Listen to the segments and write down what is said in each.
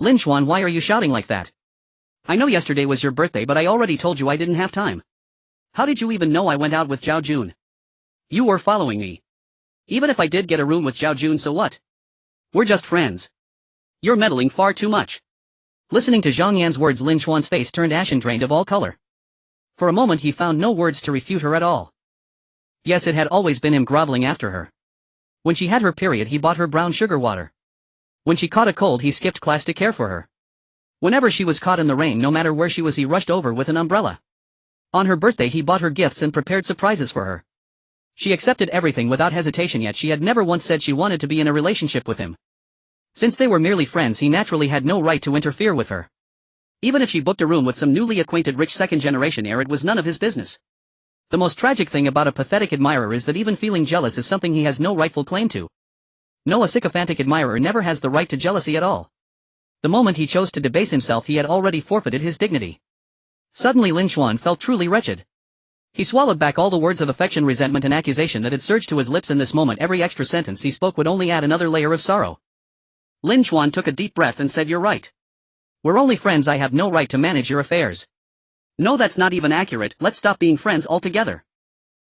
Lin Xuan, why are you shouting like that? I know yesterday was your birthday, but I already told you I didn't have time. How did you even know I went out with Zhao Jun? You were following me. Even if I did get a room with Zhao Jun, so what? We're just friends. You're meddling far too much. Listening to Zhang Yan's words, Lin Xuan's face turned ashen, drained of all color. For a moment he found no words to refute her at all. Yes, it had always been him groveling after her. When she had her period he bought her brown sugar water. When she caught a cold he skipped class to care for her. Whenever she was caught in the rain, no matter where she was, he rushed over with an umbrella. On her birthday he bought her gifts and prepared surprises for her. She accepted everything without hesitation, yet she had never once said she wanted to be in a relationship with him. Since they were merely friends, he naturally had no right to interfere with her. Even if she booked a room with some newly acquainted rich second-generation heir, it was none of his business. The most tragic thing about a pathetic admirer is that even feeling jealous is something he has no rightful claim to. No, a sycophantic admirer never has the right to jealousy at all. The moment he chose to debase himself, he had already forfeited his dignity. Suddenly Lin Xuan felt truly wretched. He swallowed back all the words of affection, resentment and accusation that had surged to his lips in this moment. Every extra sentence he spoke would only add another layer of sorrow. Lin Xuan took a deep breath and said, "You're right. We're only friends. I have no right to manage your affairs." "No, that's not even accurate. Let's stop being friends altogether.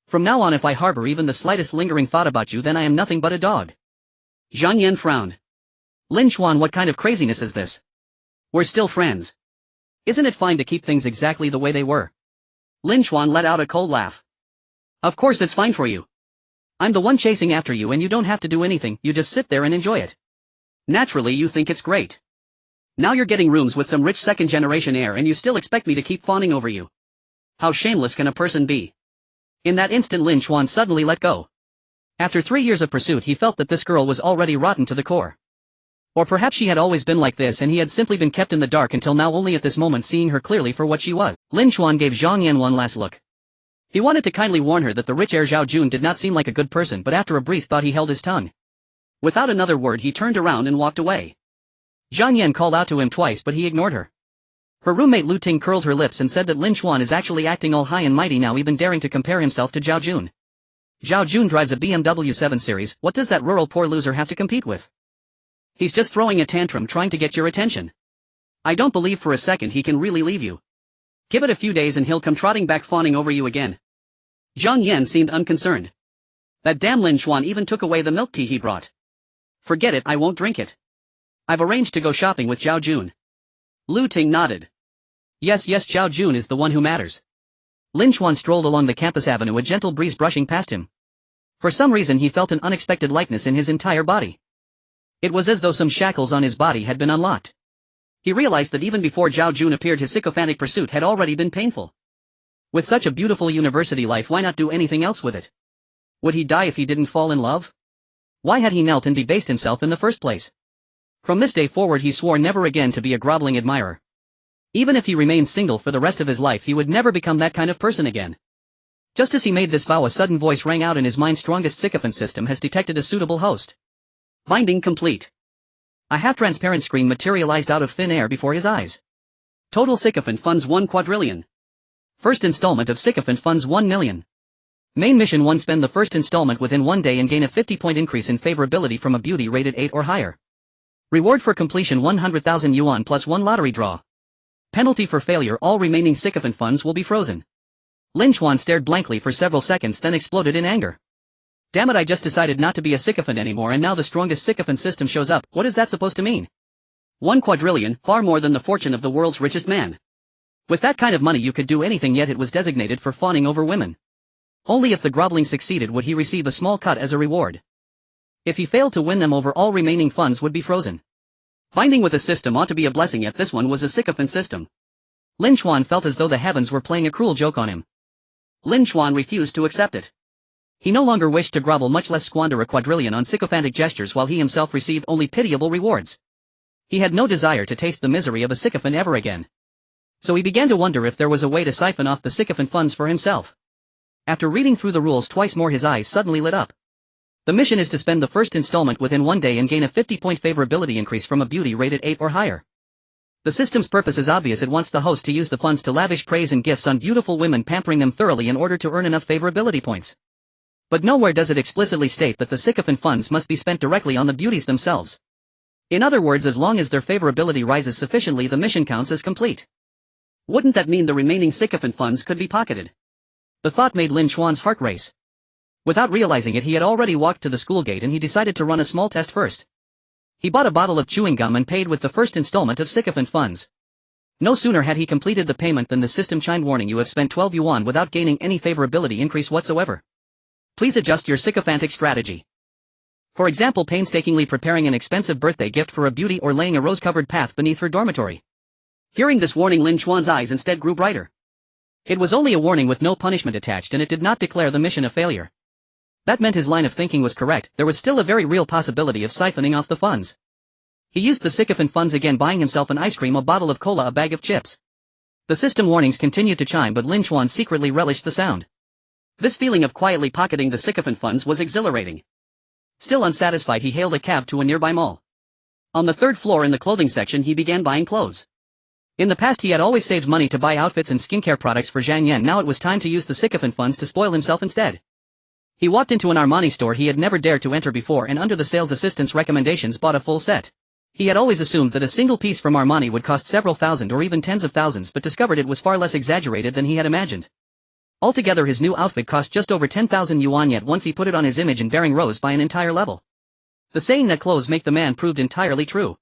From now on, if I harbor even the slightest lingering thought about you, then I am nothing but a dog." Zhang Yan frowned. "Lin Xuan, what kind of craziness is this? We're still friends. Isn't it fine to keep things exactly the way they were?" Lin Xuan let out a cold laugh. "Of course it's fine for you. I'm the one chasing after you and you don't have to do anything, you just sit there and enjoy it. Naturally you think it's great. Now you're getting rooms with some rich second-generation heir and you still expect me to keep fawning over you. How shameless can a person be?" In that instant Lin Xuan suddenly let go. After 3 years of pursuit he felt that this girl was already rotten to the core. Or perhaps she had always been like this and he had simply been kept in the dark until now, only at this moment seeing her clearly for what she was. Lin Xuan gave Zhang Yan one last look. He wanted to kindly warn her that the rich heir Zhao Jun did not seem like a good person, but after a brief thought he held his tongue. Without another word he turned around and walked away. Zhang Yan called out to him twice, but he ignored her. Her roommate Lu Ting curled her lips and said that Lin Xuan is actually acting all high and mighty now, even daring to compare himself to Zhao Jun. Zhao Jun drives a BMW 7 Series, what does that rural poor loser have to compete with? He's just throwing a tantrum trying to get your attention. I don't believe for a second he can really leave you. Give it a few days and he'll come trotting back fawning over you again. Zhang Yan seemed unconcerned. That damn Lin Xuan even took away the milk tea he brought. Forget it, I won't drink it. I've arranged to go shopping with Zhao Jun. Lu Ting nodded. Yes, Zhao Jun is the one who matters. Lin Xuan strolled along the campus avenue, a gentle breeze brushing past him. For some reason he felt an unexpected lightness in his entire body. It was as though some shackles on his body had been unlocked. He realized that even before Zhao Jun appeared his sycophantic pursuit had already been painful. With such a beautiful university life, why not do anything else with it? Would he die if he didn't fall in love? Why had he knelt and debased himself in the first place? From this day forward he swore never again to be a groveling admirer. Even if he remained single for the rest of his life he would never become that kind of person again. Just as he made this vow, a sudden voice rang out in his mind: Strongest Sycophant System has detected a suitable host. Binding complete. A half-transparent screen materialized out of thin air before his eyes. Total Sycophant Funds 1 quadrillion. First installment of Sycophant Funds 1 million. Main mission 1: spend the first installment within 1 day and gain a 50-point increase in favorability from a beauty rated 8 or higher. Reward for completion 100,000 yuan plus 1 lottery draw. Penalty for failure: all remaining Sycophant funds will be frozen. Lin Xuan stared blankly for several seconds, then exploded in anger. Damn it, I just decided not to be a sycophant anymore and now the Strongest Sycophant System shows up. What is that supposed to mean? 1 quadrillion, far more than the fortune of the world's richest man. With that kind of money you could do anything, yet it was designated for fawning over women. Only if the groveling succeeded would he receive a small cut as a reward. If he failed to win them over, all remaining funds would be frozen. Binding with a system ought to be a blessing, yet this one was a sycophant system. Lin Xuan felt as though the heavens were playing a cruel joke on him. Lin Xuan refused to accept it. He no longer wished to grovel, much less squander a quadrillion on sycophantic gestures while he himself received only pitiable rewards. He had no desire to taste the misery of a sycophant ever again. So he began to wonder if there was a way to siphon off the sycophant funds for himself. After reading through the rules twice more, his eyes suddenly lit up. The mission is to spend the first installment within 1 day and gain a 50-point favorability increase from a beauty rated 8 or higher. The system's purpose is obvious. It wants the host to use the funds to lavish praise and gifts on beautiful women, pampering them thoroughly in order to earn enough favorability points. But nowhere does it explicitly state that the sycophant funds must be spent directly on the beauties themselves. In other words, as long as their favorability rises sufficiently, the mission counts as complete. Wouldn't that mean the remaining sycophant funds could be pocketed? The thought made Lin Xuan's heart race. Without realizing it, he had already walked to the school gate and he decided to run a small test first. He bought a bottle of chewing gum and paid with the first installment of sycophant funds. No sooner had he completed the payment than the system chimed, warning, you have spent 12 yuan without gaining any favorability increase whatsoever. Please adjust your sycophantic strategy. For example, painstakingly preparing an expensive birthday gift for a beauty or laying a rose-covered path beneath her dormitory. Hearing this warning, Lin Xuan's eyes instead grew brighter. It was only a warning with no punishment attached, and it did not declare the mission a failure. That meant his line of thinking was correct. There was still a very real possibility of siphoning off the funds. He used the sycophant funds again, buying himself an ice cream, a bottle of cola, a bag of chips. The system warnings continued to chime, but Lin Xuan secretly relished the sound. This feeling of quietly pocketing the sycophant funds was exhilarating. Still unsatisfied, he hailed a cab to a nearby mall. On the third floor in the clothing section, he began buying clothes. In the past, he had always saved money to buy outfits and skincare products for Zhang Yan. Now it was time to use the sycophant funds to spoil himself instead. He walked into an Armani store he had never dared to enter before, and under the sales assistant's recommendations bought a full set. He had always assumed that a single piece from Armani would cost several thousand or even tens of thousands, but discovered it was far less exaggerated than he had imagined. Altogether, his new outfit cost just over 10,000 yuan, yet once he put it on, his image and bearing rose by an entire level. The saying that clothes make the man proved entirely true.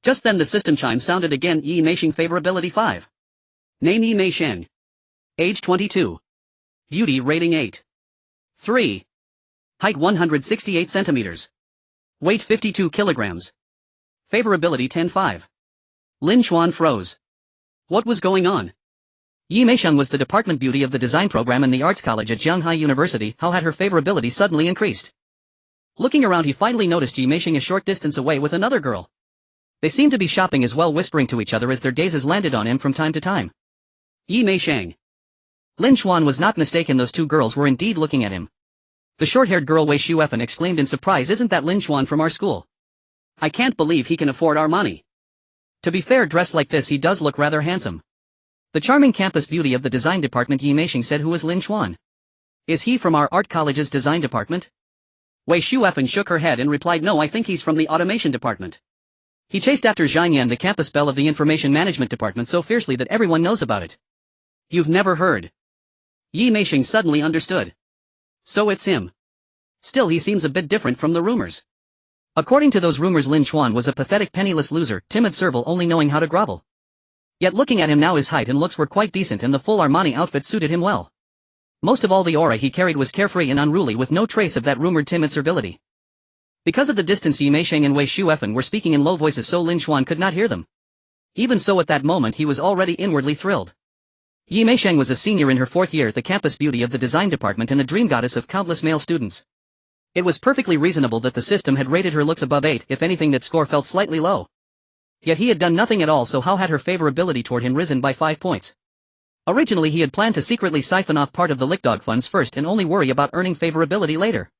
Just then the system chime sounded again. Yi Meisheng, favorability 5. Name Yi Meisheng. Age 22. Beauty rating 8. 3. Height 168 centimeters. Weight 52 kilograms. Favorability 10-5. Lin Xuan froze. What was going on? Yi Meisheng was the department beauty of the design program in the arts college at Shanghai University. How had her favorability suddenly increased? Looking around, he finally noticed Yi Meisheng a short distance away with another girl. They seemed to be shopping as well, whispering to each other as their gazes landed on him from time to time. Yi Meisheng. Lin Xuan was not mistaken, those two girls were indeed looking at him. The short-haired girl Wei Shuefen exclaimed in surprise, isn't that Lin Xuan from our school? I can't believe he can afford Armani. To be fair, dressed like this he does look rather handsome. The charming campus beauty of the design department, Yi Meisheng said. Who is Lin Xuan? Is he from our art college's design department? Wei Shuefen shook her head and replied, no, I think he's from the automation department. He chased after Zhang Yan, the campus belle of the information management department, so fiercely that everyone knows about it. You've never heard? Yi Meisheng suddenly understood. So it's him. Still, he seems a bit different from the rumors. According to those rumors, Lin Xuan was a pathetic, penniless loser, timid serval only knowing how to grovel. Yet looking at him now, his height and looks were quite decent, and the full Armani outfit suited him well. Most of all, the aura he carried was carefree and unruly, with no trace of that rumored timid servility. Because of the distance, Yi Meisheng and Wei Shuefen were speaking in low voices, so Lin Xuan could not hear them. Even so, at that moment he was already inwardly thrilled. Yi Meisheng was a senior in her 4th year, the campus beauty of the design department and the dream goddess of countless male students. It was perfectly reasonable that the system had rated her looks above 8, if anything that score felt slightly low. Yet he had done nothing at all, so how had her favorability toward him risen by 5 points? Originally he had planned to secretly siphon off part of the lickdog funds first and only worry about earning favorability later.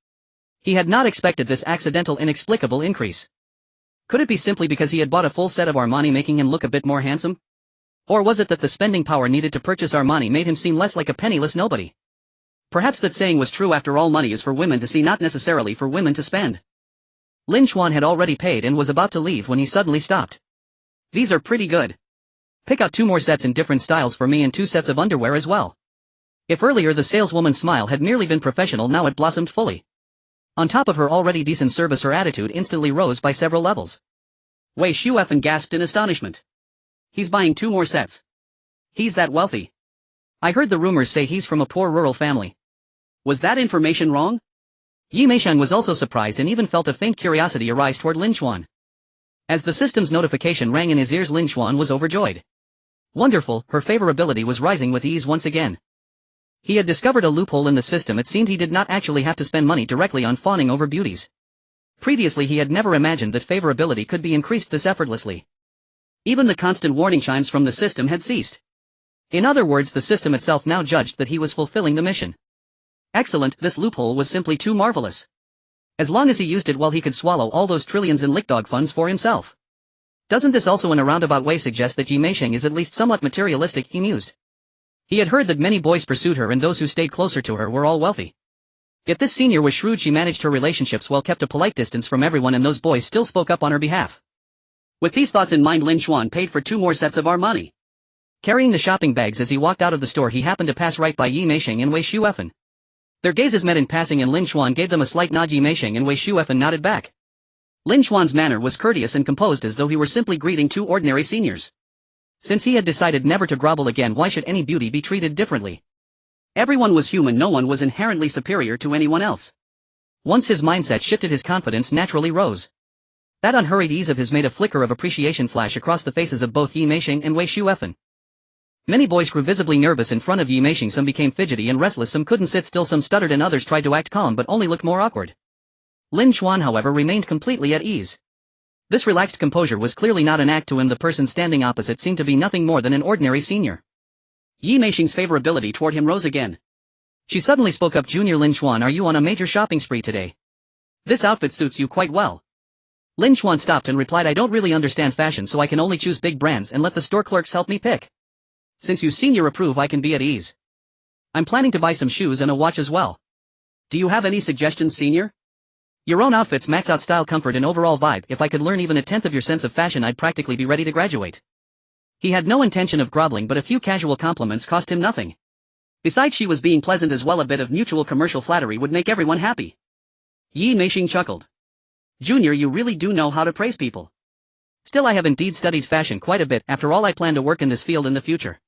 He had not expected this accidental, inexplicable increase. Could it be simply because he had bought a full set of Armani, making him look a bit more handsome? Or was it that the spending power needed to purchase Armani made him seem less like a penniless nobody? Perhaps that saying was true after all. Money is for women to see, not necessarily for women to spend. Lin Xuan had already paid and was about to leave when he suddenly stopped. These are pretty good. Pick out 2 more sets in different styles for me, and 2 sets of underwear as well. If earlier the saleswoman's smile had merely been professional, now it blossomed fully. On top of her already decent service, her attitude instantly rose by several levels. Wei Shuefen gasped in astonishment. He's buying 2 more sets. He's that wealthy. I heard the rumors say he's from a poor rural family. Was that information wrong? Yi Meisheng was also surprised and even felt a faint curiosity arise toward Lin Xuan. As the system's notification rang in his ears, Lin Xuan was overjoyed. Wonderful, her favorability was rising with ease once again. He had discovered a loophole in the system. It seemed he did not actually have to spend money directly on fawning over beauties. Previously he had never imagined that favorability could be increased this effortlessly. Even the constant warning chimes from the system had ceased. In other words, the system itself now judged that he was fulfilling the mission. Excellent, this loophole was simply too marvelous. As long as he used it well, he could swallow all those trillions in lickdog funds for himself. Doesn't this also in a roundabout way suggest that Yi Meisheng is at least somewhat materialistic? He mused. He had heard that many boys pursued her and those who stayed closer to her were all wealthy. Yet this senior was shrewd. She managed her relationships well, kept a polite distance from everyone, and those boys still spoke up on her behalf. With these thoughts in mind, Lin Xuan paid for 2 more sets of Armani. Carrying the shopping bags as he walked out of the store, he happened to pass right by Yi Meisheng and Wei Shuefen. Their gazes met in passing and Lin Xuan gave them a slight nod. Yi Meisheng and Wei Shuefen nodded back. Lin Xuan's manner was courteous and composed, as though he were simply greeting 2 ordinary seniors. Since he had decided never to grovel again, why should any beauty be treated differently? Everyone was human, no one was inherently superior to anyone else. Once his mindset shifted, his confidence naturally rose. That unhurried ease of his made a flicker of appreciation flash across the faces of both Yi Meisheng and Wei Shuefen. Many boys grew visibly nervous in front of Yi Meisheng. Some became fidgety and restless, some couldn't sit still, some stuttered, and others tried to act calm but only looked more awkward. Lin Xuan, however, remained completely at ease. This relaxed composure was clearly not an act to him. The person standing opposite seemed to be nothing more than an ordinary senior. Yi Meisheng's favorability toward him rose again. She suddenly spoke up. Junior Lin Xuan, are you on a major shopping spree today? This outfit suits you quite well. Lin Xuan stopped and replied, I don't really understand fashion, so I can only choose big brands and let the store clerks help me pick. Since you senior approve, I can be at ease. I'm planning to buy some shoes and a watch as well. Do you have any suggestions, senior? Your own outfits max out style, comfort, and overall vibe. If I could learn even a tenth of your sense of fashion, I'd practically be ready to graduate. He had no intention of groveling, but a few casual compliments cost him nothing. Besides, she was being pleasant as well. A bit of mutual commercial flattery would make everyone happy. Yi Meisheng chuckled. Junior, you really do know how to praise people. Still, I have indeed studied fashion quite a bit. After all, I plan to work in this field in the future.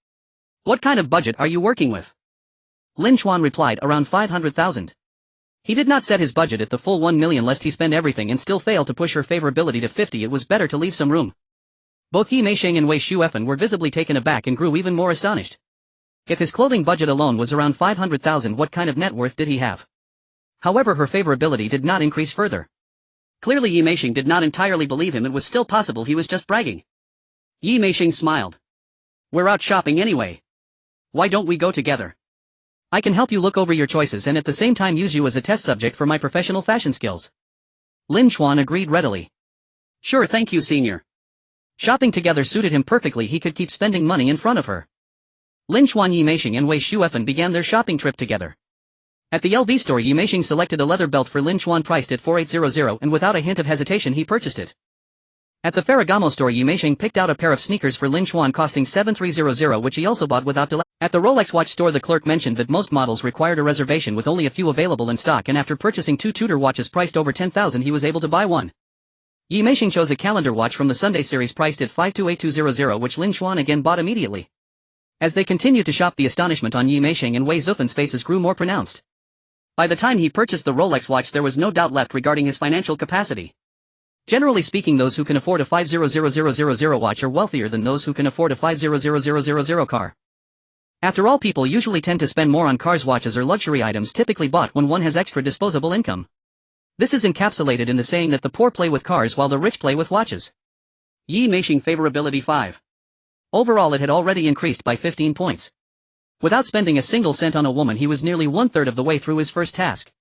What kind of budget are you working with? Lin Xuan replied, around 500,000. He did not set his budget at the full 1 million lest he spend everything and still fail to push her favorability to 50. It was better to leave some room. Both Yi Meisheng and Wei Shuefen were visibly taken aback and grew even more astonished. If his clothing budget alone was around 500,000, what kind of net worth did he have? However, her favorability did not increase further. Clearly Yi Meisheng did not entirely believe him. It was still possible he was just bragging. Yi Meisheng smiled. We're out shopping anyway. Why don't we go together? I can help you look over your choices and at the same time use you as a test subject for my professional fashion skills. Lin Xuan agreed readily. Sure, thank you, senior. Shopping together suited him perfectly. He could keep spending money in front of her. Lin Xuan, Yi Meisheng and Wei Shuefen began their shopping trip together. At the LV store, Yi Meisheng selected a leather belt for Lin Xuan priced at 4,800 and without a hint of hesitation he purchased it. At the Ferragamo store, Yi Meisheng picked out a pair of sneakers for Lin Xuan costing 7,300, which he also bought without delay. At the Rolex watch store, the clerk mentioned that most models required a reservation with only a few available in stock, and after purchasing 2 Tudor watches priced over 10,000 he was able to buy one. Yi Meisheng chose a calendar watch from the Sunday series priced at 528,200, which Lin Xuan again bought immediately. As they continued to shop, the astonishment on Yi Meisheng and Wei Shuefen's faces grew more pronounced. By the time he purchased the Rolex watch, there was no doubt left regarding his financial capacity. Generally speaking, those who can afford a 500,000 watch are wealthier than those who can afford a 500,000 car. After all, people usually tend to spend more on cars, watches, or luxury items typically bought when one has extra disposable income. This is encapsulated in the saying that the poor play with cars while the rich play with watches. Yi Meisheng favorability 5. Overall, it had already increased by 15 points. Without spending a single cent on a woman, he was nearly 1/3 of the way through his first task.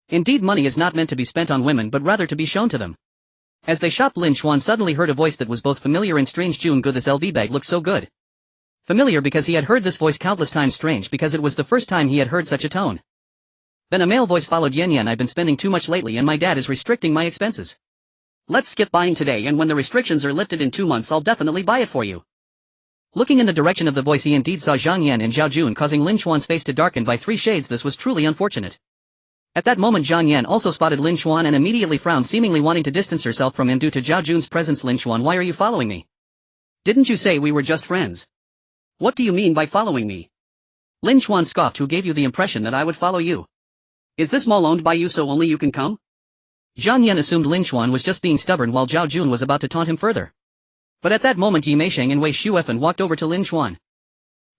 Indeed, money is not meant to be spent on women but rather to be shown to them. As they shopped, Lin Xuan suddenly heard a voice that was both familiar and strange. June Gu, this LV bag looks so good. Familiar because he had heard this voice countless times, strange because it was the first time he had heard such a tone. Then a male voice followed. Yen Yen, I've been spending too much lately and my dad is restricting my expenses. Let's skip buying today, and when the restrictions are lifted in 2 months I'll definitely buy it for you. Looking in the direction of the voice, he indeed saw Zhang Yan and Zhao Jun, causing Lin Xuan's face to darken by 3 shades. This was truly unfortunate. At that moment Zhang Yan also spotted Lin Xuan and immediately frowned, seemingly wanting to distance herself from him due to Zhao Jun's presence. Lin Xuan, why are you following me? Didn't you say we were just friends? What do you mean by following me? Lin Xuan scoffed. Who gave you the impression that I would follow you? Is this mall owned by you so only you can come? Zhang Yan assumed Lin Xuan was just being stubborn while Zhao Jun was about to taunt him further. But at that moment Yi Meisheng and Wei Shuefen walked over to Lin Xuan.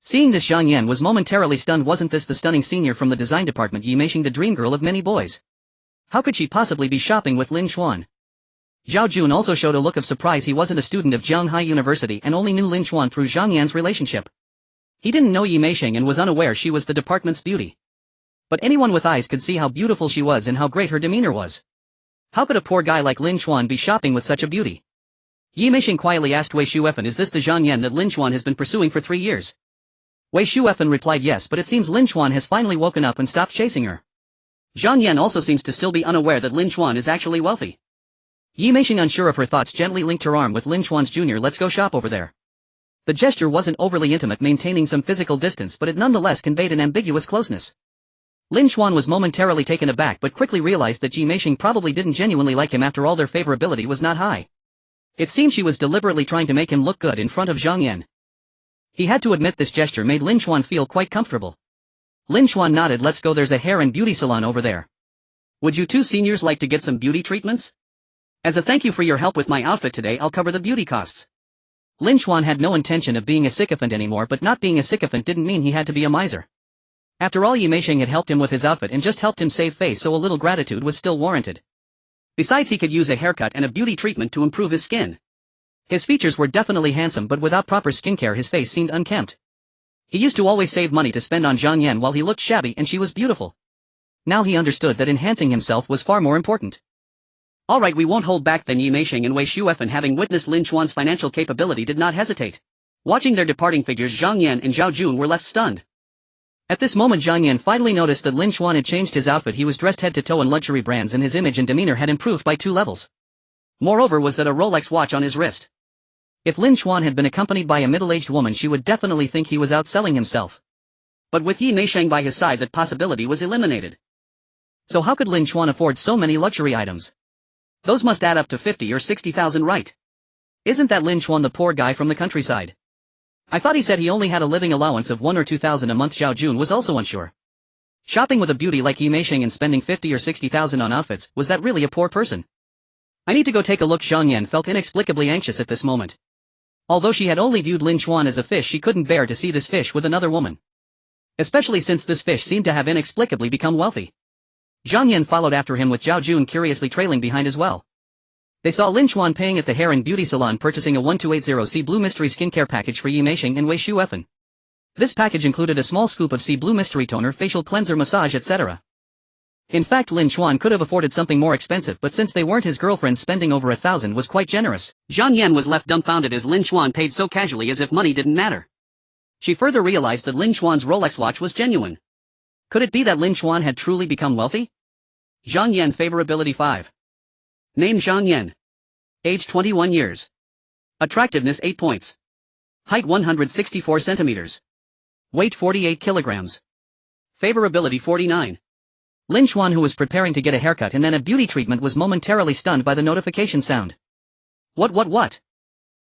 Seeing this, Zhang Yan was momentarily stunned. Wasn't this the stunning senior from the design department, Yi Meisheng, the dream girl of many boys? How could she possibly be shopping with Lin Xuan? Zhao Jun also showed a look of surprise. He wasn't a student of Jianghai University and only knew Lin Xuan through Zhang Yan's relationship. He didn't know Yi Meisheng and was unaware she was the department's beauty. But anyone with eyes could see how beautiful she was and how great her demeanor was. How could a poor guy like Lin Xuan be shopping with such a beauty? Yi Meisheng quietly asked Wei Shuefen, is this the Zhang Yan that Lin Xuan has been pursuing for 3 years? Wei Shuefen replied yes, but it seems Lin Xuan has finally woken up and stopped chasing her. Zhang Yan also seems to still be unaware that Lin Chuan is actually wealthy. Yi Meisheng, unsure of her thoughts, gently linked her arm with Lin Chuan's Jr. Let's go shop over there. The gesture wasn't overly intimate, maintaining some physical distance, but it nonetheless conveyed an ambiguous closeness. Lin Chuan was momentarily taken aback but quickly realized that Yi Meisheng probably didn't genuinely like him. After all, their favorability was not high. It seemed she was deliberately trying to make him look good in front of Zhang Yan. He had to admit this gesture made Lin Chuan feel quite comfortable. Lin Chuan nodded. Let's go, there's a hair and beauty salon over there. Would you two seniors like to get some beauty treatments? As a thank you for your help with my outfit today, I'll cover the beauty costs. Lin Chuan had no intention of being a sycophant anymore, but not being a sycophant didn't mean he had to be a miser. After all, Yi Meisheng had helped him with his outfit and just helped him save face, so a little gratitude was still warranted. Besides, he could use a haircut and a beauty treatment to improve his skin. His features were definitely handsome, but without proper skincare his face seemed unkempt. He used to always save money to spend on Zhang Yan while he looked shabby and she was beautiful. Now he understood that enhancing himself was far more important. Alright, we won't hold back then. Yi Meisheng and Wei Shuefen, having witnessed Lin Chuan's financial capability, did not hesitate. Watching their departing figures, Zhang Yan and Zhao Jun were left stunned. At this moment Zhang Yan finally noticed that Lin Chuan had changed his outfit. He was dressed head to toe in luxury brands and his image and demeanor had improved by 2 levels. Moreover was that a Rolex watch on his wrist. If Lin Chuan had been accompanied by a middle-aged woman, she would definitely think he was outselling himself. But with Yi Meisheng by his side, that possibility was eliminated. So how could Lin Chuan afford so many luxury items? Those must add up to 50 or 60,000, right? Isn't that Lin Chuan the poor guy from the countryside? I thought he said he only had a living allowance of 1 or 2,000 a month. Zhao Jun was also unsure. Shopping with a beauty like Yi Meisheng and spending 50 or 60,000 on outfits, was that really a poor person? I need to go take a look. Zhang Yan felt inexplicably anxious at this moment. Although she had only viewed Lin Chuan as a fish, she couldn't bear to see this fish with another woman. Especially since this fish seemed to have inexplicably become wealthy. Zhang Yan followed after him with Zhao Jun curiously trailing behind as well. They saw Lin Chuan paying at the hair and beauty salon, purchasing a 1280 Sea Blue Mystery skincare package for Yi Meisheng and Wei Shuefen. This package included a small scoop of Sea Blue Mystery toner, facial cleanser, massage, etc. In fact, Lin Chuan could have afforded something more expensive, but since they weren't his girlfriend, spending over 1,000 was quite generous. Zhang Yan was left dumbfounded as Lin Chuan paid so casually as if money didn't matter. She further realized that Lin Chuan's Rolex watch was genuine. Could it be that Lin Chuan had truly become wealthy? Zhang Yan favorability 5. Name Zhang Yan. Age 21 years. Attractiveness 8 points. Height 164 centimeters. Weight 48 kilograms. Favorability 49. Lin Chuan, who was preparing to get a haircut and then a beauty treatment, was momentarily stunned by the notification sound. What?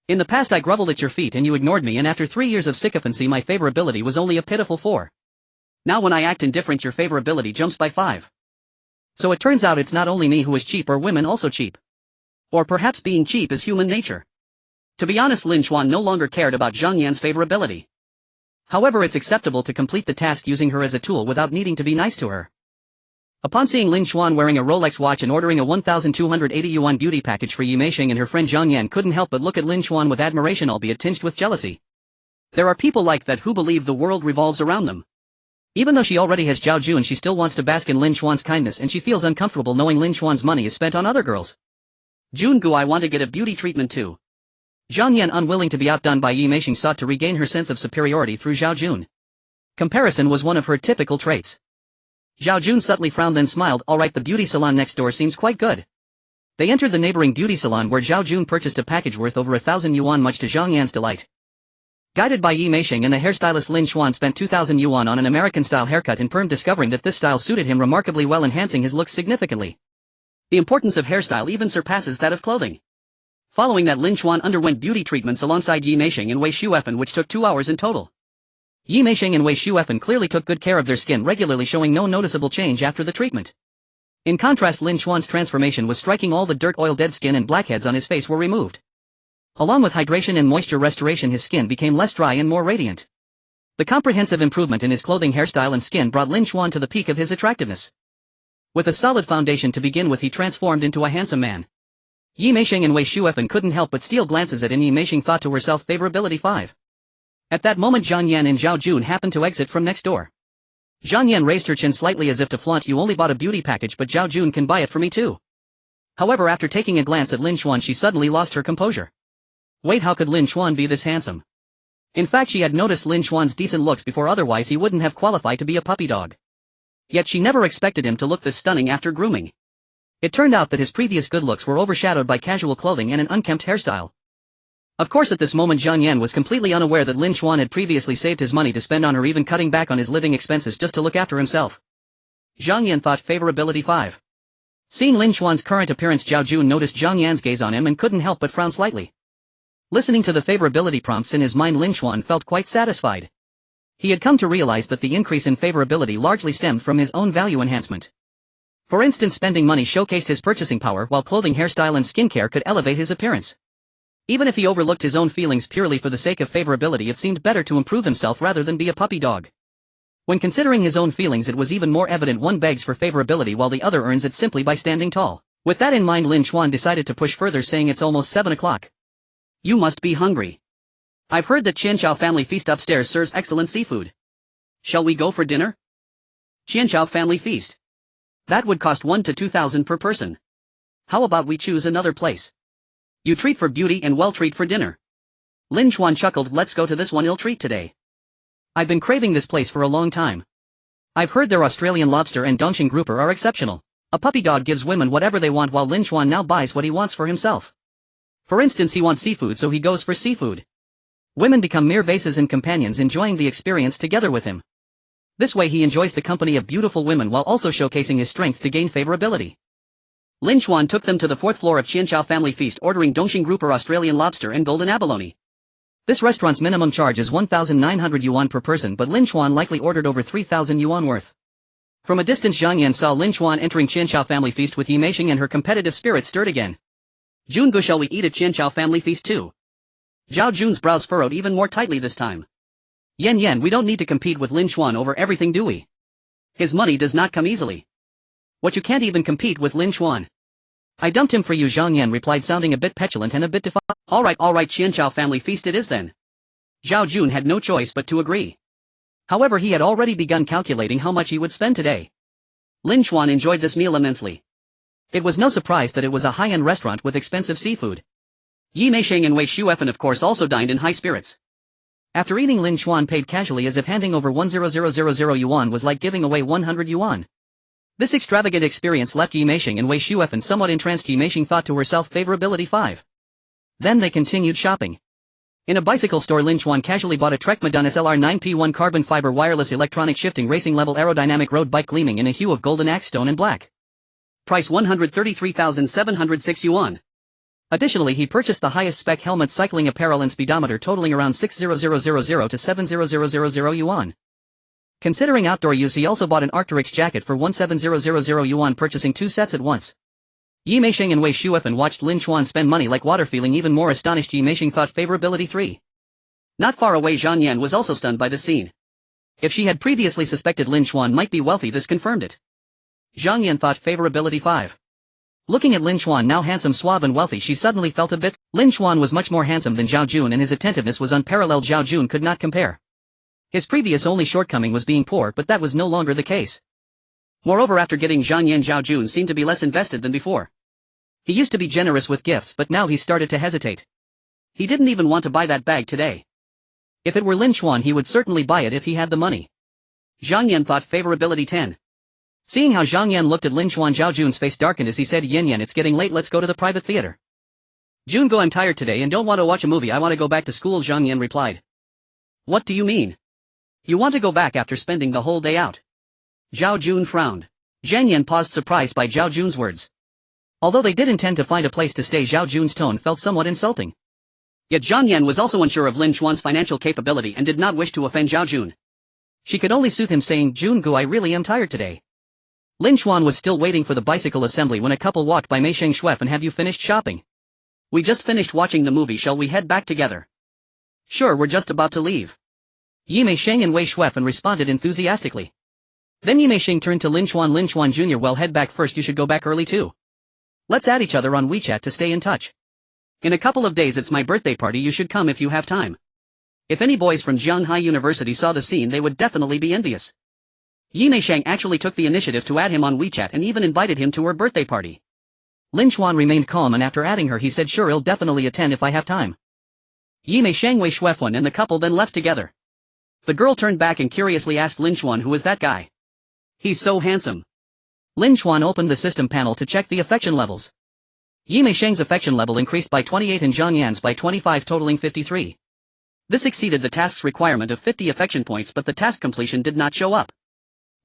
In the past I grovelled at your feet and you ignored me, and after 3 years of sycophancy my favorability was only a pitiful 4. Now when I act indifferent your favorability jumps by 5. So it turns out it's not only me who is cheap, or women also cheap. Or perhaps being cheap is human nature. To be honest, Lin Chuan no longer cared about Zhang Yan's favorability. However, it's acceptable to complete the task using her as a tool without needing to be nice to her. Upon seeing Lin Chuan wearing a Rolex watch and ordering a 1,280 yuan beauty package for Yi Meisheng and her friend Zhang Yan, couldn't help but look at Lin Chuan with admiration, albeit tinged with jealousy. There are people like that who believe the world revolves around them. Even though she already has Zhao Jun, she still wants to bask in Lin Chuan's kindness, and she feels uncomfortable knowing Lin Chuan's money is spent on other girls. Jungu, I want to get a beauty treatment too. Zhang Yan, unwilling to be outdone by Yi Meisheng, sought to regain her sense of superiority through Zhao Jun. Comparison was one of her typical traits. Zhao Jun subtly frowned, then smiled. Alright, the beauty salon next door seems quite good. They entered the neighboring beauty salon where Zhao Jun purchased a package worth over 1,000 yuan, much to Zhang Yan's delight. Guided by Yi Meisheng and the hairstylist, Lin Chuan spent 2,000 yuan on an American-style haircut and perm, discovering that this style suited him remarkably well, enhancing his looks significantly. The importance of hairstyle even surpasses that of clothing. Following that, Lin Chuan underwent beauty treatments alongside Yi Meisheng and Wei Shuefen, which took 2 hours in total. Yi Meisheng and Wei Shuefen clearly took good care of their skin, regularly showing no noticeable change after the treatment. In contrast, Lin Chuan's transformation was striking. All the dirt, oil, dead skin and blackheads on his face were removed. Along with hydration and moisture restoration, his skin became less dry and more radiant. The comprehensive improvement in his clothing, hairstyle and skin brought Lin Chuan to the peak of his attractiveness. With a solid foundation to begin with, he transformed into a handsome man. Yi Meisheng and Wei Shuefen couldn't help but steal glances at him. Yi Meisheng thought to herself, favorability 5. At that moment, Zhang Yan and Zhao Jun happened to exit from next door. Zhang Yan raised her chin slightly as if to flaunt, you only bought a beauty package, but Zhao Jun can buy it for me too. However, after taking a glance at Lin Chuan, she suddenly lost her composure. Wait, how could Lin Chuan be this handsome? In fact, she had noticed Lin Chuan's decent looks before, otherwise he wouldn't have qualified to be a puppy dog. Yet she never expected him to look this stunning after grooming. It turned out that his previous good looks were overshadowed by casual clothing and an unkempt hairstyle. Of course at this moment Zhang Yan was completely unaware that Lin Xuan had previously saved his money to spend on her, even cutting back on his living expenses just to look after himself. Zhang Yan thought favorability 5. Seeing Lin Xuan's current appearance, Zhao Jun noticed Zhang Yan's gaze on him and couldn't help but frown slightly. Listening to the favorability prompts in his mind, Lin Xuan felt quite satisfied. He had come to realize that the increase in favorability largely stemmed from his own value enhancement. For instance, spending money showcased his purchasing power, while clothing, hairstyle and skincare could elevate his appearance. Even if he overlooked his own feelings purely for the sake of favorability, it seemed better to improve himself rather than be a puppy dog. When considering his own feelings, it was even more evident one begs for favorability while the other earns it simply by standing tall. With that in mind, Lin Xuan decided to push further, saying, "It's almost 7 o'clock. You must be hungry. I've heard that Qianchao Family Feast upstairs serves excellent seafood. Shall we go for dinner? Qianchao Family Feast. That would cost 1 to 2,000 per person. How about we choose another place? You treat for beauty and well treat for dinner." Lin Xuan chuckled. "Let's go to this one. I'll treat today. I've been craving this place for a long time. I've heard their Australian lobster and Dongqing grouper are exceptional." A puppy dog gives women whatever they want, while Lin Xuan now buys what he wants for himself. For instance, he wants seafood, so he goes for seafood. Women become mere vases and companions, enjoying the experience together with him. This way he enjoys the company of beautiful women while also showcasing his strength to gain favorability. Lin Xuan took them to the 4th floor of Qianchao Family Feast, ordering Dongqing grouper, Australian lobster and golden abalone. This restaurant's minimum charge is 1,900 yuan per person, but Lin Xuan likely ordered over 3,000 yuan worth. From a distance, Zhang Yan saw Lin Xuan entering Qianchao Family Feast with Yi Meishing, and her competitive spirit stirred again. "Jungu, shall we eat at Qianchao Family Feast too?" Zhao Jun's brows furrowed even more tightly this time. "Yan, we don't need to compete with Lin Xuan over everything, do we? His money does not come easily. What, you can't even compete with Lin Xuan?" "I dumped him for you," Zhang Yan replied, sounding a bit petulant and a bit defiant. All right, Qianchao Family Feast it is then." Zhao Jun had no choice but to agree. However, he had already begun calculating how much he would spend today. Lin Xuan enjoyed this meal immensely. It was no surprise that it was a high-end restaurant with expensive seafood. Yi Meisheng and Wei Shuefen of course also dined in high spirits. After eating, Lin Xuan paid casually, as if handing over 100,000 yuan was like giving away 100 yuan. This extravagant experience left Yi Meisheng and Wei Shuefen somewhat entranced. Yi Meisheng thought to herself, favorability 5. Then they continued shopping. In a bicycle store, Lin Xuan casually bought a Trek Madun SLR 9P1 carbon fiber wireless electronic shifting racing level aerodynamic road bike, gleaming in a hue of golden axe stone and black. Price 133,706 yuan. Additionally, he purchased the highest spec helmet, cycling apparel and speedometer totaling around 600,000 to 700,000 yuan. Considering outdoor use, he also bought an Arc'teryx jacket for 17,000 yuan, purchasing 2 sets at once. Yi Meisheng and Wei Shuefen watched Lin Xuan spend money like water. Feeling even more astonished, Yi Meisheng thought favorability 3. Not far away, Zhang Yan was also stunned by the scene. If she had previously suspected Lin Xuan might be wealthy, this confirmed it. Zhang Yan thought favorability 5. Looking at Lin Xuan, now handsome, suave and wealthy, she suddenly felt a bit. Lin Xuan was much more handsome than Zhao Jun, and his attentiveness was unparalleled. Zhao Jun could not compare. His previous only shortcoming was being poor, but that was no longer the case. Moreover, after getting Zhang Yan, Zhao Jun seemed to be less invested than before. He used to be generous with gifts, but now he started to hesitate. He didn't even want to buy that bag today. If it were Lin Xuan, he would certainly buy it if he had the money. Zhang Yan thought favorability 10. Seeing how Zhang Yan looked at Lin Xuan, Zhao Jun's face darkened as he said, "Yan, it's getting late, let's go to the private theater." "Jungo, I'm tired today and don't want to watch a movie, I want to go back to school," Zhang Yan replied. "What do you mean? You want to go back after spending the whole day out?" Zhao Jun frowned. Zhang Yan paused, surprised by Zhao Jun's words. Although they did intend to find a place to stay, Zhao Jun's tone felt somewhat insulting. Yet Zhang Yan was also unsure of Lin Xuan's financial capability and did not wish to offend Zhao Jun. She could only soothe him, saying, "Jungu, I really am tired today." Lin Xuan was still waiting for the bicycle assembly when a couple walked by. "Meisheng Shuefen, have you finished shopping?" "We just finished watching the movie, shall we head back together?" "Sure, we're just about to leave." Yi Meisheng and Wei Shuefen responded enthusiastically. Then Yi Meisheng turned to Lin Xuan. "Lin Xuan Jr., well, head back first, you should go back early too. Let's add each other on WeChat to stay in touch. In a couple of days it's my birthday party, you should come if you have time." If any boys from Jianghai University saw the scene, they would definitely be envious. Yi Meisheng actually took the initiative to add him on WeChat and even invited him to her birthday party. Lin Xuan remained calm, and after adding her he said, "Sure, I'll definitely attend if I have time." Yi Meisheng, Wei Shuefen and the couple then left together. The girl turned back and curiously asked Lin Xuan, "Who is that guy?" He's so handsome. Lin Chuan opened the system panel to check the affection levels. Yi Meisheng's affection level increased by 28 and Zhang Yan's by 25, totaling 53. This exceeded the task's requirement of 50 affection points, but the task completion did not show up.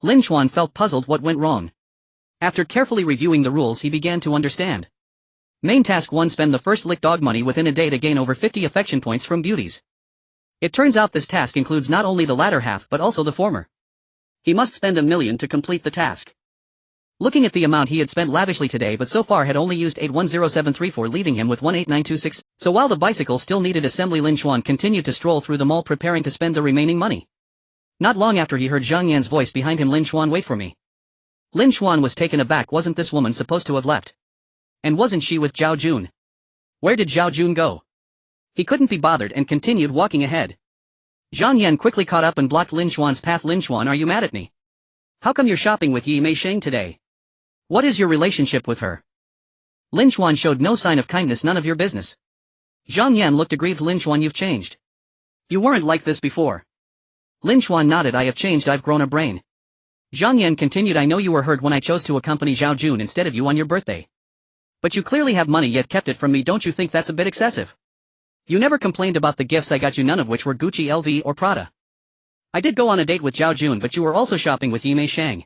Lin Chuan felt puzzled what went wrong. After carefully reviewing the rules, he began to understand. Main task 1: spend the first lick dog money within a day to gain over 50 affection points from beauties. It turns out this task includes not only the latter half but also the former. He must spend 1 million to complete the task. Looking at the amount he had spent lavishly today but so far had only used 810734, leaving him with 18926, so while the bicycle still needed assembly, Lin Chuan continued to stroll through the mall preparing to spend the remaining money. Not long after he heard Zhang Yan's voice behind him. Lin Chuan, wait for me. Lin Chuan was taken aback. Wasn't this woman supposed to have left? And wasn't she with Zhao Jun? Where did Zhao Jun go? He couldn't be bothered and continued walking ahead. Zhang Yan quickly caught up and blocked Lin Chuan's path. Lin Chuan, are you mad at me? How come you're shopping with Yi Meisheng today? What is your relationship with her? Lin Chuan showed no sign of kindness. None of your business. Zhang Yan looked aggrieved. Lin Chuan, you've changed. You weren't like this before. Lin Chuan nodded. I have changed, I've grown a brain. Zhang Yan continued, I know you were hurt when I chose to accompany Zhao Jun instead of you on your birthday. But you clearly have money yet kept it from me. Don't you think that's a bit excessive? You never complained about the gifts I got you, none of which were Gucci, LV or Prada. I did go on a date with Zhao Jun, but you were also shopping with Yi Meisheng.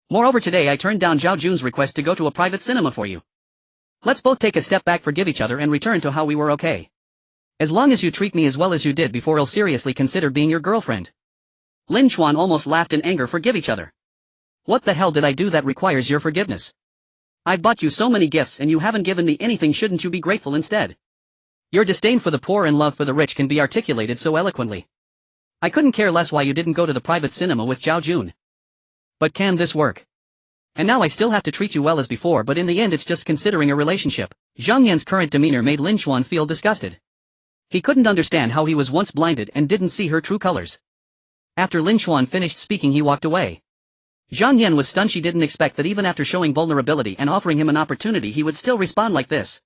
Moreover, today I turned down Zhao Jun's request to go to a private cinema for you. Let's both take a step back, forgive each other and return to how we were, okay? As long as you treat me as well as you did before, I'll seriously consider being your girlfriend. Lin Chuan almost laughed in anger. Forgive each other. What the hell did I do that requires your forgiveness? I've bought you so many gifts and you haven't given me anything. Shouldn't you be grateful instead? Your disdain for the poor and love for the rich can be articulated so eloquently. I couldn't care less why you didn't go to the private cinema with Zhao Jun. But can this work? And now I still have to treat you well as before, but in the end it's just considering a relationship. Zhang Yan's current demeanor made Lin Chuan feel disgusted. He couldn't understand how he was once blinded and didn't see her true colors. After Lin Chuan finished speaking, he walked away. Zhang Yan was stunned. She didn't expect that even after showing vulnerability and offering him an opportunity he would still respond like this.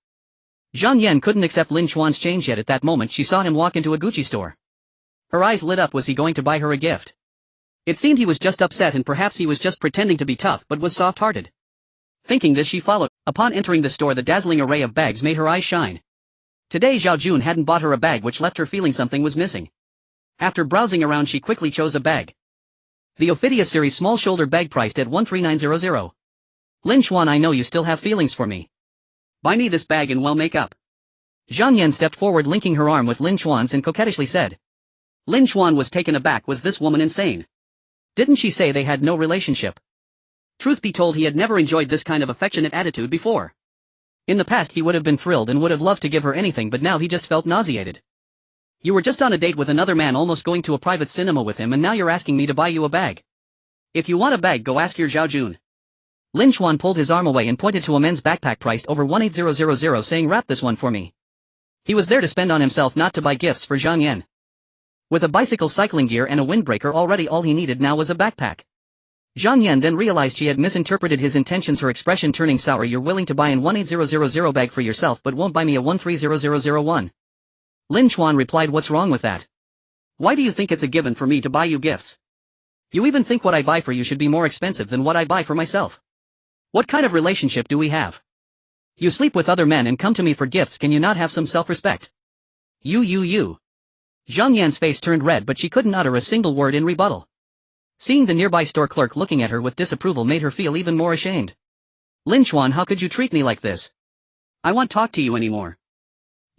Zhang Yan couldn't accept Lin Chuan's change yet. At that moment she saw him walk into a Gucci store. Her eyes lit up. Was he going to buy her a gift? It seemed he was just upset, and perhaps he was just pretending to be tough but was soft-hearted. Thinking this, she followed. Upon entering the store, the dazzling array of bags made her eyes shine. Today Zhao Jun hadn't bought her a bag, which left her feeling something was missing. After browsing around she quickly chose a bag. The Ophidia series small shoulder bag priced at 13900. Lin Chuan, I know you still have feelings for me. Buy me this bag and we'll make up. Zhang Yan stepped forward, linking her arm with Lin Chuan's, and coquettishly said. Lin Chuan was taken aback. Was this woman insane? Didn't she say they had no relationship? Truth be told, he had never enjoyed this kind of affectionate attitude before. In the past he would have been thrilled and would have loved to give her anything, but now he just felt nauseated. You were just on a date with another man, almost going to a private cinema with him, and now you're asking me to buy you a bag. If you want a bag, go ask your Zhao Jun. Lin Chuan pulled his arm away and pointed to a men's backpack priced over 18000, saying, wrap this one for me. He was there to spend on himself, not to buy gifts for Zhang Yan. With a bicycle, cycling gear and a windbreaker already, all he needed now was a backpack. Zhang Yan then realized she had misinterpreted his intentions, her expression turning sour. You're willing to buy an 18000 bag for yourself but won't buy me a 130001. Lin Chuan replied, what's wrong with that? Why do you think it's a given for me to buy you gifts? You even think what I buy for you should be more expensive than what I buy for myself. What kind of relationship do we have? You sleep with other men and come to me for gifts. Can you not have some self-respect? You. Zhang Yan's face turned red, but she couldn't utter a single word in rebuttal. Seeing the nearby store clerk looking at her with disapproval made her feel even more ashamed. Lin Chuan, how could you treat me like this? I won't talk to you anymore.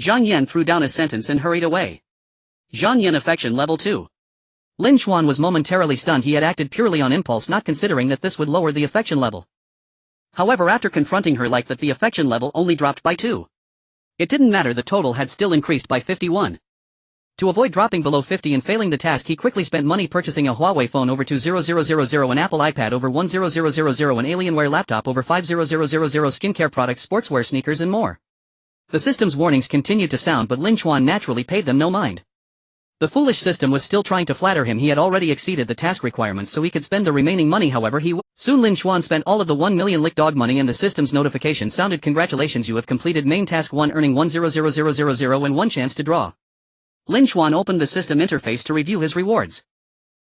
Zhang Yan threw down a sentence and hurried away. Zhang Yan affection level 2. Lin Chuan was momentarily stunned. He had acted purely on impulse, not considering that this would lower the affection level. However, after confronting her like that, the affection level only dropped by 2. It didn't matter, the total had still increased by 51. To avoid dropping below 50 and failing the task, he quickly spent money purchasing a Huawei phone over 20000, an Apple iPad over 10000, an Alienware laptop over 50000, skincare products, sportswear, sneakers and more. The system's warnings continued to sound, but Lin Chuan naturally paid them no mind. The foolish system was still trying to flatter him. He had already exceeded the task requirements, so he could spend the remaining money however he Soon Lin Chuan spent all of the 1 million lick dog money and the system's notification sounded. Congratulations, you have completed main task 1, earning 10000 and 1 chance to draw. Lin Chuan opened the system interface to review his rewards.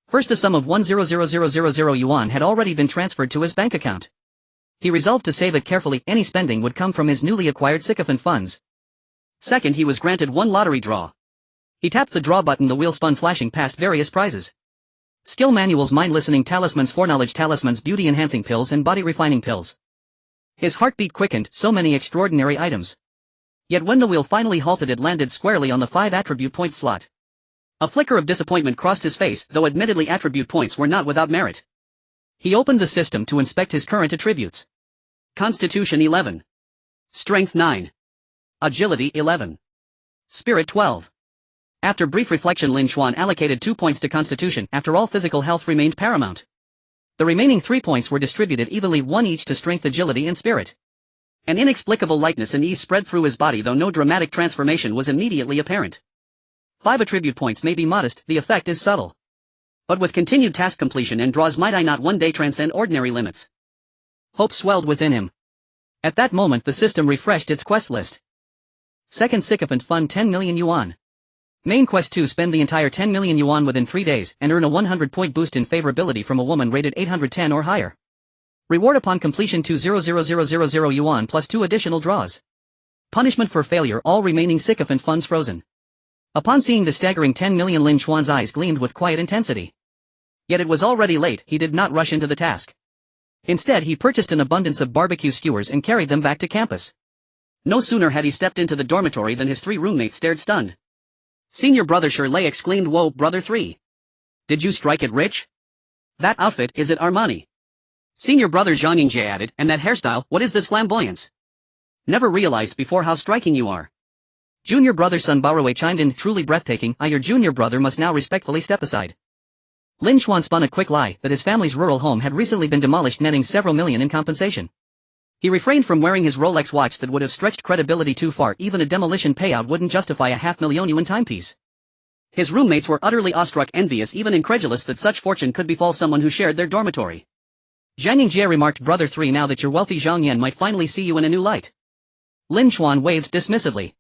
First, a sum of 1,000,000 yuan had already been transferred to his bank account. He resolved to save it carefully. Any spending would come from his newly acquired sycophant funds. Second, he was granted one lottery draw. He tapped the draw button, the wheel spun, flashing past various prizes. Skill manuals, mind listening talismans, foreknowledge talismans, beauty enhancing pills and body refining pills. His heartbeat quickened, so many extraordinary items. Yet when the wheel finally halted, it landed squarely on the 5 attribute points slot. A flicker of disappointment crossed his face, though admittedly attribute points were not without merit. He opened the system to inspect his current attributes. Constitution 11. Strength 9. Agility 11. Spirit 12. After brief reflection, Lin Xuan allocated 2 points to Constitution. After all, physical health remained paramount. The remaining 3 points were distributed evenly, 1 each to Strength, Agility and Spirit. An inexplicable lightness and ease spread through his body, though no dramatic transformation was immediately apparent. 5 attribute points may be modest, the effect is subtle. But with continued task completion and draws, might I not one day transcend ordinary limits? Hope swelled within him. At that moment the system refreshed its quest list. Second sycophant fund, 10 million yuan. Main quest 2, spend the entire 10 million yuan within 3 days, and earn a 100-point boost in favorability from a woman rated 810 or higher. Reward upon completion, 2,000,000 yuan plus 2 additional draws. Punishment for failure, all remaining sycophant funds frozen. Upon seeing the staggering 10 million, Lin Xuan's eyes gleamed with quiet intensity. Yet it was already late. He did not rush into the task. Instead, he purchased an abundance of barbecue skewers and carried them back to campus. No sooner had he stepped into the dormitory than his 3 roommates stared stunned. Senior brother Shirley exclaimed, "Whoa, brother 3. Did you strike it rich? That outfit, is it Armani?" Senior brother Zhang Yingjie added, "And that hairstyle, what is this flamboyance? Never realized before how striking you are." Junior brother Sun Baowei chimed in, "Truly breathtaking. Your junior brother must now respectfully step aside." Lin Xuan spun a quick lie that his family's rural home had recently been demolished, netting several million in compensation. He refrained from wearing his Rolex watch that would have stretched credibility too far. Even a demolition payout wouldn't justify a 500,000 yuan timepiece. His roommates were utterly awestruck, envious, even incredulous that such fortune could befall someone who shared their dormitory. Zhang Yingjie remarked, "Brother 3, now that you're wealthy, Zhang Yan might finally see you in a new light." Lin Xuan waved dismissively.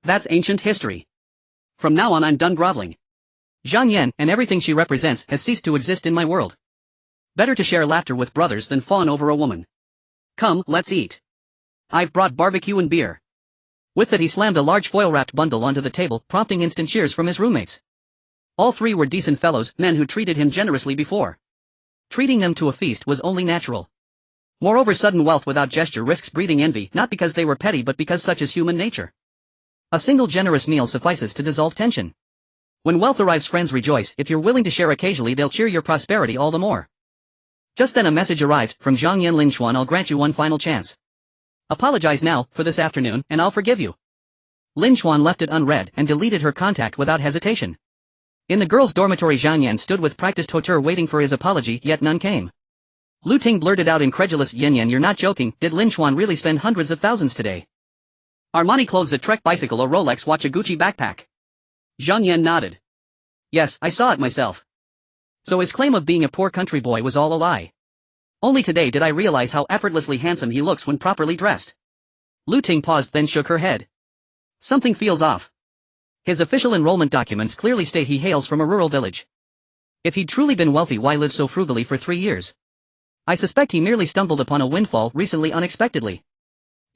"That's ancient history. From now on I'm done groveling. Zhang Yan, and everything she represents, has ceased to exist in my world. Better to share laughter with brothers than fawn over a woman. Come, let's eat. I've brought barbecue and beer." With that he slammed a large foil-wrapped bundle onto the table, prompting instant cheers from his roommates. All 3 were decent fellows, men who treated him generously before. Treating them to a feast was only natural. Moreover, sudden wealth without gesture risks breeding envy, not because they were petty but because such is human nature. A single generous meal suffices to dissolve tension. When wealth arrives, friends rejoice. If you're willing to share occasionally, they'll cheer your prosperity all the more. Just then a message arrived from Zhang Yan. "Lin Xuan, I'll grant you one final chance. Apologize now, for this afternoon, and I'll forgive you." Lin Xuan left it unread and deleted her contact without hesitation. In the girls' dormitory, Zhang Yan stood with practiced hauteur waiting for his apology, yet none came. Lu Ting blurted out, incredulous, "Yan Yan, you're not joking. Did Lin Xuan really spend hundreds of thousands today? Armani clothes, a Trek bicycle, a Rolex watch, a Gucci backpack?" Zhang Yan nodded. "Yes, I saw it myself." So his claim of being a poor country boy was all a lie. "Only today did I realize how effortlessly handsome he looks when properly dressed." Lu Ting paused, then shook her head. "Something feels off. His official enrollment documents clearly state he hails from a rural village. If he'd truly been wealthy, why live so frugally for 3 years? I suspect he merely stumbled upon a windfall recently unexpectedly."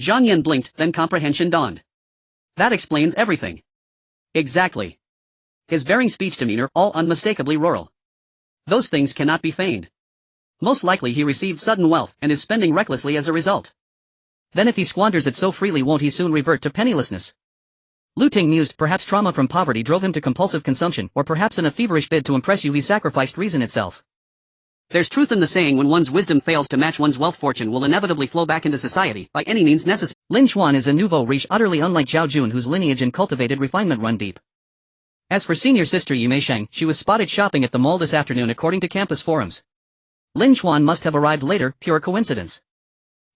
Zhang Yan blinked, then comprehension dawned. "That explains everything. Exactly. His bearing, speech, demeanor, all unmistakably rural. Those things cannot be feigned. Most likely he received sudden wealth and is spending recklessly as a result. Then if he squanders it so freely, won't he soon revert to pennilessness?" Lu Ting mused, perhaps trauma from poverty drove him to compulsive consumption, or perhaps in a feverish bid to impress you he sacrificed reason itself. There's truth in the saying, when one's wisdom fails to match one's wealth, fortune will inevitably flow back into society, by any means necessary. Lin Xuan is a nouveau riche, utterly unlike Zhao Jun, whose lineage and cultivated refinement run deep. As for senior sister Yu Meisheng, she was spotted shopping at the mall this afternoon according to campus forums. Lin Xuan must have arrived later, pure coincidence.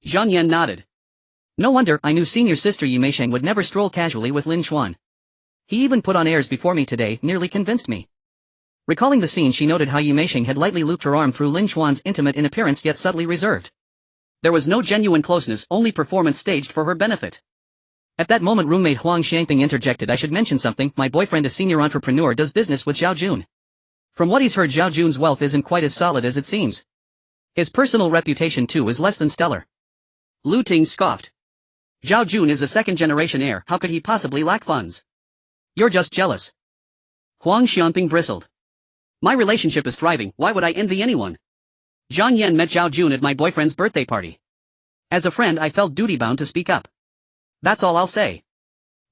Zhang Yan nodded. "No wonder, I knew senior sister Yu Meisheng would never stroll casually with Lin Xuan. He even put on airs before me today, nearly convinced me." Recalling the scene, she noted how Yu Meisheng had lightly looped her arm through Lin Xuan's, intimate in appearance yet subtly reserved. There was no genuine closeness, only performance staged for her benefit. At that moment roommate Huang Xiangping interjected, "I should mention something, my boyfriend, a senior entrepreneur, does business with Zhao Jun." From what he's heard, Zhao Jun's wealth isn't quite as solid as it seems. His personal reputation too is less than stellar. Lu Ting scoffed. Zhao Jun is a second-generation heir, how could he possibly lack funds? You're just jealous. Huang Xianping bristled. My relationship is thriving, why would I envy anyone? Zhang Yan met Zhao Jun at my boyfriend's birthday party. As a friend, I felt duty-bound to speak up. That's all I'll say.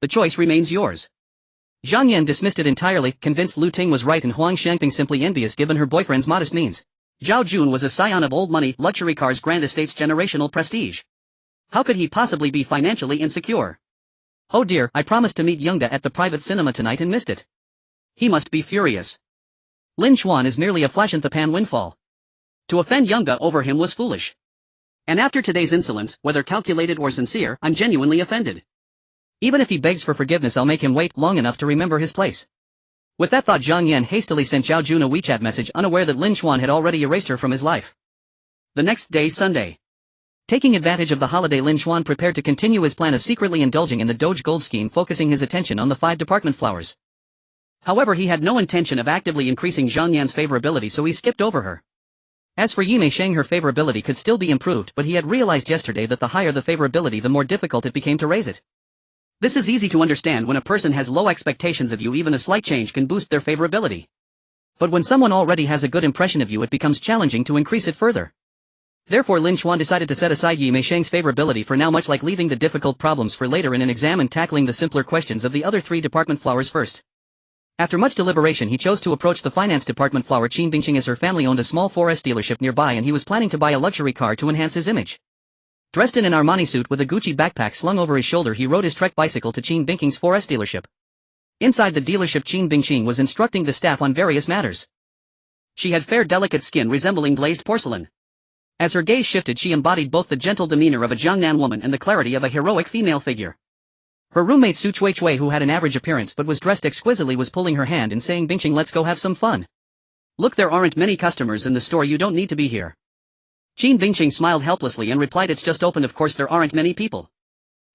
The choice remains yours. Zhang Yan dismissed it entirely, convinced Lu Ting was right and Huang Xianping simply envious given her boyfriend's modest means. Zhao Jun was a scion of old money, luxury cars, grand estates, generational prestige. How could he possibly be financially insecure? Oh dear, I promised to meet Youngda at the private cinema tonight and missed it. He must be furious. Lin Xuan is merely a flash-in-the-pan windfall. To offend Youngda over him was foolish. And after today's insolence, whether calculated or sincere, I'm genuinely offended. Even if he begs for forgiveness, I'll make him wait long enough to remember his place. With that thought, Zhang Yan hastily sent Zhao Jun a WeChat message, unaware that Lin Xuan had already erased her from his life. The next day, Sunday. Taking advantage of the holiday, Lin Xuan prepared to continue his plan of secretly indulging in the Doge Gold scheme, focusing his attention on the 5 department flowers. However, he had no intention of actively increasing Zhang Yan's favorability, so he skipped over her. As for Yi Meisheng, her favorability could still be improved, but he had realized yesterday that the higher the favorability, the more difficult it became to raise it. This is easy to understand. When a person has low expectations of you, even a slight change can boost their favorability. But when someone already has a good impression of you, it becomes challenging to increase it further. Therefore, Lin Xuan decided to set aside Yi Meisheng's favorability for now, much like leaving the difficult problems for later in an exam and tackling the simpler questions of the other 3 department flowers first. After much deliberation, he chose to approach the finance department flower Qin Bingqing, as her family owned a small 4S dealership nearby and he was planning to buy a luxury car to enhance his image. Dressed in an Armani suit with a Gucci backpack slung over his shoulder, he rode his Trek bicycle to Qin Bingqing's 4S dealership. Inside the dealership, Qin Bingqing was instructing the staff on various matters. She had fair, delicate skin resembling glazed porcelain. As her gaze shifted, she embodied both the gentle demeanor of a Jiangnan woman and the clarity of a heroic female figure. Her roommate Su Chui, who had an average appearance but was dressed exquisitely, was pulling her hand and saying, "Bingqing, let's go have some fun. Look, there aren't many customers in the store, you don't need to be here." Qin Bingqing smiled helplessly and replied, "It's just opened, of course there aren't many people.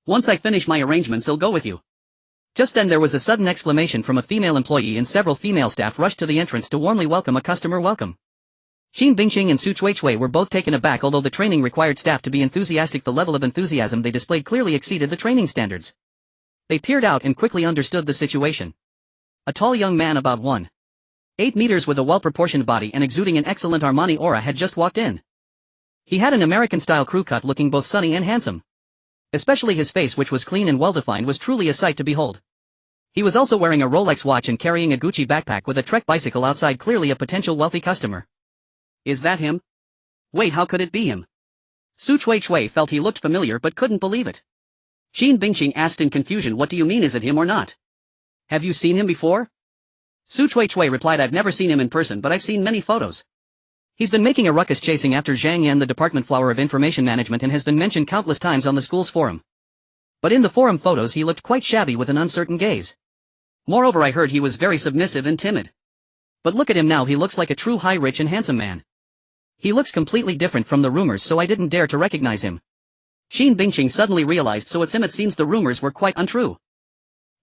Once I finish my arrangements I'll go with you." Just then there was a sudden exclamation from a female employee and several female staff rushed to the entrance to warmly welcome a customer. Welcome. Qin Bingqing and Su Chui were both taken aback. Although the training required staff to be enthusiastic, the level of enthusiasm they displayed clearly exceeded the training standards. They peered out and quickly understood the situation. A tall young man about 1.8 meters with a well-proportioned body and exuding an excellent Armani aura had just walked in. He had an American-style crew cut, looking both sunny and handsome. Especially his face, which was clean and well-defined, was truly a sight to behold. He was also wearing a Rolex watch and carrying a Gucci backpack with a Trek bicycle outside, clearly a potential wealthy customer. Is that him? Wait, how could it be him? Su Chui felt he looked familiar but couldn't believe it. Qin Bingqing asked in confusion, "What do you mean, is it him or not? Have you seen him before?" Su Chui replied, "I've never seen him in person, but I've seen many photos. He's been making a ruckus chasing after Zhang Yan, the department flower of information management, and has been mentioned countless times on the school's forum. But in the forum photos he looked quite shabby with an uncertain gaze. Moreover, I heard he was very submissive and timid. But look at him now, he looks like a true high, rich and handsome man. He looks completely different from the rumors, so I didn't dare to recognize him." Qin Bingqing suddenly realized, so it's him. It seems the rumors were quite untrue.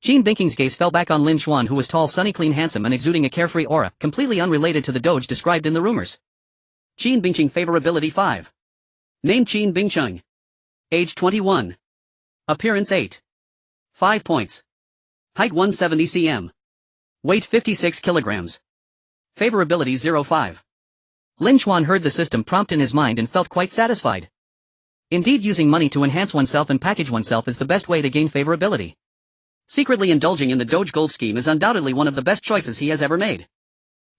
Qin Bingqing's gaze fell back on Lin Xuan, who was tall, sunny, clean, handsome and exuding a carefree aura, completely unrelated to the doge described in the rumors. Qin Bingqing, favorability 5. Name Qin Bingqing. Age 21. Appearance 8. 5 points. Height 170 cm. Weight 56 kilograms. Favorability 0.5. Lin Xuan heard the system prompt in his mind and felt quite satisfied. Indeed, using money to enhance oneself and package oneself is the best way to gain favorability. Secretly indulging in the Doge Gold scheme is undoubtedly one of the best choices he has ever made.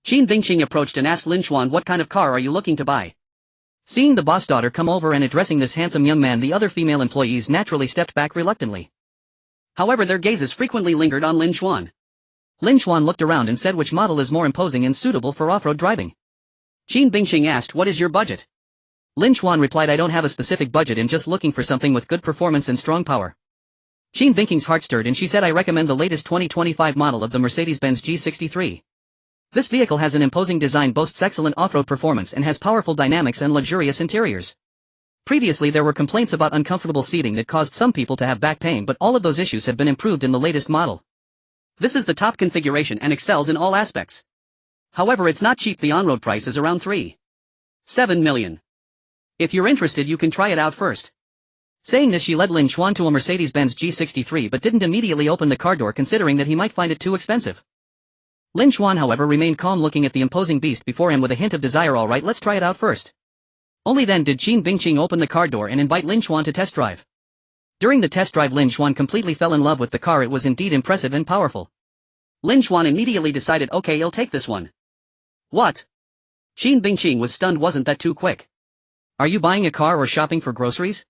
Qin Bingqing approached and asked Lin Xuan, "What kind of car are you looking to buy?" Seeing the boss daughter come over and addressing this handsome young man, the other female employees naturally stepped back reluctantly. However, their gazes frequently lingered on Lin Xuan. Lin Xuan looked around and said, "Which model is more imposing and suitable for off-road driving?" Qin Bingqing asked, "What is your budget?" Lin Xuan replied, "I don't have a specific budget and just looking for something with good performance and strong power." Qin Bingqing's heart stirred and she said, "I recommend the latest 2025 model of the Mercedes-Benz G63. This vehicle has an imposing design, boasts excellent off-road performance and has powerful dynamics and luxurious interiors. Previously there were complaints about uncomfortable seating that caused some people to have back pain, but all of those issues have been improved in the latest model. This is the top configuration and excels in all aspects. However, it's not cheap. The on-road price is around 3.7 million. If you're interested, you can try it out first. Saying this, she led Lin Chuan to a Mercedes-Benz G63 but didn't immediately open the car door, considering that he might find it too expensive. Lin Chuan, however, remained calm, looking at the imposing beast before him with a hint of desire. Alright, let's try it out first. Only then did Qin Bingqing open the car door and invite Lin Chuan to test drive. During the test drive, Lin Chuan completely fell in love with the car. It was indeed impressive and powerful. Lin Chuan immediately decided, okay, I'll take this one. What? Qin Bingqing was stunned. Wasn't that too quick? Are you buying a car or shopping for groceries?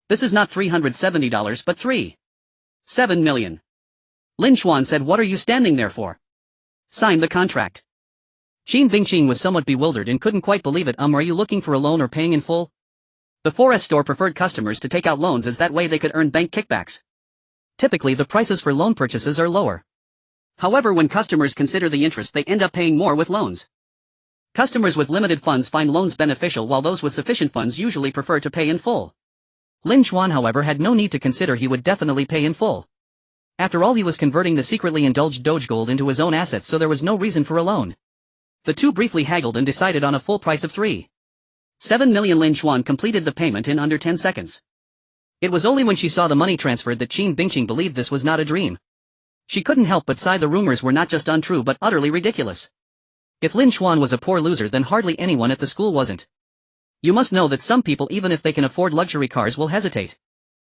This is not $370 but 3.7 million. Lin Chuan said, what are you standing there for? Sign the contract. Qin Bingqing was somewhat bewildered and couldn't quite believe it. Are you looking for a loan or paying in full? The 4S store preferred customers to take out loans, as that way they could earn bank kickbacks. Typically, the prices for loan purchases are lower. However, when customers consider the interest, they end up paying more with loans. Customers with limited funds find loans beneficial, while those with sufficient funds usually prefer to pay in full. Lin Chuan, however, had no need to consider. He would definitely pay in full. After all, he was converting the secretly indulged Doge Gold into his own assets, so there was no reason for a loan. The two briefly haggled and decided on a full price of 3.7 million. Lin Chuan completed the payment in under 10 seconds. It was only when she saw the money transferred that Qin Bingqing believed this was not a dream. She couldn't help but sigh. The rumors were not just untrue but utterly ridiculous. If Lin Chuan was a poor loser, then hardly anyone at the school wasn't. You must know that some people, even if they can afford luxury cars, will hesitate.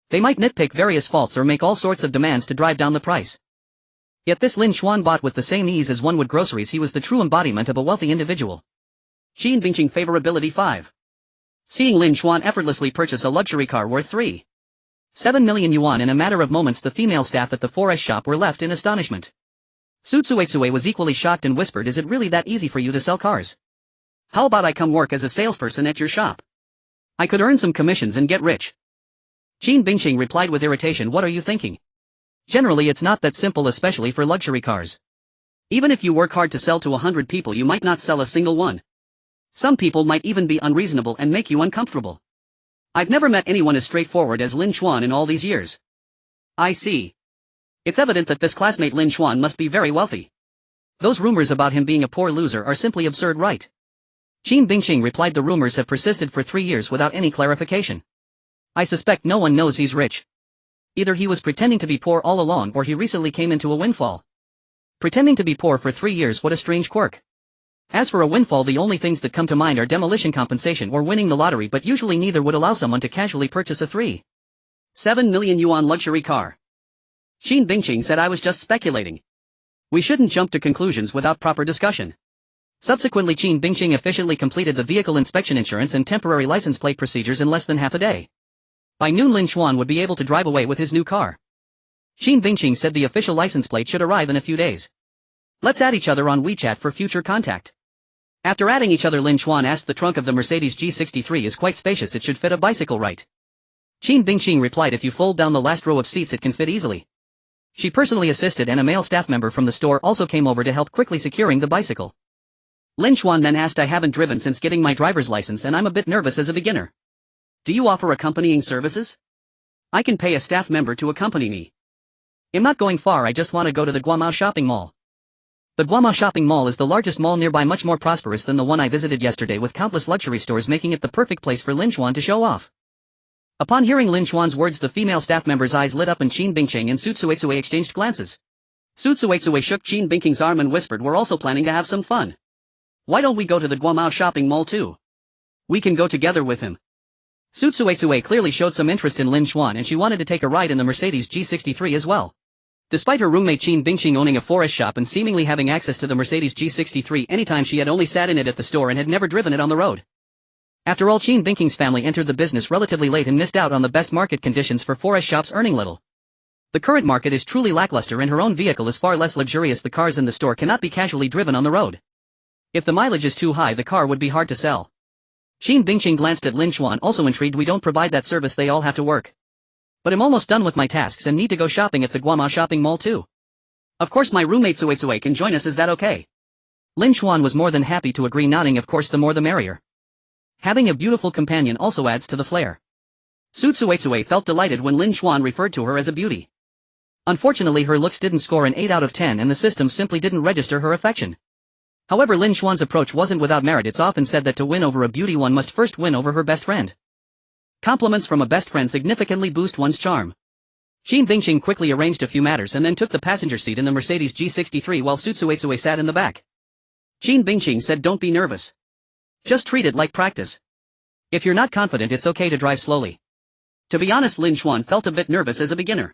They might nitpick various faults or make all sorts of demands to drive down the price. Yet this Lin Chuan bought with the same ease as one would groceries. He was the true embodiment of a wealthy individual. Qin Bingqing favorability 5. Seeing Lin Chuan effortlessly purchase a luxury car worth 3.7 million yuan in a matter of moments, the female staff at the 4S shop were left in astonishment. Su Tsuetsue was equally shocked and whispered, is it really that easy for you to sell cars? How about I come work as a salesperson at your shop? I could earn some commissions and get rich. Qin Bingqing replied with irritation, what are you thinking? Generally, it's not that simple, especially for luxury cars. Even if you work hard to sell to 100 people, you might not sell a single one. Some people might even be unreasonable and make you uncomfortable. I've never met anyone as straightforward as Lin Chuan in all these years. I see. It's evident that this classmate Lin Chuan must be very wealthy. Those rumors about him being a poor loser are simply absurd, right? Qin Bingqing replied, the rumors have persisted for 3 years without any clarification. I suspect no one knows he's rich. Either he was pretending to be poor all along, or he recently came into a windfall. Pretending to be poor for 3 years, what a strange quirk. As for a windfall, the only things that come to mind are demolition compensation or winning the lottery, but usually neither would allow someone to casually purchase a 3.7 million yuan luxury car. Qin Bingqing said, I was just speculating. We shouldn't jump to conclusions without proper discussion. Subsequently, Qin Bingqing efficiently completed the vehicle inspection, insurance and temporary license plate procedures in less than half a day. By noon, Lin Chuan would be able to drive away with his new car. Qin Bingqing said the official license plate should arrive in a few days. Let's add each other on WeChat for future contact. After adding each other, Lin Chuan asked, the trunk of the Mercedes G63 is quite spacious, it should fit a bicycle, right? Qin Bingqing replied, if you fold down the last row of seats it can fit easily. She personally assisted, and a male staff member from the store also came over to help quickly securing the bicycle. Lin Chuan then asked, I haven't driven since getting my driver's license and I'm a bit nervous as a beginner. Do you offer accompanying services? I can pay a staff member to accompany me. I'm not going far, I just want to go to the Guamao shopping mall. The Guamao shopping mall is the largest mall nearby, much more prosperous than the one I visited yesterday, with countless luxury stores, making it the perfect place for Lin Chuan to show off. Upon hearing Lin Chuan's words, the female staff member's eyes lit up and Qin Bingqing and Su Tsuetsue exchanged glances. Su Tsuetsue shook Qin Bingqing's arm and whispered, we're also planning to have some fun. Why don't we go to the Guamao shopping mall too? We can go together with him. Su Tsuetsue clearly showed some interest in Lin Chuan, and she wanted to take a ride in the Mercedes G63 as well. Despite her roommate Qin Bingqing owning a 4S shop and seemingly having access to the Mercedes G63 anytime, she had only sat in it at the store and had never driven it on the road. After all, Qin Bingqing's family entered the business relatively late and missed out on the best market conditions for 4S shops, earning little. The current market is truly lackluster and her own vehicle is far less luxurious. The cars in the store cannot be casually driven on the road. If the mileage is too high, the car would be hard to sell. Qin Bingqing glanced at Lin Chuan, also intrigued. We don't provide that service, they all have to work. But I'm almost done with my tasks and need to go shopping at the Guamao shopping mall too. Of course my roommate Tsuetsue can join us, is that okay? Lin Chuan was more than happy to agree, nodding, of course, the more the merrier. Having a beautiful companion also adds to the flair. Su Tsuetsue felt delighted when Lin Chuan referred to her as a beauty. Unfortunately, her looks didn't score an 8 out of 10 and the system simply didn't register her affection. However, Lin Xuan's approach wasn't without merit. It's often said that to win over a beauty one must first win over her best friend. Compliments from a best friend significantly boost one's charm. Qin Bingqing quickly arranged a few matters and then took the passenger seat in the Mercedes G63 while Sutsuetsue sat in the back. Qin Bingqing said, "Don't be nervous. Just treat it like practice. If you're not confident, it's okay to drive slowly." To be honest, Lin Xuan felt a bit nervous as a beginner.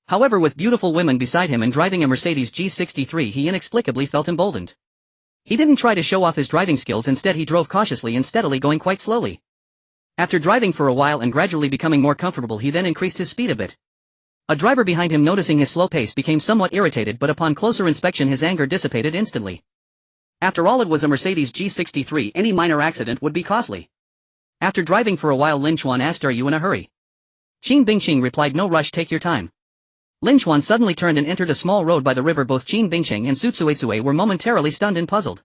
However, with beautiful women beside him and driving a Mercedes G63, he inexplicably felt emboldened. He didn't try to show off his driving skills. Instead, he drove cautiously and steadily, going quite slowly. After driving for a while and gradually becoming more comfortable, he then increased his speed a bit. A driver behind him, noticing his slow pace, became somewhat irritated, but upon closer inspection his anger dissipated instantly. After all, it was a Mercedes G63, any minor accident would be costly. After driving for a while, Lin Xuan asked, "Are you in a hurry?" Qin Bingqing replied, "No rush, take your time." Lin Xuan suddenly turned and entered a small road by the river. Both Qin Bingqing and Sutsuetsue were momentarily stunned and puzzled.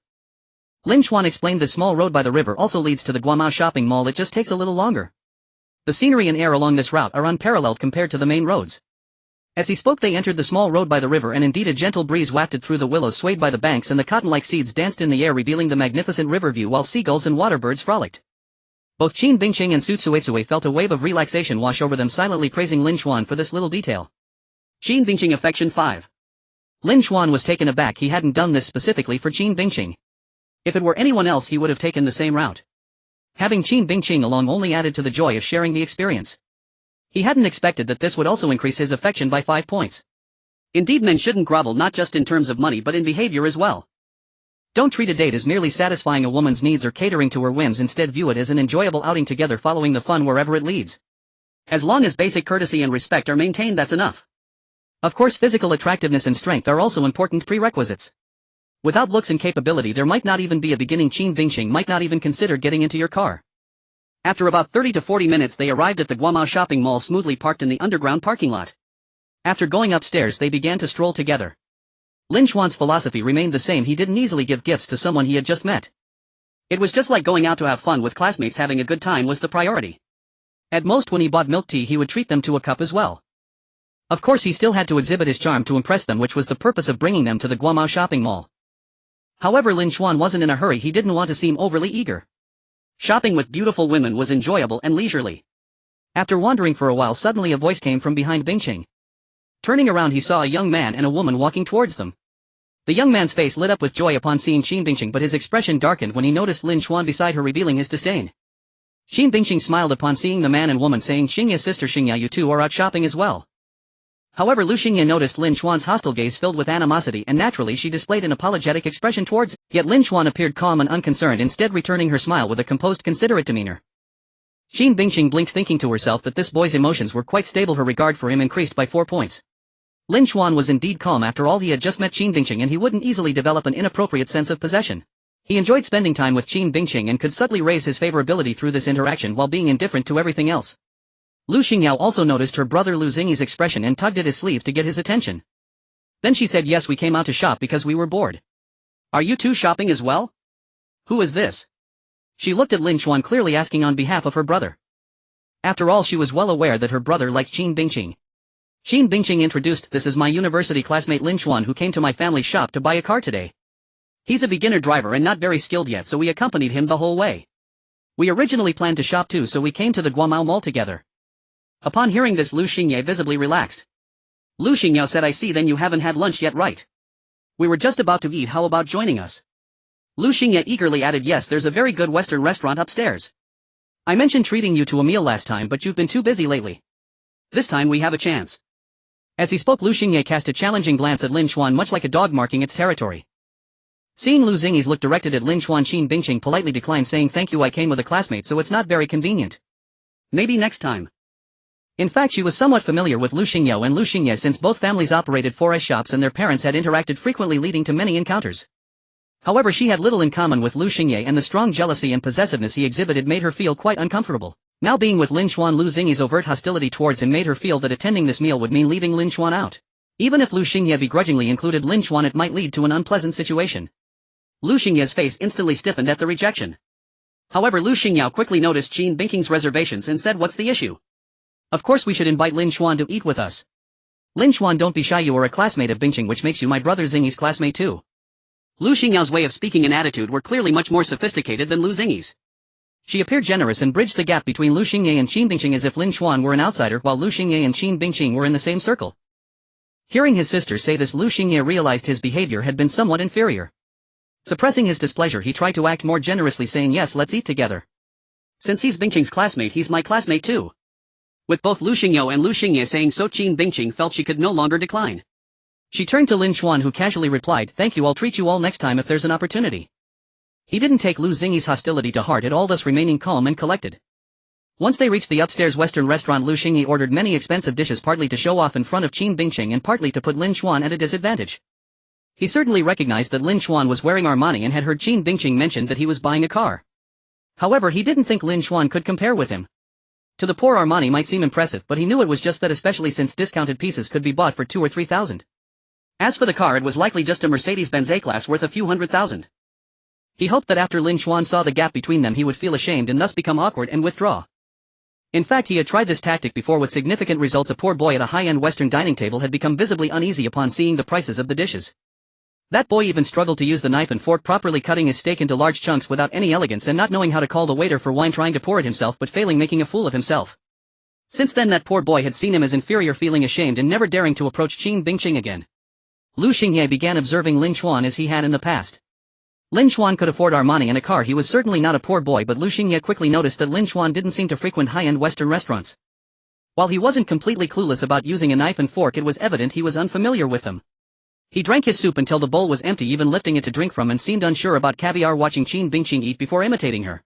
Lin Xuan explained, "This small road by the river also leads to the Guamao shopping mall. It just takes a little longer. The scenery and air along this route are unparalleled compared to the main roads." As he spoke, they entered the small road by the river, and indeed a gentle breeze wafted through the willows swayed by the banks, and the cotton-like seeds danced in the air, revealing the magnificent river view, while seagulls and waterbirds frolicked. Both Qin Bingqing and Sutsuetsue felt a wave of relaxation wash over them, silently praising Lin Xuan for this little detail. Qin Bingqing Affection 5. Lin Xuan was taken aback. He hadn't done this specifically for Qin Bingqing. If it were anyone else, he would have taken the same route. Having Qin Bingqing along only added to the joy of sharing the experience. He hadn't expected that this would also increase his affection by 5 points. Indeed, men shouldn't grovel, not just in terms of money but in behavior as well. Don't treat a date as merely satisfying a woman's needs or catering to her whims. Instead, view it as an enjoyable outing together, following the fun wherever it leads. As long as basic courtesy and respect are maintained, that's enough. Of course, physical attractiveness and strength are also important prerequisites. Without looks and capability, there might not even be a beginning. Qin Bingqing might not even consider getting into your car. After about 30 to 40 minutes, they arrived at the Guamao shopping mall, smoothly parked in the underground parking lot. After going upstairs, they began to stroll together. Lin Xuan's philosophy remained the same. He didn't easily give gifts to someone he had just met. It was just like going out to have fun with classmates. Having a good time was the priority. At most, when he bought milk tea, he would treat them to a cup as well. Of course, he still had to exhibit his charm to impress them, which was the purpose of bringing them to the Guamao shopping mall. However, Lin Xuan wasn't in a hurry. He didn't want to seem overly eager. Shopping with beautiful women was enjoyable and leisurely. After wandering for a while, suddenly a voice came from behind Bingqing. Turning around, he saw a young man and a woman walking towards them. The young man's face lit up with joy upon seeing Qin Bingqing, but his expression darkened when he noticed Lin Xuan beside her, revealing his disdain. Qin Bingqing smiled upon seeing the man and woman, saying, "Xingya's sister Xingya, you two are out shopping as well." However, Lu Xingya noticed Lin Xuan's hostile gaze filled with animosity, and naturally she displayed an apologetic expression towards him. Yet Lin Xuan appeared calm and unconcerned, instead returning her smile with a composed, considerate demeanor. Qin Bingqing blinked, thinking to herself that this boy's emotions were quite stable. Her regard for him increased by 4 points. Lin Xuan was indeed calm. After all, he had just met Qin Bingqing and he wouldn't easily develop an inappropriate sense of possession. He enjoyed spending time with Qin Bingqing and could subtly raise his favorability through this interaction while being indifferent to everything else. Lu Xingyao also noticed her brother Lu Xingyi's expression and tugged at his sleeve to get his attention. Then she said, "Yes, we came out to shop because we were bored." "Are you two shopping as well? Who is this?" She looked at Lin Xuan, clearly asking on behalf of her brother. After all, she was well aware that her brother liked Qin Bingqing. Qin Bingqing introduced, "This is my university classmate Lin Xuan, who came to my family shop to buy a car today. He's a beginner driver and not very skilled yet, so we accompanied him the whole way. We originally planned to shop too, so we came to the Guamao Mall together." Upon hearing this, Lu Xingye visibly relaxed. Lu Xingyao said, "I see, then you haven't had lunch yet, right? We were just about to eat. How about joining us?" Lu Xingye eagerly added, "Yes, there's a very good Western restaurant upstairs. I mentioned treating you to a meal last time, but you've been too busy lately. This time we have a chance." As he spoke, Lu Xingye cast a challenging glance at Lin Xuan, much like a dog marking its territory. Seeing Lu Xingyi's look directed at Lin Xuan, Qin Bingqing politely declined, saying, "Thank you, I came with a classmate, so it's not very convenient. Maybe next time." In fact, she was somewhat familiar with Lu Xingyao and Lu Xingye since both families operated 4S shops and their parents had interacted frequently, leading to many encounters. However, she had little in common with Lu Xingye, and the strong jealousy and possessiveness he exhibited made her feel quite uncomfortable. Now being with Lin Xuan, Lu Xingyi's overt hostility towards him made her feel that attending this meal would mean leaving Lin Xuan out. Even if Lu Xingye begrudgingly included Lin Xuan, it might lead to an unpleasant situation. Lu Xingye's face instantly stiffened at the rejection. However, Lu Xingyao quickly noticed Qin Bingqing's reservations and said, "What's the issue? Of course we should invite Lin Xuan to eat with us. Lin Xuan, don't be shy, you are a classmate of Bingqing, which makes you my brother Xingyi's classmate too." Lu Xingyao's way of speaking and attitude were clearly much more sophisticated than Lu Xingyi's. She appeared generous and bridged the gap between Lu Xingye and Qin Bingqing as if Lin Xuan were an outsider while Lu Xingye and Qin Bingqing were in the same circle. Hearing his sister say this, Lu Xingye realized his behavior had been somewhat inferior. Suppressing his displeasure, he tried to act more generously, saying, "Yes, let's eat together. Since he's Bingqing's classmate, he's my classmate too." With both Lu Xingyo and Lu Xingye saying so, Qin Bingqing felt she could no longer decline. She turned to Lin Xuan, who casually replied, "Thank you, I'll treat you all next time if there's an opportunity." He didn't take Lu Xingyi's hostility to heart at all, thus remaining calm and collected. Once they reached the upstairs Western restaurant, Lu Xingyi ordered many expensive dishes, partly to show off in front of Qin Bingqing and partly to put Lin Xuan at a disadvantage. He certainly recognized that Lin Xuan was wearing Armani and had heard Qin Bingqing mention that he was buying a car. However, he didn't think Lin Xuan could compare with him. To the poor, Armani might seem impressive, but he knew it was just that, especially since discounted pieces could be bought for 2,000 or 3,000. As for the car, it was likely just a Mercedes-Benz A-Class worth a few $100,000. He hoped that after Lin Xuan saw the gap between them, he would feel ashamed and thus become awkward and withdraw. In fact, he had tried this tactic before with significant results. A poor boy at a high-end Western dining table had become visibly uneasy upon seeing the prices of the dishes. That boy even struggled to use the knife and fork, properly cutting his steak into large chunks without any elegance and not knowing how to call the waiter for wine, trying to pour it himself but failing, making a fool of himself. Since then, that poor boy had seen him as inferior, feeling ashamed and never daring to approach Qin Bingqing again. Lu Xingye began observing Lin Xuan as he had in the past. Lin Xuan could afford Armani and a car. He was certainly not a poor boy, but Lu Xingye quickly noticed that Lin Xuan didn't seem to frequent high-end Western restaurants. While he wasn't completely clueless about using a knife and fork, it was evident he was unfamiliar with them. He drank his soup until the bowl was empty, even lifting it to drink from, and seemed unsure about caviar, watching Qin Bingqing eat before imitating her.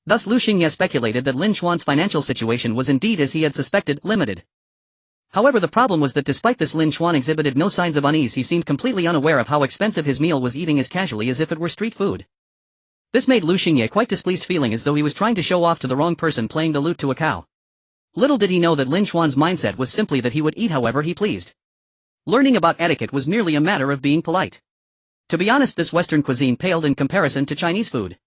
Thus Lu Xingye speculated that Lin Xuan's financial situation was indeed, as he had suspected, limited. However, the problem was that despite this, Lin Xuan exhibited no signs of unease. He seemed completely unaware of how expensive his meal was, eating as casually as if it were street food. This made Lu Xingye quite displeased, feeling as though he was trying to show off to the wrong person, playing the lute to a cow. Little did he know that Lin Xuan's mindset was simply that he would eat however he pleased. Learning about etiquette was merely a matter of being polite. To be honest, this Western cuisine paled in comparison to Chinese food.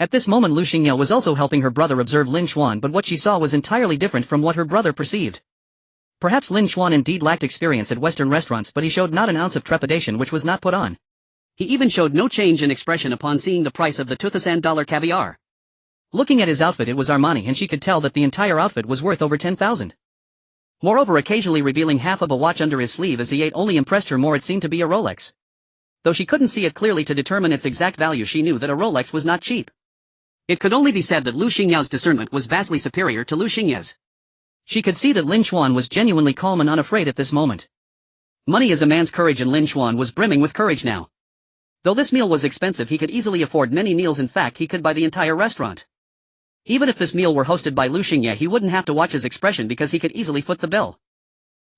At this moment, Lu Xingye was also helping her brother observe Lin Xuan, but what she saw was entirely different from what her brother perceived. Perhaps Lin Xuan indeed lacked experience at Western restaurants, but he showed not an ounce of trepidation, which was not put on. He even showed no change in expression upon seeing the price of the $2,000 caviar. Looking at his outfit, it was Armani, and she could tell that the entire outfit was worth over 10,000. Moreover, occasionally revealing half of a watch under his sleeve as he ate only impressed her more. It seemed to be a Rolex. Though she couldn't see it clearly to determine its exact value, she knew that a Rolex was not cheap. It could only be said that Lu Xingyao's discernment was vastly superior to Lu Xingye's. She could see that Lin Xuan was genuinely calm and unafraid at this moment. Money is a man's courage, and Lin Xuan was brimming with courage now. Though this meal was expensive, he could easily afford many meals. In fact, he could buy the entire restaurant. Even if this meal were hosted by Lu Xingye, he wouldn't have to watch his expression because he could easily foot the bill.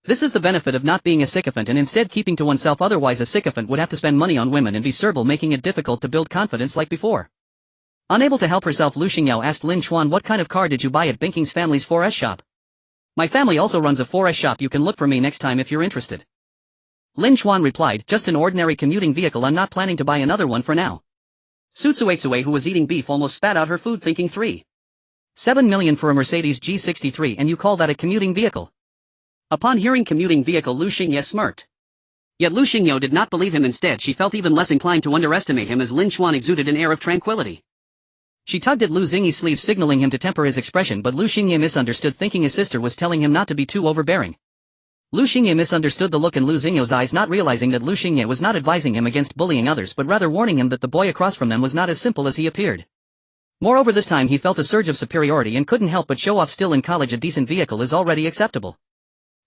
This is the benefit of not being a sycophant and instead keeping to oneself. Otherwise, a sycophant would have to spend money on women and be servile, making it difficult to build confidence like before. Unable to help herself, Lu Xingye asked Lin Xuan, "What kind of car did you buy at Bingqing's family's 4S shop?" "My family also runs a 4S shop. You can look for me next time if you're interested." Lin Xuan replied, "Just an ordinary commuting vehicle. I'm not planning to buy another one for now." Tsutsue, who was eating beef, almost spat out her food, thinking 3.7 million for a Mercedes G63, and you call that a commuting vehicle? Upon hearing commuting vehicle, Lu Xingye smirked. Yet Lu Xingye did not believe him. Instead, she felt even less inclined to underestimate him as Lin Xuan exuded an air of tranquility. She tugged at Lu Xingye's sleeve, signaling him to temper his expression, but Lu Xingye misunderstood, thinking his sister was telling him not to be too overbearing. Lu Xingye misunderstood the look in Lu Xingye's eyes, not realizing that Lu Xingye was not advising him against bullying others, but rather warning him that the boy across from them was not as simple as he appeared. Moreover, this time he felt a surge of superiority and couldn't help but show off. Still in college, a decent vehicle is already acceptable.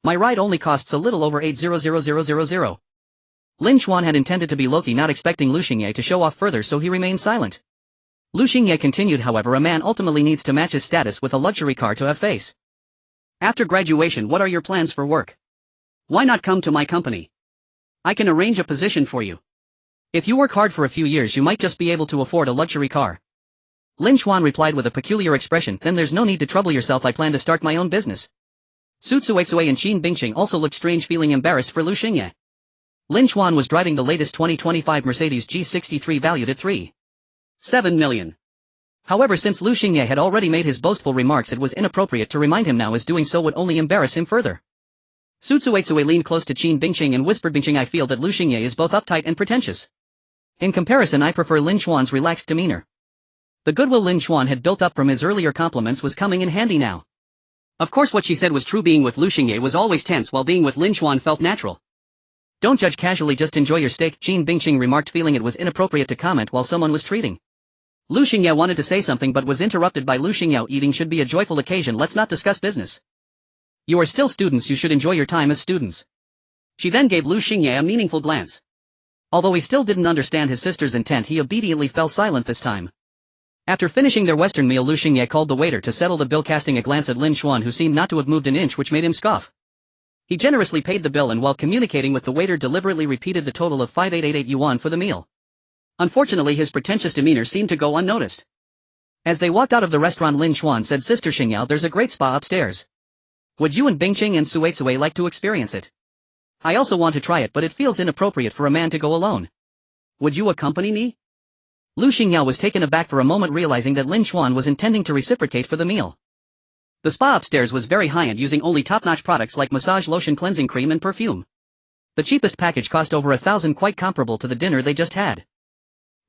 My ride only costs a little over 8,000,000. Lin Xuan had intended to be low-key, not expecting Lu Xingye to show off further, so he remained silent. Lu Xingye continued, "However, a man ultimately needs to match his status with a luxury car to have face. After graduation, what are your plans for work? Why not come to my company? I can arrange a position for you. If you work hard for a few years, you might just be able to afford a luxury car." Lin Xuan replied with a peculiar expression, "Then there's no need to trouble yourself. I plan to start my own business." Tsutsue and Qin Bingqing also looked strange, feeling embarrassed for Lu Xingye. Lin Xuan was driving the latest 2025 Mercedes G63 valued at 3.7 million. However, since Lu Xingye had already made his boastful remarks, it was inappropriate to remind him now, as doing so would only embarrass him further. Tsutsue leaned close to Qin Bingqing and whispered, "Bingqing, I feel that Lu Xingye is both uptight and pretentious. In comparison, I prefer Lin Xuan's relaxed demeanor. The goodwill Lin Xuan had built up from his earlier compliments was coming in handy now. Of course what she said was true. Being with Lu Xingye was always tense, while being with Lin Xuan felt natural. Don't judge casually, just enjoy your steak, Qin Bingqing remarked, feeling it was inappropriate to comment while someone was treating. Lu Xingye wanted to say something but was interrupted by Lu Xingyao. Eating should be a joyful occasion, let's not discuss business. You are still students, you should enjoy your time as students. She then gave Lu Xingye a meaningful glance. Although he still didn't understand his sister's intent, he obediently fell silent this time. After finishing their Western meal, Lu Xingye called the waiter to settle the bill, casting a glance at Lin Xuan, who seemed not to have moved an inch, which made him scoff. He generously paid the bill and while communicating with the waiter deliberately repeated the total of 5888 yuan for the meal. Unfortunately, his pretentious demeanor seemed to go unnoticed. As they walked out of the restaurant, Lin Xuan said, Sister Xingyao, there's a great spa upstairs. Would you and Bingqing and Suitsui like to experience it? I also want to try it, but it feels inappropriate for a man to go alone. Would you accompany me? Lu Xingyao was taken aback for a moment, realizing that Lin Xuan was intending to reciprocate for the meal. The spa upstairs was very high-end, using only top-notch products like massage lotion, cleansing cream and perfume. The cheapest package cost over 1,000, quite comparable to the dinner they just had.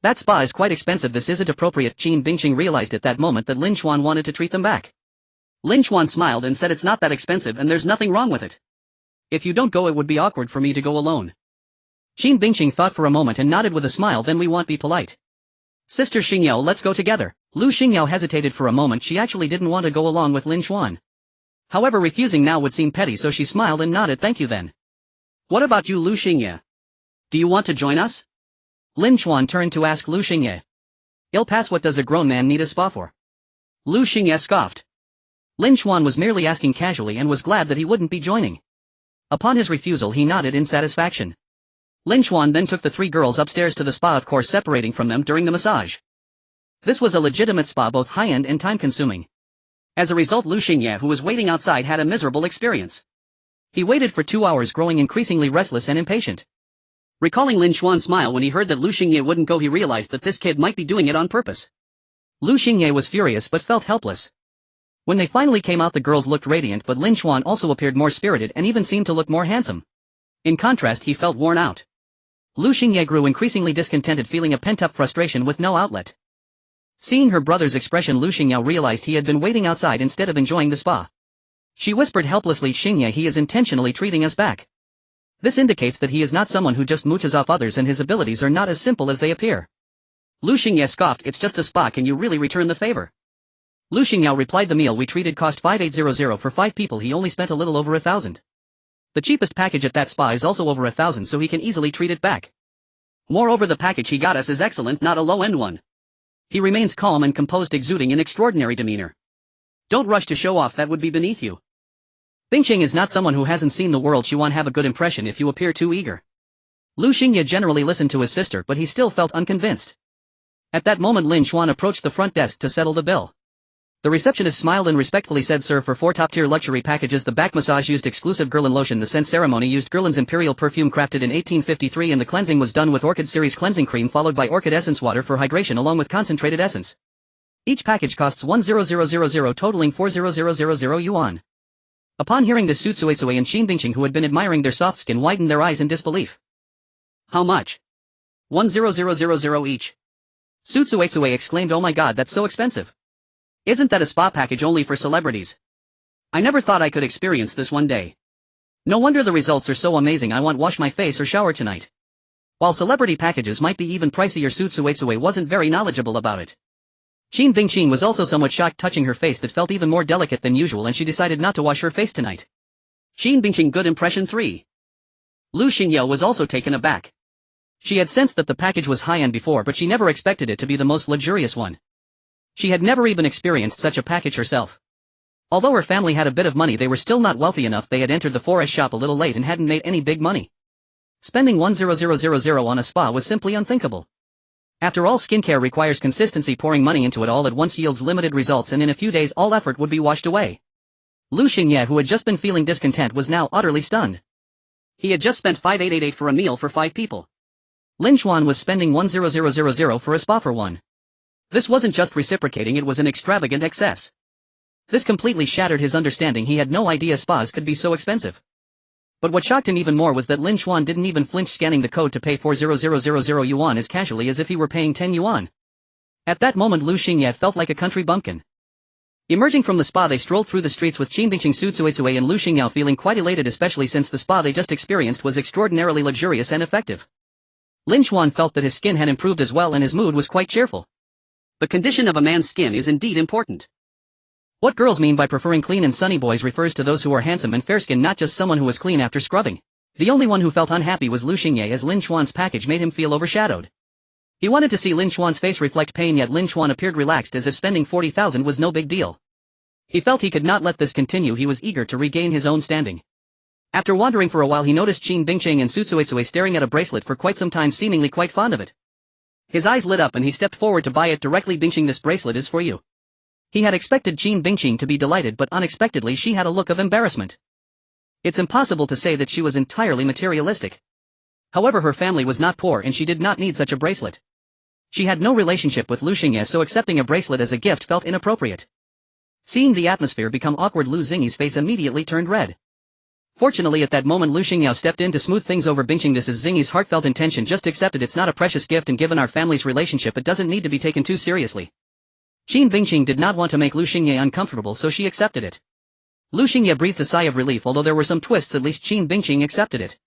That spa is quite expensive, this isn't appropriate. Qin Bingqing realized at that moment that Lin Xuan wanted to treat them back. Lin Xuan smiled and said, it's not that expensive and there's nothing wrong with it. If you don't go, it would be awkward for me to go alone. Qin Bingqing thought for a moment and nodded with a smile, then we won't be polite. Sister Xingyao, let's go together. Lu Xingyao hesitated for a moment, she actually didn't want to go along with Lin Xuan. However, refusing now would seem petty, so she smiled and nodded. Thank you then. What about you, Lu Xingye? Do you want to join us? Lin Xuan turned to ask Lu Xingye. I'll pass, what does a grown man need a spa for? Lu Xingye scoffed. Lin Xuan was merely asking casually and was glad that he wouldn't be joining. Upon his refusal, he nodded in satisfaction. Lin Xuan then took the three girls upstairs to the spa, of course separating from them during the massage. This was a legitimate spa, both high-end and time-consuming. As a result, Lu Xingye, who was waiting outside, had a miserable experience. He waited for 2 hours, growing increasingly restless and impatient. Recalling Lin Xuan's smile when he heard that Lu Xingye wouldn't go, he realized that this kid might be doing it on purpose. Lu Xingye was furious but felt helpless. When they finally came out, the girls looked radiant, but Lin Xuan also appeared more spirited and even seemed to look more handsome. In contrast, he felt worn out. Lu Xingye grew increasingly discontented, feeling a pent-up frustration with no outlet. Seeing her brother's expression, Lu Xingyao realized he had been waiting outside instead of enjoying the spa. She whispered helplessly, Xingye, he is intentionally treating us back. This indicates that he is not someone who just mooches off others, and his abilities are not as simple as they appear. Lu Xingye scoffed, it's just a spa, can you really return the favor? Lu Xingyao replied, the meal we treated cost 5800 for 5 people, he only spent a little over 1,000. The cheapest package at that spa is also over 1,000, so he can easily treat it back. Moreover, the package he got us is excellent, not a low-end one. He remains calm and composed, exuding an extraordinary demeanor. Don't rush to show off, that would be beneath you. Bingqing is not someone who hasn't seen the world, she won't have a good impression if you appear too eager. Lu Xingye generally listened to his sister, but he still felt unconvinced. At that moment, Lin Xuan approached the front desk to settle the bill. The receptionist smiled and respectfully said, sir, for 4 top-tier luxury packages, the back massage used exclusive Guerlain lotion, the scent ceremony used Guerlain's imperial perfume crafted in 1853, and the cleansing was done with Orchid Series cleansing cream followed by Orchid Essence water for hydration along with concentrated essence. Each package costs 10000 totaling 40000 yuan. Upon hearing this, Suitsui and Qin Bingqing, who had been admiring their soft skin, widened their eyes in disbelief. How much? 10000 each. Suitsui exclaimed, oh my god, that's so expensive. Isn't that a spa package only for celebrities? I never thought I could experience this one day. No wonder the results are so amazing, I want wash my face or shower tonight. While celebrity packages might be even pricier, Suitsui wasn't very knowledgeable about it. Qin Bingqing was also somewhat shocked, touching her face that felt even more delicate than usual, and she decided not to wash her face tonight. Qin Bingqing, good impression 3. Lu Xingye was also taken aback. She had sensed that the package was high-end before, but she never expected it to be the most luxurious one. She had never even experienced such a package herself. Although her family had a bit of money, they were still not wealthy enough. They had entered the forest shop a little late and hadn't made any big money. Spending 10000 on a spa was simply unthinkable. After all, skincare requires consistency, pouring money into it all at once yields limited results, and in a few days all effort would be washed away. Lu Xingye, who had just been feeling discontent, was now utterly stunned. He had just spent 5888 for a meal for 5 people. Lin Xuan was spending 10000 for a spa for 1. This wasn't just reciprocating, it was an extravagant excess. This completely shattered his understanding. He had no idea spas could be so expensive. But what shocked him even more was that Lin Xuan didn't even flinch, scanning the code to pay 4,000 yuan as casually as if he were paying 10 yuan. At that moment Lu Xingye felt like a country bumpkin. Emerging from the spa, they strolled through the streets with Qin Bingqing Suitsuitsue and Lu Xingyao feeling quite elated, especially since the spa they just experienced was extraordinarily luxurious and effective. Lin Xuan felt that his skin had improved as well and his mood was quite cheerful. The condition of a man's skin is indeed important. What girls mean by preferring clean and sunny boys refers to those who are handsome and fair-skinned, not just someone who was clean after scrubbing. The only one who felt unhappy was Lu Xingye, as Lin Xuan's package made him feel overshadowed. He wanted to see Lin Xuan's face reflect pain, yet Lin Xuan appeared relaxed as if spending 40,000 was no big deal. He felt he could not let this continue. He was eager to regain his own standing. After wandering for a while, he noticed Qin Bingqing and Suitsuitsue staring at a bracelet for quite some time, seemingly quite fond of it. His eyes lit up and he stepped forward to buy it directly. Bingqing, this bracelet is for you. He had expected Qin Bingqing to be delighted, but unexpectedly she had a look of embarrassment. It's impossible to say that she was entirely materialistic. However, her family was not poor and she did not need such a bracelet. She had no relationship with Lu Xingye, so accepting a bracelet as a gift felt inappropriate. Seeing the atmosphere become awkward, Lu Xingye's face immediately turned red. Fortunately, at that moment Lu Xingyao stepped in to smooth things over. Bingqing, this is Xingye's heartfelt intention, just accept it. It's not a precious gift, and given our family's relationship it doesn't need to be taken too seriously. Qin Bingqing did not want to make Lu Xingye uncomfortable, so she accepted it. Lu Xingye breathed a sigh of relief. Although there were some twists, at least Qin Bingqing accepted it.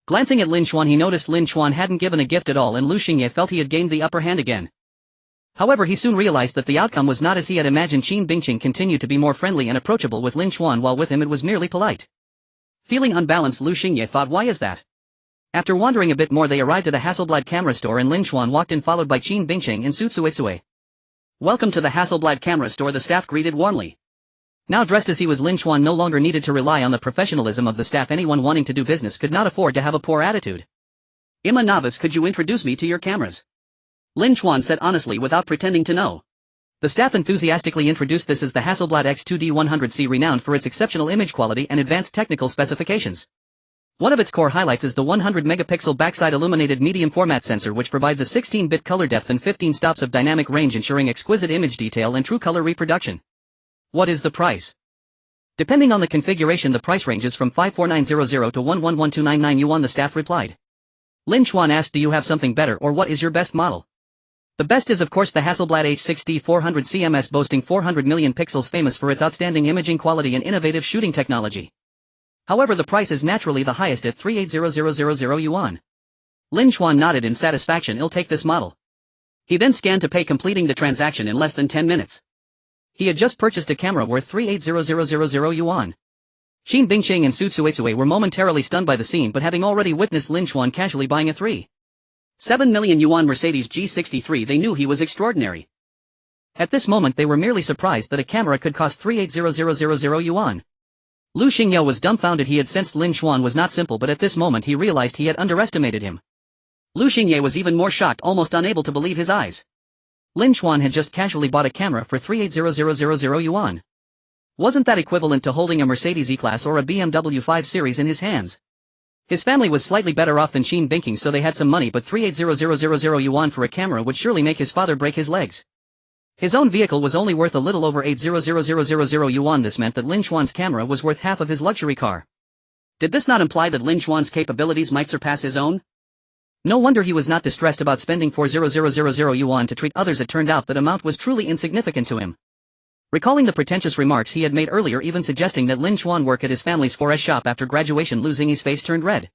Glancing at Lin Xuan, he noticed Lin Xuan hadn't given a gift at all, and Lu Xingye felt he had gained the upper hand again. However, he soon realized that the outcome was not as he had imagined. Qin Bingqing continued to be more friendly and approachable with Lin Xuan, while with him it was merely polite. Feeling unbalanced, Lu Xingye thought, why is that? After wandering a bit more, they arrived at a Hasselblad camera store and Lin Xuan walked in, followed by Qin Bingqing and Suitsuitsue. Welcome to the Hasselblad camera store, the staff greeted warmly. Now dressed as he was, Lin Xuan no longer needed to rely on the professionalism of the staff. Anyone wanting to do business could not afford to have a poor attitude. I'm a novice, could you introduce me to your cameras? Lin Xuan said honestly without pretending to know. The staff enthusiastically introduced this as the Hasselblad X2D100C, renowned for its exceptional image quality and advanced technical specifications. One of its core highlights is the 100-megapixel backside illuminated medium format sensor, which provides a 16-bit color depth and 15 stops of dynamic range, ensuring exquisite image detail and true color reproduction. What is the price? Depending on the configuration, the price ranges from 54900 to 111299 yuan, the staff replied. Lin Xuan asked, do you have something better, or what is your best model? The best is of course the Hasselblad H6D400 CMS, boasting 400 million pixels, famous for its outstanding imaging quality and innovative shooting technology. However, the price is naturally the highest at 380000 yuan. Lin Xuan nodded in satisfaction. I'll take this model. He then scanned to pay, completing the transaction in less than 10 minutes. He had just purchased a camera worth 380000 yuan. Qin Bingqing and Suitsuitsue were momentarily stunned by the scene, but having already witnessed Lin Xuan casually buying a 3.7 million yuan Mercedes G63, they knew he was extraordinary. At this moment they were merely surprised that a camera could cost 380000 yuan. Lu Xingye was dumbfounded. He had sensed Lin Xuan was not simple, but at this moment he realized he had underestimated him. Lu Xingye was even more shocked, almost unable to believe his eyes. Lin Xuan had just casually bought a camera for 380000 yuan. Wasn't that equivalent to holding a Mercedes E-Class or a BMW 5 Series in his hands? His family was slightly better off than Qin Bingqing, so they had some money, but 380000 yuan for a camera would surely make his father break his legs. His own vehicle was only worth a little over 800000 yuan. This meant that Lin Xuan's camera was worth half of his luxury car. Did this not imply that Lin Xuan's capabilities might surpass his own? No wonder he was not distressed about spending 4000 yuan to treat others. It turned out that amount was truly insignificant to him. Recalling the pretentious remarks he had made earlier, even suggesting that Lin Xuan work at his family's 4S shop after graduation, Lu Xingye's face turned red.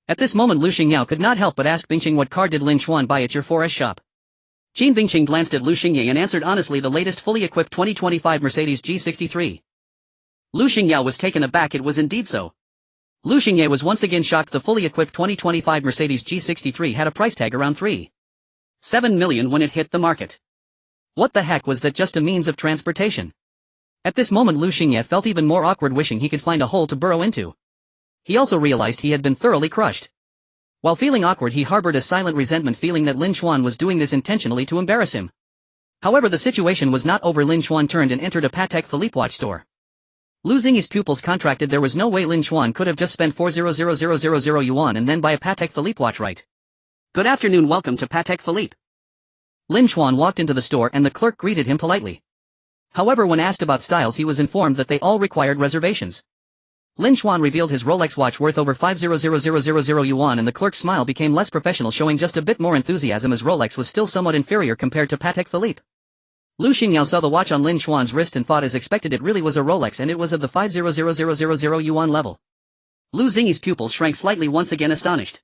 At this moment Lu Xingyao could not help but ask Bingqing, what car did Lin Xuan buy at your 4S shop? Qin Bingqing glanced at Lu Xingye and answered honestly, the latest fully equipped 2025 Mercedes G63. Lu Xingyao was taken aback. It was indeed so. Lu Xingye was once again shocked. The fully equipped 2025 Mercedes G63 had a price tag around 3.7 million when it hit the market. What the heck was that, just a means of transportation? At this moment Lu Xingye felt even more awkward, wishing he could find a hole to burrow into. He also realized he had been thoroughly crushed. While feeling awkward, he harbored a silent resentment, feeling that Lin Xuan was doing this intentionally to embarrass him. However, the situation was not over. Lin Xuan turned and entered a Patek Philippe watch store. Lu Xingye's pupils contracted. There was no way Lin Xuan could have just spent 400000 yuan and then buy a Patek Philippe watch, right? Good afternoon, welcome to Patek Philippe. Lin Xuan walked into the store and the clerk greeted him politely. However, when asked about styles, he was informed that they all required reservations. Lin Xuan revealed his Rolex watch worth over 500,000 yuan, and the clerk's smile became less professional, showing just a bit more enthusiasm as Rolex was still somewhat inferior compared to Patek Philippe. Lu Xingyao saw the watch on Lin Xuan's wrist and thought as expected it really was a Rolex, and it was of the 500,000 yuan level. Lu Xingyi's pupils shrank slightly, once again astonished.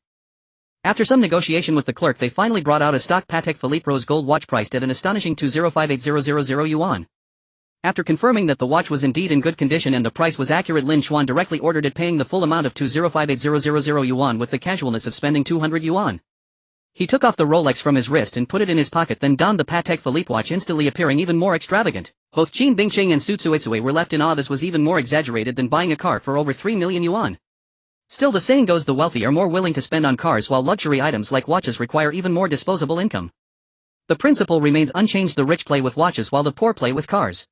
After some negotiation with the clerk, they finally brought out a stock Patek Philippe rose gold watch priced at an astonishing 205,800 yuan. After confirming that the watch was indeed in good condition and the price was accurate, Lin Xuan directly ordered it, paying the full amount of 205,800 yuan with the casualness of spending 200 yuan. He took off the Rolex from his wrist and put it in his pocket, then donned the Patek Philippe watch, instantly appearing even more extravagant. Both Qin Bingqing and Su Tsuitsui were left in awe. This was even more exaggerated than buying a car for over 3 million yuan. Still, the saying goes the wealthy are more willing to spend on cars, while luxury items like watches require even more disposable income. The principle remains unchanged: the rich play with watches while the poor play with cars.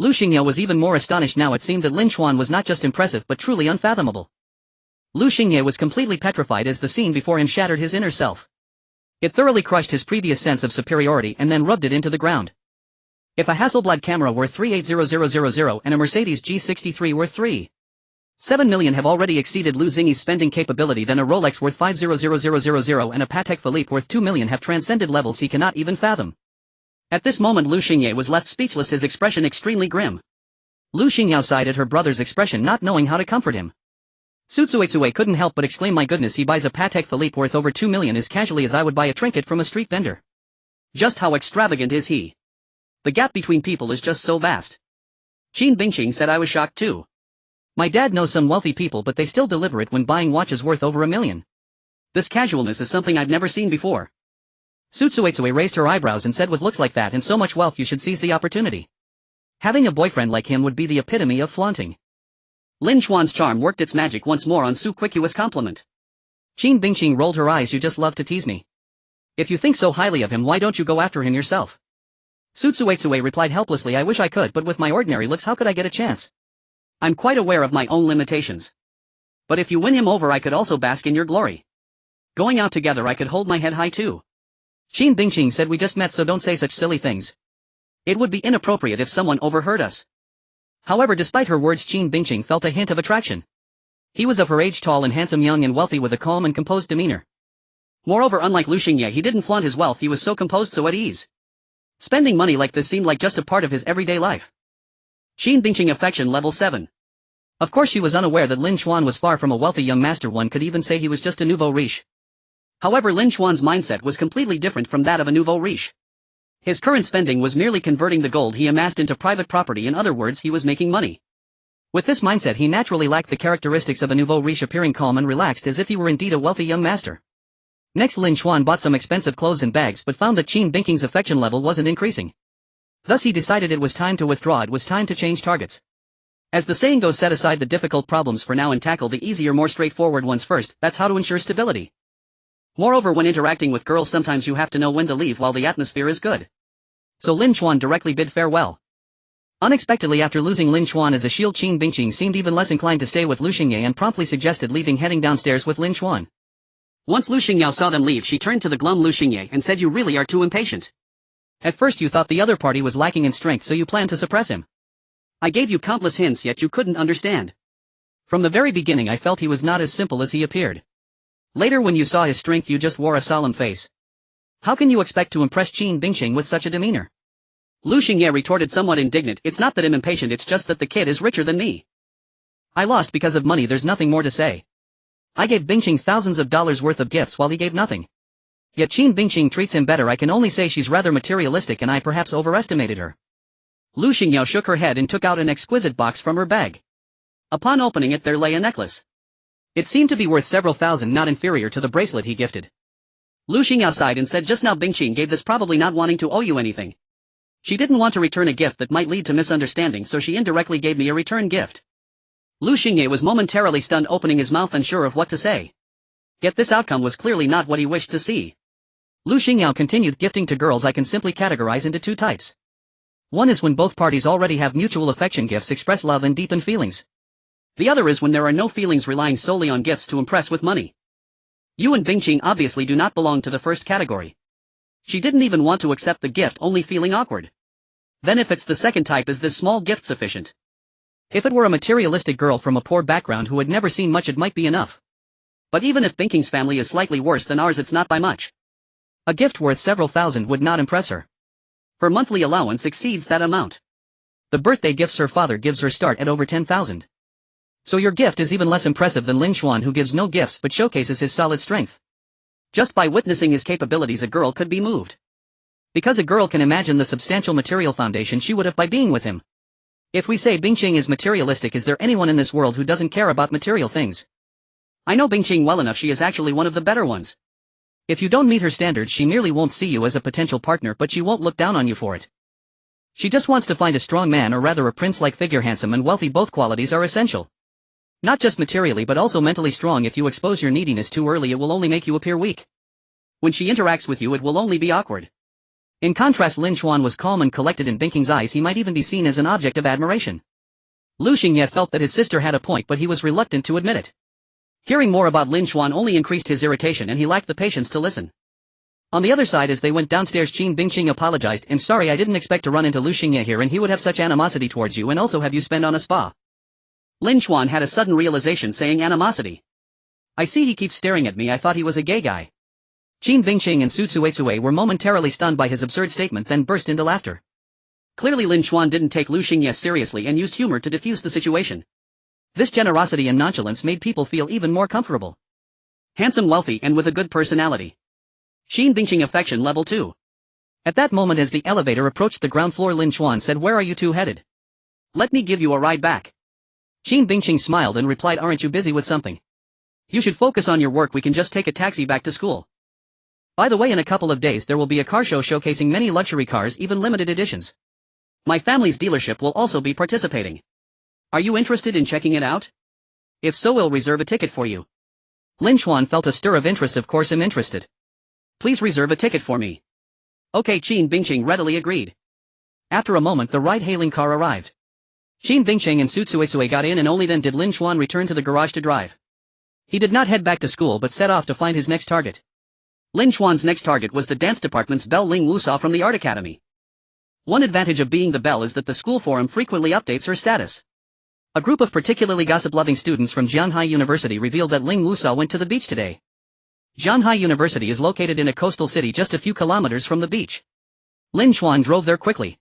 Lu Xingyao was even more astonished now. It seemed that Lin Xuan was not just impressive but truly unfathomable. Lu Xingyao was completely petrified as the scene before him shattered his inner self. It thoroughly crushed his previous sense of superiority and then rubbed it into the ground. If a Hasselblad camera worth 380,000 and a Mercedes G63 worth 3.7 million have already exceeded Lu Xingyi's spending capability, then a Rolex worth 500,000 and a Patek Philippe worth 2 million have transcended levels he cannot even fathom. At this moment Lu Xingyao was left speechless, his expression extremely grim. Lu Xingyao sighed at her brother's expression, not knowing how to comfort him. Su Tsuitsui couldn't help but exclaim, "My goodness, he buys a Patek Philippe worth over 2 million as casually as I would buy a trinket from a street vendor. Just how extravagant is he? The gap between people is just so vast." Qin Bingqing said, "I was shocked too. My dad knows some wealthy people, but they still deliberate when buying watches worth over 1 million. This casualness is something I've never seen before." Su Tsuitsui raised her eyebrows and said, "With looks like that and so much wealth, you should seize the opportunity. Having a boyfriend like him would be the epitome of flaunting." Lin Xuan's charm worked its magic once more on Su Quicua's compliment. Qin Bingqing rolled her eyes. "You just love to tease me. If you think so highly of him, why don't you go after him yourself?" Su Tsuitsui replied helplessly, "I wish I could, but with my ordinary looks how could I get a chance? I'm quite aware of my own limitations. But if you win him over, I could also bask in your glory. Going out together, I could hold my head high too." Qin Bingqing said, "We just met, so don't say such silly things. It would be inappropriate if someone overheard us." However, despite her words, Qin Bingqing felt a hint of attraction. He was of her age, tall and handsome, young and wealthy, with a calm and composed demeanor. Moreover, unlike Lu Xingyao, he didn't flaunt his wealth. He was so composed, so at ease. Spending money like this seemed like just a part of his everyday life. Qin Bingqing affection level 7. Of course she was unaware that Lin Xuan was far from a wealthy young master. One could even say he was just a nouveau riche. However, Lin Xuan's mindset was completely different from that of a nouveau riche. His current spending was merely converting the gold he amassed into private property. In other words, he was making money. With this mindset, he naturally lacked the characteristics of a nouveau riche, appearing calm and relaxed as if he were indeed a wealthy young master. Next, Lin Xuan bought some expensive clothes and bags but found that Qin Bingqing's affection level wasn't increasing. Thus he decided it was time to withdraw. It was time to change targets. As the saying goes, set aside the difficult problems for now and tackle the easier, more straightforward ones first. That's how to ensure stability. Moreover, when interacting with girls, sometimes you have to know when to leave while the atmosphere is good. So Lin Xuan directly bid farewell. Unexpectedly, after losing Lin Xuan as a shield, Qin Bingqing seemed even less inclined to stay with Lu Xingyao and promptly suggested leaving, heading downstairs with Lin Xuan. Once Lu Xingyao saw them leave, she turned to the glum Lu Xingyao and said, "You really are too impatient. At first you thought the other party was lacking in strength, so you planned to suppress him. I gave you countless hints, yet you couldn't understand. From the very beginning I felt he was not as simple as he appeared. Later, when you saw his strength, you just wore a solemn face. How can you expect to impress Qin Bingqing with such a demeanor?" Lu Xingyao retorted, somewhat indignant, "It's not that I'm impatient, it's just that the kid is richer than me. I lost because of money, there's nothing more to say. I gave Bingqing thousands of dollars worth of gifts while he gave nothing. Yet Qin Bingqing treats him better. I can only say she's rather materialistic and I perhaps overestimated her." Lu Xingyao shook her head and took out an exquisite box from her bag. Upon opening it, there lay a necklace. It seemed to be worth several thousand, not inferior to the bracelet he gifted. Lu Xingyao sighed and said, "Just now Bingqing gave this, probably not wanting to owe you anything. She didn't want to return a gift that might lead to misunderstanding, so she indirectly gave me a return gift." Lu Xingyao was momentarily stunned, opening his mouth unsure of what to say. Yet this outcome was clearly not what he wished to see. Lu Xingyao continued, "Gifting to girls I can simply categorize into two types. One is when both parties already have mutual affection, gifts express love and deepen feelings. The other is when there are no feelings, relying solely on gifts to impress with money. You and Bingqing obviously do not belong to the first category. She didn't even want to accept the gift, only feeling awkward. Then if it's the second type, is this small gift sufficient?" If it were a materialistic girl from a poor background who had never seen much, it might be enough. But even if Binking's family is slightly worse than ours, it's not by much. A gift worth several thousand would not impress her. Her monthly allowance exceeds that amount. The birthday gifts her father gives her start at over 10,000. So your gift is even less impressive than Lin Xuan, who gives no gifts but showcases his solid strength. Just by witnessing his capabilities, a girl could be moved. Because a girl can imagine the substantial material foundation she would have by being with him. If we say Bingqing is materialistic, is there anyone in this world who doesn't care about material things? I know Bingqing well enough, she is actually one of the better ones. If you don't meet her standards, she merely won't see you as a potential partner, but she won't look down on you for it. She just wants to find a strong man, or rather a prince-like figure. Handsome and wealthy, both qualities are essential. Not just materially but also mentally strong. If you expose your neediness too early, it will only make you appear weak. When she interacts with you, it will only be awkward. In contrast, Lin Xuan was calm and collected. In Binking's eyes, he might even be seen as an object of admiration. Lu Xingye felt that his sister had a point, but he was reluctant to admit it. Hearing more about Lin Xuan only increased his irritation, and he lacked the patience to listen. On the other side, as they went downstairs, Qin Bingqing apologized. "I'm sorry, I didn't expect to run into Lu Xingye here, and he would have such animosity towards you and also have you spend on a spa." Lin Xuan had a sudden realization, saying, "Animosity? I see he keeps staring at me. I thought he was a gay guy." Qin Bingqing and Su Tsuetsue were momentarily stunned by his absurd statement, then burst into laughter. Clearly Lin Xuan didn't take Lu Xingye seriously and used humor to diffuse the situation. This generosity and nonchalance made people feel even more comfortable. Handsome, wealthy, and with a good personality. Qin Bingqing affection level 2. At that moment, as the elevator approached the ground floor, Lin Xuan said, "Where are you two headed?" "Let me give you a ride back." Qin Bingqing smiled and replied, "Aren't you busy with something? You should focus on your work. We can just take a taxi back to school. By the way, in a couple of days there will be a car show showcasing many luxury cars, even limited editions. My family's dealership will also be participating. Are you interested in checking it out? If so, we'll reserve a ticket for you." Lin Xuan felt a stir of interest. "Of course I'm interested. Please reserve a ticket for me." "Okay." Qin Bingqing readily agreed. After a moment, the ride-hailing car arrived. Qin Bingqing and Su Tsuetsue got in, and only then did Lin Xuan return to the garage to drive. He did not head back to school but set off to find his next target. Lin Xuan's next target was the dance department's Belle Ling Wusa from the Art Academy. One advantage of being the Belle is that the school forum frequently updates her status. A group of particularly gossip-loving students from Jianghai University revealed that Ling Wusa went to the beach today. Jianghai University is located in a coastal city just a few kilometers from the beach. Lin Xuan drove there quickly.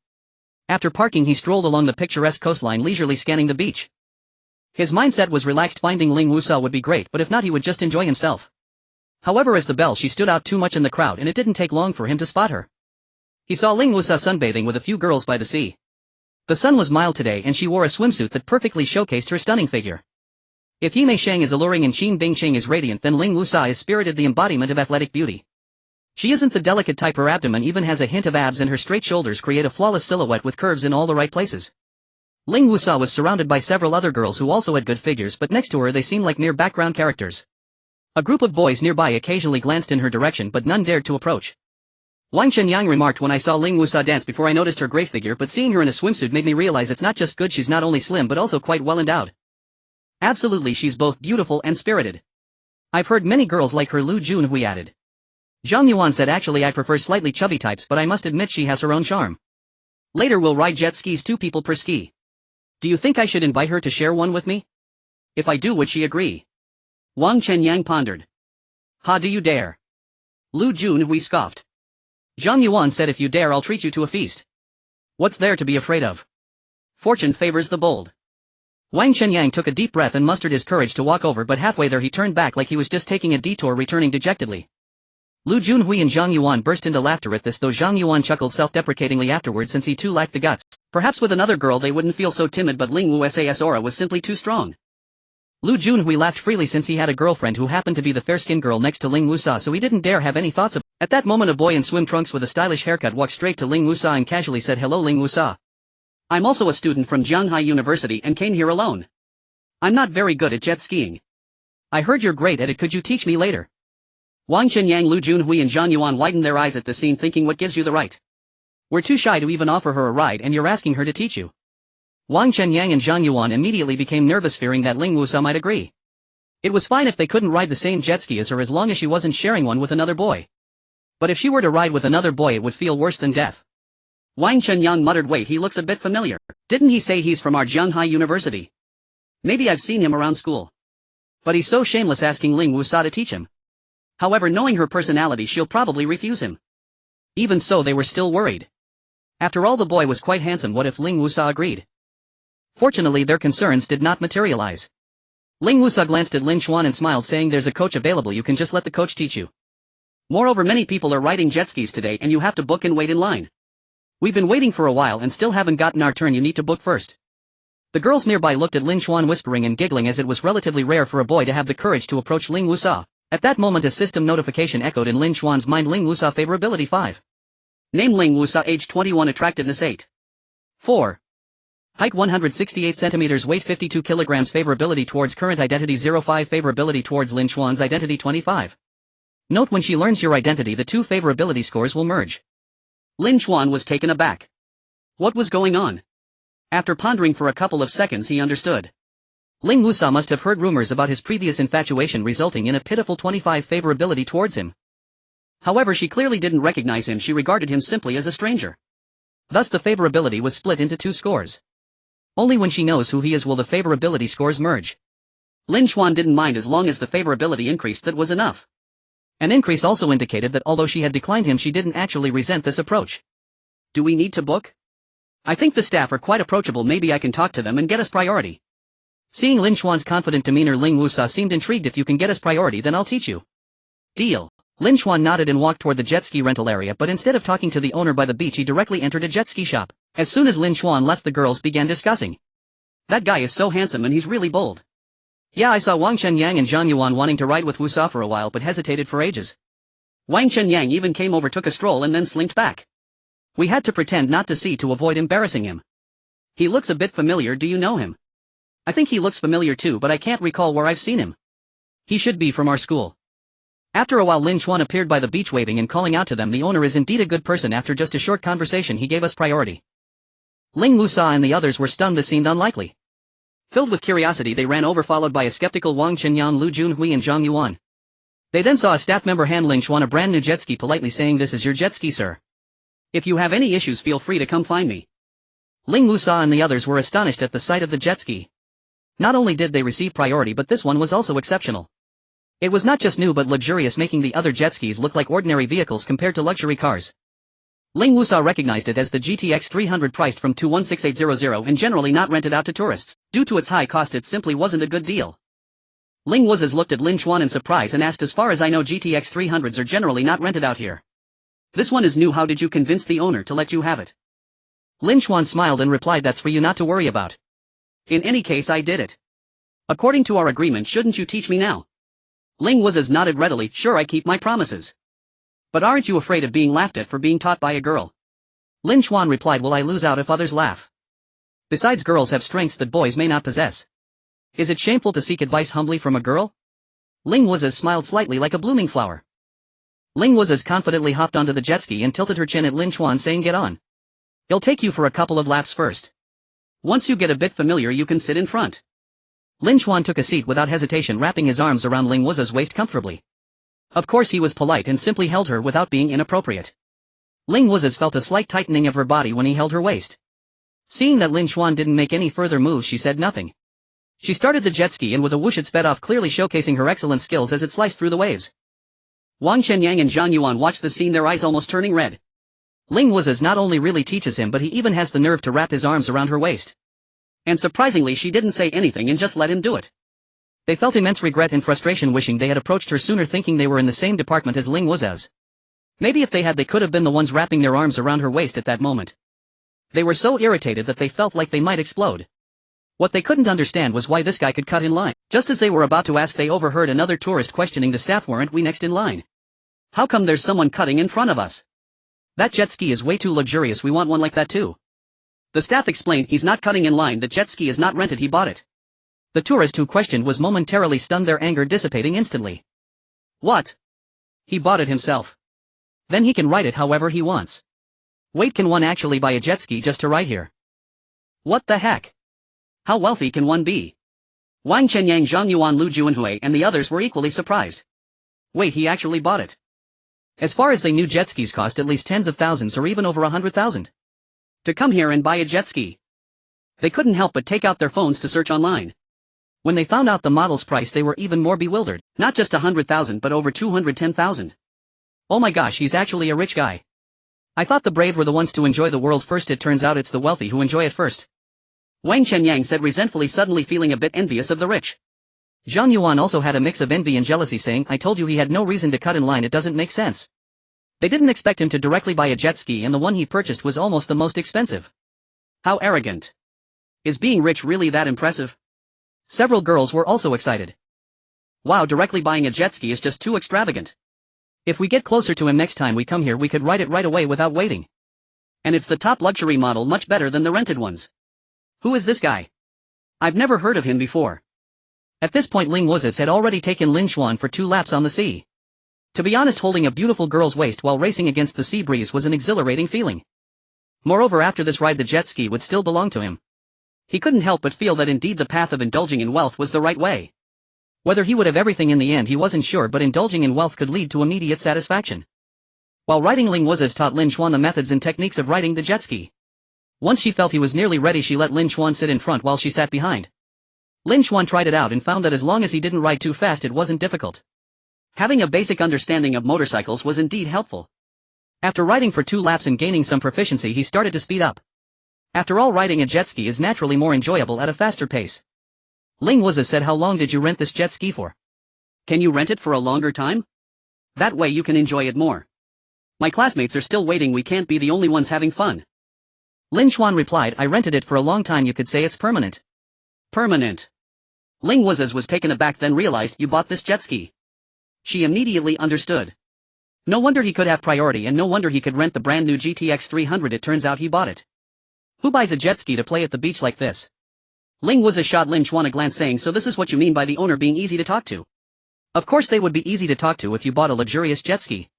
After parking, he strolled along the picturesque coastline, leisurely scanning the beach. His mindset was relaxed. Finding Ling Wusa would be great, but if not, he would just enjoy himself. However, as the Belle, she stood out too much in the crowd, and it didn't take long for him to spot her. He saw Ling Wusa sunbathing with a few girls by the sea. The sun was mild today, and she wore a swimsuit that perfectly showcased her stunning figure. If He Mei Shang is alluring and Qin Bingqing is radiant, then Ling Wusa is spirited, the embodiment of athletic beauty. She isn't the delicate type. Her abdomen even has a hint of abs, and her straight shoulders create a flawless silhouette with curves in all the right places. Ling Wusa was surrounded by several other girls who also had good figures, but next to her they seemed like mere background characters. A group of boys nearby occasionally glanced in her direction, but none dared to approach. Wang Shenyang remarked, "When I saw Ling Wusa dance before, I noticed her great figure, but seeing her in a swimsuit made me realize it's not just good, she's not only slim but also quite well endowed. Absolutely, she's both beautiful and spirited. I've heard many girls like her." Lu Junhui added. Zhang Yuan said, "Actually, I prefer slightly chubby types, but I must admit she has her own charm. Later we'll ride jet skis, 2 people per ski. Do you think I should invite her to share one with me? If I do, would she agree?" Wang Chenyang pondered. "Ha, do you dare?" Lu Junhui scoffed. Zhang Yuan said, "If you dare, I'll treat you to a feast. What's there to be afraid of? Fortune favors the bold." Wang Shenyang took a deep breath and mustered his courage to walk over, but halfway there he turned back like he was just taking a detour, returning dejectedly. Lu Junhui and Zhang Yuan burst into laughter at this, though Zhang Yuan chuckled self-deprecatingly afterwards, since he too lacked the guts. Perhaps with another girl they wouldn't feel so timid, but Ling Wusa's aura was simply too strong. Lu Junhui laughed freely since he had a girlfriend who happened to be the fair-skinned girl next to Ling Wusa, so he didn't dare have any thoughts of it. At that moment, a boy in swim trunks with a stylish haircut walked straight to Ling Wusa and casually said, "Hello, Ling Wusa. I'm also a student from Jianghai University and came here alone. I'm not very good at jet skiing. I heard you're great at it, could you teach me later?" Wang Shenyang, Lu Junhui and Zhang Yuan widened their eyes at the scene, thinking, what gives you the right? We're too shy to even offer her a ride and you're asking her to teach you. Wang Shenyang and Zhang Yuan immediately became nervous, fearing that Ling Wusa might agree. It was fine if they couldn't ride the same jet ski as her, as long as she wasn't sharing one with another boy. But if she were to ride with another boy, it would feel worse than death. Wang Chenyang muttered, wait, he looks a bit familiar. Didn't he say he's from our Jianghai University? Maybe I've seen him around school. But he's so shameless asking Ling Wusa to teach him. However, knowing her personality, she'll probably refuse him. Even so, they were still worried. After all, the boy was quite handsome. What if Ling Wusa agreed? Fortunately, their concerns did not materialize. Ling Wusa glanced at Lin Xuan and smiled, saying, there's a coach available, you can just let the coach teach you. Moreover, many people are riding jet skis today and you have to book and wait in line. We've been waiting for a while and still haven't gotten our turn, you need to book first. The girls nearby looked at Lin Xuan, whispering and giggling, as it was relatively rare for a boy to have the courage to approach Ling Wusa. At that moment a system notification echoed in Lin Xuan's mind. Ling Wusa favorability 5. Name Ling Wusa, age 21, attractiveness 8. 4. Height 168 centimeters, weight 52 kilograms, favorability towards current identity 05, favorability towards Lin Xuan's identity 25. Note: when she learns your identity, the two favorability scores will merge. Lin Xuan was taken aback. What was going on? After pondering for a couple of seconds, he understood. Ling Wusa must have heard rumors about his previous infatuation, resulting in a pitiful 25 favorability towards him. However, she clearly didn't recognize him, she regarded him simply as a stranger. Thus the favorability was split into two scores. Only when she knows who he is will the favorability scores merge. Lin Xuan didn't mind as long as the favorability increased, that was enough. An increase also indicated that although she had declined him, she didn't actually resent this approach. Do we need to book? I think the staff are quite approachable, maybe I can talk to them and get us priority. Seeing Lin Xuan's confident demeanor, Ling Wusa seemed intrigued. If you can get us priority, then I'll teach you. Deal. Lin Xuan nodded and walked toward the jet ski rental area, but instead of talking to the owner by the beach, he directly entered a jet ski shop. As soon as Lin Xuan left, the girls began discussing. That guy is so handsome and he's really bold. Yeah, I saw Wang Chenyang and Zhang Yuan wanting to ride with Wusa for a while but hesitated for ages. Wang Chenyang even came over, took a stroll and then slinked back. We had to pretend not to see to avoid embarrassing him. He looks a bit familiar, do you know him? I think he looks familiar too, but I can't recall where I've seen him. He should be from our school. After a while, Lin Xuan appeared by the beach, waving and calling out to them. The owner is indeed a good person. After just a short conversation, he gave us priority. Ling Wusa and the others were stunned. This seemed unlikely. Filled with curiosity, they ran over, followed by a skeptical Wang Chenyang, Lu Junhui and Zhang Yuan. They then saw a staff member hand Ling Xuan a brand new jet ski, politely saying, this is your jet ski, sir. If you have any issues, feel free to come find me. Ling Wusa and the others were astonished at the sight of the jet ski. Not only did they receive priority, but this one was also exceptional. It was not just new but luxurious, making the other jet skis look like ordinary vehicles compared to luxury cars. Ling Wusa recognized it as the GTX 300, priced from 216800 and generally not rented out to tourists. Due to its high cost, it simply wasn't a good deal. Ling Wusa looked at Lin Xuan in surprise and asked, as far as I know, GTX 300s are generally not rented out here. This one is new. How did you convince the owner to let you have it? Lin Xuan smiled and replied, that's for you not to worry about. In any case, I did it. According to our agreement, shouldn't you teach me now? Ling Wusa nodded readily, sure, I keep my promises. But aren't you afraid of being laughed at for being taught by a girl? Lin Xuan replied, will I lose out if others laugh? Besides, girls have strengths that boys may not possess. Is it shameful to seek advice humbly from a girl? Ling Wusa smiled slightly like a blooming flower. Ling Wusa confidently hopped onto the jet ski and tilted her chin at Lin Xuan, saying, get on. It'll take you for a couple of laps first. Once you get a bit familiar, you can sit in front. Lin Xuan took a seat without hesitation, wrapping his arms around Ling Wusa's waist comfortably. Of course, he was polite and simply held her without being inappropriate. Ling Wusa felt a slight tightening of her body when he held her waist. Seeing that Lin Xuan didn't make any further moves, she said nothing. She started the jet ski and with a whoosh it sped off, clearly showcasing her excellent skills as it sliced through the waves. Wang Chenyang and Zhang Yuan watched the scene, their eyes almost turning red. Ling Wusa not only really teaches him, but he even has the nerve to wrap his arms around her waist. And surprisingly, she didn't say anything and just let him do it. They felt immense regret and frustration, wishing they had approached her sooner, thinking they were in the same department as Ling Wusa's. Maybe if they had, they could have been the ones wrapping their arms around her waist at that moment. They were so irritated that they felt like they might explode. What they couldn't understand was why this guy could cut in line. Just as they were about to ask, they overheard another tourist questioning the staff, weren't we next in line? How come there's someone cutting in front of us? That jet ski is way too luxurious, we want one like that too. The staff explained, he's not cutting in line, the jet ski is not rented, he bought it. The tourist who questioned was momentarily stunned, their anger dissipating instantly. What? He bought it himself. Then he can ride it however he wants. Wait, can one actually buy a jet ski just to ride here? What the heck? How wealthy can one be? Wang Chenyang, Zhang Yuan, Lu Junhui and the others were equally surprised. Wait, he actually bought it. As far as they knew, jet skis cost at least tens of thousands or even over 100,000. to come here and buy a jet ski. They couldn't help but take out their phones to search online. When they found out the model's price, they were even more bewildered. Not just 100,000 but over 210,000. Oh my gosh, he's actually a rich guy. I thought the brave were the ones to enjoy the world first. It turns out it's the wealthy who enjoy it first. Wang Chenyang said resentfully, suddenly feeling a bit envious of the rich. Zhang Yuan also had a mix of envy and jealousy, saying, I told you he had no reason to cut in line, it doesn't make sense. They didn't expect him to directly buy a jet ski, and the one he purchased was almost the most expensive. How arrogant. Is being rich really that impressive? Several girls were also excited. Wow, directly buying a jet ski is just too extravagant. If we get closer to him next time we come here, we could ride it right away without waiting. And it's the top luxury model, much better than the rented ones. Who is this guy? I've never heard of him before. At this point Ling Wuzes had already taken Lin Xuan for 2 laps on the sea. To be honest, holding a beautiful girl's waist while racing against the sea breeze was an exhilarating feeling. Moreover, after this ride the jet ski would still belong to him. He couldn't help but feel that indeed the path of indulging in wealth was the right way. Whether he would have everything in the end he wasn't sure, but indulging in wealth could lead to immediate satisfaction. While riding, Ling Wuzes taught Lin Xuan the methods and techniques of riding the jet ski. Once she felt he was nearly ready, she let Lin Xuan sit in front while she sat behind. Lin Xuan tried it out and found that as long as he didn't ride too fast it wasn't difficult. Having a basic understanding of motorcycles was indeed helpful. After riding for 2 laps and gaining some proficiency, he started to speed up. After all, riding a jet ski is naturally more enjoyable at a faster pace. Ling Wuzes said, how long did you rent this jet ski for? Can you rent it for a longer time? That way you can enjoy it more. My classmates are still waiting, we can't be the only ones having fun. Lin Xuan replied, I rented it for a long time, you could say it's permanent. Permanent. Ling Wuzes was taken aback, then realized, you bought this jet ski. She immediately understood. No wonder he could have priority, and no wonder he could rent the brand new GTX 300, it turns out he bought it. Who buys a jet ski to play at the beach like this? Ling Wuzes shot Lin Xuan a glance, saying, so this is what you mean by the owner being easy to talk to. Of course they would be easy to talk to if you bought a luxurious jet ski.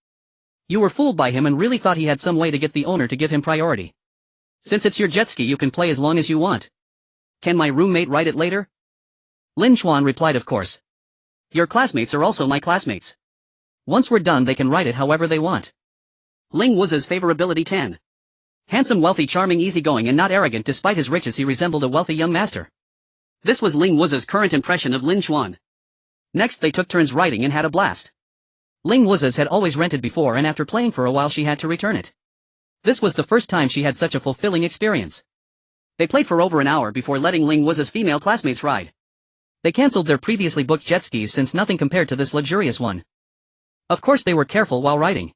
You were fooled by him and really thought he had some way to get the owner to give him priority. Since it's your jet ski, you can play as long as you want. Can my roommate ride it later? Lin Xuan replied, of course. Your classmates are also my classmates. Once we're done they can ride it however they want. Ling Wuzes favorability 10. Handsome, wealthy, charming, easygoing and not arrogant. Despite his riches he resembled a wealthy young master. This was Ling Wuzes' current impression of Lin Xuan. Next they took turns riding and had a blast. Ling Wuzes had always rented before, and after playing for a while she had to return it. This was the first time she had such a fulfilling experience. They played for over an hour before letting Ling Wuzes' female classmates ride. They cancelled their previously booked jet skis since nothing compared to this luxurious one. Of course they were careful while riding.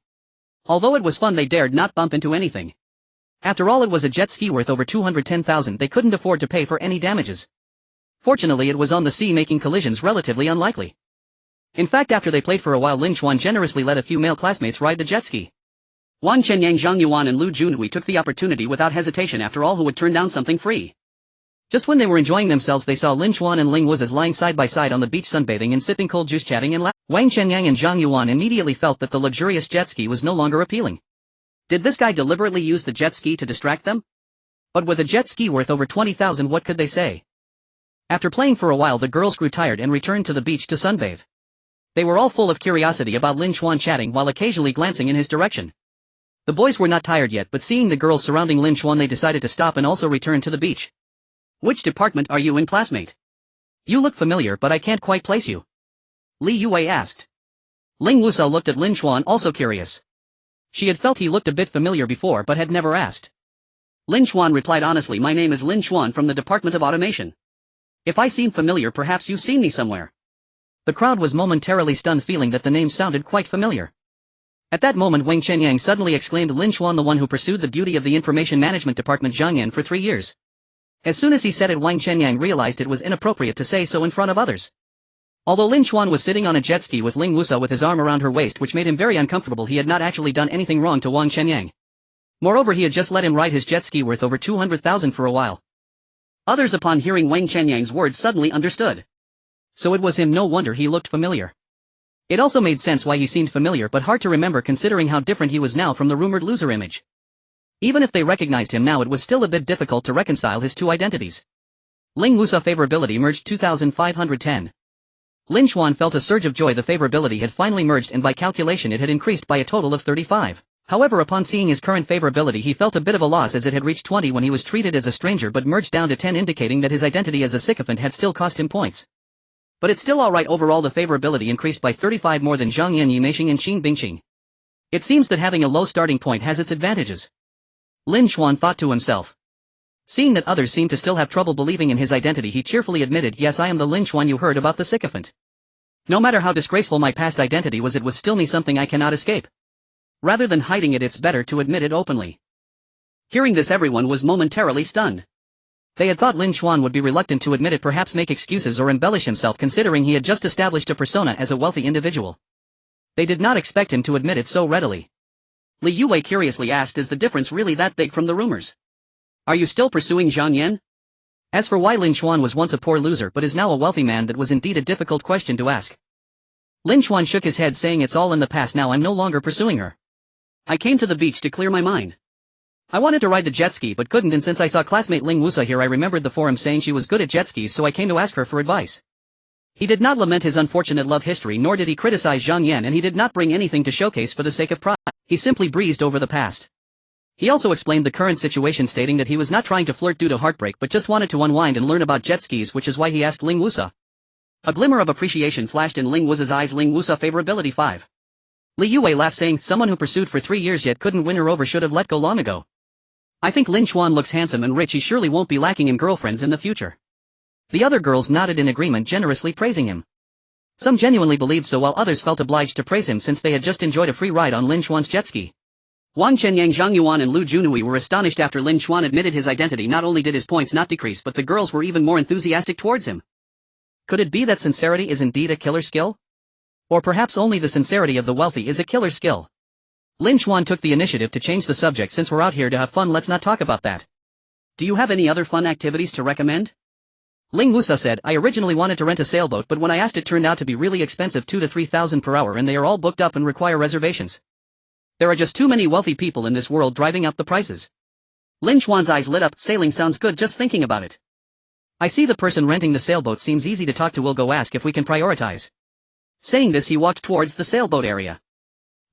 Although it was fun, they dared not bump into anything. After all, it was a jet ski worth over 210,000, they couldn't afford to pay for any damages. Fortunately it was on the sea, making collisions relatively unlikely. In fact, after they played for a while, Lin Xuan generously let a few male classmates ride the jet ski. Wang Chenyang, Zhang Yuan and Lu Junhui took the opportunity without hesitation. After all, who would turn down something free? Just when they were enjoying themselves they saw Lin Xuan and Ling Wuzes lying side by side on the beach, sunbathing and sipping cold juice, chatting and laughing. Wang Chenyang and Zhang Yuan immediately felt that the luxurious jet ski was no longer appealing. Did this guy deliberately use the jet ski to distract them? But with a jet ski worth over 20,000, what could they say? After playing for a while the girls grew tired and returned to the beach to sunbathe. They were all full of curiosity about Lin Xuan, chatting while occasionally glancing in his direction. The boys were not tired yet, but seeing the girls surrounding Lin Xuan they decided to stop and also return to the beach. Which department are you in, classmate? You look familiar, but I can't quite place you. Li Yue asked. Ling Wusa looked at Lin Xuan, also curious. She had felt he looked a bit familiar before but had never asked. Lin Xuan replied honestly, my name is Lin Xuan from the Department of Automation. If I seem familiar, perhaps you've seen me somewhere. The crowd was momentarily stunned, feeling that the name sounded quite familiar. At that moment Wang Chenyang suddenly exclaimed, Lin Xuan, the one who pursued the beauty of the Information Management Department Zhangyan for 3 years. As soon as he said it, Wang Chenyang realized it was inappropriate to say so in front of others. Although Lin Xuan was sitting on a jet ski with Ling Wusa with his arm around her waist, which made him very uncomfortable, he had not actually done anything wrong to Wang Chenyang. Moreover, he had just let him ride his jet ski worth over 200,000 for a while. Others, upon hearing Wang Chenyang's words, suddenly understood. So it was him, no wonder he looked familiar. It also made sense why he seemed familiar, but hard to remember considering how different he was now from the rumored loser image. Even if they recognized him now, it was still a bit difficult to reconcile his two identities. Ling Wusa favorability merged 2510. Lin Xuan felt a surge of joy. The favorability had finally merged, and by calculation it had increased by a total of 35. However, upon seeing his current favorability, he felt a bit of a loss, as it had reached 20 when he was treated as a stranger but merged down to 10, indicating that his identity as a sycophant had still cost him points. But it's still alright overall. The favorability increased by 35 more than Zhang Yan, Yimeixing and Qin Bingqing. It seems that having a low starting point has its advantages. Lin Xuan thought to himself. Seeing that others seemed to still have trouble believing in his identity, he cheerfully admitted, "Yes, I am the Lin Xuan you heard about, the sycophant. No matter how disgraceful my past identity was, it was still me, something I cannot escape. Rather than hiding it, it's better to admit it openly." Hearing this, everyone was momentarily stunned. They had thought Lin Xuan would be reluctant to admit it, perhaps make excuses or embellish himself, considering he had just established a persona as a wealthy individual. They did not expect him to admit it so readily. Li Yue curiously asked, "Is the difference really that big from the rumors? Are you still pursuing Zhang Yan?" As for why Lin Xuan was once a poor loser but is now a wealthy man, that was indeed a difficult question to ask. Lin Xuan shook his head, saying, "It's all in the past now. I'm no longer pursuing her. I came to the beach to clear my mind. I wanted to ride the jet ski but couldn't, and since I saw classmate Ling Wusa here, I remembered the forum saying she was good at jet skis, so I came to ask her for advice." He did not lament his unfortunate love history, nor did he criticize Zhang Yan, and he did not bring anything to showcase for the sake of pride. He simply breezed over the past. He also explained the current situation, stating that he was not trying to flirt due to heartbreak but just wanted to unwind and learn about jet skis, which is why he asked Ling Wusa. A glimmer of appreciation flashed in Ling Wusa's eyes. Ling Wusa favorability 5. Li Yue laughed, saying, "Someone who pursued for 3 years yet couldn't win her over should have let go long ago. I think Lin Xuan looks handsome and rich. He surely won't be lacking in girlfriends in the future." The other girls nodded in agreement, generously praising him. Some genuinely believed so, while others felt obliged to praise him since they had just enjoyed a free ride on Lin Xuan's jet ski. Wang Chenyang, Zhang Yuan and Lu Junhui were astonished after Lin Xuan admitted his identity. Not only did his points not decrease, but the girls were even more enthusiastic towards him. Could it be that sincerity is indeed a killer skill? Or perhaps only the sincerity of the wealthy is a killer skill? Lin Xuan took the initiative to change the subject. "Since we're out here to have fun, let's not talk about that. Do you have any other fun activities to recommend?" Ling Wusa said, "I originally wanted to rent a sailboat, but when I asked, it turned out to be really expensive, 2 to 3,000 per hour, and they are all booked up and require reservations. There are just too many wealthy people in this world driving up the prices." Lin Xuan's eyes lit up. "Sailing sounds good just thinking about it. I see the person renting the sailboat seems easy to talk to. We'll go ask if we can prioritize." Saying this, he walked towards the sailboat area.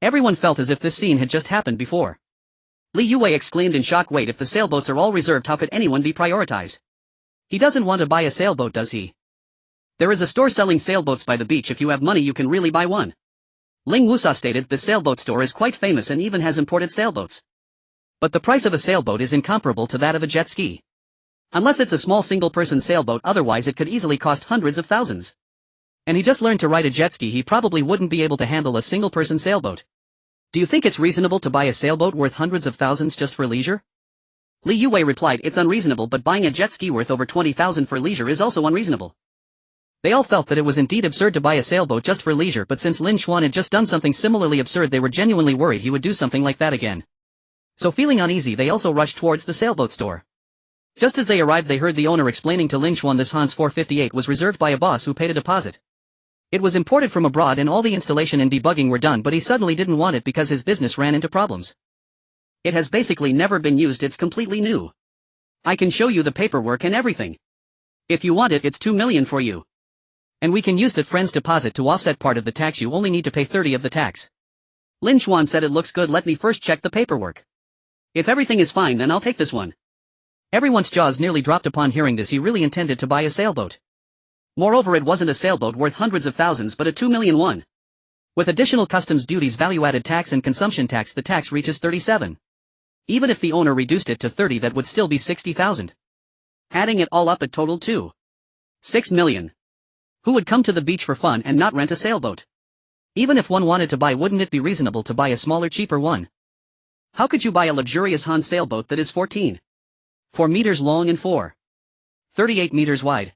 Everyone felt as if this scene had just happened before. Li Yue exclaimed in shock, "Wait, if the sailboats are all reserved, how could anyone be prioritized? He doesn't want to buy a sailboat, does he? There is a store selling sailboats by the beach. If you have money, you can really buy one." Ling Wusa stated, "The sailboat store is quite famous and even has imported sailboats. But the price of a sailboat is incomparable to that of a jet ski. Unless it's a small single-person sailboat, otherwise it could easily cost hundreds of thousands. And he just learned to ride a jet ski. He probably wouldn't be able to handle a single-person sailboat. Do you think it's reasonable to buy a sailboat worth hundreds of thousands just for leisure?" Li Yue replied, "It's unreasonable, but buying a jet ski worth over 20,000 for leisure is also unreasonable." They all felt that it was indeed absurd to buy a sailboat just for leisure, but since Lin Xuan had just done something similarly absurd, they were genuinely worried he would do something like that again. So feeling uneasy, they also rushed towards the sailboat store. Just as they arrived, they heard the owner explaining to Lin Xuan this Hans 458 was reserved by a boss who paid a deposit. It was imported from abroad and all the installation and debugging were done, but he suddenly didn't want it because his business ran into problems. It has basically never been used. It's completely new. I can show you the paperwork and everything. If you want it, it's 2 million for you. And we can use that friend's deposit to offset part of the tax. You only need to pay 30 of the tax." Lin Xuan said, "It looks good. Let me first check the paperwork. If everything is fine, then I'll take this one." Everyone's jaws nearly dropped upon hearing this. He really intended to buy a sailboat. Moreover, it wasn't a sailboat worth hundreds of thousands but a 2 million one. With additional customs duties, value-added tax and consumption tax, the tax reaches 37. Even if the owner reduced it to 30, that would still be 60,000. Adding it all up, it totaled to 6 million. Who would come to the beach for fun and not rent a sailboat? Even if one wanted to buy, wouldn't it be reasonable to buy a smaller, cheaper one? How could you buy a luxurious Han sailboat that is 14.4 meters long and 4.38 meters wide?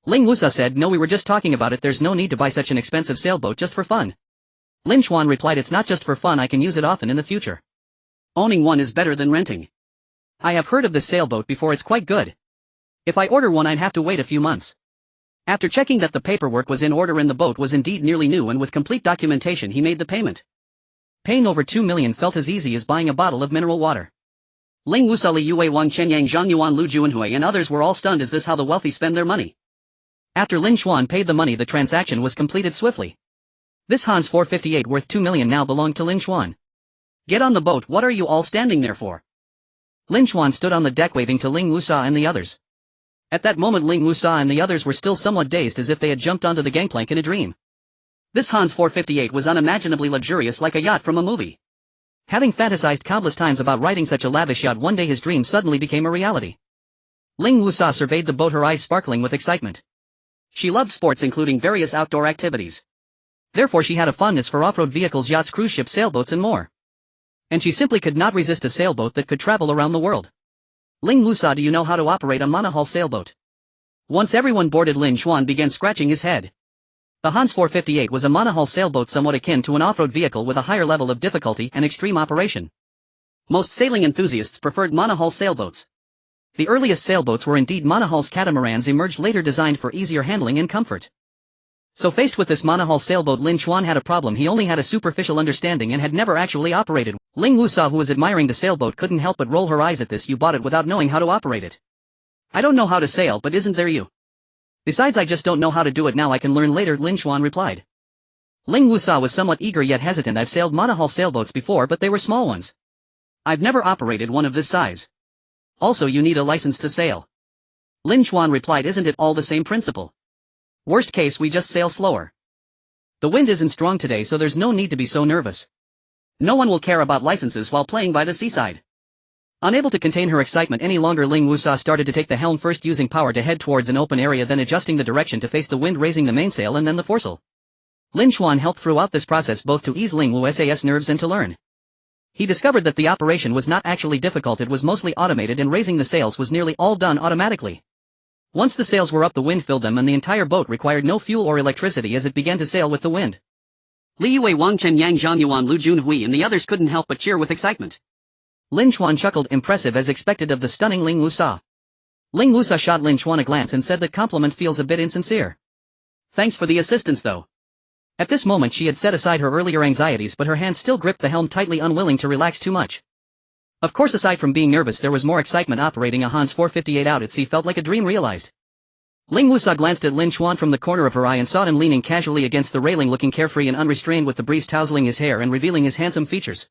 Ling Wusa said, "No, we were just talking about it. There's no need to buy such an expensive sailboat just for fun." Lin Xuan replied, "It's not just for fun. I can use it often in the future. Owning one is better than renting. I have heard of this sailboat before. It's quite good. If I order one, I'd have to wait a few months." After checking that the paperwork was in order and the boat was indeed nearly new and with complete documentation, he made the payment. Paying over 2 million felt as easy as buying a bottle of mineral water. Ling Wusa, Li Yue, Wang Chenyang, Zhang Yuan, Lu Junhui and others were all stunned. Is this how the wealthy spend their money? After Lin Xuan paid the money, the transaction was completed swiftly. This Hans 458 worth 2 million now belonged to Lin Xuan. Get on the boat, what are you all standing there for? Lin Xuan stood on the deck waving to Ling Wusa and the others. At that moment Ling Wusa and the others were still somewhat dazed as if they had jumped onto the gangplank in a dream. This Hans 458 was unimaginably luxurious like a yacht from a movie. Having fantasized countless times about riding such a lavish yacht, one day his dream suddenly became a reality. Ling Wusa surveyed the boat, her eyes sparkling with excitement. She loved sports including various outdoor activities. Therefore she had a fondness for off-road vehicles, yachts, cruise ships, sailboats and more. And she simply could not resist a sailboat that could travel around the world. Ling Wusa, do you know how to operate a monohull sailboat? Once everyone boarded, Lin Xuan began scratching his head. The Hans 458 was a monohull sailboat somewhat akin to an off-road vehicle with a higher level of difficulty and extreme operation. Most sailing enthusiasts preferred monohull sailboats. The earliest sailboats were indeed monohulls. Catamarans emerged later, designed for easier handling and comfort. So faced with this monohull sailboat, Lin Xuan had a problem. He only had a superficial understanding and had never actually operated. Ling Wusa, who was admiring the sailboat, couldn't help but roll her eyes at this. You bought it without knowing how to operate it. I don't know how to sail, but isn't there you? Besides, I just don't know how to do it now. I can learn later, Lin Xuan replied. Ling Wusa was somewhat eager yet hesitant. I've sailed monohull sailboats before, but they were small ones. I've never operated one of this size. Also, you need a license to sail. Lin Xuan replied, isn't it all the same principle? Worst case, we just sail slower. The wind isn't strong today, so there's no need to be so nervous. No one will care about licenses while playing by the seaside. Unable to contain her excitement any longer, Ling Wusa started to take the helm, first using power to head towards an open area, then adjusting the direction to face the wind, raising the mainsail and then the foresail. Lin Xuan helped throughout this process both to ease Ling Wusa's nerves and to learn. He discovered that the operation was not actually difficult, it was mostly automated, and raising the sails was nearly all done automatically. Once the sails were up, the wind filled them and the entire boat required no fuel or electricity as it began to sail with the wind. Li Yue, Wang Chen, Yang Zhangyuan, Lu Junhui and the others couldn't help but cheer with excitement. Lin Xuan chuckled, impressive as expected of the stunning Ling Wusa. Ling Wusa shot Lin Xuan a glance and said that compliment feels a bit insincere. Thanks for the assistance though. At this moment she had set aside her earlier anxieties, but her hand still gripped the helm tightly, unwilling to relax too much. Of course, aside from being nervous, there was more excitement. Operating a Hans 458 out at sea felt like a dream realized. Ling Wusa glanced at Lin Xuan from the corner of her eye and saw him leaning casually against the railing, looking carefree and unrestrained, with the breeze tousling his hair and revealing his handsome features.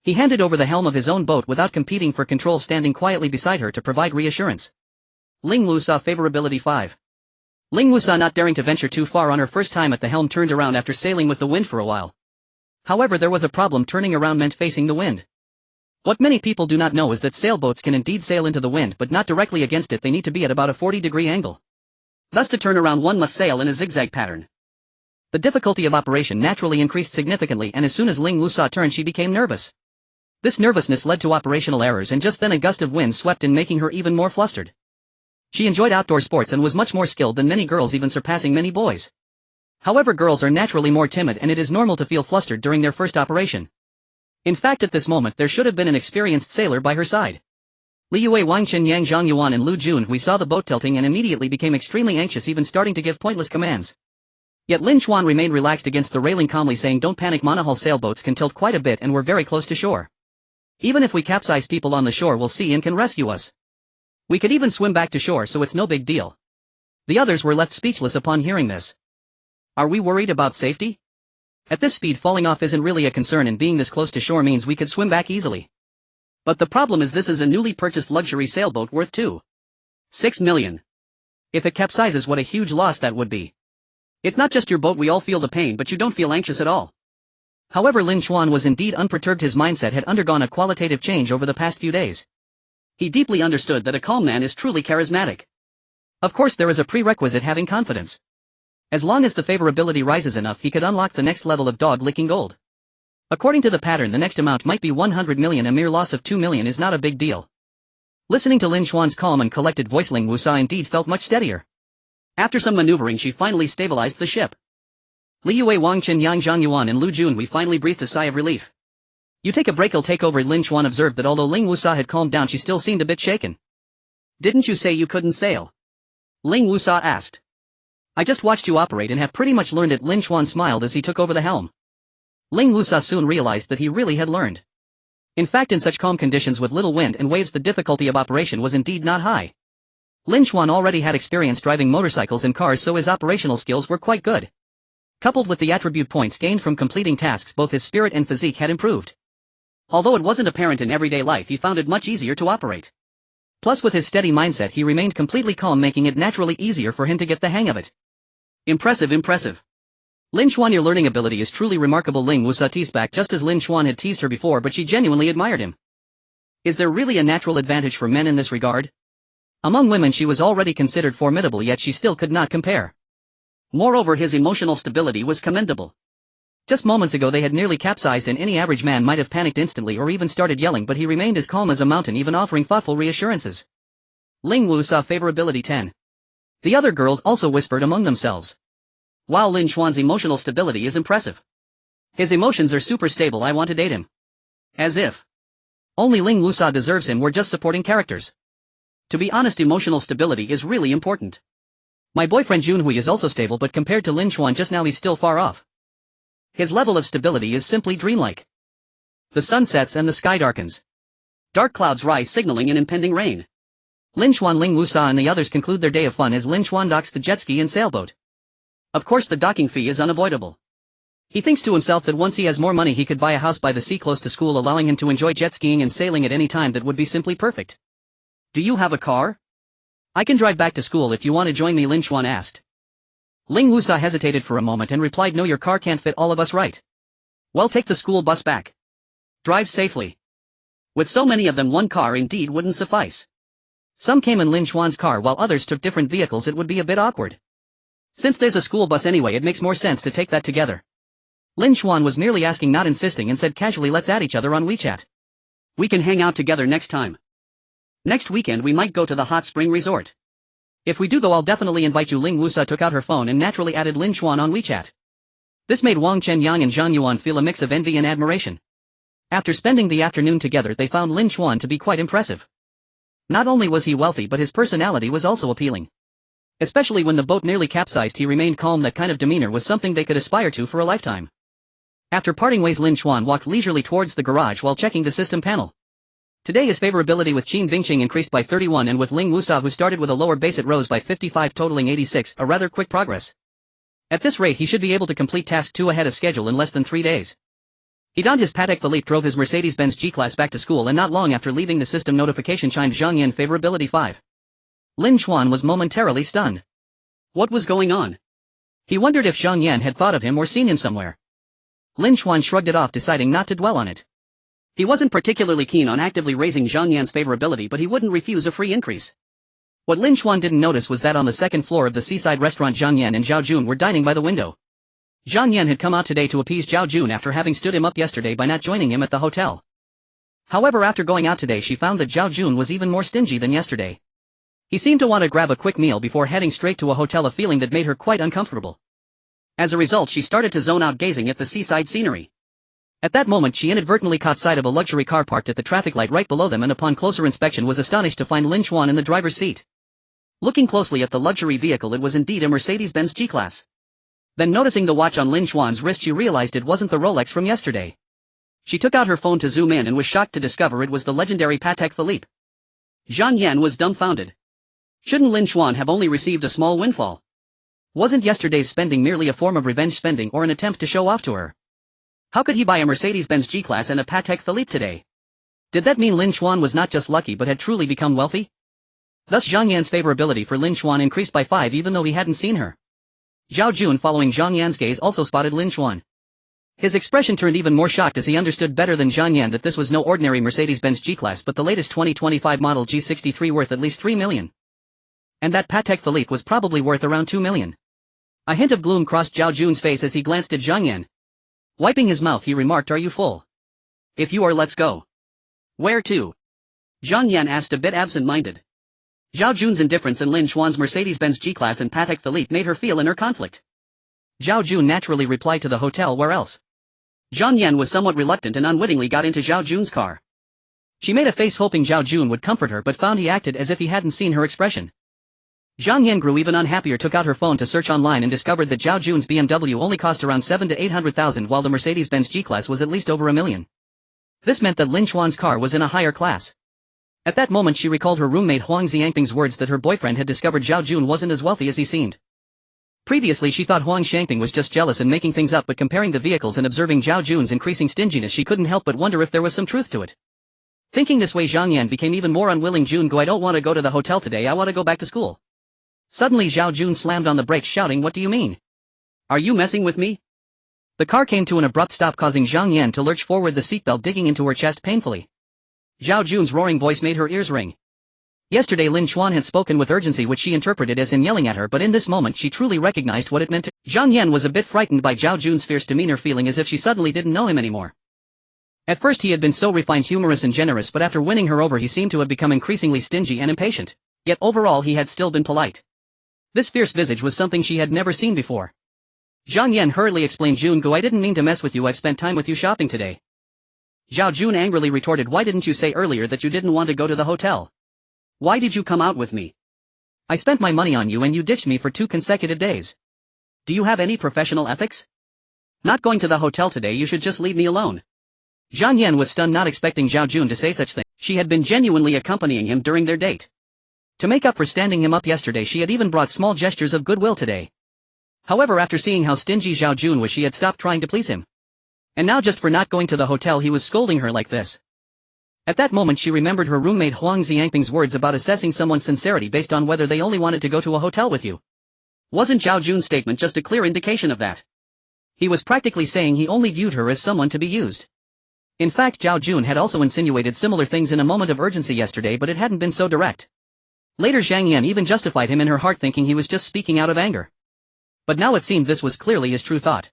He handed over the helm of his own boat without competing for control, standing quietly beside her to provide reassurance. Ling Wusa, favorability 5. Ling Wusa, not daring to venture too far on her first time at the helm, turned around after sailing with the wind for a while. However, there was a problem. Turning around meant facing the wind. What many people do not know is that sailboats can indeed sail into the wind, but not directly against it. They need to be at about a 40-degree angle. Thus, to turn around, one must sail in a zigzag pattern. The difficulty of operation naturally increased significantly, and as soon as Ling Wusa turned, she became nervous. This nervousness led to operational errors, and just then a gust of wind swept in, making her even more flustered. She enjoyed outdoor sports and was much more skilled than many girls, even surpassing many boys. However, girls are naturally more timid, and it is normal to feel flustered during their first operation. In fact, at this moment there should have been an experienced sailor by her side. Li Yue, Wang Chen, Yang Zhangyuan and Lu Junhui saw the boat tilting and immediately became extremely anxious, even starting to give pointless commands. Yet Lin Xuan remained relaxed against the railing, calmly saying, don't panic, monohull sailboats can tilt quite a bit and we're very close to shore. Even if we capsize, people on the shore will see and can rescue us. We could even swim back to shore, so it's no big deal. The others were left speechless upon hearing this. Are we worried about safety? At this speed, falling off isn't really a concern, and being this close to shore means we could swim back easily. But the problem is, this is a newly purchased luxury sailboat worth 2.6 million. If it capsizes, what a huge loss that would be. It's not just your boat, we all feel the pain, but you don't feel anxious at all. However, Lin Xuan was indeed unperturbed. His mindset had undergone a qualitative change over the past few days. He deeply understood that a calm man is truly charismatic. Of course, there is a prerequisite: having confidence. As long as the favorability rises enough, he could unlock the next level of dog-licking gold. According to the pattern, the next amount might be 100 million. A mere loss of 2 million is not a big deal. Listening to Lin Xuan's calm and collected voice, Ling Wusa indeed felt much steadier. After some maneuvering, she finally stabilized the ship. Li Yue, Wang Chen, Yang Zhangyuan and Lu Junhui finally breathed a sigh of relief. You take a break, I'll take over. Lin Xuan observed that although Ling Wusa had calmed down, she still seemed a bit shaken. Didn't you say you couldn't sail? Ling Wusa asked. I just watched you operate and have pretty much learned it. Lin Xuan smiled as he took over the helm. Ling Wusa soon realized that he really had learned. In fact, in such calm conditions with little wind and waves, the difficulty of operation was indeed not high. Lin Xuan already had experience driving motorcycles and cars, so his operational skills were quite good. Coupled with the attribute points gained from completing tasks, both his spirit and physique had improved. Although it wasn't apparent in everyday life, he found it much easier to operate. Plus, with his steady mindset, he remained completely calm, making it naturally easier for him to get the hang of it. Impressive, impressive. Lin Xuan, your learning ability is truly remarkable. Ling Wusa teased back just as Lin Xuan had teased her before, but she genuinely admired him. Is there really a natural advantage for men in this regard? Among women she was already considered formidable, yet she still could not compare. Moreover, his emotional stability was commendable. Just moments ago they had nearly capsized and any average man might have panicked instantly or even started yelling, but he remained as calm as a mountain, even offering thoughtful reassurances. Ling Wu saw favorability 10. The other girls also whispered among themselves. Wow, Lin Xuan's emotional stability is impressive. His emotions are super stable, I want to date him. As if only Ling Wusa deserves him, we're just supporting characters. To be honest, emotional stability is really important. My boyfriend Junhui is also stable, but compared to Lin Xuan just now he's still far off. His level of stability is simply dreamlike. The sun sets and the sky darkens. Dark clouds rise, signaling an impending rain. Lin Xuan, Ling Wusa and the others conclude their day of fun as Lin Xuan docks the jet ski and sailboat. Of course the docking fee is unavoidable. He thinks to himself that once he has more money he could buy a house by the sea close to school, allowing him to enjoy jet skiing and sailing at any time. That would be simply perfect. Do you have a car? I can drive back to school if you want to join me, Lin Xuan asked. Ling Wusa hesitated for a moment and replied, no, your car can't fit all of us, right? Well, take the school bus back. Drive safely. With so many of them, one car indeed wouldn't suffice. Some came in Lin Xuan's car while others took different vehicles. It would be a bit awkward. Since there's a school bus anyway, it makes more sense to take that together. Lin Xuan was merely asking, not insisting, and said casually, let's add each other on WeChat. We can hang out together next time. Next weekend we might go to the hot spring resort. If we do go, I'll definitely invite you. Ling Wusa took out her phone and naturally added Lin Xuan on WeChat. This made Wang Chenyang and Zhang Yuan feel a mix of envy and admiration. After spending the afternoon together, they found Lin Xuan to be quite impressive. Not only was he wealthy, but his personality was also appealing. Especially when the boat nearly capsized, he remained calm. That kind of demeanor was something they could aspire to for a lifetime. After parting ways, Lin Xuan walked leisurely towards the garage while checking the system panel. Today his favorability with Qin Bingqing increased by 31, and with Ling Wusa, who started with a lower base, it rose by 55, totaling 86, a rather quick progress. At this rate he should be able to complete task 2 ahead of schedule in less than 3 days. He donned his Patek Philippe, drove his Mercedes-Benz G-Class back to school, and not long after leaving the system notification chimed. Zhang Yan favorability 5. Lin Xuan was momentarily stunned. What was going on? He wondered if Zhang Yan had thought of him or seen him somewhere. Lin Xuan shrugged it off, deciding not to dwell on it. He wasn't particularly keen on actively raising Zhang Yan's favorability, but he wouldn't refuse a free increase. What Lin Xuan didn't notice was that on the second floor of the seaside restaurant, Zhang Yan and Zhao Jun were dining by the window. Zhang Yan had come out today to appease Zhao Jun after having stood him up yesterday by not joining him at the hotel. However, after going out today she found that Zhao Jun was even more stingy than yesterday. He seemed to want to grab a quick meal before heading straight to a hotel, a feeling that made her quite uncomfortable. As a result, she started to zone out, gazing at the seaside scenery. At that moment she inadvertently caught sight of a luxury car parked at the traffic light right below them, and upon closer inspection was astonished to find Lin Xuan in the driver's seat. Looking closely at the luxury vehicle, it was indeed a Mercedes-Benz G-Class. Then noticing the watch on Lin Xuan's wrist, she realized it wasn't the Rolex from yesterday. She took out her phone to zoom in and was shocked to discover it was the legendary Patek Philippe. Zhang Yan was dumbfounded. Shouldn't Lin Xuan have only received a small windfall? Wasn't yesterday's spending merely a form of revenge spending or an attempt to show off to her? How could he buy a Mercedes-Benz G-Class and a Patek Philippe today? Did that mean Lin Xuan was not just lucky but had truly become wealthy? Thus Zhang Yan's favorability for Lin Xuan increased by 5 even though he hadn't seen her. Zhao Jun, following Zhang Yan's gaze, also spotted Lin Xuan. His expression turned even more shocked as he understood better than Zhang Yan that this was no ordinary Mercedes-Benz G-Class but the latest 2025 model G63, worth at least 3 million. And that Patek Philippe was probably worth around 2 million. A hint of gloom crossed Zhao Jun's face as he glanced at Zhang Yan. Wiping his mouth, he remarked, "Are you full? If you are, let's go." "Where to?" Zhang Yan asked, a bit absent-minded. Zhao Jun's indifference and Lin Xuan's Mercedes-Benz G-Class and Patek Philippe made her feel inner conflict. Zhao Jun naturally replied to the hotel. Where else? Zhang Yan was somewhat reluctant and unwittingly got into Zhao Jun's car. She made a face hoping Zhao Jun would comfort her, but found he acted as if he hadn't seen her expression. Zhang Yan grew even unhappier, took out her phone to search online and discovered that Zhao Jun's BMW only cost around 700,000 to 800,000 while the Mercedes-Benz G-Class was at least over $1 million. This meant that Lin Xuan's car was in a higher class. At that moment she recalled her roommate Huang Xiangping's words that her boyfriend had discovered Zhao Jun wasn't as wealthy as he seemed. Previously she thought Huang Shangping was just jealous and making things up, but comparing the vehicles and observing Zhao Jun's increasing stinginess, she couldn't help but wonder if there was some truth to it. Thinking this way, Zhang Yan became even more unwilling. Jungo, I don't want to go to the hotel today, I want to go back to school. Suddenly Zhao Jun slammed on the brakes, shouting, what do you mean? Are you messing with me? The car came to an abrupt stop, causing Zhang Yan to lurch forward, the seatbelt digging into her chest painfully. Zhao Jun's roaring voice made her ears ring. Yesterday Lin Chuan had spoken with urgency, which she interpreted as him yelling at her, but in this moment she truly recognized what it meant to. Zhang Yan was a bit frightened by Zhao Jun's fierce demeanor, feeling as if she suddenly didn't know him anymore. At first he had been so refined, humorous and generous, but after winning her over he seemed to have become increasingly stingy and impatient. Yet overall he had still been polite. This fierce visage was something she had never seen before. Zhang Yan hurriedly explained, Jungo, I didn't mean to mess with you, I've spent time with you shopping today. Zhao Jun angrily retorted, why didn't you say earlier that you didn't want to go to the hotel? Why did you come out with me? I spent my money on you and you ditched me for 2 consecutive days. Do you have any professional ethics? Not going to the hotel today, you should just leave me alone. Zhang Yan was stunned, not expecting Zhao Jun to say such thing. She had been genuinely accompanying him during their date. To make up for standing him up yesterday, she had even brought small gestures of goodwill today. However, after seeing how stingy Zhao Jun was, she had stopped trying to please him. And now just for not going to the hotel he was scolding her like this. At that moment she remembered her roommate Huang Xiangping's words about assessing someone's sincerity based on whether they only wanted to go to a hotel with you. Wasn't Zhao Jun's statement just a clear indication of that? He was practically saying he only viewed her as someone to be used. In fact, Zhao Jun had also insinuated similar things in a moment of urgency yesterday, but it hadn't been so direct. Later Zhang Yan even justified him in her heart, thinking he was just speaking out of anger. But now it seemed this was clearly his true thought.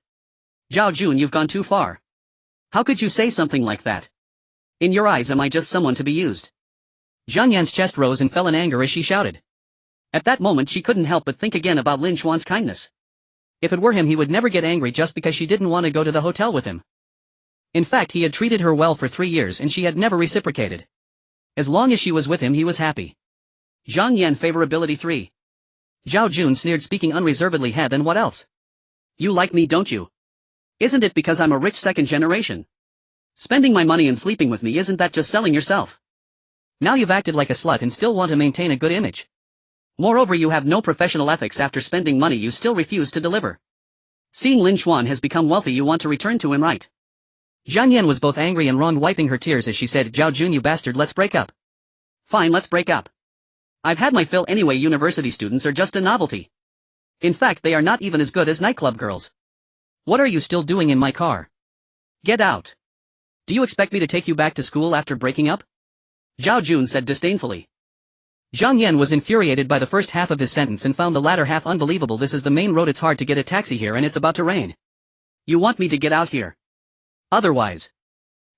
Zhao Jun, you've gone too far. How could you say something like that? In your eyes, am I just someone to be used? Zhang Yan's chest rose and fell in anger as she shouted. At that moment she couldn't help but think again about Lin Chuan's kindness. If it were him, he would never get angry just because she didn't want to go to the hotel with him. In fact, he had treated her well for 3 years and she had never reciprocated. As long as she was with him he was happy. Zhang Yan favorability 3. Zhao Jun sneered, speaking unreservedly, then what else? You like me, don't you? Isn't it because I'm a rich second generation? Spending my money and sleeping with me, isn't that just selling yourself? Now you've acted like a slut and still want to maintain a good image. Moreover, you have no professional ethics. After spending money you still refuse to deliver. Seeing Lin Chuan has become wealthy, you want to return to him, right? Zhang Yan was both angry and wronged, wiping her tears as she said, Zhao Jun, you bastard, let's break up. Fine, let's break up. I've had my fill anyway. University students are just a novelty. In fact, they are not even as good as nightclub girls. What are you still doing in my car? Get out. Do you expect me to take you back to school after breaking up? Zhao Jun said disdainfully. Zhang Yan was infuriated by the first half of his sentence and found the latter half unbelievable. This is the main road, it's hard to get a taxi here and it's about to rain. You want me to get out here? Otherwise.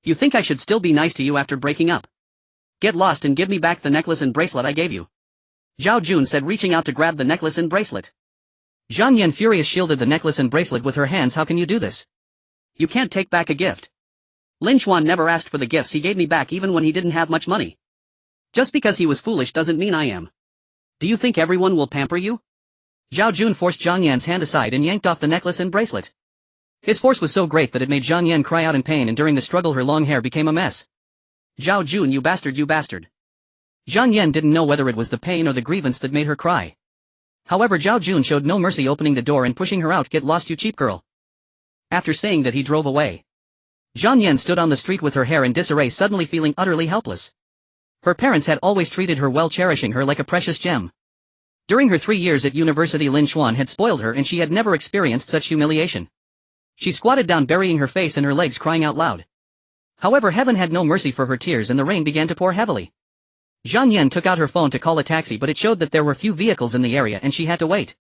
You think I should still be nice to you after breaking up? Get lost and give me back the necklace and bracelet I gave you. Zhao Jun said, reaching out to grab the necklace and bracelet. Zhang Yan, furious, shielded the necklace and bracelet with her hands. How can you do this? You can't take back a gift. Lin Chuan never asked for the gifts, he gave me back even when he didn't have much money. Just because he was foolish doesn't mean I am. Do you think everyone will pamper you? Zhao Jun forced Zhang Yan's hand aside and yanked off the necklace and bracelet. His force was so great that it made Zhang Yan cry out in pain, and during the struggle her long hair became a mess. Zhao Jun, you bastard, you bastard. Zhang Yan didn't know whether it was the pain or the grievance that made her cry. However, Zhao Jun showed no mercy, opening the door and pushing her out. Get lost, you cheap girl. After saying that, he drove away. Zhang Yan stood on the street with her hair in disarray, suddenly feeling utterly helpless. Her parents had always treated her well, cherishing her like a precious gem. During her 3 years at university, Lin Chuan had spoiled her and she had never experienced such humiliation. She squatted down, burying her face in her legs, crying out loud. However, heaven had no mercy for her tears and the rain began to pour heavily. Zhang Yan took out her phone to call a taxi, but it showed that there were few vehicles in the area and she had to wait.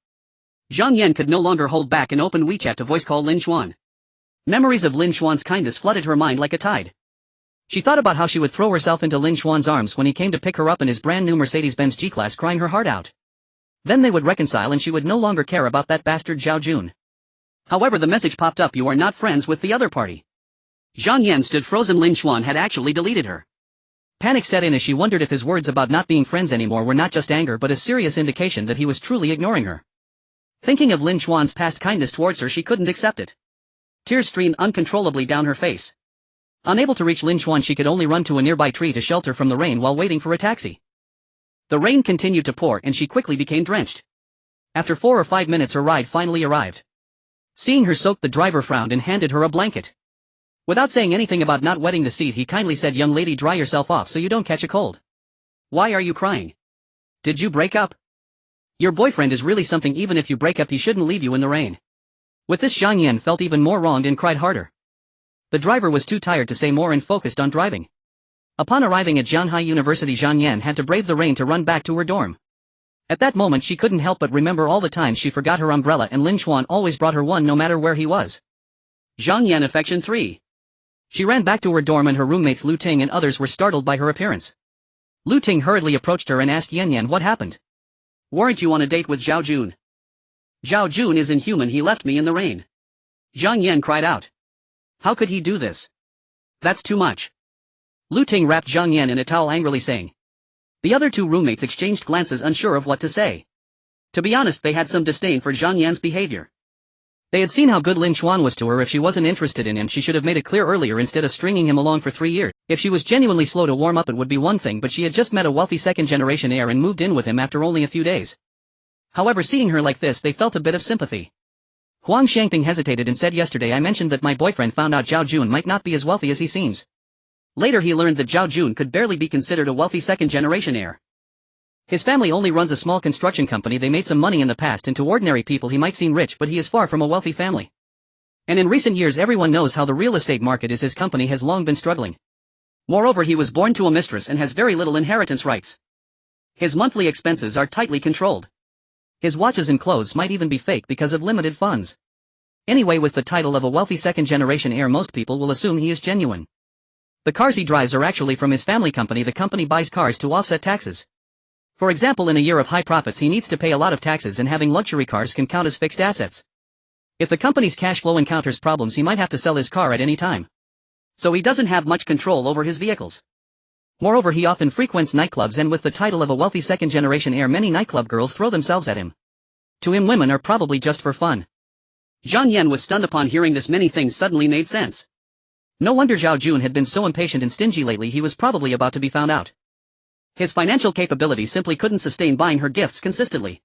Zhang Yan could no longer hold back and opened WeChat to voice call Lin Chuan. Memories of Lin Chuan's kindness flooded her mind like a tide. She thought about how she would throw herself into Lin Chuan's arms when he came to pick her up in his brand new Mercedes-Benz G-Class, crying her heart out. Then they would reconcile and she would no longer care about that bastard Zhao Jun. However, the message popped up, you are not friends with the other party. Zhang Yan stood frozen. Lin Chuan had actually deleted her. Panic set in as she wondered if his words about not being friends anymore were not just anger but a serious indication that he was truly ignoring her. Thinking of Lin Chuan's past kindness towards her, she couldn't accept it. Tears streamed uncontrollably down her face. Unable to reach Lin Chuan, she could only run to a nearby tree to shelter from the rain while waiting for a taxi. The rain continued to pour and she quickly became drenched. After 4 or 5 minutes her ride finally arrived. Seeing her soaked, the driver frowned and handed her a blanket. Without saying anything about not wetting the seat, he kindly said, "Young lady, dry yourself off so you don't catch a cold. Why are you crying? Did you break up? Your boyfriend is really something. Even if you break up, he shouldn't leave you in the rain." With this, Zhang Yan felt even more wronged and cried harder. The driver was too tired to say more and focused on driving. Upon arriving at Jianhai University, Zhang Yan had to brave the rain to run back to her dorm. At that moment she couldn't help but remember all the times she forgot her umbrella and Lin Xuan always brought her one no matter where he was. Zhang Yan Affection 3. She ran back to her dorm and her roommates Lu Ting and others were startled by her appearance. Lu Ting hurriedly approached her and asked Yan Yan what happened. "Weren't you on a date with Zhao Jun?" "Zhao Jun is inhuman, he left me in the rain." Zhang Yan cried out. "How could he do this? That's too much." Lu Ting wrapped Zhang Yan in a towel angrily saying. The other two roommates exchanged glances, unsure of what to say. To be honest, they had some disdain for Zhang Yan's behavior. They had seen how good Lin Xuan was to her. If she wasn't interested in him, she should have made it clear earlier instead of stringing him along for 3 years. If she was genuinely slow to warm up, it would be one thing, but she had just met a wealthy second-generation heir and moved in with him after only a few days. However, seeing her like this, they felt a bit of sympathy. Huang Shangping hesitated and said, "Yesterday I mentioned that my boyfriend found out Zhao Jun might not be as wealthy as he seems. Later he learned that Zhao Jun could barely be considered a wealthy second-generation heir. His family only runs a small construction company. They made some money in the past, and to ordinary people he might seem rich, but he is far from a wealthy family. And in recent years everyone knows how the real estate market is. His company has long been struggling. Moreover, he was born to a mistress and has very little inheritance rights. His monthly expenses are tightly controlled. His watches and clothes might even be fake because of limited funds. Anyway, with the title of a wealthy second-generation heir, most people will assume he is genuine. The cars he drives are actually from his family company. The company buys cars to offset taxes. For example, in a year of high profits he needs to pay a lot of taxes, and having luxury cars can count as fixed assets. If the company's cash flow encounters problems, he might have to sell his car at any time. So he doesn't have much control over his vehicles. Moreover, he often frequents nightclubs, and with the title of a wealthy second-generation heir, many nightclub girls throw themselves at him. To him, women are probably just for fun. Zhang Yan was stunned upon hearing this. Many things suddenly made sense. No wonder Zhao Jun had been so impatient and stingy lately. He was probably about to be found out. His financial capabilities simply couldn't sustain buying her gifts consistently.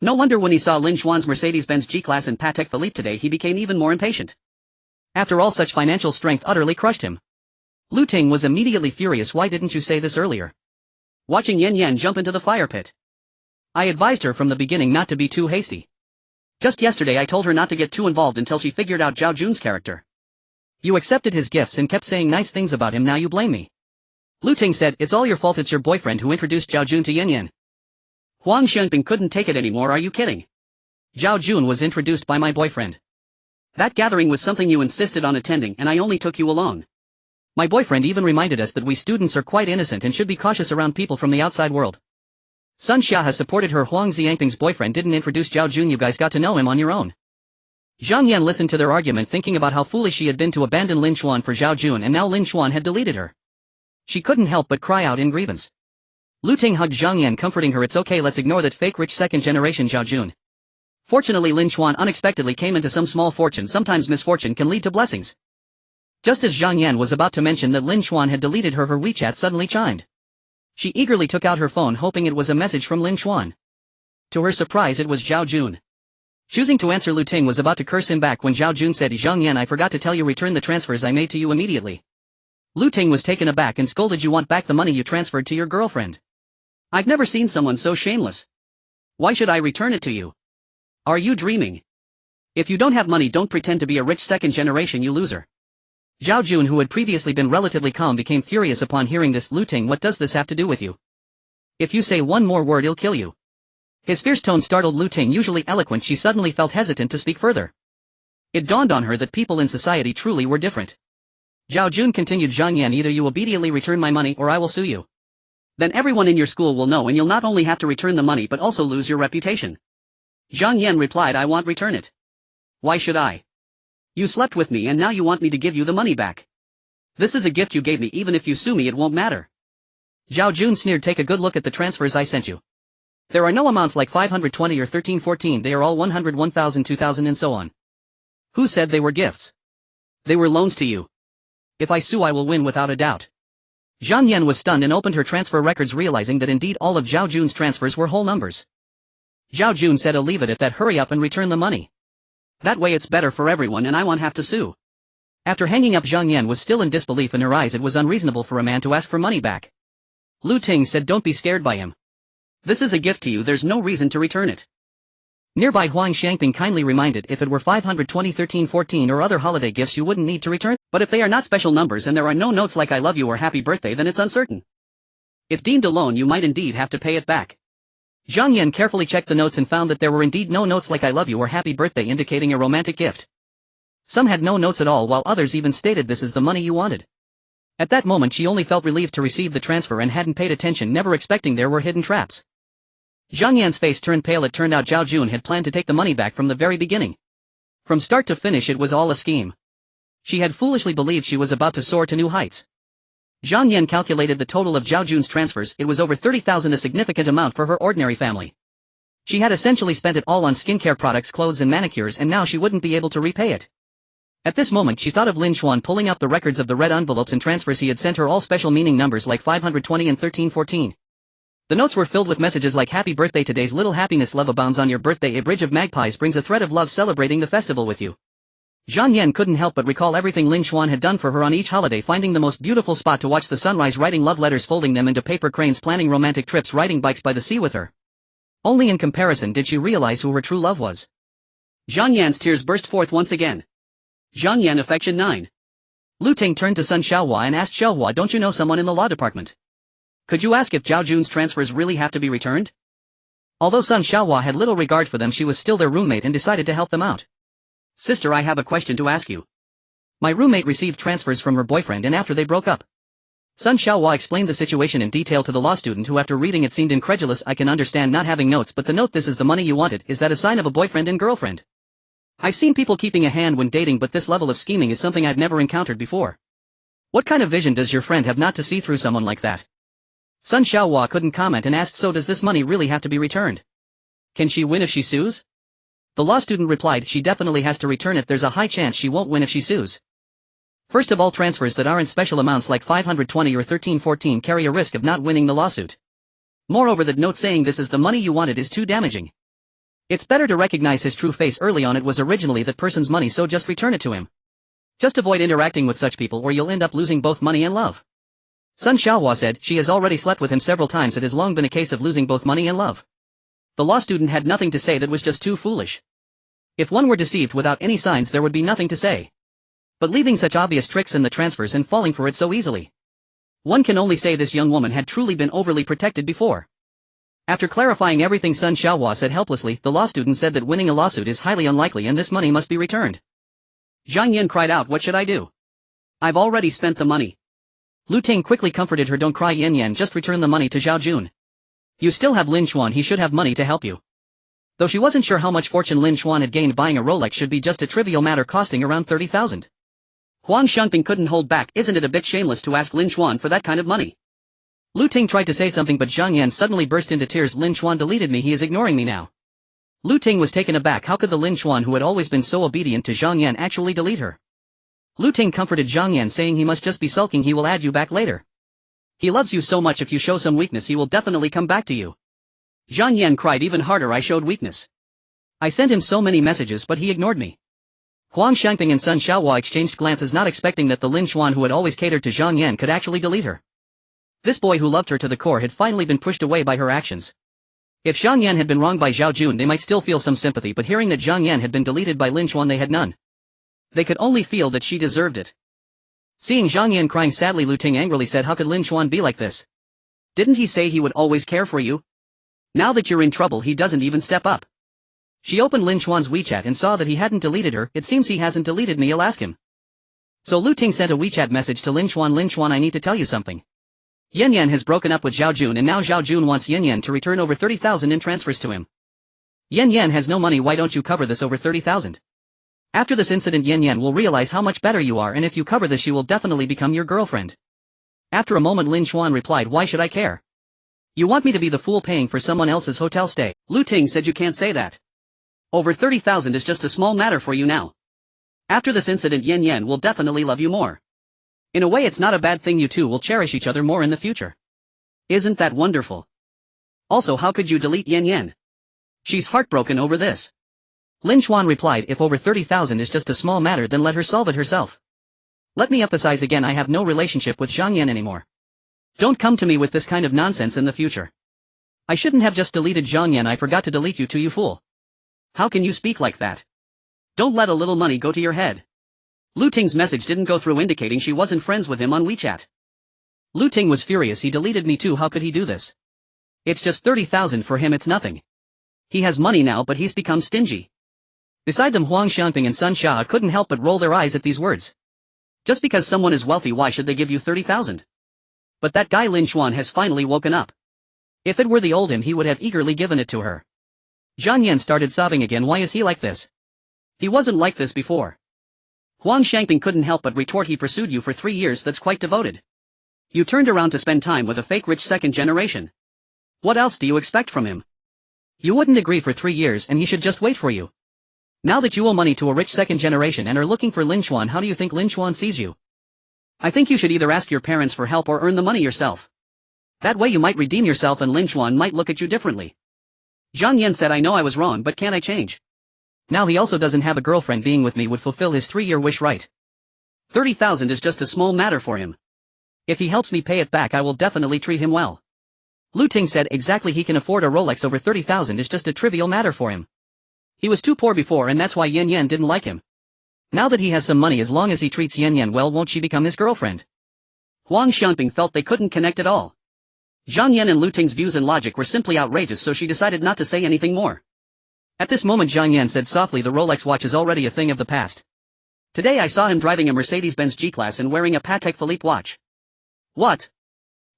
No wonder when he saw Lin Xuan's Mercedes-Benz G-Class and Patek Philippe today he became even more impatient. After all, such financial strength utterly crushed him. Lu Ting was immediately furious. "Why didn't you say this earlier?" Watching Yan Yan jump into the fire pit. "I advised her from the beginning not to be too hasty. Just yesterday I told her not to get too involved until she figured out Zhao Jun's character. You accepted his gifts and kept saying nice things about him, now you blame me." Lu Ting said, "It's all your fault. It's your boyfriend who introduced Zhao Jun to Yan Yan." Huang Shangping couldn't take it anymore. "Are you kidding? Zhao Jun was introduced by my boyfriend. That gathering was something you insisted on attending, and I only took you along. My boyfriend even reminded us that we students are quite innocent and should be cautious around people from the outside world. Sun Xia has supported her. Huang Xiangping's boyfriend didn't introduce Zhao Jun. You guys got to know him on your own." Zhang Yan listened to their argument, thinking about how foolish she had been to abandon Lin Xuan for Zhao Jun, and now Lin Xuan had deleted her. She couldn't help but cry out in grievance. Lu Ting hugged Zhang Yan, comforting her. "It's okay, let's ignore that fake rich second-generation Zhao Jun. Fortunately, Lin Xuan unexpectedly came into some small fortune. Sometimes misfortune can lead to blessings." Just as Zhang Yan was about to mention that Lin Xuan had deleted her, her WeChat suddenly chimed. She eagerly took out her phone, hoping it was a message from Lin Xuan. To her surprise, it was Zhao Jun. Choosing to answer, Lu Ting was about to curse him back when Zhao Jun said, "Zhang Yan, I forgot to tell you, return the transfers I made to you immediately." Lu Ting was taken aback and scolded, "You want back the money you transferred to your girlfriend? I've never seen someone so shameless. Why should I return it to you? Are you dreaming? If you don't have money, don't pretend to be a rich second generation, you loser." Zhao Jun, who had previously been relatively calm, became furious upon hearing this. "Lu Ting, what does this have to do with you? If you say one more word, I'll kill you." His fierce tone startled Lu Ting. Usually eloquent, she suddenly felt hesitant to speak further. It dawned on her that people in society truly were different. Zhao Jun continued, "Zhang Yan, either you obediently return my money or I will sue you. Then everyone in your school will know, and you'll not only have to return the money but also lose your reputation." Zhang Yan replied, "I won't return it. Why should I? You slept with me and now you want me to give you the money back. This is a gift you gave me. Even if you sue me, it won't matter." Zhao Jun sneered, "Take a good look at the transfers I sent you. There are no amounts like 520 or 1314, they are all 100, 1000, 2000 and so on. Who said they were gifts? They were loans to you. If I sue, I will win without a doubt." Zhang Yan was stunned and opened her transfer records, realizing that indeed all of Zhao Jun's transfers were whole numbers. Zhao Jun said, "I'll leave it at that. Hurry up and return the money. That way it's better for everyone and I won't have to sue." After hanging up, Zhang Yan was still in disbelief. In her eyes it was unreasonable for a man to ask for money back. Lu Ting said, "Don't be scared by him. This is a gift to you, there's no reason to return it." Nearby Huang Xiangping kindly reminded, "If it were 520 1314 or other holiday gifts you wouldn't need to return, but if they are not special numbers and there are no notes like I love you or happy birthday, then it's uncertain. If deemed a loan you might indeed have to pay it back." Zhang Yan carefully checked the notes and found that there were indeed no notes like I love you or happy birthday, indicating a romantic gift. Some had no notes at all, while others even stated, "This is the money you wanted." At that moment she only felt relieved to receive the transfer and hadn't paid attention, never expecting there were hidden traps. Zhang Yan's face turned pale. It turned out Zhao Jun had planned to take the money back from the very beginning. From start to finish it was all a scheme. She had foolishly believed she was about to soar to new heights. Zhang Yan calculated the total of Zhao Jun's transfers. It was over 30,000, a significant amount for her ordinary family. She had essentially spent it all on skincare products, clothes and manicures, and now she wouldn't be able to repay it. At this moment she thought of Lin Xuan pulling out the records of the red envelopes and transfers he had sent her, all special meaning numbers like 520 and 1314. The notes were filled with messages like, "Happy birthday, today's little happiness, love abounds on your birthday, a bridge of magpies brings a thread of love celebrating the festival with you." Zhang Yan couldn't help but recall everything Lin Xuan had done for her on each holiday, finding the most beautiful spot to watch the sunrise, writing love letters, folding them into paper cranes, planning romantic trips, riding bikes by the sea with her. Only in comparison did she realize who her true love was. Zhang Yan's tears burst forth once again. Zhang Yan affection 9. Lu Ting turned to Sun Xiaohua and asked, "Xiaohua, don't you know someone in the law department? Could you ask if Zhao Jun's transfers really have to be returned?" Although Sun Xiaohua had little regard for them, she was still their roommate and decided to help them out. "Sister, I have a question to ask you. My roommate received transfers from her boyfriend and after they broke up." Sun Xiaohua explained the situation in detail to the law student, who after reading it seemed incredulous. "I can understand not having notes, but the note, 'This is the money you wanted,' is that a sign of a boyfriend and girlfriend? I've seen people keeping a hand when dating, but this level of scheming is something I've never encountered before. What kind of vision does your friend have not to see through someone like that?" Sun Xiaohua couldn't comment and asked, "So does this money really have to be returned? Can she win if she sues?" The law student replied, "She definitely has to return it. There's a high chance she won't win if she sues. First of all, transfers that aren't special amounts like 520 or 1314 carry a risk of not winning the lawsuit. Moreover, that note saying 'this is the money you wanted' is too damaging. It's better to recognize his true face early on. It was originally that person's money, so just return it to him. Just avoid interacting with such people or you'll end up losing both money and love." Sun Xiaohua said, "She has already slept with him several times. It has long been a case of losing both money and love." The law student had nothing to say, that was just too foolish. If one were deceived without any signs, there would be nothing to say. But leaving such obvious tricks in the transfers and falling for it so easily. One can only say this young woman had truly been overly protected before. After clarifying everything, Sun Xiaohua said helplessly, "The law student said that winning a lawsuit is highly unlikely and this money must be returned." Zhang Yan cried out, "What should I do? I've already spent the money." Lu Ting quickly comforted her, "Don't cry, Yan Yan, just return the money to Zhao Jun. You still have Lin Xuan, he should have money to help you." Though she wasn't sure how much fortune Lin Xuan had gained, buying a Rolex should be just a trivial matter costing around 30,000. Huang Xiangping couldn't hold back. "Isn't it a bit shameless to ask Lin Xuan for that kind of money?" Lu Ting tried to say something, but Zhang Yan suddenly burst into tears. "Lin Xuan deleted me, he is ignoring me now." Lu Ting was taken aback. How could the Lin Xuan who had always been so obedient to Zhang Yan actually delete her? Lu Ting comforted Zhang Yan, saying, "He must just be sulking, he will add you back later. He loves you so much, if you show some weakness he will definitely come back to you." Zhang Yan cried even harder, "I showed weakness. I sent him so many messages but he ignored me." Huang Xiangping and Sun Xiaohua exchanged glances, not expecting that the Lin Xuan who had always catered to Zhang Yan could actually delete her. This boy who loved her to the core had finally been pushed away by her actions. If Zhang Yan had been wronged by Zhao Jun, they might still feel some sympathy, but hearing that Zhang Yan had been deleted by Lin Xuan, they had none. They could only feel that she deserved it. Seeing Zhang Yan crying sadly, Lu Ting angrily said, "How could Lin Xuan be like this? Didn't he say he would always care for you? Now that you're in trouble he doesn't even step up." She opened Lin Xuan's WeChat and saw that he hadn't deleted her. "It seems he hasn't deleted me, I'll ask him." So Lu Ting sent a WeChat message to Lin Xuan. "Lin Xuan, I need to tell you something. Yan Yan has broken up with Zhao Jun and now Zhao Jun wants Yan Yan to return over 30,000 in transfers to him. Yan Yan has no money, why don't you cover this over 30,000? After this incident Yan Yan will realize how much better you are, and if you cover this she will definitely become your girlfriend." After a moment Lin Xuan replied, "Why should I care? You want me to be the fool paying for someone else's hotel stay?" Lu Ting said, "You can't say that. Over 30,000 is just a small matter for you now. After this incident Yan Yan will definitely love you more. In a way it's not a bad thing, you two will cherish each other more in the future. Isn't that wonderful? Also, how could you delete Yan Yan? She's heartbroken over this. Lin Chuan replied, if over 30,000 is just a small matter then let her solve it herself. Let me emphasize again, I have no relationship with Zhang Yan anymore. Don't come to me with this kind of nonsense in the future. I shouldn't have just deleted Zhang Yan, I forgot to delete you too, you fool. How can you speak like that? Don't let a little money go to your head. Lu Ting's message didn't go through, indicating she wasn't friends with him on WeChat. Lu Ting was furious, he deleted me too, how could he do this? It's just 30,000 for him, it's nothing. He has money now but he's become stingy. Beside them, Huang Xiangping and Sun Xia couldn't help but roll their eyes at these words. Just because someone is wealthy, why should they give you 30,000? But that guy Lin Chuan has finally woken up. If it were the old him, he would have eagerly given it to her. Zhang Yan started sobbing again. Why is he like this? He wasn't like this before. Huang Xiangping couldn't help but retort, he pursued you for 3 years, that's quite devoted. You turned around to spend time with a fake rich second generation. What else do you expect from him? You wouldn't agree for 3 years and he should just wait for you. Now that you owe money to a rich second generation and are looking for Lin Chuan, how do you think Lin Chuan sees you? I think you should either ask your parents for help or earn the money yourself. That way you might redeem yourself and Lin Chuan might look at you differently. Zhang Yan said, I know I was wrong, but can't I change? Now he also doesn't have a girlfriend, being with me would fulfill his 3-year wish, right? 30,000 is just a small matter for him. If he helps me pay it back, I will definitely treat him well. Lu Ting said, exactly, he can afford a Rolex, over 30,000 is just a trivial matter for him. He was too poor before and that's why Yan Yan didn't like him. Now that he has some money, as long as he treats Yan Yan well, won't she become his girlfriend? Huang Xiangping felt they couldn't connect at all. Zhang Yan and Lu Ting's views and logic were simply outrageous, so she decided not to say anything more. At this moment Zhang Yan said softly, the Rolex watch is already a thing of the past. Today I saw him driving a Mercedes-Benz G-Class and wearing a Patek Philippe watch. What?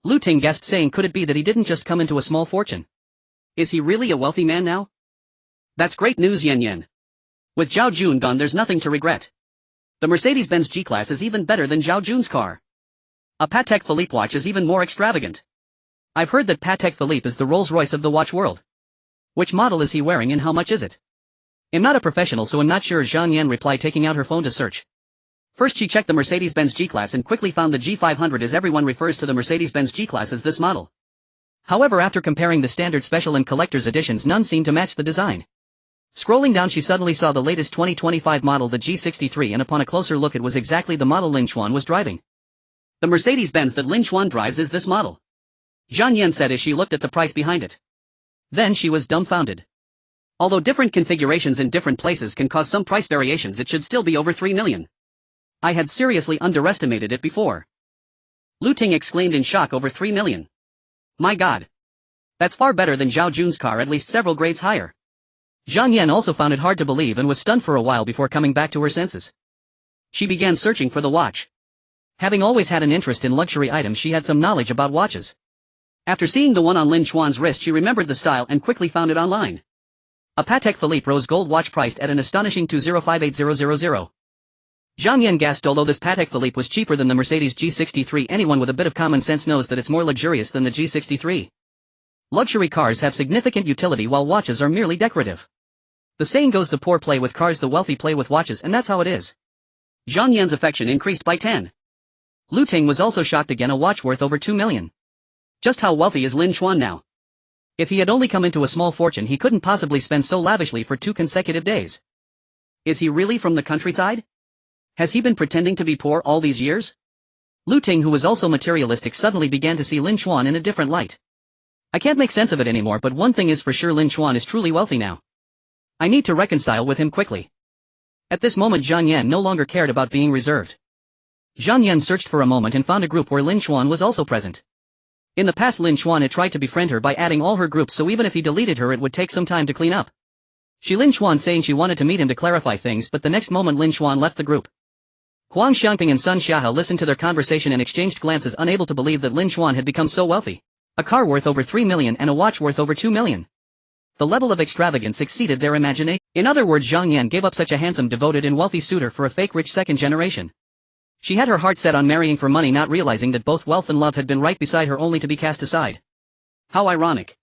Lu Ting gasped, saying, could it be that he didn't just come into a small fortune? Is he really a wealthy man now? That's great news, Yan Yan. With Zhao Jun gone, there's nothing to regret. The Mercedes-Benz G-Class is even better than Zhao Jun's car. A Patek Philippe watch is even more extravagant. I've heard that Patek Philippe is the Rolls-Royce of the watch world. Which model is he wearing and how much is it? I'm not a professional, so I'm not sure, Zhang Yan replied, taking out her phone to search. First she checked the Mercedes-Benz G-Class and quickly found the G500, as everyone refers to the Mercedes-Benz G-Class as this model. However, after comparing the standard, special and collector's editions, none seemed to match the design. Scrolling down she suddenly saw the latest 2025 model, the G63, and upon a closer look it was exactly the model Lin Chuan was driving. The Mercedes-Benz that Lin Chuan drives is this model. Zhang Yan said as she looked at the price behind it. Then she was dumbfounded. Although different configurations in different places can cause some price variations, it should still be over 3 million. I had seriously underestimated it before. Lu Ting exclaimed in shock, over 3 million. My god. That's far better than Zhao Jun's car, at least several grades higher. Zhang Yan also found it hard to believe and was stunned for a while before coming back to her senses. She began searching for the watch. Having always had an interest in luxury items, she had some knowledge about watches. After seeing the one on Lin Chuan's wrist, she remembered the style and quickly found it online. A Patek Philippe rose gold watch priced at an astonishing 2058000. Zhang Yan gasped. Although this Patek Philippe was cheaper than the Mercedes G63, anyone with a bit of common sense knows that it's more luxurious than the G63. Luxury cars have significant utility while watches are merely decorative. The saying goes, the poor play with cars, the wealthy play with watches, and that's how it is. Zhang Yan's affection increased by 10. Lu Ting was also shocked again, a watch worth over 2 million. Just how wealthy is Lin Chuan now? If he had only come into a small fortune, he couldn't possibly spend so lavishly for 2 consecutive days. Is he really from the countryside? Has he been pretending to be poor all these years? Lu Ting, who was also materialistic, suddenly began to see Lin Chuan in a different light. I can't make sense of it anymore, but one thing is for sure, Lin Chuan is truly wealthy now. I need to reconcile with him quickly. At this moment Zhang Yan no longer cared about being reserved. Zhang Yan searched for a moment and found a group where Lin Chuan was also present. In the past Lin Chuan had tried to befriend her by adding all her groups, so even if he deleted her it would take some time to clean up. Lin Chuan saying she wanted to meet him to clarify things, but the next moment Lin Chuan left the group. Huang Xiangping and Sun Xia listened to their conversation and exchanged glances, unable to believe that Lin Chuan had become so wealthy. A car worth over 3 million and a watch worth over 2 million. The level of extravagance exceeded their imagination. In other words, Zhang Yan gave up such a handsome, devoted and wealthy suitor for a fake rich second generation. She had her heart set on marrying for money, not realizing that both wealth and love had been right beside her only to be cast aside. How ironic.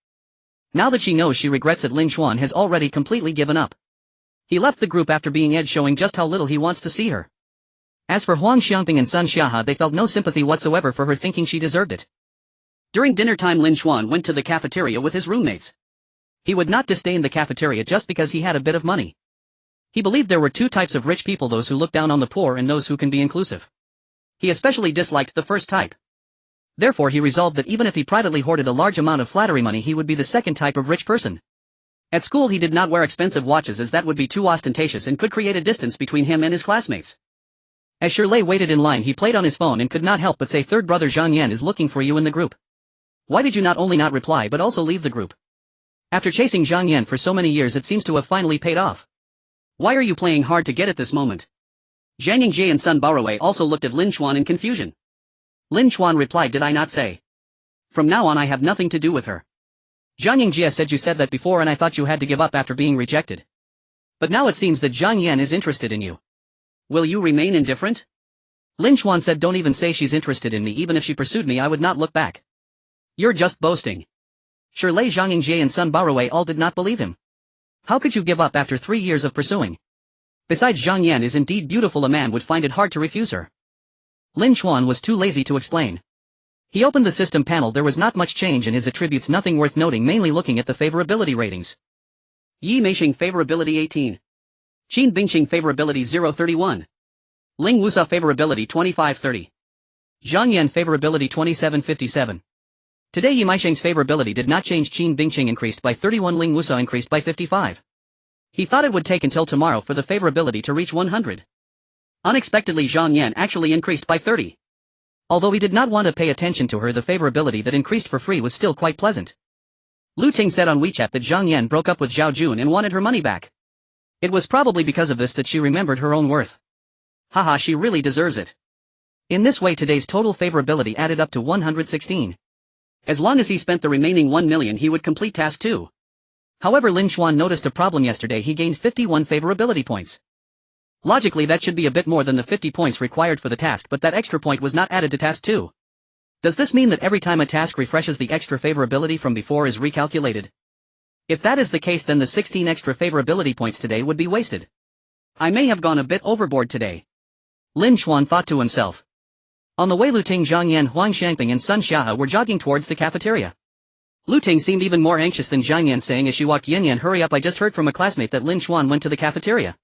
Now that she knows, she regrets that Lin Chuan has already completely given up. He left the group after being edged, showing just how little he wants to see her. As for Huang Xiangping and Sun Xia, they felt no sympathy whatsoever for her, thinking she deserved it. During dinner time Lin Chuan went to the cafeteria with his roommates. He would not disdain the cafeteria just because he had a bit of money. He believed there were two types of rich people, those who look down on the poor and those who can be inclusive. He especially disliked the first type. Therefore he resolved that even if he privately hoarded a large amount of flattery money, he would be the second type of rich person. At school he did not wear expensive watches, as that would be too ostentatious and could create a distance between him and his classmates. As Shirley waited in line, he played on his phone and could not help but say, "Third brother Zhang Yan is looking for you in the group. Why did you not only not reply but also leave the group? After chasing Zhang Yan for so many years, it seems to have finally paid off. Why are you playing hard to get at this moment?" Zhang Yingjie and Sun Baowei also looked at Lin Chuan in confusion. Lin Chuan replied, "Did I not say? From now on I have nothing to do with her. Zhang Yingjie said you said that before, and I thought you had to give up after being rejected. But now it seems that Zhang Yan is interested in you. Will you remain indifferent?" Lin Chuan said, "Don't even say she's interested in me. Even if she pursued me, I would not look back. You're just boasting." Shirley, Zhang Yingjie and Sun Baowei all did not believe him. How could you give up after 3 years of pursuing? Besides, Zhang Yan is indeed beautiful, a man would find it hard to refuse her. Lin Chuan was too lazy to explain. He opened the system panel. There was not much change in his attributes, nothing worth noting, mainly looking at the favorability ratings. Yi Meixing favorability 18. Qin Bingqing favorability 0.31. Ling Wusa favorability 25.30. Zhang Yan favorability 27.57. Today Yi Meixing's favorability did not change. Qin Bingqing increased by 31, Ling Wusa increased by 55. He thought it would take until tomorrow for the favorability to reach 100. Unexpectedly, Zhang Yan actually increased by 30. Although he did not want to pay attention to her, the favorability that increased for free was still quite pleasant. Lu Ting said on WeChat that Zhang Yan broke up with Zhao Jun and wanted her money back. It was probably because of this that she remembered her own worth. Haha, she really deserves it. In this way today's total favorability added up to 116. As long as he spent the remaining 1 million, he would complete task 2. However, Lin Chuan noticed a problem yesterday. He gained 51 favorability points. Logically that should be a bit more than the 50 points required for the task, but that extra point was not added to task 2. Does this mean that every time a task refreshes, the extra favorability from before is recalculated? If that is the case, then the 16 extra favorability points today would be wasted. I may have gone a bit overboard today. Lin Chuan thought to himself. On the way, Lu Ting, Zhang Yan, Huang Xiangping and Sun Xiahe were jogging towards the cafeteria. Lu Ting seemed even more anxious than Zhang Yan, saying as she walked, "Yan Yan, hurry up, I just heard from a classmate that Lin Chuan went to the cafeteria.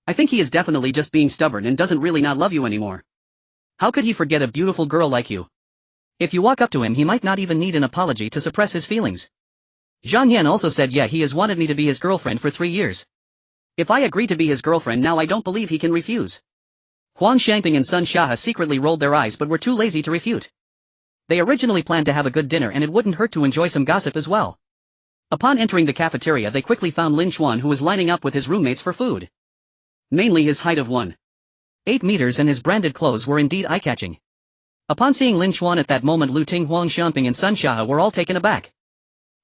I think he is definitely just being stubborn and doesn't really not love you anymore. How could he forget a beautiful girl like you? If you walk up to him, he might not even need an apology to suppress his feelings." Zhang Yan also said, "Yeah, he has wanted me to be his girlfriend for 3 years. If I agree to be his girlfriend now, I don't believe he can refuse." Huang Xiangping and Sun Xiahe secretly rolled their eyes but were too lazy to refute. They originally planned to have a good dinner, and it wouldn't hurt to enjoy some gossip as well. Upon entering the cafeteria, they quickly found Lin Chuan, who was lining up with his roommates for food. Mainly his height of 1.8 meters and his branded clothes were indeed eye-catching. Upon seeing Lin Chuan at that moment, Lu Ting, Huang Xiangping and Sun Xiahe were all taken aback.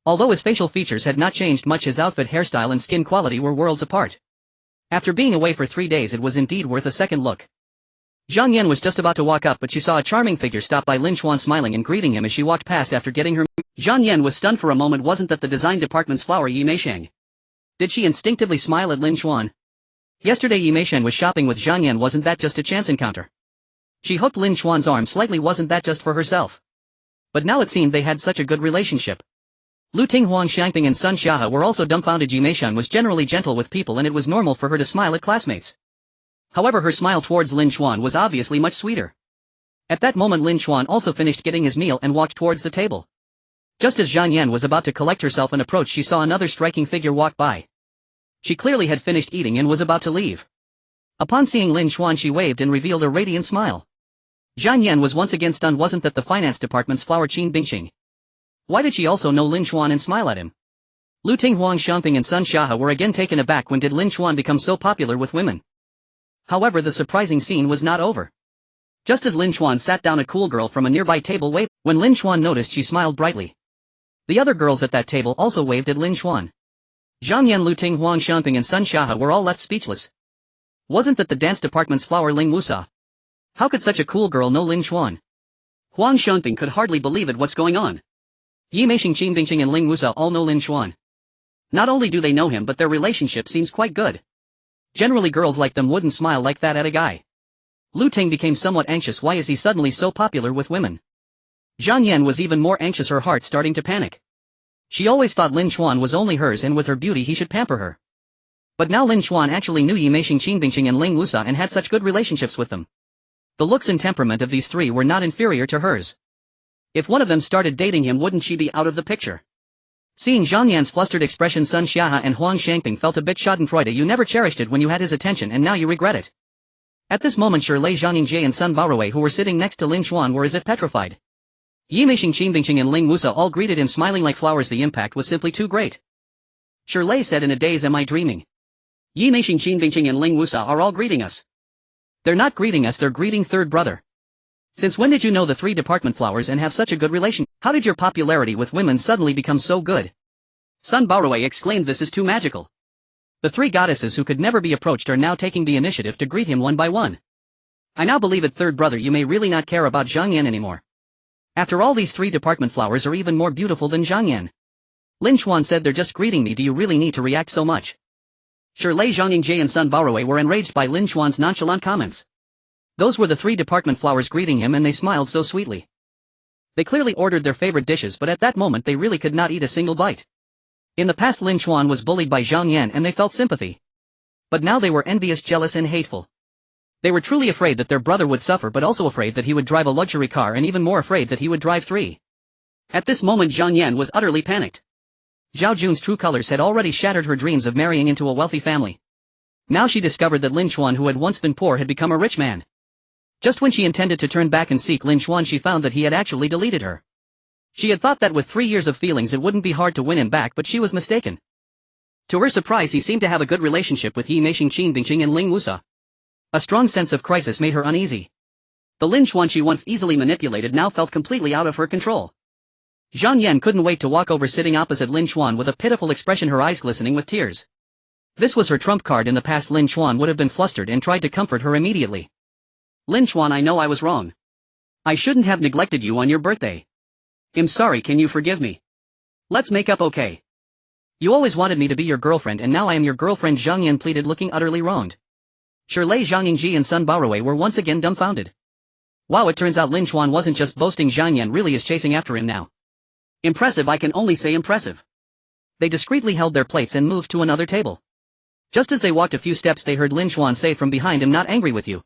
Although his facial features had not changed much, his outfit, hairstyle and skin quality were worlds apart. After being away for 3 days, it was indeed worth a second look. Zhang Yan was just about to walk up, but she saw a charming figure stop by Lin Chuan, smiling and greeting him as she walked past after getting her. Zhang Yan was stunned for a moment. Wasn't that the design department's flower, Yi Meixing? Did she instinctively smile at Lin Chuan? Yesterday Yi Meixing was shopping with Zhang Yan. Wasn't that just a chance encounter? She hooked Lin Chuan's arm slightly. Wasn't that just for herself? But now it seemed they had such a good relationship. Lu Ting, Huang Xiangping and Sun Xiahe were also dumbfounded. Yi Meixing was generally gentle with people, and it was normal for her to smile at classmates. However, her smile towards Lin Chuan was obviously much sweeter. At that moment, Lin Chuan also finished getting his meal and walked towards the table. Just as Zhang Yan was about to collect herself and approach, she saw another striking figure walk by. She clearly had finished eating and was about to leave. Upon seeing Lin Chuan, she waved and revealed a radiant smile. Zhang Yan was once again stunned. Wasn't that the finance department's flower, Qin Bingqing? Why did she also know Lin Chuan and smile at him? Lu Ting, Huang Xiangping and Sun Xiahe were again taken aback. When did Lin Chuan become so popular with women? However, the surprising scene was not over. Just as Lin Chuan sat down, a cool girl from a nearby table waved. When Lin Chuan noticed, she smiled brightly. The other girls at that table also waved at Lin Chuan. Zhang Yan, Lu Ting, Huang Xiangping and Sun Xiahe were all left speechless. Wasn't that the dance department's flower, Ling Wusa? How could such a cool girl know Lin Chuan? Huang Xiangping could hardly believe it. What's going on? Yi Meixing, Qin Bingqing and Ling Wusa all know Lin Chuan. Not only do they know him, but their relationship seems quite good. Generally girls like them wouldn't smile like that at a guy. Lu Ting became somewhat anxious. Why is he suddenly so popular with women? Zhang Yan was even more anxious, her heart starting to panic. She always thought Lin Chuan was only hers and with her beauty he should pamper her. But now Lin Chuan actually knew Yi Meixing, Qin Bingqing and Ling Wusa and had such good relationships with them. The looks and temperament of these three were not inferior to hers. If one of them started dating him, wouldn't she be out of the picture? Seeing Zhang Yan's flustered expression, Sun Xiahe and Huang Shangping felt a bit schadenfreude. You never cherished it when you had his attention and now you regret it. At this moment Shi Lei Zhangyingjie and Sun Baowei, who were sitting next to Lin Chuan, were as if petrified. Yi Meixing, Qin Bingqing and Ling Wusa all greeted him smiling like flowers. The impact was simply too great. Shi Lei said in a daze, am I dreaming? Yi Meixing, Qin Bingqing and Ling Wusa are all greeting us. They're not greeting us, they're greeting third brother. Since when did you know the three department flowers and have such a good relation? How did your popularity with women suddenly become so good? Sun Baowei exclaimed, this is too magical. The three goddesses who could never be approached are now taking the initiative to greet him one by one. I now believe it, third brother, you may really not care about Zhang Yan anymore. After all, these three department flowers are even more beautiful than Zhang Yan. Lin Chuan said, they're just greeting me, do you really need to react so much? Shi Lei Zhangyingjie and Sun Baowei were enraged by Lin Chuan's nonchalant comments. Those were the three department flowers greeting him and they smiled so sweetly. They clearly ordered their favorite dishes, but at that moment they really could not eat a single bite. In the past Lin Chuan was bullied by Zhang Yan and they felt sympathy. But now they were envious, jealous and hateful. They were truly afraid that their brother would suffer, but also afraid that he would drive a luxury car, and even more afraid that he would drive three. At this moment Zhang Yan was utterly panicked. Zhao Jun's true colors had already shattered her dreams of marrying into a wealthy family. Now she discovered that Lin Chuan, who had once been poor, had become a rich man. Just when she intended to turn back and seek Lin Chuan, she found that he had actually deleted her. She had thought that with 3 years of feelings it wouldn't be hard to win him back, but she was mistaken. To her surprise, he seemed to have a good relationship with Yi Meixing, Qin Bingqing and Ling Wusa. A strong sense of crisis made her uneasy. The Lin Chuan she once easily manipulated now felt completely out of her control. Zhang Yan couldn't wait to walk over, sitting opposite Lin Chuan with a pitiful expression, her eyes glistening with tears. This was her trump card. In the past Lin Chuan would have been flustered and tried to comfort her immediately. Lin Chuan, I know I was wrong. I shouldn't have neglected you on your birthday. I'm sorry, can you forgive me? Let's make up, okay? You always wanted me to be your girlfriend and now I am your girlfriend, Zhang Yan pleaded, looking utterly wronged. Shi Lei Zhangyingjie and Sun Baowei were once again dumbfounded. Wow, it turns out Lin Chuan wasn't just boasting, Zhang Yan really is chasing after him now. Impressive, I can only say impressive. They discreetly held their plates and moved to another table. Just as they walked a few steps they heard Lin Chuan say from behind, I'm not angry with you.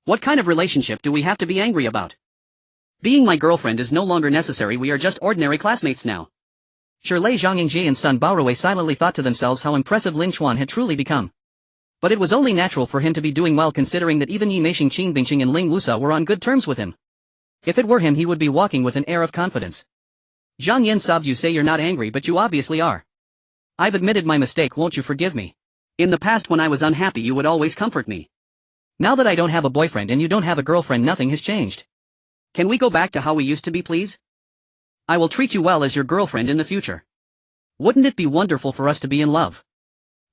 What kind of relationship do we have to be angry about? Being my girlfriend is no longer necessary, we are just ordinary classmates now. Shi Lei Zhangyingjie and Sun Baowei silently thought to themselves how impressive Lin Chuan had truly become. But it was only natural for him to be doing well, considering that even Yi Meixing, Qin Bingqing and Ling Wusa were on good terms with him. If it were him, he would be walking with an air of confidence. Zhang Yan sobbed, you say you're not angry, but you obviously are. I've admitted my mistake, won't you forgive me? In the past when I was unhappy you would always comfort me. Now that I don't have a boyfriend and you don't have a girlfriend, nothing has changed. Can we go back to how we used to be, please? I will treat you well as your girlfriend in the future. Wouldn't it be wonderful for us to be in love?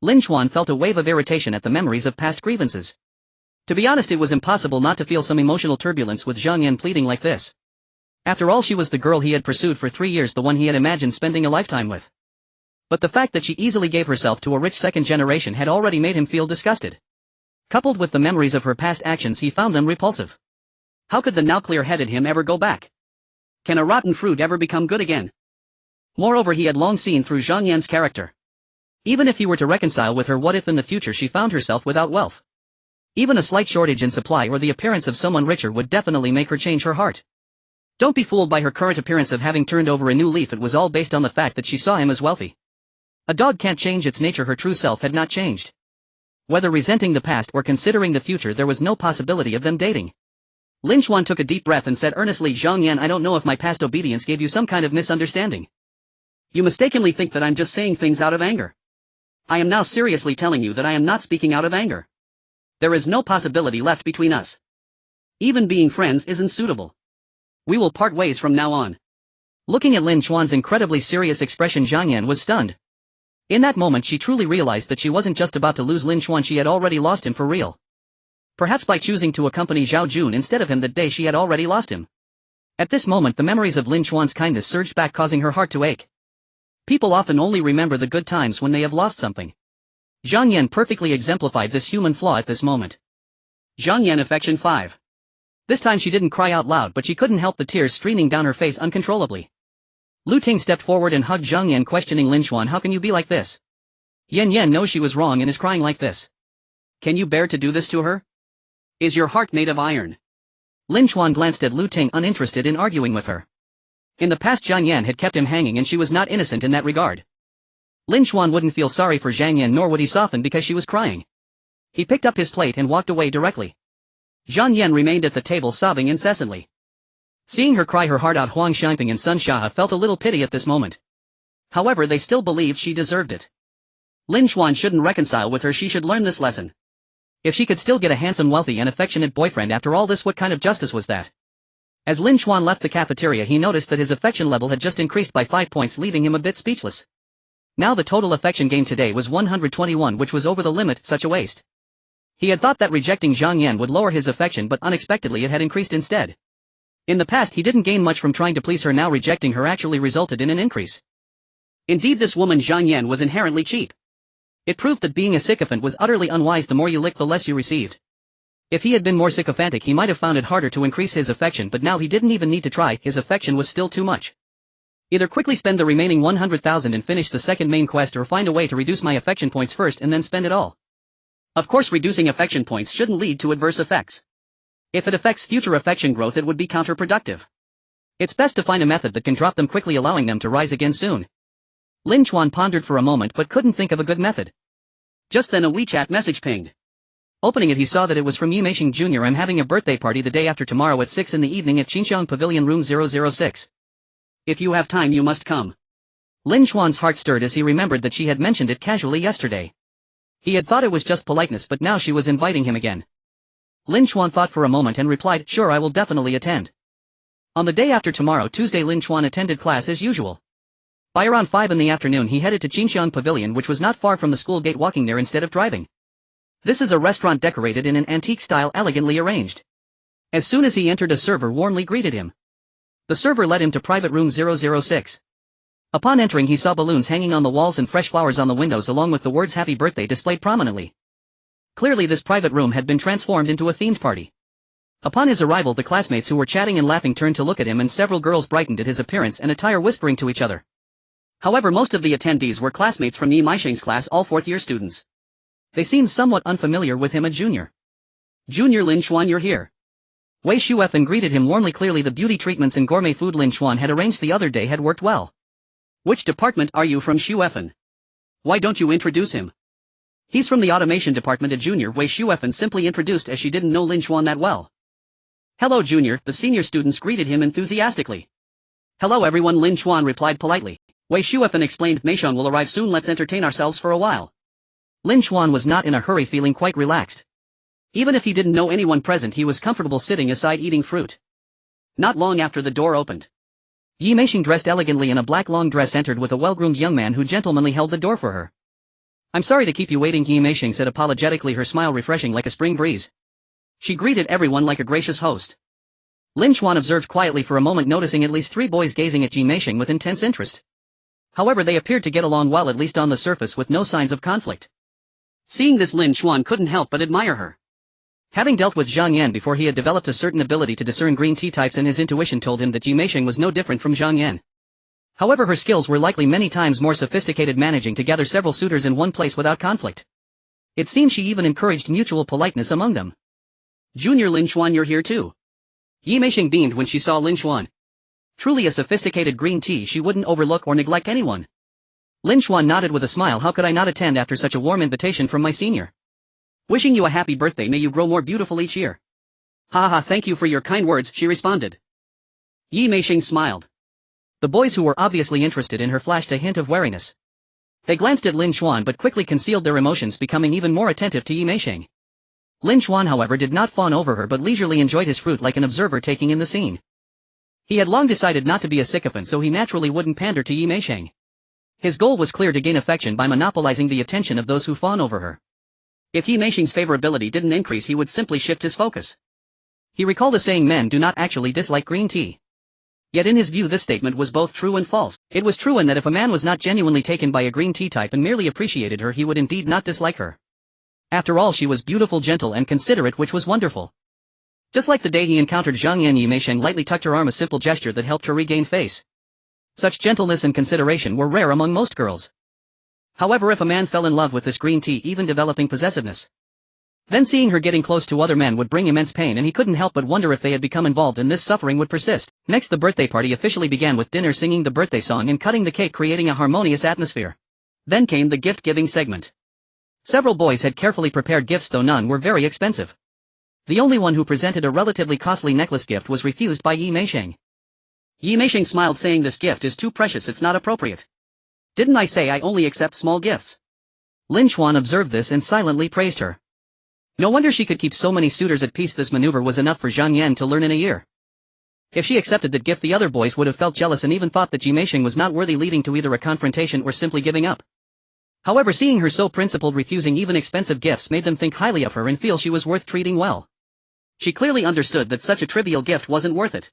Lin Chuan felt a wave of irritation at the memories of past grievances. To be honest, it was impossible not to feel some emotional turbulence with Zhang Yan pleading like this. After all, she was the girl he had pursued for 3 years, the one he had imagined spending a lifetime with. But the fact that she easily gave herself to a rich second generation had already made him feel disgusted. Coupled with the memories of her past actions, he found them repulsive. How could the now clear-headed him ever go back? Can a rotten fruit ever become good again? Moreover, he had long seen through Zhang Yan's character. Even if he were to reconcile with her, what if in the future she found herself without wealth? Even a slight shortage in supply or the appearance of someone richer would definitely make her change her heart. Don't be fooled by her current appearance of having turned over a new leaf, it was all based on the fact that she saw him as wealthy. A dog can't change its nature, her true self had not changed. Whether resenting the past or considering the future, there was no possibility of them dating. Lin Chuan took a deep breath and said earnestly, Zhang Yan, I don't know if my past obedience gave you some kind of misunderstanding. You mistakenly think that I'm just saying things out of anger. I am now seriously telling you that I am not speaking out of anger. There is no possibility left between us. Even being friends isn't suitable. We will part ways from now on. Looking at Lin Chuan's incredibly serious expression, Zhang Yan was stunned. In that moment she truly realized that she wasn't just about to lose Lin Chuan, she had already lost him for real. Perhaps by choosing to accompany Zhao Jun instead of him that day she had already lost him. At this moment the memories of Lin Chuan's kindness surged back, causing her heart to ache. People often only remember the good times when they have lost something. Zhang Yan perfectly exemplified this human flaw at this moment. Zhang Yan affection 5. This time she didn't cry out loud, but she couldn't help the tears streaming down her face uncontrollably. Lu Ting stepped forward and hugged Zhang Yan, questioning Lin Xuan, how can you be like this? Yan Yan knows she was wrong and is crying like this. Can you bear to do this to her? Is your heart made of iron? Lin Xuan glanced at Lu Ting, uninterested in arguing with her. In the past Zhang Yan had kept him hanging and she was not innocent in that regard. Lin Xuan wouldn't feel sorry for Zhang Yan nor would he soften because she was crying. He picked up his plate and walked away directly. Zhang Yan remained at the table sobbing incessantly. Seeing her cry her heart out, Huang Xianping and Sun Xia felt a little pity at this moment. However, they still believed she deserved it. Lin Xuan shouldn't reconcile with her, she should learn this lesson. If she could still get a handsome, wealthy and affectionate boyfriend after all this, what kind of justice was that? As Lin Xuan left the cafeteria, he noticed that his affection level had just increased by 5 points, leaving him a bit speechless. Now the total affection gained today was 121, which was over the limit. Such a waste. He had thought that rejecting Zhang Yan would lower his affection, but unexpectedly it had increased instead. In the past he didn't gain much from trying to please her, now rejecting her actually resulted in an increase. Indeed, this woman Zhang Yan was inherently cheap. It proved that being a sycophant was utterly unwise. The more you licked, the less you received. If he had been more sycophantic, he might have found it harder to increase his affection, but now he didn't even need to try, his affection was still too much. Either quickly spend the remaining 100,000 and finish the second main quest, or find a way to reduce my affection points first and then spend it all. Of course, reducing affection points shouldn't lead to adverse effects. If it affects future affection growth, it would be counterproductive. It's best to find a method that can drop them quickly, allowing them to rise again soon. Lin Xuan pondered for a moment but couldn't think of a good method. Just then a WeChat message pinged. Opening it, he saw that it was from Yi Meisheng Jr. I'm having a birthday party the day after tomorrow at 6 in the evening at Qinxiang Pavilion Room 006. If you have time, you must come. Lin Xuan's heart stirred as he remembered that she had mentioned it casually yesterday. He had thought it was just politeness, but now she was inviting him again. Lin Xuan thought for a moment and replied, sure, I will definitely attend. On the day after tomorrow, Tuesday, Lin Xuan attended class as usual. By around 5 in the afternoon he headed to Qinxiang Pavilion, which was not far from the school gate, walking there instead of driving. This is a restaurant decorated in an antique style, elegantly arranged. As soon as he entered, a server warmly greeted him. The server led him to private room 006. Upon entering, he saw balloons hanging on the walls and fresh flowers on the windows, along with the words Happy Birthday displayed prominently. Clearly this private room had been transformed into a themed party. Upon his arrival, the classmates who were chatting and laughing turned to look at him, and several girls brightened at his appearance and attire, whispering to each other. However, most of the attendees were classmates from Yi Meisheng's class, all fourth-year students. They seemed somewhat unfamiliar with him. A junior. Junior Lin Xuan, you're here. Wei Shuefen greeted him warmly. Clearly the beauty treatments and gourmet food Lin Xuan had arranged the other day had worked well. Which department are you from, Shuefen? Why don't you introduce him? He's from the automation department. A junior, Wei Shuefen simply introduced, as she didn't know Lin Xuan that well. Hello, junior, the senior students greeted him enthusiastically. Hello everyone, Lin Xuan replied politely. Wei Shuefen explained, Meisheng will arrive soon, let's entertain ourselves for a while. Lin Xuan was not in a hurry, feeling quite relaxed. Even if he didn't know anyone present, he was comfortable sitting aside eating fruit. Not long after, the door opened. Yi Meisheng, dressed elegantly in a black long dress, entered with a well-groomed young man who gentlemanly held the door for her. I'm sorry to keep you waiting, Yi Meisheng said apologetically, her smile refreshing like a spring breeze. She greeted everyone like a gracious host. Lin Xuan observed quietly for a moment, noticing at least 3 boys gazing at Yi Meisheng with intense interest. However, they appeared to get along well, at least on the surface, with no signs of conflict. Seeing this, Lin Xuan couldn't help but admire her. Having dealt with Zhang Yan before, he had developed a certain ability to discern green tea types, and his intuition told him that Yi Meisheng was no different from Zhang Yan. However, her skills were likely many times more sophisticated, managing to gather several suitors in one place without conflict. It seemed she even encouraged mutual politeness among them. Junior Lin Xuan, you're here too. Yi Meisheng beamed when she saw Lin Xuan. Truly a sophisticated green tea, she wouldn't overlook or neglect anyone. Lin Xuan nodded with a smile. How could I not attend after such a warm invitation from my senior? Wishing you a happy birthday, may you grow more beautiful each year. Ha ha, thank you for your kind words, she responded. Yi Meisheng smiled. The boys, who were obviously interested in her, flashed a hint of wariness. They glanced at Lin Xuan but quickly concealed their emotions, becoming even more attentive to Yi Meisheng. Lin Xuan, however, did not fawn over her but leisurely enjoyed his fruit like an observer taking in the scene. He had long decided not to be a sycophant, so he naturally wouldn't pander to Yi Meisheng. His goal was clear: to gain affection by monopolizing the attention of those who fawn over her. If Yi Meisheng's favorability didn't increase, he would simply shift his focus. He recalled a saying, men do not actually dislike green tea. Yet in his view this statement was both true and false. It was true in that if a man was not genuinely taken by a green tea type and merely appreciated her, he would indeed not dislike her. After all, she was beautiful, gentle and considerate, which was wonderful. Just like the day he encountered Zhang Yan, Yi Meisheng lightly tucked her arm, a simple gesture that helped her regain face. Such gentleness and consideration were rare among most girls. However, if a man fell in love with this green tea, even developing possessiveness, then seeing her getting close to other men would bring immense pain, and he couldn't help but wonder if they had become involved and this suffering would persist. Next, the birthday party officially began with dinner, singing the birthday song and cutting the cake, creating a harmonious atmosphere. Then came the gift-giving segment. Several boys had carefully prepared gifts, though none were very expensive. The only one who presented a relatively costly necklace gift was refused by Yi Meisheng. Yi Meisheng smiled, saying, "This gift is too precious, it's not appropriate. Didn't I say I only accept small gifts?" Lin Xuan observed this and silently praised her. No wonder she could keep so many suitors at peace. This maneuver was enough for Zhang Yan to learn in a year. If she accepted that gift, the other boys would have felt jealous and even thought that Yi Meisheng was not worthy, leading to either a confrontation or simply giving up. However, seeing her so principled, refusing even expensive gifts made them think highly of her and feel she was worth treating well. She clearly understood that such a trivial gift wasn't worth it.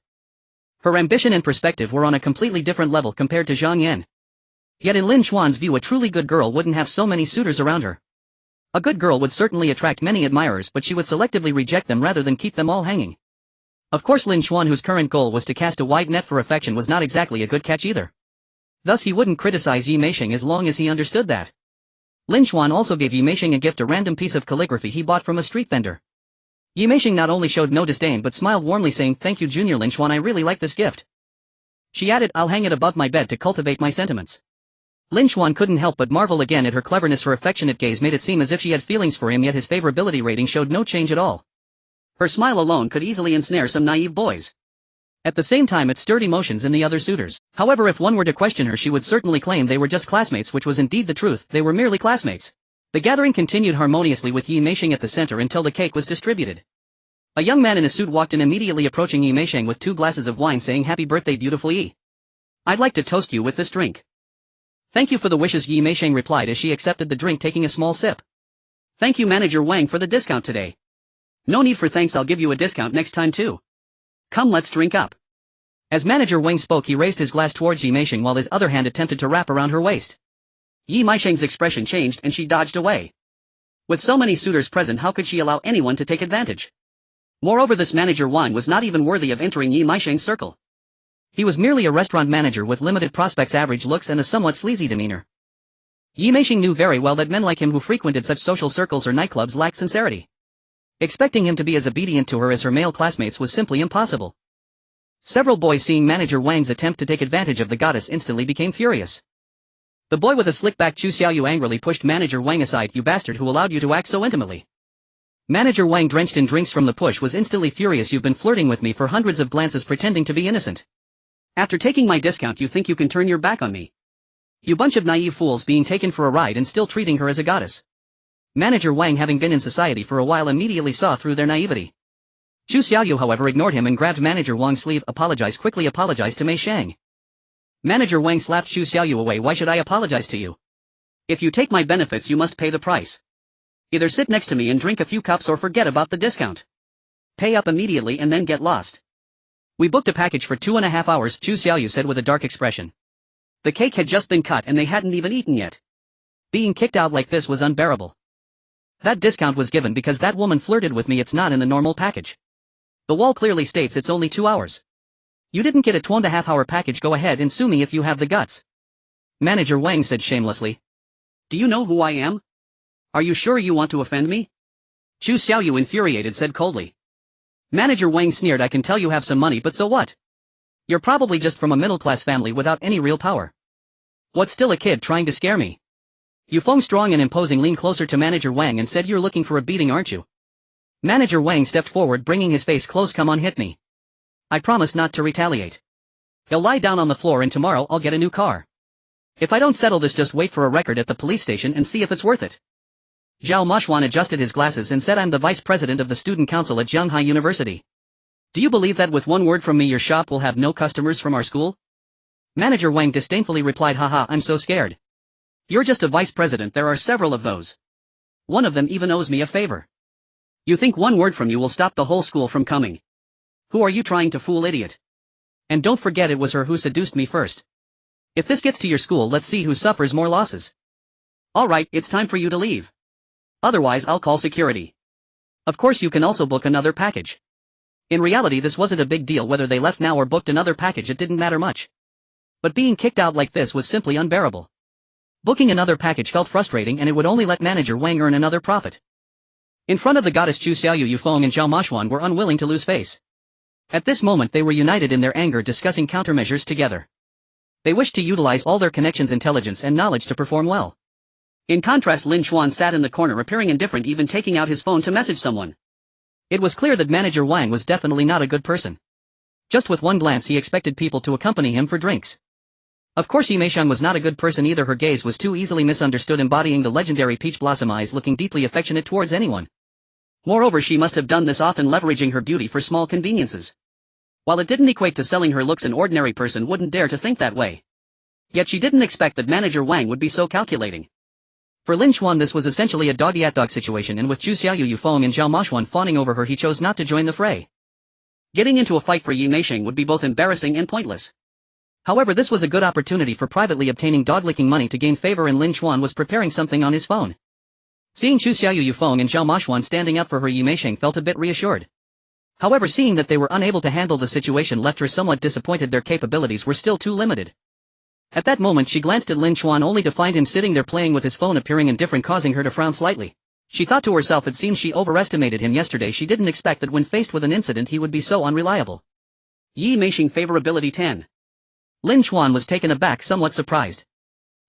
Her ambition and perspective were on a completely different level compared to Zhang Yan. Yet in Lin Xuan's view, a truly good girl wouldn't have so many suitors around her. A good girl would certainly attract many admirers, but she would selectively reject them rather than keep them all hanging. Of course, Lin Xuan, whose current goal was to cast a wide net for affection, was not exactly a good catch either. Thus he wouldn't criticize Yi Meisheng as long as he understood that. Lin Xuan also gave Yi Meisheng a gift, a random piece of calligraphy he bought from a street vendor. Yi Meisheng not only showed no disdain but smiled warmly, saying, "Thank you, Junior Lin Xuan, I really like this gift." She added, "I'll hang it above my bed to cultivate my sentiments." Lin Xuan couldn't help but marvel again at her cleverness. Her affectionate gaze made it seem as if she had feelings for him, yet his favorability rating showed no change at all. Her smile alone could easily ensnare some naive boys. At the same time, it stirred emotions in the other suitors. However, if one were to question her, she would certainly claim they were just classmates, which was indeed the truth. They were merely classmates. The gathering continued harmoniously with Yi Meisheng at the center until the cake was distributed. A young man in a suit walked in, immediately approaching Yi Meisheng with 2 glasses of wine, saying, "Happy birthday, beautiful Yi. I'd like to toast you with this drink." "Thank you for the wishes," Yi Meisheng replied as she accepted the drink, taking a small sip. "Thank you, Manager Wang, for the discount today." "No need for thanks, I'll give you a discount next time too. Come, let's drink up." As Manager Wang spoke, he raised his glass towards Yi Meisheng while his other hand attempted to wrap around her waist. Yi Meisheng's expression changed and she dodged away. With so many suitors present, how could she allow anyone to take advantage? Moreover, this Manager Wang was not even worthy of entering Yi Meisheng's circle. He was merely a restaurant manager with limited prospects, average looks, and a somewhat sleazy demeanor. Yi Meisheng knew very well that men like him who frequented such social circles or nightclubs lacked sincerity. Expecting him to be as obedient to her as her male classmates was simply impossible. Several boys, seeing Manager Wang's attempt to take advantage of the goddess, instantly became furious. The boy with a slick-back Chu Xiaoyu angrily pushed Manager Wang aside. "You bastard, who allowed you to act so intimately?" Manager Wang, drenched in drinks from the push, was instantly furious. "You've been flirting with me for hundreds of glances, pretending to be innocent. After taking my discount, you think you can turn your back on me? You bunch of naive fools, being taken for a ride and still treating her as a goddess." Manager Wang, having been in society for a while, immediately saw through their naivety. Chu Xiaoyu, however, ignored him and grabbed Manager Wang's sleeve. "Apologize, quickly apologize to Mei Shang." Manager Wang slapped Chu Xiaoyu away. "Why should I apologize to you? If you take my benefits, you must pay the price. Either sit next to me and drink a few cups or forget about the discount. Pay up immediately and then get lost." "We booked a package for 2.5 hours, Chu Xiaoyu said with a dark expression. The cake had just been cut and they hadn't even eaten yet. Being kicked out like this was unbearable. "That discount was given because that woman flirted with me. It's not in the normal package. The wall clearly states it's only 2 hours. You didn't get a 2.5-hour package. Go ahead and sue me if you have the guts." Manager Wang said shamelessly. "Do you know who I am? Are you sure you want to offend me?" Chu Xiaoyu, infuriated, said coldly. Manager Wang sneered. "I can tell you have some money, but so what? You're probably just from a middle-class family without any real power. What's still a kid trying to scare me?" Yu Feng, strong and imposing, leaned closer to Manager Wang and said, "You're looking for a beating, aren't you?" Manager Wang stepped forward, bringing his face close. "Come on, hit me. I promise not to retaliate. You'll lie down on the floor and tomorrow I'll get a new car. If I don't settle this, just wait for a record at the police station and see if it's worth it." Zhao Mashuan adjusted his glasses and said, "I'm the vice president of the student council at Zhanghai University. Do you believe that with one word from me your shop will have no customers from our school?" Manager Wang disdainfully replied, "Haha, I'm so scared. You're just a vice president, there are several of those. One of them even owes me a favor. You think one word from you will stop the whole school from coming? Who are you trying to fool, idiot? And don't forget, it was her who seduced me first. If this gets to your school, let's see who suffers more losses. Alright, it's time for you to leave. Otherwise I'll call security. Of course you can also book another package." In reality, this wasn't a big deal whether they left now or booked another package. It didn't matter much. But being kicked out like this was simply unbearable. Booking another package felt frustrating, and it would only let manager Wang earn another profit. In front of the goddess, Chu Xiaoyu, Yufeng and Zhao Mashuan were unwilling to lose face. At this moment they were united in their anger, discussing countermeasures together. They wished to utilize all their connections, intelligence and knowledge to perform well. In contrast, Lin Xuan sat in the corner, appearing indifferent, even taking out his phone to message someone. It was clear that manager Wang was definitely not a good person. Just with one glance he expected people to accompany him for drinks. Of course Yi Meixiang was not a good person either. Her gaze was too easily misunderstood, embodying the legendary peach blossom eyes, looking deeply affectionate towards anyone. Moreover, she must have done this often, leveraging her beauty for small conveniences. While it didn't equate to selling her looks, an ordinary person wouldn't dare to think that way. Yet she didn't expect that manager Wang would be so calculating. For Lin Xuan this was essentially a dog-eat-dog situation, and with Chu Xiaoyu, Yufeng and Zhao Mashuan fawning over her, he chose not to join the fray. Getting into a fight for Yi Meixiang would be both embarrassing and pointless. However, this was a good opportunity for privately obtaining dog-licking money to gain favor, and Lin Xuan was preparing something on his phone. Seeing Chu Xiaoyu, Yufeng and Zhao Mashuan standing up for her, Yi Meixiang felt a bit reassured. However, seeing that they were unable to handle the situation left her somewhat disappointed. Their capabilities were still too limited. At that moment she glanced at Lin Xuan, only to find him sitting there playing with his phone, appearing indifferent, causing her to frown slightly. She thought to herself, it seems she overestimated him yesterday. She didn't expect that when faced with an incident he would be so unreliable. Yi Meixiang favorability 10. Lin Xuan was taken aback, somewhat surprised.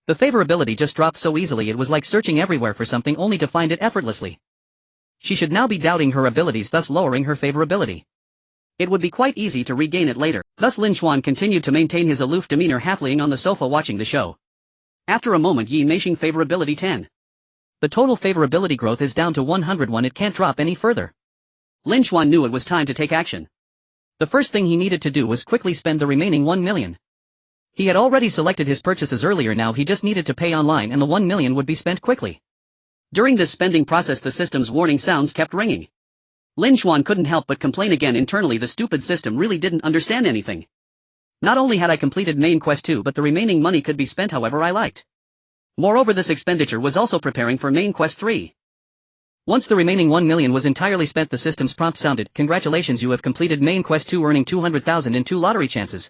The favorability just dropped so easily, it was like searching everywhere for something only to find it effortlessly. She should now be doubting her abilities, thus lowering her favorability. It would be quite easy to regain it later. Thus Lin Xuan continued to maintain his aloof demeanor, half laying on the sofa watching the show. After a moment, Yi Meixiang favorability 10. The total favorability growth is down to 101, it can't drop any further. Lin Xuan knew it was time to take action. The first thing he needed to do was quickly spend the remaining 1 million. He had already selected his purchases earlier, now he just needed to pay online and the 1 million would be spent quickly. During this spending process the system's warning sounds kept ringing. Lin Xuan couldn't help but complain again internally, the stupid system really didn't understand anything. Not only had I completed main quest 2, but the remaining money could be spent however I liked. Moreover, this expenditure was also preparing for main quest 3. Once the remaining 1 million was entirely spent, the system's prompt sounded, "Congratulations, you have completed main quest 2, earning 200,000 in 2 lottery chances."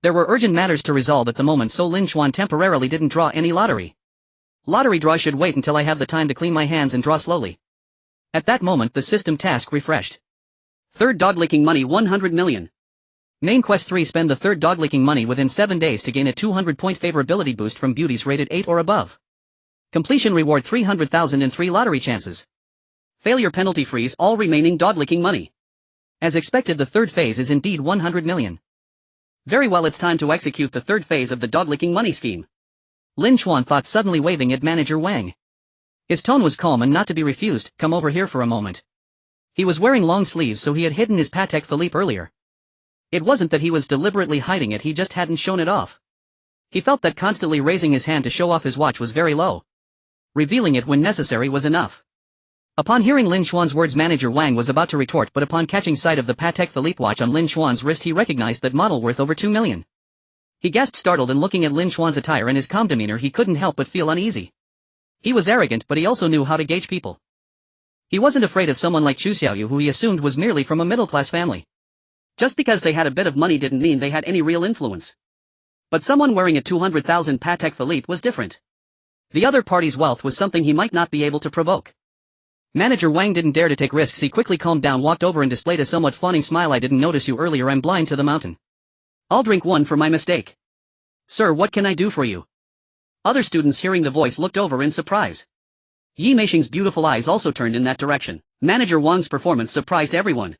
There were urgent matters to resolve at the moment, so Lin Xuan temporarily didn't draw any lottery. Lottery draw should wait until I have the time to clean my hands and draw slowly. At that moment the system task refreshed. Third dog-licking money 100 million. Main quest 3, spend the third dog-licking money within 7 days to gain a 200-point favorability boost from beauties rated 8 or above. Completion reward 300,000 in 3 lottery chances. Failure penalty freeze all remaining dog-licking money. As expected, the third phase is indeed 100 million. Very well, it's time to execute the third phase of the dog-licking money scheme. Lin Xuan thought, suddenly waving at manager Wang. His tone was calm and not to be refused. "Come over here for a moment." He was wearing long sleeves, so he had hidden his Patek Philippe earlier. It wasn't that he was deliberately hiding it, he just hadn't shown it off. He felt that constantly raising his hand to show off his watch was very low. Revealing it when necessary was enough. Upon hearing Lin Xuan's words, manager Wang was about to retort, but upon catching sight of the Patek Philippe watch on Lin Xuan's wrist he recognized that model worth over 2 million. He gasped, startled, and looking at Lin Xuan's attire and his calm demeanor he couldn't help but feel uneasy. He was arrogant, but he also knew how to gauge people. He wasn't afraid of someone like Chu Xiaoyu, who he assumed was merely from a middle-class family. Just because they had a bit of money didn't mean they had any real influence. But someone wearing a 200,000 Patek Philippe was different. The other party's wealth was something he might not be able to provoke. Manager Wang didn't dare to take risks. He quickly calmed down, walked over and displayed a somewhat fawning smile. "I didn't notice you earlier, I'm blind to the mountain. I'll drink one for my mistake." "Sir, what can I do for you?" Other students hearing the voice looked over in surprise. Yi Meixiang's beautiful eyes also turned in that direction. Manager Wang's performance surprised everyone.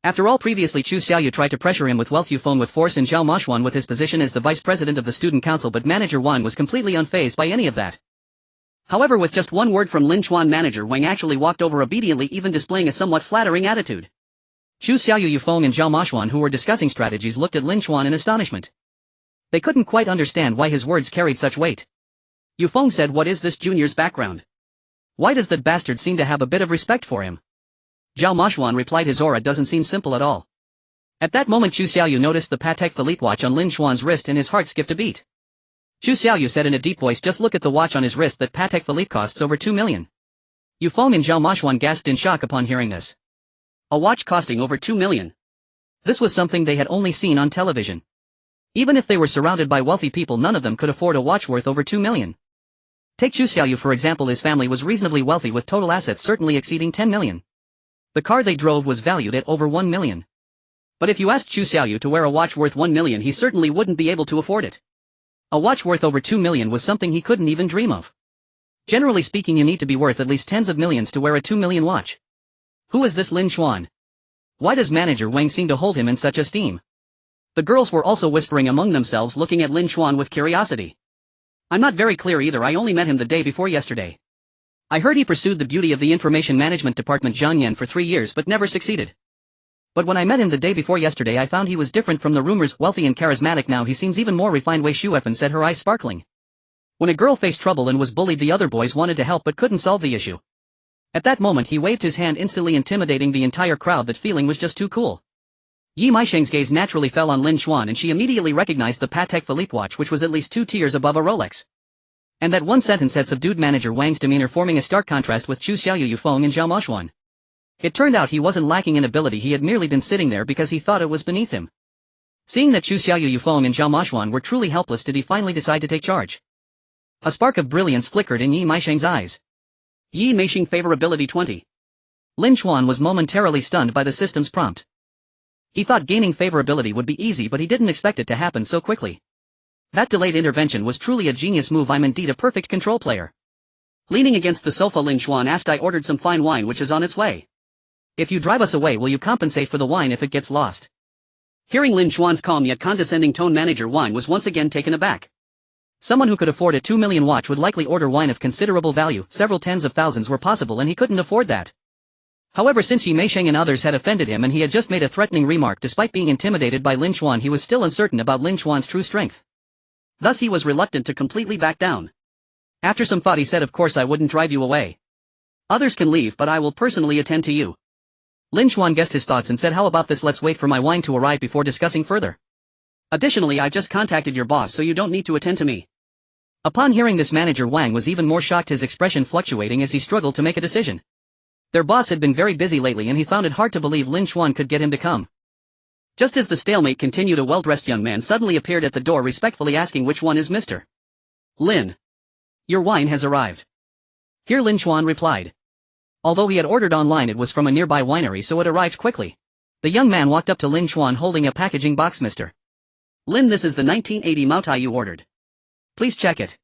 After all, previously Chu Xiaoyu tried to pressure him with wealth, Yufeng with force, and Zhao Mashuan with his position as the vice president of the student council, but manager Wang was completely unfazed by any of that. However, with just one word from Lin Xuan, manager Wang actually walked over obediently, even displaying a somewhat flattering attitude. Chu Xiaoyu, Yufeng and Zhao Mashuan, who were discussing strategies, looked at Lin Xuan in astonishment. They couldn't quite understand why his words carried such weight. Yufeng said, "What is this junior's background? Why does that bastard seem to have a bit of respect for him?" Zhao Mashuan replied, "His aura doesn't seem simple at all." At that moment Chu Xiaoyu noticed the Patek Philippe watch on Lin Xuan's wrist and his heart skipped a beat. Chu Xiaoyu said in a deep voice, "Just look at the watch on his wrist. That Patek Philippe costs over 2 million. Yufeng and Zhao Mashuan gasped in shock upon hearing this. A watch costing over 2 million. This was something they had only seen on television. Even if they were surrounded by wealthy people, none of them could afford a watch worth over 2 million. Take Chu Xiaoyu for example. His family was reasonably wealthy with total assets certainly exceeding 10 million. The car they drove was valued at over 1 million. But if you asked Chu Xiaoyu to wear a watch worth 1 million, he certainly wouldn't be able to afford it. A watch worth over 2 million was something he couldn't even dream of. Generally speaking, you need to be worth at least tens of millions to wear a 2 million watch. Who is this Lin Xuan? Why does manager Wang seem to hold him in such esteem? The girls were also whispering among themselves, looking at Lin Xuan with curiosity. I'm not very clear either. I only met him the day before yesterday. I heard he pursued the beauty of the information management department Zhang Yan for 3 years but never succeeded. But when I met him the day before yesterday, I found he was different from the rumors, wealthy and charismatic. Now he seems even more refined. Wei Shuefen said, her eyes sparkling. When a girl faced trouble and was bullied, the other boys wanted to help but couldn't solve the issue. At that moment he waved his hand, instantly intimidating the entire crowd. That feeling was just too cool. Yi Maisheng's gaze naturally fell on Lin Xuan, and she immediately recognized the Patek Philippe watch, which was at least 2 tiers above a Rolex. And that one sentence had subdued manager Wang's demeanor, forming a stark contrast with Chu Xiaoyu, Yufeng and Zhao Maoxuan. It turned out he wasn't lacking in ability, he had merely been sitting there because he thought it was beneath him. Seeing that Chu Xiaoyu, Yufeng and Zhao Maoxuan were truly helpless, did he finally decide to take charge? A spark of brilliance flickered in Yi Maisheng's eyes. Yi Maisheng favorability 20. Lin Xuan was momentarily stunned by the system's prompt. He thought gaining favorability would be easy, but he didn't expect it to happen so quickly. That delayed intervention was truly a genius move. I'm indeed a perfect control player. Leaning against the sofa, Lin Xuan asked, I ordered some fine wine which is on its way. If you drive us away, will you compensate for the wine if it gets lost? Hearing Lin Xuan's calm yet condescending tone, manager Wang was once again taken aback. Someone who could afford a 2 million watch would likely order wine of considerable value. Several tens of thousands were possible, and he couldn't afford that. However, since Yi Maisheng and others had offended him and he had just made a threatening remark, despite being intimidated by Lin Xuan, he was still uncertain about Lin Xuan's true strength. Thus he was reluctant to completely back down. After some thought he said, of course I wouldn't drive you away. Others can leave, but I will personally attend to you. Lin Xuan guessed his thoughts and said, how about this, let's wait for my wine to arrive before discussing further. Additionally, I just contacted your boss, so you don't need to attend to me. Upon hearing this, manager Wang was even more shocked, his expression fluctuating as he struggled to make a decision. Their boss had been very busy lately and he found it hard to believe Lin Xuan could get him to come. Just as the stalemate continued, a well-dressed young man suddenly appeared at the door, respectfully asking, which one is Mr. Lin? Your wine has arrived. Here, Lin Xuan replied. Although he had ordered online, it was from a nearby winery, so it arrived quickly. The young man walked up to Lin Xuan holding a packaging box. Mr. Lin, this is the 1980 Maotai you ordered. Please check it.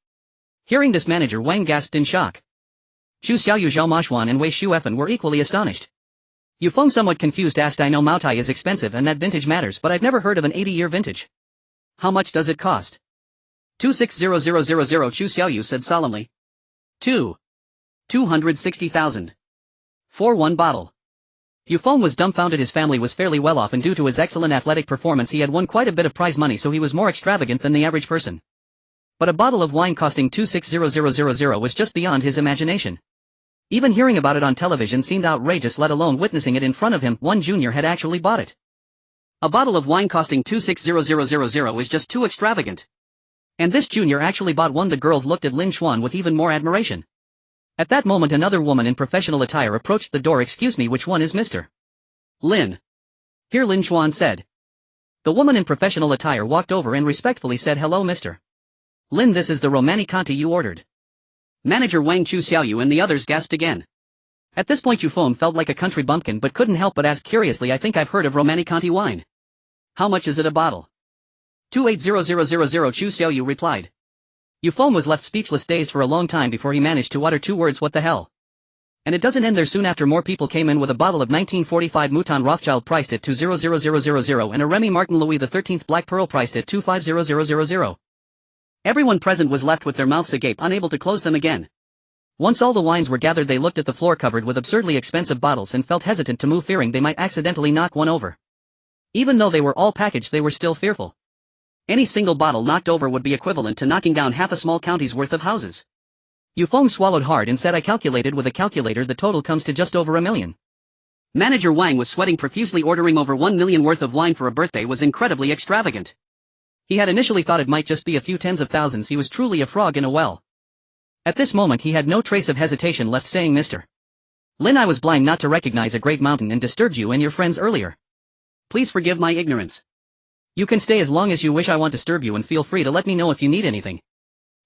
Hearing this, manager Wang gasped in shock. Chu Xiaoyu, Zhao Maoxuan and Wei Shuefen were equally astonished. Yufeng, somewhat confused, asked, I know Maotai is expensive and that vintage matters, but I've never heard of an 80-year vintage. How much does it cost? 260000, Chu Xiaoyu said solemnly. 260,000. For one bottle. Yufeng was dumbfounded. His family was fairly well off, and due to his excellent athletic performance he had won quite a bit of prize money, so he was more extravagant than the average person. But a bottle of wine costing 260000 was just beyond his imagination. Even hearing about it on television seemed outrageous, let alone witnessing it in front of him. One junior had actually bought it. A bottle of wine costing 260000 is just too extravagant. And this junior actually bought one. The girls looked at Lin Xuan with even more admiration. At that moment another woman in professional attire approached the door. Excuse me, which one is Mr. Lin? Here, Lin Xuan said. The woman in professional attire walked over and respectfully said, hello Mr. Lin, this is the Romani Conti you ordered. Manager Wang, Chu Xiaoyu and the others gasped again. At this point Yufeng felt like a country bumpkin but couldn't help but ask curiously, I think I've heard of Romani Conti wine. How much is it a bottle? 280000, Chu Xiaoyu replied. Yufeng was left speechless, dazed for a long time before he managed to utter 2 words, what the hell? And it doesn't end there. Soon after, more people came in with a bottle of 1945 Mouton Rothschild priced at 200000 and a Remy Martin Louis XIII Black Pearl priced at 250000. Everyone present was left with their mouths agape, unable to close them again. Once all the wines were gathered, they looked at the floor covered with absurdly expensive bottles and felt hesitant to move, fearing they might accidentally knock one over. Even though they were all packaged, they were still fearful. Any single bottle knocked over would be equivalent to knocking down half a small county's worth of houses. Yufeng swallowed hard and said, I calculated with a calculator, the total comes to just over 1 million. Manager Wang was sweating profusely. Ordering over 1 million worth of wine for a birthday was incredibly extravagant. He had initially thought it might just be a few tens of thousands. He was truly a frog in a well. At this moment he had no trace of hesitation left, saying, Mr. Lin, I was blind not to recognize a great mountain and disturbed you and your friends earlier. Please forgive my ignorance. You can stay as long as you wish. I won't disturb you and feel free to let me know if you need anything.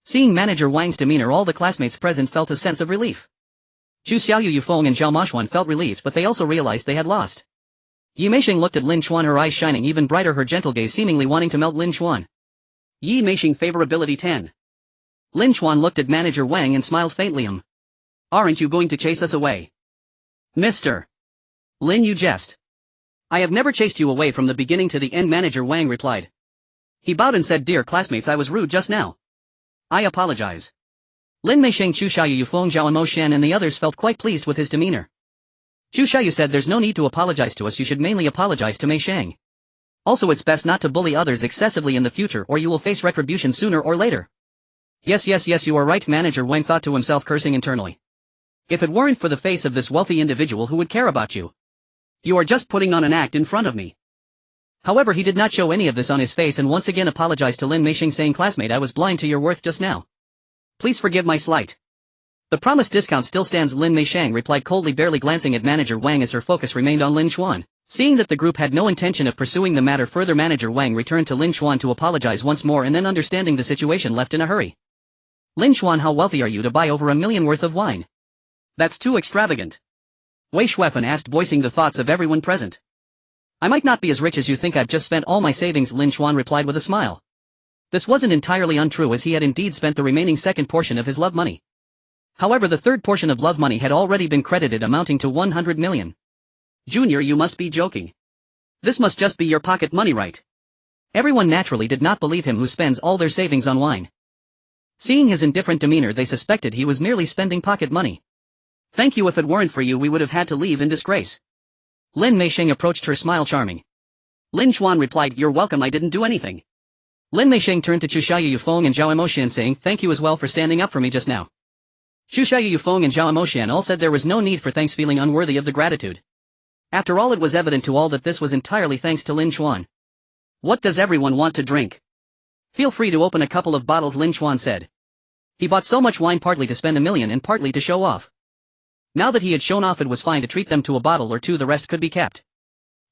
Seeing Manager Wang's demeanor, all the classmates present felt a sense of relief. Zhu Xiaoyu, Yufeng and Zhao Maxuan felt relieved, but they also realized they had lost. Yi Meixing looked at Lin Xuan, her eyes shining even brighter, her gentle gaze seemingly wanting to melt Lin Xuan. Yi Meixing favorability 10. Lin Xuan looked at Manager Wang and smiled faintly. Aren't you going to chase us away? Mr. Lin, you jest. I have never chased you away from the beginning to the end, Manager Wang replied. He bowed and said, Dear classmates, I was rude just now. I apologize. Lin Meixing, Zhu Xiaoyu, Yufeng, Zhao Moshan and the others felt quite pleased with his demeanor. Zhu Xiaoyu said, there's no need to apologize to us, you should mainly apologize to Meixing. Also, it's best not to bully others excessively in the future or you will face retribution sooner or later. Yes, you are right, Manager Wang thought to himself, cursing internally. If it weren't for the face of this wealthy individual, who would care about you? You are just putting on an act in front of me. However, he did not show any of this on his face and once again apologized to Lin Meixing, saying, Classmate, I was blind to your worth just now. Please forgive my slight. The promised discount still stands, Lin Meixing replied coldly, barely glancing at Manager Wang as her focus remained on Lin Xuan. Seeing that the group had no intention of pursuing the matter further, Manager Wang returned to Lin Xuan to apologize once more and then, understanding the situation, left in a hurry. Lin Xuan, how wealthy are you to buy over $1 million worth of wine? That's too extravagant. Wei Shuefen asked, voicing the thoughts of everyone present. I might not be as rich as you think, I've just spent all my savings, Lin Xuan replied with a smile. This wasn't entirely untrue, as he had indeed spent the remaining second portion of his love money. However, the third portion of love money had already been credited, amounting to 100 million. Junior, you must be joking. This must just be your pocket money, right? Everyone naturally did not believe him, who spends all their savings on wine. Seeing his indifferent demeanor, they suspected he was merely spending pocket money. Thank you, if it weren't for you we would have had to leave in disgrace. Lin Meixing approached her, smile charming. Lin Xuan replied, You're welcome, I didn't do anything. Lin Meixing turned to Zhu Xiaoyu, Yufeng and Zhao Moshan, saying, Thank you as well for standing up for me just now. Zhu Xiaoyu, Yufeng and Zhao Moshan all said there was no need for thanks, feeling unworthy of the gratitude. After all, it was evident to all that this was entirely thanks to Lin Xuan. What does everyone want to drink? Feel free to open a couple of bottles, Lin Xuan said. He bought so much wine partly to spend $1 million and partly to show off. Now that he had shown off, it was fine to treat them to a bottle or two, the rest could be kept.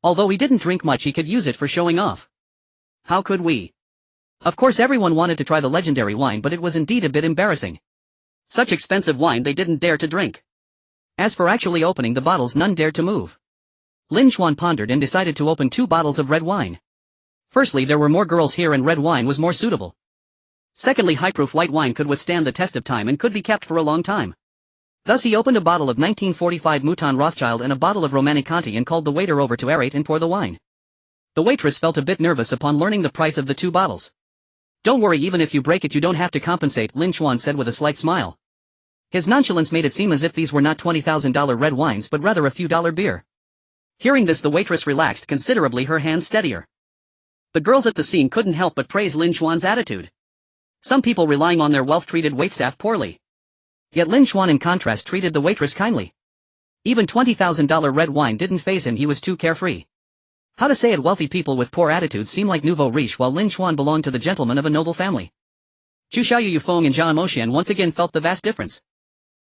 Although he didn't drink much, he could use it for showing off. How could we? Of course everyone wanted to try the legendary wine, but it was indeed a bit embarrassing. Such expensive wine they didn't dare to drink. As for actually opening the bottles, none dared to move. Lin Xuan pondered and decided to open 2 bottles of red wine. Firstly, there were more girls here and red wine was more suitable. Secondly, high-proof white wine could withstand the test of time and could be kept for a long time. Thus he opened a bottle of 1945 Mouton Rothschild and a bottle of Romanée-Conti and called the waiter over to aerate and pour the wine. The waitress felt a bit nervous upon learning the price of the 2 bottles. Don't worry, even if you break it you don't have to compensate, Lin Xuan said with a slight smile. His nonchalance made it seem as if these were not $20,000 red wines but rather a few dollar beer. Hearing this, the waitress relaxed considerably, her hands steadier. The girls at the scene couldn't help but praise Lin Xuan's attitude. Some people relying on their wealth treated waitstaff poorly. Yet Lin Xuan in contrast treated the waitress kindly. Even $20,000 red wine didn't faze him, he was too carefree. How to say it, wealthy people with poor attitudes seem like nouveau riche, while Lin Xuan belonged to the gentlemen of a noble family. Zhu Xiaoyu, Yufeng and Zhao Moshan once again felt the vast difference.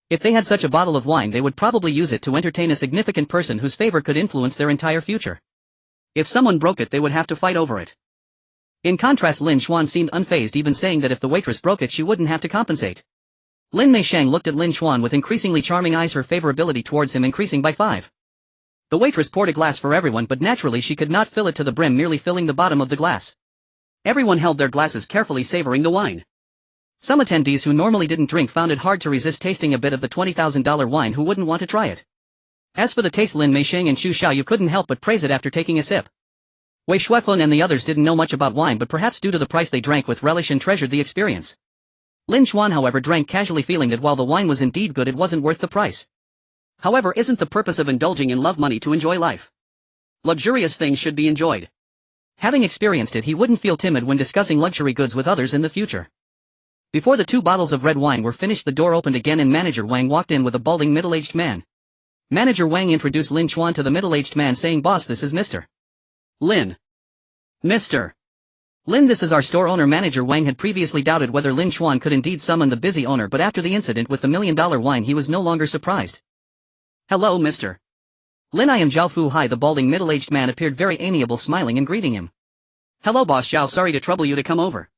If they had such a bottle of wine they would probably use it to entertain a significant person whose favor could influence their entire future. If someone broke it they would have to fight over it. In contrast, Lin Xuan seemed unfazed, even saying that if the waitress broke it she wouldn't have to compensate. Lin Meixing looked at Lin Xuan with increasingly charming eyes, her favorability towards him increasing by 5. The waitress poured a glass for everyone, but naturally she could not fill it to the brim, merely filling the bottom of the glass. Everyone held their glasses, carefully savoring the wine. Some attendees who normally didn't drink found it hard to resist tasting a bit of the $20,000 wine. Who wouldn't want to try it? As for the taste, Lin Meixing and Zhu Xiaoyu couldn't help but praise it after taking a sip. Wei Shuefen and the others didn't know much about wine, but perhaps due to the price they drank with relish and treasured the experience. Lin Xuan, however, drank casually, feeling that while the wine was indeed good it wasn't worth the price. However, isn't the purpose of indulging in love money to enjoy life? Luxurious things should be enjoyed. Having experienced it, he wouldn't feel timid when discussing luxury goods with others in the future. Before the 2 bottles of red wine were finished, the door opened again and Manager Wang walked in with a balding middle-aged man. Manager Wang introduced Lin Xuan to the middle-aged man, saying, Boss, this is Mr. Lin. Mr. Lin, this is our store owner. Manager Wang had previously doubted whether Lin Xuan could indeed summon the busy owner, but after the incident with the $1 million wine he was no longer surprised. Hello, Mr. Lin, I am Zhao Fu Hai. The balding middle-aged man appeared very amiable, smiling and greeting him. Hello boss Zhao, sorry to trouble you, to come over.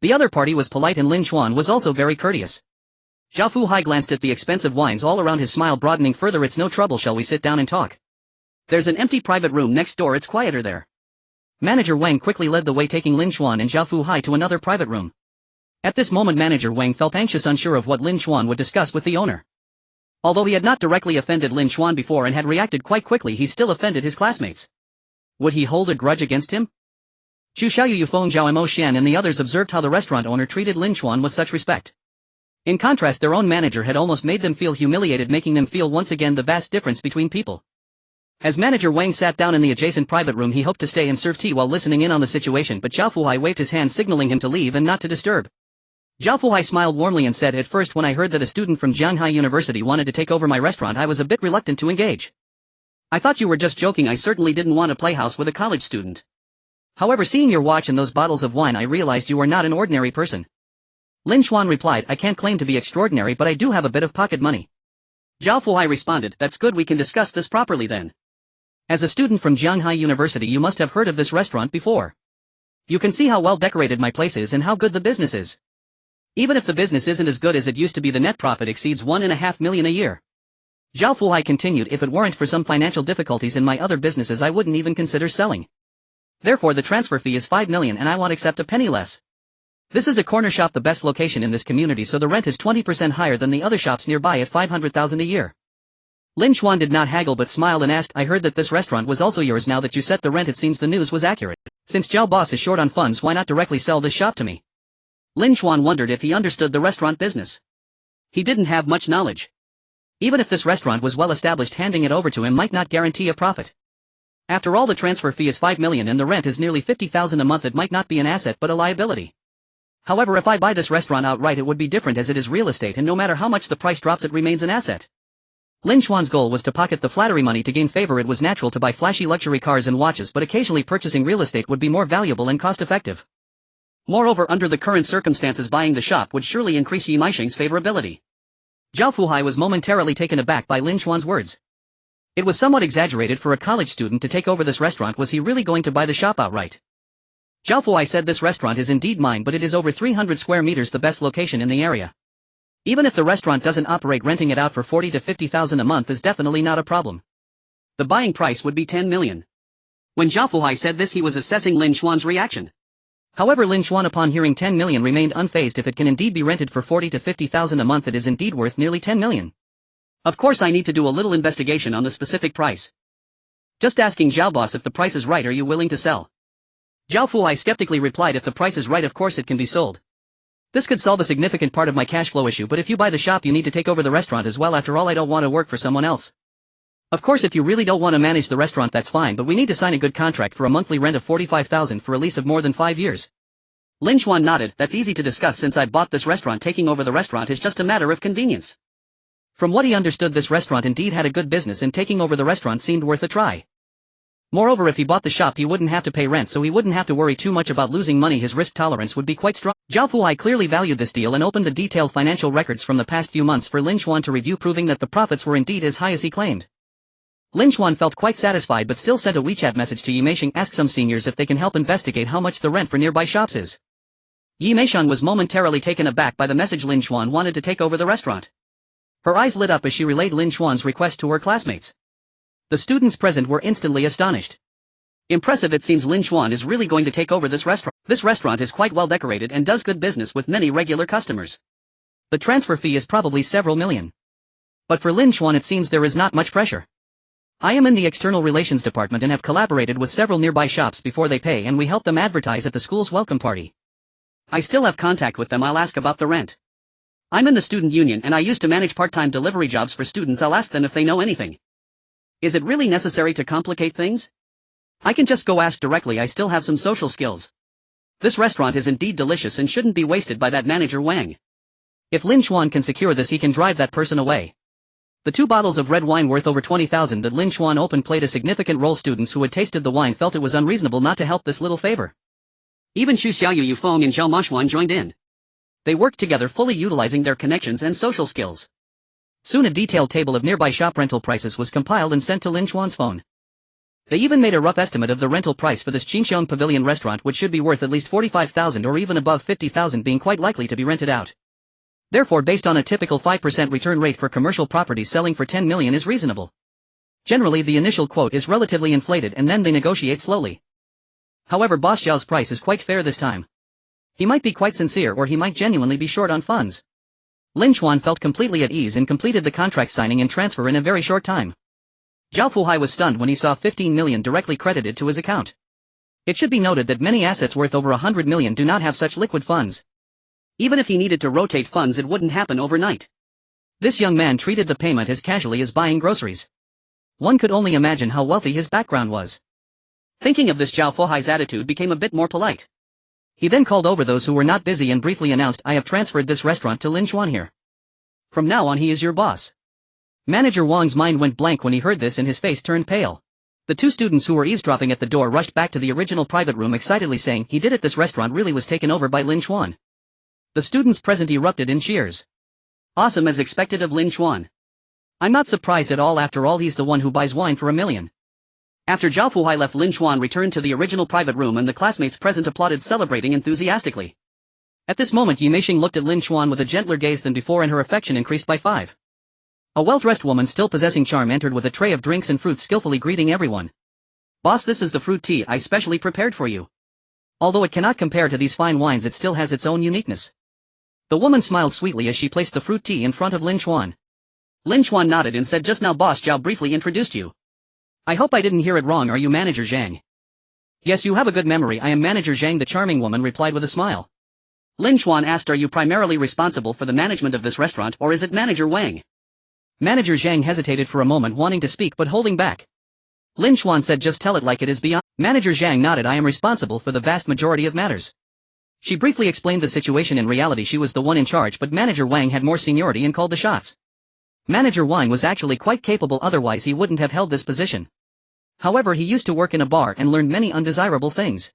The other party was polite and Lin Xuan was also very courteous. Zhao Fuhai glanced at the expensive wines all around, his smile broadening further. It's no trouble, shall we sit down and talk? There's an empty private room next door, it's quieter there. Manager Wang quickly led the way, taking Lin Xuan and Zhao Fuhai to another private room. At this moment Manager Wang felt anxious, unsure of what Lin Xuan would discuss with the owner. Although he had not directly offended Lin Xuan before and had reacted quite quickly, he still offended his classmates. Would he hold a grudge against him? Zhu Xiaoyu, Yufeng, Zhao Mo Xian and the others observed how the restaurant owner treated Lin Xuan with such respect. In contrast, their own manager had almost made them feel humiliated, making them feel once again the vast difference between people. As Manager Wang sat down in the adjacent private room, he hoped to stay and serve tea while listening in on the situation, but Zhao Fuhai waved his hand signaling him to leave and not to disturb. Zhao Fuhai smiled warmly and said, at first when I heard that a student from Jianghai University wanted to take over my restaurant, I was a bit reluctant to engage. I thought you were just joking. I certainly didn't want to play house with a college student. However, seeing your watch and those bottles of wine, I realized you are not an ordinary person. Lin Xuan replied, I can't claim to be extraordinary, but I do have a bit of pocket money. Zhao Fuhai responded, that's good, we can discuss this properly then. As a student from Jianghai University, you must have heard of this restaurant before. You can see how well decorated my place is and how good the business is. Even if the business isn't as good as it used to be, the net profit exceeds 1.5 million a year. Zhao Fuhai continued, if it weren't for some financial difficulties in my other businesses, I wouldn't even consider selling. Therefore the transfer fee is 5 million and I won't accept a penny less. This is a corner shop, the best location in this community, so the rent is 20% higher than the other shops nearby at 500,000 a year. Lin Xuan did not haggle but smiled and asked, I heard that this restaurant was also yours. Now that you set the rent, it seems the news was accurate. Since Zhao boss is short on funds, why not directly sell this shop to me? Lin Xuan wondered if he understood the restaurant business. He didn't have much knowledge. Even if this restaurant was well established, handing it over to him might not guarantee a profit. After all, the transfer fee is 5 million and the rent is nearly 50,000 a month. It might not be an asset but a liability. However, if I buy this restaurant outright, it would be different, as it is real estate and no matter how much the price drops, it remains an asset. Lin Xuan's goal was to pocket the flattery money to gain favor. It was natural to buy flashy luxury cars and watches, but occasionally purchasing real estate would be more valuable and cost-effective. Moreover, under the current circumstances, buying the shop would surely increase Yi Meisheng's favorability. Zhao Fuhai was momentarily taken aback by Lin Xuan's words. It was somewhat exaggerated for a college student to take over this restaurant. Was he really going to buy the shop outright? Zhao Fuhai said, this restaurant is indeed mine, but it is over 300 square meters, the best location in the area. Even if the restaurant doesn't operate, renting it out for 40 to 50,000 a month is definitely not a problem. The buying price would be 10 million. When Zhao Fuhai said this, he was assessing Lin Xuan's reaction. However, Lin Xuan, upon hearing 10 million, remained unfazed. If it can indeed be rented for 40 to 50,000 a month, it is indeed worth nearly 10 million. Of course, I need to do a little investigation on the specific price. Just asking Zhao boss, if the price is right, are you willing to sell? Zhao Fuhai skeptically replied, if the price is right, of course it can be sold. This could solve a significant part of my cash flow issue, but if you buy the shop, you need to take over the restaurant as well. After all, I don't want to work for someone else. Of course, if you really don't want to manage the restaurant, that's fine, but we need to sign a good contract for a monthly rent of 45,000 for a lease of more than 5 years. Lin Xuan nodded. That's easy to discuss. Since I bought this restaurant, taking over the restaurant is just a matter of convenience. From what he understood, this restaurant indeed had a good business and taking over the restaurant seemed worth a try. Moreover, if he bought the shop, he wouldn't have to pay rent, so he wouldn't have to worry too much about losing money. His risk tolerance would be quite strong. Zhao Fuhai clearly valued this deal and opened the detailed financial records from the past few months for Lin Xuan to review, proving that the profits were indeed as high as he claimed. Lin Xuan felt quite satisfied but still sent a WeChat message to Yi Meisheng, asked some seniors if they can help investigate how much the rent for nearby shops is. Yi Meisheng was momentarily taken aback by the message. Lin Xuan wanted to take over the restaurant. Her eyes lit up as she relayed Lin Xuan's request to her classmates. The students present were instantly astonished. Impressive, it seems Lin Xuan is really going to take over this restaurant. This restaurant is quite well decorated and does good business with many regular customers. The transfer fee is probably several million. But for Lin Xuan, it seems there is not much pressure. I am in the external relations department and have collaborated with several nearby shops before they pay, and we help them advertise at the school's welcome party. I still have contact with them. I'll ask about the rent. I'm in the student union and I used to manage part-time delivery jobs for students. I'll ask them if they know anything. Is it really necessary to complicate things? I can just go ask directly. I still have some social skills. This restaurant is indeed delicious and shouldn't be wasted by that manager Wang. If Lin Xuan can secure this, he can drive that person away. The 2 bottles of red wine worth over 20,000 that Lin Xuan opened played a significant role. Students who had tasted the wine felt it was unreasonable not to help this little favor. Even Xu Xiaoyu, Yufeng and Zhao Moxuan joined in. They worked together, fully utilizing their connections and social skills. Soon a detailed table of nearby shop rental prices was compiled and sent to Lin Xuan's phone. They even made a rough estimate of the rental price for this Chincheon Pavilion restaurant, which should be worth at least 45,000 or even above 50,000, being quite likely to be rented out. Therefore, based on a typical 5% return rate for commercial properties, selling for 10 million is reasonable. Generally, the initial quote is relatively inflated and then they negotiate slowly. However, Boss Zhao's price is quite fair this time. He might be quite sincere, or he might genuinely be short on funds. Lin Chuan felt completely at ease and completed the contract signing and transfer in a very short time. Zhao Fuhai was stunned when he saw 15 million directly credited to his account. It should be noted that many assets worth over 100 million do not have such liquid funds. Even if he needed to rotate funds, it wouldn't happen overnight. This young man treated the payment as casually as buying groceries. One could only imagine how wealthy his background was. Thinking of this, Zhao Fuhai's attitude became a bit more polite. He then called over those who were not busy and briefly announced, "I have transferred this restaurant to Lin Chuan here. From now on he is your boss." Manager Wang's mind went blank when he heard this and his face turned pale. The two students who were eavesdropping at the door rushed back to the original private room excitedly saying, "He did it, this restaurant really was taken over by Lin Chuan." The students present erupted in cheers. Awesome, as expected of Lin Chuan. I'm not surprised at all, after all he's the one who buys wine for 1 million. After Zhao Fuhai left, Lin Chuan returned to the original private room and the classmates present applauded, celebrating enthusiastically. At this moment Yi Meixing looked at Lin Chuan with a gentler gaze than before and her affection increased by 5. A well-dressed woman still possessing charm entered with a tray of drinks and fruits, skillfully greeting everyone. "Boss, this is the fruit tea I specially prepared for you. Although it cannot compare to these fine wines, it still has its own uniqueness." The woman smiled sweetly as she placed the fruit tea in front of Lin Chuan. Lin Chuan nodded and said, "Just now Boss Zhao briefly introduced you. I hope I didn't hear it wrong. Are you Manager Zhang?" "Yes, you have a good memory. I am Manager Zhang," the charming woman replied with a smile. Lin Chuan asked, "Are you primarily responsible for the management of this restaurant, or is it Manager Wang?" Manager Zhang hesitated for a moment, wanting to speak but holding back. Lin Chuan said, "Just tell it like it is, beyond." Manager Zhang nodded. "I am responsible for the vast majority of matters." She briefly explained the situation. In reality she was the one in charge, but Manager Wang had more seniority and called the shots. Manager Wang was actually quite capable, otherwise he wouldn't have held this position. However, he used to work in a bar and learned many undesirable things.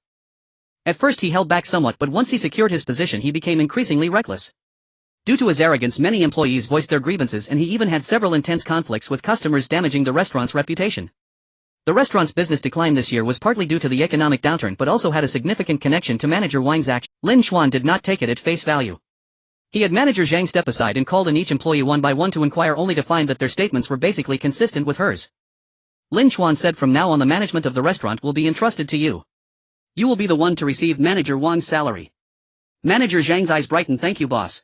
At first he held back somewhat, but once he secured his position he became increasingly reckless. Due to his arrogance, many employees voiced their grievances and he even had several intense conflicts with customers, damaging the restaurant's reputation. The restaurant's business decline this year was partly due to the economic downturn but also had a significant connection to Manager Wang's action. Lin Chuan did not take it at face value. He had Manager Zhang step aside and called in each employee one by one to inquire, only to find that their statements were basically consistent with hers. Lin Chuan said, "From now on the management of the restaurant will be entrusted to you. You will be the one to receive Manager Wang's salary." Manager Zhang's eyes brightened. "Thank you, boss.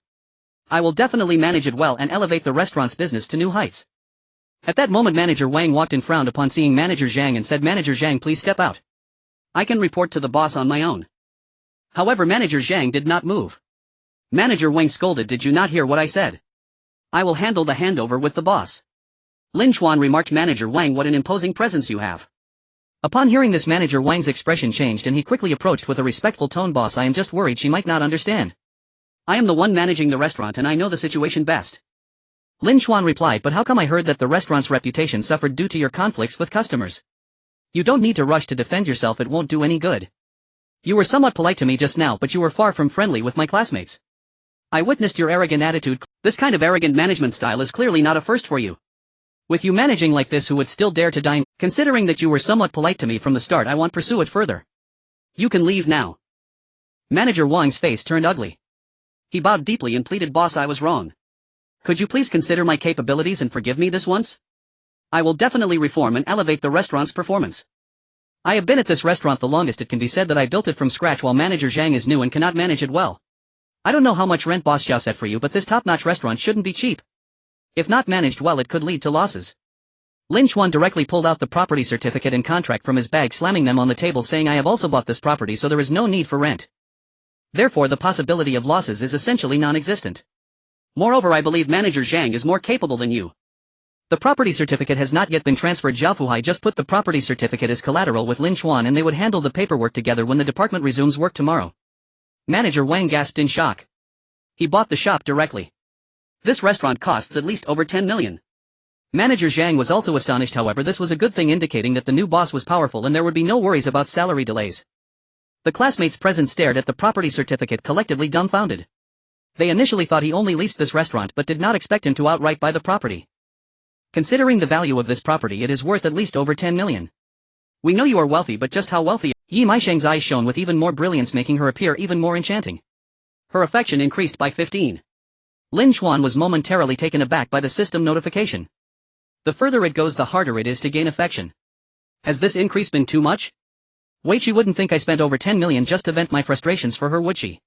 I will definitely manage it well and elevate the restaurant's business to new heights." At that moment Manager Wang walked in, frowned upon seeing Manager Zhang and said, "Manager Zhang, please step out. I can report to the boss on my own." However, Manager Zhang did not move. Manager Wang scolded, "Did you not hear what I said? I will handle the handover with the boss." Lin Chuan remarked, "Manager Wang, what an imposing presence you have." Upon hearing this, Manager Wang's expression changed and he quickly approached with a respectful tone, "Boss, I am just worried she might not understand. I am the one managing the restaurant and I know the situation best." Lin Chuan replied, "But how come I heard that the restaurant's reputation suffered due to your conflicts with customers? You don't need to rush to defend yourself, it won't do any good. You were somewhat polite to me just now, but you were far from friendly with my classmates. I witnessed your arrogant attitude. This kind of arrogant management style is clearly not a first for you. With you managing like this, who would still dare to dine? Considering that you were somewhat polite to me from the start, I won't pursue it further. You can leave now." Manager Wang's face turned ugly. He bowed deeply and pleaded, "Boss, I was wrong. Could you please consider my capabilities and forgive me this once? I will definitely reform and elevate the restaurant's performance. I have been at this restaurant the longest. It can be said that I built it from scratch, while Manager Zhang is new and cannot manage it well. I don't know how much rent Boss Zhao set for you, but this top-notch restaurant shouldn't be cheap. If not managed well, it could lead to losses." Lin Chuan directly pulled out the property certificate and contract from his bag, slamming them on the table, saying, "I have also bought this property, so there is no need for rent. Therefore the possibility of losses is essentially non-existent. Moreover, I believe Manager Zhang is more capable than you. The property certificate has not yet been transferred. Zhao Fuhai just put the property certificate as collateral with Lin Chuan and they would handle the paperwork together when the department resumes work tomorrow." Manager Wang gasped in shock. He bought the shop directly. This restaurant costs at least over 10 million. Manager Zhang was also astonished. However, this was a good thing, indicating that the new boss was powerful and there would be no worries about salary delays. The classmates present stared at the property certificate, collectively dumbfounded. They initially thought he only leased this restaurant but did not expect him to outright buy the property. Considering the value of this property, it is worth at least over 10 million. We know you are wealthy, but just how wealthy? Yi Meisheng's eyes shone with even more brilliance, making her appear even more enchanting. Her affection increased by 15. Lin Chuan was momentarily taken aback by the system notification. The further it goes, the harder it is to gain affection. Has this increase been too much? Wait, she wouldn't think I spent over 10 million just to vent my frustrations for her, would she?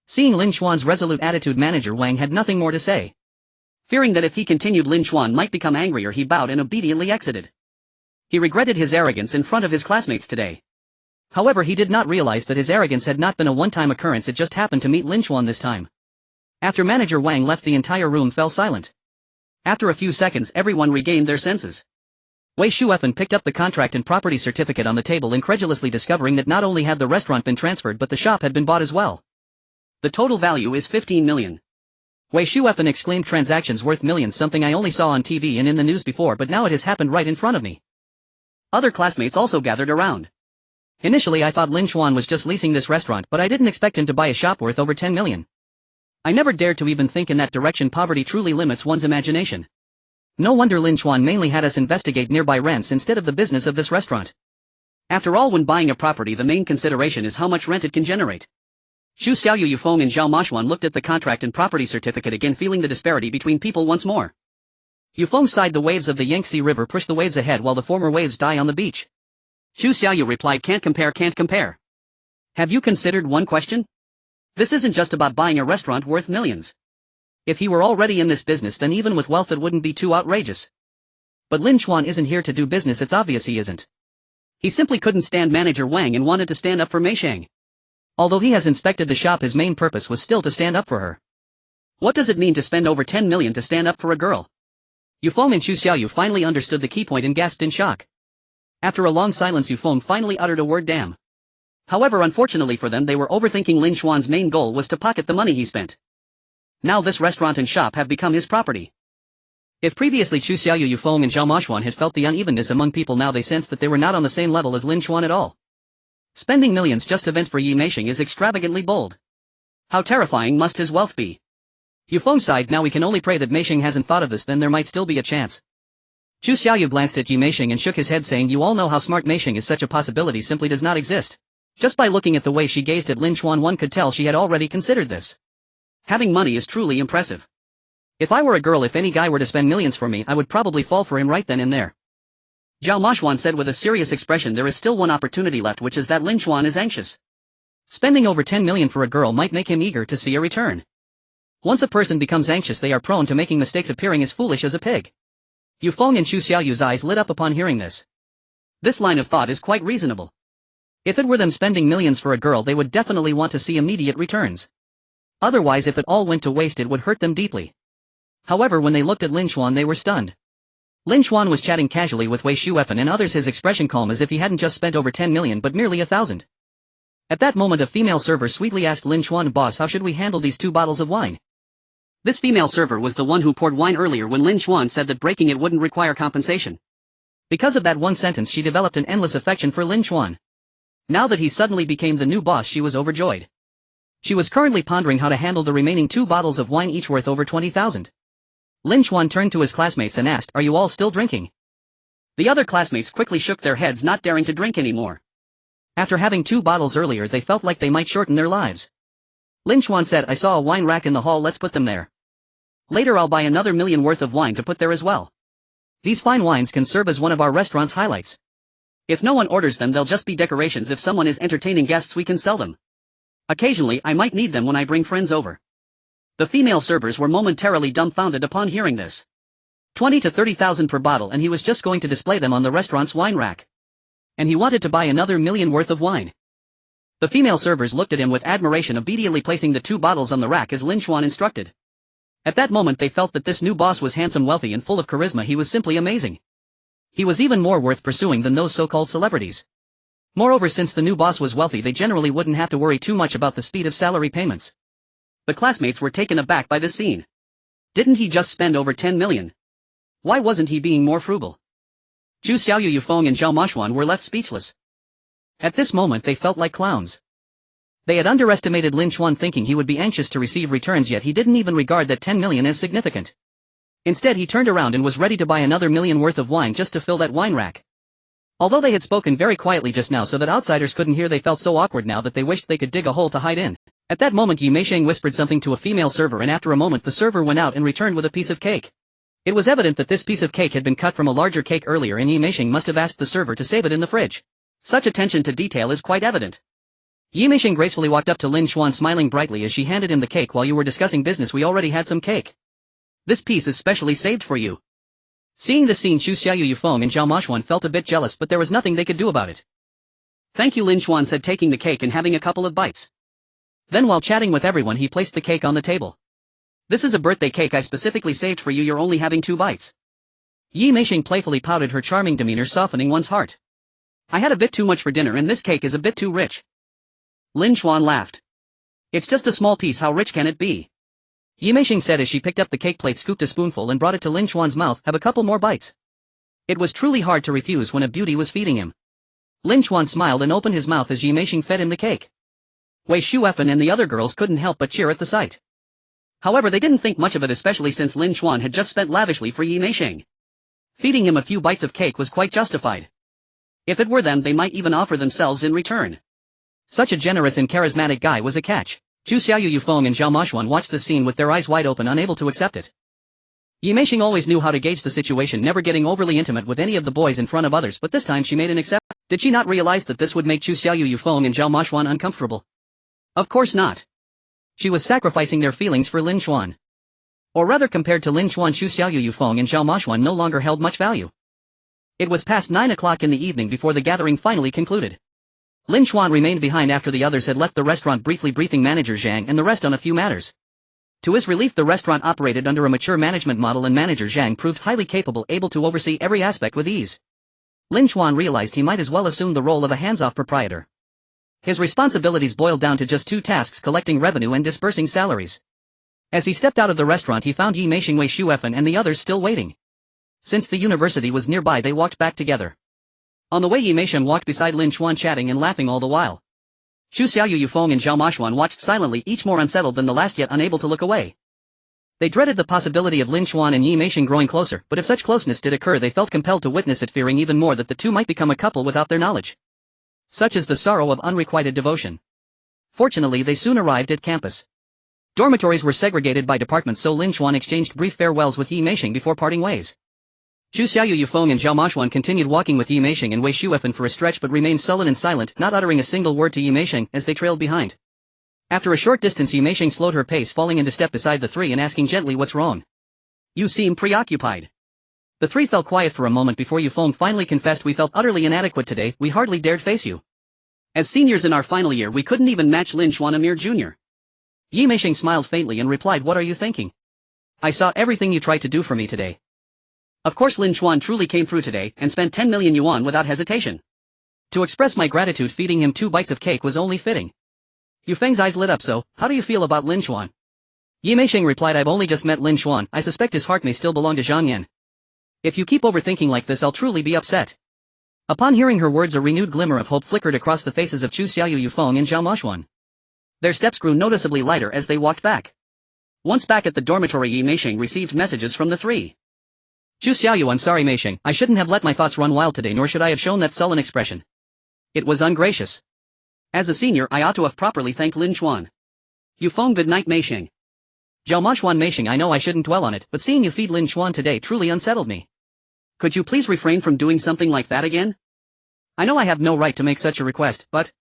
Seeing Lin Chuan's resolute attitude, Manager Wang had nothing more to say. Fearing that if he continued, Lin Chuan might become angrier, he bowed and obediently exited. He regretted his arrogance in front of his classmates today. However, he did not realize that his arrogance had not been a one-time occurrence, it just happened to meet Lin Chuan this time. After Manager Wang left, the entire room fell silent. After a few seconds, everyone regained their senses. Wei Shuefen picked up the contract and property certificate on the table, incredulously discovering that not only had the restaurant been transferred but the shop had been bought as well. The total value is 15 million. Wei Shuefen exclaimed, transactions worth millions, something I only saw on TV and in the news before, but now it has happened right in front of me. Other classmates also gathered around. Initially I thought Lin Chuan was just leasing this restaurant, but I didn't expect him to buy a shop worth over 10 million. I never dared to even think in that direction. Poverty truly limits one's imagination. No wonder Lin Chuan mainly had us investigate nearby rents instead of the business of this restaurant. After all, when buying a property, the main consideration is how much rent it can generate. Xu Xiaoyu, Yufeng and Zhao Mashuan looked at the contract and property certificate again, feeling the disparity between people once more. Yufeng sighed. The waves of the Yangtze River push the waves ahead while the former waves die on the beach. Xu Xiaoyu replied, can't compare, can't compare. Have you considered one question? This isn't just about buying a restaurant worth millions. If he were already in this business, then even with wealth it wouldn't be too outrageous. But Lin Chuan isn't here to do business, it's obvious he isn't. He simply couldn't stand Manager Wang and wanted to stand up for Meisheng. Although he has inspected the shop, his main purpose was still to stand up for her. What does it mean to spend over 10 million to stand up for a girl? Yufeng and Xu Xiaoyu finally understood the key point and gasped in shock. After a long silence, Yufeng finally uttered a word, damn. However, unfortunately for them, they were overthinking. Lin Chuan's main goal was to pocket the money he spent. Now this restaurant and shop have become his property. If previously Xu Xiaoyu, Yufeng and Zhao Mashuan had felt the unevenness among people, now they sensed that they were not on the same level as Lin Chuan at all. Spending millions just to vent for Yi Meisheng is extravagantly bold. How terrifying must his wealth be? Yufeng sighed. Now we can only pray that Meisheng hasn't thought of this, then there might still be a chance. Xu Xiaoyu glanced at Yi Meisheng and shook his head, saying, you all know how smart Meisheng is, such a possibility simply does not exist. Just by looking at the way she gazed at Lin Chuan, one could tell she had already considered this. Having money is truly impressive. If I were a girl, if any guy were to spend millions for me, I would probably fall for him right then and there. Zhao Mashuan said with a serious expression, there is still one opportunity left, which is that Lin Chuan is anxious. Spending over 10 million for a girl might make him eager to see a return. Once a person becomes anxious, they are prone to making mistakes, appearing as foolish as a pig. Yufeng and Xu Xiaoyu's eyes lit up upon hearing this. This line of thought is quite reasonable. If it were them spending millions for a girl, they would definitely want to see immediate returns. Otherwise, if it all went to waste, it would hurt them deeply. However, when they looked at Lin Chuan, they were stunned. Lin Chuan was chatting casually with Wei Shuefen and others, his expression calm as if he hadn't just spent over 10 million but merely 1,000. At that moment, a female server sweetly asked Lin Chuan, boss, how should we handle these 2 bottles of wine? This female server was the one who poured wine earlier when Lin Chuan said that breaking it wouldn't require compensation. Because of that one sentence, she developed an endless affection for Lin Chuan. Now that he suddenly became the new boss, she was overjoyed. She was currently pondering how to handle the remaining 2 bottles of wine, each worth over 20,000. Lin Chuan turned to his classmates and asked, are you all still drinking? The other classmates quickly shook their heads, not daring to drink anymore. After having 2 bottles earlier, they felt like they might shorten their lives. Lin Chuan said, I saw a wine rack in the hall, let's put them there. Later I'll buy another million worth of wine to put there as well. These fine wines can serve as one of our restaurant's highlights. If no one orders them, they'll just be decorations. If someone is entertaining guests, we can sell them. Occasionally, I might need them when I bring friends over. The female servers were momentarily dumbfounded upon hearing this. 20 to 30,000 per bottle, and he was just going to display them on the restaurant's wine rack. And he wanted to buy another million worth of wine. The female servers looked at him with admiration, obediently placing the 2 bottles on the rack as Lin Chuan instructed. At that moment they felt that this new boss was handsome, wealthy, and full of charisma. He was simply amazing. He was even more worth pursuing than those so-called celebrities. Moreover, since the new boss was wealthy, they generally wouldn't have to worry too much about the speed of salary payments. The classmates were taken aback by this scene. Didn't he just spend over 10 million? Why wasn't he being more frugal? Xu Xiaoyu, Yufeng and Zhao Mashuan were left speechless. At this moment they felt like clowns. They had underestimated Lin Chuan, thinking he would be anxious to receive returns, yet he didn't even regard that 10 million as significant. Instead, he turned around and was ready to buy another million worth of wine just to fill that wine rack. Although they had spoken very quietly just now so that outsiders couldn't hear, they felt so awkward now that they wished they could dig a hole to hide in. At that moment Yi Meisheng whispered something to a female server, and after a moment the server went out and returned with a piece of cake. It was evident that this piece of cake had been cut from a larger cake earlier, and Yi Meisheng must have asked the server to save it in the fridge. Such attention to detail is quite evident. Yi Meisheng gracefully walked up to Lin Xuan, smiling brightly as she handed him the cake. While you were discussing business, we already had some cake. This piece is specially saved for you. Seeing this scene, Chu Xiaoyu Yufeng and Zhao Mashuan felt a bit jealous, but there was nothing they could do about it. Thank you, Lin Xuan said, taking the cake and having a couple of bites. Then while chatting with everyone, he placed the cake on the table. This is a birthday cake I specifically saved for you, you're only having 2 bites. Yi Meisheng playfully pouted, her charming demeanor softening one's heart. I had a bit too much for dinner and this cake is a bit too rich. Lin Xuan laughed. It's just a small piece, how rich can it be? Yi Meisheng said as she picked up the cake plate, scooped a spoonful and brought it to Lin Xuan's mouth. Have a couple more bites. It was truly hard to refuse when a beauty was feeding him. Lin Xuan smiled and opened his mouth as Yi Meisheng fed him the cake. Wei Shuefen and the other girls couldn't help but cheer at the sight. However, they didn't think much of it, especially since Lin Xuan had just spent lavishly for Yi Meisheng. Feeding him a few bites of cake was quite justified. If it were them, they might even offer themselves in return. Such a generous and charismatic guy was a catch. Chu Xiaoyu Yufeng and Zhao Mashuan watched the scene with their eyes wide open, unable to accept it. Yi Meisheng always knew how to gauge the situation, never getting overly intimate with any of the boys in front of others, but this time she made an exception. Did she not realize that this would make Chu Xiaoyu Yufeng and Zhao Mashuan uncomfortable? Of course not. She was sacrificing their feelings for Lin Xuan. Or rather, compared to Lin Xuan, Chu Xiaoyu Yufeng and Zhao Mashuan no longer held much value. It was past 9 o'clock in the evening before the gathering finally concluded. Lin Xuan remained behind after the others had left the restaurant, briefly briefing manager Zhang and the rest on a few matters. To his relief, the restaurant operated under a mature management model and manager Zhang proved highly capable, able to oversee every aspect with ease. Lin Xuan realized he might as well assume the role of a hands-off proprietor. His responsibilities boiled down to just 2 tasks: collecting revenue and dispersing salaries. As he stepped out of the restaurant, he found Yi Meisheng, Wei Shuefen and the others still waiting. Since the university was nearby, they walked back together. On the way, Yi Meisheng walked beside Lin Xuan, chatting and laughing all the while. Chu Xiaoyu Yufeng and Zhao Mashuan watched silently, each more unsettled than the last, yet unable to look away. They dreaded the possibility of Lin Xuan and Yi Meisheng growing closer, but if such closeness did occur, they felt compelled to witness it, fearing even more that the two might become a couple without their knowledge. Such is the sorrow of unrequited devotion. Fortunately, they soon arrived at campus. Dormitories were segregated by departments, so Lin Xuan exchanged brief farewells with Yi Meisheng before parting ways. Chu Xiaoyu Yufeng and Zhao Mashuan continued walking with Yi Meisheng and Wei Shuefen for a stretch, but remained sullen and silent, not uttering a single word to Yi Meisheng as they trailed behind. After a short distance, Yi Meisheng slowed her pace, falling into step beside the 3 and asking gently, "What's wrong? You seem preoccupied." The 3 fell quiet for a moment before Yufeng finally confessed, "We felt utterly inadequate today, we hardly dared face you. As seniors in our final year, we couldn't even match Lin Xuan, a mere junior." Yi Meisheng smiled faintly and replied, "What are you thinking? I saw everything you tried to do for me today. Of course, Lin Xuan truly came through today and spent 10 million yuan without hesitation. To express my gratitude, feeding him 2 bites of cake was only fitting." Yufeng's eyes lit up. "So, how do you feel about Lin Xuan?" Yi Meisheng replied, "I've only just met Lin Xuan, I suspect his heart may still belong to Zhang Yan. If you keep overthinking like this, I'll truly be upset." Upon hearing her words, a renewed glimmer of hope flickered across the faces of Chu Xiaoyu Yufeng and Zhao Mashuan. Their steps grew noticeably lighter as they walked back. Once back at the dormitory, Yi Meisheng received messages from the 3. "Chu Xiaoyu, I'm sorry Meisheng, I shouldn't have let my thoughts run wild today, nor should I have shown that sullen expression. It was ungracious. As a senior, I ought to have properly thanked Lin Xuan. Yufeng, good night Meisheng." "Zhao Mashuan, Meisheng, I know I shouldn't dwell on it, but seeing you feed Lin Xuan today truly unsettled me. Could you please refrain from doing something like that again? I know I have no right to make such a request, but..."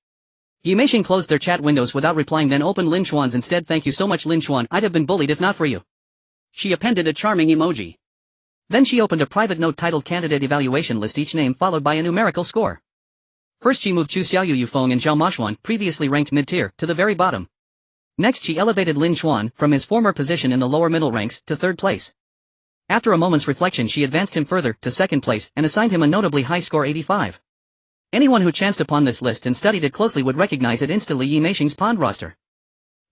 Yi Meisheng closed their chat windows without replying, then opened Lin Xuan's instead. "Thank you so much Lin Xuan, I'd have been bullied if not for you." She appended a charming emoji. Then she opened a private note titled Candidate Evaluation List, each name followed by a numerical score. First she moved Chu Xiaoyu Yufeng and Zhao Mashuan, previously ranked mid-tier, to the very bottom. Next she elevated Lin Xuan, from his former position in the lower middle ranks, to 3rd place. After a moment's reflection she advanced him further, to 2nd place, and assigned him a notably high score, 85. Anyone who chanced upon this list and studied it closely would recognize it instantly: Yi Meisheng's pond roster.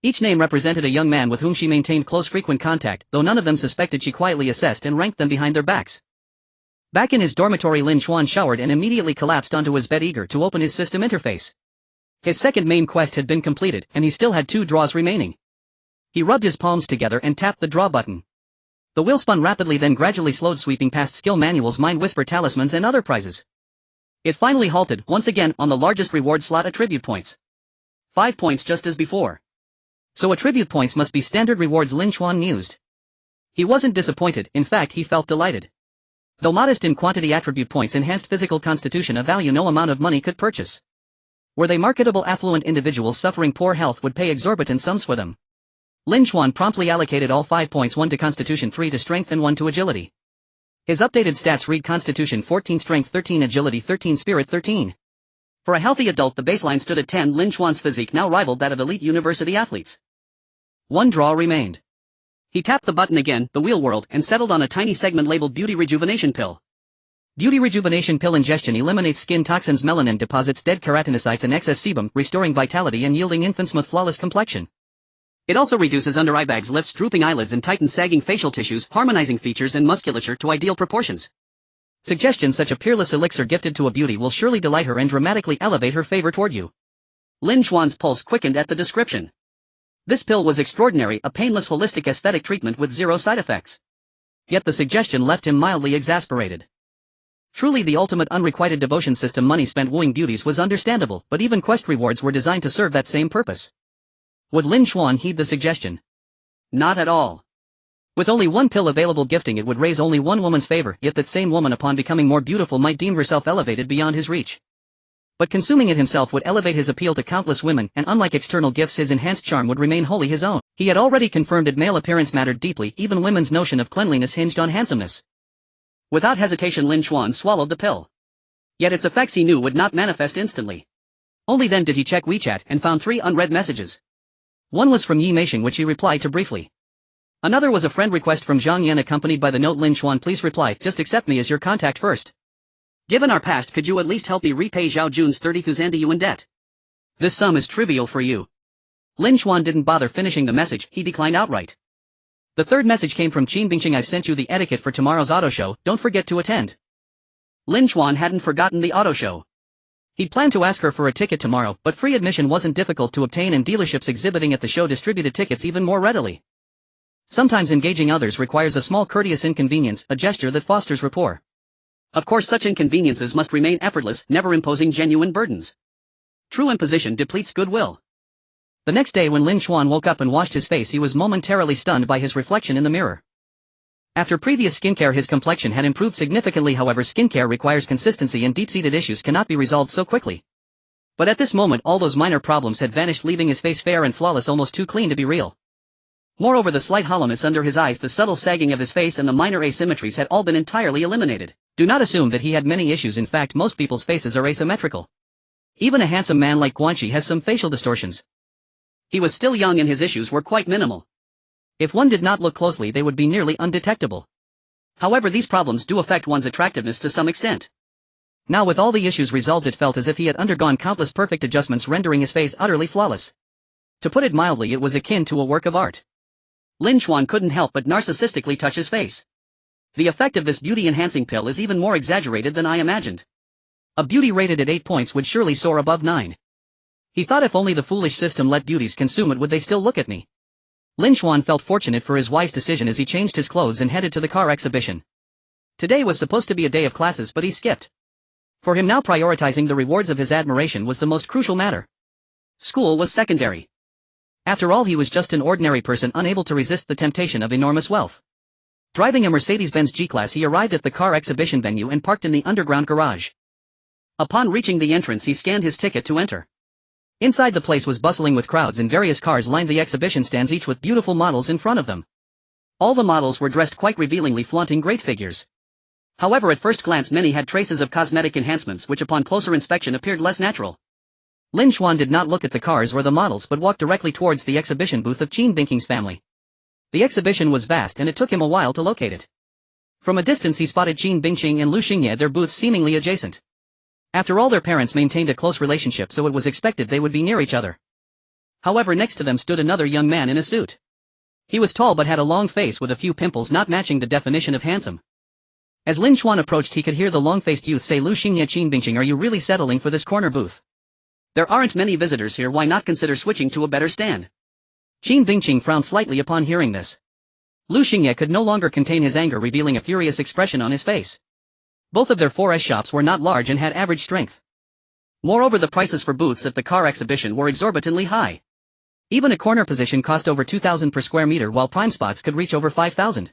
Each name represented a young man with whom she maintained close frequent contact, though none of them suspected. She quietly assessed and ranked them behind their backs. Back in his dormitory, Lin Xuan showered and immediately collapsed onto his bed, eager to open his system interface. His second main quest had been completed, and he still had 2 draws remaining. He rubbed his palms together and tapped the draw button. The wheel spun rapidly, then gradually slowed, sweeping past skill manuals, mind whisper talismans and other prizes. It finally halted, once again, on the largest reward slot attribute points. 5 points just as before. So attribute points must be standard rewards, Lin Chuan mused. He wasn't disappointed, in fact he felt delighted. Though modest in quantity, attribute points enhanced physical constitution, a value no amount of money could purchase. Were they marketable, affluent individuals suffering poor health would pay exorbitant sums for them. Lin Chuan promptly allocated all 5 points, 1 to Constitution, 3 to Strength and 1 to Agility. His updated stats read Constitution 14, Strength 13, Agility 13, Spirit 13. For a healthy adult the baseline stood at 10. Lin Chuan's physique now rivaled that of elite university athletes. One draw remained. He tapped the button again, the wheel whirled, and settled on a tiny segment labeled Beauty Rejuvenation Pill. Beauty Rejuvenation Pill ingestion eliminates skin toxins, melanin deposits, dead keratinocytes and excess sebum, restoring vitality and yielding infant smooth flawless complexion. It also reduces under eye bags, lifts drooping eyelids and tightens sagging facial tissues, harmonizing features and musculature to ideal proportions. Suggestion: such a peerless elixir gifted to a beauty will surely delight her and dramatically elevate her favor toward you. Lin Chuan's pulse quickened at the description. This pill was extraordinary, a painless holistic aesthetic treatment with 0 side effects. Yet the suggestion left him mildly exasperated. Truly the ultimate unrequited devotion system. Money spent wooing beauties was understandable, but even quest rewards were designed to serve that same purpose. Would Lin Chuan heed the suggestion? Not at all. With only one pill available, gifting it would raise only one woman's favor, yet that same woman upon becoming more beautiful might deem herself elevated beyond his reach. But consuming it himself would elevate his appeal to countless women, and unlike external gifts his enhanced charm would remain wholly his own. He had already confirmed that male appearance mattered deeply, even women's notion of cleanliness hinged on handsomeness. Without hesitation Lin Chuan swallowed the pill. Yet its effects he knew would not manifest instantly. Only then did he check WeChat and found 3 unread messages. One was from Yi Meisheng, which he replied to briefly. Another was a friend request from Zhang Yan accompanied by the note: Lin Chuan, please reply, just accept me as your contact first. Given our past, could you at least help me repay Zhao Jun's 30,000 yuan debt? This sum is trivial for you. Lin Chuan didn't bother finishing the message, he declined outright. The third message came from Qin Bingqing: I've sent you the etiquette for tomorrow's auto show, don't forget to attend. Lin Chuan hadn't forgotten the auto show. He'd planned to ask her for a ticket tomorrow, but free admission wasn't difficult to obtain and dealerships exhibiting at the show distributed tickets even more readily. Sometimes engaging others requires a small courteous inconvenience, a gesture that fosters rapport. Of course such inconveniences must remain effortless, never imposing genuine burdens. True imposition depletes goodwill. The next day when Lin Chuan woke up and washed his face, he was momentarily stunned by his reflection in the mirror. After previous skincare his complexion had improved significantly, however skincare requires consistency and deep-seated issues cannot be resolved so quickly. But at this moment all those minor problems had vanished, leaving his face fair and flawless, almost too clean to be real. Moreover, the slight hollowness under his eyes, the subtle sagging of his face and the minor asymmetries had all been entirely eliminated. Do not assume that he had many issues, in fact most people's faces are asymmetrical. Even a handsome man like Guanxi has some facial distortions. He was still young and his issues were quite minimal. If one did not look closely they would be nearly undetectable. However, these problems do affect one's attractiveness to some extent. Now with all the issues resolved, it felt as if he had undergone countless perfect adjustments, rendering his face utterly flawless. To put it mildly, it was akin to a work of art. Lin Chuan couldn't help but narcissistically touch his face. The effect of this beauty-enhancing pill is even more exaggerated than I imagined. A beauty rated at 8 points would surely soar above 9. He thought if only the foolish system let beauties consume it would they still look at me. Lin Chuan felt fortunate for his wise decision as he changed his clothes and headed to the car exhibition. Today was supposed to be a day of classes, but he skipped. For him now, prioritizing the rewards of his admiration was the most crucial matter. School was secondary. After all, he was just an ordinary person unable to resist the temptation of enormous wealth. Driving a Mercedes-Benz G-Class he arrived at the car exhibition venue and parked in the underground garage. Upon reaching the entrance he scanned his ticket to enter. Inside the place was bustling with crowds and various cars lined the exhibition stands, each with beautiful models in front of them. All the models were dressed quite revealingly, flaunting great figures. However, at first glance many had traces of cosmetic enhancements which upon closer inspection appeared less natural. Lin Chuan did not look at the cars or the models but walked directly towards the exhibition booth of Qin Bingqing's family. The exhibition was vast and it took him a while to locate it. From a distance he spotted Qin Bingqing and Lu Xingye, their booths seemingly adjacent. After all, their parents maintained a close relationship, so it was expected they would be near each other. However, next to them stood another young man in a suit. He was tall but had a long face with a few pimples not matching the definition of handsome. As Lin Chuan approached he could hear the long-faced youth say, Lu Xingye, Qin Bingqing, are you really settling for this corner booth? There aren't many visitors here, why not consider switching to a better stand? Qin Bingqing frowned slightly upon hearing this. Lu Xingye could no longer contain his anger, revealing a furious expression on his face. Both of their 4S shops were not large and had average strength. Moreover, the prices for booths at the car exhibition were exorbitantly high. Even a corner position cost over 2,000 per square meter, while prime spots could reach over 5,000.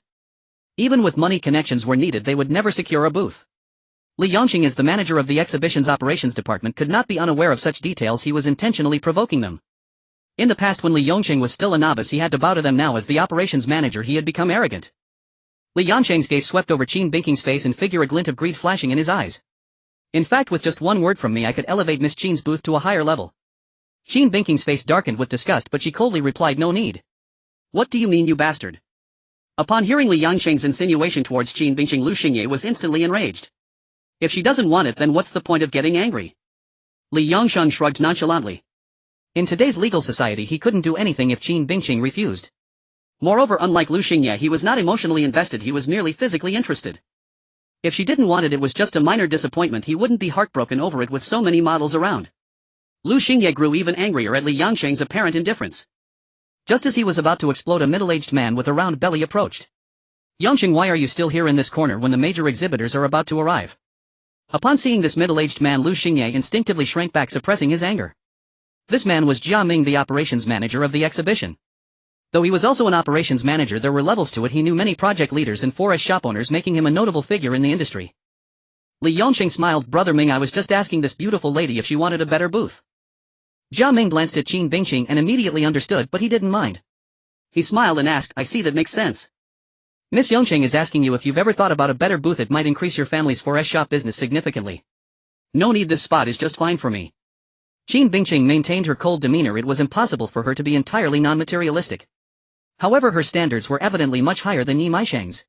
Even with money connections were needed, they would never secure a booth. Li Yongqing, as the manager of the exhibition's operations department, could not be unaware of such details. He was intentionally provoking them. In the past, when Li Yongqing was still a novice, he had to bow to them. Now, as the operations manager, he had become arrogant. Li Yongqing's gaze swept over Qin Bingqing's face and figure, a glint of greed flashing in his eyes. In fact, with just one word from me, I could elevate Miss Qin's booth to a higher level. Qin Bingqing's face darkened with disgust, but she coldly replied, "No need." "What do you mean, you bastard?" Upon hearing Li Yongqing's insinuation towards Qin Bingqing, Lu Xingye was instantly enraged. If she doesn't want it, then what's the point of getting angry? Li Yongqing shrugged nonchalantly. In today's legal society, he couldn't do anything if Qin Bingqing refused. Moreover, unlike Lu Xingye, he was not emotionally invested, he was merely physically interested. If she didn't want it, it was just a minor disappointment. He wouldn't be heartbroken over it with so many models around. Lu Xingye grew even angrier at Li Yongqing's apparent indifference. Just as he was about to explode, a middle-aged man with a round belly approached. "Yongqing, why are you still here in this corner when the major exhibitors are about to arrive?" Upon seeing this middle-aged man, Lu Xingye instinctively shrank back, suppressing his anger. This man was Jia Ming, the operations manager of the exhibition. Though he was also an operations manager, there were levels to it. He knew many project leaders and 4S shop owners, making him a notable figure in the industry. Li Yongqing smiled. "Brother Ming, I was just asking this beautiful lady if she wanted a better booth." Jia Ming glanced at Qin Bingqing and immediately understood, but he didn't mind. He smiled and asked, "I see, that makes sense. Miss Yongqing is asking you if you've ever thought about a better booth. It might increase your family's 4S shop business significantly." "No need, this spot is just fine for me." Qin Bingqing maintained her cold demeanor. It was impossible for her to be entirely non-materialistic. However, her standards were evidently much higher than Yi Maisheng's.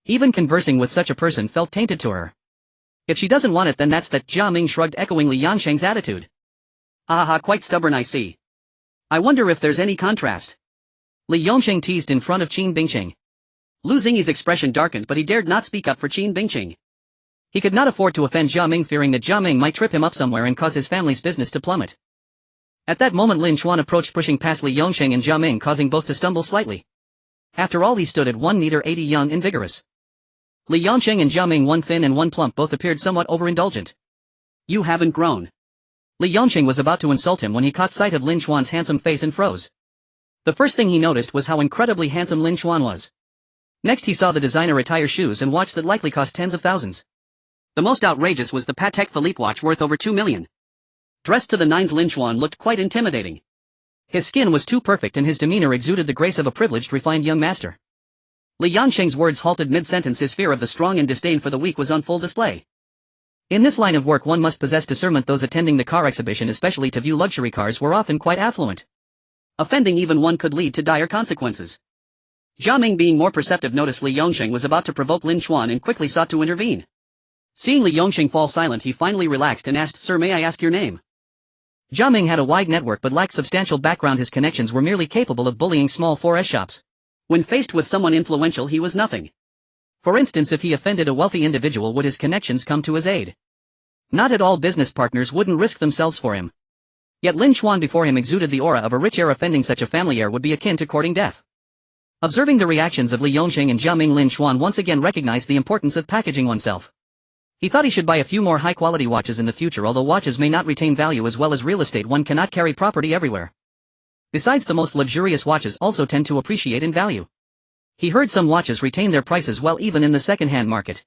Even conversing with such a person felt tainted to her. If she doesn't want it, then that's that. Jia Ming shrugged, echoing Li Yongqing's attitude. "Aha, quite stubborn, I see. I wonder if there's any contrast." Li Yongqing teased in front of Qin Bingqing. Lu Xingye's expression darkened, but he dared not speak up for Qin Bingqing. He could not afford to offend Jia Ming, fearing that Jia Ming might trip him up somewhere and cause his family's business to plummet. At that moment, Lin Chuan approached, pushing past Li Yongqing and Jia Ming, causing both to stumble slightly. After all, he stood at 1.80 m, young and vigorous. Li Yongqing and Jia Ming, one thin and one plump, both appeared somewhat overindulgent. "You haven't grown." Li Yongqing was about to insult him when he caught sight of Lin Chuan's handsome face and froze. The first thing he noticed was how incredibly handsome Lin Chuan was. Next, he saw the designer attire shoes and watch that likely cost tens of thousands. The most outrageous was the Patek Philippe watch worth over 2 million. Dressed to the nines, Lin Chuan looked quite intimidating. His skin was too perfect and his demeanor exuded the grace of a privileged, refined young master. Li Yongqing's words halted mid-sentence. His fear of the strong and disdain for the weak was on full display. In this line of work, one must possess discernment. Those attending the car exhibition, especially to view luxury cars, were often quite affluent. Offending even one could lead to dire consequences. Jia Ming, being more perceptive, noticed Li Yongqing was about to provoke Lin Chuan and quickly sought to intervene. Seeing Li Yongqing fall silent, he finally relaxed and asked, "Sir, may I ask your name?" Jia Ming had a wide network but lacked substantial background. His connections were merely capable of bullying small 4S shops. When faced with someone influential, he was nothing. For instance, if he offended a wealthy individual, would his connections come to his aid? Not at all. Business partners wouldn't risk themselves for him. Yet Lin Chuan before him exuded the aura of a rich heir. Offending such a family heir would be akin to courting death. Observing the reactions of Li Yongqing and Jia Ming, Lin Chuan once again recognized the importance of packaging oneself. He thought he should buy a few more high-quality watches in the future. Although watches may not retain value as well as real estate, one cannot carry property everywhere. Besides, the most luxurious watches also tend to appreciate in value. He heard some watches retain their prices well even in the second-hand market.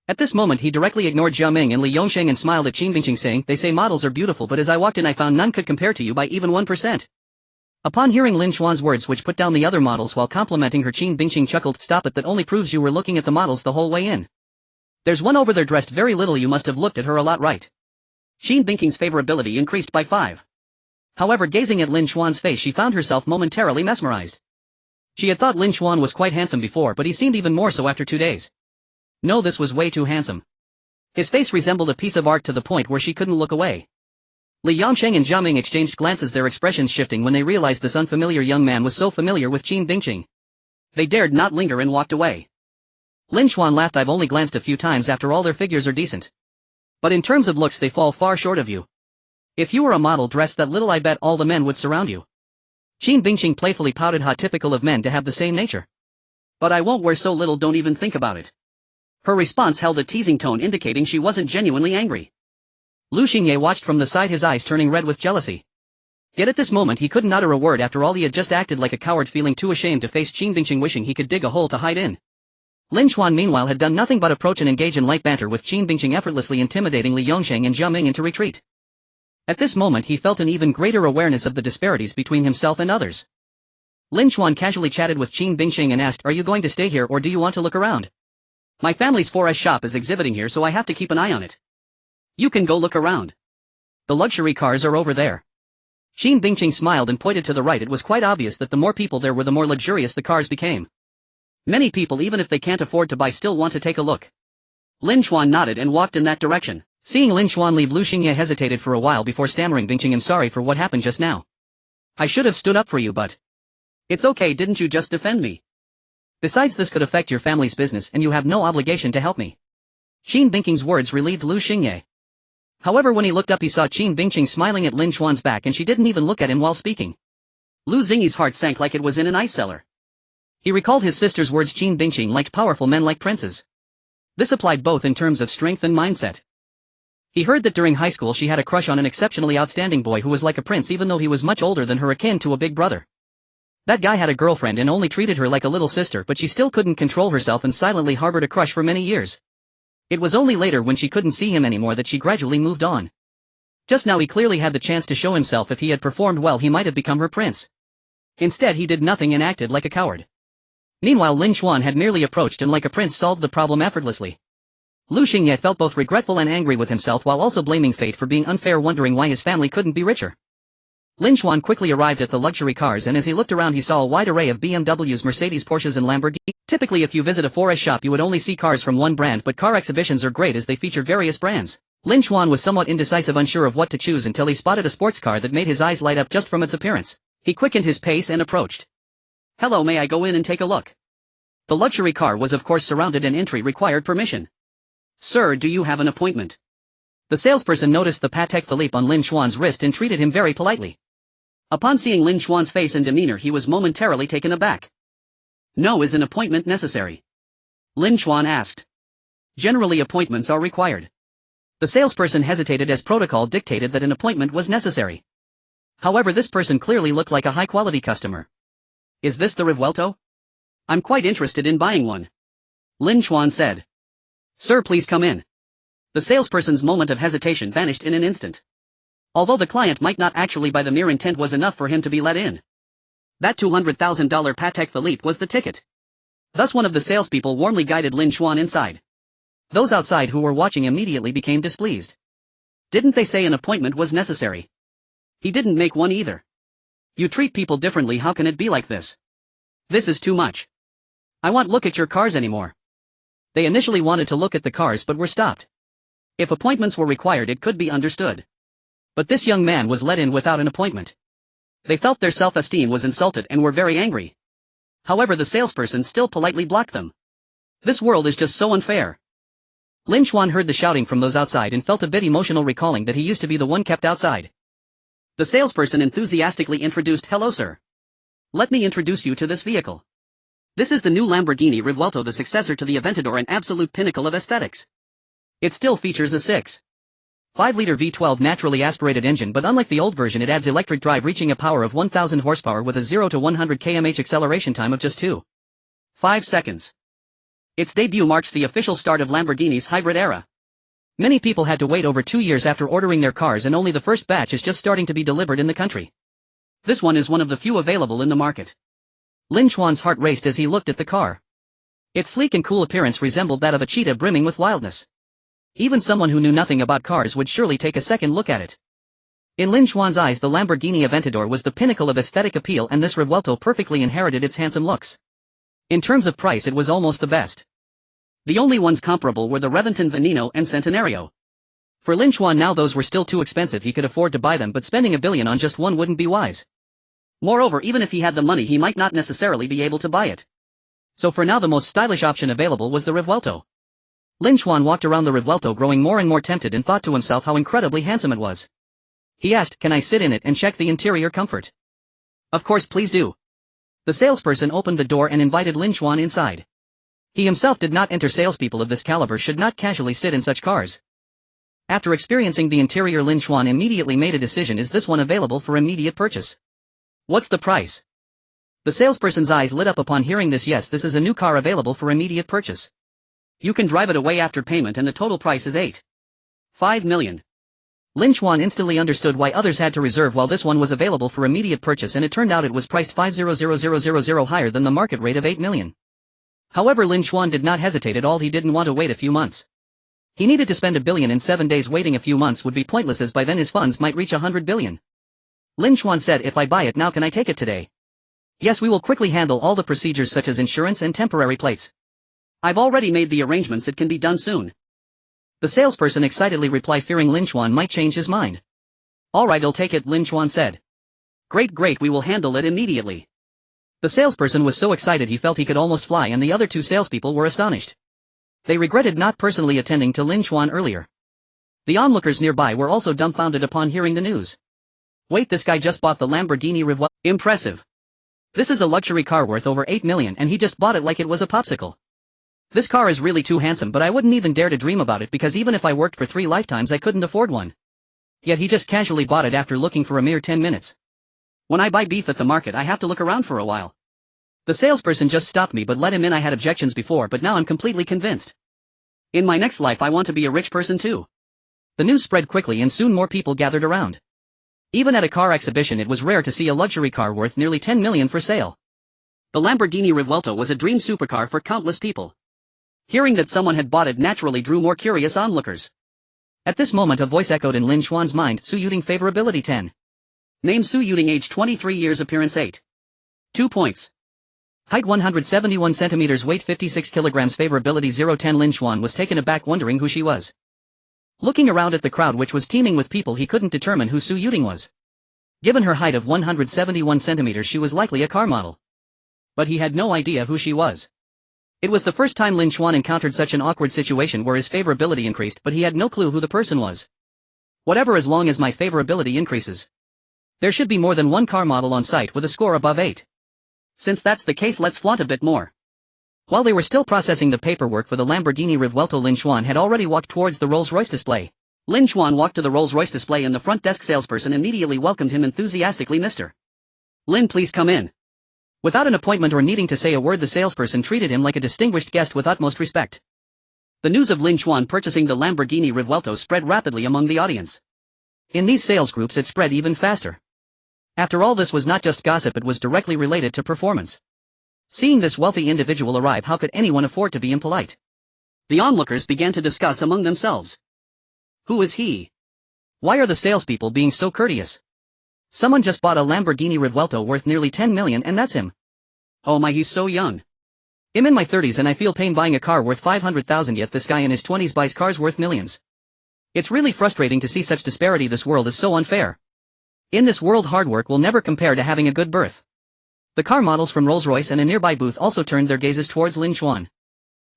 At this moment, he directly ignored Jia Ming and Li Yongqing and smiled at Qin Bingqing, saying, "They say models are beautiful, but as I walked in I found none could compare to you by even 1%. Upon hearing Lin Chuan's words, which put down the other models while complimenting her, Qin Bingqing chuckled, "Stop it, that only proves you were looking at the models the whole way in. There's one over there dressed very little, you must have looked at her a lot, right?" Qin Bingqing's favorability increased by 5. However, gazing at Lin Chuan's face, she found herself momentarily mesmerized. She had thought Lin Chuan was quite handsome before, but he seemed even more so after 2 days. No, this was way too handsome. His face resembled a piece of art to the point where she couldn't look away. Li Yongqing and Jia Ming exchanged glances, their expressions shifting when they realized this unfamiliar young man was so familiar with Qin Bingqing. They dared not linger and walked away. Lin Chuan laughed, "I've only glanced a few times, after all their figures are decent. But in terms of looks they fall far short of you. If you were a model dressed that little, I bet all the men would surround you." Qin Bingqing playfully pouted, "How typical of men to have the same nature. But I won't wear so little, don't even think about it." Her response held a teasing tone indicating she wasn't genuinely angry. Lu Xingye watched from the side, his eyes turning red with jealousy. Yet at this moment he couldn't utter a word. After all, he had just acted like a coward, feeling too ashamed to face Qin Bingqing, wishing he could dig a hole to hide in. Lin Xuan meanwhile had done nothing but approach and engage in light banter with Qin Bingqing, effortlessly intimidating Li Yongsheng and Jia Ming into retreat. At this moment he felt an even greater awareness of the disparities between himself and others. Lin Xuan casually chatted with Qin Bingqing and asked, "Are you going to stay here or do you want to look around? My family's 4S shop is exhibiting here, so I have to keep an eye on it. You can go look around. The luxury cars are over there." Qin Bingqing smiled and pointed to the right. It was quite obvious that the more people there were, the more luxurious the cars became. Many people, even if they can't afford to buy, still want to take a look. Lin Xuan nodded and walked in that direction. Seeing Lin Xuan leave, Lu Xingye hesitated for a while before stammering, "Bingqing, I'm sorry for what happened just now. I should have stood up for you, but it's okay, didn't you just defend me? Besides, this could affect your family's business and you have no obligation to help me." Qin Bingqing's words relieved Lu Xingye. However, when he looked up he saw Qin Bingqing smiling at Lin Xuan's back, and she didn't even look at him while speaking. Lu Xingye's heart sank like it was in an ice cellar. He recalled his sister's words, Qin Bingqing liked powerful men like princes. This applied both in terms of strength and mindset. He heard that during high school she had a crush on an exceptionally outstanding boy who was like a prince, even though he was much older than her, akin to a big brother. That guy had a girlfriend and only treated her like a little sister, but she still couldn't control herself and silently harbored a crush for many years. It was only later, when she couldn't see him anymore, that she gradually moved on. Just now he clearly had the chance to show himself. If he had performed well, he might have become her prince. Instead he did nothing and acted like a coward. Meanwhile Lin Xuan had merely approached and like a prince solved the problem effortlessly. Lu Xingye felt both regretful and angry with himself, while also blaming fate for being unfair, wondering why his family couldn't be richer. Lin Xuan quickly arrived at the luxury cars, and as he looked around he saw a wide array of BMWs, Mercedes, Porsches and Lamborghinis. Typically if you visit a 4S shop you would only see cars from one brand, but car exhibitions are great as they feature various brands. Lin Xuan was somewhat indecisive, unsure of what to choose, until he spotted a sports car that made his eyes light up just from its appearance. He quickened his pace and approached. "Hello, may I go in and take a look?" The luxury car was of course surrounded and entry required permission. "Sir, do you have an appointment?" The salesperson noticed the Patek Philippe on Lin Xuan's wrist and treated him very politely. Upon seeing Lin Xuan's face and demeanor he was momentarily taken aback. "No, is an appointment necessary?" Lin Xuan asked. "Generally appointments are required." The salesperson hesitated as protocol dictated that an appointment was necessary. However, this person clearly looked like a high-quality customer. "Is this the Rivuelto? I'm quite interested in buying one," Lin Xuan said. "Sir, please come in." The salesperson's moment of hesitation vanished in an instant. Although the client might not actually buy, the mere intent was enough for him to be let in. That $200,000 Patek Philippe was the ticket. Thus one of the salespeople warmly guided Lin Xuan inside. Those outside who were watching immediately became displeased. Didn't they say an appointment was necessary? He didn't make one either. You treat people differently, how can it be like this? This is too much. I won't look at your cars anymore. They initially wanted to look at the cars but were stopped. If appointments were required it could be understood. But this young man was let in without an appointment. They felt their self-esteem was insulted and were very angry. However, the salesperson still politely blocked them. This world is just so unfair. Lin Xuan heard the shouting from those outside and felt a bit emotional, recalling that he used to be the one kept outside. The salesperson enthusiastically introduced, "Hello sir. Let me introduce you to this vehicle. This is the new Lamborghini Rivuelto, the successor to the Aventador, an absolute pinnacle of aesthetics. It still features a 6.5-liter V12 naturally aspirated engine, but unlike the old version it adds electric drive, reaching a power of 1000 horsepower with a 0 to 100 km/h acceleration time of just 2.5 seconds. Its debut marks the official start of Lamborghini's hybrid era. Many people had to wait over 2 years after ordering their cars, and only the first batch is just starting to be delivered in the country. This one is one of the few available in the market." Lin Xuan's heart raced as he looked at the car. Its sleek and cool appearance resembled that of a cheetah brimming with wildness. Even someone who knew nothing about cars would surely take a second look at it. In Lin Xuan's eyes the Lamborghini Aventador was the pinnacle of aesthetic appeal, and this Rivuelto perfectly inherited its handsome looks. In terms of price it was almost the best. The only ones comparable were the Reventon Veneno and Centenario. For Lin Xuan now those were still too expensive. He could afford to buy them, but spending $1 billion on just one wouldn't be wise. Moreover, even if he had the money he might not necessarily be able to buy it. So for now the most stylish option available was the Rivuelto. Lin Xuan walked around the Rivuelto growing more and more tempted, and thought to himself how incredibly handsome it was. He asked, "Can I sit in it and check the interior comfort?" "Of course, please do." The salesperson opened the door and invited Lin Xuan inside. He himself did not enter. Salespeople of this caliber should not casually sit in such cars. After experiencing the interior, Lin Chuan immediately made a decision. Is this one available for immediate purchase? What's the price? The salesperson's eyes lit up upon hearing this. Yes, this is a new car available for immediate purchase. You can drive it away after payment and the total price is 8.5 million. Lin Chuan instantly understood why others had to reserve while this one was available for immediate purchase, and it turned out it was priced 500,000 higher than the market rate of 8 million. However, Lin Chuan did not hesitate at all. He didn't want to wait a few months. He needed to spend $1 billion in 7 days. Waiting a few months would be pointless, as by then his funds might reach 100 billion. Lin Chuan said, if I buy it now, can I take it today? Yes, we will quickly handle all the procedures such as insurance and temporary plates. I've already made the arrangements, it can be done soon. The salesperson excitedly replied, fearing Lin Chuan might change his mind. Alright, I'll take it, Lin Chuan said. Great, we will handle it immediately. The salesperson was so excited he felt he could almost fly, and the other two salespeople were astonished. They regretted not personally attending to Lin Chuan earlier. The onlookers nearby were also dumbfounded upon hearing the news. Wait, this guy just bought the Lamborghini Revuelto. Impressive. This is a luxury car worth over 8 million and he just bought it like it was a popsicle. This car is really too handsome, but I wouldn't even dare to dream about it because even if I worked for 3 lifetimes I couldn't afford one. Yet he just casually bought it after looking for a mere 10 minutes. When I buy beef at the market I have to look around for a while. The salesperson just stopped me but let him in. I had objections before, but now I'm completely convinced. In my next life I want to be a rich person too. The news spread quickly and soon more people gathered around. Even at a car exhibition it was rare to see a luxury car worth nearly 10 million for sale. The Lamborghini Revuelto was a dream supercar for countless people. Hearing that someone had bought it naturally drew more curious onlookers. At this moment a voice echoed in Lin Chuan's mind, Su Yuding, favorability 10. Name: Su Yuding, age 23 years, appearance 8. 2 points. Height 171 centimeters, weight 56 kilograms, favorability 0-10. Lin Chuan was taken aback, wondering who she was. Looking around at the crowd, which was teeming with people, he couldn't determine who Su Yuding was. Given her height of 171 centimeters, she was likely a car model. But he had no idea who she was. It was the first time Lin Chuan encountered such an awkward situation where his favorability increased, but he had no clue who the person was. Whatever, as long as my favorability increases. There should be more than one car model on site with a score above 8. Since that's the case, let's flaunt a bit more. While they were still processing the paperwork for the Lamborghini Revuelto, Lin Chuan had already walked towards the Rolls-Royce display. Lin Chuan walked to the Rolls-Royce display and the front desk salesperson immediately welcomed him enthusiastically. Mr. Lin, please come in. Without an appointment or needing to say a word, the salesperson treated him like a distinguished guest with utmost respect. The news of Lin Chuan purchasing the Lamborghini Revuelto spread rapidly among the audience. In these sales groups it spread even faster. After all, this was not just gossip, it was directly related to performance. Seeing this wealthy individual arrive, how could anyone afford to be impolite? The onlookers began to discuss among themselves. Who is he? Why are the salespeople being so courteous? Someone just bought a Lamborghini Revuelto worth nearly 10 million and that's him. Oh my, he's so young. I'm in my 30s and I feel pain buying a car worth 500,000, yet this guy in his 20s buys cars worth millions. It's really frustrating to see such disparity. This world is so unfair. In this world, hard work will never compare to having a good birth. The car models from Rolls-Royce and a nearby booth also turned their gazes towards Lin Chuan.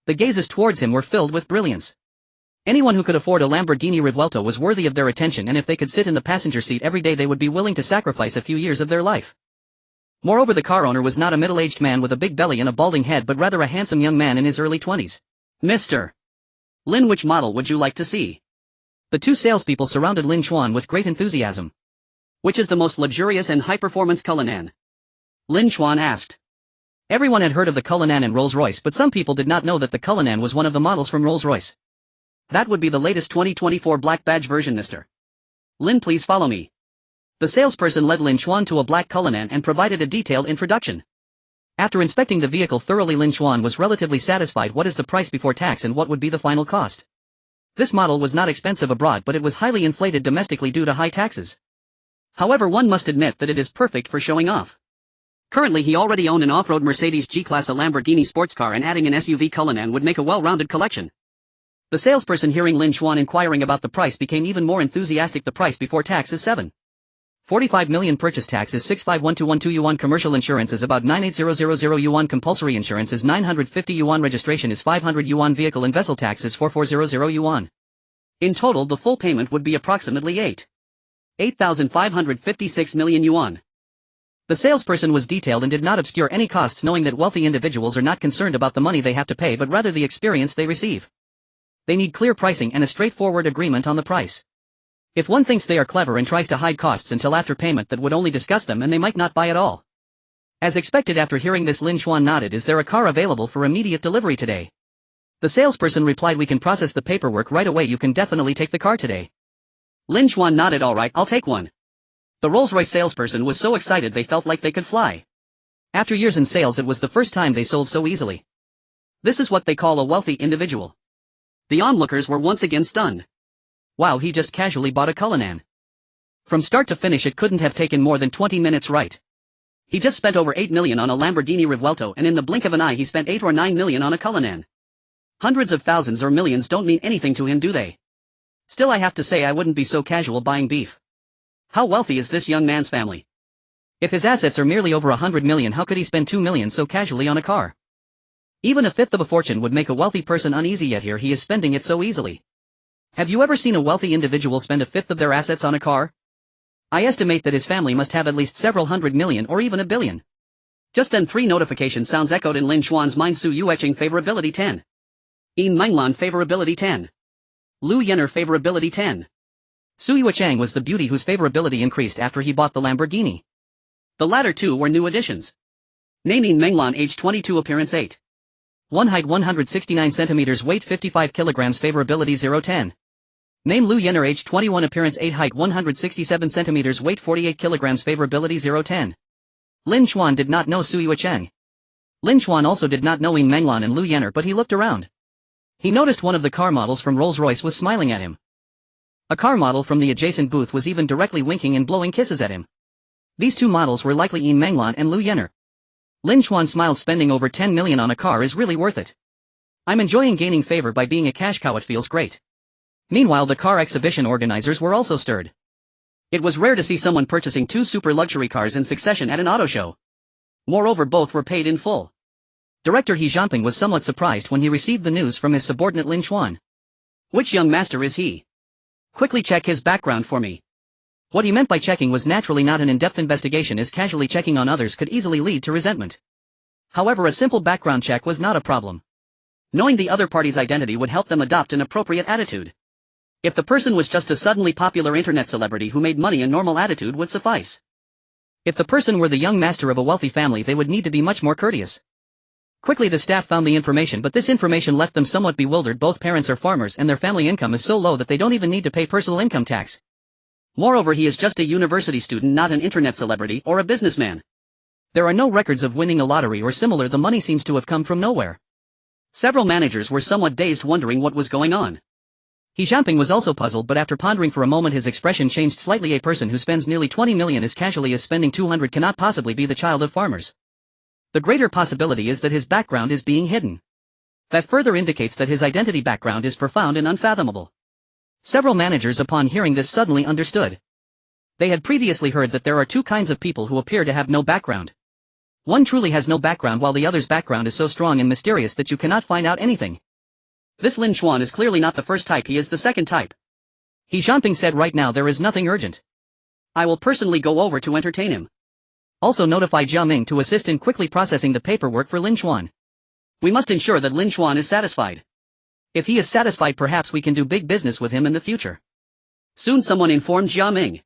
The gazes towards him were filled with brilliance. Anyone who could afford a Lamborghini Revuelto was worthy of their attention, and if they could sit in the passenger seat every day they would be willing to sacrifice a few years of their life. Moreover, the car owner was not a middle-aged man with a big belly and a balding head, but rather a handsome young man in his early 20s. Mr. Lin, which model would you like to see? The two salespeople surrounded Lin Chuan with great enthusiasm. Which is the most luxurious and high-performance Cullinan? Lin Chuan asked. Everyone had heard of the Cullinan and Rolls-Royce, but some people did not know that the Cullinan was one of the models from Rolls-Royce. That would be the latest 2024 black badge version, Mr. Lin, please follow me. The salesperson led Lin Chuan to a black Cullinan and provided a detailed introduction. After inspecting the vehicle thoroughly, Lin Chuan was relatively satisfied. What is the price before tax and what would be the final cost? This model was not expensive abroad, but it was highly inflated domestically due to high taxes. However, one must admit that it is perfect for showing off. Currently he already owned an off-road Mercedes G-Class, a Lamborghini sports car, and adding an SUV Cullinan would make a well-rounded collection. The salesperson, hearing Lin Chuan inquiring about the price, became even more enthusiastic. The price before tax is 7.45 million, purchase tax is 651,212 yuan, commercial insurance is about 98000 yuan, compulsory insurance is 950 yuan, registration is 500 yuan, vehicle and vessel tax is 4400 yuan. In total the full payment would be approximately 8,556 million yuan. The salesperson was detailed and did not obscure any costs, knowing that wealthy individuals are not concerned about the money they have to pay but rather the experience they receive. They need clear pricing and a straightforward agreement on the price. If one thinks they are clever and tries to hide costs until after payment, that would only disgust them and they might not buy at all. As expected, after hearing this, Lin Xuan nodded. Is there a car available for immediate delivery today? The salesperson replied, we can process the paperwork right away. You can definitely take the car today. Lin Xuan nodded. Alright, I'll take one. The Rolls-Royce salesperson was so excited they felt like they could fly. After years in sales, it was the first time they sold so easily. This is what they call a wealthy individual. The onlookers were once again stunned. Wow, he just casually bought a Cullinan. From start to finish it couldn't have taken more than 20 minutes, right? He just spent over 8 million on a Lamborghini Revuelto, and in the blink of an eye he spent 8 or 9 million on a Cullinan. Hundreds of thousands or millions don't mean anything to him, do they? Still, I have to say I wouldn't be so casual buying beef. How wealthy is this young man's family? If his assets are merely over 100 million, how could he spend 2 million so casually on a car? Even a fifth of a fortune would make a wealthy person uneasy, yet here he is spending it so easily. Have you ever seen a wealthy individual spend a fifth of their assets on a car? I estimate that his family must have at least several hundred million or even a billion. Just then 3 notification sounds echoed in Lin Xuan's mind. Su Yuecheng favorability 10. Yin Menglan favorability 10. Lu Yenner favorability 10. Su Yuecheng was the beauty whose favorability increased after he bought the Lamborghini. The latter two were new additions. Name: Yin Menglan, age 22, appearance 8. 1 height 169 centimeters, weight 55 kilograms, favorability 0-10. Name: Lu Yenner, age 21, appearance 8, height 167 centimeters, weight 48 kilograms, favorability 0-10. Lin Xuan did not know Su Yuecheng. Lin Xuan also did not know Yin Menglan and Lu Yenner, but he looked around. He noticed one of the car models from Rolls-Royce was smiling at him. A car model from the adjacent booth was even directly winking and blowing kisses at him. These two models were likely Yin Menglan and Lu Yenner. Lin Xuan smiled. Spending over 10 million on a car is really worth it. I'm enjoying gaining favor by being a cash cow. It feels great. Meanwhile, the car exhibition organizers were also stirred. It was rare to see someone purchasing 2 super luxury cars in succession at an auto show. Moreover, both were paid in full. Director He Jianping was somewhat surprised when he received the news from his subordinate Lin Xuan. Which young master is he? Quickly check his background for me. What he meant by checking was naturally not an in-depth investigation, as casually checking on others could easily lead to resentment. However, a simple background check was not a problem. Knowing the other party's identity would help them adopt an appropriate attitude. If the person was just a suddenly popular internet celebrity who made money, a normal attitude would suffice. If the person were the young master of a wealthy family, they would need to be much more courteous. Quickly the staff found the information, but this information left them somewhat bewildered. Both parents are farmers and their family income is so low that they don't even need to pay personal income tax. Moreover, he is just a university student, not an internet celebrity or a businessman. There are no records of winning a lottery or similar. The money seems to have come from nowhere. Several managers were somewhat dazed, wondering what was going on. He Jianping was also puzzled, but after pondering for a moment his expression changed slightly. A person who spends nearly 20 million as casually as spending 200 cannot possibly be the child of farmers. The greater possibility is that his background is being hidden. That further indicates that his identity background is profound and unfathomable. Several managers upon hearing this suddenly understood. They had previously heard that there are 2 kinds of people who appear to have no background. One truly has no background, while the other's background is so strong and mysterious that you cannot find out anything. This Lin Xuan is clearly not the first type, he is the second type. He Jianping said, right now there is nothing urgent. I will personally go over to entertain him. Also notify Jia Ming to assist in quickly processing the paperwork for Lin Xuan. We must ensure that Lin Xuan is satisfied. If he is satisfied, perhaps we can do big business with him in the future. Soon someone informed Jia Ming.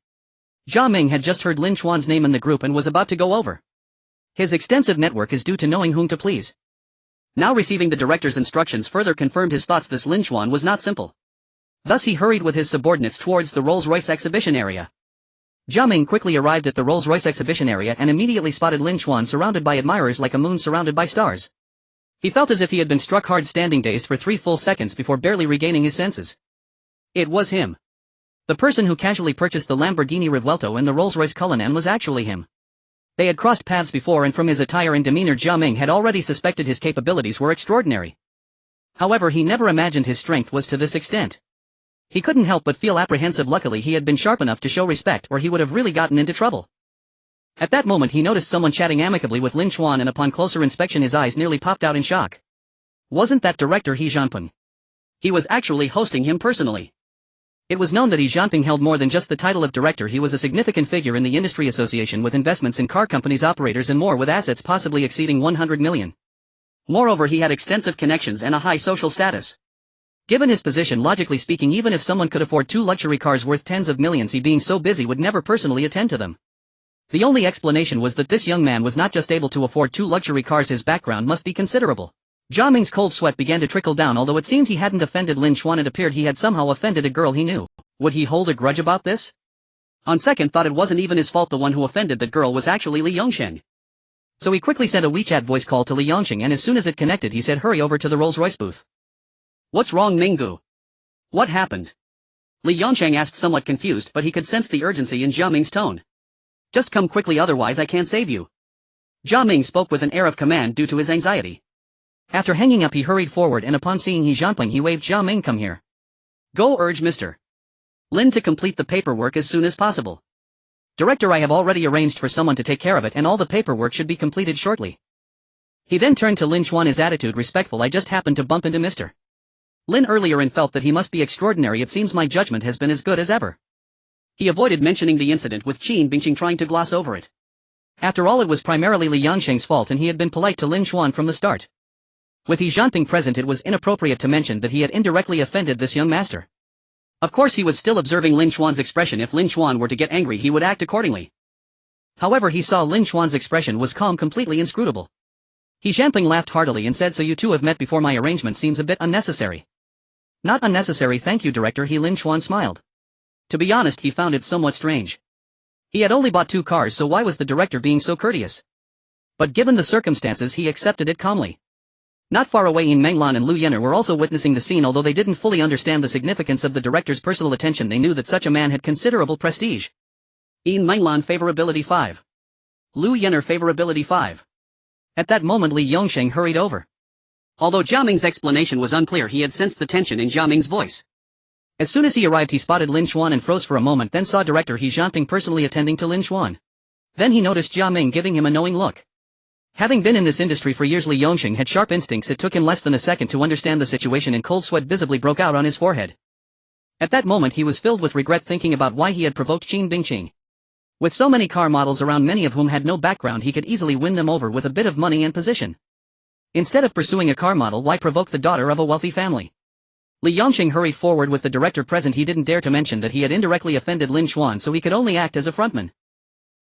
Jia Ming had just heard Lin Xuan's name in the group and was about to go over. His extensive network is due to knowing whom to please. Now receiving the director's instructions further confirmed his thoughts. This Lin Xuan was not simple. Thus he hurried with his subordinates towards the Rolls-Royce exhibition area. Jia Ming quickly arrived at the Rolls-Royce exhibition area and immediately spotted Lin Xuan surrounded by admirers like a moon surrounded by stars. He felt as if he had been struck hard, standing dazed for 3 full seconds before barely regaining his senses. It was him. The person who casually purchased the Lamborghini Revuelto and the Rolls-Royce Cullinan was actually him. They had crossed paths before, and from his attire and demeanor Jia Ming had already suspected his capabilities were extraordinary. However, he never imagined his strength was to this extent. He couldn't help but feel apprehensive. Luckily he had been sharp enough to show respect, or he would have really gotten into trouble. At that moment he noticed someone chatting amicably with Lin Xuan, and upon closer inspection his eyes nearly popped out in shock. Wasn't that director He Jianping? He was actually hosting him personally. It was known that He Jianping held more than just the title of director. He was a significant figure in the industry association with investments in car companies, operators and more, with assets possibly exceeding 100 million. Moreover, he had extensive connections and a high social status. Given his position, logically speaking, even if someone could afford 2 luxury cars worth tens of millions, he, being so busy, would never personally attend to them. The only explanation was that this young man was not just able to afford 2 luxury cars, his background must be considerable. Jia Ming's cold sweat began to trickle down. Although it seemed he hadn't offended Lin Xuan, it appeared he had somehow offended a girl he knew. Would he hold a grudge about this? On second thought, it wasn't even his fault. The one who offended that girl was actually Li Yongsheng. So he quickly sent a WeChat voice call to Li Yongsheng, and as soon as it connected he said, "Hurry over to the Rolls-Royce booth." "What's wrong, Minggu? What happened?" Li Yongsheng asked, somewhat confused, but he could sense the urgency in Jia Ming's tone. "Just come quickly, otherwise I can't save you." Jia Ming spoke with an air of command due to his anxiety. After hanging up he hurried forward, and upon seeing He Jianping he waved. "Jia Ming, come here. Go urge Mr. Lin to complete the paperwork as soon as possible. Director, I have already arranged for someone to take care of it, and all the paperwork should be completed shortly." He then turned to Lin Xuan, his attitude respectful. "I just happened to bump into Mr. Lin earlier and felt that he must be extraordinary. It seems my judgment has been as good as ever." He avoided mentioning the incident with Qin Bingqing, trying to gloss over it. After all, it was primarily Li Yongsheng's fault, and he had been polite to Lin Xuan from the start. With He Jianping present, it was inappropriate to mention that he had indirectly offended this young master. Of course, he was still observing Lin Xuan's expression. If Lin Xuan were to get angry, he would act accordingly. However, he saw Lin Xuan's expression was calm, completely inscrutable. He Jianping laughed heartily and said, "So you two have met before? My arrangement seems a bit unnecessary." "Not unnecessary, thank you, Director." Lin Xuan smiled. To be honest, he found it somewhat strange. He had only bought 2 cars, so why was the director being so courteous? But given the circumstances, he accepted it calmly. Not far away, Yin Menglan and Lu Yenner were also witnessing the scene. Although they didn't fully understand the significance of the director's personal attention, they knew that such a man had considerable prestige. Yin Menglan favorability 5. Lu Yenner favorability 5. At that moment Li Yongsheng hurried over. Although Jia Ming's explanation was unclear, he had sensed the tension in Jia Ming's voice. As soon as he arrived, he spotted Lin Xuan and froze for a moment, then saw Director He Jianping personally attending to Lin Xuan. Then he noticed Jia Ming giving him a knowing look. Having been in this industry for years, Li Yongsheng had sharp instincts. It took him less than a second to understand the situation, and cold sweat visibly broke out on his forehead. At that moment he was filled with regret, thinking about why he had provoked Qin Bingqing. With so many car models around, many of whom had no background, he could easily win them over with a bit of money and position. Instead of pursuing a car model, why provoke the daughter of a wealthy family? Li Yongsheng hurried forward with the director present. He didn't dare to mention that he had indirectly offended Lin Xuan, so he could only act as a frontman.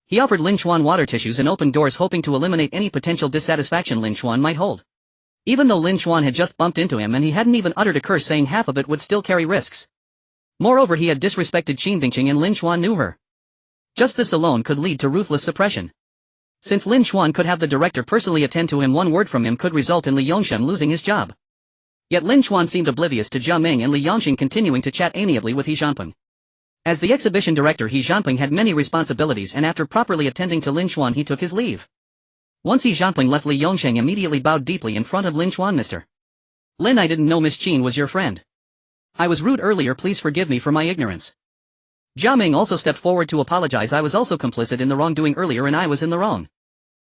He offered Lin Xuan water tissues and opened doors, hoping to eliminate any potential dissatisfaction Lin Xuan might hold. Even though Lin Xuan had just bumped into him and he hadn't even uttered a curse, saying half of it would still carry risks. Moreover, he had disrespected Qin Bingqing, and Lin Xuan knew her. Just this alone could lead to ruthless suppression. Since Lin Xuan could have the director personally attend to him, one word from him could result in Li Yongsheng losing his job. Yet Lin Xuan seemed oblivious to Jia Ming and Li Yongsheng continuing to chat amiably with He Jianping. As the exhibition director, He Jianping had many responsibilities, and after properly attending to Lin Xuan he took his leave. Once He Jianping left, Li Yongsheng immediately bowed deeply in front of Lin Xuan. "Mr. Lin, I didn't know Miss Qin was your friend. I was rude earlier, please forgive me for my ignorance." Jia Ming also stepped forward to apologize. "I was also complicit in the wrongdoing earlier, and I was in the wrong."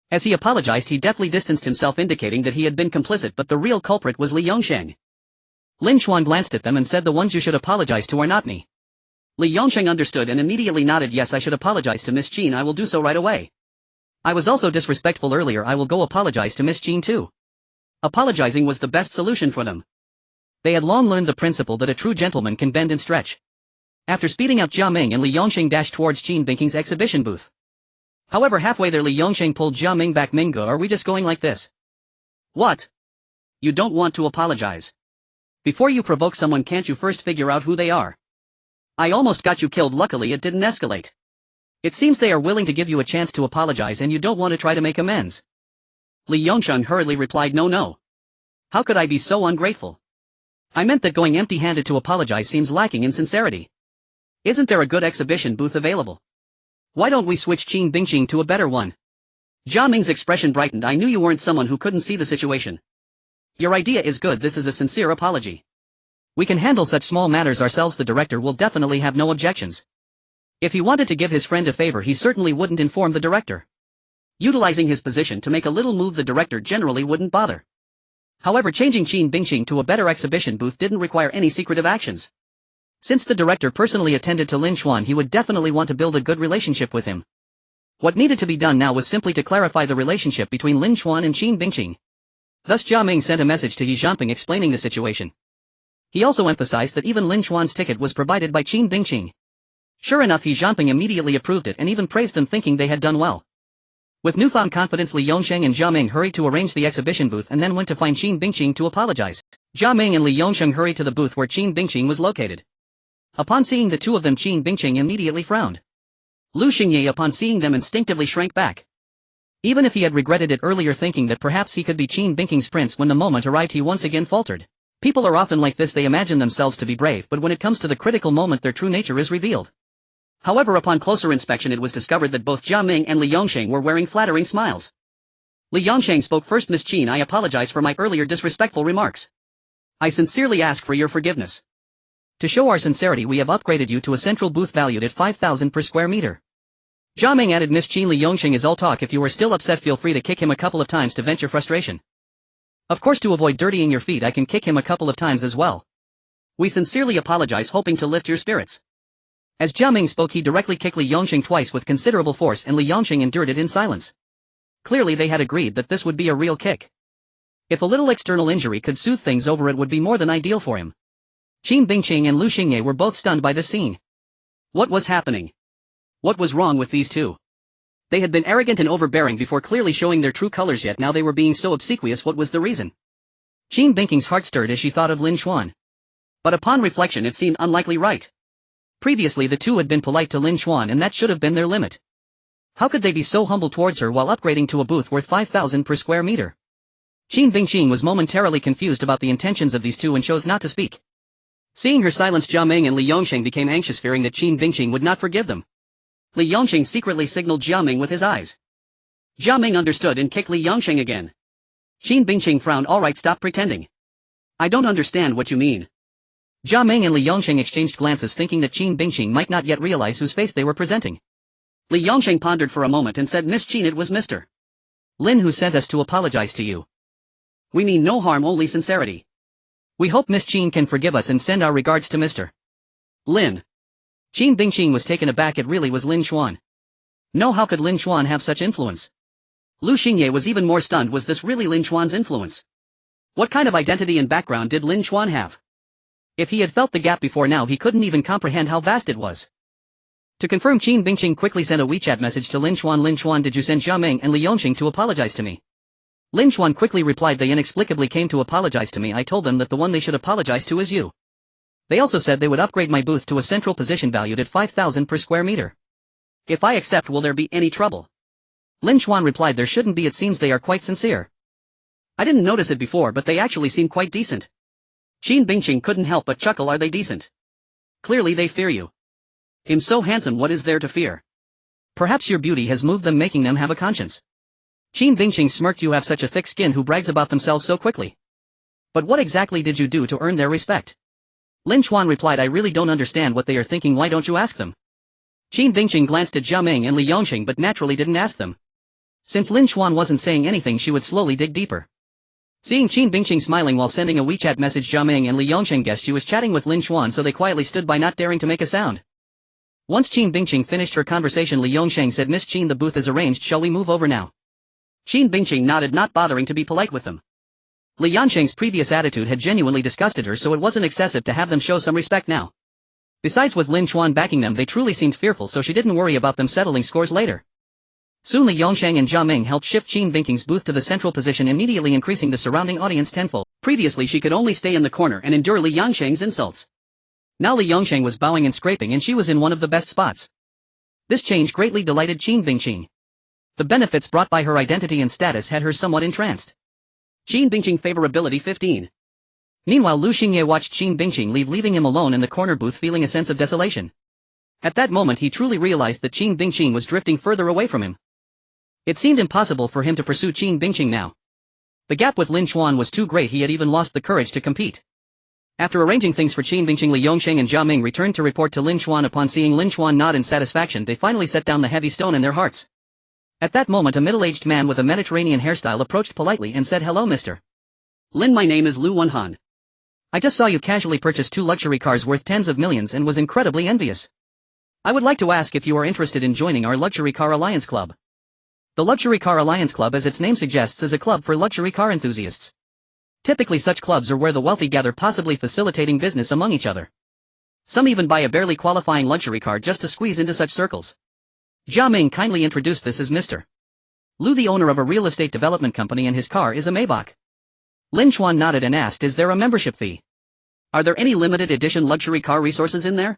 As he apologized, he deftly distanced himself, indicating that he had been complicit, but the real culprit was Li Yongsheng. Lin Xuan glanced at them and said, "The ones you should apologize to are not me." Li Yongsheng understood and immediately nodded. "Yes, I should apologize to Miss Qin. I will do so right away. I was also disrespectful earlier. I will go apologize to Miss Qin too." Apologizing was the best solution for them. They had long learned the principle that a true gentleman can bend and stretch. After speeding up, Jia Ming and Li Yongsheng dashed towards Qin Bingqing's exhibition booth. However, halfway there Li Yongsheng pulled Jia Ming back. "Minggu, are we just going like this? What? You don't want to apologize? Before you provoke someone, can't you first figure out who they are? I almost got you killed. Luckily it didn't escalate. It seems they are willing to give you a chance to apologize and you don't want to try to make amends." Li Yongsheng hurriedly replied, "No. How could I be so ungrateful? I meant that going empty-handed to apologize seems lacking in sincerity. Isn't there a good exhibition booth available? Why don't we switch Qin Bingqing to a better one?" Jia Ming's expression brightened. "I knew you weren't someone who couldn't see the situation. Your idea is good. This is a sincere apology. We can handle such small matters ourselves. The director will definitely have no objections." If he wanted to give his friend a favor, he certainly wouldn't inform the director. Utilizing his position to make a little move, the director generally wouldn't bother. However, changing Qin Bingqing to a better exhibition booth didn't require any secretive actions. Since the director personally attended to Lin Xuan, he would definitely want to build a good relationship with him. What needed to be done now was simply to clarify the relationship between Lin Xuan and Qin Bingqing. Thus Jia Ming sent a message to He Jianping explaining the situation. He also emphasized that even Lin Xuan's ticket was provided by Qin Bingqing. Sure enough, He Jianping immediately approved it and even praised them, thinking they had done well. With newfound confidence, Li Yongsheng and Jia Ming hurried to arrange the exhibition booth and then went to find Qin Bingqing to apologize. Jia Ming and Li Yongsheng hurried to the booth where Qin Bingqing was located. Upon seeing the two of them, Qin Bingqing immediately frowned. Lu Xingye, upon seeing them, instinctively shrank back. Even if he had regretted it earlier, thinking that perhaps he could be Qin Bingqing's prince, when the moment arrived he once again faltered. People are often like this, they imagine themselves to be brave, but when it comes to the critical moment their true nature is revealed. However, upon closer inspection it was discovered that both Jia Ming and Li Yongsheng were wearing flattering smiles. Li Yongsheng spoke first. Miss Qin, I apologize for my earlier disrespectful remarks. I sincerely ask for your forgiveness. To show our sincerity, we have upgraded you to a central booth valued at 5,000 per square meter. Jia Ming added, Miss Qin, Li Yongsheng is all talk. If you are still upset, feel free to kick him a couple of times to vent your frustration. Of course, to avoid dirtying your feet, I can kick him a couple of times as well. We sincerely apologize, hoping to lift your spirits. As Jia Ming spoke, he directly kicked Li Yongsheng twice with considerable force, and Li Yongsheng endured it in silence. Clearly they had agreed that this would be a real kick. If a little external injury could soothe things over, it would be more than ideal for him. Qin Bingqing and Lu Xingye were both stunned by this scene. What was happening? What was wrong with these two? They had been arrogant and overbearing before, clearly showing their true colors, yet now they were being so obsequious. What was the reason? Qin Bingqing's heart stirred as she thought of Lin Xuan. But upon reflection it seemed unlikely, right? Previously the two had been polite to Lin Xuan, and that should have been their limit. How could they be so humble towards her while upgrading to a booth worth 5,000 per square meter? Qin Bingqing was momentarily confused about the intentions of these two and chose not to speak. Seeing her silence, Jia Ming and Li Yongsheng became anxious, fearing that Qin Bingqing would not forgive them. Li Yongsheng secretly signaled Jia Ming with his eyes. Jia Ming understood and kicked Li Yongsheng again. Qin Bingqing frowned. All right, stop pretending. I don't understand what you mean. Jia Ming and Li Yongsheng exchanged glances, thinking that Qin Bingqing might not yet realize whose face they were presenting. Li Yongsheng pondered for a moment and said, Miss Qin, it was Mr. Lin who sent us to apologize to you. We mean no harm, only sincerity. We hope Miss Qin can forgive us and send our regards to Mr. Lin. Qin Bingqing was taken aback. It really was Lin Xuan. No, how could Lin Xuan have such influence? Lu Xingye was even more stunned. Was this really Lin Xuan's influence? What kind of identity and background did Lin Xuan have? If he had felt the gap before now, he couldn't even comprehend how vast it was. To confirm, Qin Bingqing quickly sent a WeChat message to Lin Xuan. Lin Xuan, did you send Jia Ming and Li Yongsheng to apologize to me? Lin Xuan quickly replied, they inexplicably came to apologize to me. I told them that the one they should apologize to is you. They also said they would upgrade my booth to a central position valued at 5,000 per square meter. If I accept, will there be any trouble? Lin Xuan replied, there shouldn't be. It seems they are quite sincere. I didn't notice it before, but they actually seem quite decent. Qin Bingqing couldn't help but chuckle. Are they decent? Clearly they fear you. Him so handsome, what is there to fear? Perhaps your beauty has moved them, making them have a conscience. Qin Bingqing smirked. You have such a thick skin. Who brags about themselves so quickly? But what exactly did you do to earn their respect? Lin Xuan replied, I really don't understand what they are thinking. Why don't you ask them? Qin Bingqing glanced at Jia Ming and Li Yongsheng but naturally didn't ask them. Since Lin Xuan wasn't saying anything, she would slowly dig deeper. Seeing Qin Bingqing smiling while sending a WeChat message, Jia Ming and Li Yongsheng guessed she was chatting with Lin Xuan, so they quietly stood by, not daring to make a sound. Once Qin Bingqing finished her conversation, Li Yongsheng said, Miss Qin, the booth is arranged. Shall we move over now? Qin Bingqing nodded, not bothering to be polite with them. Li Yongsheng's previous attitude had genuinely disgusted her, so it wasn't excessive to have them show some respect now. Besides, with Lin Xuan backing them, they truly seemed fearful, so she didn't worry about them settling scores later. Soon Li Yongsheng and Jia Ming helped shift Qin Bingqing's booth to the central position, immediately increasing the surrounding audience tenfold. Previously she could only stay in the corner and endure Li Yongsheng's insults. Now Li Yongsheng was bowing and scraping, and she was in one of the best spots. This change greatly delighted Qin Bingqing. The benefits brought by her identity and status had her somewhat entranced. Qin Bingqing favorability 15. Meanwhile, Lu Xingye watched Qin Bingqing leave, leaving him alone in the corner booth, feeling a sense of desolation. At that moment he truly realized that Qin Bingqing was drifting further away from him. It seemed impossible for him to pursue Qin Bingqing now. The gap with Lin Xuan was too great. He had even lost the courage to compete. After arranging things for Qin Bingqing, Li Yongsheng and Jia Ming returned to report to Lin Xuan. Upon seeing Lin Xuan nod in satisfaction, they finally set down the heavy stone in their hearts. At that moment a middle-aged man with a Mediterranean hairstyle approached politely and said, Hello Mr. Lin, my name is Lu Wenhan. I just saw you casually purchase 2 luxury cars worth tens of millions and was incredibly envious. I would like to ask if you are interested in joining our Luxury Car Alliance Club. The Luxury Car Alliance Club, as its name suggests, is a club for luxury car enthusiasts. Typically such clubs are where the wealthy gather, possibly facilitating business among each other. Some even buy a barely qualifying luxury car just to squeeze into such circles. Jia Ming kindly introduced this as Mr. Lu, the owner of a real estate development company, and his car is a Maybach. Lin Chuan nodded and asked, is there a membership fee? Are there any limited edition luxury car resources in there?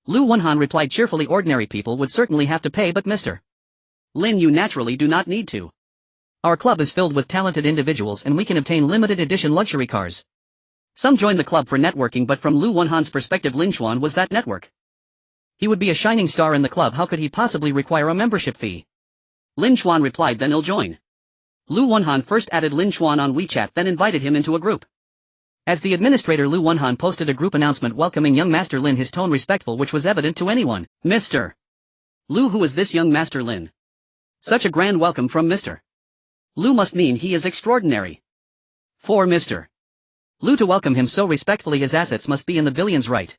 Lu Wenhan replied cheerfully, ordinary people would certainly have to pay, but Mr. Lin, you naturally do not need to. Our club is filled with talented individuals and we can obtain limited edition luxury cars. Some join the club for networking, but from Lu Wenhan's perspective, Lin Chuan was that network. He would be a shining star in the club, how could he possibly require a membership fee? Lin Chuan replied, then he'll join. Lu Wenhan first added Lin Chuan on WeChat, then invited him into a group. As the administrator, Lu Wenhan posted a group announcement welcoming young Master Lin, his tone respectful, which was evident to anyone. Mr. Lu, who is this young Master Lin? Such a grand welcome from Mr. Lu must mean he is extraordinary. For Mr. Lu to welcome him so respectfully, his assets must be in the billions, right?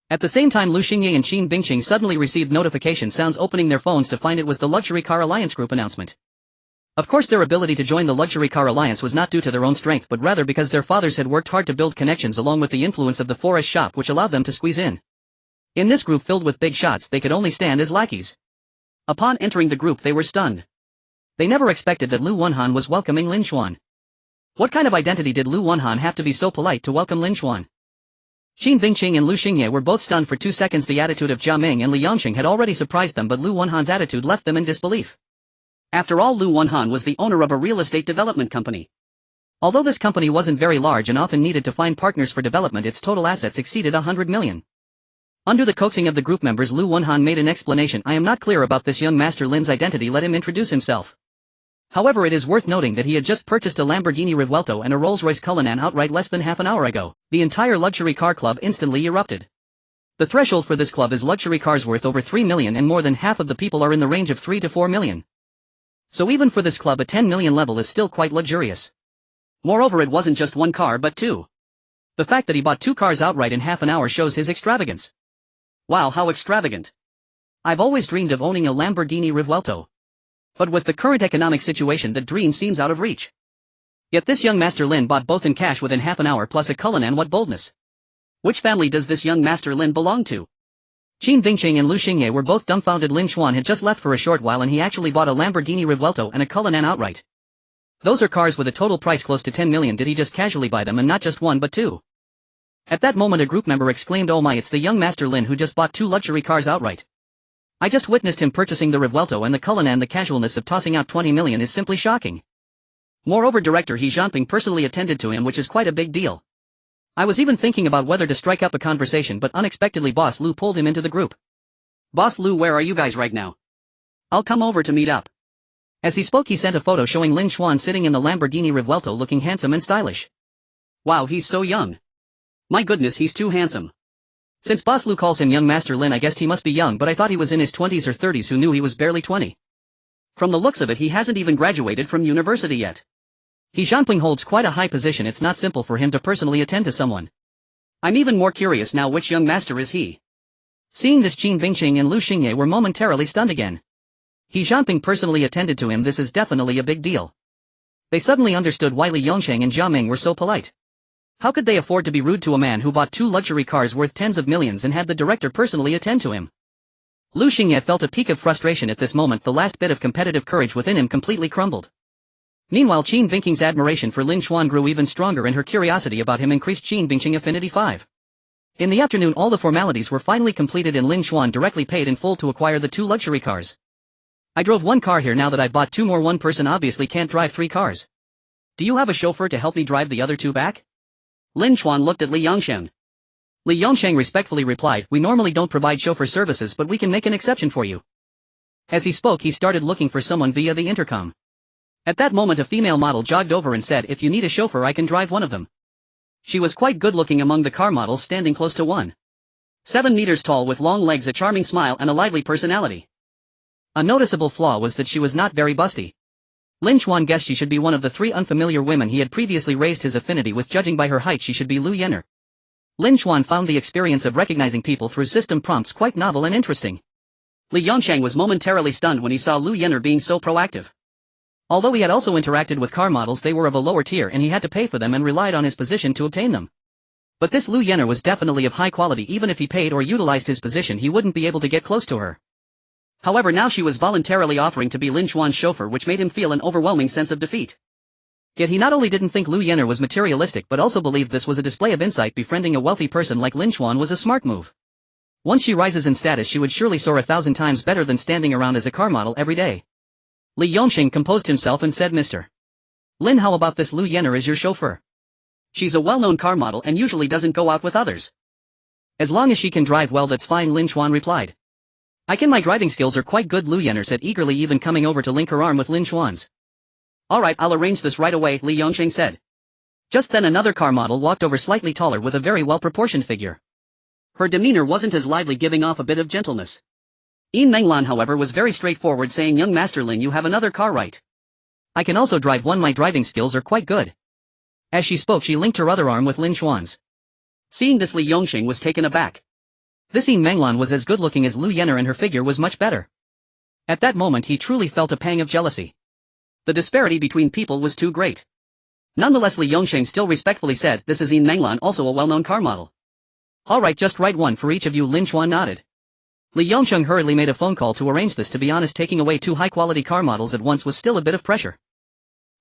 At the same time, Lu Xingye and Qin Bingqing suddenly received notification sounds, opening their phones to find it was the Luxury Car Alliance Group announcement. Of course, their ability to join the Luxury Car Alliance was not due to their own strength, but rather because their fathers had worked hard to build connections along with the influence of the forest shop, which allowed them to squeeze in. In this group filled with big shots, they could only stand as lackeys. Upon entering the group, they were stunned. They never expected that Lu Wenhan was welcoming Lin Chuan. What kind of identity did Lu Wenhan have to be so polite to welcome Lin Chuan? Qin Bingqing and Lu Xingye were both stunned for 2 seconds. The attitude of Jia Ming and Li Yangsheng had already surprised them, but Lu Wenhan's attitude left them in disbelief. After all, Lu Wenhan was the owner of a real estate development company. Although this company wasn't very large and often needed to find partners for development, its total assets exceeded 100 million. Under the coaxing of the group members, Lu Wenhan made an explanation. I am not clear about this young Master Lin's identity, let him introduce himself. However, it is worth noting that he had just purchased a Lamborghini Rivuelto and a Rolls-Royce Cullinan outright less than half an hour ago. The entire luxury car club instantly erupted. The threshold for this club is luxury cars worth over 3 million, and more than half of the people are in the range of 3 to 4 million. So even for this club, a 10 million level is still quite luxurious. Moreover, it wasn't just one car but 2. The fact that he bought 2 cars outright in half an hour shows his extravagance. Wow, how extravagant. I've always dreamed of owning a Lamborghini Rivuelto. But with the current economic situation, that dream seems out of reach. Yet this young Master Lin bought both in cash within half an hour, plus a Cullinan. What boldness. Which family does this young Master Lin belong to? Qin Bingqing and Lu Xingye were both dumbfounded. Lin Chuan had just left for a short while and he actually bought a Lamborghini Rivuelto and a Cullinan outright. Those are cars with a total price close to 10 million. Did he just casually buy them, and not just one but 2? At that moment a group member exclaimed, oh my, it's the young Master Lin who just bought 2 luxury cars outright. I just witnessed him purchasing the Rivuelto and the Cullinan. The casualness of tossing out 20 million is simply shocking. Moreover, director He Jianping personally attended to him, which is quite a big deal. I was even thinking about whether to strike up a conversation, but unexpectedly Boss Lu pulled him into the group. Boss Lu, where are you guys right now? I'll come over to meet up. As he spoke, he sent a photo showing Lin Chuan sitting in the Lamborghini Rivuelto looking handsome and stylish. Wow, he's so young. My goodness, he's too handsome. Since Boss Lu calls him young Master Lin, I guessed he must be young, but I thought he was in his 20s or 30s. Who knew he was barely 20? From the looks of it, he hasn't even graduated from university yet. He Jianping holds quite a high position. It's not simple for him to personally attend to someone. I'm even more curious now, which young master is he? Seeing this, Qin Bingqing and Lu Xingye were momentarily stunned again. He Jianping personally attended to him. This is definitely a big deal. They suddenly understood why Li Yongsheng and Jia Ming were so polite. How could they afford to be rude to a man who bought 2 luxury cars worth tens of millions and had the director personally attend to him? Lu Xingye felt a peak of frustration at this moment. The last bit of competitive courage within him completely crumbled. Meanwhile, Qin Bingqing's admiration for Lin Chuan grew even stronger and her curiosity about him increased. Qin Bingqing affinity 5. In the afternoon, all the formalities were finally completed and Lin Chuan directly paid in full to acquire the 2 luxury cars. I drove 1 car here. Now that I've bought 2 more, one person obviously can't drive 3 cars. Do you have a chauffeur to help me drive the other 2 back? Lin Chuan looked at Li Yongsheng. Li Yongsheng respectfully replied, we normally don't provide chauffeur services, but we can make an exception for you. As he spoke, he started looking for someone via the intercom. At that moment a female model jogged over and said, if you need a chauffeur I can drive one of them. She was quite good looking among the car models, standing close to 1.7 meters tall with long legs, a charming smile and a lively personality. A noticeable flaw was that she was not very busty. Lin Chuan guessed she should be one of the three unfamiliar women he had previously raised his affinity with. Judging by her height, she should be Lu Yenner. Lin Chuan found the experience of recognizing people through system prompts quite novel and interesting. Li Yongsheng was momentarily stunned when he saw Lu Yenner being so proactive. Although he had also interacted with car models, they were of a lower tier and he had to pay for them and relied on his position to obtain them. But this Lu Yenner was definitely of high quality. Even if he paid or utilized his position, he wouldn't be able to get close to her. However, now she was voluntarily offering to be Lin Chuan's chauffeur, which made him feel an overwhelming sense of defeat. Yet he not only didn't think Lu Yenner was materialistic but also believed this was a display of insight. Befriending a wealthy person like Lin Chuan was a smart move. Once she rises in status, she would surely soar 1,000 times better than standing around as a car model every day. Li Yongsheng composed himself and said, "Mr. Lin, how about this Lu Yenner as your chauffeur? She's a well-known car model and usually doesn't go out with others." "As long as she can drive well, that's fine," Lin Chuan replied. "I can, my driving skills are quite good," Lu Yenner said eagerly, even coming over to link her arm with Lin Chuan's. "Alright, I'll arrange this right away," Li Yongsheng said. Just then another car model walked over, slightly taller with a very well-proportioned figure. Her demeanor wasn't as lively, giving off a bit of gentleness. Yin Menglan, however, was very straightforward, saying, "Young Master Lin, you have another car, right? I can also drive one, my driving skills are quite good." As she spoke, she linked her other arm with Lin Chuan's. Seeing this, Li Yongsheng was taken aback. This Yin Menglan was as good-looking as Lu Yenner and her figure was much better. At that moment he truly felt a pang of jealousy. The disparity between people was too great. Nonetheless, Li Yongsheng still respectfully said, "This is Yin Menglan, also a well-known car model." "Alright, just write one for each of you," Lin Chuan nodded. Li Yongsheng hurriedly made a phone call to arrange this. To be honest, taking away two high-quality car models at once was still a bit of pressure.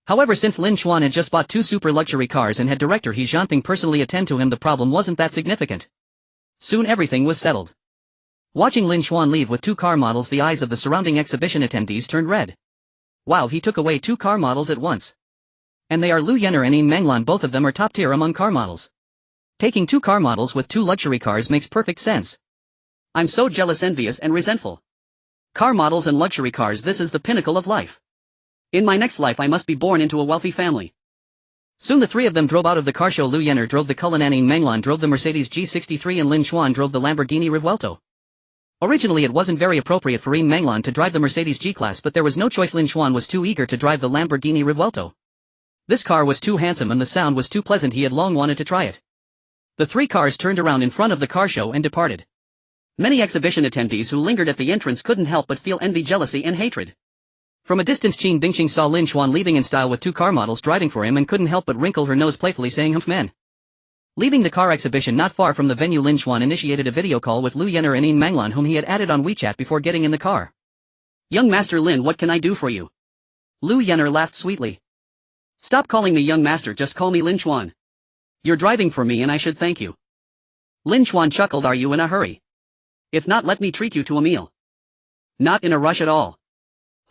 However, since Lin Chuan had just bought two super luxury cars and had director He Jianping personally attend to him, the problem wasn't that significant. Soon everything was settled. Watching Lin Chuan leave with two car models, the eyes of the surrounding exhibition attendees turned red. Wow, he took away two car models at once. And they are Lu Yenner and Yin Menglan, both of them are top tier among car models. Taking two car models with two luxury cars makes perfect sense. I'm so jealous, envious and resentful. Car models and luxury cars, this is the pinnacle of life. In my next life I must be born into a wealthy family. Soon the three of them drove out of the car show. Lu Yenner drove the Cullinan, Yin Menglan drove the Mercedes G63 and Lin Chuan drove the Lamborghini Revuelto. Originally it wasn't very appropriate for Yin Menglan to drive the Mercedes G-Class, but there was no choice. Lin Chuan was too eager to drive the Lamborghini Revuelto. This car was too handsome and the sound was too pleasant, he had long wanted to try it. The three cars turned around in front of the car show and departed. Many exhibition attendees who lingered at the entrance couldn't help but feel envy, jealousy and hatred. From a distance, Qin Dingxing saw Lin Chuan leaving in style with two car models driving for him and couldn't help but wrinkle her nose playfully, saying, "Humph, man." Leaving the car exhibition not far from the venue, Lin Chuan initiated a video call with Lu Yenner and Yin Menglan, whom he had added on WeChat before getting in the car. "Young Master Lin, what can I do for you?" Lu Yenner laughed sweetly. "Stop calling me young master, just call me Lin Chuan. You're driving for me and I should thank you." Lin Chuan chuckled, "Are you in a hurry? If not, let me treat you to a meal." "Not in a rush at all.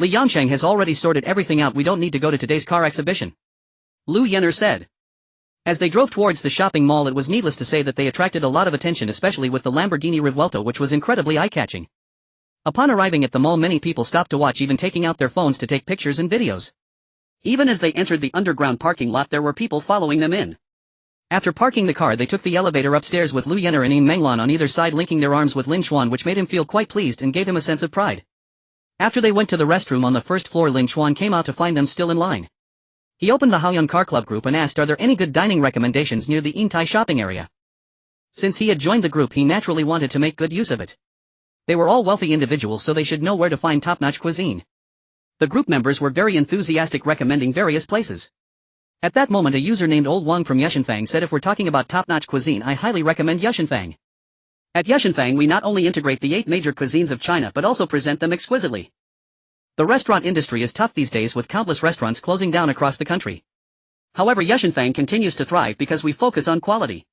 Li Yongsheng has already sorted everything out, we don't need to go to today's car exhibition," Lu Yenner said. As they drove towards the shopping mall, it was needless to say that they attracted a lot of attention, especially with the Lamborghini Revuelto, which was incredibly eye-catching. Upon arriving at the mall, many people stopped to watch, even taking out their phones to take pictures and videos. Even as they entered the underground parking lot, there were people following them in. After parking the car, they took the elevator upstairs with Lu Yenner and Yin Menglan on either side, linking their arms with Lin Chuan, which made him feel quite pleased and gave him a sense of pride. After they went to the restroom on the first floor, Lin Chuan came out to find them still in line. He opened the Haoyuan Car Club group and asked, "Are there any good dining recommendations near the Yintai shopping area?" Since he had joined the group, he naturally wanted to make good use of it. They were all wealthy individuals, so they should know where to find top-notch cuisine. The group members were very enthusiastic, recommending various places. At that moment, a user named Old Wang from Yushanfang said, "If we're talking about top-notch cuisine, I highly recommend Yushanfang. At Yushanfang we not only integrate the 8 major cuisines of China but also present them exquisitely. The restaurant industry is tough these days, with countless restaurants closing down across the country. However, Yushanfang continues to thrive because we focus on quality."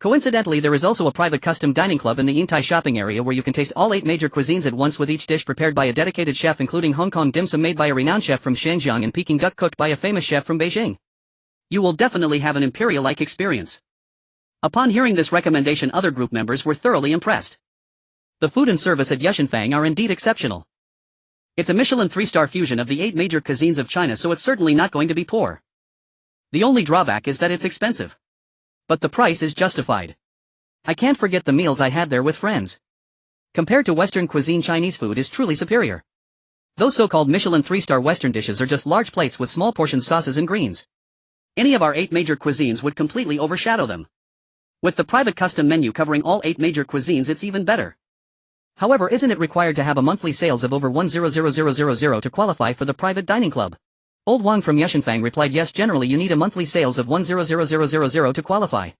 Coincidentally, there is also a private custom dining club in the Yintai shopping area where you can taste all 8 major cuisines at once, with each dish prepared by a dedicated chef, including Hong Kong dim sum made by a renowned chef from Shenzhen and Peking duck cooked by a famous chef from Beijing. You will definitely have an imperial-like experience. Upon hearing this recommendation, other group members were thoroughly impressed. The food and service at Yushanfang are indeed exceptional. It's a Michelin 3-star fusion of the 8 major cuisines of China, so it's certainly not going to be poor. The only drawback is that it's expensive. But the price is justified. I can't forget the meals I had there with friends. Compared to Western cuisine, Chinese food is truly superior. Those so-called Michelin 3-star Western dishes are just large plates with small portions sauces and greens. Any of our 8 major cuisines would completely overshadow them. With the private custom menu covering all 8 major cuisines, it's even better. However, isn't it required to have a monthly sales of over 100,000 to qualify for the private dining club? Old Wang from Yushanfang replied, yes, generally you need a monthly sales of 100,000 to qualify.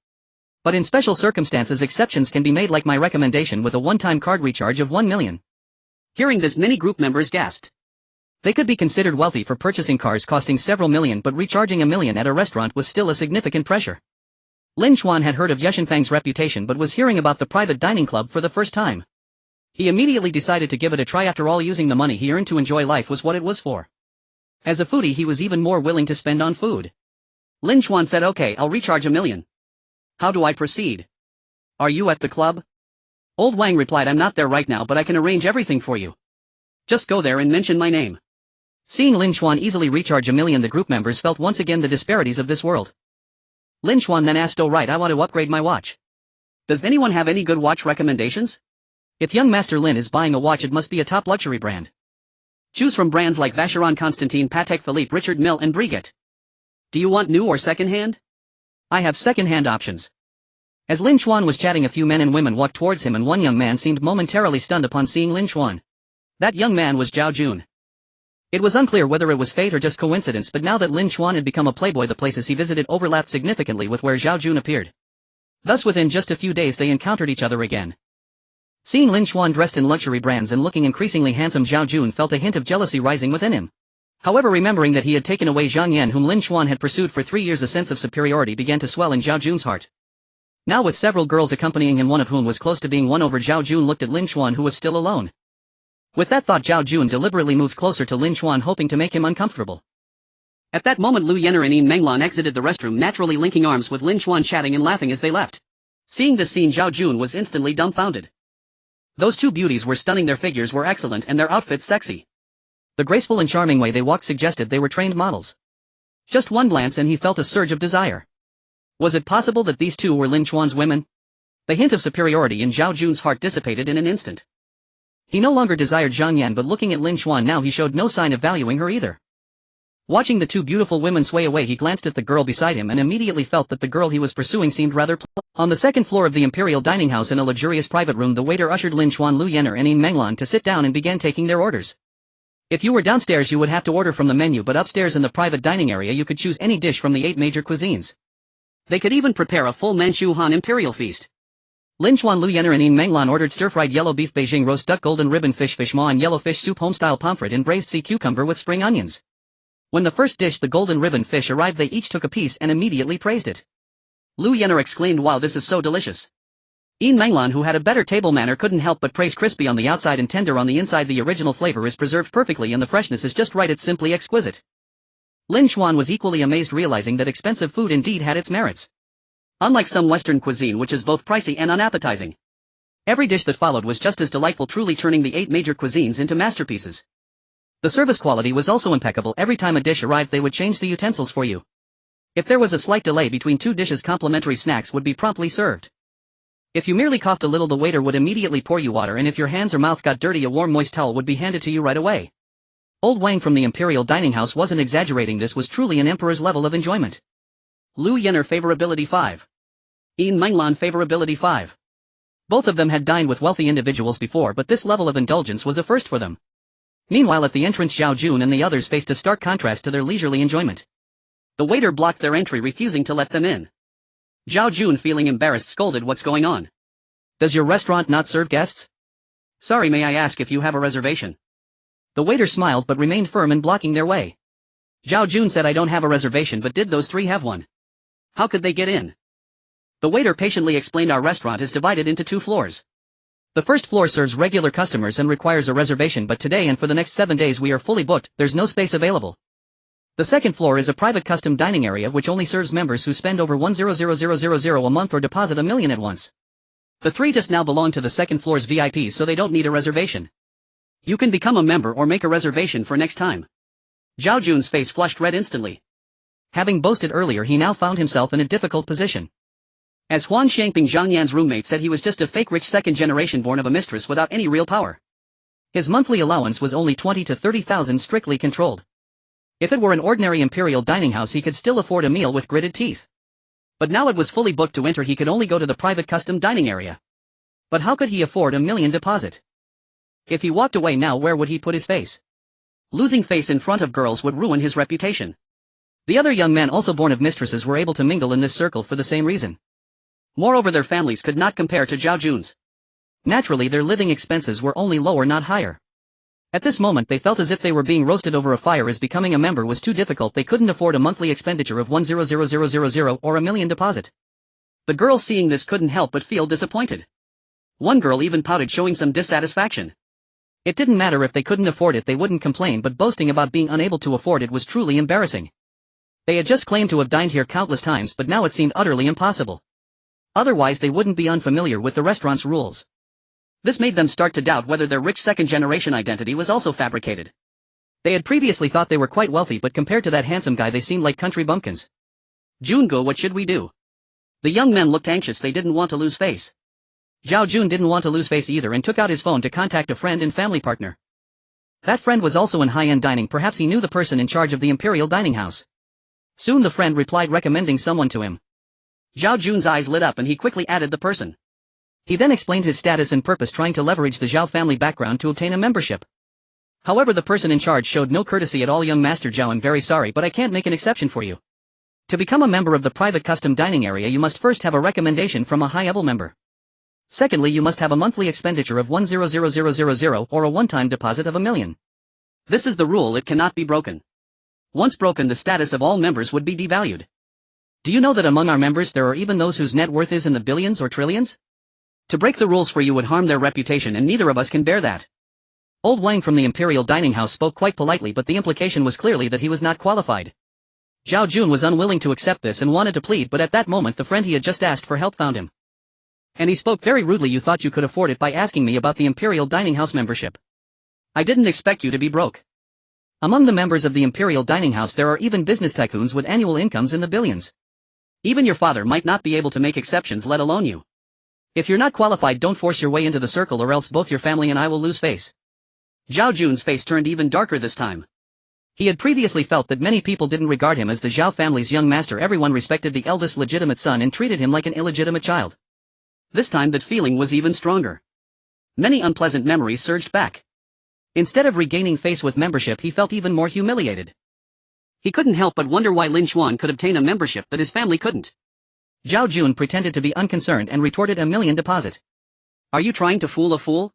But in special circumstances exceptions can be made, like my recommendation with a one-time card recharge of 1 million. Hearing this, many group members gasped. They could be considered wealthy for purchasing cars costing several million, but recharging $1 million at a restaurant was still a significant pressure. Lin Chuan had heard of Yushanfang's reputation but was hearing about the private dining club for the first time. He immediately decided to give it a try. After all, using the money he earned to enjoy life was what it was for. As a foodie, he was even more willing to spend on food. Lin Chuan said, okay, I'll recharge $1 million. How do I proceed? Are you at the club? Old Wang replied, I'm not there right now, but I can arrange everything for you. Just go there and mention my name. Seeing Lin Chuan easily recharge $1 million, the group members felt once again the disparities of this world. Lin Chuan then asked, oh right, I want to upgrade my watch. Does anyone have any good watch recommendations? If young Master Lin is buying a watch, it must be a top luxury brand. Choose from brands like Vacheron Constantin, Patek Philippe, Richard Mille and Breguet. Do you want new or second-hand? I have second-hand options. As Lin Chuan was chatting, a few men and women walked towards him, and one young man seemed momentarily stunned upon seeing Lin Chuan. That young man was Zhao Jun. It was unclear whether it was fate or just coincidence, but now that Lin Chuan had become a playboy, the places he visited overlapped significantly with where Zhao Jun appeared. Thus within just a few days they encountered each other again. Seeing Lin Chuan dressed in luxury brands and looking increasingly handsome, Zhao Jun felt a hint of jealousy rising within him. However, remembering that he had taken away Zhang Yan, whom Lin Chuan had pursued for 3 years, a sense of superiority began to swell in Zhao Jun's heart. Now with several girls accompanying him, one of whom was close to being won over, Zhao Jun looked at Lin Chuan, who was still alone. With that thought, Zhao Jun deliberately moved closer to Lin Chuan, hoping to make him uncomfortable. At that moment, Lu Yener and Yin Menglan exited the restroom, naturally linking arms with Lin Chuan, chatting and laughing as they left. Seeing this scene, Zhao Jun was instantly dumbfounded. Those two beauties were stunning, their figures were excellent and their outfits sexy. The graceful and charming way they walked suggested they were trained models. Just one glance and he felt a surge of desire. Was it possible that these two were Lin Chuan's women? The hint of superiority in Zhao Jun's heart dissipated in an instant. He no longer desired Zhang Yan, but looking at Lin Chuan now, he showed no sign of valuing her either. Watching the two beautiful women sway away, he glanced at the girl beside him and immediately felt that the girl he was pursuing seemed rather On the second floor of the Imperial Dining House, in a luxurious private room, the waiter ushered Lin Chuan, Lu Yener and Yin Menglan to sit down and began taking their orders. If you were downstairs, you would have to order from the menu, but upstairs in the private dining area you could choose any dish from the 8 major cuisines. They could even prepare a full Manchu Han imperial feast. Lin Chuan, Lu Yener and Yin Menglan ordered stir-fried yellow beef, Beijing roast duck, golden ribbon fish, fish maw and yellow fish soup, home-style pomfret and braised sea cucumber with spring onions. When the first dish, the golden ribbon fish, arrived, they each took a piece and immediately praised it. Lu Yener exclaimed, wow, this is so delicious. Yin Menglan, who had a better table manner, couldn't help but praise. Crispy on the outside and tender on the inside, the original flavor is preserved perfectly and the freshness is just right, it's simply exquisite. Lin Chuan was equally amazed, realizing that expensive food indeed had its merits. Unlike some Western cuisine, which is both pricey and unappetizing. Every dish that followed was just as delightful, truly turning the 8 major cuisines into masterpieces. The service quality was also impeccable. Every time a dish arrived, they would change the utensils for you. If there was a slight delay between 2 dishes, complimentary snacks would be promptly served. If you merely coughed a little, the waiter would immediately pour you water, and if your hands or mouth got dirty, a warm moist towel would be handed to you right away. Old Wang from the Imperial Dining House wasn't exaggerating, this was truly an emperor's level of enjoyment. Lu Yener favorability 5. Yin Menglan favorability 5. Both of them had dined with wealthy individuals before, but this level of indulgence was a first for them. Meanwhile, at the entrance, Zhao Jun and the others faced a stark contrast to their leisurely enjoyment. The waiter blocked their entry, refusing to let them in. Zhao Jun, feeling embarrassed, scolded, what's going on? Does your restaurant not serve guests? Sorry, may I ask if you have a reservation? The waiter smiled but remained firm in blocking their way. Zhao Jun said, I don't have a reservation, but did those 3 have one? How could they get in? The waiter patiently explained, our restaurant is divided into 2 floors. The first floor serves regular customers and requires a reservation, but today and for the next 7 days we are fully booked, there's no space available. The second floor is a private custom dining area which only serves members who spend over 100,000 a month or deposit $1 million at once. The 3 just now belong to the second floor's VIPs, so they don't need a reservation. You can become a member or make a reservation for next time. Zhao Jun's face flushed red instantly. Having boasted earlier, he now found himself in a difficult position. As Huan Xiangping, Zhang Yan's roommate, said, he was just a fake rich second generation born of a mistress without any real power. His monthly allowance was only 20 to 30,000, strictly controlled. If it were an ordinary imperial dining house he could still afford a meal with gritted teeth. But now it was fully booked. To enter he could only go to the private custom dining area. But how could he afford $1 million deposit? If he walked away now, where would he put his face? Losing face in front of girls would ruin his reputation. The other young men, also born of mistresses, were able to mingle in this circle for the same reason. Moreover, their families could not compare to Zhao Jun's. Naturally, their living expenses were only lower, not higher. At this moment they felt as if they were being roasted over a fire, as becoming a member was too difficult. They couldn't afford a monthly expenditure of 100,000 or $1 million deposit. The girls seeing this couldn't help but feel disappointed. One girl even pouted, showing some dissatisfaction. It didn't matter if they couldn't afford it, they wouldn't complain, but boasting about being unable to afford it was truly embarrassing. They had just claimed to have dined here countless times, but now it seemed utterly impossible. Otherwise they wouldn't be unfamiliar with the restaurant's rules. This made them start to doubt whether their rich second-generation identity was also fabricated. They had previously thought they were quite wealthy, but compared to that handsome guy they seemed like country bumpkins. Jungo, what should we do? The young men looked anxious. They didn't want to lose face. Zhao Jun didn't want to lose face either and took out his phone to contact a friend and family partner. That friend was also in high-end dining. Perhaps he knew the person in charge of the imperial dining house. Soon the friend replied, recommending someone to him. Zhao Jun's eyes lit up and he quickly added the person. He then explained his status and purpose, trying to leverage the Zhao family background to obtain a membership. However, the person in charge showed no courtesy at all. Young Master Zhao, I'm very sorry, but I can't make an exception for you. To become a member of the private custom dining area you must first have a recommendation from a high-level member. Secondly, you must have a monthly expenditure of 100,000 or a one-time deposit of $1 million. This is the rule, it cannot be broken. Once broken, the status of all members would be devalued. Do you know that among our members there are even those whose net worth is in the billions or trillions? To break the rules for you would harm their reputation, and neither of us can bear that. Old Wang from the Imperial Dining House spoke quite politely, but the implication was clearly that he was not qualified. Zhao Jun was unwilling to accept this and wanted to plead, but at that moment the friend he had just asked for help found him. And he spoke very rudely. You thought you could afford it by asking me about the Imperial Dining House membership. I didn't expect you to be broke. Among the members of the Imperial Dining House there are even business tycoons with annual incomes in the billions. Even your father might not be able to make exceptions, let alone you. If you're not qualified, don't force your way into the circle, or else both your family and I will lose face. Zhao Jun's face turned even darker this time. He had previously felt that many people didn't regard him as the Zhao family's young master. Everyone respected the eldest legitimate son and treated him like an illegitimate child. This time that feeling was even stronger. Many unpleasant memories surged back. Instead of regaining face with membership, he felt even more humiliated. He couldn't help but wonder why Lin Xuan could obtain a membership that his family couldn't. Zhao Jun pretended to be unconcerned and retorted, $1 million deposit. Are you trying to fool a fool?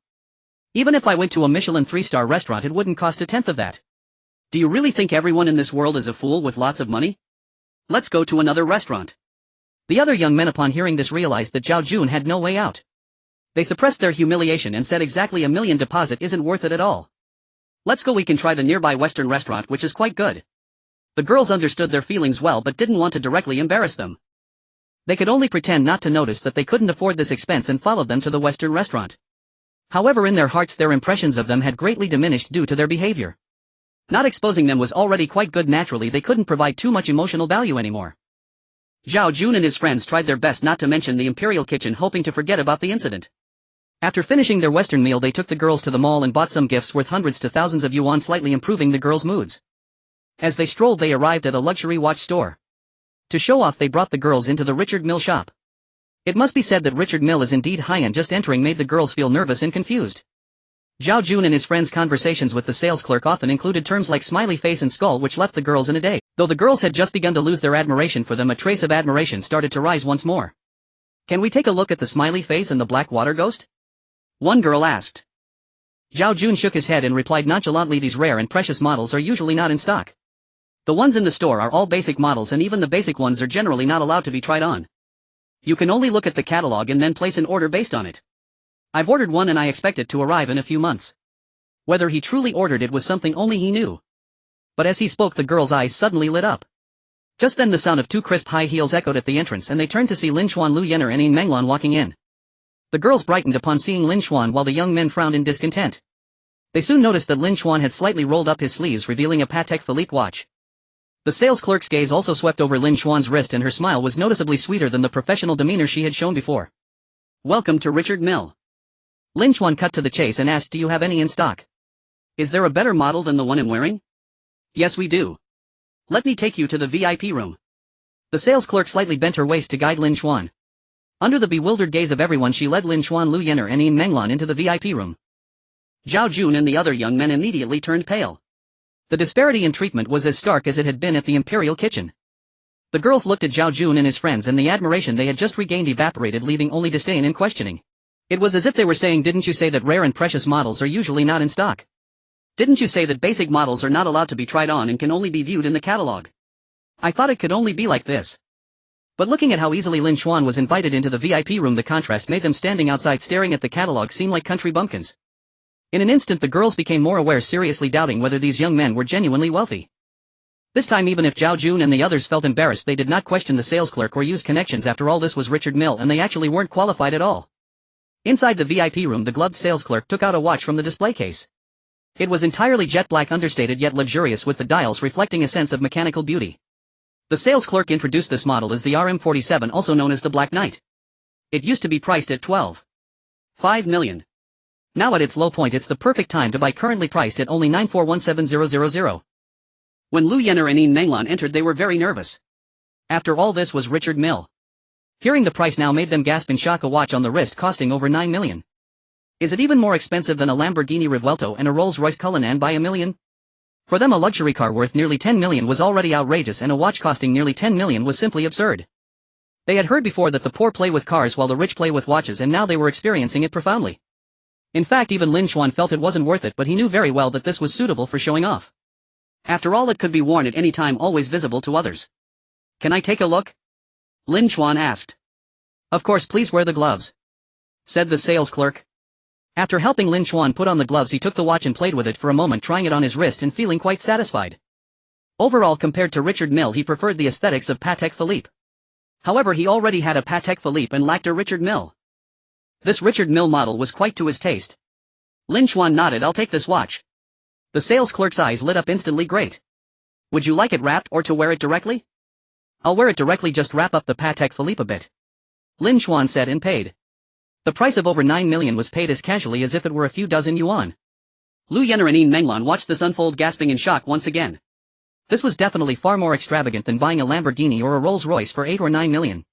Even if I went to a Michelin 3-star restaurant it wouldn't cost a tenth of that. Do you really think everyone in this world is a fool with lots of money? Let's go to another restaurant. The other young men upon hearing this realized that Zhao Jun had no way out. They suppressed their humiliation and said exactly $1 million deposit isn't worth it at all. Let's go, we can try the nearby Western restaurant which is quite good. The girls understood their feelings well but didn't want to directly embarrass them. They could only pretend not to notice that they couldn't afford this expense and followed them to the Western restaurant. However, in their hearts their impressions of them had greatly diminished due to their behavior. Not exposing them was already quite good. Naturally they couldn't provide too much emotional value anymore. Zhao Jun and his friends tried their best not to mention the imperial kitchen, hoping to forget about the incident. After finishing their Western meal they took the girls to the mall and bought some gifts worth hundreds to thousands of yuan, slightly improving the girls' moods. As they strolled they arrived at a luxury watch store. To show off they brought the girls into the Richard Mille shop. It must be said that Richard Mille is indeed high-end. Just entering made the girls feel nervous and confused. Zhao Jun and his friends' conversations with the sales clerk often included terms like smiley face and skull, which left the girls in a day. Though the girls had just begun to lose their admiration for them, a trace of admiration started to rise once more. Can we take a look at the smiley face and the black water ghost? One girl asked. Zhao Jun shook his head and replied nonchalantly, these rare and precious models are usually not in stock. The ones in the store are all basic models, and even the basic ones are generally not allowed to be tried on. You can only look at the catalog and then place an order based on it. I've ordered one and I expect it to arrive in a few months. Whether he truly ordered it was something only he knew. But as he spoke the girls' eyes suddenly lit up. Just then the sound of 2 crisp high heels echoed at the entrance and they turned to see Lin Xuan, Lu Yenner and Yin Menglan walking in. The girls brightened upon seeing Lin Xuan while the young men frowned in discontent. They soon noticed that Lin Xuan had slightly rolled up his sleeves, revealing a Patek Philippe watch. The sales clerk's gaze also swept over Lin Xuan's wrist and her smile was noticeably sweeter than the professional demeanor she had shown before. Welcome to Richard Mille. Lin Xuan cut to the chase and asked, do you have any in stock? Is there a better model than the one I'm wearing? Yes, we do. Let me take you to the VIP room. The sales clerk slightly bent her waist to guide Lin Xuan. Under the bewildered gaze of everyone, she led Lin Xuan, Lu Yenner and Yin Menglan into the VIP room. Zhao Jun and the other young men immediately turned pale. The disparity in treatment was as stark as it had been at the imperial kitchen. The girls looked at Zhao Jun and his friends, and the admiration they had just regained evaporated, leaving only disdain and questioning. It was as if they were saying, "Didn't you say that rare and precious models are usually not in stock? Didn't you say that basic models are not allowed to be tried on and can only be viewed in the catalog? I thought it could only be like this." But looking at how easily Lin Xuan was invited into the VIP room, the contrast made them standing outside staring at the catalog seem like country bumpkins. In an instant the girls became more aware, seriously doubting whether these young men were genuinely wealthy. This time, even if Zhao Jun and the others felt embarrassed, they did not question the sales clerk or use connections. After all, this was Richard Mill and they actually weren't qualified at all. Inside the VIP room, the gloved sales clerk took out a watch from the display case. It was entirely jet black, understated yet luxurious, with the dials reflecting a sense of mechanical beauty. The sales clerk introduced this model as the RM47, also known as the Black Knight. It used to be priced at 12.5 million. Now at its low point, it's the perfect time to buy, currently priced at only 9417000. When Lu Yenner and Yin Menglan entered, they were very nervous. After all, this was Richard Mill. Hearing the price now made them gasp in shock. A watch on the wrist costing over 9 million. Is it even more expensive than a Lamborghini Rivuelto and a Rolls-Royce Cullinan by $1 million? For them, a luxury car worth nearly 10 million was already outrageous, and a watch costing nearly 10 million was simply absurd. They had heard before that the poor play with cars while the rich play with watches, and now they were experiencing it profoundly. In fact, even Lin Xuan felt it wasn't worth it, but he knew very well that this was suitable for showing off. After all, it could be worn at any time, always visible to others. "Can I take a look?" Lin Xuan asked. "Of course, please wear the gloves," said the sales clerk. After helping Lin Xuan put on the gloves, he took the watch and played with it for a moment, trying it on his wrist and feeling quite satisfied. Overall, compared to Richard Mill, he preferred the aesthetics of Patek Philippe. However, he already had a Patek Philippe and lacked a Richard Mill. This Richard Mill model was quite to his taste. Lin Xuan nodded. "I'll take this watch." The sales clerk's eyes lit up instantly. "Great. Would you like it wrapped or to wear it directly?" "I'll wear it directly, just wrap up the Patek Philippe a bit," Lin Xuan said, and paid. The price of over 9 million was paid as casually as if it were a few dozen yuan. Lu Yenner and Yin Menglan watched this unfold, gasping in shock once again. This was definitely far more extravagant than buying a Lamborghini or a Rolls-Royce for 8 or 9 million.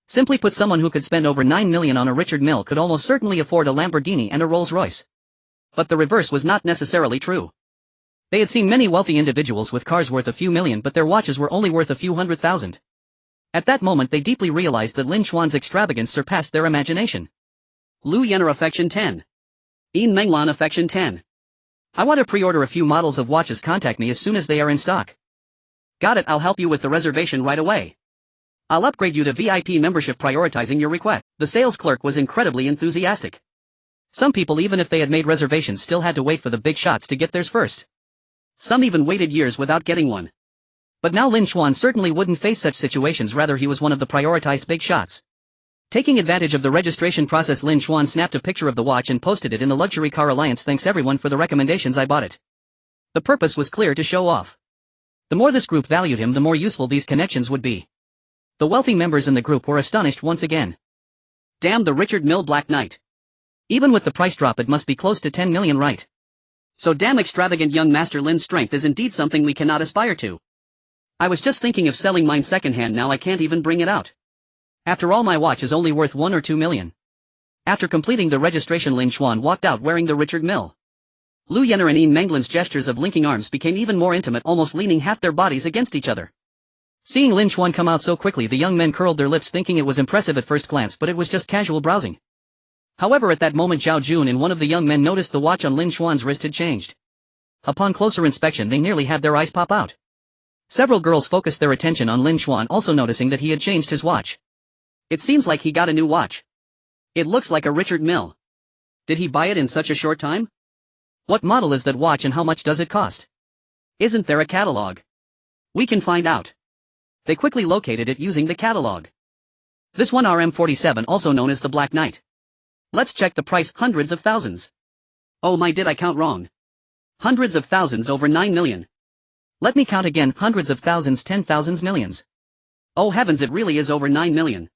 Simply put, someone who could spend over 9 million on a Richard Mill could almost certainly afford a Lamborghini and a Rolls-Royce. But the reverse was not necessarily true. They had seen many wealthy individuals with cars worth a few million, but their watches were only worth a few $100,000. At that moment they deeply realized that Lin Xuan's extravagance surpassed their imagination. Lu Yenner affection 10. Yin Menglan affection 10. "I want to pre-order a few models of watches. Contact me as soon as they are in stock." "Got it, I'll help you with the reservation right away. I'll upgrade you to VIP membership, prioritizing your request." The sales clerk was incredibly enthusiastic. Some people, even if they had made reservations, still had to wait for the big shots to get theirs first. Some even waited years without getting one. But now Lin Xuan certainly wouldn't face such situations, rather he was one of the prioritized big shots. Taking advantage of the registration process, Lin Xuan snapped a picture of the watch and posted it in the Luxury Car Alliance. "Thanks everyone for the recommendations, I bought it." The purpose was clear: to show off. The more this group valued him, the more useful these connections would be. The wealthy members in the group were astonished once again. Damn, the Richard Mill Black Knight. Even with the price drop, it must be close to 10 million, right? So damn extravagant. Young Master Lin's strength is indeed something we cannot aspire to. I was just thinking of selling mine secondhand, now I can't even bring it out. After all, my watch is only worth 1 or 2 million. After completing the registration, Lin Xuan walked out wearing the Richard Mill. Lu Yenner and Yin Menglan's gestures of linking arms became even more intimate, almost leaning half their bodies against each other. Seeing Lin Xuan come out so quickly, the young men curled their lips, thinking it was impressive at first glance, but it was just casual browsing. However, at that moment Zhao Jun and one of the young men noticed the watch on Lin Xuan's wrist had changed. Upon closer inspection, they nearly had their eyes pop out. Several girls focused their attention on Lin Xuan, also noticing that he had changed his watch. "It seems like he got a new watch. It looks like a Richard Mill. Did he buy it in such a short time? What model is that watch and how much does it cost? Isn't there a catalog? We can find out." They quickly located it using the catalog. This one RM47, also known as the Black Knight. Let's check the price. Hundreds of thousands. Oh my, did I count wrong? Hundreds of thousands, over 9 million. Let me count again. Hundreds of thousands, 10,000s, millions. Oh heavens, it really is over 9 million.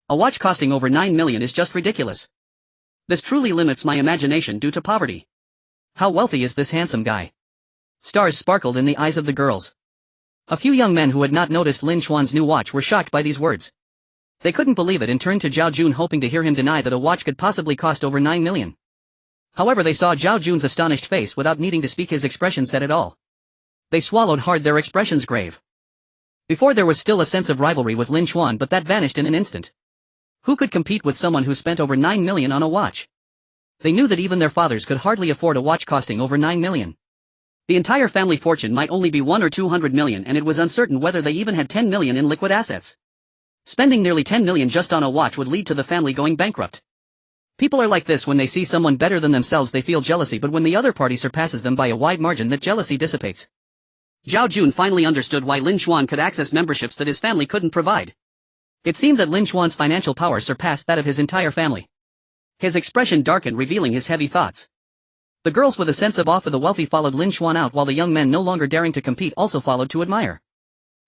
A watch costing over 9 million is just ridiculous. This truly limits my imagination due to poverty. How wealthy is this handsome guy? Stars sparkled in the eyes of the girls. A few young men who had not noticed Lin Xuan's new watch were shocked by these words. They couldn't believe it and turned to Zhao Jun hoping to hear him deny that a watch could possibly cost over 9 million. However, they saw Zhao Jun's astonished face without needing to speak. His expression said it all. They swallowed hard, their expressions grave. Before there was still a sense of rivalry with Lin Xuan, but that vanished in an instant. Who could compete with someone who spent over 9 million on a watch? They knew that even their fathers could hardly afford a watch costing over 9 million. The entire family fortune might only be 1 or 200 million, and it was uncertain whether they even had 10 million in liquid assets. Spending nearly 10 million just on a watch would lead to the family going bankrupt. People are like this: when they see someone better than themselves they feel jealousy, but when the other party surpasses them by a wide margin, that jealousy dissipates. Zhao Jun finally understood why Lin Xuan could access memberships that his family couldn't provide. It seemed that Lin Xuan's financial power surpassed that of his entire family. His expression darkened, revealing his heavy thoughts. The girls with a sense of awe for the wealthy followed Lin Xuan out, while the young men no longer daring to compete also followed to admire.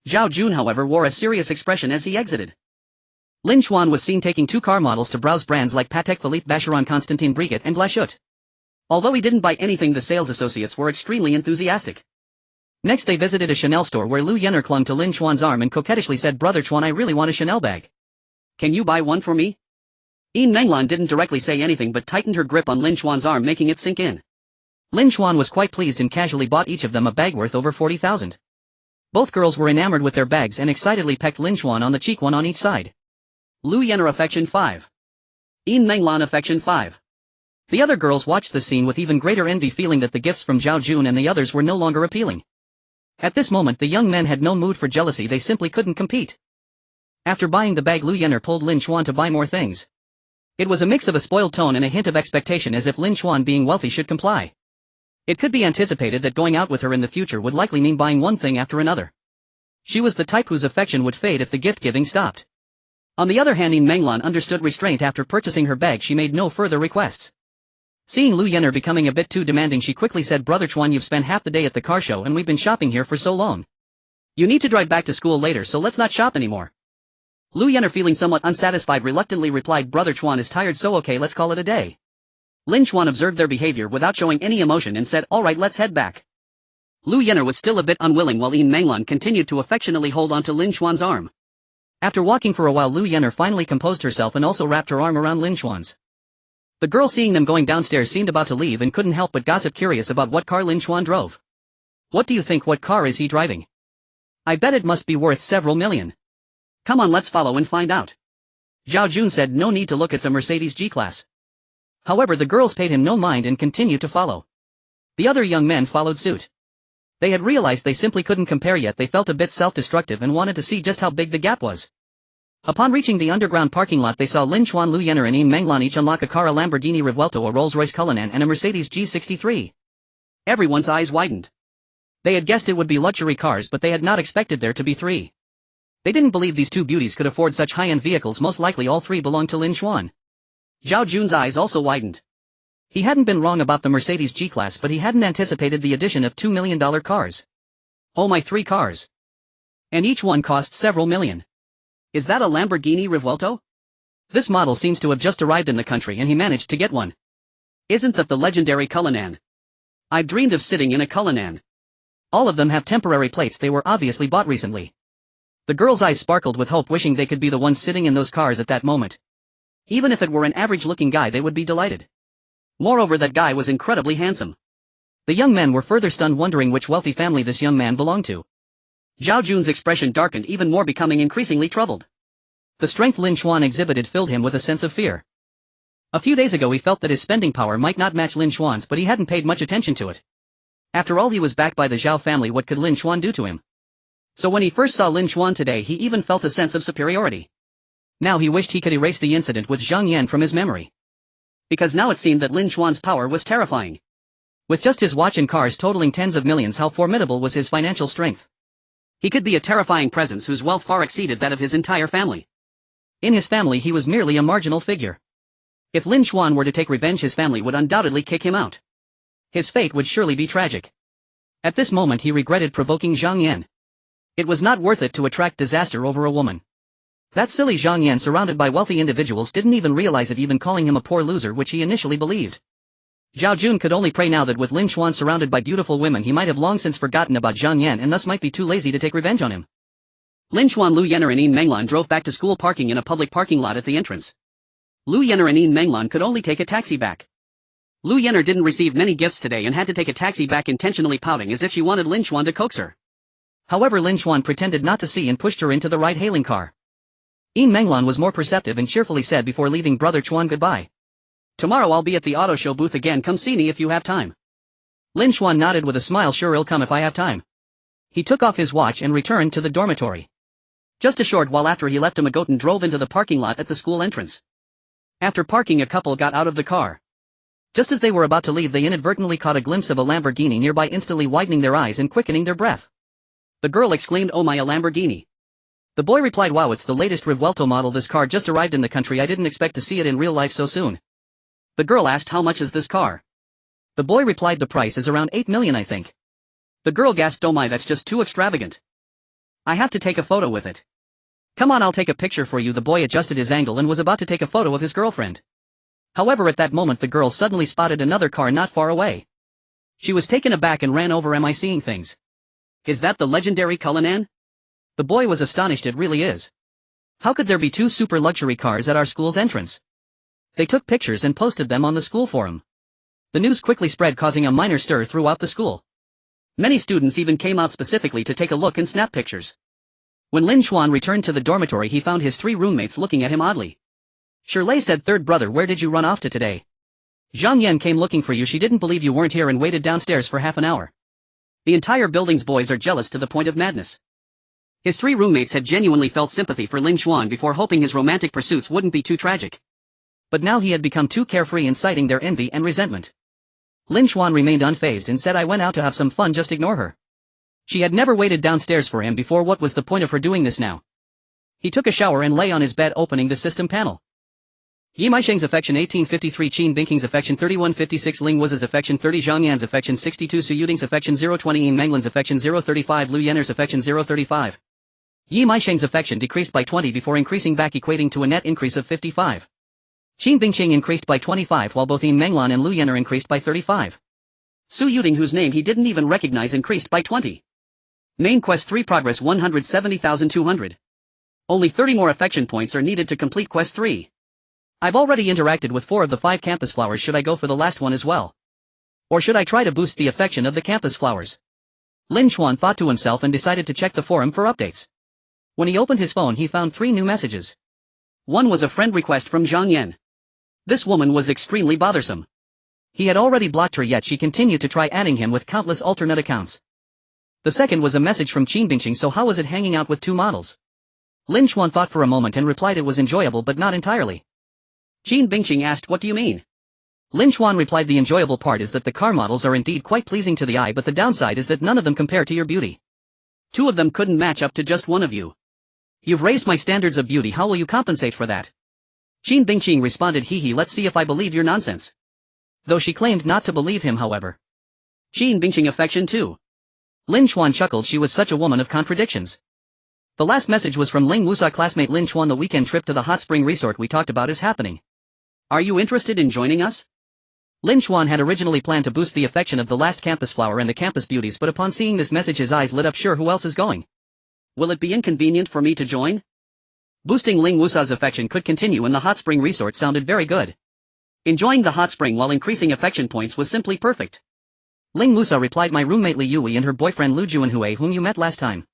Zhao Jun, however, wore a serious expression as he exited. Lin Xuan was seen taking 2 car models to browse brands like Patek Philippe, Vacheron Constantin Breguet and Blachut. Although he didn't buy anything, the sales associates were extremely enthusiastic. Next they visited a Chanel store where Lu Yenner clung to Lin Xuan's arm and coquettishly said, "Brother Xuan, I really want a Chanel bag. Can you buy one for me?" Yin Menglan didn't directly say anything but tightened her grip on Lin Xuan's arm, making it sink in. Lin Xuan was quite pleased and casually bought each of them a bag worth over 40,000. Both girls were enamored with their bags and excitedly pecked Lin Xuan on the cheek, one on each side. Lu Yenner affection 5. Yin Menglan affection 5. The other girls watched the scene with even greater envy, feeling that the gifts from Zhao Jun and the others were no longer appealing. At this moment the young men had no mood for jealousy, they simply couldn't compete. After buying the bag, Lu Yenner pulled Lin Xuan to buy more things. It was a mix of a spoiled tone and a hint of expectation, as if Lin Xuan, being wealthy, should comply. It could be anticipated that going out with her in the future would likely mean buying one thing after another. She was the type whose affection would fade if the gift-giving stopped. On the other hand, Yin Menglan understood restraint. After purchasing her bag she made no further requests. Seeing Lu Yenner becoming a bit too demanding, she quickly said, "Brother Xuan, you've spent half the day at the car show and we've been shopping here for so long. You need to drive back to school later, so let's not shop anymore." Lu Yenner, feeling somewhat unsatisfied, reluctantly replied, "Brother Xuan is tired, so okay, let's call it a day." Lin Xuan observed their behavior without showing any emotion and said, "Alright, let's head back." Lu Yenner was still a bit unwilling while Yin Menglan continued to affectionately hold onto Lin Xuan's arm. After walking for a while, Lu Yenner finally composed herself and also wrapped her arm around Lin Xuan's. The girl, seeing them going downstairs, seemed about to leave and couldn't help but gossip, curious about what car Lin Xuan drove. "What do you think? What car is he driving? I bet it must be worth several million. Come on, let's follow and find out." Zhao Jun said, "No need to look, it's a Mercedes G-Class." However, the girls paid him no mind and continued to follow. The other young men followed suit. They had realized they simply couldn't compare yet. They felt a bit self-destructive and wanted to see just how big the gap was. Upon reaching the underground parking lot, they saw Lin Xuan, Lu Yenner and Yin Menglan each unlock a car: a Lamborghini Revuelto, a Rolls-Royce Cullinan and a Mercedes G63. Everyone's eyes widened. They had guessed it would be luxury cars, but they had not expected there to be 3. They didn't believe these 2 beauties could afford such high-end vehicles. Most likely all 3 belonged to Lin Xuan. Zhao Jun's eyes also widened. He hadn't been wrong about the Mercedes G-Class, but he hadn't anticipated the addition of $2 million cars. Oh my, 3 cars. And each one cost several million. Is that a Lamborghini Revuelto? This model seems to have just arrived in the country and he managed to get one. Isn't that the legendary Cullinan? I've dreamed of sitting in a Cullinan. All of them have temporary plates. They were obviously bought recently. The girls' eyes sparkled with hope, wishing they could be the ones sitting in those cars at that moment. Even if it were an average-looking guy, they would be delighted. Moreover, that guy was incredibly handsome. The young men were further stunned, wondering which wealthy family this young man belonged to. Zhao Jun's expression darkened even more, becoming increasingly troubled. The strength Lin Xuan exhibited filled him with a sense of fear. A few days ago he felt that his spending power might not match Lin Xuan's, but he hadn't paid much attention to it. After all, he was backed by the Zhao family. What could Lin Xuan do to him? So when he first saw Lin Xuan today, he even felt a sense of superiority. Now he wished he could erase the incident with Zhang Yan from his memory. Because now it seemed that Lin Xuan's power was terrifying. With just his watch and cars totaling tens of millions, how formidable was his financial strength? He could be a terrifying presence whose wealth far exceeded that of his entire family. In his family he was merely a marginal figure. If Lin Xuan were to take revenge, his family would undoubtedly kick him out. His fate would surely be tragic. At this moment he regretted provoking Zhang Yan. It was not worth it to attract disaster over a woman. That silly Zhang Yan, surrounded by wealthy individuals, didn't even realize it, even calling him a poor loser, which he initially believed. Zhao Jun could only pray now that with Lin Xuan surrounded by beautiful women he might have long since forgotten about Zhang Yan and thus might be too lazy to take revenge on him. Lin Xuan, Lu Yener and Yin Menglan drove back to school, parking in a public parking lot at the entrance. Lu Yener and Yin Menglan could only take a taxi back. Lu Yener didn't receive many gifts today and had to take a taxi back, intentionally pouting as if she wanted Lin Xuan to coax her. However, Lin Xuan pretended not to see and pushed her into the ride-hailing car. Yin Menglan was more perceptive and cheerfully said before leaving brother Chuan goodbye. Tomorrow I'll be at the auto show booth again, come see me if you have time. Lin Xuan nodded with a smile, sure, I'll come if I have time. He took off his watch and returned to the dormitory. Just a short while after he left, a Magotan drove into the parking lot at the school entrance. After parking, a couple got out of the car. Just as they were about to leave, they inadvertently caught a glimpse of a Lamborghini nearby, instantly widening their eyes and quickening their breath. The girl exclaimed, "Oh my, a Lamborghini." The boy replied, "Wow, it's the latest Rivuelto model. This car just arrived in the country. I didn't expect to see it in real life so soon." The girl asked, "How much is this car?" The boy replied, "The price is around 8 million, I think." The girl gasped, "Oh my, that's just too extravagant. I have to take a photo with it." "Come on, I'll take a picture for you." The boy adjusted his angle and was about to take a photo of his girlfriend. However, at that moment the girl suddenly spotted another car not far away. She was taken aback and ran over. "Am I seeing things? Is that the legendary Cullinan?" The boy was astonished. "It really is. How could there be two super luxury cars at our school's entrance?" They took pictures and posted them on the school forum. The news quickly spread, causing a minor stir throughout the school. Many students even came out specifically to take a look and snap pictures. When Lin Xuan returned to the dormitory, he found his 3 roommates looking at him oddly. Shirley said, "Third brother, where did you run off to today? Zhang Yan came looking for you. She didn't believe you weren't here and waited downstairs for half an hour." The entire building's boys are jealous to the point of madness. His 3 roommates had genuinely felt sympathy for Lin Xuan before, hoping his romantic pursuits wouldn't be too tragic. But now he had become too carefree, inciting their envy and resentment. Lin Xuan remained unfazed and said, "I went out to have some fun, just ignore her. She had never waited downstairs for him before. What was the point of her doing this now?" He took a shower and lay on his bed, opening the system panel. Yi Maisheng's affection 1853, Qin Bingqing's affection 3156, Ling Wu's affection 30, Zhang Yan's affection 62, Su Yuding's affection 020, Yin Menglan's affection 035, Lu Yener's affection 035. Yi Maisheng's affection decreased by 20 before increasing back, equating to a net increase of 55. Qin Bingqing increased by 25 while both Yin Menglan and Lu Yener increased by 35. Su Yuding, whose name he didn't even recognize, increased by 20. Main Quest 3 progress 170,200. Only 30 more affection points are needed to complete Quest 3. I've already interacted with 4 of the 5 campus flowers. Should I go for the last one as well? Or should I try to boost the affection of the campus flowers? Lin Xuan thought to himself and decided to check the forum for updates. When he opened his phone, he found 3 new messages. One was a friend request from Zhang Yan. This woman was extremely bothersome. He had already blocked her, yet she continued to try adding him with countless alternate accounts. The second was a message from Qin Bingqing. So how was it hanging out with 2 models? Lin Xuan thought for a moment and replied it was enjoyable but not entirely. Qin Bingqing asked, "What do you mean?" Lin Xuan replied, "The enjoyable part is that the car models are indeed quite pleasing to the eye, but the downside is that none of them compare to your beauty. 2 of them couldn't match up to just one of you. You've raised my standards of beauty. How will you compensate for that?" Qin Bingqing responded, "Hee, let's see if I believe your nonsense." Though she claimed not to believe him, however. Qin Bingqing affection too. Lin Xuan chuckled. She was such a woman of contradictions. The last message was from Ling Wusa classmate Lin Xuan. "The weekend trip to the hot spring resort we talked about is happening. Are you interested in joining us?" Lin Xuan had originally planned to boost the affection of the last campus flower and the campus beauties, but upon seeing this message his eyes lit up. "Sure, who else is going? Will it be inconvenient for me to join?" Boosting Ling Wusa's affection could continue, and the hot spring resort sounded very good. Enjoying the hot spring while increasing affection points was simply perfect. Ling Wusa replied, "My roommate Li Yui and her boyfriend Lu Juanhui, whom you met last time.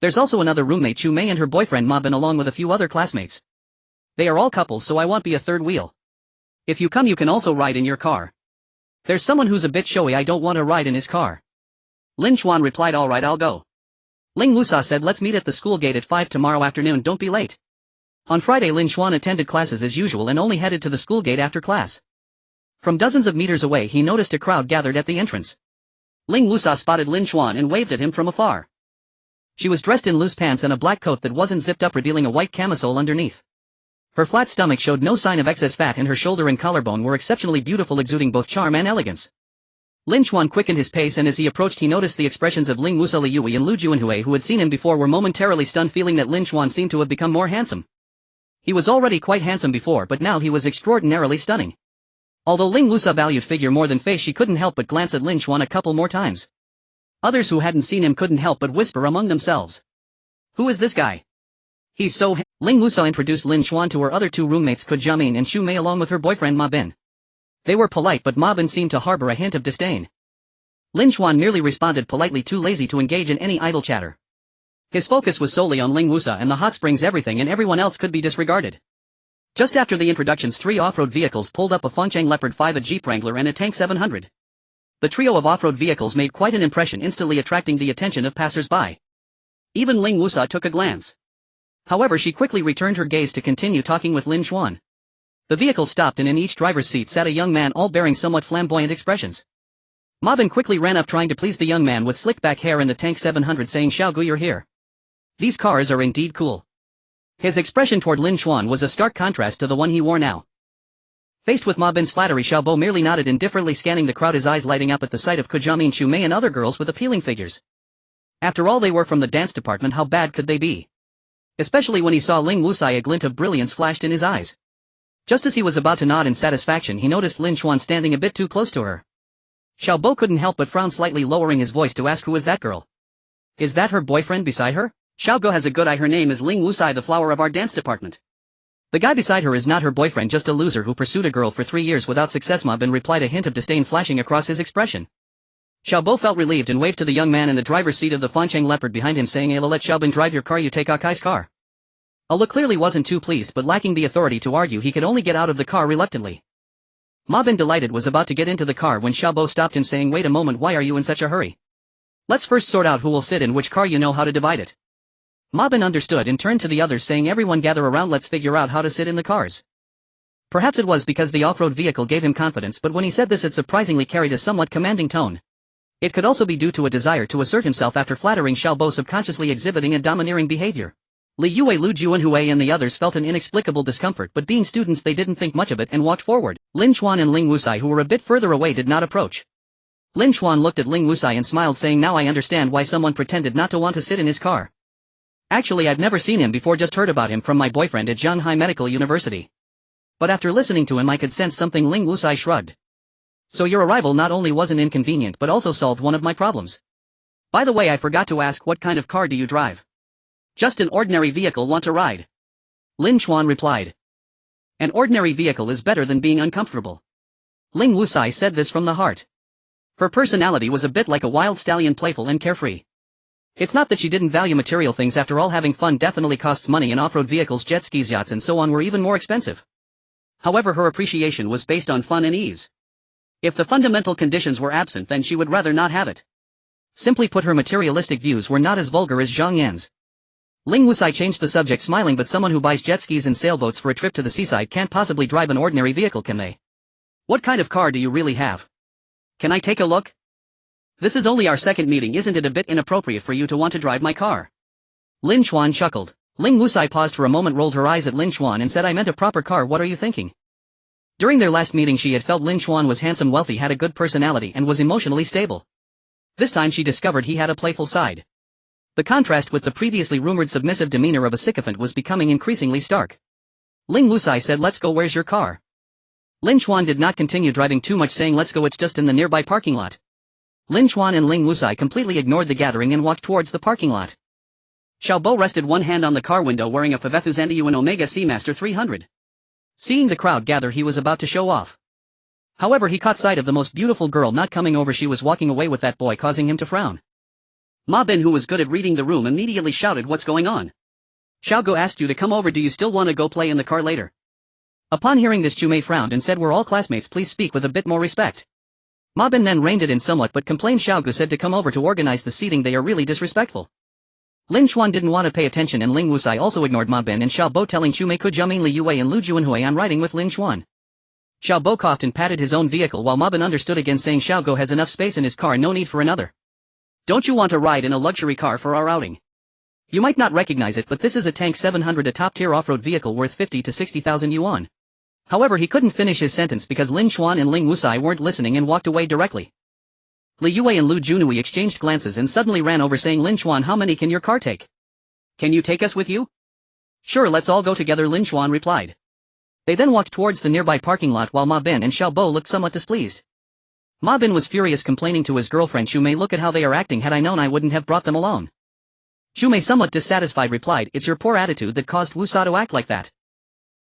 There's also another roommate Chu Mei and her boyfriend Ma Bin, along with a few other classmates. They are all couples, so I won't be a third wheel. If you come, you can also ride in your car. There's someone who's a bit showy. I don't want to ride in his car." Lin Xuan replied, "All right, I'll go." Ling Wusa said, "Let's meet at the school gate at 5 tomorrow afternoon. Don't be late." On Friday, Lin Xuan attended classes as usual and only headed to the school gate after class. From dozens of meters away, he noticed a crowd gathered at the entrance. Ling Wusa spotted Lin Xuan and waved at him from afar. She was dressed in loose pants and a black coat that wasn't zipped up, revealing a white camisole underneath. Her flat stomach showed no sign of excess fat, and her shoulder and collarbone were exceptionally beautiful, exuding both charm and elegance. Lin Xuan quickened his pace, and as he approached he noticed the expressions of Ling Wusa, Li Yui and Lu Juanhui, who had seen him before, were momentarily stunned, feeling that Lin Xuan seemed to have become more handsome. He was already quite handsome before, but now he was extraordinarily stunning. Although Ling Wusa valued figure more than face, she couldn't help but glance at Lin Xuan a couple more times. Others who hadn't seen him couldn't help but whisper among themselves. Who is this guy? He's so Ling Wusa introduced Lin Xuan to her other two roommates Ko Jiamin and Xu Mei along with her boyfriend Ma Bin. They were polite, but Ma Bin seemed to harbor a hint of disdain. Lin Xuan merely responded politely, too lazy to engage in any idle chatter. His focus was solely on Ling Wusa and the hot springs. Everything and everyone else could be disregarded. Just after the introductions, 3 off-road vehicles pulled up: a Fengcheng Leopard 5, a Jeep Wrangler and a Tank 700. The trio of off-road vehicles made quite an impression, instantly attracting the attention of passers-by. Even Ling Wusa took a glance. However, she quickly returned her gaze to continue talking with Lin Xuan. The vehicle stopped and in each driver's seat sat a young man, all bearing somewhat flamboyant expressions. Ma Bin quickly ran up, trying to please the young man with slick back hair in the Tank 700, saying, "Xiaogu, you're here. These cars are indeed cool." His expression toward Lin Xuan was a stark contrast to the one he wore now. Faced with Ma Bin's flattery, Xiaobo merely nodded indifferently, scanning the crowd, his eyes lighting up at the sight of Ko Jiamin, Xu Mei and other girls with appealing figures. After all, they were from the dance department. How bad could they be? Especially when he saw Ling Wusa, a glint of brilliance flashed in his eyes. Just as he was about to nod in satisfaction, he noticed Lin Xuan standing a bit too close to her. Xiaobo couldn't help but frown slightly, lowering his voice to ask, "Who is that girl? Is that her boyfriend beside her?" "Xiaogo has a good eye. Her name is Ling Wusa, the flower of our dance department. The guy beside her is not her boyfriend, just a loser who pursued a girl for 3 years without success," Ma Bin replied, a hint of disdain flashing across his expression. Xiaobo felt relieved and waved to the young man in the driver's seat of the Fengcheng Leopard behind him, saying, "I'll let Xiaobin drive your car. You take Akai's car." Ala clearly wasn't too pleased, but lacking the authority to argue, he could only get out of the car reluctantly. Ma Bin, delighted, was about to get into the car when Xiaobo stopped him, saying, "Wait a moment, why are you in such a hurry? Let's first sort out who will sit in which car. You know how to divide it." Ma Bin understood and turned to the others, saying, "Everyone gather around, let's figure out how to sit in the cars." Perhaps it was because the off-road vehicle gave him confidence, but when he said this, it surprisingly carried a somewhat commanding tone. It could also be due to a desire to assert himself after flattering Xiaobo, subconsciously exhibiting a domineering behavior. Li Yue, Lu Juanhui and the others felt an inexplicable discomfort, but being students they didn't think much of it and walked forward. Lin Xuan and Ling Wusa, who were a bit further away, did not approach. Lin Xuan looked at Ling Wusa and smiled, saying, "Now I understand why someone pretended not to want to sit in his car. Actually, I've never seen him before, just heard about him from my boyfriend at Shanghai Medical University. But after listening to him I could sense something." Ling Wusa shrugged. "So your arrival not only wasn't inconvenient but also solved one of my problems. By the way, I forgot to ask, what kind of car do you drive?" "Just an ordinary vehicle. Want to ride?" Lin Xuan replied. "An ordinary vehicle is better than being uncomfortable." Ling Wusa said this from the heart. Her personality was a bit like a wild stallion, playful and carefree. It's not that she didn't value material things. After all, having fun definitely costs money, and off-road vehicles, jet skis, yachts and so on were even more expensive. However, her appreciation was based on fun and ease. If the fundamental conditions were absent, then she would rather not have it. Simply put, her materialistic views were not as vulgar as Zhang Yan's. Ling Wusa changed the subject, smiling, "But someone who buys jet skis and sailboats for a trip to the seaside can't possibly drive an ordinary vehicle, can they? What kind of car do you really have? Can I take a look? This is only our second meeting. Isn't it a bit inappropriate for you to want to drive my car?" Lin Xuan chuckled. Ling Wusa paused for a moment, rolled her eyes at Lin Xuan and said, "I meant a proper car. What are you thinking?" During their last meeting she had felt Lin Xuan was handsome, wealthy, had a good personality and was emotionally stable. This time she discovered he had a playful side. The contrast with the previously rumored submissive demeanor of a sycophant was becoming increasingly stark. Ling Wusa said, "Let's go. Where's your car?" Lin Xuan did not continue driving too much, saying, "Let's go. It's just in the nearby parking lot." Lin Xuan and Ling Wusa completely ignored the gathering and walked towards the parking lot. Xiaobo rested one hand on the car window, wearing a Favethuzandiu and Omega Seamaster 300. Seeing the crowd gather, he was about to show off. However, he caught sight of the most beautiful girl not coming over. She was walking away with that boy, causing him to frown. Ma Bin, who was good at reading the room, immediately shouted, "What's going on? Xiaogo asked you to come over. Do you still want to go play in the car later?" Upon hearing this, Zhu Mei frowned and said, "We're all classmates. Please speak with a bit more respect." Ma Bin then reined it in somewhat but complained. Xiaogu said to come over to organize the seating. They are really disrespectful. Lin Xuan didn't want to pay attention, and Ling Wusa also ignored Ma Bin and Xiaobo, telling Xu Mei, Ko Jiamin, Li Yue and Lu Juanhui, "I'm riding with Lin Xuan." Xiaobo coughed and patted his own vehicle while Ma Bin understood again, saying, "Xiaogo has enough space in his car, no need for another. Don't you want to ride in a luxury car for our outing? You might not recognize it, but this is a Tank 700, a top-tier off-road vehicle worth 50 to 60,000 yuan. However, he couldn't finish his sentence because Lin Xuan and Ling Wusa weren't listening and walked away directly. Li Yue and Lu Junhui exchanged glances and suddenly ran over, saying, "Lin Xuan, how many can your car take? Can you take us with you?" "Sure, let's all go together," Lin Xuan replied. They then walked towards the nearby parking lot while Ma Bin and Xiaobo looked somewhat displeased. Ma Bin was furious, complaining to his girlfriend Xu Mei, "Look at how they are acting, had I known I wouldn't have brought them alone." Xu Mei, somewhat dissatisfied, replied, "It's your poor attitude that caused Wu Sa to act like that."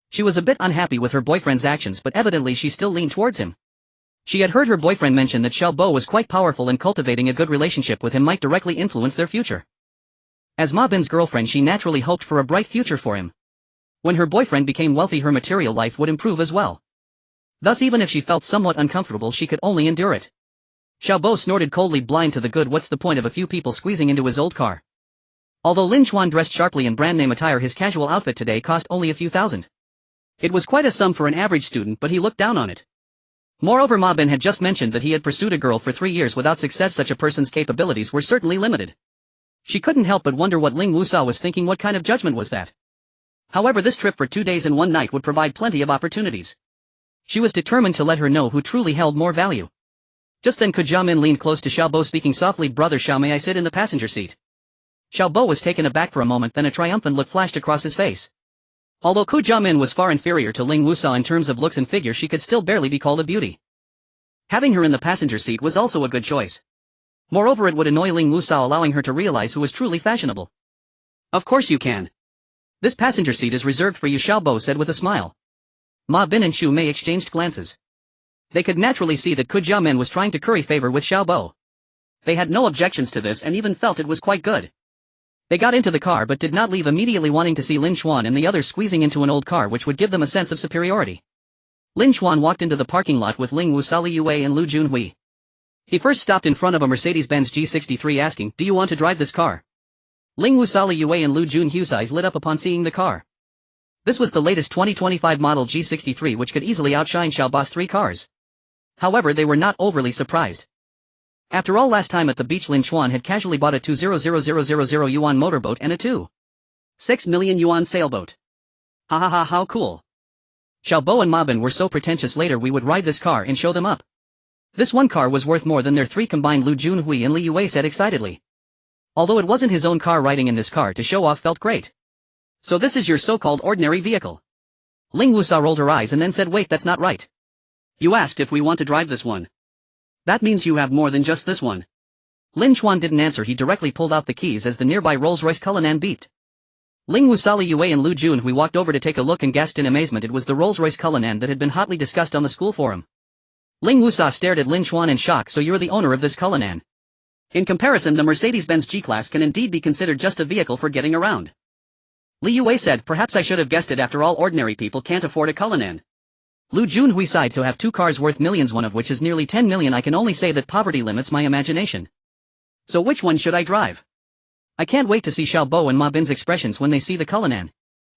She was a bit unhappy with her boyfriend's actions, but evidently she still leaned towards him. She had heard her boyfriend mention that Xiaobo was quite powerful and cultivating a good relationship with him might directly influence their future. As Ma Bin's girlfriend, she naturally hoped for a bright future for him. When her boyfriend became wealthy, her material life would improve as well. Thus, even if she felt somewhat uncomfortable, she could only endure it. Xiaobo snorted coldly, blind to the good. What's the point of a few people squeezing into his old car? Although Lin Chuan dressed sharply in brand name attire, his casual outfit today cost only a few thousand. It was quite a sum for an average student, but he looked down on it. Moreover, Ma Bin had just mentioned that he had pursued a girl for 3 years without success. Such a person's capabilities were certainly limited. She couldn't help but wonder what Ling Wusa was thinking. What kind of judgment was that? However, this trip for 2 days and 1 night would provide plenty of opportunities. She was determined to let her know who truly held more value. Just then Ku Jiamin leaned close to Xiaobo, speaking softly, "Brother Xiao, may I sit in the passenger seat?" Xiaobo was taken aback for a moment, then a triumphant look flashed across his face. Although Ku Jiamin was far inferior to Ling Wusa in terms of looks and figure, she could still barely be called a beauty. Having her in the passenger seat was also a good choice. Moreover, it would annoy Ling Wusa, allowing her to realize who was truly fashionable. "Of course you can. This passenger seat is reserved for you," Xiaobo said with a smile. Ma Bin and Xu Mei exchanged glances. They could naturally see that Ku Jiamin was trying to curry favor with Xiaobo. They had no objections to this and even felt it was quite good. They got into the car but did not leave immediately, wanting to see Lin Xuan and the others squeezing into an old car, which would give them a sense of superiority. Lin Xuan walked into the parking lot with Ling Wusa, Li Yue and Lu Junhui. He first stopped in front of a Mercedes-Benz G63, asking, "Do you want to drive this car?" Ling Wusa, Li Yue and Lu Junhui's eyes lit up upon seeing the car. This was the latest 2025 model G63, which could easily outshine Xiaobo's 3 cars. However, they were not overly surprised. After all, last time at the beach Lin Xuan had casually bought a 200,000 yuan motorboat and a 2.6 million yuan sailboat. Ha ha ha, how cool. Xiaobo and Ma Bin were so pretentious. "Later we would ride this car and show them up." This one car was worth more than their 3 combined, Lu Junhui and Li Yue said excitedly. Although it wasn't his own car, riding in this car to show off felt great. "So this is your so-called ordinary vehicle?" Ling Wusa rolled her eyes and then said, "Wait, that's not right. You asked if we want to drive this one. That means you have more than just this one." Lin Xuan didn't answer. He directly pulled out the keys as the nearby Rolls-Royce Cullinan beeped. Ling Wusa, Li Yue and Lu Junhui walked over to take a look and gasped in amazement. It was the Rolls-Royce Cullinan that had been hotly discussed on the school forum. Ling Wusa stared at Lin Xuan in shock. "So you're the owner of this Cullinan?" In comparison, the Mercedes-Benz G-Class can indeed be considered just a vehicle for getting around. Li Yue said, "Perhaps I should have guessed it. After all, ordinary people can't afford a Cullinan." Lu Junhui sighed. "To have 2 cars worth millions, one of which is nearly 10 million, I can only say that poverty limits my imagination. So which one should I drive? I can't wait to see Xiaobo and Ma Bin's expressions when they see the Cullinan."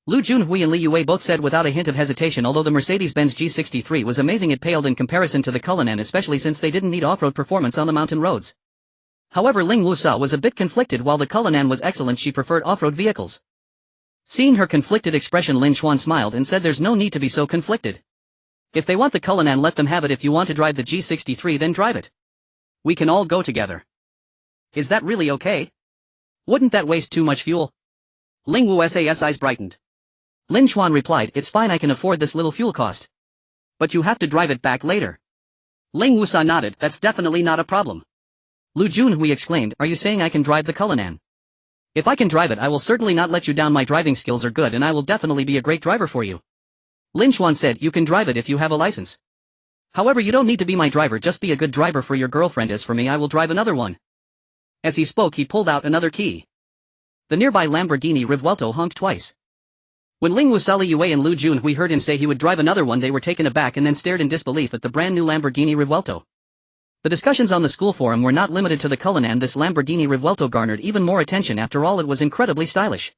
Lu Junhui and Li Yue both said without a hint of hesitation. Although the Mercedes-Benz G63 was amazing, it paled in comparison to the Cullinan, especially since they didn't need off-road performance on the mountain roads. However, Ling Wusa was a bit conflicted. While the Cullinan was excellent, she preferred off-road vehicles. Seeing her conflicted expression, Lin Xuan smiled and said, "There's no need to be so conflicted. If they want the Cullinan, let them have it. If you want to drive the G63, then drive it. We can all go together." "Is that really okay? Wouldn't that waste too much fuel?" Ling Wusa's eyes brightened. Lin Xuan replied, "It's fine, I can afford this little fuel cost. But you have to drive it back later." Ling Wusa nodded. "That's definitely not a problem." Lu Junhui exclaimed, "Are you saying I can drive the Cullinan?" "If I can drive it, I will certainly not let you down. My driving skills are good and I will definitely be a great driver for you." Lin Xuan said, "You can drive it if you have a license. However, you don't need to be my driver, just be a good driver for your girlfriend. As for me, I will drive another one." As he spoke, he pulled out another key. The nearby Lamborghini Rivuelto honked twice. When Ling Wusa, Li Yue and Lu Junhui heard him say he would drive another one, they were taken aback and then stared in disbelief at the brand new Lamborghini Rivuelto. The discussions on the school forum were not limited to the Cullinan. This Lamborghini Rivuelto garnered even more attention. After all, it was incredibly stylish.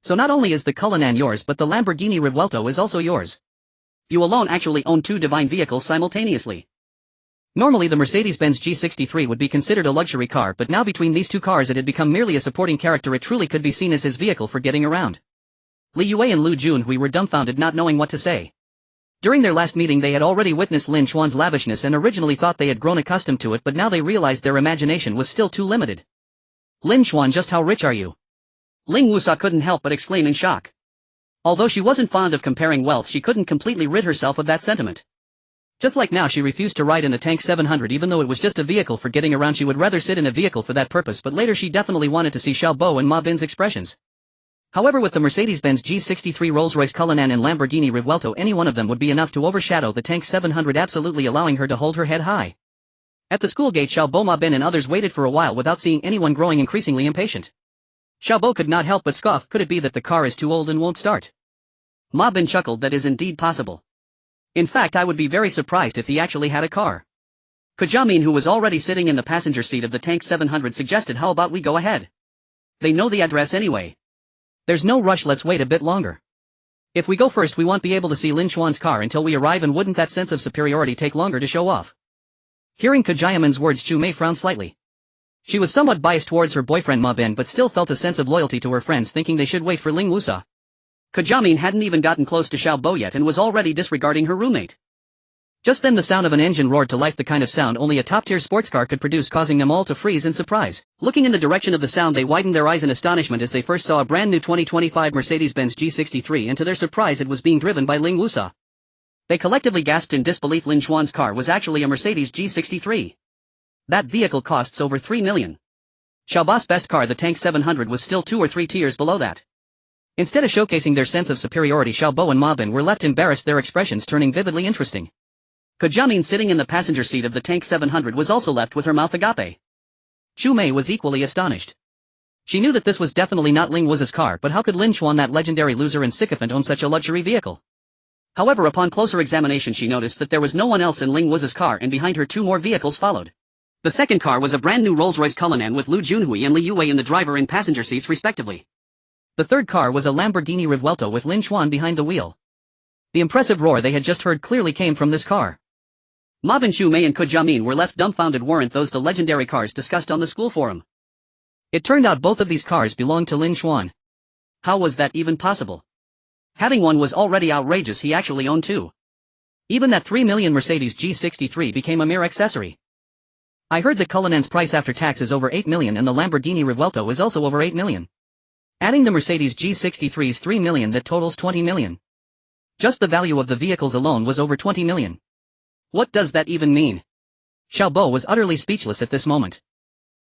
So not only is the Cullinan yours, but the Lamborghini Rivuelto is also yours. You alone actually own 2 divine vehicles simultaneously. Normally the Mercedes-Benz G63 would be considered a luxury car, but now between these 2 cars it had become merely a supporting character. It truly could be seen as his vehicle for getting around. Li Yue and Lu Junhui were dumbfounded, not knowing what to say. During their last meeting they had already witnessed Lin Xuan's lavishness and originally thought they had grown accustomed to it, but now they realized their imagination was still too limited. "Lin Xuan, just how rich are you?" Ling Wusa couldn't help but exclaim in shock. Although she wasn't fond of comparing wealth, she couldn't completely rid herself of that sentiment. Just like now, she refused to ride in the Tank 700 even though it was just a vehicle for getting around. She would rather sit in a vehicle for that purpose, but later she definitely wanted to see Xiaobo and Ma Bin's expressions. However, with the Mercedes-Benz G63, Rolls-Royce Cullinan and Lamborghini Revuelto, any one of them would be enough to overshadow the Tank 700, absolutely allowing her to hold her head high. At the school gate, Xiaobo, Ma Bin and others waited for a while without seeing anyone, growing increasingly impatient. Xiaobo could not help but scoff. Could it be that the car is too old and won't start? Ma Bin chuckled. That is indeed possible. In fact, I would be very surprised if he actually had a car. Jiamin, who was already sitting in the passenger seat of the Tank 700, suggested, how about we go ahead? They know the address anyway. There's no rush, let's wait a bit longer. If we go first, we won't be able to see Lin Xuan's car until we arrive, and wouldn't that sense of superiority take longer to show off? Hearing Jiamin's words, Chu Mei frowned slightly. She was somewhat biased towards her boyfriend Ma Bin, but still felt a sense of loyalty to her friends, thinking they should wait for Ling Wusa. Jiamin hadn't even gotten close to Xiaobo yet and was already disregarding her roommate. Just then the sound of an engine roared to life, the kind of sound only a top-tier sports car could produce, causing them all to freeze in surprise. Looking in the direction of the sound, they widened their eyes in astonishment as they first saw a brand new 2025 Mercedes-Benz G63, and to their surprise it was being driven by Ling Wusa. They collectively gasped in disbelief. Lin Xuan's car was actually a Mercedes G63. That vehicle costs over 3 million. Xiaobo's best car, the Tank 700, was still 2 or 3 tiers below that. Instead of showcasing their sense of superiority, Xiaobo and Ma Bin were left embarrassed, their expressions turning vividly interesting. Jiamin, sitting in the passenger seat of the Tank 700, was also left with her mouth agape. Chu Mei was equally astonished. She knew that this was definitely not Ling Wusa's car, but how could Lin Xuan, that legendary loser and sycophant, own such a luxury vehicle? However, upon closer examination she noticed that there was no one else in Ling Wusa's car, and behind her 2 more vehicles followed. The second car was a brand new Rolls-Royce Cullinan with Lu Junhui and Li Yuwei in the driver and passenger seats respectively. The third car was a Lamborghini Revuelto with Lin Xuan behind the wheel. The impressive roar they had just heard clearly came from this car. Ma Bin, Chu Mei and Jiamin were left dumbfounded. Weren't those the legendary cars discussed on the school forum? It turned out both of these cars belonged to Lin Xuan. How was that even possible? Having one was already outrageous, he actually owned 2. Even that 3 million Mercedes G63 became a mere accessory. I heard the Cullinan's price after tax is over 8 million and the Lamborghini Revuelto is also over 8 million. Adding the Mercedes G63's 3 million, that totals 20 million. Just the value of the vehicles alone was over 20 million. What does that even mean? Xiaobo was utterly speechless at this moment.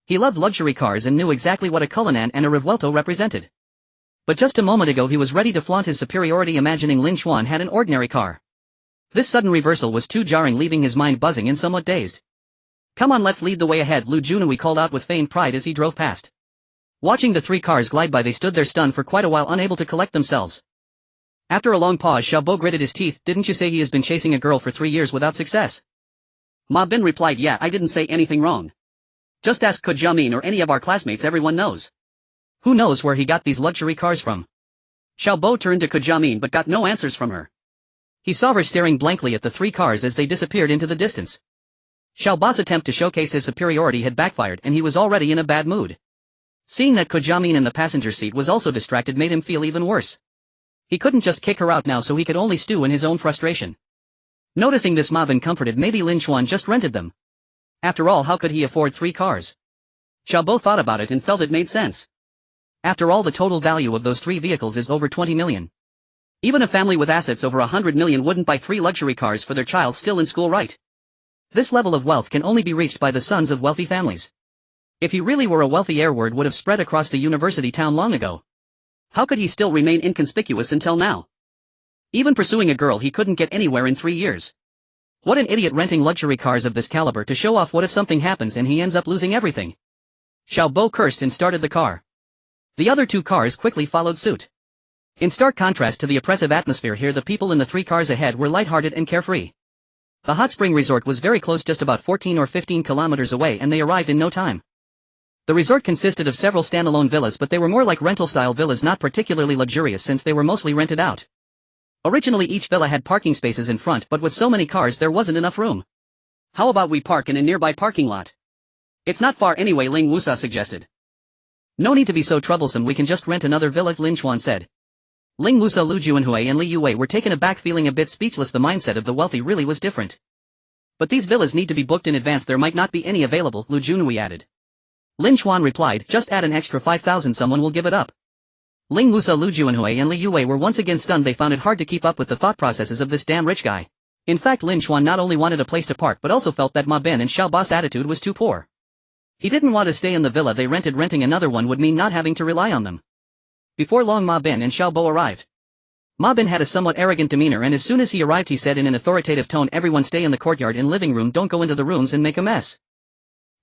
He loved luxury cars and knew exactly what a Cullinan and a Revuelto represented. But just a moment ago he was ready to flaunt his superiority, imagining Lin Xuan had an ordinary car. This sudden reversal was too jarring, leaving his mind buzzing and somewhat dazed. Come on, let's lead the way ahead, Lu Junhui called out with feigned pride as he drove past. Watching the 3 cars glide by, they stood there stunned for quite a while, unable to collect themselves. After a long pause, Xiaobo gritted his teeth. Didn't you say he has been chasing a girl for 3 years without success? Ma Bin replied, yeah, I didn't say anything wrong. Just ask Jiamin or any of our classmates, everyone knows. Who knows where he got these luxury cars from? Xiaobo turned to Jiamin but got no answers from her. He saw her staring blankly at the 3 cars as they disappeared into the distance. Xiaobo's attempt to showcase his superiority had backfired and he was already in a bad mood. Seeing that Jiamin in the passenger seat was also distracted made him feel even worse. He couldn't just kick her out now, so he could only stew in his own frustration. Noticing this, Ma Bin comforted, maybe Lin Xuan just rented them. After all, how could he afford 3 cars? Xiaobo thought about it and felt it made sense. After all, the total value of those 3 vehicles is over 20 million. Even a family with assets over 100 million wouldn't buy 3 luxury cars for their child still in school, right? This level of wealth can only be reached by the sons of wealthy families. If he really were a wealthy heir, word would have spread across the university town long ago. How could he still remain inconspicuous until now? Even pursuing a girl he couldn't get anywhere in 3 years. What an idiot, renting luxury cars of this caliber to show off. What if something happens and he ends up losing everything? Xiaobo cursed and started the car. The other 2 cars quickly followed suit. In stark contrast to the oppressive atmosphere here, the people in the 3 cars ahead were lighthearted and carefree. The hot spring resort was very close, just about 14 or 15 kilometers away, and they arrived in no time. The resort consisted of several standalone villas, but they were more like rental-style villas, not particularly luxurious since they were mostly rented out. Originally each villa had parking spaces in front, but with so many cars there wasn't enough room. How about we park in a nearby parking lot? It's not far anyway, Ling Wusa suggested. No need to be so troublesome, we can just rent another villa, Lin Xuan said. Ling Wusa, Lu Junhui and Li Yuwei were taken aback, feeling a bit speechless. The mindset of the wealthy really was different. But these villas need to be booked in advance, there might not be any available, Lu Junhui added. Lin Xuan replied, just add an extra 5,000, someone will give it up. Ling Wusa, Lu Juanhui and Li Yue were once again stunned. They found it hard to keep up with the thought processes of this damn rich guy. In fact, Lin Xuan not only wanted a place to park but also felt that Ma Ben and Xiao Ba's attitude was too poor. He didn't want to stay in the villa they rented. Renting another one would mean not having to rely on them. Before long, Ma Ben and Xiao Bo arrived. Ma Ben had a somewhat arrogant demeanor, and as soon as he arrived he said in an authoritative tone, "Everyone stay in the courtyard and living room, don't go into the rooms and make a mess.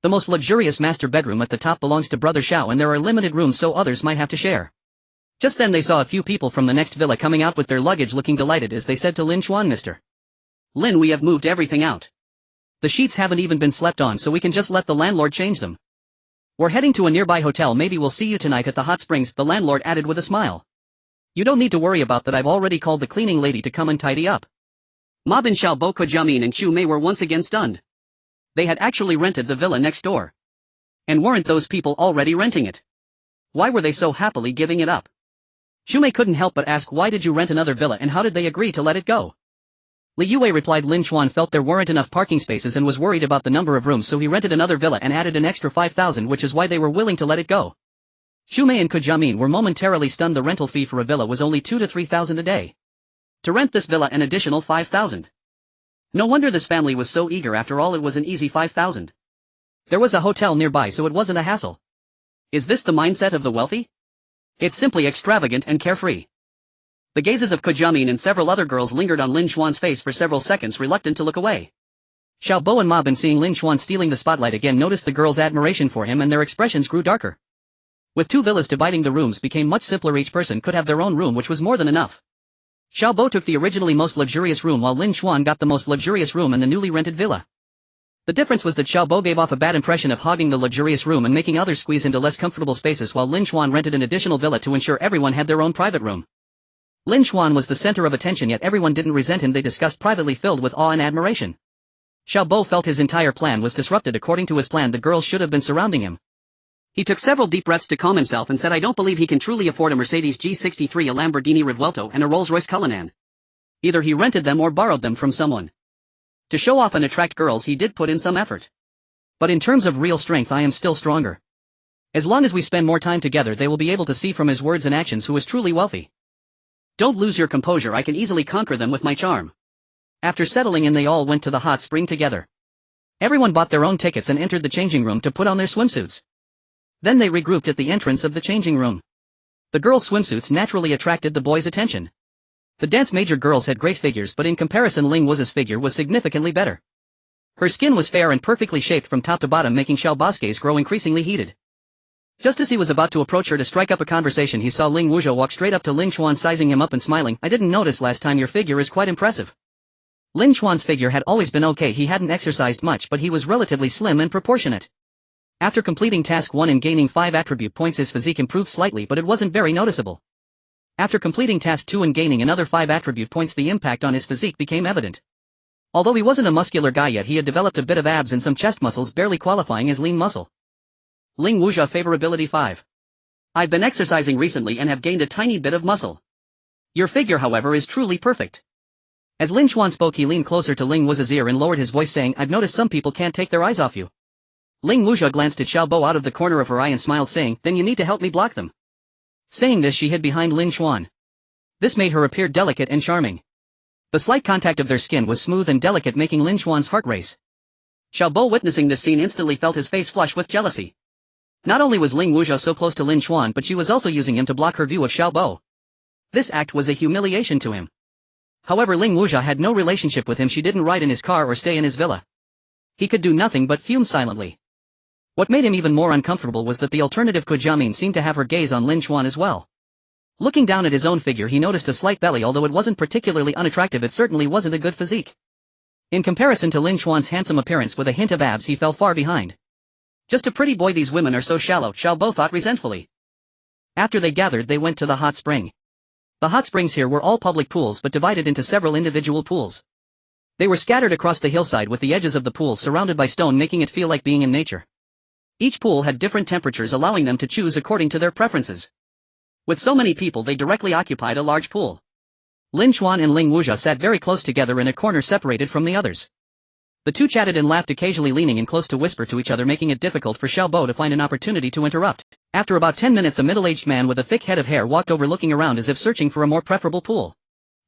The most luxurious master bedroom at the top belongs to Brother Xiao, and there are limited rooms so others might have to share." Just then they saw a few people from the next villa coming out with their luggage, looking delighted as they said to Lin Xuan, "Mr. Lin, we have moved everything out. The sheets haven't even been slept on, so we can just let the landlord change them. We're heading to a nearby hotel. Maybe we'll see you tonight at the hot springs," the landlord added with a smile. "You don't need to worry about that. I've already called the cleaning lady to come and tidy up." Ma Ben, Xiao Bo, Jiamin and Chu Mei were once again stunned. They had actually rented the villa next door. And weren't those people already renting it? Why were they so happily giving it up? Chu Mei couldn't help but ask, "Why did you rent another villa and how did they agree to let it go?" Li Yue replied, "Lin Xuan felt there weren't enough parking spaces and was worried about the number of rooms, so he rented another villa and added an extra 5,000, which is why they were willing to let it go." Chu Mei and Jiamin were momentarily stunned. The rental fee for a villa was only 2,000 to 3,000 a day. To rent this villa an additional 5,000. No wonder this family was so eager. After all, it was an easy 5,000. There was a hotel nearby, so it wasn't a hassle. Is this the mindset of the wealthy? It's simply extravagant and carefree. The gazes of Jiamin and several other girls lingered on Lin Xuan's face for several seconds, reluctant to look away. Xiao Bo and Ma Ben, seeing Lin Xuan stealing the spotlight again, noticed the girls' admiration for him and their expressions grew darker. With two villas, dividing the rooms became much simpler. Each person could have their own room, which was more than enough. Xiao Bo took the originally most luxurious room while Lin Xuan got the most luxurious room in the newly rented villa. The difference was that Xiao Bo gave off a bad impression of hogging the luxurious room and making others squeeze into less comfortable spaces, while Lin Xuan rented an additional villa to ensure everyone had their own private room. Lin Xuan was the center of attention, yet everyone didn't resent him. They discussed privately, filled with awe and admiration. Xiao Bo felt his entire plan was disrupted. According to his plan, the girls should have been surrounding him. He took several deep breaths to calm himself and said, "I don't believe he can truly afford a Mercedes G63, a Lamborghini Revuelto and a Rolls-Royce Cullinan. Either he rented them or borrowed them from someone. To show off and attract girls, he did put in some effort. But in terms of real strength, I am still stronger. As long as we spend more time together, they will be able to see from his words and actions who is truly wealthy. Don't lose your composure. I can easily conquer them with my charm." After settling in, they all went to the hot spring together. Everyone bought their own tickets and entered the changing room to put on their swimsuits. Then they regrouped at the entrance of the changing room. The girls' swimsuits naturally attracted the boys' attention. The dance major girls had great figures, but in comparison Ling Wu's figure was significantly better. Her skin was fair and perfectly shaped from top to bottom, making Xiao Ba's gaze grow increasingly heated. Just as he was about to approach her to strike up a conversation, he saw Ling Wuja walk straight up to Lin Xuan, sizing him up and smiling. "I didn't notice last time. Your figure is quite impressive." Lin Xuan's figure had always been okay. He hadn't exercised much, but he was relatively slim and proportionate. After completing task 1 and gaining 5 attribute points, his physique improved slightly, but it wasn't very noticeable. After completing task 2 and gaining another 5 attribute points, the impact on his physique became evident. Although he wasn't a muscular guy yet, he had developed a bit of abs and some chest muscles, barely qualifying as lean muscle. Ling Wuja favorability 5. I've been exercising recently and have gained a tiny bit of muscle. Your figure, however, is truly perfect. As Lin Xuan spoke, he leaned closer to Ling Wuja's ear and lowered his voice, saying, "I've noticed some people can't take their eyes off you." Ling Wuja glanced at Xiao Bo out of the corner of her eye and smiled, saying, "Then you need to help me block them." Saying this, she hid behind Lin Xuan. This made her appear delicate and charming. The slight contact of their skin was smooth and delicate, making Lin Xuan's heart race. Xiao Bo, witnessing this scene, instantly felt his face flush with jealousy. Not only was Ling Wuja so close to Lin Xuan, but she was also using him to block her view of Xiao Bo. This act was a humiliation to him. However, Ling Wuja had no relationship with him. She didn't ride in his car or stay in his villa. He could do nothing but fume silently. What made him even more uncomfortable was that the alternative Jiamin seemed to have her gaze on Lin Xuan as well. Looking down at his own figure, he noticed a slight belly. Although it wasn't particularly unattractive, it certainly wasn't a good physique. In comparison to Lin Xuan's handsome appearance with a hint of abs, he fell far behind. Just a pretty boy. These women are so shallow, Xiao Bo thought resentfully. After they gathered, they went to the hot spring. The hot springs here were all public pools, but divided into several individual pools. They were scattered across the hillside, with the edges of the pools surrounded by stone, making it feel like being in nature. Each pool had different temperatures, allowing them to choose according to their preferences. With so many people, they directly occupied a large pool. Lin Xuan and Ling Wuja sat very close together in a corner, separated from the others. The two chatted and laughed, occasionally leaning in close to whisper to each other, making it difficult for Xiaobo to find an opportunity to interrupt. After about 10 minutes, a middle-aged man with a thick head of hair walked over, looking around as if searching for a more preferable pool.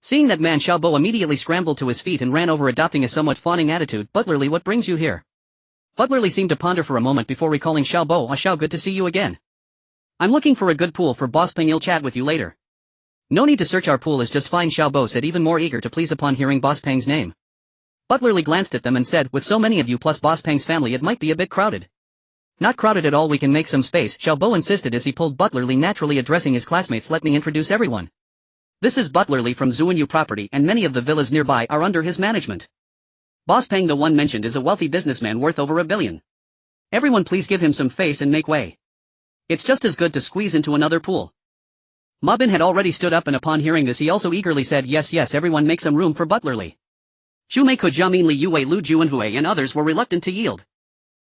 Seeing that man, Xiaobo immediately scrambled to his feet and ran over, adopting a somewhat fawning attitude. "Butlerly, what brings you here?" Butlerly seemed to ponder for a moment before recalling Xiaobo. "Ah, Xiao, good to see you again. I'm looking for a good pool for Boss Peng. I'll chat with you later." "No need to search, our pool is just fine," Xiaobo said, even more eager to please upon hearing Boss Peng's name. Butlerly glanced at them and said, "With so many of you plus Boss Peng's family, it might be a bit crowded." "Not crowded at all, we can make some space," Xiaobo insisted as he pulled Butlerly, naturally addressing his classmates. "Let me introduce everyone. This is Butlerly from Zuanyu property, and many of the villas nearby are under his management. Boss Peng, the one mentioned, is a wealthy businessman worth over $1 billion. Everyone please give him some face and make way. It's just as good to squeeze into another pool." Ma Bin had already stood up, and upon hearing this he also eagerly said, "Yes, yes, everyone make some room for Butlerly." Zhu Mei, Jiamin, Li Yue, Lu Juanhui and others were reluctant to yield.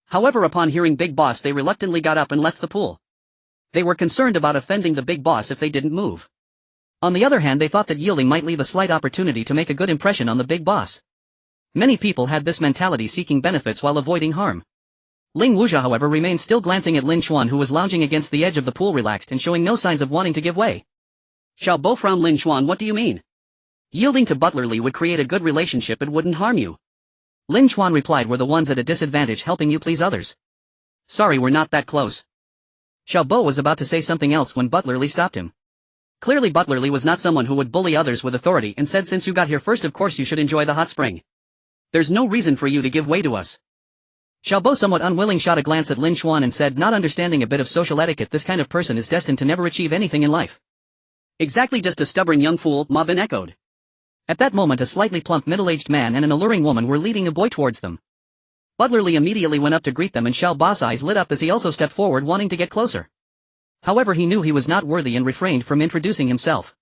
However, upon hearing Big Boss, they reluctantly got up and left the pool. They were concerned about offending the Big Boss if they didn't move. On the other hand, they thought that yielding might leave a slight opportunity to make a good impression on the Big Boss. Many people had this mentality, seeking benefits while avoiding harm. Ling Wuzha, however, remained still, glancing at Lin Xuan, who was lounging against the edge of the pool, relaxed and showing no signs of wanting to give way. Xiaobo frowned. "Lin Xuan, what do you mean? Yielding to Butlerly would create a good relationship, it wouldn't harm you." Lin Xuan replied, "We're the ones at a disadvantage, helping you please others. Sorry, we're not that close." Xiaobo was about to say something else when Butlerly stopped him. Clearly Butlerly was not someone who would bully others with authority, and said, "Since you got here first, of course you should enjoy the hot spring. There's no reason for you to give way to us." Xiaobo, somewhat unwilling, shot a glance at Lin Xuan and said, not understanding a bit of social etiquette, "This kind of person is destined to never achieve anything in life." "Exactly, just a stubborn young fool," Ma Bin echoed. At that moment a slightly plump middle-aged man and an alluring woman were leading a boy towards them. Butlerly immediately went up to greet them, and Xiaobo's eyes lit up as he also stepped forward, wanting to get closer. However, he knew he was not worthy and refrained from introducing himself.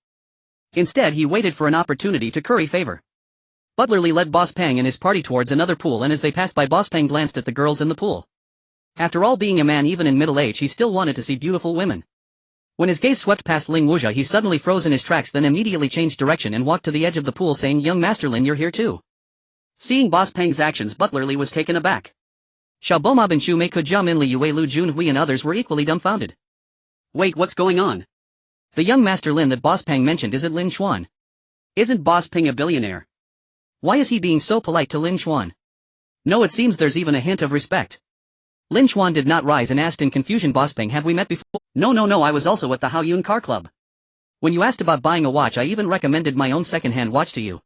Instead, he waited for an opportunity to curry favor. Butlerly led Boss Peng and his party towards another pool, and as they passed by, Boss Peng glanced at the girls in the pool. After all, being a man even in middle age, he still wanted to see beautiful women. When his gaze swept past Ling Wuzha, he suddenly froze in his tracks, then immediately changed direction and walked to the edge of the pool, saying, "Young Master Lin, you're here too." Seeing Boss Peng's actions, Butlerly was taken aback. Xiaobo, Ma Bin, Zhu Mei, Jiamin, Li Yue, Lu Junhui and others were equally dumbfounded. "Wait, what's going on? The young Master Lin that Boss Peng mentioned, is it Lin Xuan? Isn't Boss Peng a billionaire? Why is he being so polite to Lin Xuan? No, it seems there's even a hint of respect." Lin Xuan did not rise and asked in confusion, "Boss Peng, have we met before?" No, I was also at the Haoyun Car Club. When you asked about buying a watch, I even recommended my own second-hand watch to you.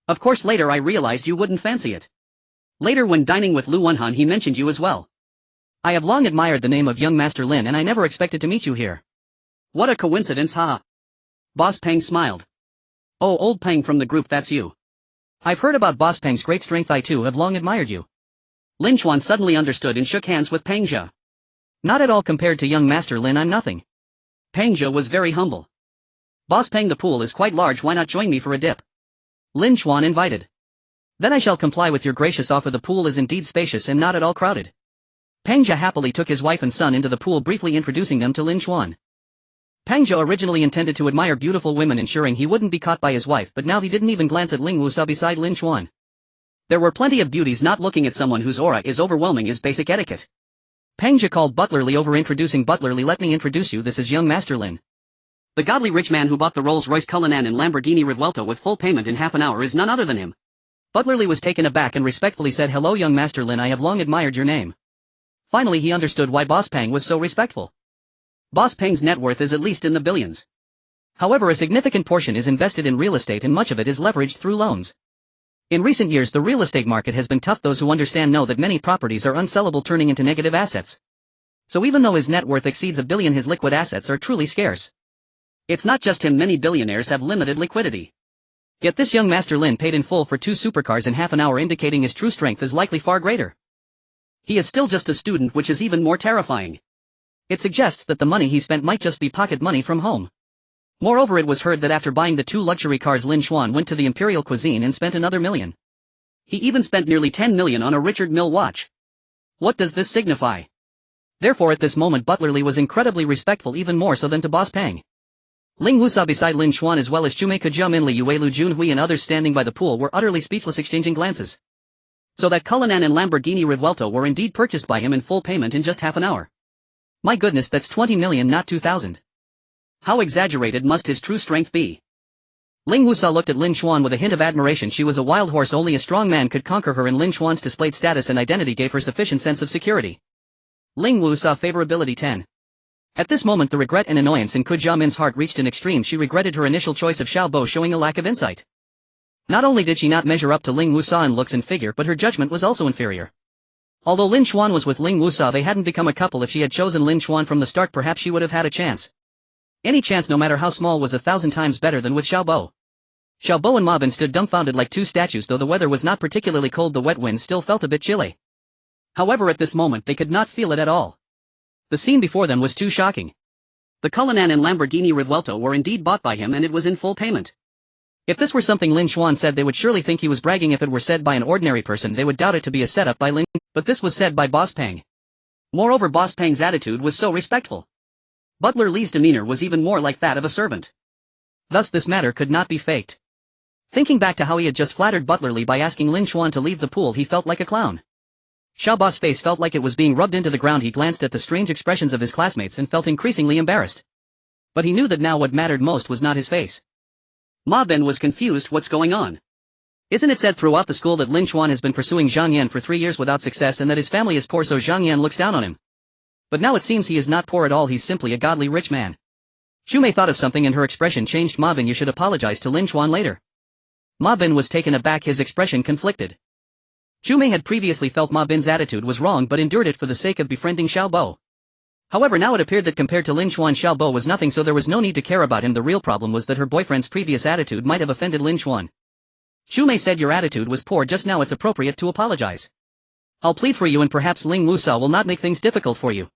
Of course, later I realized you wouldn't fancy it. Later, when dining with Lu Wenhan, he mentioned you as well. I have long admired the name of young Master Lin, and I never expected to meet you here. What a coincidence, haha." Boss Peng smiled. "Oh, old Peng from the group, that's you. I've heard about Boss Peng's great strength. I too have long admired you." Lin Xuan suddenly understood and shook hands with Peng Zhe. "Not at all, compared to young Master Lin, I'm nothing." Peng Zhe was very humble. "Boss Peng, the pool is quite large, why not join me for a dip?" Lin Xuan invited. "Then I shall comply with your gracious offer. The pool is indeed spacious and not at all crowded." Peng Zhe happily took his wife and son into the pool, briefly introducing them to Lin Xuan. Peng Zhe originally intended to admire beautiful women, ensuring he wouldn't be caught by his wife, but now he didn't even glance at Ling Wusa beside Lin Xuan. There were plenty of beauties. Not looking at someone whose aura is overwhelming is basic etiquette. Peng Zhe called Butlerly over, introducing Butlerly. "Let me introduce you, this is young Master Lin. The godly rich man who bought the Rolls-Royce Cullinan and Lamborghini Revuelto with full payment in half an hour is none other than him." Butlerly was taken aback and respectfully said, "Hello, young Master Lin, I have long admired your name." Finally he understood why Boss Peng was so respectful. Boss Peng's net worth is at least in the billions. However, a significant portion is invested in real estate, and much of it is leveraged through loans. In recent years the real estate market has been tough. Those who understand know that many properties are unsellable, turning into negative assets. So even though his net worth exceeds $1 billion, his liquid assets are truly scarce. It's not just him, many billionaires have limited liquidity. Yet this young Master Lin paid in full for 2 supercars in half an hour, indicating his true strength is likely far greater. He is still just a student, which is even more terrifying. It suggests that the money he spent might just be pocket money from home. Moreover, it was heard that after buying the 2 luxury cars, Lin Xuan went to the Imperial Cuisine and spent another $1 million. He even spent nearly $10 million on a Richard Mille watch. What does this signify? Therefore at this moment Butlerly was incredibly respectful, even more so than to Boss Peng. Ling Wusa beside Lin Xuan, as well as Zhu Mei, Jiamin, Li Yue, Lu Junhui and others standing by the pool, were utterly speechless, exchanging glances. So that Cullinan and Lamborghini Revuelto were indeed purchased by him in full payment in just half an hour. My goodness, that's 20 million, not 2,000. How exaggerated must his true strength be? Ling Wusa looked at Lin Xuan with a hint of admiration. She was a wild horse, only a strong man could conquer her, and Lin Xuan's displayed status and identity gave her sufficient sense of security. Ling Wusa favorability 10. At this moment the regret and annoyance in Ku Jiamin's heart reached an extreme. She regretted her initial choice of Xiao Bo, showing a lack of insight. Not only did she not measure up to Ling Wusa in looks and figure, but her judgment was also inferior. Although Lin Xuan was with Ling Wusa, they hadn't become a couple. If she had chosen Lin Xuan from the start, perhaps she would have had a chance. Any chance, no matter how small, was 1,000 times better than with Xiao Bo. Xiao Bo and Ma Bin stood dumbfounded like two statues. Though the weather was not particularly cold, the wet wind still felt a bit chilly. However, at this moment they could not feel it at all. The scene before them was too shocking. The Cullinan and Lamborghini Revuelto were indeed bought by him, and it was in full payment. If this were something Lin Xuan said, they would surely think he was bragging. If it were said by an ordinary person, they would doubt it to be a setup by Lin, but this was said by Boss Peng. Moreover, Boss Peng's attitude was so respectful. Butler Li's demeanor was even more like that of a servant. Thus this matter could not be faked. Thinking back to how he had just flattered Butler Li by asking Lin Xuan to leave the pool, he felt like a clown. Xiao Bo's face felt like it was being rubbed into the ground. He glanced at the strange expressions of his classmates and felt increasingly embarrassed. But he knew that now what mattered most was not his face. Ma Bin was confused. What's going on? Isn't it said throughout the school that Lin Xuan has been pursuing Zhang Yan for 3 years without success, and that his family is poor, so Zhang Yan looks down on him? But now it seems he is not poor at all, he's simply a godly rich man. Xu Mei thought of something and her expression changed. Ma Bin, you should apologize to Lin Xuan later. Ma Bin was taken aback, his expression conflicted. Xu Mei had previously felt Ma Bin's attitude was wrong but endured it for the sake of befriending Xiao Bo. However, now it appeared that compared to Lin Xuan, Xiao Bo was nothing, so there was no need to care about him. The real problem was that her boyfriend's previous attitude might have offended Lin Xuan. Xu Mei said, your attitude was poor just now, it's appropriate to apologize. I'll plead for you, and perhaps Ling Wusa will not make things difficult for you.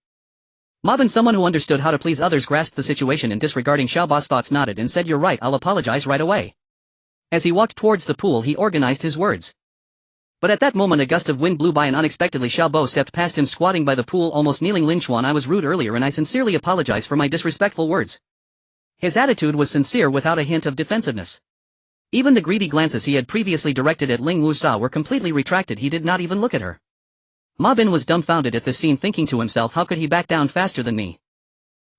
Ma Bin, someone who understood how to please others, grasped the situation and, disregarding Xiao Bo's thoughts, nodded and said, you're right, I'll apologize right away. As he walked towards the pool, he organized his words. But at that moment a gust of wind blew by and unexpectedly Xiao Bo stepped past him, squatting by the pool, almost kneeling. Lin Xuan, I was rude earlier and I sincerely apologize for my disrespectful words. His attitude was sincere without a hint of defensiveness. Even the greedy glances he had previously directed at Ling Wusa were completely retracted. He did not even look at her. Ma Bin was dumbfounded at this scene, thinking to himself, how could he back down faster than me?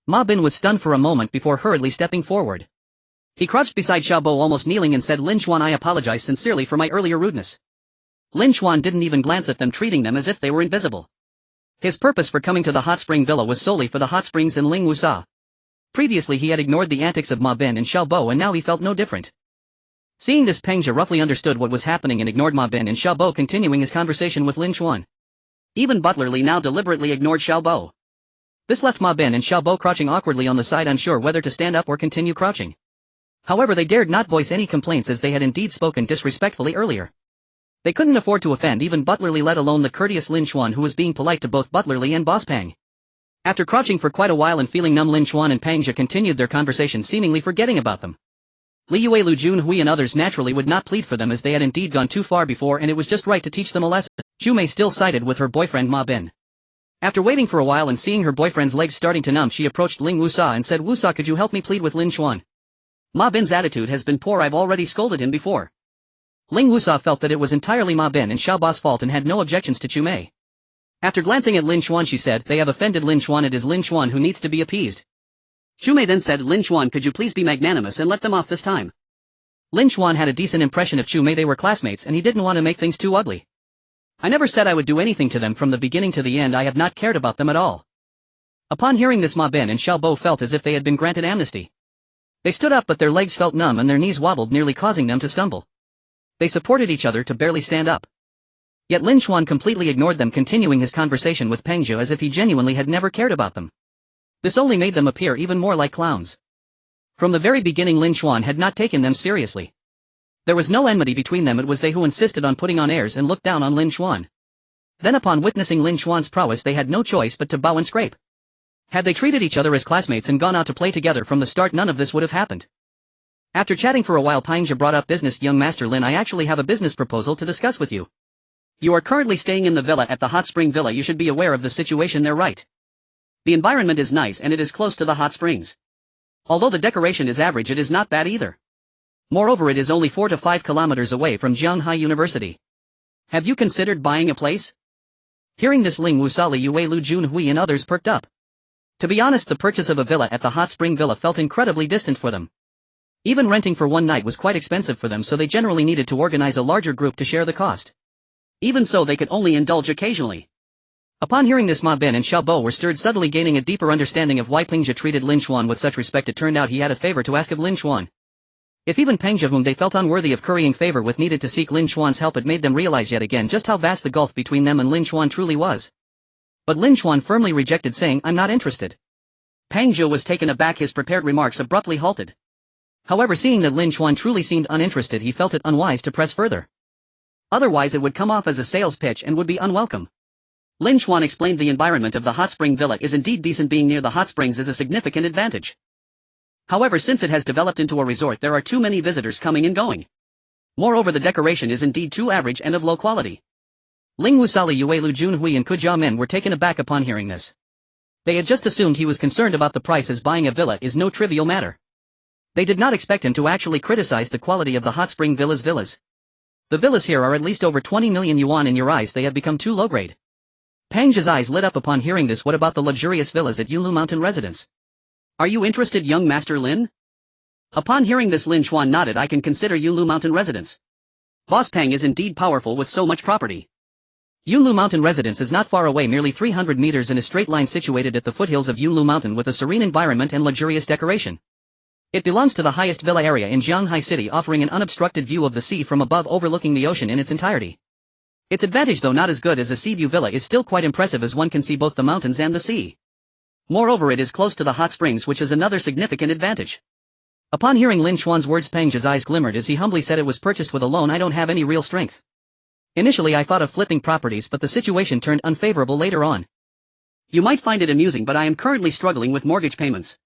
Ma Bin was stunned for a moment before hurriedly stepping forward. He crouched beside Xiao Bo, almost kneeling, and said, Lin Xuan, I apologize sincerely for my earlier rudeness. Lin Xuan didn't even glance at them, treating them as if they were invisible. His purpose for coming to the hot spring villa was solely for the hot springs and Ling Wusa. Previously he had ignored the antics of Ma Bin and Xiao Bo, and now he felt no different. Seeing this, Peng Zhe roughly understood what was happening and ignored Ma Bin and Xiao Bo, continuing his conversation with Lin Xuan. Even Butler Li now deliberately ignored Xiao Bo. This left Ma Bin and Xiao Bo crouching awkwardly on the side, unsure whether to stand up or continue crouching. However, they dared not voice any complaints, as they had indeed spoken disrespectfully earlier. They couldn't afford to offend even Butler Li, let alone the courteous Lin Xuan, who was being polite to both Butler Li and Boss Peng. After crouching for quite a while and feeling numb, Lin Xuan and Peng Zhe continued their conversation, seemingly forgetting about them. Li Yue, Lu Jun Hui and others naturally would not plead for them, as they had indeed gone too far before, and it was just right to teach them a lesson. Xu Mei still sided with her boyfriend Ma Bin. After waiting for a while and seeing her boyfriend's legs starting to numb, she approached Ling Wusa and said, Wusa, could you help me plead with Lin Xuan? Ma Bin's attitude has been poor, I've already scolded him before. Ling Wusa felt that it was entirely Ma Bin and Xiao Bo's fault and had no objections to Xu Mei. After glancing at Lin Xuan, she said, they have offended Lin Xuan, it is Lin Xuan who needs to be appeased. Xu Mei then said, Lin Xuan, could you please be magnanimous and let them off this time? Lin Xuan had a decent impression of Xu Mei, they were classmates and he didn't want to make things too ugly. I never said I would do anything to them. From the beginning to the end I have not cared about them at all. Upon hearing this, Ma Bin and Xiao Bo felt as if they had been granted amnesty. They stood up, but their legs felt numb and their knees wobbled, nearly causing them to stumble. They supported each other to barely stand up. Yet Lin Xuan completely ignored them, continuing his conversation with Peng Zhe as if he genuinely had never cared about them. This only made them appear even more like clowns. From the very beginning Lin Xuan had not taken them seriously. There was no enmity between them, it was they who insisted on putting on airs and looked down on Lin Xuan. Then upon witnessing Lin Xuan's prowess they had no choice but to bow and scrape. Had they treated each other as classmates and gone out to play together from the start, none of this would have happened. After chatting for a while, Peng Zhe brought up business. Young Master Lin, I actually have a business proposal to discuss with you. You are currently staying in the villa at the Hot Spring Villa. You should be aware of the situation there, right? The environment is nice and it is close to the hot springs. Although the decoration is average, it is not bad either. Moreover, it is only 4 to 5 kilometers away from Jianghai University. Have you considered buying a place? Hearing this, Ling Wusali, Yue Lu Junhui and others perked up. To be honest, the purchase of a villa at the hot spring villa felt incredibly distant for them. Even renting for one night was quite expensive for them, so they generally needed to organize a larger group to share the cost. Even so, they could only indulge occasionally. Upon hearing this, Ma Bin and Xiao Bo were stirred, suddenly gaining a deeper understanding of why Peng Zhe treated Lin Xuan with such respect. It turned out he had a favor to ask of Lin Xuan. If even Peng Zhe, whom they felt unworthy of currying favor with, needed to seek Lin Xuan's help, it made them realize yet again just how vast the gulf between them and Lin Xuan truly was. But Lin Xuan firmly rejected, saying, "I'm not interested." Peng Zhe was taken aback, his prepared remarks abruptly halted. However, seeing that Lin Xuan truly seemed uninterested, he felt it unwise to press further. Otherwise it would come off as a sales pitch and would be unwelcome. Lin Xuan explained the environment of the hot spring villa is indeed decent. Being near the hot springs is a significant advantage. However, since it has developed into a resort, there are too many visitors coming and going. Moreover, the decoration is indeed too average and of low quality. Ling Wusali, Yue Lu Junhui and Kujia Min were taken aback upon hearing this. They had just assumed he was concerned about the price, as buying a villa is no trivial matter. They did not expect him to actually criticize the quality of the hot spring villas. The villas here are at least over 20 million yuan. In your eyes they have become too low grade. Peng Zhe's eyes lit up upon hearing this. What about the luxurious villas at Yunlu Mountain Residence? Are you interested, young Master Lin? Upon hearing this, Lin Xuan nodded. I can consider Yunlu Mountain Residence. Boss Peng is indeed powerful with so much property. Yunlu Mountain Residence is not far away, merely 300 meters in a straight line, situated at the foothills of Yunlu Mountain with a serene environment and luxurious decoration. It belongs to the highest villa area in Jianghai City, offering an unobstructed view of the sea from above overlooking the ocean in its entirety. Its advantage, though not as good as a sea view villa, is still quite impressive, as one can see both the mountains and the sea. Moreover, it is close to the hot springs, which is another significant advantage. Upon hearing Lin Xuan's words, Peng Zhe's eyes glimmered as he humbly said, "It was purchased with a loan. I don't have any real strength. Initially I thought of flipping properties, but the situation turned unfavorable later on. You might find it amusing, but I am currently struggling with mortgage payments.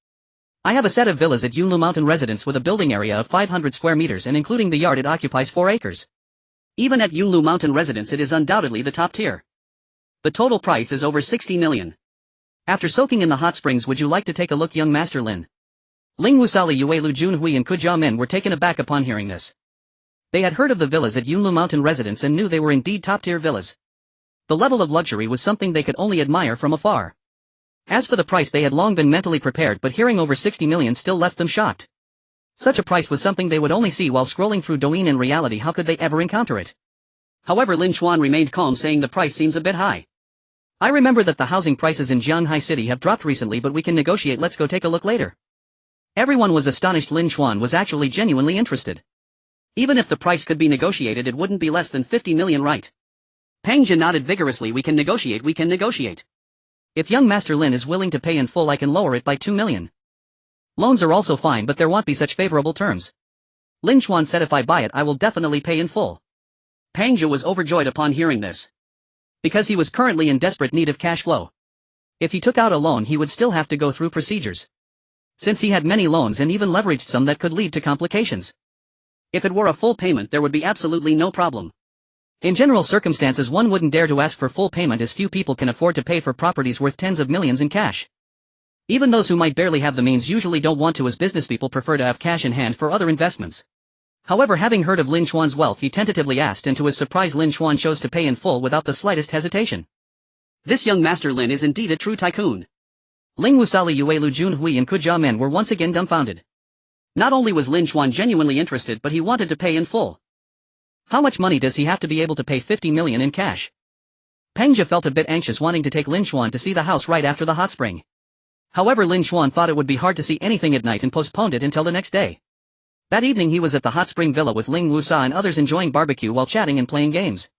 I have a set of villas at Yunlu Mountain Residence with a building area of 500 square meters, and including the yard it occupies 4 acres. Even at Yunlu Mountain Residence it is undoubtedly the top tier. The total price is over 60 million. After soaking in the hot springs, would you like to take a look, young Master Lin?" Ling Wusali, Yue Lu Junhui and Kujia Min were taken aback upon hearing this. They had heard of the villas at Yunlu Mountain Residence and knew they were indeed top-tier villas. The level of luxury was something they could only admire from afar. As for the price, they had long been mentally prepared, but hearing over 60 million still left them shocked. Such a price was something they would only see while scrolling through Douyin. In reality, how could they ever encounter it? However, Lin Xuan remained calm, saying, "The price seems a bit high. I remember that the housing prices in Jianghai City have dropped recently, but we can negotiate. Let's go take a look later." Everyone was astonished. Lin Xuan was actually genuinely interested. Even if the price could be negotiated, it wouldn't be less than 50 million, right? Peng Zhe nodded vigorously. We can negotiate. If young Master Lin is willing to pay in full, I can lower it by 2 million. Loans are also fine, but there won't be such favorable terms. Lin Xuan said, "If I buy it, I will definitely pay in full." Peng Zhe was overjoyed upon hearing this, because he was currently in desperate need of cash flow. If he took out a loan, he would still have to go through procedures, since he had many loans and even leveraged some that could lead to complications. If it were a full payment, there would be absolutely no problem. In general circumstances, one wouldn't dare to ask for full payment, as few people can afford to pay for properties worth tens of millions in cash. Even those who might barely have the means usually don't want to, as businesspeople prefer to have cash in hand for other investments. However, having heard of Lin Xuan's wealth, he tentatively asked, and to his surprise Lin Xuan chose to pay in full without the slightest hesitation. This young Master Lin is indeed a true tycoon. Ling Wusali, Yue Lu Junhui and Kujia Men were once again dumbfounded. Not only was Lin Xuan genuinely interested, but he wanted to pay in full. How much money does he have to be able to pay? 50 million in cash? Peng Zhe felt a bit anxious, wanting to take Lin Xuan to see the house right after the hot spring. However, Lin Xuan thought it would be hard to see anything at night and postponed it until the next day. That evening he was at the hot spring villa with Ling Wusa and others, enjoying barbecue while chatting and playing games.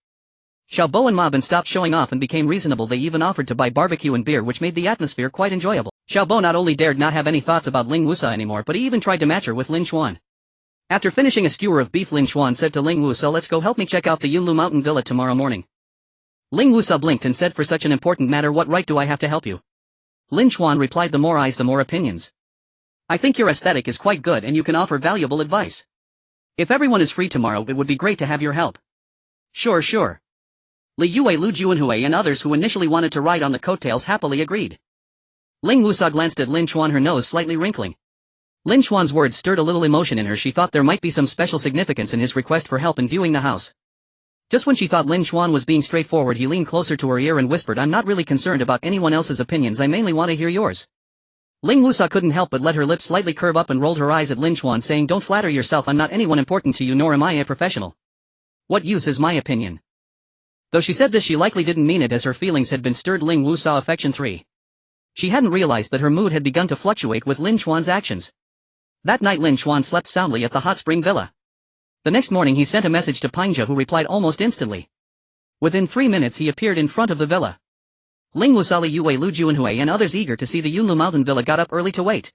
Xiao Bo and Ma Bin stopped showing off and became reasonable. They even offered to buy barbecue and beer, which made the atmosphere quite enjoyable. Xiao Bo not only dared not have any thoughts about Ling Wusa anymore, but he even tried to match her with Lin Xuan. After finishing a skewer of beef, Lin Xuan said to Ling Wusa, "Let's go, help me check out the Yunlu Mountain Villa tomorrow morning." Ling Wusa blinked and said, "For such an important matter, what right do I have to help you?" Lin Xuan replied, "The more eyes, the more opinions. I think your aesthetic is quite good and you can offer valuable advice. If everyone is free tomorrow, it would be great to have your help." Sure. Li Yue, Lu Juanhui and others who initially wanted to ride on the coattails happily agreed. Ling Wusa glanced at Lin Xuan, her nose slightly wrinkling. Lin Xuan's words stirred a little emotion in her. She thought there might be some special significance in his request for help in viewing the house. Just when she thought Lin Xuan was being straightforward, he leaned closer to her ear and whispered, "I'm not really concerned about anyone else's opinions, I mainly want to hear yours." Ling Wusa couldn't help but let her lips slightly curve up and rolled her eyes at Lin Xuan, saying, "Don't flatter yourself, I'm not anyone important to you, nor am I a professional. What use is my opinion?" Though she said this, she likely didn't mean it, as her feelings had been stirred. Ling Wusa affection 3. She hadn't realized that her mood had begun to fluctuate with Lin Xuan's actions. That night Lin Xuan slept soundly at the hot spring villa. The next morning he sent a message to Pingja, who replied almost instantly. Within 3 minutes he appeared in front of the villa. Ling Wusa, Li Yue, Lu Juanhui and others eager to see the Yunlu Mountain villa got up early to wait.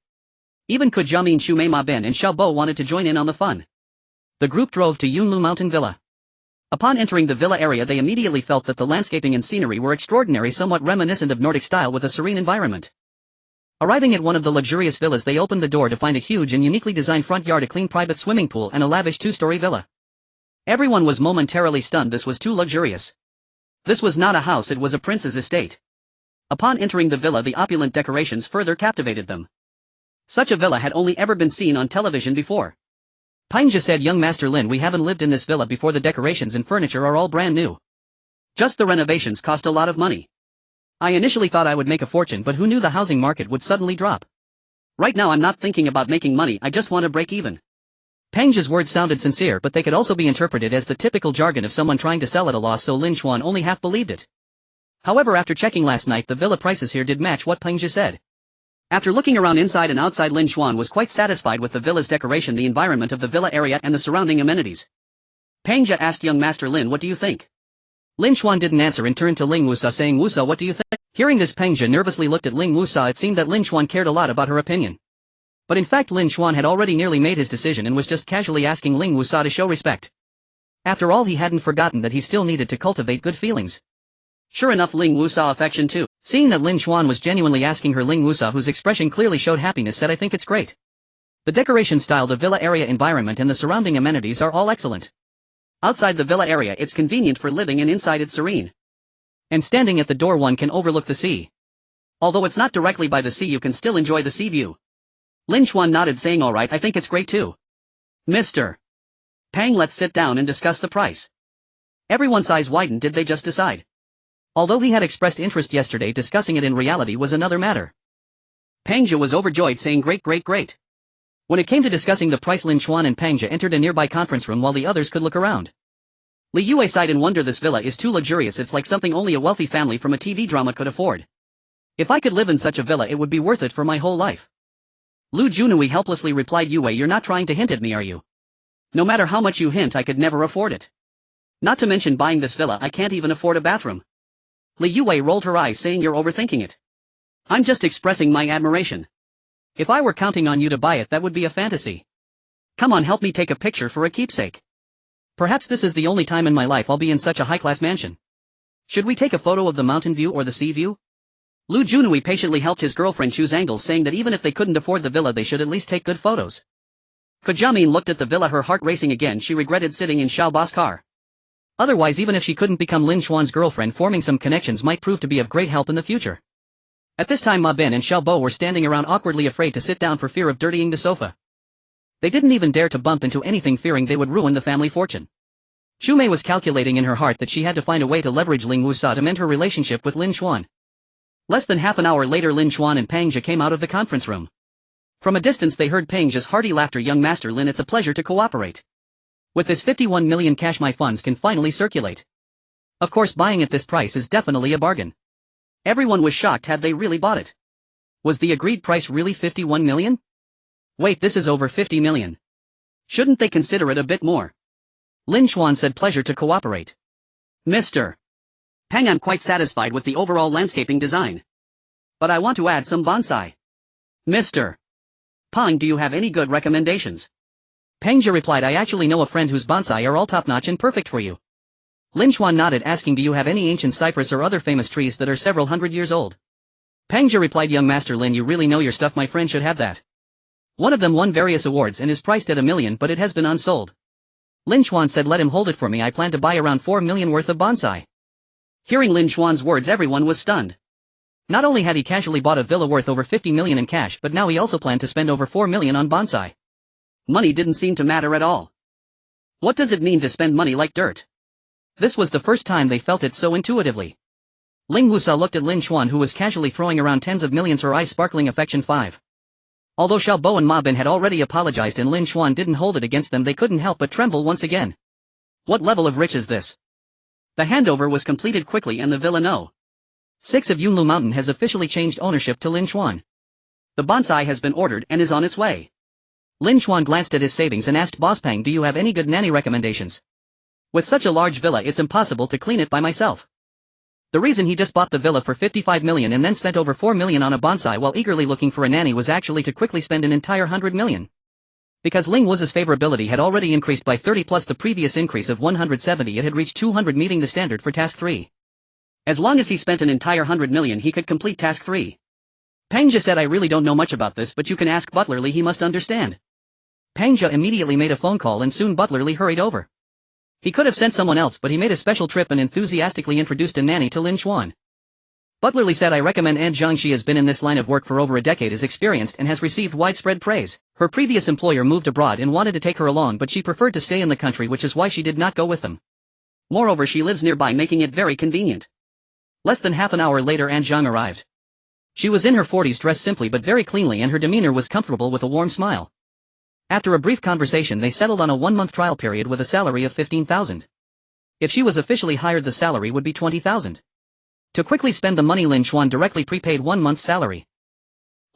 Even Ku Jiamin, Xu Mei, Ma Ben and Xiao Bo wanted to join in on the fun. The group drove to Yunlu Mountain Villa. Upon entering the villa area, they immediately felt that the landscaping and scenery were extraordinary, somewhat reminiscent of Nordic style with a serene environment. Arriving at one of the luxurious villas, they opened the door to find a huge and uniquely designed front yard, a clean private swimming pool and a lavish 2-story villa. Everyone was momentarily stunned. This was too luxurious. This was not a house, it was a prince's estate. Upon entering the villa, the opulent decorations further captivated them. Such a villa had only ever been seen on television before. Pingja said, "Young Master Lin, we haven't lived in this villa before. The decorations and furniture are all brand new. Just the renovations cost a lot of money. I initially thought I would make a fortune, but who knew the housing market would suddenly drop. Right now I'm not thinking about making money, I just want to break even." Pingja's words sounded sincere, but they could also be interpreted as the typical jargon of someone trying to sell at a loss, so Lin Xuan only half believed it. However, after checking last night, the villa prices here did match what Pingja said. After looking around inside and outside, Lin Xuan was quite satisfied with the villa's decoration, the environment of the villa area and the surrounding amenities. Pingja asked, "Young Master Lin, what do you think?" Lin Xuan didn't answer and turned to Ling Wusa, saying, "Wusa, what do you think?" Hearing this, Pingja nervously looked at Ling Wusa. It seemed that Lin Xuan cared a lot about her opinion. But in fact Lin Xuan had already nearly made his decision and was just casually asking Ling Wusa to show respect. After all, he hadn't forgotten that he still needed to cultivate good feelings. Sure enough, Ling Wusa affection too. Seeing that Lin Xuan was genuinely asking her, Ling Wusa, whose expression clearly showed happiness, said, "I think it's great. The decoration style, the villa area environment and the surrounding amenities are all excellent. Outside the villa area it's convenient for living and inside it's serene. And standing at the door one can overlook the sea. Although it's not directly by the sea, you can still enjoy the sea view." Lin Xuan nodded, saying, "All right, I think it's great too. Mr. Pang, let's sit down and discuss the price." Everyone's eyes widened. Did they just decide? Although he had expressed interest yesterday, discussing it in reality was another matter. Pangja was overjoyed, saying, "Great, great, great." When it came to discussing the price, Lin Xuan and Pangja entered a nearby conference room while the others could look around. Li Yue sighed in wonder. This villa is too luxurious, it's like something only a wealthy family from a TV drama could afford. If I could live in such a villa, it would be worth it for my whole life. Lu Junhui helplessly replied, "Yue, you're not trying to hint at me, are you? No matter how much you hint, I could never afford it. Not to mention buying this villa, I can't even afford a bathroom." Li Yue rolled her eyes, saying, "You're overthinking it. I'm just expressing my admiration. If I were counting on you to buy it, that would be a fantasy. Come on, help me take a picture for a keepsake. Perhaps this is the only time in my life I'll be in such a high-class mansion. Should we take a photo of the mountain view or the sea view?" Lu Junhui patiently helped his girlfriend choose angles, saying that even if they couldn't afford the villa, they should at least take good photos. Ku Jiamin looked at the villa, her heart racing again. She regretted sitting in Xiao Ba's car. Otherwise, even if she couldn't become Lin Xuan's girlfriend, forming some connections might prove to be of great help in the future. At this time, Ma Ben and Xiao Bo were standing around awkwardly, afraid to sit down for fear of dirtying the sofa. They didn't even dare to bump into anything, fearing they would ruin the family fortune. Xu Mei was calculating in her heart that she had to find a way to leverage Ling Wusa to mend her relationship with Lin Xuan. Less than half an hour later, Lin Xuan and Pangja came out of the conference room. From a distance they heard Pangja's hearty laughter. "Young Master Lin, it's a pleasure to cooperate. With this 51 million cash, my funds can finally circulate. Of course, buying at this price is definitely a bargain." Everyone was shocked. Had they really bought it? Was the agreed price really 51 million? Wait, this is over 50 million. Shouldn't they consider it a bit more? Lin Xuan said, "Pleasure to cooperate. Mr. Pang, I'm quite satisfied with the overall landscaping design. But I want to add some bonsai. Mr. Pang, do you have any good recommendations?" Pangja replied, "I actually know a friend whose bonsai are all top-notch and perfect for you." Lin Xuan nodded, asking, "Do you have any ancient cypress or other famous trees that are several hundred years old?" Pangja replied, "Young Master Lin, you really know your stuff. My friend should have that. One of them won various awards and is priced at 1 million, but it has been unsold." Lin Xuan said, "Let him hold it for me. I plan to buy around 4 million worth of bonsai." Hearing Lin Xuan's words, everyone was stunned. Not only had he casually bought a villa worth over 50 million in cash, but now he also planned to spend over 4 million on bonsai. Money didn't seem to matter at all. What does it mean to spend money like dirt? This was the first time they felt it so intuitively. Ling Wusa looked at Lin Xuan, who was casually throwing around tens of millions, her eyes sparkling affection. 5. Although Xiao Bo and Ma Bin had already apologized and Lin Xuan didn't hold it against them, they couldn't help but tremble once again. What level of rich is this? The handover was completed quickly and the villa No. 6 of Yunlu Mountain has officially changed ownership to Lin Xuan. The bonsai has been ordered and is on its way. Lin Xuan glanced at his savings and asked Boss Pang, do you have any good nanny recommendations? With such a large villa it's impossible to clean it by myself. The reason he just bought the villa for 55 million and then spent over 4 million on a bonsai while eagerly looking for a nanny was actually to quickly spend an entire 100 million. Because Ling Wu's favorability had already increased by 30 plus the previous increase of 170, it had reached 200, meeting the standard for task 3. As long as he spent an entire 100 million he could complete task 3. Pangja said, I really don't know much about this, but you can ask Butler Lee, he must understand. Pangja immediately made a phone call and soon Butler Lee hurried over. He could have sent someone else, but he made a special trip and enthusiastically introduced a nanny to Lin Xuan. Butler Lee said, I recommend Aunt Zhang. She has been in this line of work for over a decade, is experienced and has received widespread praise. Her previous employer moved abroad and wanted to take her along, but she preferred to stay in the country, which is why she did not go with them. Moreover, she lives nearby, making it very convenient. Less than half an hour later Aunt Zhang arrived. She was in her 40s, dressed simply but very cleanly, and her demeanor was comfortable with a warm smile. After a brief conversation they settled on a 1-month trial period with a salary of 15,000. If she was officially hired the salary would be 20,000. To quickly spend the money Lin Xuan directly prepaid 1 month's salary.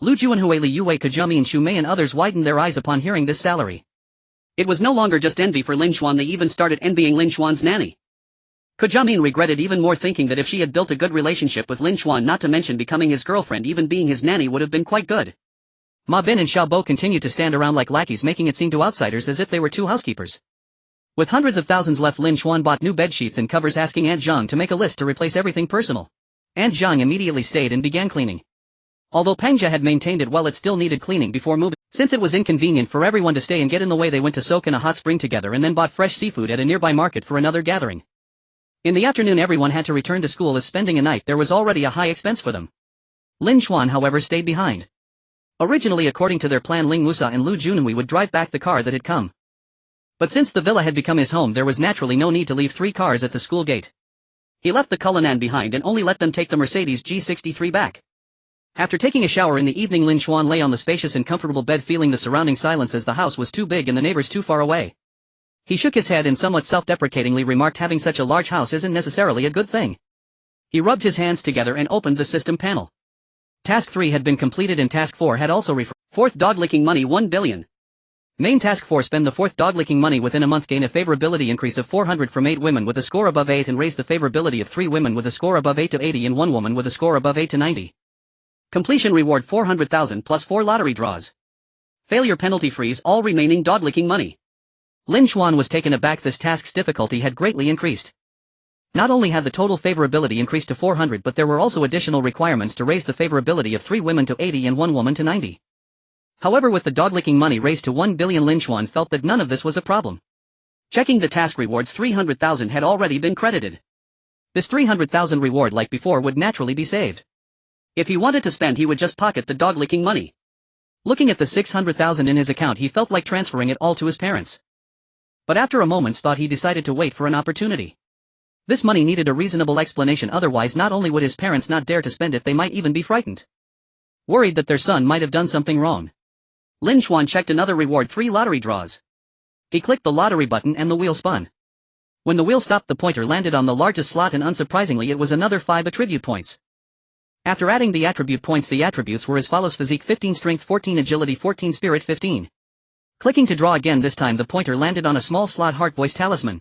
Lu Juanhui, Li Yue, Kajami and Xu Mei and others widened their eyes upon hearing this salary. It was no longer just envy for Lin Xuan, they even started envying Lin Xuan's nanny. Kajami regretted even more, thinking that if she had built a good relationship with Lin Xuan, not to mention becoming his girlfriend, even being his nanny would have been quite good. Ma Bin and Xiao Bo continued to stand around like lackeys, making it seem to outsiders as if they were 2 housekeepers. With hundreds of thousands left, Lin Xuan bought new bed sheets and covers, asking Aunt Zhang to make a list to replace everything personal. Aunt Zhang immediately stayed and began cleaning. Although Pangja had maintained it well, it still needed cleaning before moving. Since it was inconvenient for everyone to stay and get in the way, they went to soak in a hot spring together and then bought fresh seafood at a nearby market for another gathering. In the afternoon everyone had to return to school, as spending a night there was already a high expense for them. Lin Xuan however stayed behind. Originally, according to their plan, Ling Wusa and Lu Junhui would drive back the car that had come. But since the villa had become his home, there was naturally no need to leave 3 cars at the school gate. He left the Cullinan behind and only let them take the Mercedes G63 back. After taking a shower in the evening, Lin Xuan lay on the spacious and comfortable bed, feeling the surrounding silence as the house was too big and the neighbors too far away. He shook his head and somewhat self-deprecatingly remarked, having such a large house isn't necessarily a good thing. He rubbed his hands together and opened the system panel. Task 3 had been completed and Task 4 had also referred. 4th dog-licking money 1 billion. Main Task 4, spend the 4th dog-licking money within a month, gain a favorability increase of 400 from 8 women with a score above 8 and raise the favorability of 3 women with a score above 8 to 80 and 1 woman with a score above 8 to 90. Completion reward 400,000 plus 4 lottery draws. Failure penalty freeze all remaining dog-licking money. Lin Xuan was taken aback, this task's difficulty had greatly increased. Not only had the total favorability increased to 400, but there were also additional requirements to raise the favorability of 3 women to 80 and 1 woman to 90. However, with the dog-licking money raised to 1 billion, Lin Xuan felt that none of this was a problem. Checking the task rewards, 300,000 had already been credited. This 300,000 reward, like before, would naturally be saved. If he wanted to spend, he would just pocket the dog-licking money. Looking at the 600,000 in his account, he felt like transferring it all to his parents. But after a moment's thought he decided to wait for an opportunity. This money needed a reasonable explanation, otherwise not only would his parents not dare to spend it, they might even be frightened. Worried that their son might have done something wrong. Lin Xuan checked another reward, 3 lottery draws. He clicked the lottery button and the wheel spun. When the wheel stopped, the pointer landed on the largest slot and unsurprisingly it was another 5 attribute points. After adding the attribute points, the attributes were as follows: physique 15, strength 14, agility 14, spirit 15. Clicking to draw again, this time the pointer landed on a small slot, heart voice talisman.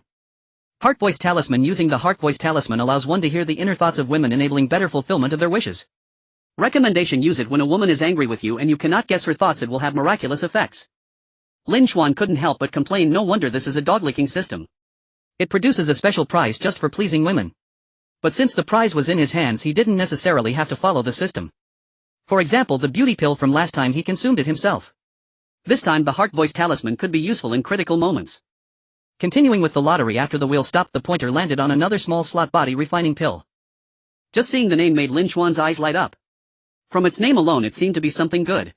Heart voice talisman. Using the heart voice talisman allows one to hear the inner thoughts of women, enabling better fulfillment of their wishes. Recommendation: use it when a woman is angry with you and you cannot guess her thoughts, it will have miraculous effects. Lin Xuan couldn't help but complain, no wonder this is a dog-licking system. It produces a special prize just for pleasing women. But since the prize was in his hands, he didn't necessarily have to follow the system. For example, the beauty pill from last time, he consumed it himself. This time the heart voice talisman could be useful in critical moments. Continuing with the lottery, after the wheel stopped, the pointer landed on another small slot, body refining pill. Just seeing the name made Lin Xuan's eyes light up. From its name alone it seemed to be something good.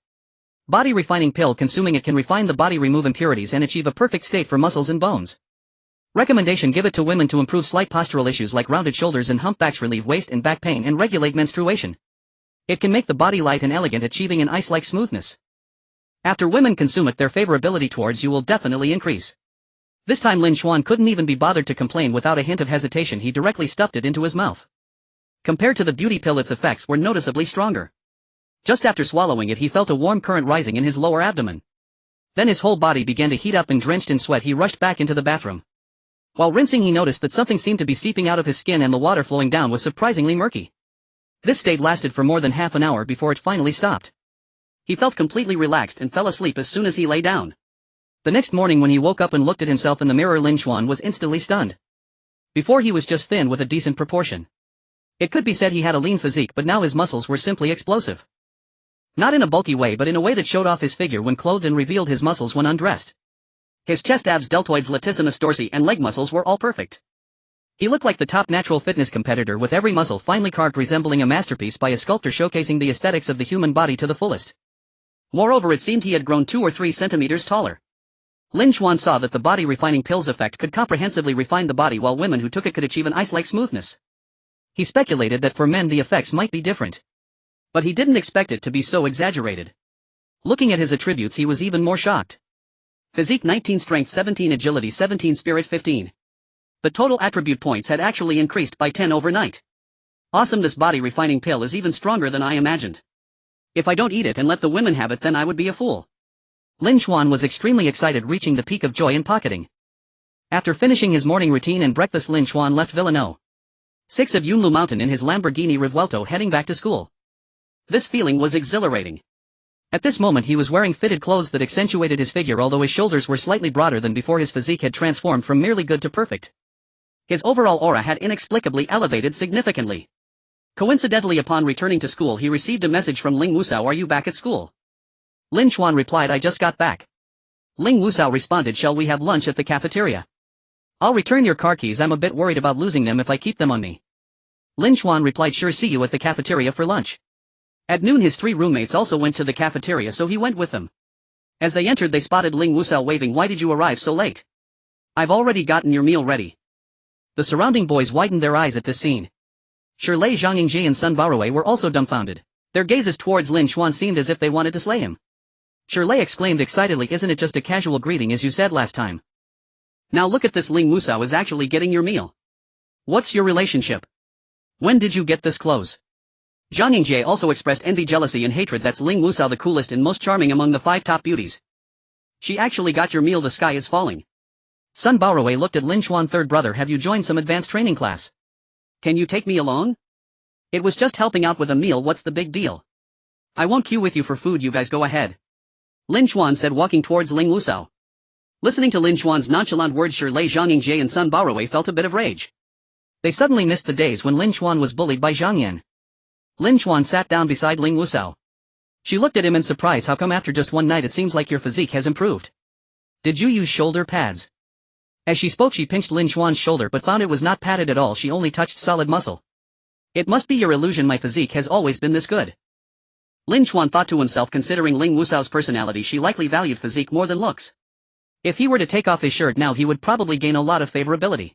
Body refining pill. Consuming it can refine the body, remove impurities and achieve a perfect state for muscles and bones. Recommendation: give it to women to improve slight postural issues like rounded shoulders and humpbacks, relieve waist and back pain, and regulate menstruation. It can make the body light and elegant, achieving an ice-like smoothness. After women consume it, their favorability towards you will definitely increase. This time Lin Xuan couldn't even be bothered to complain. Without a hint of hesitation, he directly stuffed it into his mouth. Compared to the beauty pill, its effects were noticeably stronger. Just after swallowing it, he felt a warm current rising in his lower abdomen. Then his whole body began to heat up, and drenched in sweat he rushed back into the bathroom. While rinsing, he noticed that something seemed to be seeping out of his skin, and the water flowing down was surprisingly murky. This state lasted for more than half an hour before it finally stopped. He felt completely relaxed and fell asleep as soon as he lay down. The next morning when he woke up and looked at himself in the mirror, Lin Xuan was instantly stunned. Before, he was just thin with a decent proportion. It could be said he had a lean physique, but now his muscles were simply explosive. Not in a bulky way, but in a way that showed off his figure when clothed and revealed his muscles when undressed. His chest, abs, deltoids, latissimus dorsi, and leg muscles were all perfect. He looked like the top natural fitness competitor, with every muscle finely carved, resembling a masterpiece by a sculptor, showcasing the aesthetics of the human body to the fullest. Moreover, it seemed he had grown 2 or 3 centimeters taller. Lin Xuan saw that the body refining pill's effect could comprehensively refine the body, while women who took it could achieve an ice-like smoothness. He speculated that for men the effects might be different. But he didn't expect it to be so exaggerated. Looking at his attributes, he was even more shocked. Physique 19, strength 17, agility 17, spirit 15. The total attribute points had actually increased by 10 overnight. Awesome, this body refining pill is even stronger than I imagined. If I don't eat it and let the women have it, then I would be a fool. Lin Xuan was extremely excited, reaching the peak of joy in pocketing. After finishing his morning routine and breakfast, Lin Xuan left Villa No. 6 of Yunlu Mountain in his Lamborghini Revuelto, heading back to school. This feeling was exhilarating. At this moment he was wearing fitted clothes that accentuated his figure, although his shoulders were slightly broader than before. His physique had transformed from merely good to perfect. His overall aura had inexplicably elevated significantly. Coincidentally, upon returning to school, he received a message from Ling Wusao. Are you back at school? Lin Xuan replied, I just got back. Ling Wusao responded, shall we have lunch at the cafeteria? I'll return your car keys. I'm a bit worried about losing them if I keep them on me. Lin Xuan replied, sure, see you at the cafeteria for lunch. At noon his 3 roommates also went to the cafeteria, so he went with them. As they entered, they spotted Ling Wusao waving. Why did you arrive so late? I've already gotten your meal ready. The surrounding boys widened their eyes at this scene. Shirlei, Zhang Yingji and Sun Baowei were also dumbfounded. Their gazes towards Lin Xuan seemed as if they wanted to slay him. Shirlei exclaimed excitedly, isn't it just a casual greeting as you said last time? Now look at this, Ling Wusao is actually getting your meal. What's your relationship? When did you get this clothes? Zhang Yingjie also expressed envy, jealousy and hatred. That's Ling Wusao, the coolest and most charming among the 5 top beauties. She actually got your meal. The sky is falling. Sun Baowei looked at Lin Xuan. Third brother, have you joined some advanced training class? Can you take me along? It was just helping out with a meal. What's the big deal? I won't queue with you for food, you guys go ahead. Lin Xuan said, walking towards Ling Wusao. Listening to Lin Xuan's nonchalant words, Shirlei, Zhang Yingjie and Sun Baowei felt a bit of rage. They suddenly missed the days when Lin Xuan was bullied by Zhang Yan. Lin Xuan sat down beside Ling Wusao. She looked at him in surprise. How come after just one night it seems like your physique has improved? Did you use shoulder pads? As she spoke, she pinched Lin Xuan's shoulder but found it was not padded at all. She only touched solid muscle. It must be your illusion. My physique has always been this good. Lin Xuan thought to himself, considering Ling Wusao's personality, she likely valued physique more than looks. If he were to take off his shirt now, he would probably gain a lot of favorability.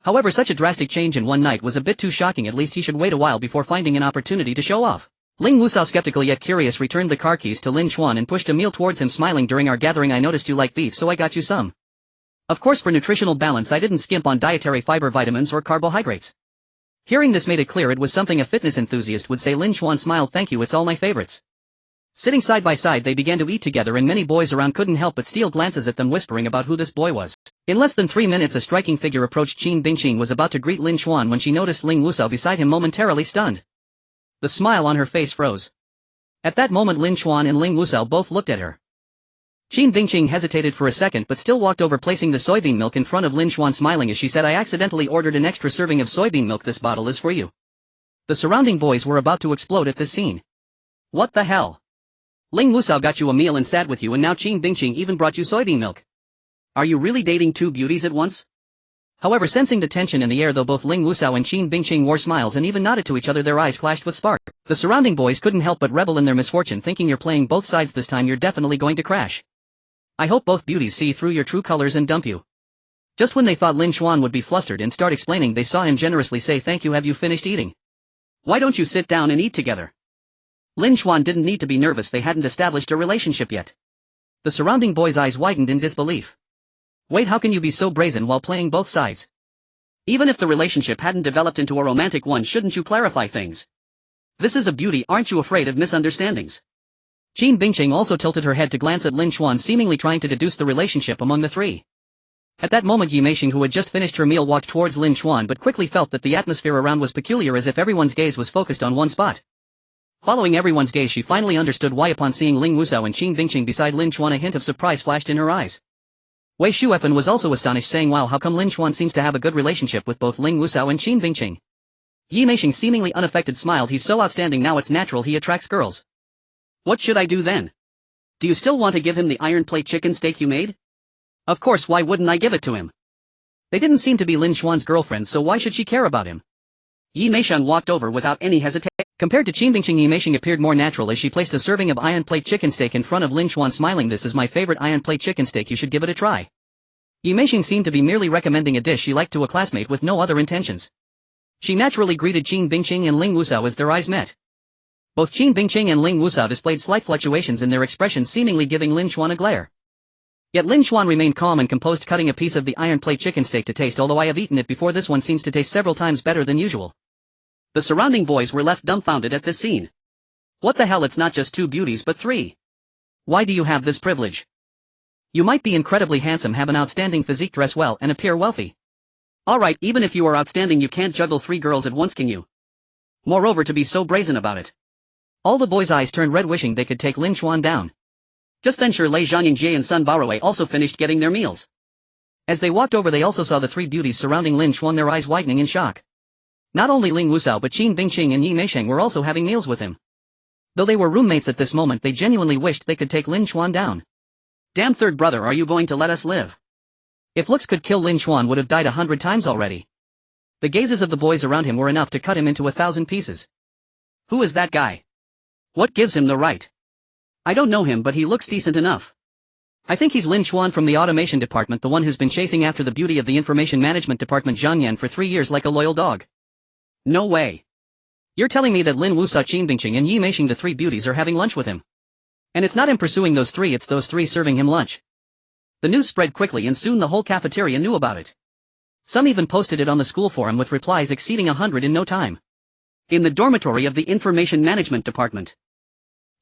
However, such a drastic change in one night was a bit too shocking. At least he should wait a while before finding an opportunity to show off. Ling Wusao, skeptical yet curious, returned the car keys to Lin Xuan and pushed a meal towards him, smiling. During our gathering I noticed you like beef, so I got you some. Of course, for nutritional balance I didn't skimp on dietary fiber, vitamins or carbohydrates. Hearing this made it clear it was something a fitness enthusiast would say. Lin Xuan smiled. Thank you, it's all my favorites. Sitting side by side they began to eat together, and many boys around couldn't help but steal glances at them, whispering about who this boy was. In less than 3 minutes a striking figure approached. Qin Bingqing was about to greet Lin Xuan when she noticed Ling Wusao beside him, momentarily stunned. The smile on her face froze. At that moment Lin Xuan and Ling Wusao both looked at her. Qin Bingqing hesitated for a second but still walked over, placing the soybean milk in front of Lin Xuan, smiling as she said, I accidentally ordered an extra serving of soybean milk. This bottle is for you. The surrounding boys were about to explode at this scene. What the hell? Ling Wusao got you a meal and sat with you, and now Qin Bingqing even brought you soybean milk. Are you really dating 2 beauties at once? However, sensing the tension in the air, though both Ling Wusao and Qin Bingqing wore smiles and even nodded to each other, their eyes clashed with spark. The surrounding boys couldn't help but revel in their misfortune, thinking, you're playing both sides this time, you're definitely going to crash. I hope both beauties see through your true colors and dump you. Just when they thought Lin Xuan would be flustered and start explaining, they saw him generously say, "Thank you, have you finished eating? Why don't you sit down and eat together?" Lin Xuan didn't need to be nervous, they hadn't established a relationship yet. The surrounding boys' eyes widened in disbelief. Wait, how can you be so brazen while playing both sides? Even if the relationship hadn't developed into a romantic one, shouldn't you clarify things? This is a beauty, aren't you afraid of misunderstandings? Qin Bingqing also tilted her head to glance at Lin Xuan, seemingly trying to deduce the relationship among the three. At that moment Yi Meisheng, who had just finished her meal, walked towards Lin Xuan but quickly felt that the atmosphere around was peculiar, as if everyone's gaze was focused on one spot. Following everyone's gaze, she finally understood why. Upon seeing Ling Wuzhou and Qin Bingqing beside Lin Xuan, a hint of surprise flashed in her eyes. Wei Shuefen was also astonished, saying, "Wow, how come Lin Xuan seems to have a good relationship with both Ling Wuzhou and Qin Bingqing?" Yi Meisheng, seemingly unaffected, smiled. "He's so outstanding now, it's natural he attracts girls. What should I do then? Do you still want to give him the iron plate chicken steak you made?" "Of course, why wouldn't I give it to him? They didn't seem to be Lin Xuan's girlfriends, so why should she care about him?" Yi Meisheng walked over without any hesitation. Compared to Qin Bingqing, Yi Meisheng appeared more natural as she placed a serving of iron plate chicken steak in front of Lin Xuan, smiling. "This is my favorite iron plate chicken steak, you should give it a try." Yi Meisheng seemed to be merely recommending a dish she liked to a classmate with no other intentions. She naturally greeted Qin Bingqing and Ling Wuzhou as their eyes met. Both Qin Bingqing and Ling Wuzhou displayed slight fluctuations in their expressions, seemingly giving Lin Xuan a glare. Yet Lin Xuan remained calm and composed, cutting a piece of the iron plate chicken steak to taste. "Although I have eaten it before, this one seems to taste several times better than usual." The surrounding boys were left dumbfounded at this scene. What the hell, it's not just two beauties but three. Why do you have this privilege? You might be incredibly handsome, have an outstanding physique, dress well, and appear wealthy. Alright, even if you are outstanding, you can't juggle three girls at once, can you? Moreover, to be so brazen about it. All the boys' eyes turned red, wishing they could take Lin Xuan down. Just then Lei Zhanying and Sun Baowei also finished getting their meals. As they walked over, they also saw the three beauties surrounding Lin Xuan, their eyes widening in shock. Not only Ling Wuzhou but Qin Bingqing and Yi Meisheng were also having meals with him. Though they were roommates at this moment, they genuinely wished they could take Lin Xuan down. Damn, third brother, are you going to let us live? If looks could kill, Lin Xuan would have died 100 times already. The gazes of the boys around him were enough to cut him into 1,000 pieces. Who is that guy? What gives him the right? I don't know him, but he looks decent enough. I think he's Lin Xuan from the automation department, the one who's been chasing after the beauty of the information management department, Zhang Yan, for 3 years like a loyal dog. No way. You're telling me that Lin Wuzhou, Qin Bingqing and Yi Meisheng, the three beauties, are having lunch with him? And it's not him pursuing those three, it's those three serving him lunch. The news spread quickly and soon the whole cafeteria knew about it. Some even posted it on the school forum with replies exceeding 100 in no time. In the dormitory of the information management department,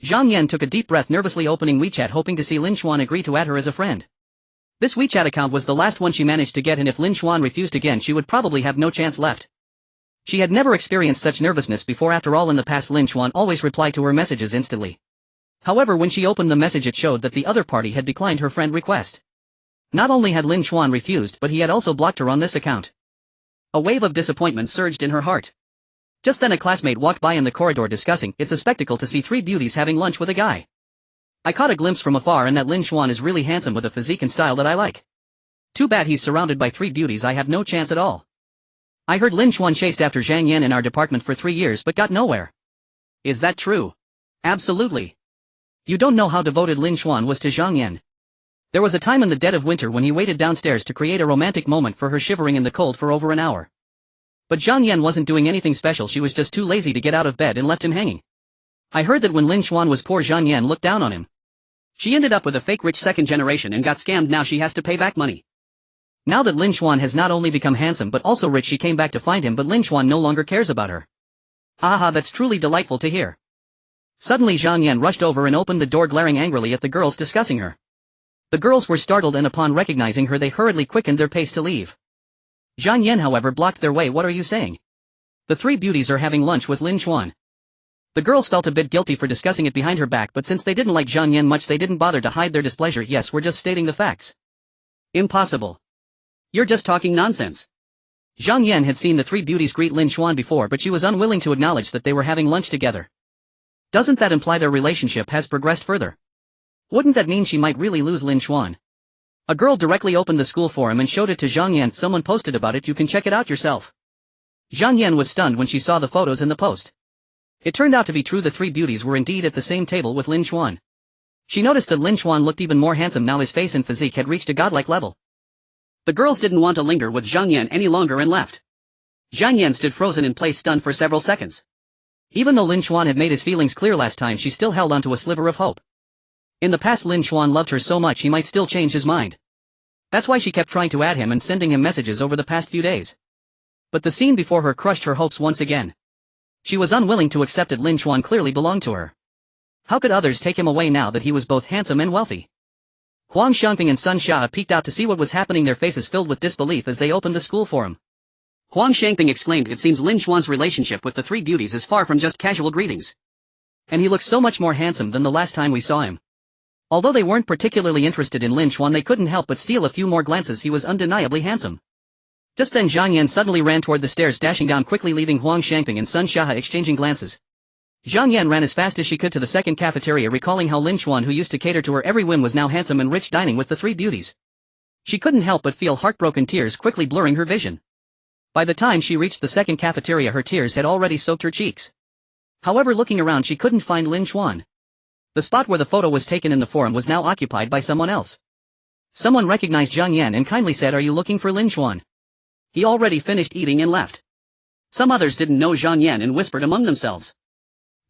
Zhang Yan took a deep breath, nervously opening WeChat, hoping to see Lin Xuan agree to add her as a friend. This WeChat account was the last one she managed to get, and if Lin Xuan refused again, she would probably have no chance left. She had never experienced such nervousness before. After all, in the past, Lin Xuan always replied to her messages instantly. However, when she opened the message, it showed that the other party had declined her friend request. Not only had Lin Xuan refused, but he had also blocked her on this account. A wave of disappointment surged in her heart. Just then a classmate walked by in the corridor discussing, "It's a spectacle to see three beauties having lunch with a guy. I caught a glimpse from afar, and that Lin Xuan is really handsome with a physique and style that I like. Too bad he's surrounded by three beauties, I have no chance at all. I heard Lin Xuan chased after Zhang Yan in our department for 3 years but got nowhere." "Is that true?" "Absolutely. You don't know how devoted Lin Xuan was to Zhang Yan. There was a time in the dead of winter when he waited downstairs to create a romantic moment for her, shivering in the cold for over an hour. But Zhang Yan wasn't doing anything special, she was just too lazy to get out of bed and left him hanging. I heard that when Lin Xuan was poor, Zhang Yan looked down on him. She ended up with a fake rich second generation and got scammed. Now she has to pay back money. Now that Lin Xuan has not only become handsome but also rich, she came back to find him, but Lin Xuan no longer cares about her. Haha, that's truly delightful to hear." Suddenly Zhang Yan rushed over and opened the door, glaring angrily at the girls discussing her. The girls were startled, and upon recognizing her they hurriedly quickened their pace to leave. Zhang Yan, however, blocked their way. "What are you saying? The three beauties are having lunch with Lin Xuan." The girls felt a bit guilty for discussing it behind her back, but since they didn't like Zhang Yan much, they didn't bother to hide their displeasure. "Yes, we're just stating the facts." "Impossible. You're just talking nonsense." Zhang Yan had seen the three beauties greet Lin Xuan before, but she was unwilling to acknowledge that they were having lunch together. Doesn't that imply their relationship has progressed further? Wouldn't that mean she might really lose Lin Xuan? A girl directly opened the school forum and showed it to Zhang Yan. "Someone posted about it, you can check it out yourself." Zhang Yan was stunned when she saw the photos in the post. It turned out to be true, the three beauties were indeed at the same table with Lin Xuan. She noticed that Lin Xuan looked even more handsome now, his face and physique had reached a godlike level. The girls didn't want to linger with Zhang Yan any longer and left. Zhang Yan stood frozen in place, stunned for several seconds. Even though Lin Xuan had made his feelings clear last time, she still held onto a sliver of hope. In the past, Lin Xuan loved her so much he might still change his mind. That's why she kept trying to add him and sending him messages over the past few days. But the scene before her crushed her hopes once again. She was unwilling to accept that Lin Xuan clearly belonged to her. How could others take him away now that he was both handsome and wealthy? Huang Xiangping and Sun Xia peeked out to see what was happening, their faces filled with disbelief as they opened the school forum. Huang Xiangping exclaimed, "It seems Lin Xuan's relationship with the three beauties is far from just casual greetings. And he looks so much more handsome than the last time we saw him." Although they weren't particularly interested in Lin Xuan, they couldn't help but steal a few more glances. He was undeniably handsome. Just then Zhang Yan suddenly ran toward the stairs, dashing down quickly, leaving Huang Xiangping and Sun Xia exchanging glances. Zhang Yan ran as fast as she could to the second cafeteria, recalling how Lin Xuan, who used to cater to her every whim, was now handsome and rich, dining with the three beauties. She couldn't help but feel heartbroken, tears quickly blurring her vision. By the time she reached the second cafeteria, her tears had already soaked her cheeks. However, looking around, she couldn't find Lin Xuan. The spot where the photo was taken in the forum was now occupied by someone else. Someone recognized Zhang Yan and kindly said, "Are you looking for Lin Xuan?" He already finished eating and left. Some others didn't know Zhang Yan and whispered among themselves.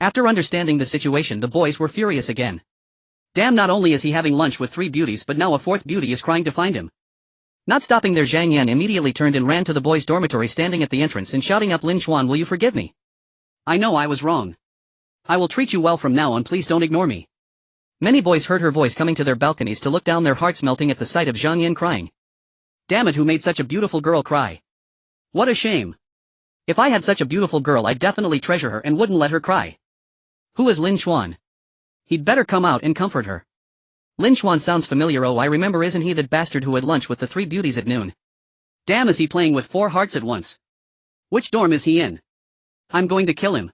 After understanding the situation, the boys were furious again. Damn, not only is he having lunch with three beauties, but now a fourth beauty is crying to find him. Not stopping there, Zhang Yan immediately turned and ran to the boys' dormitory, standing at the entrance and shouting up, "Lin Xuan, will you forgive me? I know I was wrong. I will treat you well from now on, please don't ignore me." Many boys heard her voice coming to their balconies to look down, their hearts melting at the sight of Zhang Yan crying. Damn it, who made such a beautiful girl cry? What a shame. If I had such a beautiful girl, I'd definitely treasure her and wouldn't let her cry. Who is Lin Xuan? He'd better come out and comfort her. Lin Xuan sounds familiar. Oh, I remember, isn't he that bastard who had lunch with the three beauties at noon? Damn, is he playing with four hearts at once? Which dorm is he in? I'm going to kill him.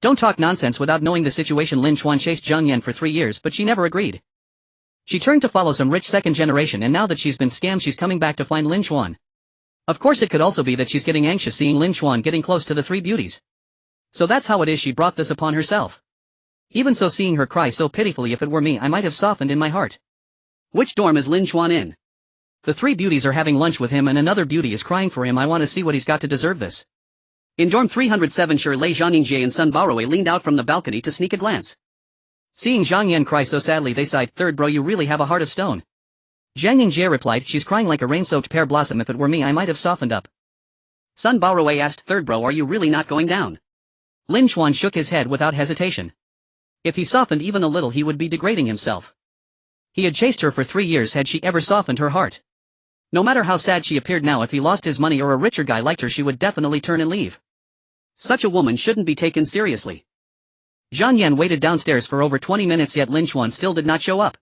Don't talk nonsense. Without knowing the situation, Lin Xuan chased Zhang Yan for 3 years, but she never agreed. She turned to follow some rich second generation, and now that she's been scammed, she's coming back to find Lin Xuan. Of course, it could also be that she's getting anxious seeing Lin Xuan getting close to the three beauties. So that's how it is she brought this upon herself. Even so, seeing her cry so pitifully, if it were me, I might have softened in my heart. Which dorm is Lin Xuan in? The three beauties are having lunch with him and another beauty is crying for him. I want to see what he's got to deserve this. In dorm 307, Shi Lei, Zhanningjie and Sun Baoruei leaned out from the balcony to sneak a glance. Seeing Zhang Yan cry so sadly, they sighed. "Third bro, you really have a heart of stone." Zhanningjie replied, "She's crying like a rain-soaked pear blossom. If it were me, I might have softened up." Sun Baoruei asked, "Third bro, are you really not going down?" Lin Xuan shook his head without hesitation. If he softened even a little, he would be degrading himself. He had chased her for 3 years. Had she ever softened her heart? No matter how sad she appeared now, if he lost his money or a richer guy liked her, she would definitely turn and leave. Such a woman shouldn't be taken seriously. Zhang Yan waited downstairs for over 20 minutes, yet Lin Xuan still did not show up.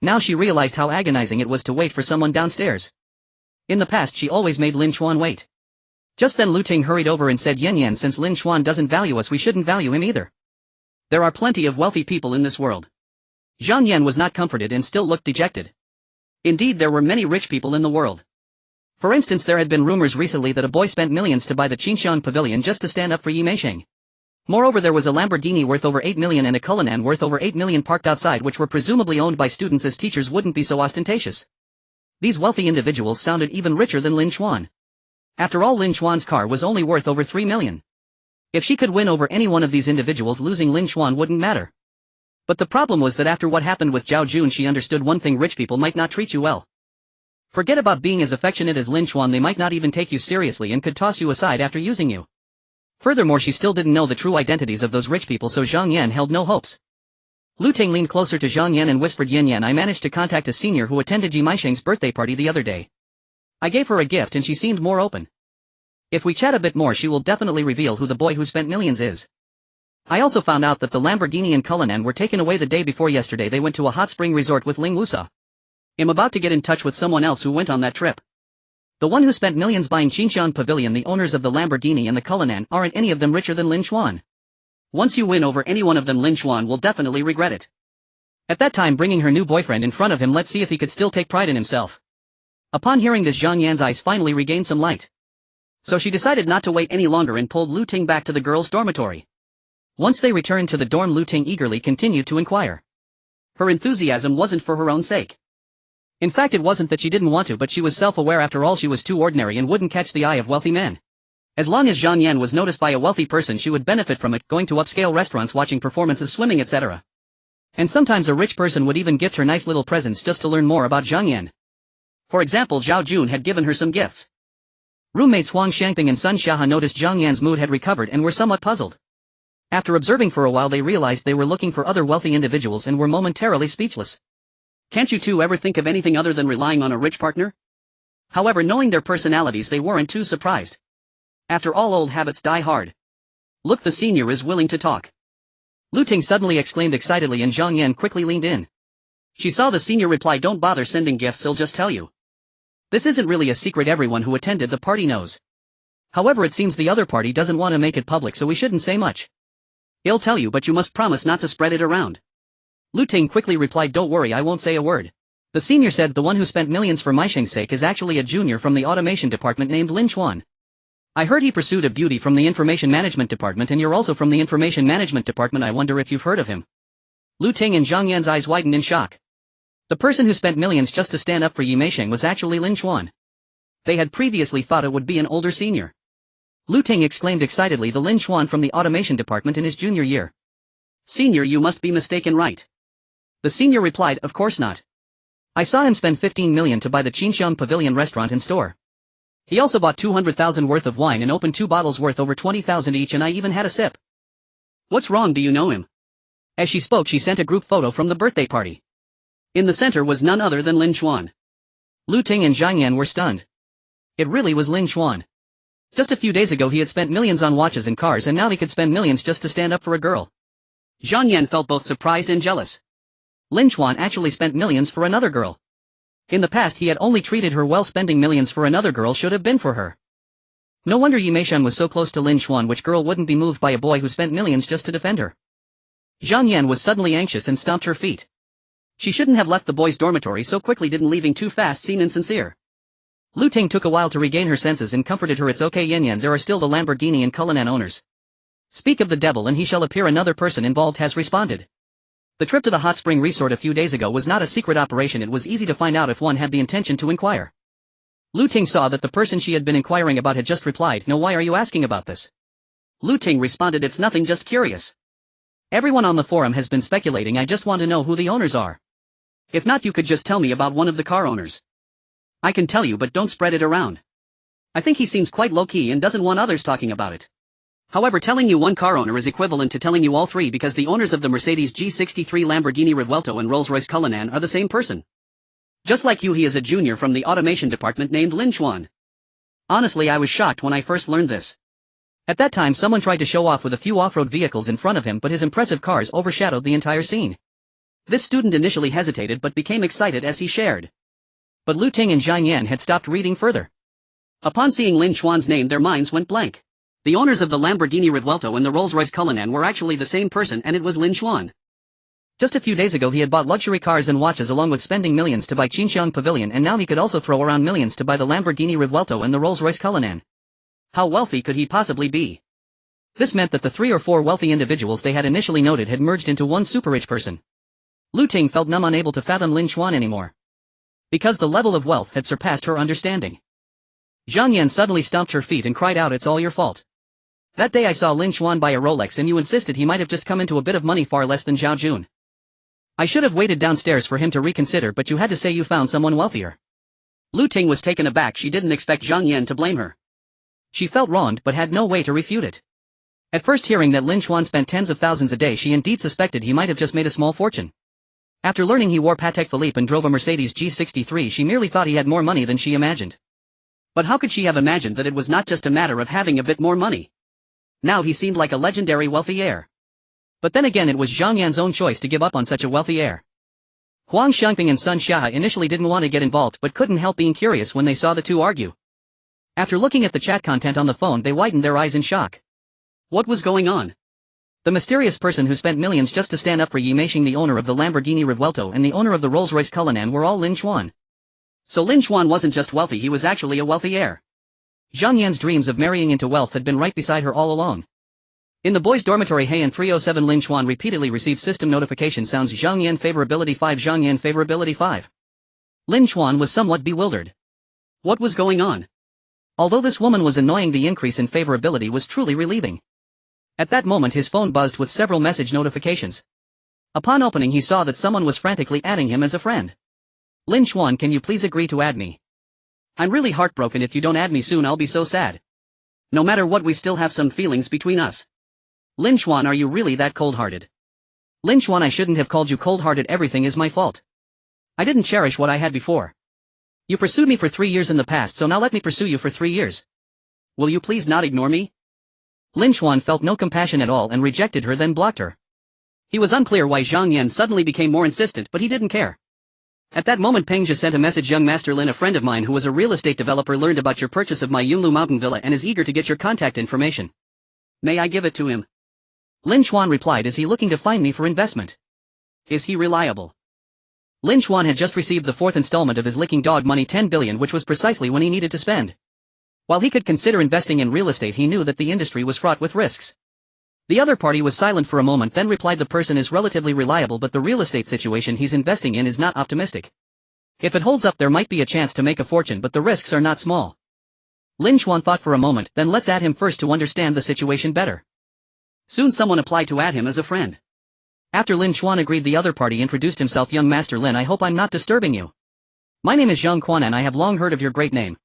Now she realized how agonizing it was to wait for someone downstairs. In the past, she always made Lin Xuan wait. Just then Lu Ting hurried over and said, "Yan Yan, since Lin Xuan doesn't value us, we shouldn't value him either. There are plenty of wealthy people in this world." Zhang Yan was not comforted and still looked dejected. Indeed, there were many rich people in the world. For instance, there had been rumors recently that a boy spent millions to buy the Qinxiang Pavilion just to stand up for Yi Meisheng. Moreover, there was a Lamborghini worth over 8 million and a Cullinan worth over 8 million parked outside, which were presumably owned by students, as teachers wouldn't be so ostentatious. These wealthy individuals sounded even richer than Lin Xuan. After all, Lin Xuan's car was only worth over 3 million. If she could win over any one of these individuals, losing Lin Xuan wouldn't matter. But the problem was that after what happened with Zhao Jun, she understood one thing: rich people might not treat you well. Forget about being as affectionate as Lin Xuan, they might not even take you seriously and could toss you aside after using you. Furthermore, she still didn't know the true identities of those rich people, so Zhang Yan held no hopes. Lu Ting leaned closer to Zhang Yan and whispered, "Yan Yan, I managed to contact a senior who attended Yi Meisheng's birthday party the other day. I gave her a gift and she seemed more open. If we chat a bit more, she will definitely reveal who the boy who spent millions is." I also found out that the Lamborghini and Cullinan were taken away the day before yesterday. They went to a hot spring resort with Ling Wusa. I'm about to get in touch with someone else who went on that trip. The one who spent millions buying Qinxiang Pavilion. The owners of the Lamborghini and the Cullinan aren't any of them richer than Lin Xuan. Once you win over any one of them, Lin Xuan will definitely regret it. At that time, bringing her new boyfriend in front of him, let's see if he could still take pride in himself. Upon hearing this, Zhang Yan's eyes finally regained some light. So she decided not to wait any longer and pulled Lu Ting back to the girls' dormitory. Once they returned to the dorm, Lu Ting eagerly continued to inquire. Her enthusiasm wasn't for her own sake. In fact, it wasn't that she didn't want to, but she was self-aware. After all, she was too ordinary and wouldn't catch the eye of wealthy men. As long as Zhang Yan was noticed by a wealthy person, she would benefit from it, going to upscale restaurants, watching performances, swimming, etc. And sometimes a rich person would even gift her nice little presents just to learn more about Zhang Yan. For example, Zhao Jun had given her some gifts. Roommates Huang Shangping and Sun Xiahe noticed Zhang Yan's mood had recovered and were somewhat puzzled. After observing for a while, they realized they were looking for other wealthy individuals and were momentarily speechless. Can't you two ever think of anything other than relying on a rich partner? However, knowing their personalities, they weren't too surprised. After all, old habits die hard. Look, the senior is willing to talk. Lu Ting suddenly exclaimed excitedly, and Zhang Yan quickly leaned in. She saw the senior reply, "Don't bother sending gifts, he'll just tell you. This isn't really a secret, everyone who attended the party knows. However, it seems the other party doesn't want to make it public, so we shouldn't say much. He'll tell you, but you must promise not to spread it around." Lu Ting quickly replied, "Don't worry, I won't say a word." The senior said, "The one who spent millions for Meisheng's sake is actually a junior from the automation department named Lin Chuan. I heard he pursued a beauty from the information management department, and you're also from the information management department. I wonder if you've heard of him." Lu Ting and Zhang Yan's eyes widened in shock. The person who spent millions just to stand up for Yi Meisheng was actually Lin Chuan. They had previously thought it would be an older senior. Lu Ting exclaimed excitedly, "The Lin Chuan from the automation department in his junior year." "Senior, you must be mistaken, right?" The senior replied, "Of course not. I saw him spend 15 million to buy the Qinxiang Pavilion restaurant and store. He also bought 200,000 worth of wine and opened 2 bottles worth over 20,000 each, and I even had a sip." "What's wrong, do you know him?" As she spoke, she sent a group photo from the birthday party. In the center was none other than Lin Chuan. Lu Ting and Zhang Yan were stunned. It really was Lin Chuan. Just a few days ago he had spent millions on watches and cars, and now he could spend millions just to stand up for a girl. Zhang Yan felt both surprised and jealous. Lin Chuan actually spent millions for another girl. In the past he had only treated her well. Spending millions for another girl should have been for her. No wonder Yi Meisheng was so close to Lin Chuan. Which girl wouldn't be moved by a boy who spent millions just to defend her? Zhang Yan was suddenly anxious and stomped her feet. She shouldn't have left the boys' dormitory so quickly. Didn't leaving too fast seem insincere? Lu Ting took a while to regain her senses and comforted her. "It's okay, Yin Yan, there are still the Lamborghini and Cullinan owners. Speak of the devil and he shall appear." Another person involved has responded. The trip to the hot spring resort a few days ago was not a secret operation. It was easy to find out if one had the intention to inquire. Lu Ting saw that the person she had been inquiring about had just replied, "No, why are you asking about this?" Lu Ting responded, "It's nothing, just curious. Everyone on the forum has been speculating. I just want to know who the owners are. If not, you could just tell me about one of the car owners. I can tell you, but don't spread it around. I think he seems quite low-key and doesn't want others talking about it. However, telling you one car owner is equivalent to telling you all three, because the owners of the Mercedes G63, Lamborghini Revuelto and Rolls-Royce Cullinan are the same person. Just like you, he is a junior from the automation department named Lin Chuan." Honestly, I was shocked when I first learned this. At that time, someone tried to show off with a few off-road vehicles in front of him, but his impressive cars overshadowed the entire scene. This student initially hesitated but became excited as he shared. But Lu Ting and Zhang Yan had stopped reading further. Upon seeing Lin Chuan's name, their minds went blank. The owners of the Lamborghini Revuelto and the Rolls-Royce Cullinan were actually the same person, and it was Lin Chuan. Just a few days ago he had bought luxury cars and watches along with spending millions to buy Qinxiang Pavilion, and now he could also throw around millions to buy the Lamborghini Revuelto and the Rolls-Royce Cullinan. How wealthy could he possibly be? This meant that the 3 or 4 wealthy individuals they had initially noted had merged into one super-rich person. Lu Ting felt numb, unable to fathom Lin Chuan anymore. Because the level of wealth had surpassed her understanding. Zhang Yan suddenly stomped her feet and cried out, "It's all your fault. That day I saw Lin Chuan buy a Rolex and you insisted he might have just come into a bit of money, far less than Zhao Jun. I should have waited downstairs for him to reconsider, but you had to say you found someone wealthier." Lu Ting was taken aback. She didn't expect Zhang Yan to blame her. She felt wronged but had no way to refute it. At first, hearing that Lin Chuan spent tens of thousands a day, she indeed suspected he might have just made a small fortune. After learning he wore Patek Philippe and drove a Mercedes G63, she merely thought he had more money than she imagined. But how could she have imagined that it was not just a matter of having a bit more money? Now he seemed like a legendary wealthy heir. But then again, it was Zhang Yan's own choice to give up on such a wealthy heir. Huang Shangping and Sun Xiahe initially didn't want to get involved but couldn't help being curious when they saw the two argue. After looking at the chat content on the phone, they widened their eyes in shock. What was going on? The mysterious person who spent millions just to stand up for Yi Meisheng, the owner of the Lamborghini Revuelto and the owner of the Rolls-Royce Cullinan, were all Lin Chuan. So Lin Chuan wasn't just wealthy, he was actually a wealthy heir. Zhang Yan's dreams of marrying into wealth had been right beside her all along. In the boys' dormitory Heian 307, Lin Chuan repeatedly received system notification sounds. Zhang Yan favorability 5, Zhang Yan favorability 5. Lin Chuan was somewhat bewildered. What was going on? Although this woman was annoying, the increase in favorability was truly relieving. At that moment his phone buzzed with several message notifications. Upon opening he saw that someone was frantically adding him as a friend. Lin Chuan, can you please agree to add me? I'm really heartbroken. If you don't add me soon I'll be so sad. No matter what, we still have some feelings between us. Lin Chuan, are you really that cold-hearted? Lin Chuan, I shouldn't have called you cold-hearted. Everything is my fault. I didn't cherish what I had before. You pursued me for 3 years in the past, so now let me pursue you for 3 years. Will you please not ignore me? Lin Chuan felt no compassion at all and rejected her, then blocked her. He was unclear why Zhang Yan suddenly became more insistent, but he didn't care. At that moment Peng Zhe sent a message. Young Master Lin, a friend of mine who is a real estate developer, learned about your purchase of my Yunlu Mountain Villa and is eager to get your contact information. May I give it to him? Lin Chuan replied. Is he looking to find me for investment? Is he reliable? Lin Chuan had just received the 4th installment of his licking dog money 10 billion, which was precisely when he needed to spend. While he could consider investing in real estate, he knew that the industry was fraught with risks. The other party was silent for a moment, then replied, the person is relatively reliable, but the real estate situation he's investing in is not optimistic. If it holds up there might be a chance to make a fortune, but the risks are not small. Lin Chuan thought for a moment, then let's add him first to understand the situation better. Soon someone applied to add him as a friend. After Lin Chuan agreed, the other party introduced himself. Young Master Lin, I hope I'm not disturbing you. My name is Zhang Quan and I have long heard of your great name.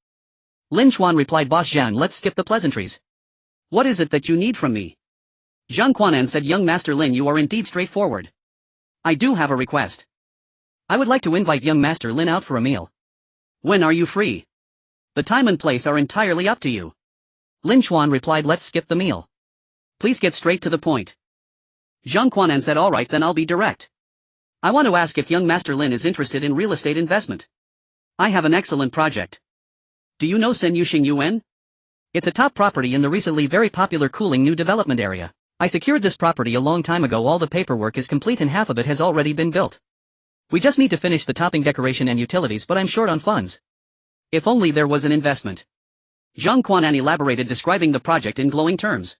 Lin Chuan replied, Boss Zhang, let's skip the pleasantries. What is it that you need from me? Zhang Quanan said, Young Master Lin, you are indeed straightforward. I do have a request. I would like to invite young Master Lin out for a meal. When are you free? The time and place are entirely up to you. Lin Chuan replied, let's skip the meal. Please get straight to the point. Zhang Quanan said, alright then I'll be direct. I want to ask if young Master Lin is interested in real estate investment. I have an excellent project. Do you know Sen Yuxing Yuan? It's a top property in the recently very popular cooling new development area. I secured this property a long time ago. All the paperwork is complete and half of it has already been built. We just need to finish the topping decoration and utilities, but I'm short on funds. If only there was an investment. Zhang Quanan elaborated, describing the project in glowing terms.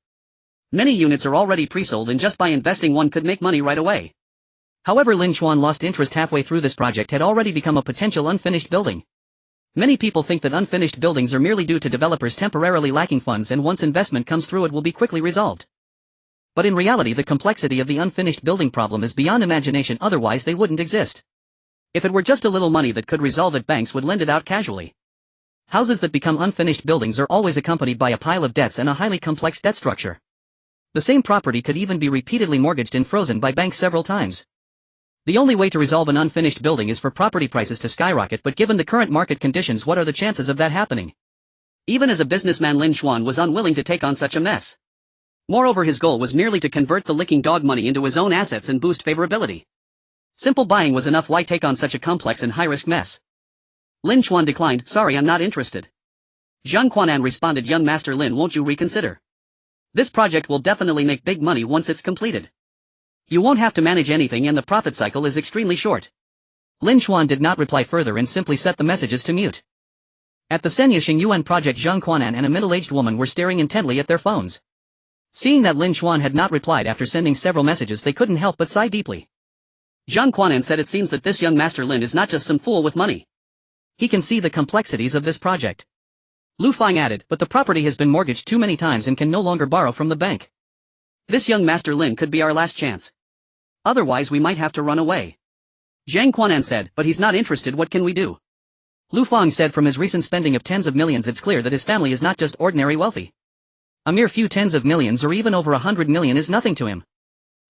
Many units are already pre-sold and just by investing one could make money right away. However, Lin Chuan lost interest halfway through. This project had already become a potential unfinished building. Many people think that unfinished buildings are merely due to developers temporarily lacking funds, and once investment comes through it will be quickly resolved. But in reality the complexity of the unfinished building problem is beyond imagination, otherwise they wouldn't exist. If it were just a little money that could resolve it, banks would lend it out casually. Houses that become unfinished buildings are always accompanied by a pile of debts and a highly complex debt structure. The same property could even be repeatedly mortgaged and frozen by banks several times. The only way to resolve an unfinished building is for property prices to skyrocket, but given the current market conditions, what are the chances of that happening? Even as a businessman, Lin Chuan was unwilling to take on such a mess. Moreover, his goal was merely to convert the licking dog money into his own assets and boost favorability. Simple buying was enough. Why take on such a complex and high-risk mess? Lin Chuan declined. Sorry, I'm not interested. Zhang Quanan responded, Young Master Lin, won't you reconsider? This project will definitely make big money once it's completed. You won't have to manage anything and the profit cycle is extremely short. Lin Chuan did not reply further and simply set the messages to mute. At the Sen Yuxing Yuan project, Zhang Quanan and a middle-aged woman were staring intently at their phones. Seeing that Lin Chuan had not replied after sending several messages, they couldn't help but sigh deeply. Zhang Quanan said, it seems that this young Master Lin is not just some fool with money. He can see the complexities of this project. Lu Fang added, but the property has been mortgaged too many times and can no longer borrow from the bank. This young Master Lin could be our last chance. Otherwise we might have to run away. Zhang Quanan said, but he's not interested, what can we do? Lu Fang said, from his recent spending of tens of millions it's clear that his family is not just ordinary wealthy. A mere few tens of millions or even over 100 million is nothing to him.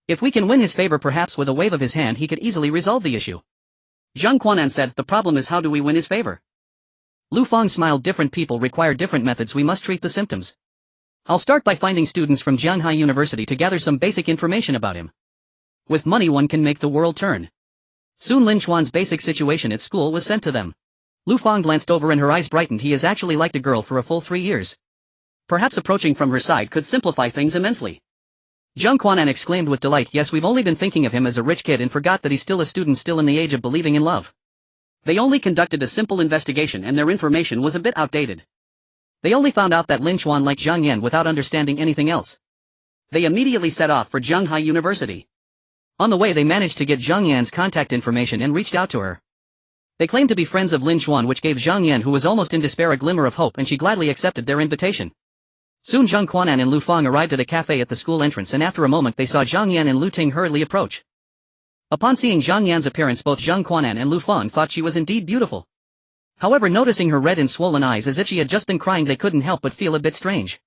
If we can win his favor, perhaps with a wave of his hand he could easily resolve the issue. Zhang Quanan said, the problem is how do we win his favor? Lu Fang smiled, different people require different methods, we must treat the symptoms. I'll start by finding students from Jianghai University to gather some basic information about him. With money one can make the world turn. Soon Lin Chuan's basic situation at school was sent to them. Lu Fang glanced over and her eyes brightened. He has actually liked a girl for a full 3 years. Perhaps approaching from her side could simplify things immensely. Zhang Quanan exclaimed with delight, yes, we've only been thinking of him as a rich kid and forgot that he's still a student, still in the age of believing in love. They only conducted a simple investigation and their information was a bit outdated. They only found out that Lin Chuan liked Zhang Yan without understanding anything else. They immediately set off for Jianghai University. On the way they managed to get Zhang Yan's contact information and reached out to her. They claimed to be friends of Lin Xuan, which gave Zhang Yan, who was almost in despair, a glimmer of hope, and she gladly accepted their invitation. Soon Zhang Quanan and Lu Fang arrived at a cafe at the school entrance, and after a moment they saw Zhang Yan and Lu Ting hurriedly approach. Upon seeing Zhang Yan's appearance, both Zhang Quanan and Lu Fang thought she was indeed beautiful. However, noticing her red and swollen eyes as if she had just been crying, they couldn't help but feel a bit strange.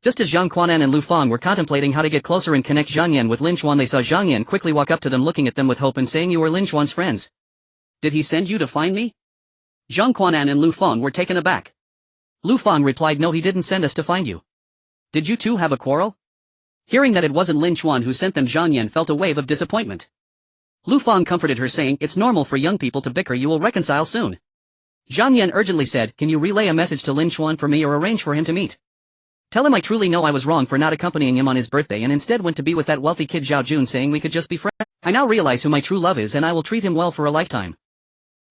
Just as Zhang Quanan and Lu Fang were contemplating how to get closer and connect Zhang Yan with Lin Xuan, they saw Zhang Yan quickly walk up to them, looking at them with hope and saying, "You are Lin Xuan's friends. Did he send you to find me?" Zhang Quanan and Lu Fang were taken aback. Lu Fang replied, "No, he didn't send us to find you. Did you two have a quarrel?" Hearing that it wasn't Lin Xuan who sent them, Zhang Yan felt a wave of disappointment. Lu Fang comforted her, saying, "It's normal for young people to bicker, you will reconcile soon." Zhang Yan urgently said, "Can you relay a message to Lin Xuan for me, or arrange for him to meet? Tell him I truly know I was wrong for not accompanying him on his birthday and instead went to be with that wealthy kid Zhao Jun, saying we could just be friends. I now realize who my true love is, and I will treat him well for a lifetime."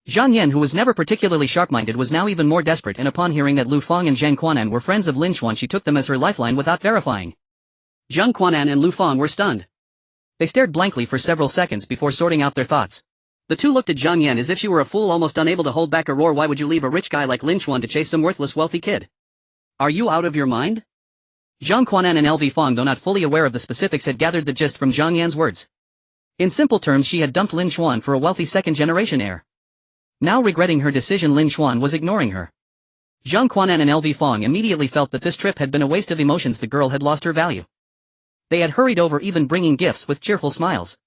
Zhang Yan, who was never particularly sharp-minded, was now even more desperate, and upon hearing that Lu Fang and Zhang Quanan were friends of Lin Xuan, she took them as her lifeline without verifying. Zhang Quanan and Lu Fang were stunned. They stared blankly for several seconds before sorting out their thoughts. The two looked at Zhang Yan as if she were a fool, almost unable to hold back a roar. "Why would you leave a rich guy like Lin Xuan to chase some worthless wealthy kid? Are you out of your mind?" Zhang Quanan and LV Fang, though not fully aware of the specifics, had gathered the gist from Zhang Yan's words. In simple terms, she had dumped Lin Xuan for a wealthy second-generation heir. Now regretting her decision, Lin Xuan was ignoring her. Zhang Quanan and LV Fang immediately felt that this trip had been a waste of emotions. The girl had lost her value. They had hurried over, even bringing gifts with cheerful smiles.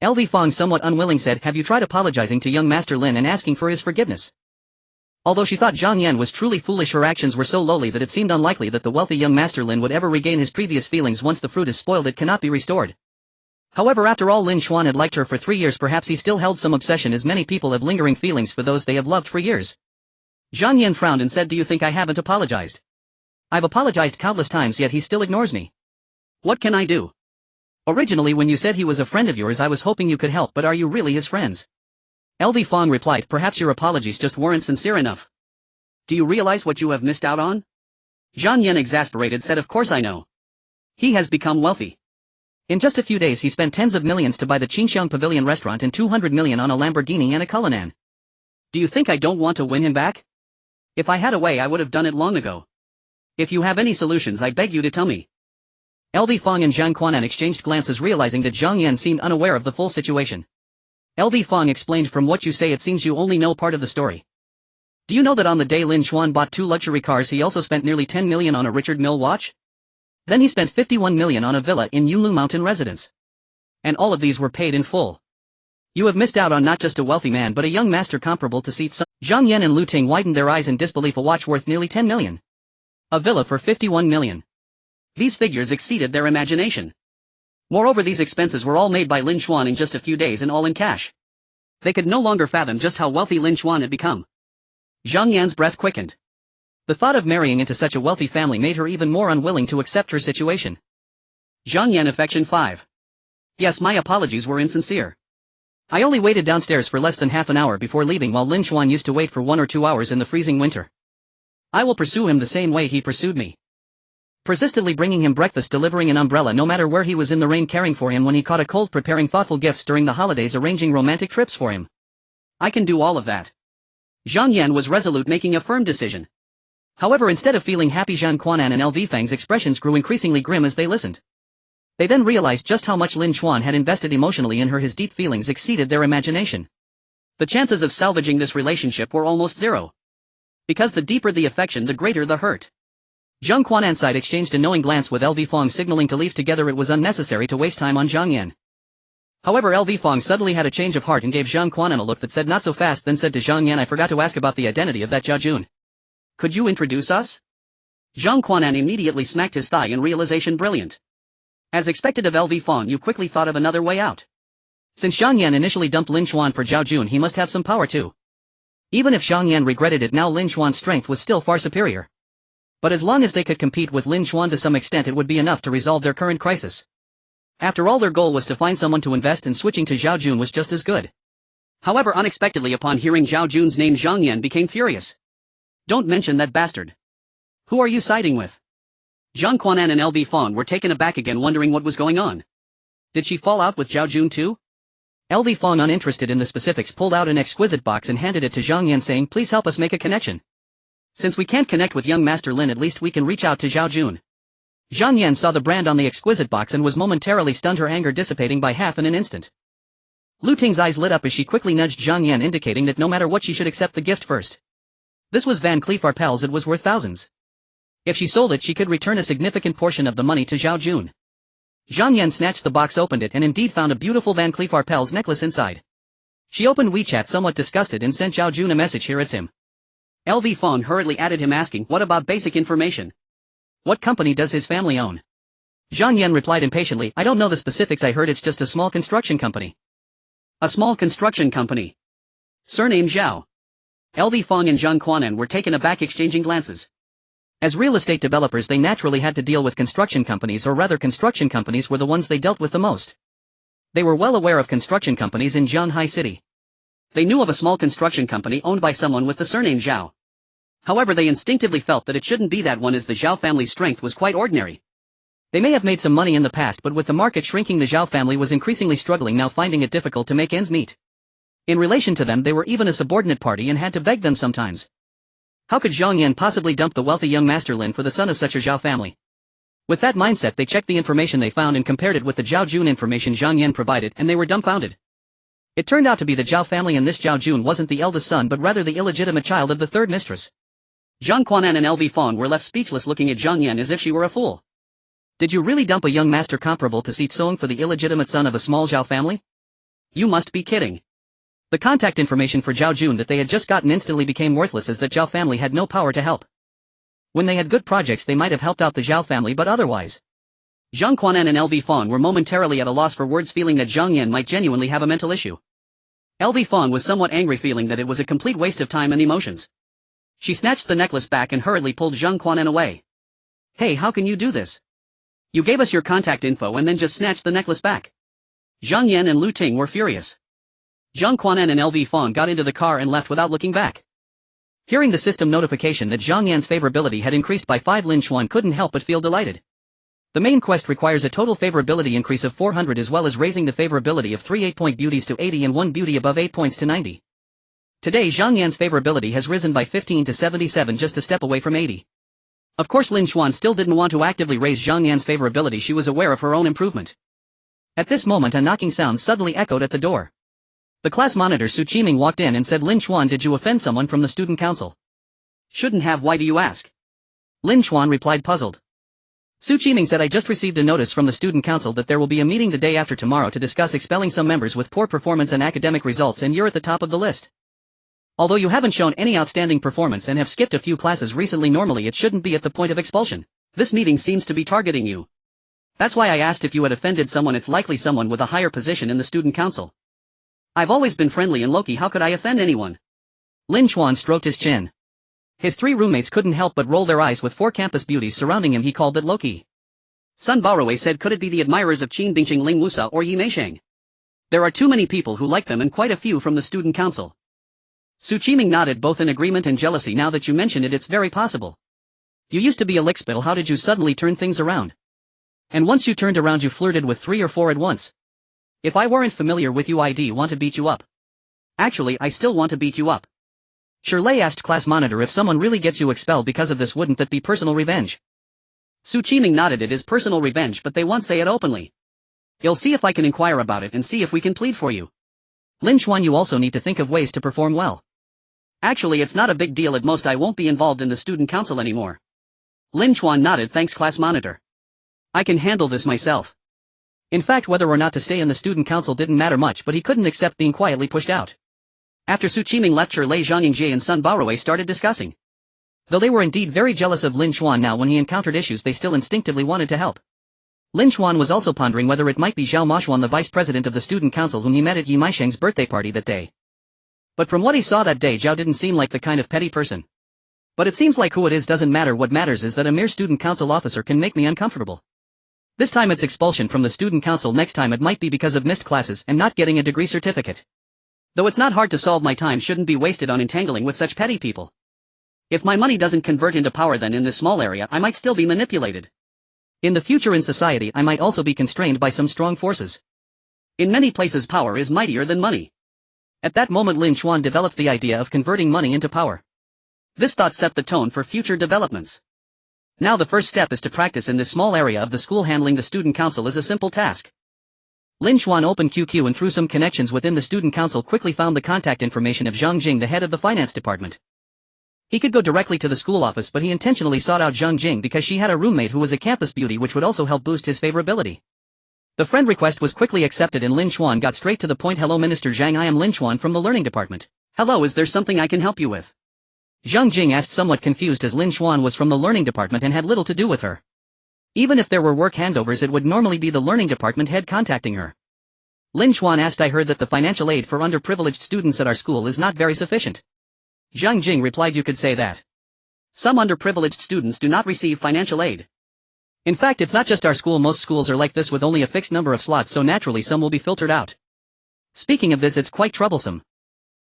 LV Fang, somewhat unwilling, said, "Have you tried apologizing to young Master Lin and asking for his forgiveness?" Although she thought Zhang Yan was truly foolish, her actions were so lowly that it seemed unlikely that the wealthy young Master Lin would ever regain his previous feelings. Once the fruit is spoiled, it cannot be restored. However, after all, Lin Xuan had liked her for 3 years. Perhaps he still held some obsession, as many people have lingering feelings for those they have loved for years. Zhang Yan frowned and said, "Do you think I haven't apologized? I've apologized countless times, yet he still ignores me. What can I do? Originally, when you said he was a friend of yours, I was hoping you could help, but are you really his friends?" LV Fang replied, "Perhaps your apologies just weren't sincere enough. Do you realize what you have missed out on?" Zhang Yan, exasperated, said, "Of course I know. He has become wealthy. In just a few days he spent tens of millions to buy the Qingxiang Pavilion restaurant and 200 million on a Lamborghini and a Cullinan. Do you think I don't want to win him back? If I had a way, I would have done it long ago. If you have any solutions, I beg you to tell me." LV Fang and Zhang Quanan exchanged glances, realizing that Zhang Yan seemed unaware of the full situation. LV Fang explained, "From what you say, it seems you only know part of the story. Do you know that on the day Lin Xuan bought 2 luxury cars, he also spent nearly 10 million on a Richard Mille watch? Then he spent 51 million on a villa in Yunlu Mountain residence. And all of these were paid in full. You have missed out on not just a wealthy man, but a young master comparable to seat some." Zhang Yan and Lu Ting widened their eyes in disbelief. A watch worth nearly 10 million. A villa for 51 million. These figures exceeded their imagination. Moreover, these expenses were all made by Lin Xuan in just a few days, and all in cash. They could no longer fathom just how wealthy Lin Xuan had become. Zhang Yan's breath quickened. The thought of marrying into such a wealthy family made her even more unwilling to accept her situation. Zhang Yan, affection 5. Yes, my apologies were insincere. I only waited downstairs for less than half an hour before leaving, while Lin Xuan used to wait for 1 or 2 hours in the freezing winter. I will pursue him the same way he pursued me. Persistently bringing him breakfast, delivering an umbrella no matter where he was in the rain, caring for him when he caught a cold, preparing thoughtful gifts during the holidays, arranging romantic trips for him. I can do all of that." Zhang Yan was resolute, making a firm decision. However, instead of feeling happy, Zhang Quanan and LV Fang's expressions grew increasingly grim as they listened. They then realized just how much Lin Xuan had invested emotionally in her. His deep feelings exceeded their imagination. The chances of salvaging this relationship were almost zero. Because the deeper the affection, the greater the hurt. Zhang Quanan side exchanged a knowing glance with LV Fang, signaling to leave together. It was unnecessary to waste time on Zhang Yan. However, LV Fang suddenly had a change of heart and gave Zhang Quanan a look that said, "Not so fast," then said to Zhang Yan, "I forgot to ask about the identity of that Zhao Jun. Could you introduce us?" Zhang Quanan immediately smacked his thigh in realization. Brilliant. As expected of LV Fang, you quickly thought of another way out. Since Zhang Yan initially dumped Lin Xuan for Zhao Jun, he must have some power too. Even if Zhang Yan regretted it now, Lin Xuan's strength was still far superior. But as long as they could compete with Lin Xuan to some extent, it would be enough to resolve their current crisis. After all, their goal was to find someone to invest, and switching to Zhao Jun was just as good. However, unexpectedly, upon hearing Zhao Jun's name, Zhang Yan became furious. "Don't mention that bastard. Who are you siding with?" Zhang Quanan and LV Fang were taken aback again, wondering what was going on. Did she fall out with Zhao Jun too? LV Fong, uninterested in the specifics, pulled out an exquisite box and handed it to Zhang Yan, saying, "Please help us make a connection. Since we can't connect with young Master Lin, at least we can reach out to Zhao Jun." Zhang Yan saw the brand on the exquisite box and was momentarily stunned, her anger dissipating by half in an instant. Lu Ting's eyes lit up as she quickly nudged Zhang Yan, indicating that no matter what she should accept the gift first. This was Van Cleef Arpels, it was worth thousands. If she sold it, she could return a significant portion of the money to Zhao Jun. Zhang Yan snatched the box, opened it, and indeed found a beautiful Van Cleef Arpels necklace inside. She opened WeChat somewhat disgusted and sent Zhao Jun a message, "Here it's him." LV Fong hurriedly added him, asking, "What about basic information? What company does his family own?" Zhang Yan replied impatiently, "I don't know the specifics, I heard it's just a small construction company." "A small construction company? Surname Zhao?" LV Fong and Zhang Quanan were taken aback, exchanging glances. As real estate developers, they naturally had to deal with construction companies, or rather construction companies were the ones they dealt with the most. They were well aware of construction companies in Jianhai City. They knew of a small construction company owned by someone with the surname Zhao. However, they instinctively felt that it shouldn't be that one, as the Zhao family's strength was quite ordinary. They may have made some money in the past, but with the market shrinking, the Zhao family was increasingly struggling now, finding it difficult to make ends meet. In relation to them, they were even a subordinate party and had to beg them sometimes. How could Zhang Yan possibly dump the wealthy young Master Lin for the son of such a Zhao family? With that mindset, they checked the information they found and compared it with the Zhao Jun information Zhang Yan provided, and they were dumbfounded. It turned out to be the Zhao family, and this Zhao Jun wasn't the eldest son but rather the illegitimate child of the third mistress. Zhang Quanan and LV Fong were left speechless, looking at Zhang Yan as if she were a fool. Did you really dump a young master comparable to Si Tsong for the illegitimate son of a small Zhao family? You must be kidding. The contact information for Zhao Jun that they had just gotten instantly became worthless, as that Zhao family had no power to help. When they had good projects, they might have helped out the Zhao family, but otherwise. Zhang Quanan and LV Fong were momentarily at a loss for words, feeling that Zhang Yan might genuinely have a mental issue. LV Fong was somewhat angry, feeling that it was a complete waste of time and emotions. She snatched the necklace back and hurriedly pulled Zhang Quanan away. "Hey, how can you do this? You gave us your contact info and then just snatched the necklace back." Zhang Yan and Lu Ting were furious. Zhang Quanan and LV Fong got into the car and left without looking back. Hearing the system notification that Zhang Yan's favorability had increased by 5, Lin Xuan couldn't help but feel delighted. The main quest requires a total favorability increase of 400, as well as raising the favorability of 3 8-point beauties to 80 and 1 beauty above 8 points to 90. Today Zhang Yan's favorability has risen by 15 to 77, just a step away from 80. Of course, Lin Xuan still didn't want to actively raise Zhang Yan's favorability. She was aware of her own improvement. At this moment, a knocking sound suddenly echoed at the door. The class monitor Su Qiming walked in and said, "Lin Xuan, did you offend someone from the student council?" "Shouldn't have, why do you ask?" Lin Xuan replied, puzzled. Su Qiming said, "I just received a notice from the student council that there will be a meeting the day after tomorrow to discuss expelling some members with poor performance and academic results, and you're at the top of the list. Although you haven't shown any outstanding performance and have skipped a few classes recently, normally it shouldn't be at the point of expulsion. This meeting seems to be targeting you. That's why I asked if you had offended someone. It's likely someone with a higher position in the student council. I've always been friendly and low-key, how could I offend anyone?" Lin Xuan stroked his chin. His 3 roommates couldn't help but roll their eyes. With 4 campus beauties surrounding him, he called it low-key. Sun Baowei said, "Could it be the admirers of Qin Bingqing, Ling Wusa, or Yi Meisheng? There are too many people who like them, and quite a few from the student council." Su Qiming nodded, both in agreement and jealousy. "Now that you mention it, it's very possible. You used to be a lickspittle, how did you suddenly turn things around? And once you turned around, you flirted with 3 or 4 at once. If I weren't familiar with you, I'd want to beat you up. Actually, I still want to beat you up." Shirley asked class monitor, "If someone really gets you expelled because of this, wouldn't that be personal revenge?" Su Qiming nodded. "It is personal revenge, but they won't say it openly. You'll see if I can inquire about it and see if we can plead for you. Lin Xuan, you also need to think of ways to perform well. Actually, it's not a big deal. At most I won't be involved in the student council anymore." Lin Xuan nodded. "Thanks, class monitor. I can handle this myself." In fact, whether or not to stay in the student council didn't matter much, but he couldn't accept being quietly pushed out. After Su Qiming left, Lei Zhang Yingjie and Sun Baowei started discussing. Though they were indeed very jealous of Lin Xuan now, when he encountered issues, they still instinctively wanted to help. Lin Xuan was also pondering whether it might be Zhao Maoxuan, the vice president of the student council, whom he met at Yi Meisheng's birthday party that day. But from what he saw that day, Zhao didn't seem like the kind of petty person. But it seems like who it is doesn't matter. What matters is that a mere student council officer can make me uncomfortable. This time it's expulsion from the student council, next time it might be because of missed classes and not getting a degree certificate. Though it's not hard to solve, my time shouldn't be wasted on entangling with such petty people. If my money doesn't convert into power, then in this small area I might still be manipulated. In the future in society I might also be constrained by some strong forces. In many places power is mightier than money. At that moment Lin Xuan developed the idea of converting money into power. This thought set the tone for future developments. Now the first step is to practice in this small area of the school. Handling the student council is a simple task. Lin Xuan opened QQ and through some connections within the student council quickly found the contact information of Zhang Jing, the head of the finance department. He could go directly to the school office, but he intentionally sought out Zhang Jing because she had a roommate who was a campus beauty, which would also help boost his favorability. The friend request was quickly accepted and Lin Xuan got straight to the point. Hello Minister Zhang, I am Lin Xuan from the learning department. Hello, is there something I can help you with? Zhang Jing asked, somewhat confused as Lin Xuan was from the learning department and had little to do with her. Even if there were work handovers, it would normally be the learning department head contacting her. Lin Xuan asked, I heard that the financial aid for underprivileged students at our school is not very sufficient. Zhang Jing replied, you could say that. Some underprivileged students do not receive financial aid. In fact, it's not just our school, most schools are like this with only a fixed number of slots, so naturally some will be filtered out. Speaking of this, it's quite troublesome.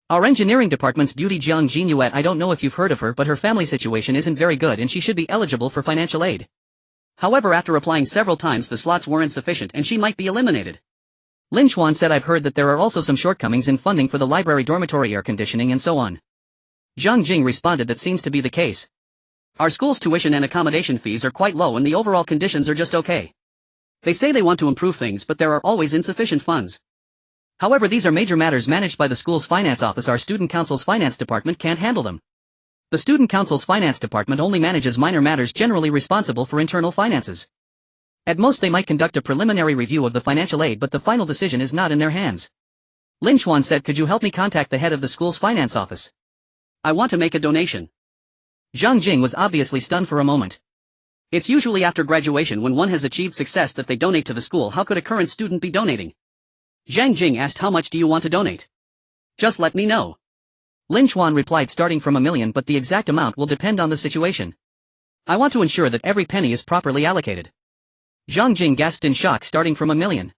Our engineering department's beauty Jiang Jinyuet, I don't know if you've heard of her, but her family situation isn't very good and she should be eligible for financial aid. However, after applying several times the slots weren't sufficient and she might be eliminated. Lin Xuan said, I've heard that there are also some shortcomings in funding for the library, dormitory, air conditioning and so on. Zhang Jing responded, that seems to be the case. Our school's tuition and accommodation fees are quite low and the overall conditions are just okay. They say they want to improve things, but there are always insufficient funds. However, these are major matters managed by the school's finance office. Our student council's finance department can't handle them. The student council's finance department only manages minor matters generally responsible for internal finances. At most they might conduct a preliminary review of the financial aid, but the final decision is not in their hands. Lin Xuan said, could you help me contact the head of the school's finance office? I want to make a donation. Zhang Jing was obviously stunned for a moment. It's usually after graduation when one has achieved success that they donate to the school. How could a current student be donating? Zhang Jing asked, how much do you want to donate? Just let me know. Lin Xuan replied, starting from $1 million, but the exact amount will depend on the situation. I want to ensure that every penny is properly allocated. Zhang Jing gasped in shock, starting from $1 million.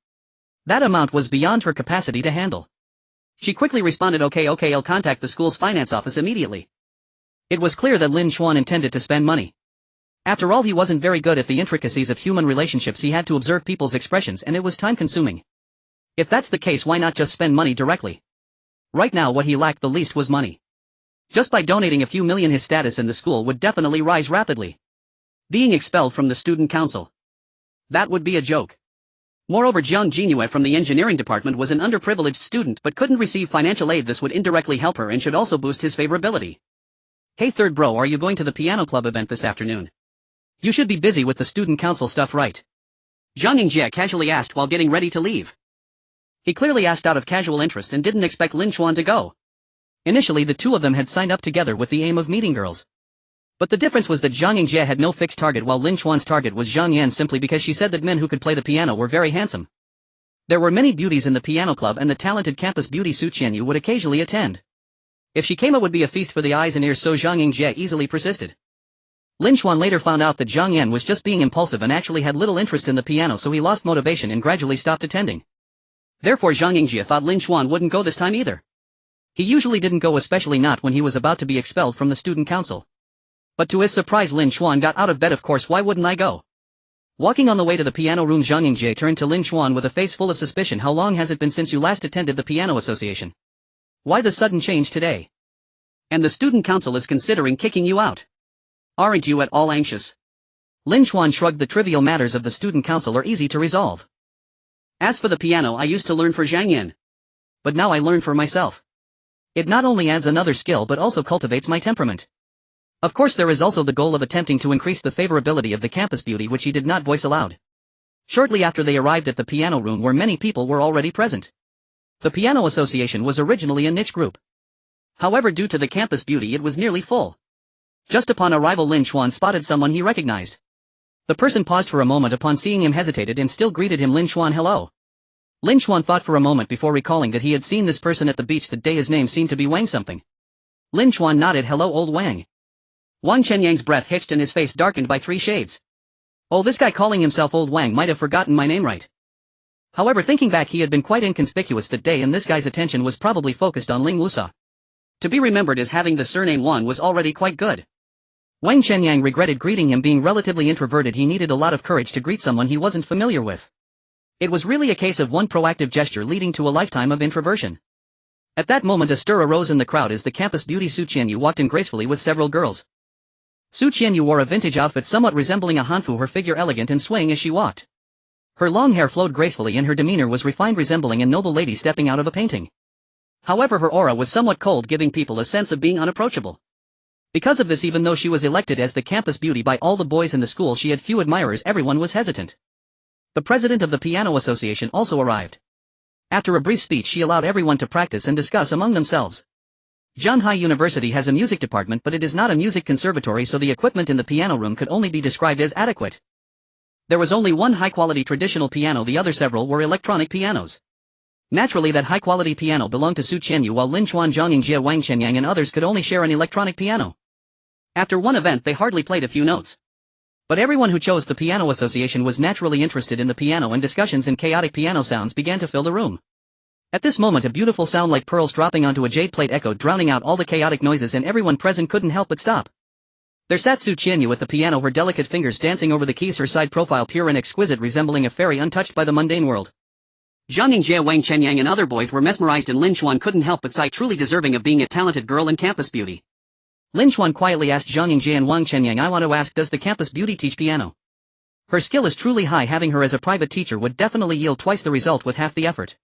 That amount was beyond her capacity to handle. She quickly responded, okay, I'll contact the school's finance office immediately. It was clear that Lin Xuan intended to spend money. After all, he wasn't very good at the intricacies of human relationships. He had to observe people's expressions and it was time-consuming. If that's the case, why not just spend money directly? Right now what he lacked the least was money. Just by donating a few million, his status in the school would definitely rise rapidly. Being expelled from the student council. That would be a joke. Moreover, Jiang Jinyue from the engineering department was an underprivileged student but couldn't receive financial aid. This would indirectly help her and should also boost his favorability. Hey third bro, are you going to the piano club event this afternoon? You should be busy with the student council stuff, right? Zhang Yingjie casually asked while getting ready to leave. He clearly asked out of casual interest and didn't expect Lin Xuan to go. Initially the two of them had signed up together with the aim of meeting girls. But the difference was that Zhang Yingjie had no fixed target while Lin Xuan's target was Zhang Yan, simply because she said that men who could play the piano were very handsome. There were many beauties in the piano club and the talented campus beauty Su Qianyu would occasionally attend. If she came, it would be a feast for the eyes and ears, so Zhang Yingjie easily persisted. Lin Xuan later found out that Zhang Yan was just being impulsive and actually had little interest in the piano, so he lost motivation and gradually stopped attending. Therefore Zhang Yingjie thought Lin Xuan wouldn't go this time either. He usually didn't go, especially not when he was about to be expelled from the student council. But to his surprise, Lin Xuan got out of bed. Of course, why wouldn't I go? Walking on the way to the piano room, Zhang Yingjie turned to Lin Xuan with a face full of suspicion. How long has it been since you last attended the piano association? Why the sudden change today? And the student council is considering kicking you out. Aren't you at all anxious? Lin Xuan shrugged. The trivial matters of the student council are easy to resolve. As for the piano, I used to learn for Zhang Yan. But now I learn for myself. It not only adds another skill but also cultivates my temperament. Of course, there is also the goal of attempting to increase the favorability of the campus beauty, which he did not voice aloud. Shortly after they arrived at the piano room, where many people were already present. The piano association was originally a niche group. However, due to the campus beauty, it was nearly full. Just upon arrival, Lin Xuan spotted someone he recognized. The person paused for a moment, upon seeing him hesitated and still greeted him. Lin Xuan, hello. Lin Xuan thought for a moment before recalling that he had seen this person at the beach that day. His name seemed to be Wang something. Lin Xuan nodded. Hello, old Wang. Wang Chenyang's breath hitched and his face darkened by 3 shades. Oh, this guy calling himself Old Wang might have forgotten my name, right? However, thinking back, he had been quite inconspicuous that day and this guy's attention was probably focused on Ling Wusa. To be remembered as having the surname Wan was already quite good. Wang Chenyang regretted greeting him. Being relatively introverted, he needed a lot of courage to greet someone he wasn't familiar with. It was really a case of one proactive gesture leading to a lifetime of introversion. At that moment a stir arose in the crowd as the campus beauty Su Qianyu walked in gracefully with several girls. Su Qianyu wore a vintage outfit somewhat resembling a hanfu, her figure elegant and swaying as she walked. Her long hair flowed gracefully and her demeanor was refined, resembling a noble lady stepping out of a painting. However, her aura was somewhat cold, giving people a sense of being unapproachable. Because of this, even though she was elected as the campus beauty by all the boys in the school, she had few admirers. Everyone was hesitant. The president of the piano association also arrived. After a brief speech, she allowed everyone to practice and discuss among themselves. Zhanghai University has a music department, but it is not a music conservatory, so the equipment in the piano room could only be described as adequate. There was only one high-quality traditional piano, the other several were electronic pianos. Naturally, that high-quality piano belonged to Su Qianyu, while Lin Chuan, Zhang Yingjie, Wang Qianyang and others could only share an electronic piano. After one event they hardly played a few notes. But everyone who chose the piano association was naturally interested in the piano, and discussions and chaotic piano sounds began to fill the room. At this moment a beautiful sound like pearls dropping onto a jade plate echoed, drowning out all the chaotic noises, and everyone present couldn't help but stop. There sat Su Qianyu at the piano, her delicate fingers dancing over the keys, her side profile pure and exquisite, resembling a fairy untouched by the mundane world. Zhang Yingjie, Wang Qianyang and other boys were mesmerized, and Lin Chuan couldn't help but sigh, truly deserving of being a talented girl and campus beauty. Lin Chuan quietly asked Zhang Yingjie and Wang Qianyang, I want to ask, does the campus beauty teach piano? Her skill is truly high, having her as a private teacher would definitely yield twice the result with half the effort.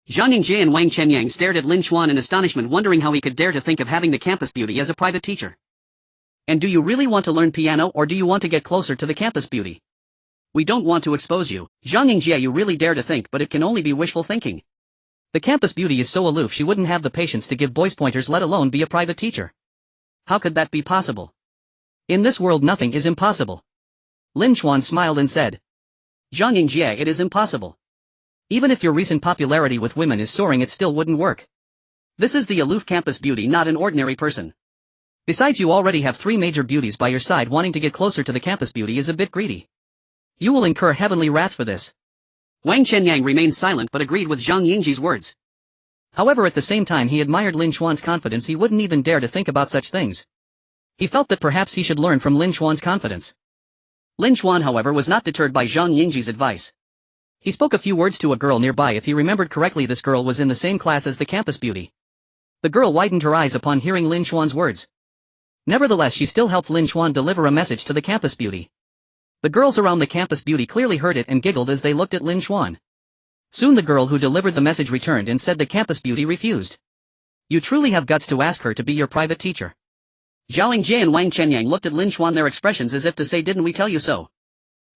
Zhang Yingjie and Wang Qianyang stared at Lin Chuan in astonishment, wondering how he could dare to think of having the campus beauty as a private teacher. And do you really want to learn piano, or do you want to get closer to the campus beauty? We don't want to expose you. Zhang Yingjie, you really dare to think, but it can only be wishful thinking. The campus beauty is so aloof, she wouldn't have the patience to give boys pointers, let alone be a private teacher. How could that be possible? In this world nothing is impossible. Lin Chuan smiled and said. Zhang Yingjie, it is impossible. Even if your recent popularity with women is soaring, it still wouldn't work. This is the aloof campus beauty, not an ordinary person. Besides, you already have 3 major beauties by your side. Wanting to get closer to the campus beauty is a bit greedy. You will incur heavenly wrath for this. Wang Qianyang remained silent but agreed with Zhang Yingjie's words. However, at the same time he admired Lin Chuan's confidence. He wouldn't even dare to think about such things. He felt that perhaps he should learn from Lin Chuan's confidence. Lin Chuan, however, was not deterred by Zhang Yingjie's advice. He spoke a few words to a girl nearby. If he remembered correctly, this girl was in the same class as the campus beauty. The girl widened her eyes upon hearing Lin Chuan's words. Nevertheless, she still helped Lin Chuan deliver a message to the campus beauty. The girls around the campus beauty clearly heard it and giggled as they looked at Lin Chuan. Soon the girl who delivered the message returned and said the campus beauty refused. You truly have guts to ask her to be your private teacher. Zhao Yingjie and Wang Qianyang looked at Lin Chuan, their expressions as if to say, didn't we tell you so?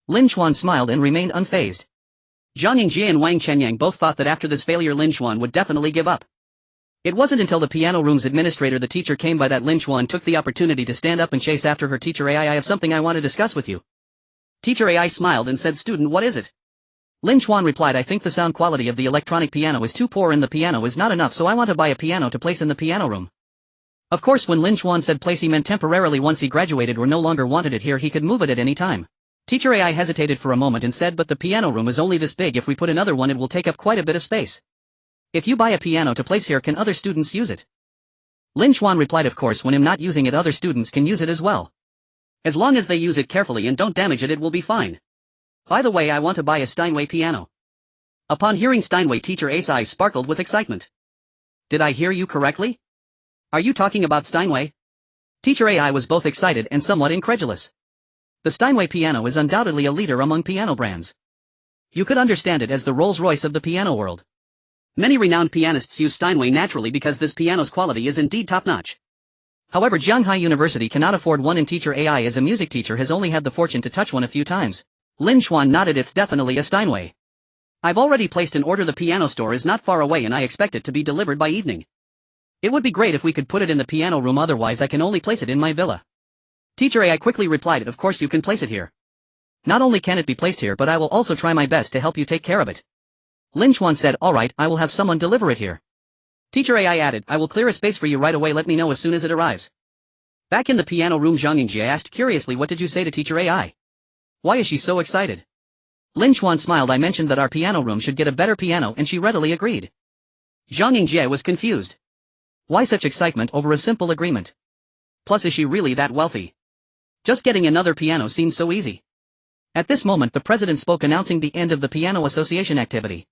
Lin Chuan smiled and remained unfazed. Zhang Yingjie and Wang Qianyang both thought that after this failure Lin Chuan would definitely give up. It wasn't until the piano room's administrator, the teacher, came by that Lin Chuan took the opportunity to stand up and chase after her. Teacher AI, I have something I want to discuss with you. Teacher AI smiled and said, student, what is it? Lin Chuan replied, I think the sound quality of the electronic piano is too poor and the piano is not enough, so I want to buy a piano to place in the piano room. Of course, when Lin Chuan said place, he meant temporarily. Once he graduated or no longer wanted it here, he could move it at any time. Teacher AI hesitated for a moment and said, but the piano room is only this big. If we put another one, it will take up quite a bit of space. If you buy a piano to place here, can other students use it? Lin Chuan replied, of course, when I'm not using it, other students can use it as well. As long as they use it carefully and don't damage it, it will be fine. By the way, I want to buy a Steinway piano. Upon hearing Steinway, Teacher A's eyes sparkled with excitement. Did I hear you correctly? Are you talking about Steinway? Teacher AI was both excited and somewhat incredulous. The Steinway piano is undoubtedly a leader among piano brands. You could understand it as the Rolls-Royce of the piano world. Many renowned pianists use Steinway naturally because this piano's quality is indeed top-notch. However, Zhanghai University cannot afford one, and Teacher AI as a music teacher has only had the fortune to touch one a few times. Lin Chuan nodded. It's definitely a Steinway. I've already placed an order. The piano store is not far away and I expect it to be delivered by evening. It would be great if we could put it in the piano room, otherwise I can only place it in my villa. Teacher AI quickly replied, of course you can place it here. Not only can it be placed here, but I will also try my best to help you take care of it. Lin Chuan said, alright, I will have someone deliver it here. Teacher AI added, I will clear a space for you right away, let me know as soon as it arrives. Back in the piano room, Zhang Yingjie asked curiously, what did you say to Teacher AI? Why is she so excited? Lin Chuan smiled, I mentioned that our piano room should get a better piano and she readily agreed. Zhang Yingjie was confused. Why such excitement over a simple agreement? Plus, is she really that wealthy? Just getting another piano seems so easy. At this moment the president spoke announcing the end of the piano association activity.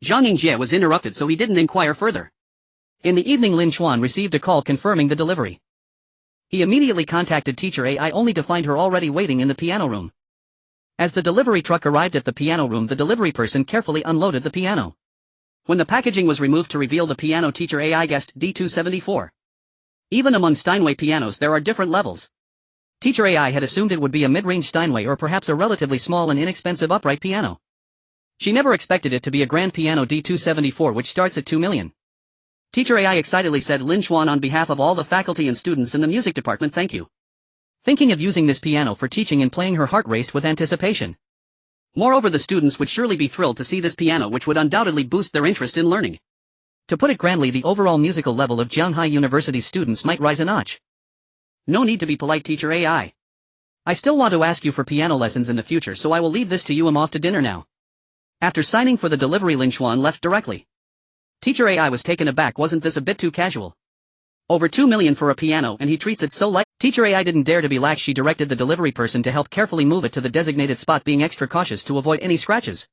Zhang Yingjie was interrupted so he didn't inquire further. In the evening Lin Chuan received a call confirming the delivery. He immediately contacted teacher AI only to find her already waiting in the piano room. As the delivery truck arrived at the piano room the delivery person carefully unloaded the piano. When the packaging was removed to reveal the piano teacher AI guessed D274. Even among Steinway pianos there are different levels. Teacher AI had assumed it would be a mid-range Steinway or perhaps a relatively small and inexpensive upright piano. She never expected it to be a grand piano D274 which starts at 2 million. Teacher AI excitedly said, "Lin Chuan, on behalf of all the faculty and students in the music department, thank you." Thinking of using this piano for teaching and playing, her heart raced with anticipation. Moreover, the students would surely be thrilled to see this piano which would undoubtedly boost their interest in learning. To put it grandly, the overall musical level of Jianghai University's students might rise a notch. No need to be polite, teacher AI. I still want to ask you for piano lessons in the future, so I will leave this to you. I'm off to dinner now. After signing for the delivery, Lin Chuan left directly. Teacher AI was taken aback. Wasn't this a bit too casual? Over 2 million for a piano and he treats it so light. Teacher AI didn't dare to be lax. She directed the delivery person to help carefully move it to the designated spot, being extra cautious to avoid any scratches.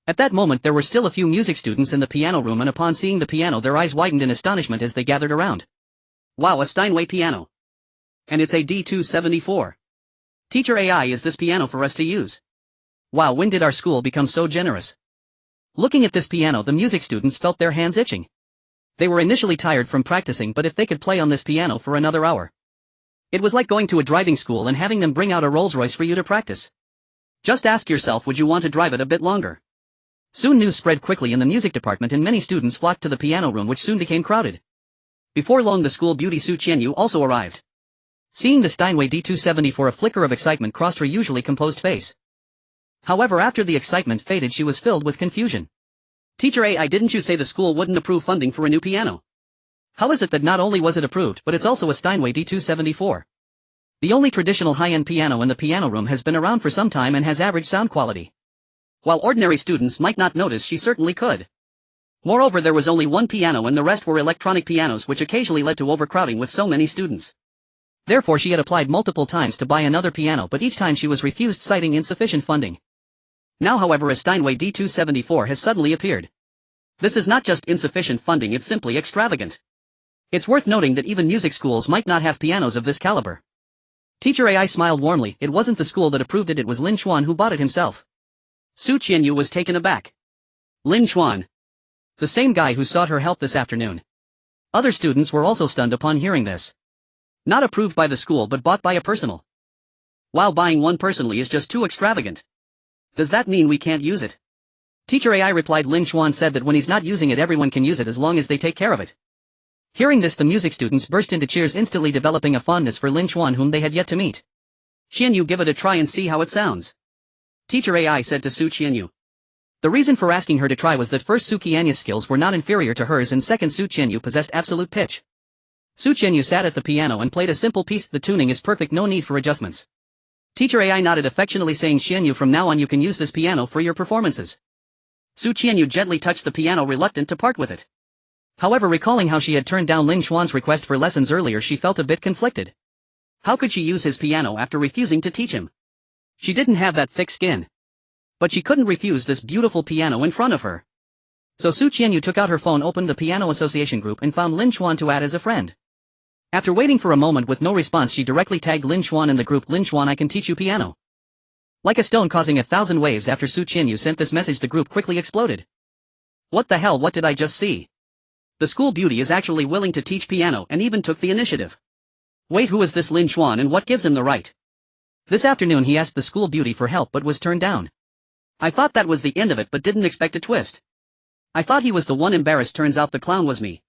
At that moment there were still a few music students in the piano room, and upon seeing the piano their eyes widened in astonishment as they gathered around. Wow, a Steinway piano. And it's a D274. Teacher AI, is this piano for us to use? Wow, when did our school become so generous? Looking at this piano the music students felt their hands itching. They were initially tired from practicing, but if they could play on this piano for another hour. It was like going to a driving school and having them bring out a Rolls-Royce for you to practice. Just ask yourself, would you want to drive it a bit longer? Soon news spread quickly in the music department and many students flocked to the piano room, which soon became crowded. Before long the school beauty Su Qianyu also arrived. Seeing the Steinway D274, a flicker of excitement crossed her usually composed face. However, after the excitement faded she was filled with confusion. Teacher AI, didn't you say the school wouldn't approve funding for a new piano? How is it that not only was it approved but it's also a Steinway D274? The only traditional high-end piano in the piano room has been around for some time and has average sound quality. While ordinary students might not notice, she certainly could. Moreover, there was only one piano and the rest were electronic pianos, which occasionally led to overcrowding with so many students. Therefore she had applied multiple times to buy another piano, but each time she was refused, citing insufficient funding. Now however a Steinway D274 has suddenly appeared. This is not just insufficient funding, it's simply extravagant. It's worth noting that even music schools might not have pianos of this caliber. Teacher AI smiled warmly. It wasn't the school that approved it, it was Lin Chuan who bought it himself. Su Qianyu was taken aback. Lin Chuan. The same guy who sought her help this afternoon. Other students were also stunned upon hearing this. Not approved by the school but bought by a personal. Wow, buying one personally is just too extravagant. Does that mean we can't use it? Teacher AI replied. Lin Chuan said that when he's not using it everyone can use it as long as they take care of it. Hearing this the music students burst into cheers, instantly developing a fondness for Lin Chuan whom they had yet to meet. Qianyu, give it a try and see how it sounds. Teacher AI said to Su Qianyu. The reason for asking her to try was that first, Su Qianyu's skills were not inferior to hers, and second, Su Qianyu possessed absolute pitch. Su Qianyu sat at the piano and played a simple piece. The tuning is perfect, no need for adjustments. Teacher AI nodded affectionately, saying, Qianyu, from now on you can use this piano for your performances. Su Qianyu gently touched the piano, reluctant to part with it. However, recalling how she had turned down Lin Chuan's request for lessons earlier, she felt a bit conflicted. How could she use his piano after refusing to teach him? She didn't have that thick skin. But she couldn't refuse this beautiful piano in front of her. So Su Qianyu took out her phone, opened the Piano Association group and found Lin Chuan to add as a friend. After waiting for a moment with no response, she directly tagged Lin Chuan in the group. Lin Chuan, I can teach you piano. Like a stone causing 1,000 waves. After Su Qianyu sent this message, the group quickly exploded. What the hell, what did I just see? The school beauty is actually willing to teach piano and even took the initiative. Wait, who is this Lin Chuan and what gives him the right? This afternoon he asked the school beauty for help but was turned down. I thought that was the end of it but didn't expect a twist. I thought he was the one embarrassed, turns out the clown was me.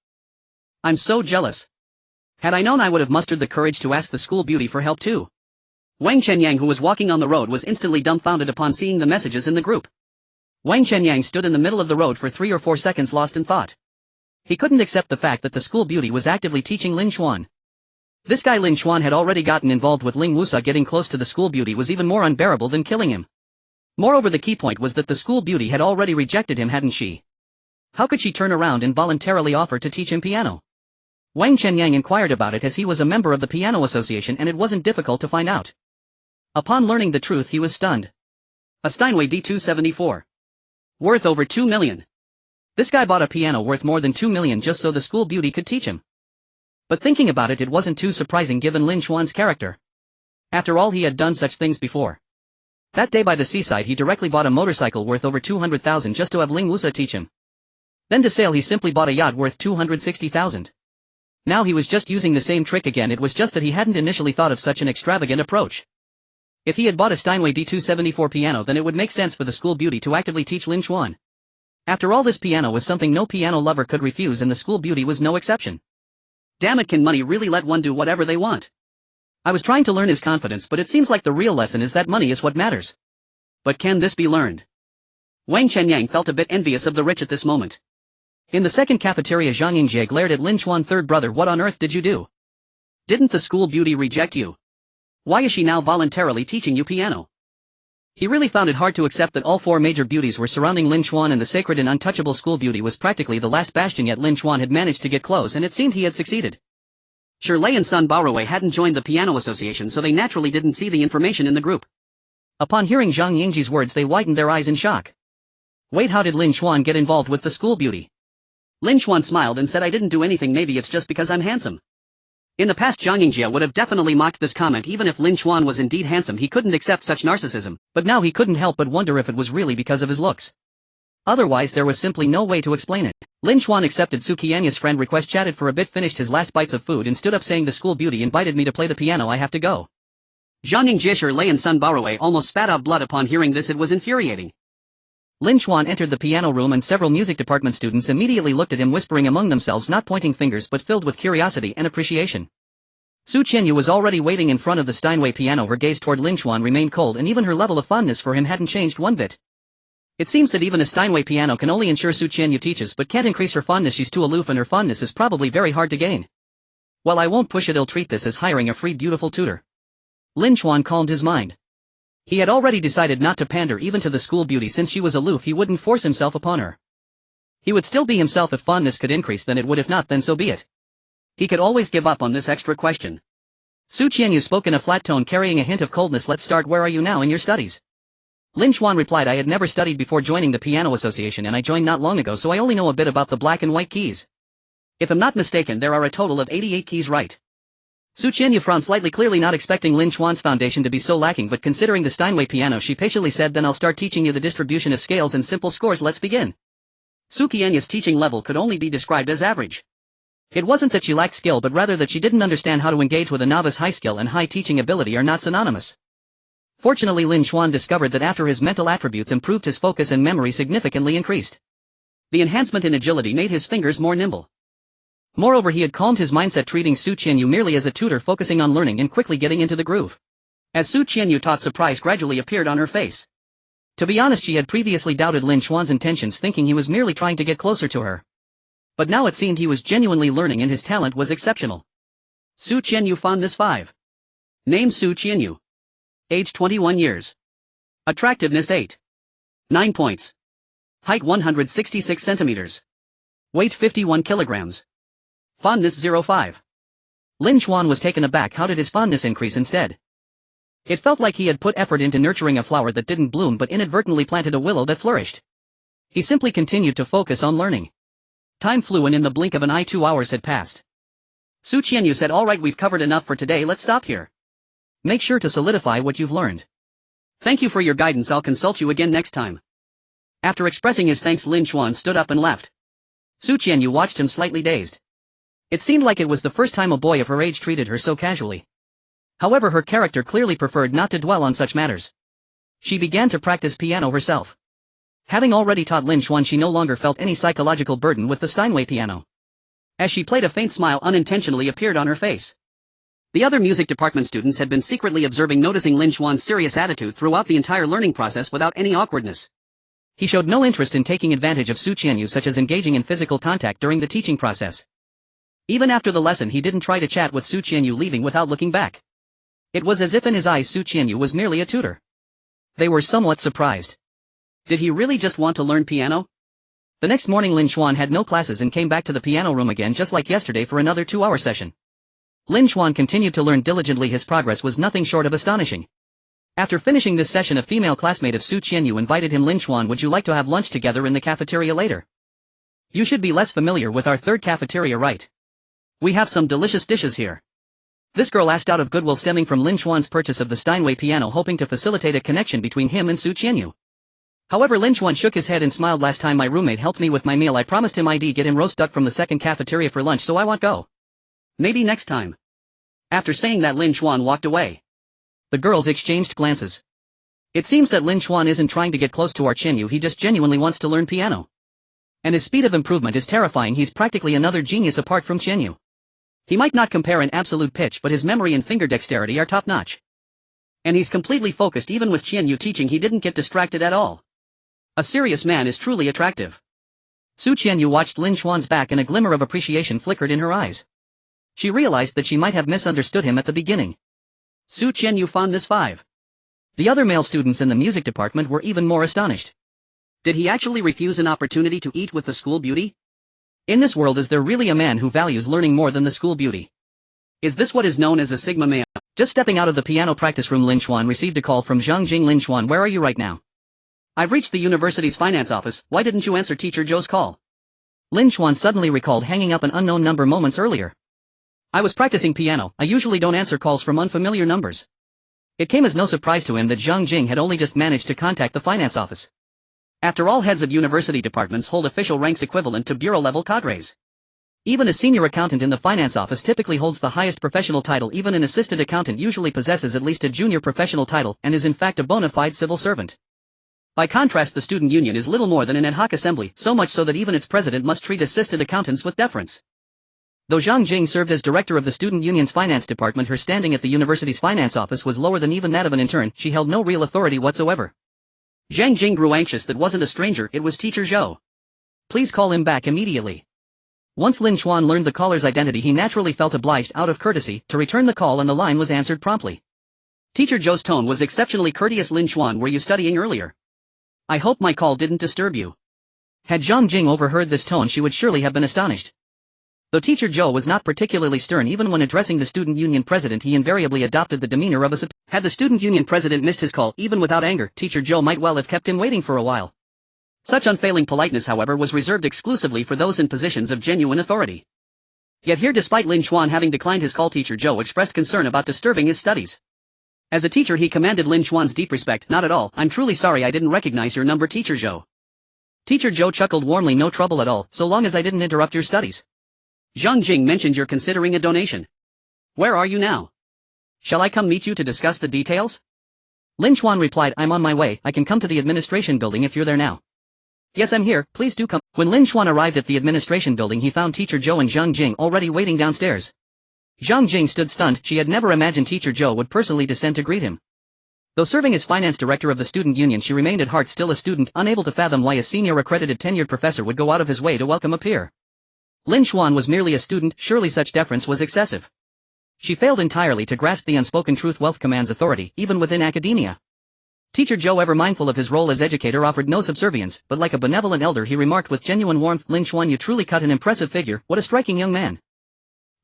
I'm so jealous. Had I known I would have mustered the courage to ask the school beauty for help too. Wang Chenyang, who was walking on the road, was instantly dumbfounded upon seeing the messages in the group. Wang Chenyang stood in the middle of the road for 3 or 4 seconds, lost in thought. He couldn't accept the fact that the school beauty was actively teaching Lin Chuan. This guy Lin Chuan had already gotten involved with Ling Wusa. Getting close to the school beauty was even more unbearable than killing him. Moreover, the key point was that the school beauty had already rejected him, hadn't she? How could she turn around and voluntarily offer to teach him piano? Wang Chenyang inquired about it, as he was a member of the Piano Association and it wasn't difficult to find out. Upon learning the truth he was stunned. A Steinway D274. Worth over 2 million. This guy bought a piano worth more than 2 million just so the school beauty could teach him. But thinking about it, it wasn't too surprising given Lin Xuan's character. After all, he had done such things before. That day by the seaside he directly bought a motorcycle worth over 200,000 just to have Ling Wusa teach him. Then to sail he simply bought a yacht worth 260,000. Now he was just using the same trick again, it was just that he hadn't initially thought of such an extravagant approach. If he had bought a Steinway D274 piano, then it would make sense for the school beauty to actively teach Lin Xuan. After all, this piano was something no piano lover could refuse, and the school beauty was no exception. Damn it, can money really let one do whatever they want? I was trying to learn his confidence, but it seems like the real lesson is that money is what matters. But can this be learned? Wang Chenyang felt a bit envious of the rich at this moment. In the second cafeteria, Zhang Yingjie glared at Lin Xuan. Third brother, what on earth did you do? Didn't the school beauty reject you? Why is she now voluntarily teaching you piano? He really found it hard to accept that all four major beauties were surrounding Lin Xuan, and the sacred and untouchable school beauty was practically the last bastion, yet Lin Xuan had managed to get close, and it seemed he had succeeded. Sure, Lei and Sun Baowei hadn't joined the piano association, so they naturally didn't see the information in the group. Upon hearing Zhang Yingjie's words, they widened their eyes in shock. Wait, how did Lin Xuan get involved with the school beauty? Lin Xuan smiled and said, I didn't do anything, maybe it's just because I'm handsome. In the past, Zhang Yingjie would have definitely mocked this comment. Even if Lin Xuan was indeed handsome, he couldn't accept such narcissism, but now he couldn't help but wonder if it was really because of his looks. Otherwise there was simply no way to explain it. Lin Xuan accepted Su Qianya's friend request, chatted for a bit, finished his last bites of food and stood up saying, the school beauty invited me to play the piano, I have to go. Zhang Yingjie, Lei and Sun Baowei almost spat out blood upon hearing this. It was infuriating. Lin Xuan entered the piano room and several music department students immediately looked at him, whispering among themselves, not pointing fingers but filled with curiosity and appreciation. Su Qianyu was already waiting in front of the Steinway piano. Her gaze toward Lin Xuan remained cold, and even her level of fondness for him hadn't changed one bit. It seems that even a Steinway piano can only ensure Su Qianyu teaches but can't increase her fondness. She's too aloof, and her fondness is probably very hard to gain. Well, I won't push it, I'll treat this as hiring a free beautiful tutor. Lin Xuan calmed his mind. He had already decided not to pander even to the school beauty. Since she was aloof, he wouldn't force himself upon her. He would still be himself. If fondness could increase, then it would; if not, then so be it. He could always give up on this extra question. Su Qianyu spoke in a flat tone, carrying a hint of coldness. Let's start. Where are you now in your studies? Lin Xuan replied, I had never studied before joining the piano association, and I joined not long ago, so I only know a bit about the black and white keys. If I'm not mistaken, there are a total of 88 keys, right? Su Qianyu frowned slightly, clearly not expecting Lin Xuan's foundation to be so lacking, but considering the Steinway piano, she patiently said, then I'll start teaching you the distribution of scales and simple scores. Let's begin. Su Qianya's teaching level could only be described as average. It wasn't that she lacked skill, but rather that she didn't understand how to engage with a novice. High skill and high teaching ability are not synonymous. Fortunately, Lin Xuan discovered that after his mental attributes improved, his focus and memory significantly increased. The enhancement in agility made his fingers more nimble. Moreover, he had calmed his mindset, treating Su Qianyu merely as a tutor, focusing on learning and quickly getting into the groove. As Su Qianyu taught, surprise gradually appeared on her face. To be honest, she had previously doubted Lin Xuan's intentions, thinking he was merely trying to get closer to her. But now it seemed he was genuinely learning and his talent was exceptional. Su Qianyu fondness 5. Name Su Qianyu. Age 21 years. Attractiveness 8. 9 points. Height 166 centimeters. Weight 51 kilograms. Fondness 05. Lin Xuan was taken aback. How did his fondness increase instead? It felt like he had put effort into nurturing a flower that didn't bloom but inadvertently planted a willow that flourished. He simply continued to focus on learning. Time flew, and in the blink of an eye 2 hours had passed. Su Qianyu said, alright, we've covered enough for today, let's stop here. Make sure to solidify what you've learned. Thank you for your guidance, I'll consult you again next time. After expressing his thanks, Lin Xuan stood up and left. Su Qianyu watched him, slightly dazed. It seemed like it was the first time a boy of her age treated her so casually. However, her character clearly preferred not to dwell on such matters. She began to practice piano herself. Having already taught Lin Xuan, she no longer felt any psychological burden with the Steinway piano. As she played, a faint smile unintentionally appeared on her face. The other music department students had been secretly observing, noticing Lin Xuan's serious attitude throughout the entire learning process without any awkwardness. He showed no interest in taking advantage of Su Qianyu, such as engaging in physical contact during the teaching process. Even after the lesson, he didn't try to chat with Su Qianyu, leaving without looking back. It was as if in his eyes Su Qianyu was merely a tutor. They were somewhat surprised. Did he really just want to learn piano? The next morning, Lin Xuan had no classes and came back to the piano room again just like yesterday for another 2-hour session. Lin Xuan continued to learn diligently. His progress was nothing short of astonishing. After finishing this session, a female classmate of Su Qianyu invited him. Lin Xuan, would you like to have lunch together in the cafeteria later? You should be less familiar with our third cafeteria, right? We have some delicious dishes here. This girl asked out of goodwill stemming from Lin Xuan's purchase of the Steinway piano, hoping to facilitate a connection between him and Su Qianyu. However, Lin Xuan shook his head and smiled. Last time my roommate helped me with my meal, I promised him I'd get him roast duck from the second cafeteria for lunch, so I won't go. Maybe next time. After saying that, Lin Xuan walked away. The girls exchanged glances. It seems that Lin Xuan isn't trying to get close to our Qianyu, he just genuinely wants to learn piano. And his speed of improvement is terrifying. He's practically another genius apart from Qianyu. He might not compare in absolute pitch, but his memory and finger dexterity are top-notch. And he's completely focused. Even with Qianyu teaching, he didn't get distracted at all. A serious man is truly attractive. Su Qianyu watched Lin Xuan's back and a glimmer of appreciation flickered in her eyes. She realized that she might have misunderstood him at the beginning. Su Qianyu fondness 5. The other male students in the music department were even more astonished. Did he actually refuse an opportunity to eat with the school beauty? In this world, is there really a man who values learning more than the school beauty? Is this what is known as a Sigma male? Just stepping out of the piano practice room, Lin Xuan received a call from Zhang Jing. Lin Xuan, where are you right now? I've reached the university's finance office. Why didn't you answer Teacher Zhou's call? Lin Xuan suddenly recalled hanging up an unknown number moments earlier. I was practicing piano. I usually don't answer calls from unfamiliar numbers. It came as no surprise to him that Zhang Jing had only just managed to contact the finance office. After all, heads of university departments hold official ranks equivalent to bureau-level cadres. Even a senior accountant in the finance office typically holds the highest professional title. Even an assistant accountant usually possesses at least a junior professional title and is in fact a bona fide civil servant. By contrast, the student union is little more than an ad hoc assembly, so much so that even its president must treat assistant accountants with deference. Though Zhang Jing served as director of the student union's finance department, her standing at the university's finance office was lower than even that of an intern. She held no real authority whatsoever. Zhang Jing grew anxious. That wasn't a stranger, it was Teacher Zhou. Please call him back immediately. Once Lin Xuan learned the caller's identity, he naturally felt obliged, out of courtesy, to return the call, and the line was answered promptly. Teacher Zhou's tone was exceptionally courteous. Lin Xuan, were you studying earlier? I hope my call didn't disturb you. Had Zhang Jing overheard this tone, she would surely have been astonished. Though Teacher Zhou was not particularly stern, even when addressing the student union president, he invariably adopted the demeanor of a superior. Had the student union president missed his call, even without anger, Teacher Zhou might well have kept him waiting for a while. Such unfailing politeness, however, was reserved exclusively for those in positions of genuine authority. Yet here, despite Lin Xuan having declined his call, Teacher Zhou expressed concern about disturbing his studies. As a teacher, he commanded Lin Xuan's deep respect. Not at all. I'm truly sorry I didn't recognize your number, Teacher Zhou. Teacher Zhou chuckled warmly. No trouble at all, so long as I didn't interrupt your studies. Zhang Jing mentioned you're considering a donation. Where are you now? Shall I come meet you to discuss the details? Lin Xuan replied, I'm on my way. I can come to the administration building if you're there now. Yes, I'm here, please do come. When Lin Xuan arrived at the administration building, he found Teacher Zhou and Zhang Jing already waiting downstairs. Zhang Jing stood stunned. She had never imagined Teacher Zhou would personally descend to greet him. Though serving as finance director of the student union, she remained at heart still a student, unable to fathom why a senior accredited tenured professor would go out of his way to welcome a peer. Lin Xuan was merely a student, surely such deference was excessive. She failed entirely to grasp the unspoken truth: wealth commands authority, even within academia. Teacher Zhou, ever mindful of his role as educator, offered no subservience, but like a benevolent elder he remarked with genuine warmth, Lin Xuan, you truly cut an impressive figure. What a striking young man.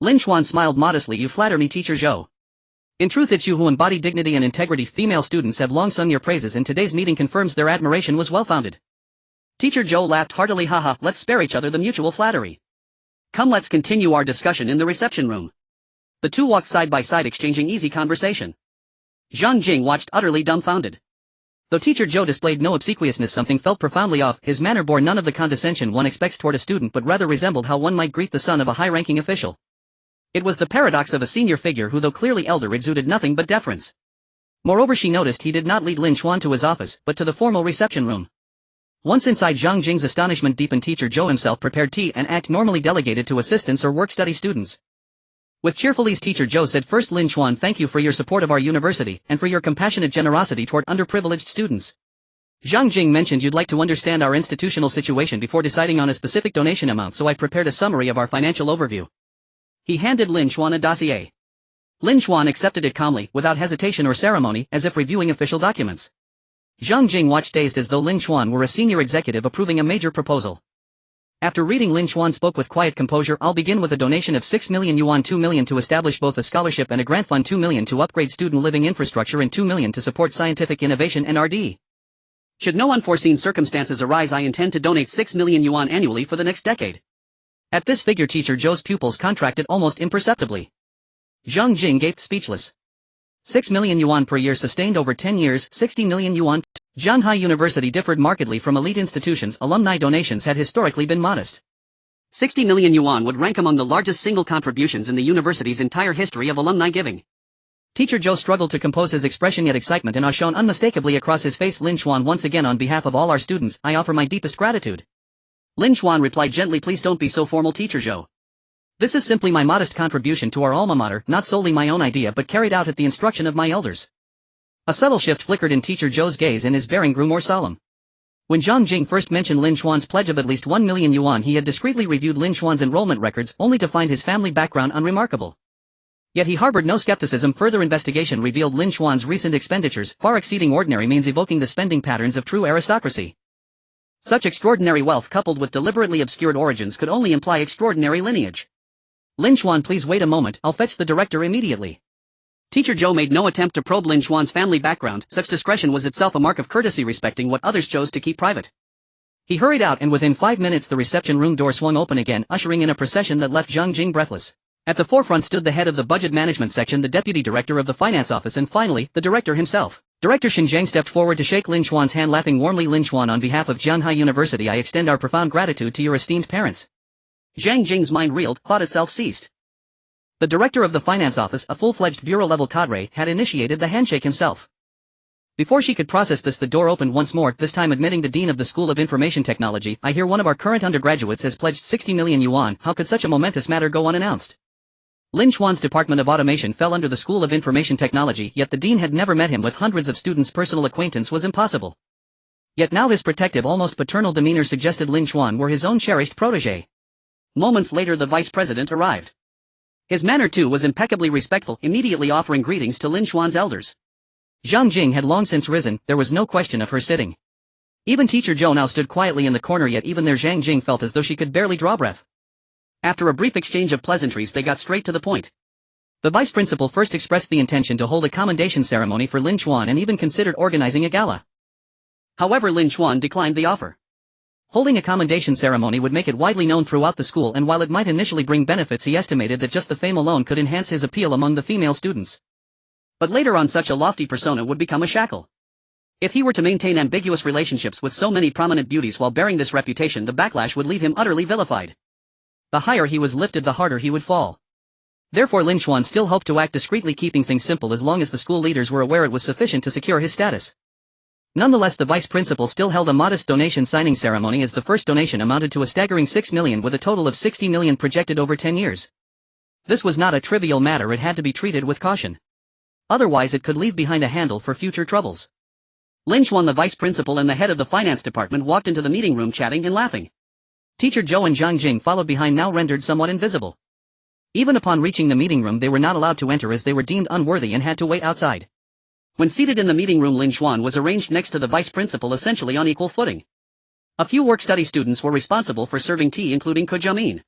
Lin Xuan smiled modestly. You flatter me, Teacher Zhou. In truth, it's you who embody dignity and integrity. Female students have long sung your praises, and today's meeting confirms their admiration was well-founded. Teacher Zhou laughed heartily. Haha, let's spare each other the mutual flattery. Come, let's continue our discussion in the reception room. The two walked side by side, exchanging easy conversation. Zhang Jing watched utterly dumbfounded. Though Teacher Zhou displayed no obsequiousness, something felt profoundly off. His manner bore none of the condescension one expects toward a student, but rather resembled how one might greet the son of a high-ranking official. It was the paradox of a senior figure who, though clearly elder, exuded nothing but deference. Moreover, she noticed he did not lead Lin Xuan to his office, but to the formal reception room. Once inside, Zhang Jing's astonishment deepened. Teacher Zhou himself prepared tea, an act normally delegated to assistants or work-study students. With cheerful ease, Teacher Zhou said, First, Lin Xuan, thank you for your support of our university, and for your compassionate generosity toward underprivileged students. Zhang Jing mentioned you'd like to understand our institutional situation before deciding on a specific donation amount, so I prepared a summary of our financial overview. He handed Lin Xuan a dossier. Lin Xuan accepted it calmly, without hesitation or ceremony, as if reviewing official documents. Zhang Jing watched dazed, as though Lin Xuan were a senior executive approving a major proposal. After reading, Lin Xuan spoke with quiet composure. I'll begin with a donation of 6 million yuan, 2 million to establish both a scholarship and a grant fund, 2 million to upgrade student living infrastructure, and 2 million to support scientific innovation and R&D. Should no unforeseen circumstances arise, I intend to donate 6 million yuan annually for the next decade. At this figure, Teacher Zhou's pupils contracted almost imperceptibly. Zhang Jing gaped speechless. 6 million yuan per year sustained over 10 years, 60 million yuan. Zhanghai University differed markedly from elite institutions. Alumni donations had historically been modest. 60 million yuan would rank among the largest single contributions in the university's entire history of alumni giving. Teacher Zhou struggled to compose his expression, yet excitement and awe shone unmistakably across his face. Lin Xuan, once again, on behalf of all our students, I offer my deepest gratitude. Lin Xuan replied gently, please don't be so formal, Teacher Zhou. This is simply my modest contribution to our alma mater, not solely my own idea but carried out at the instruction of my elders. A subtle shift flickered in Teacher Zhou's gaze and his bearing grew more solemn. When Zhang Jing first mentioned Lin Xuan's pledge of at least 1 million yuan, he had discreetly reviewed Lin Xuan's enrollment records, only to find his family background unremarkable. Yet he harbored no skepticism. Further investigation revealed Lin Xuan's recent expenditures, far exceeding ordinary means, evoking the spending patterns of true aristocracy. Such extraordinary wealth coupled with deliberately obscured origins could only imply extraordinary lineage. Lin Xuan, please wait a moment, I'll fetch the director immediately. Teacher Zhou made no attempt to probe Lin Xuan's family background. Such discretion was itself a mark of courtesy, respecting what others chose to keep private. He hurried out, and within 5 minutes the reception room door swung open again, ushering in a procession that left Zhang Jing breathless. At the forefront stood the head of the budget management section, the deputy director of the finance office, and finally, the director himself. Director Xin Zhang stepped forward to shake Lin Xuan's hand, laughing warmly. Lin Xuan, on behalf of Zhanghai University, I extend our profound gratitude to your esteemed parents. Zhang Jing's mind reeled, thought itself ceased. The director of the finance office, a full-fledged bureau-level cadre, had initiated the handshake himself. Before she could process this, the door opened once more, this time admitting the dean of the School of Information Technology. I hear one of our current undergraduates has pledged 60 million yuan. How could such a momentous matter go unannounced? Lin Xuan's Department of Automation fell under the School of Information Technology, yet the dean had never met him. With hundreds of students, personal acquaintance was impossible. Yet now his protective, almost paternal demeanor suggested Lin Xuan were his own cherished protege. Moments later the vice president arrived. His manner too was impeccably respectful, immediately offering greetings to Lin Xuan's elders. Zhang Jing had long since risen, there was no question of her sitting. Even Teacher Zhou now stood quietly in the corner, yet even there Zhang Jing felt as though she could barely draw breath. After a brief exchange of pleasantries they got straight to the point. The vice principal first expressed the intention to hold a commendation ceremony for Lin Xuan and even considered organizing a gala. However, Lin Xuan declined the offer. Holding a commendation ceremony would make it widely known throughout the school, and while it might initially bring benefits, he estimated that just the fame alone could enhance his appeal among the female students. But later on, such a lofty persona would become a shackle. If he were to maintain ambiguous relationships with so many prominent beauties while bearing this reputation, the backlash would leave him utterly vilified. The higher he was lifted, the harder he would fall. Therefore Lin Xuan still hoped to act discreetly, keeping things simple as long as the school leaders were aware it was sufficient to secure his status. Nonetheless, the vice principal still held a modest donation signing ceremony, as the first donation amounted to a staggering 6 million, with a total of 60 million projected over 10 years. This was not a trivial matter, it had to be treated with caution. Otherwise it could leave behind a handle for future troubles. Lin Xuan, the vice principal, and the head of the finance department walked into the meeting room chatting and laughing. Teacher Zhou and Zhang Jing followed behind, now rendered somewhat invisible. Even upon reaching the meeting room they were not allowed to enter, as they were deemed unworthy and had to wait outside. When seated in the meeting room, Lin Xuan was arranged next to the vice principal, essentially on equal footing. A few work-study students were responsible for serving tea, including Ko Jiamin.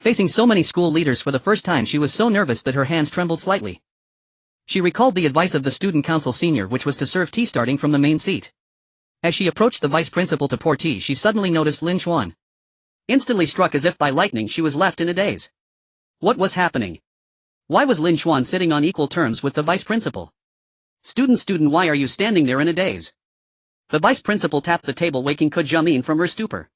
Facing so many school leaders for the first time, she was so nervous that her hands trembled slightly. She recalled the advice of the student council senior, which was to serve tea starting from the main seat. As she approached the vice principal to pour tea, she suddenly noticed Lin Xuan. Instantly struck as if by lightning, she was left in a daze. What was happening? Why was Lin Xuan sitting on equal terms with the vice principal? Student, why are you standing there in a daze? The vice principal tapped the table, waking Ko Jiamin from her stupor.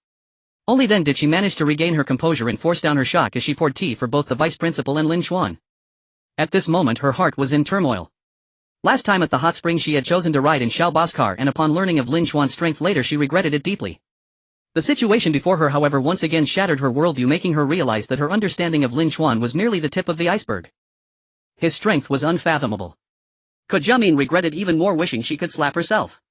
Only then did she manage to regain her composure and force down her shock as she poured tea for both the vice principal and Lin Xuan. At this moment her heart was in turmoil. Last time at the hot spring she had chosen to ride in Xiaoba's car, and upon learning of Lin Xuan's strength later she regretted it deeply. The situation before her, however, once again shattered her worldview, making her realize that her understanding of Lin Xuan was merely the tip of the iceberg. His strength was unfathomable. Ko Jiamin regretted even more, wishing she could slap herself.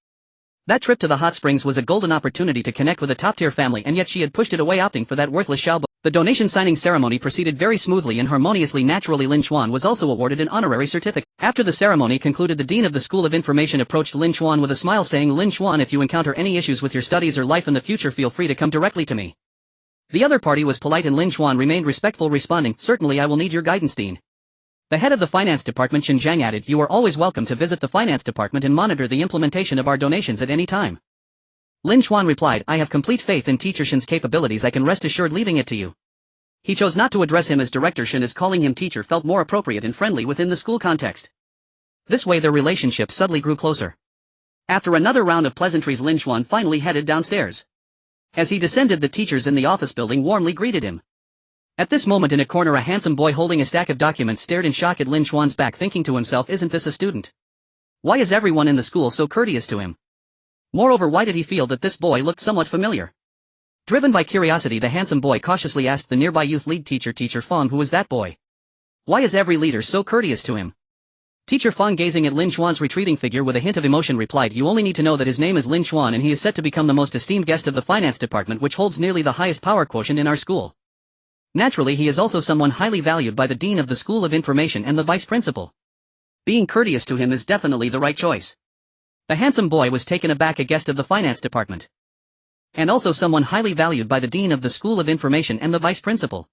That trip to the hot springs was a golden opportunity to connect with a top-tier family, and yet she had pushed it away, opting for that worthless Xiaobo. The donation signing ceremony proceeded very smoothly and harmoniously. Naturally, Lin Xuan was also awarded an honorary certificate. After the ceremony concluded, the dean of the School of Information approached Lin Xuan with a smile, saying, Lin Xuan, if you encounter any issues with your studies or life in the future, feel free to come directly to me. The other party was polite and Lin Xuan remained respectful, responding, "Certainly I will need your guidance, Dean." The head of the finance department Chen Zhang added, "You are always welcome to visit the finance department and monitor the implementation of our donations at any time." Lin Xuan replied, "I have complete faith in Teacher Shen's capabilities, I can rest assured, leaving it to you." He chose not to address him as Director Shen, as calling him teacher felt more appropriate and friendly within the school context. This way their relationship subtly grew closer. After another round of pleasantries, Lin Xuan finally headed downstairs. As he descended, the teachers in the office building warmly greeted him. At this moment in a corner, a handsome boy holding a stack of documents stared in shock at Lin Xuan's back, thinking to himself, "Isn't this a student? Why is everyone in the school so courteous to him?" Moreover, why did he feel that this boy looked somewhat familiar? Driven by curiosity, the handsome boy cautiously asked the nearby youth lead teacher, "Teacher Feng, who is that boy? Why is every leader so courteous to him?" Teacher Feng, gazing at Lin Xuan's retreating figure with a hint of emotion, replied, "You only need to know that his name is Lin Xuan and he is set to become the most esteemed guest of the finance department, which holds nearly the highest power quotient in our school. Naturally, he is also someone highly valued by the dean of the School of Information and the vice principal. Being courteous to him is definitely the right choice." The handsome boy was taken aback. A guest of the finance department, and also someone highly valued by the dean of the School of Information and the vice principal.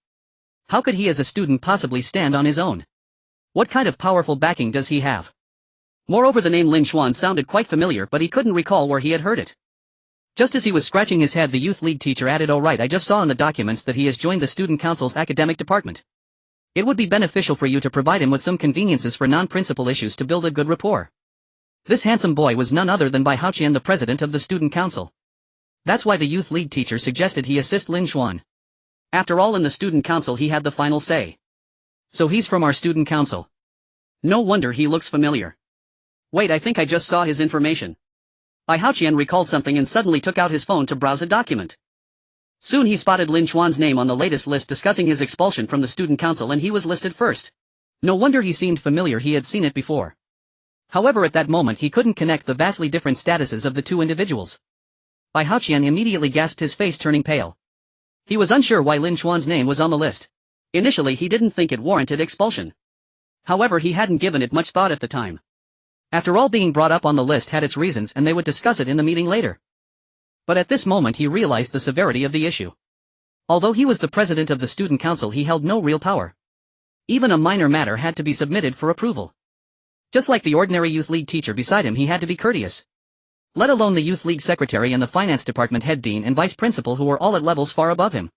How could he as a student possibly stand on his own? What kind of powerful backing does he have? Moreover, the name Lin Xuan sounded quite familiar, but he couldn't recall where he had heard it. Just as he was scratching his head, the youth lead teacher added, "Oh right, I just saw in the documents that he has joined the student council's academic department. It would be beneficial for you to provide him with some conveniences for non-principal issues to build a good rapport." This handsome boy was none other than Bai Haoqian, the president of the student council. That's why the youth lead teacher suggested he assist Lin Xuan. After all, in the student council he had the final say. So he's from our student council. No wonder he looks familiar. Wait, I think I just saw his information. Bai Haoqian recalled something and suddenly took out his phone to browse a document. Soon he spotted Lin Xuan's name on the latest list discussing his expulsion from the student council, and he was listed first. No wonder he seemed familiar, he had seen it before. However, at that moment he couldn't connect the vastly different statuses of the two individuals. Bai Haoqian immediately gasped, his face turning pale. He was unsure why Lin Xuan's name was on the list. Initially he didn't think it warranted expulsion. However, he hadn't given it much thought at the time. After all, being brought up on the list had its reasons and they would discuss it in the meeting later. But at this moment he realized the severity of the issue. Although he was the president of the student council, he held no real power. Even a minor matter had to be submitted for approval. Just like the ordinary youth league teacher beside him, he had to be courteous. Let alone the youth league secretary and the finance department head, dean and vice principal, who were all at levels far above him.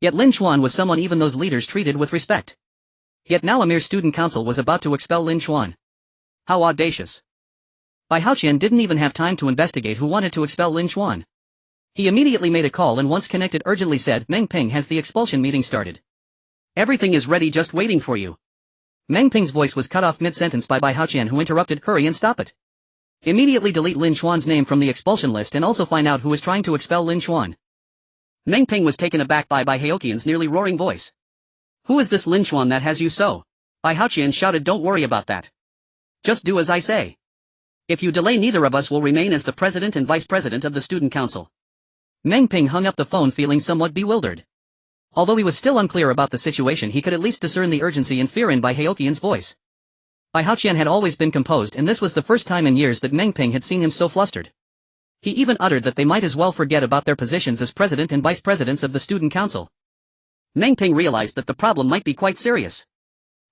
Yet Lin Xuan was someone even those leaders treated with respect. Yet now a mere student council was about to expel Lin Xuan. How audacious. Bai Haoqian didn't even have time to investigate who wanted to expel Lin Xuan. He immediately made a call and once connected urgently said, "Meng Ping, has the expulsion meeting started? Everything is ready, just waiting for you." Meng Ping's voice was cut off mid-sentence by Bai Haoqian, who interrupted, "Hurry and stop it. Immediately delete Lin Xuan's name from the expulsion list and also find out who is trying to expel Lin Xuan." Meng Ping was taken aback by Bai Haoqian's nearly roaring voice. "Who is this Lin Xuan that has you so?" Bai Haoqian shouted, "Don't worry about that. Just do as I say. If you delay, neither of us will remain as the president and vice president of the student council." Meng Ping hung up the phone feeling somewhat bewildered. Although he was still unclear about the situation, he could at least discern the urgency and fear in Bai Haoqian's voice. Bai Haoqian had always been composed, and this was the first time in years that Meng Ping had seen him so flustered. He even uttered that they might as well forget about their positions as president and vice presidents of the student council. Meng Ping realized that the problem might be quite serious.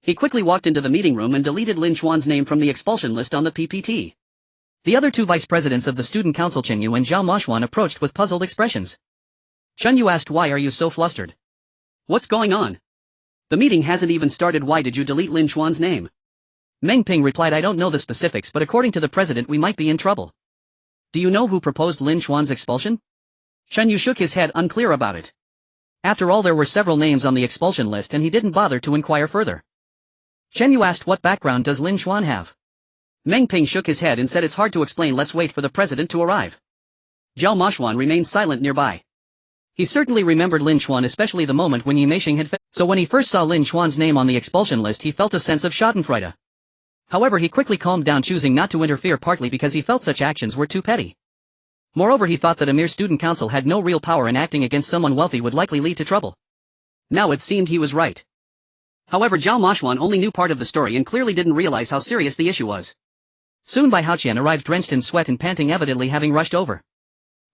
He quickly walked into the meeting room and deleted Lin Xuan's name from the expulsion list on the PPT. The other two vice presidents of the student council, Chen Yu and Zhao Maoxuan, approached with puzzled expressions. Chen Yu asked, "Why are you so flustered? What's going on? The meeting hasn't even started. Why did you delete Lin Xuan's name?" Meng Ping replied, "I don't know the specifics, but according to the president we might be in trouble." "Do you know who proposed Lin Xuan's expulsion?" Chen Yu shook his head, unclear about it. After all, there were several names on the expulsion list and he didn't bother to inquire further. Chen Yu asked, "What background does Lin Xuan have?" Meng Ping shook his head and said, "It's hard to explain, let's wait for the president to arrive." Zhao Maoxuan remained silent nearby. He certainly remembered Lin Xuan, especially the moment when Yi Meixing had failed. So when he first saw Lin Xuan's name on the expulsion list, he felt a sense of schadenfreude. However, he quickly calmed down, choosing not to interfere, partly because he felt such actions were too petty. Moreover, he thought that a mere student council had no real power and acting against someone wealthy would likely lead to trouble. Now it seemed he was right. However, Zhao Maoxuan only knew part of the story and clearly didn't realize how serious the issue was. Soon Bai Haoqian arrived, drenched in sweat and panting, evidently having rushed over.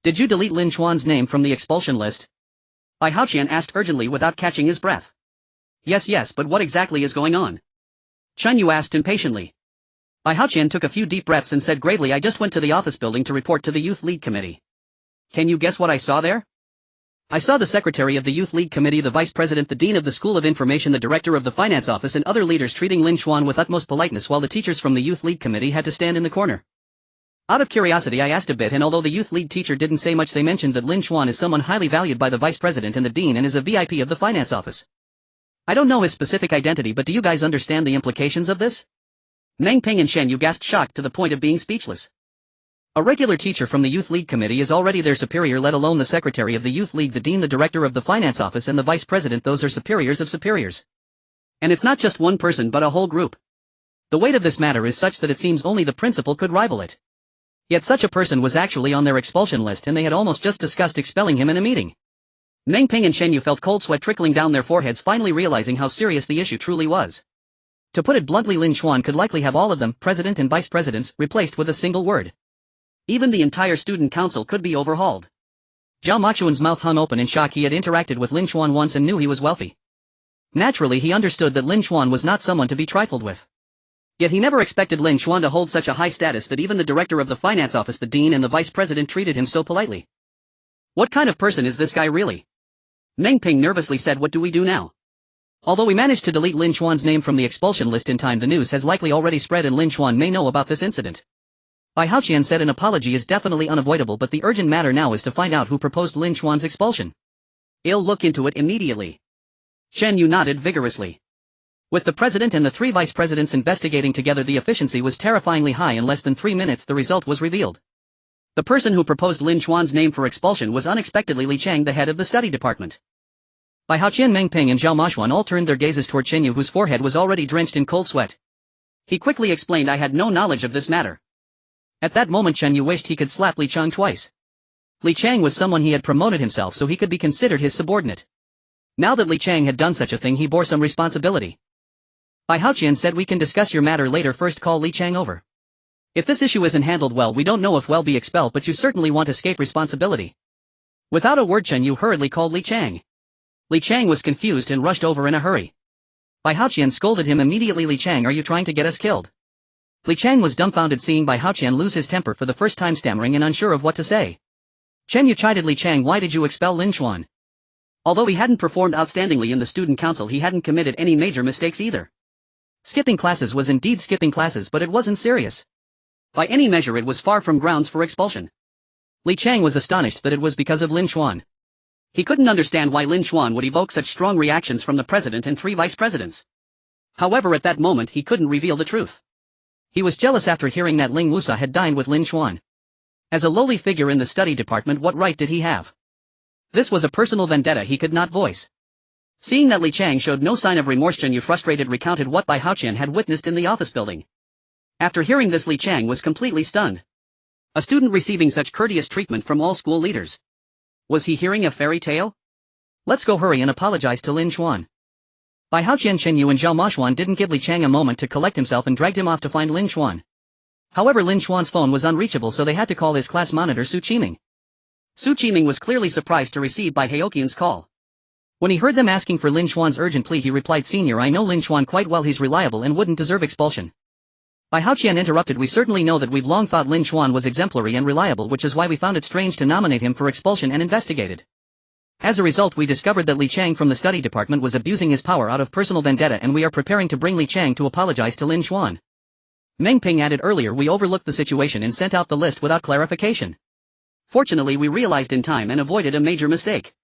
"Did you delete Lin Xuan's name from the expulsion list?" Bai Haoqian asked urgently without catching his breath. Yes, but what exactly is going on? Chen Yu asked impatiently. Bai Haoqian took a few deep breaths and said gravely, I just went to the office building to report to the Youth League Committee. Can you guess what I saw there? I saw the secretary of the Youth League Committee, the vice president, the dean of the School of Information, the director of the finance office and other leaders treating Lin Xuan with utmost politeness while the teachers from the Youth League Committee had to stand in the corner. Out of curiosity I asked a bit, and although the Youth League teacher didn't say much, they mentioned that Lin Xuan is someone highly valued by the vice president and the dean and is a VIP of the finance office. I don't know his specific identity, but do you guys understand the implications of this? Meng Ping and Shen Yu gasped, shocked to the point of being speechless. A regular teacher from the Youth League Committee is already their superior, let alone the secretary of the Youth League, the dean, the director of the finance office and the vice president. Those are superiors of superiors. And it's not just one person but a whole group. The weight of this matter is such that it seems only the principal could rival it. Yet such a person was actually on their expulsion list, and they had almost just discussed expelling him in a meeting. Meng Ping and Shen Yu felt cold sweat trickling down their foreheads, finally realizing how serious the issue truly was. To put it bluntly, Lin Xuan could likely have all of them, president and vice presidents, replaced with a single word. Even the entire student council could be overhauled. Zhao Machuan's mouth hung open in shock. He had interacted with Lin Xuan once and knew he was wealthy. Naturally he understood that Lin Xuan was not someone to be trifled with. Yet he never expected Lin Xuan to hold such a high status that even the director of the finance office, the dean and the vice president treated him so politely. What kind of person is this guy really? Meng Ping nervously said, what do we do now? Although we managed to delete Lin Xuan's name from the expulsion list in time, the news has likely already spread and Lin Xuan may know about this incident. Bai Haoqian said an apology is definitely unavoidable, but the urgent matter now is to find out who proposed Lin Xuan's expulsion. I'll look into it immediately. Shen Yu nodded vigorously. With the president and the 3 vice presidents investigating together, the efficiency was terrifyingly high. In less than 3 minutes the result was revealed. The person who proposed Lin Xuan's name for expulsion was unexpectedly Li Chang, the head of the study department. Bai Haoqian, Meng Ping and Zhao Machuan all turned their gazes toward Chen Yu, whose forehead was already drenched in cold sweat. He quickly explained, I had no knowledge of this matter. At that moment Chen Yu wished he could slap Li Chang twice. Li Chang was someone he had promoted himself so he could be considered his subordinate. Now that Li Chang had done such a thing, he bore some responsibility. Bai Haoqian said, we can discuss your matter later, first call Li Chang over. If this issue isn't handled well, we don't know if we'll be expelled, but you certainly won't escape responsibility. Without a word Chen Yu hurriedly called Li Chang. Li Chang was confused and rushed over in a hurry. Bai Haoqian scolded him immediately, Li Chang, are you trying to get us killed? Li Chang was dumbfounded seeing Bai Haoqian lose his temper for the first time, stammering and unsure of what to say. Chen Yu chided Li Chang, why did you expel Lin Xuan? Although he hadn't performed outstandingly in the student council, he hadn't committed any major mistakes either. Skipping classes was indeed skipping classes, but it wasn't serious. By any measure it was far from grounds for expulsion. Li Chang was astonished that it was because of Lin Xuan. He couldn't understand why Lin Xuan would evoke such strong reactions from the president and 3 vice presidents. However, at that moment he couldn't reveal the truth. He was jealous after hearing that Ling Wusa had dined with Lin Xuan. As a lowly figure in the study department, what right did he have? This was a personal vendetta he could not voice. Seeing that Li Chang showed no sign of remorse, Chen Yu, frustrated, recounted what Bai Haoqian had witnessed in the office building. After hearing this, Li Chang was completely stunned. A student receiving such courteous treatment from all school leaders. Was he hearing a fairy tale? Let's go hurry and apologize to Lin Xuan. Bai Haoqian, Chen Yu and Zhao Machuan didn't give Li Chang a moment to collect himself and dragged him off to find Lin Xuan. However, Lin Xuan's phone was unreachable, so they had to call his class monitor, Su Qiming. Su Qiming was clearly surprised to receive Bai Haoqian's call. When he heard them asking for Lin Xuan's urgent plea, he replied, Senior, I know Lin Xuan quite well, he's reliable and wouldn't deserve expulsion. Bai Haoqian interrupted, we certainly know that, we've long thought Lin Xuan was exemplary and reliable, which is why we found it strange to nominate him for expulsion and investigated. As a result, we discovered that Li Chang from the study department was abusing his power out of personal vendetta, and we are preparing to bring Li Chang to apologize to Lin Xuan. Meng Ping added, earlier we overlooked the situation and sent out the list without clarification. Fortunately, we realized in time and avoided a major mistake.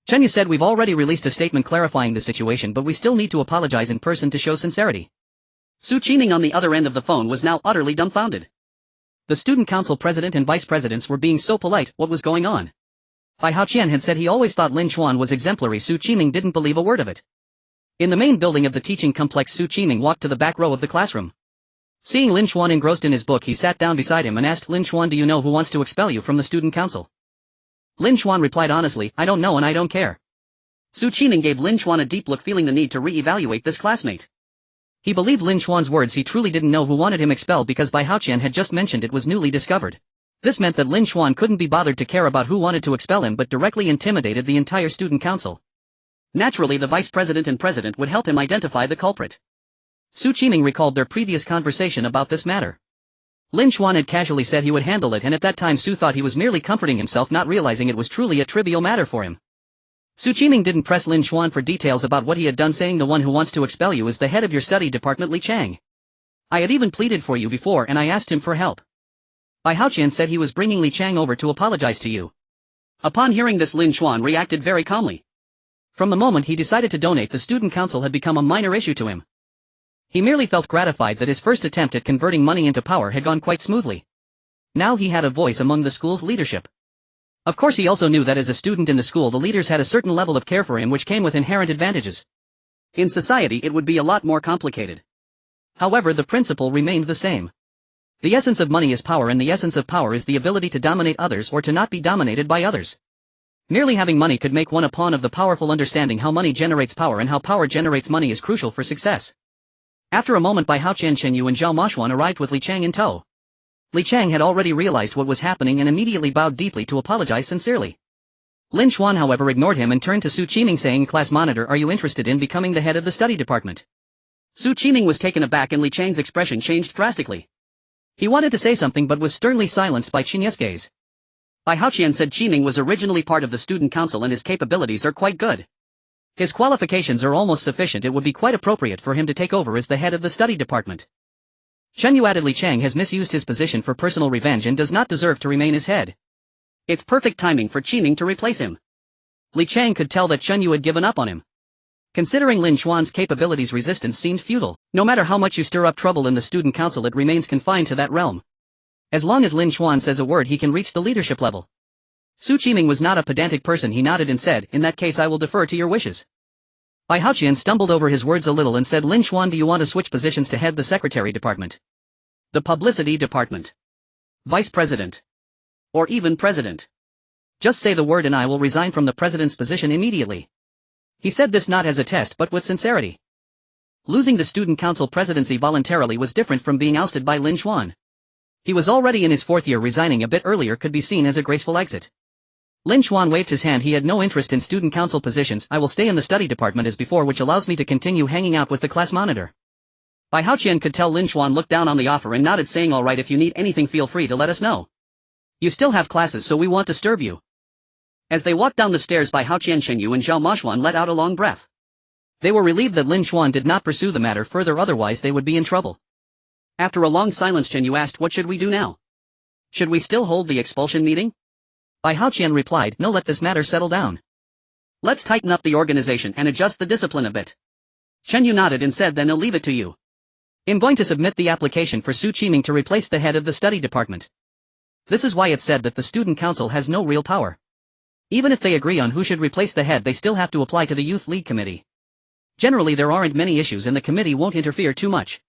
Chen Yu said, we've already released a statement clarifying the situation, but we still need to apologize in person to show sincerity. Su Qiming on the other end of the phone was now utterly dumbfounded. The student council president and vice presidents were being so polite, what was going on? Bai Haoqian had said he always thought Lin Xuan was exemplary. Su Qiming didn't believe a word of it. In the main building of the teaching complex, Su Qiming walked to the back row of the classroom. Seeing Lin Xuan engrossed in his book, he sat down beside him and asked, Lin Xuan, do you know who wants to expel you from the student council? Lin Xuan replied honestly, I don't know and I don't care. Su Qiming gave Lin Xuan a deep look, feeling the need to re-evaluate this classmate. He believed Lin Xuan's words. He truly didn't know who wanted him expelled because Bai Haoqian had just mentioned it was newly discovered. This meant that Lin Xuan couldn't be bothered to care about who wanted to expel him but directly intimidated the entire student council. Naturally, the vice president and president would help him identify the culprit. Su Qiming recalled their previous conversation about this matter. Lin Xuan had casually said he would handle it, and at that time Su thought he was merely comforting himself, not realizing it was truly a trivial matter for him. Su Qiming didn't press Lin Xuan for details about what he had done, saying the one who wants to expel you is the head of your study department, Li Chang. I had even pleaded for you before and I asked him for help. Bai Haoqian said he was bringing Li Chang over to apologize to you. Upon hearing this, Lin Xuan reacted very calmly. From the moment he decided to donate, the student council had become a minor issue to him. He merely felt gratified that his first attempt at converting money into power had gone quite smoothly. Now he had a voice among the school's leadership. Of course, he also knew that as a student in the school, the leaders had a certain level of care for him which came with inherent advantages. In society it would be a lot more complicated. However, the principle remained the same. The essence of money is power, and the essence of power is the ability to dominate others or to not be dominated by others. Merely having money could make one a pawn of the powerful. Understanding how money generates power and how power generates money is crucial for success. After a moment, Bai Haoqian, Chenyu and Zhao Mashuan arrived with Li Chang in tow. Li Chang had already realized what was happening and immediately bowed deeply to apologize sincerely. Lin Xuan, however, ignored him and turned to Su Qiming, saying, "Class monitor, are you interested in becoming the head of the study department?" Su Qiming was taken aback and Li Chang's expression changed drastically. He wanted to say something but was sternly silenced by Qinye's gaze. Bai Haoqian said Qiming was originally part of the student council and his capabilities are quite good. His qualifications are almost sufficient. It would be quite appropriate for him to take over as the head of the study department. Chenyu added, Li Chang has misused his position for personal revenge and does not deserve to remain as head. It's perfect timing for Qiming to replace him. Li Chang could tell that Chenyu had given up on him. Considering Lin Xuan's capabilities, resistance seemed futile. No matter how much you stir up trouble in the student council, it remains confined to that realm. As long as Lin Xuan says a word, he can reach the leadership level. Su Qiming was not a pedantic person. He nodded and said, "In that case I will defer to your wishes." Bai Haoqian stumbled over his words a little and said, "Lin Xuan, do you want to switch positions to head the secretary department? The publicity department? Vice president? Or even president? Just say the word and I will resign from the president's position immediately." He said this not as a test but with sincerity. Losing the student council presidency voluntarily was different from being ousted by Lin Xuan. He was already in his fourth year. Resigning a bit earlier could be seen as a graceful exit. Lin Xuan waved his hand. He had no interest in student council positions. "I will stay in the study department as before, which allows me to continue hanging out with the class monitor." Bai Haoqian could tell Lin Xuan looked down on the offer and nodded, saying, "All right, if you need anything feel free to let us know. You still have classes, so we won't disturb you." As they walked down the stairs, Bai Haoqian, Chenyu and Zhao Mashuan let out a long breath. They were relieved that Lin Xuan did not pursue the matter further, otherwise they would be in trouble. After a long silence, Chenyu asked, "What should we do now? Should we still hold the expulsion meeting?" Bai Haoqian replied, "No, let this matter settle down. Let's tighten up the organization and adjust the discipline a bit." Chenyu nodded and said, "Then I'll leave it to you. I'm going to submit the application for Su Qiming to replace the head of the study department. This is why it's said that the student council has no real power. Even if they agree on who should replace the head, they still have to apply to the youth league committee. Generally there aren't many issues and the committee won't interfere too much."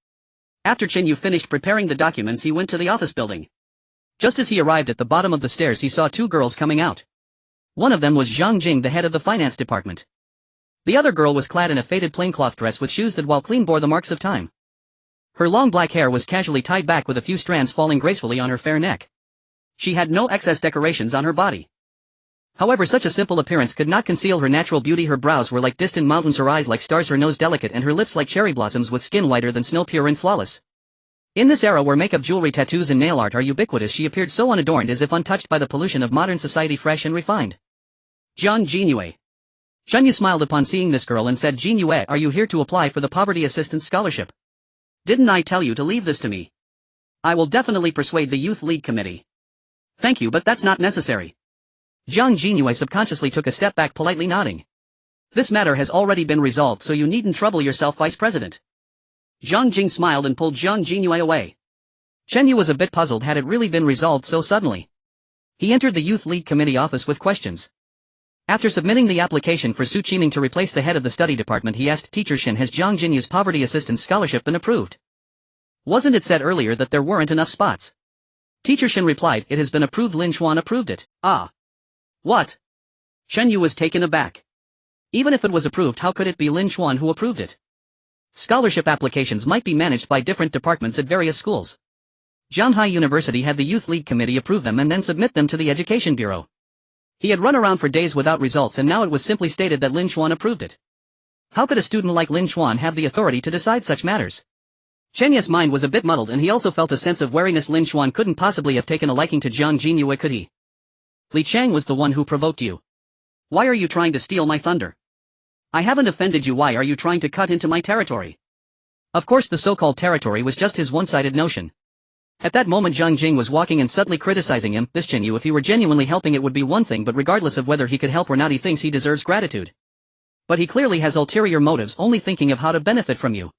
After Chenyu finished preparing the documents, he went to the office building. Just as he arrived at the bottom of the stairs, he saw two girls coming out. One of them was Zhang Jing, the head of the finance department. The other girl was clad in a faded plaincloth dress with shoes that, while clean, bore the marks of time. Her long black hair was casually tied back with a few strands falling gracefully on her fair neck. She had no excess decorations on her body. However, such a simple appearance could not conceal her natural beauty. Her brows were like distant mountains, her eyes like stars, her nose delicate, and her lips like cherry blossoms, with skin whiter than snow, pure and flawless. In this era where makeup, jewelry, tattoos and nail art are ubiquitous, she appeared so unadorned, as if untouched by the pollution of modern society, fresh and refined. Jiang Jinyue. Chenyu smiled upon seeing this girl and said, "Jinyue, are you here to apply for the poverty assistance scholarship? Didn't I tell you to leave this to me? I will definitely persuade the youth league committee." "Thank you, but that's not necessary." Jiang Jinyue subconsciously took a step back, politely nodding. "This matter has already been resolved, so you needn't trouble yourself, Vice President." Zhang Jing smiled and pulled Jiang Jinyue away. Chenyu was a bit puzzled. Had it really been resolved so suddenly? He entered the youth league committee office with questions. After submitting the application for Su Qiming to replace the head of the study department, he asked, "Teacher Shin, has Jiang Jinyue's poverty assistance scholarship been approved? Wasn't it said earlier that there weren't enough spots?" Teacher Shin replied, "It has been approved. Lin Xuan approved it." "Ah. What?" Chenyu was taken aback. Even if it was approved, how could it be Lin Xuan who approved it? Scholarship applications might be managed by different departments at various schools. Zhanghai University had the Youth League Committee approve them and then submit them to the Education Bureau. He had run around for days without results and now it was simply stated that Lin Xuan approved it. How could a student like Lin Xuan have the authority to decide such matters? Chen Ye's mind was a bit muddled and he also felt a sense of wariness. Lin Xuan couldn't possibly have taken a liking to Jiang Jinyue, could he? Li Chang was the one who provoked you. Why are you trying to steal my thunder? I haven't offended you. Why are you trying to cut into my territory? Of course the so-called territory was just his one-sided notion. At that moment Zhang Jing was walking and subtly criticizing him. This Chen Yu, if he were genuinely helping it would be one thing, but regardless of whether he could help or not he thinks he deserves gratitude. But he clearly has ulterior motives, only thinking of how to benefit from you.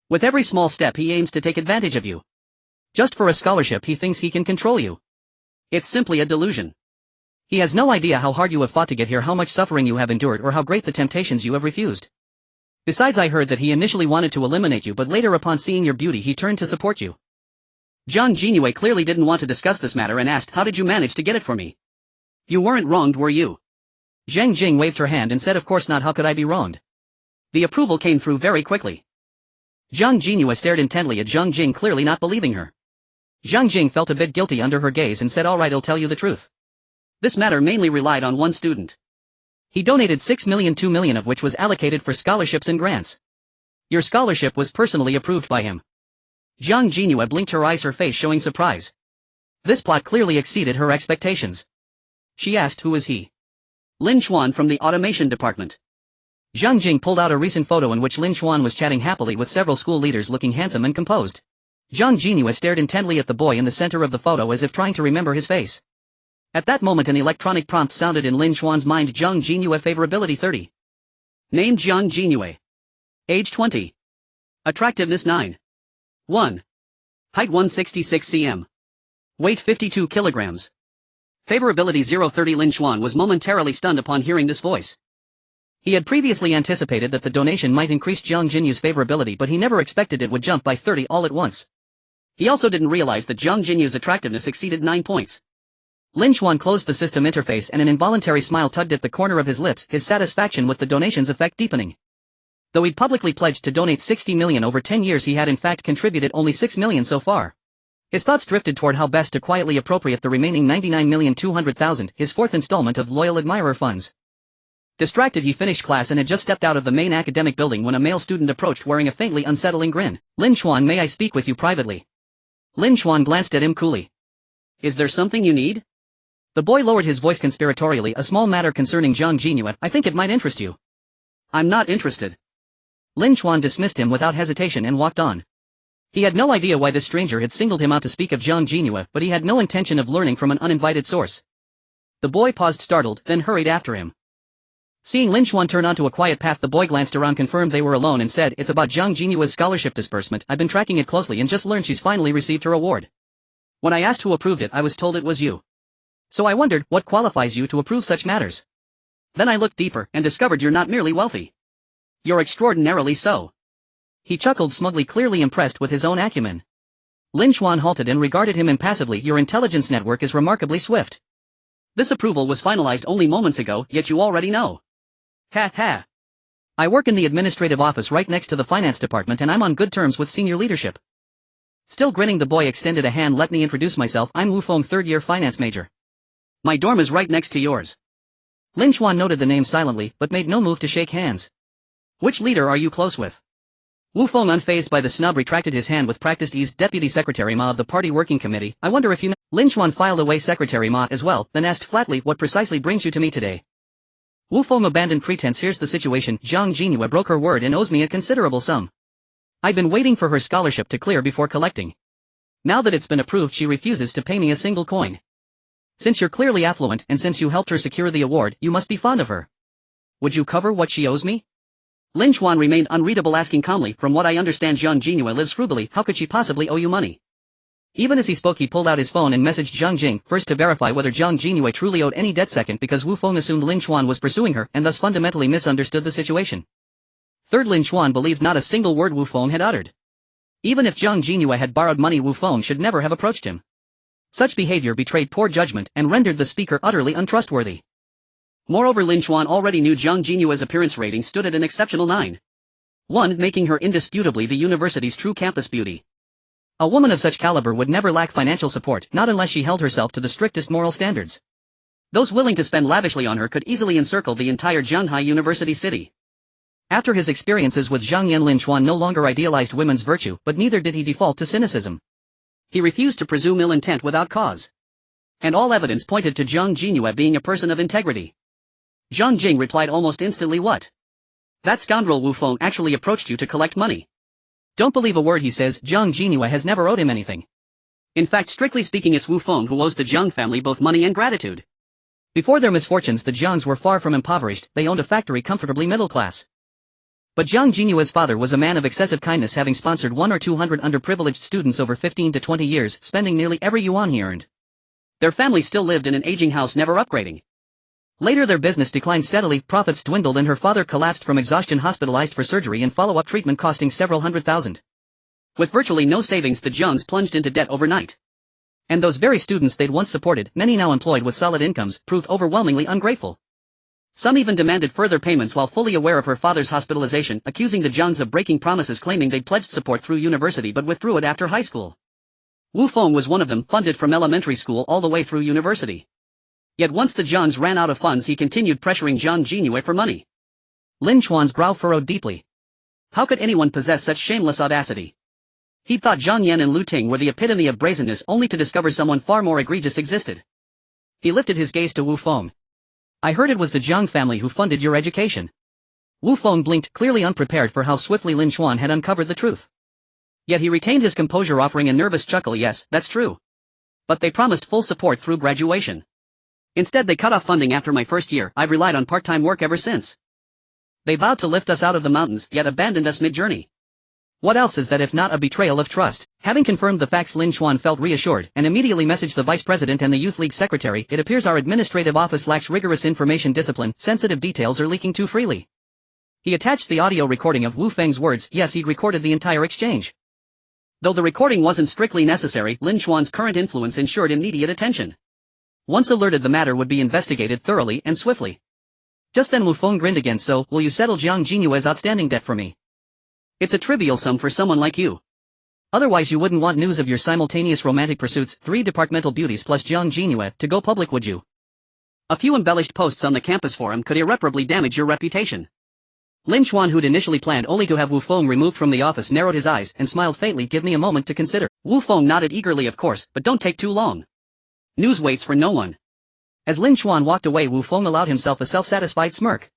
With every small step he aims to take advantage of you. Just for a scholarship he thinks he can control you. It's simply a delusion. He has no idea how hard you have fought to get here, how much suffering you have endured, or how great the temptations you have refused. Besides, I heard that he initially wanted to eliminate you, but later upon seeing your beauty he turned to support you. Jiang Jinyue clearly didn't want to discuss this matter and asked, how did you manage to get it for me? You weren't wronged, were you? Zhang Jing waved her hand and said, of course not, how could I be wronged? The approval came through very quickly. Jiang Jinyue stared intently at Zhang Jing, clearly not believing her. Zhang Jing felt a bit guilty under her gaze and said, alright, I'll tell you the truth. This matter mainly relied on one student. He donated 6 million, 2 million of which was allocated for scholarships and grants. Your scholarship was personally approved by him. Jiang Jinyue blinked her eyes, her face showing surprise. This plot clearly exceeded her expectations. She asked, who is he? Lin Xuan from the automation department. Zhang Jing pulled out a recent photo in which Lin Xuan was chatting happily with several school leaders, looking handsome and composed. Zhang Jinyue stared intently at the boy in the center of the photo as if trying to remember his face. At that moment an electronic prompt sounded in Lin Xuan's mind. Zhang Jinyue, favorability 30. Name Zhang Jinyue. Age 20. Attractiveness 9. 1. Height 166 cm. Weight 52 kilograms. Favorability 030. Lin Xuan was momentarily stunned upon hearing this voice. He had previously anticipated that the donation might increase Jiang Jinyue's favorability, but he never expected it would jump by 30 all at once. He also didn't realize that Jiang Jinyue's attractiveness exceeded 9 points. Lin Xuan closed the system interface and an involuntary smile tugged at the corner of his lips, his satisfaction with the donation's effect deepening. Though he'd publicly pledged to donate 60 million over 10 years, he had in fact contributed only 6 million so far. His thoughts drifted toward how best to quietly appropriate the remaining 99,200,000, his fourth installment of loyal admirer funds. Distracted, he finished class and had just stepped out of the main academic building when a male student approached wearing a faintly unsettling grin. Lin Xuan, may I speak with you privately? Lin Xuan glanced at him coolly. Is there something you need? The boy lowered his voice conspiratorially. A small matter concerning Zhang Jinyue. I think it might interest you. I'm not interested. Lin Xuan dismissed him without hesitation and walked on. He had no idea why this stranger had singled him out to speak of Zhang Jinyue, but he had no intention of learning from an uninvited source. The boy paused startled, then hurried after him. Seeing Lin Xuan turn onto a quiet path, the boy glanced around, confirmed they were alone, and said, it's about Zhang Jinyue's scholarship disbursement. I've been tracking it closely and just learned she's finally received her award. When I asked who approved it, I was told it was you. So I wondered, what qualifies you to approve such matters? Then I looked deeper and discovered you're not merely wealthy. You're extraordinarily so. He chuckled smugly, clearly impressed with his own acumen. Lin Xuan halted and regarded him impassively. Your intelligence network is remarkably swift. This approval was finalized only moments ago, yet you already know. Ha ha. I work in the administrative office right next to the finance department and I'm on good terms with senior leadership. Still grinning, the boy extended a hand. Let me introduce myself, I'm Wu Feng, third-year finance major. My dorm is right next to yours. Lin Xuan noted the name silently, but made no move to shake hands. Which leader are you close with? Wu Feng, unfazed by the snub, retracted his hand with practiced ease. Deputy Secretary Ma of the party working committee. I wonder if you know. Lin Xuan filed away Secretary Ma as well, then asked flatly, what precisely brings you to me today? Wu Feng abandoned pretense. Here's the situation. Zhang Jinyue broke her word and owes me a considerable sum. I've been waiting for her scholarship to clear before collecting. Now that it's been approved, she refuses to pay me a single coin. Since you're clearly affluent and since you helped her secure the award, you must be fond of her. Would you cover what she owes me? Lin Xuan remained unreadable, asking calmly, from what I understand Zhang Jinyue lives frugally, how could she possibly owe you money? Even as he spoke, he pulled out his phone and messaged Zhang Jing, first to verify whether Zhang Jinyue truly owed any debt, second because Wu Feng assumed Lin Xuan was pursuing her and thus fundamentally misunderstood the situation. Third, Lin Xuan believed not a single word Wu Feng had uttered. Even if Zhang Jinyue had borrowed money, Wu Feng should never have approached him. Such behavior betrayed poor judgment and rendered the speaker utterly untrustworthy. Moreover, Lin Xuan already knew Zhang Jinyue's appearance rating stood at an exceptional 9. 1, making her indisputably the university's true campus beauty. A woman of such caliber would never lack financial support, not unless she held herself to the strictest moral standards. Those willing to spend lavishly on her could easily encircle the entire Shanghai University city. After his experiences with Zhang Yan, Lin Chuan no longer idealized women's virtue, but neither did he default to cynicism. He refused to presume ill intent without cause. And all evidence pointed to Zhang Jinhua being a person of integrity. Zhang Jing replied almost instantly, "What? That scoundrel Wu Feng actually approached you to collect money?" "Don't believe a word he says. Zhang Jinhua has never owed him anything. In fact, strictly speaking, it's Wu Feng who owes the Zhang family both money and gratitude." Before their misfortunes, the Zhangs were far from impoverished, they owned a factory comfortably middle class. But Zhang Jinua's father was a man of excessive kindness, having sponsored 100 or 200 underprivileged students over 15 to 20 years, spending nearly every yuan he earned. Their family still lived in an aging house, never upgrading. Later their business declined steadily, profits dwindled, and her father collapsed from exhaustion, hospitalized for surgery and follow-up treatment costing several $100,000. With virtually no savings, the Zhangs plunged into debt overnight. And those very students they'd once supported, many now employed with solid incomes, proved overwhelmingly ungrateful. Some even demanded further payments while fully aware of her father's hospitalization, accusing the Zhangs of breaking promises, claiming they'd pledged support through university but withdrew it after high school. Wu Feng was one of them, funded from elementary school all the way through university. Yet once the Zhangs ran out of funds, he continued pressuring Zhang Jinhua for money. Lin Chuan's brow furrowed deeply. How could anyone possess such shameless audacity? He thought Zhang Yan and Lu Ting were the epitome of brazenness, only to discover someone far more egregious existed. He lifted his gaze to Wu Feng. "I heard it was the Zhang family who funded your education." Wu Feng blinked, clearly unprepared for how swiftly Lin Chuan had uncovered the truth. Yet he retained his composure, offering a nervous chuckle. "Yes, that's true. But they promised full support through graduation. Instead they cut off funding after my first year. I've relied on part-time work ever since. They vowed to lift us out of the mountains, yet abandoned us mid-journey. What else is that if not a betrayal of trust?" Having confirmed the facts, Lin Chuan felt reassured, and immediately messaged the vice president and the youth league secretary. "It appears our administrative office lacks rigorous information discipline. Sensitive details are leaking too freely." He attached the audio recording of Wu Feng's words. Yes, he'd recorded the entire exchange. Though the recording wasn't strictly necessary, Lin Chuan's current influence ensured immediate attention. Once alerted, the matter would be investigated thoroughly and swiftly. Just then Wu Feng grinned again. "So, will you settle Zhang Jinua's outstanding debt for me? It's a trivial sum for someone like you. Otherwise you wouldn't want news of your simultaneous romantic pursuits, 3 departmental beauties plus Zhang Jinhua, to go public, would you? A few embellished posts on the campus forum could irreparably damage your reputation." Lin Chuan, who'd initially planned only to have Wu Feng removed from the office, narrowed his eyes and smiled faintly. "Give me a moment to consider." Wu Feng nodded eagerly. "Of course, but don't take too long. News waits for no one." As Lin Chuan walked away, Wu Feng allowed himself a self-satisfied smirk.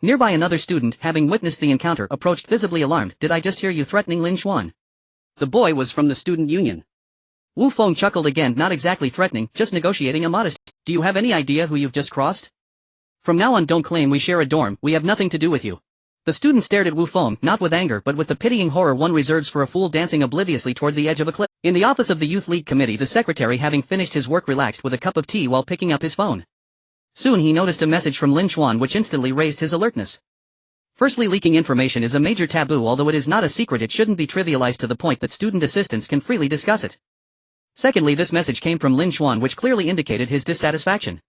Nearby another student, having witnessed the encounter, approached visibly alarmed. "Did I just hear you threatening Lin Chuan?" The boy was from the student union. Wu Feng chuckled again. "Not exactly threatening, just negotiating a modest. Do you have any idea who you've just crossed? From now on don't claim we share a dorm, we have nothing to do with you." The student stared at Wu Feng, not with anger but with the pitying horror one reserves for a fool dancing obliviously toward the edge of a cliff. In the office of the youth league committee, the secretary, having finished his work, relaxed with a cup of tea while picking up his phone. Soon he noticed a message from Lin Chuan which instantly raised his alertness. Firstly, leaking information is a major taboo. Although it is not a secret, it shouldn't be trivialized to the point that student assistants can freely discuss it. Secondly, this message came from Lin Chuan, which clearly indicated his dissatisfaction.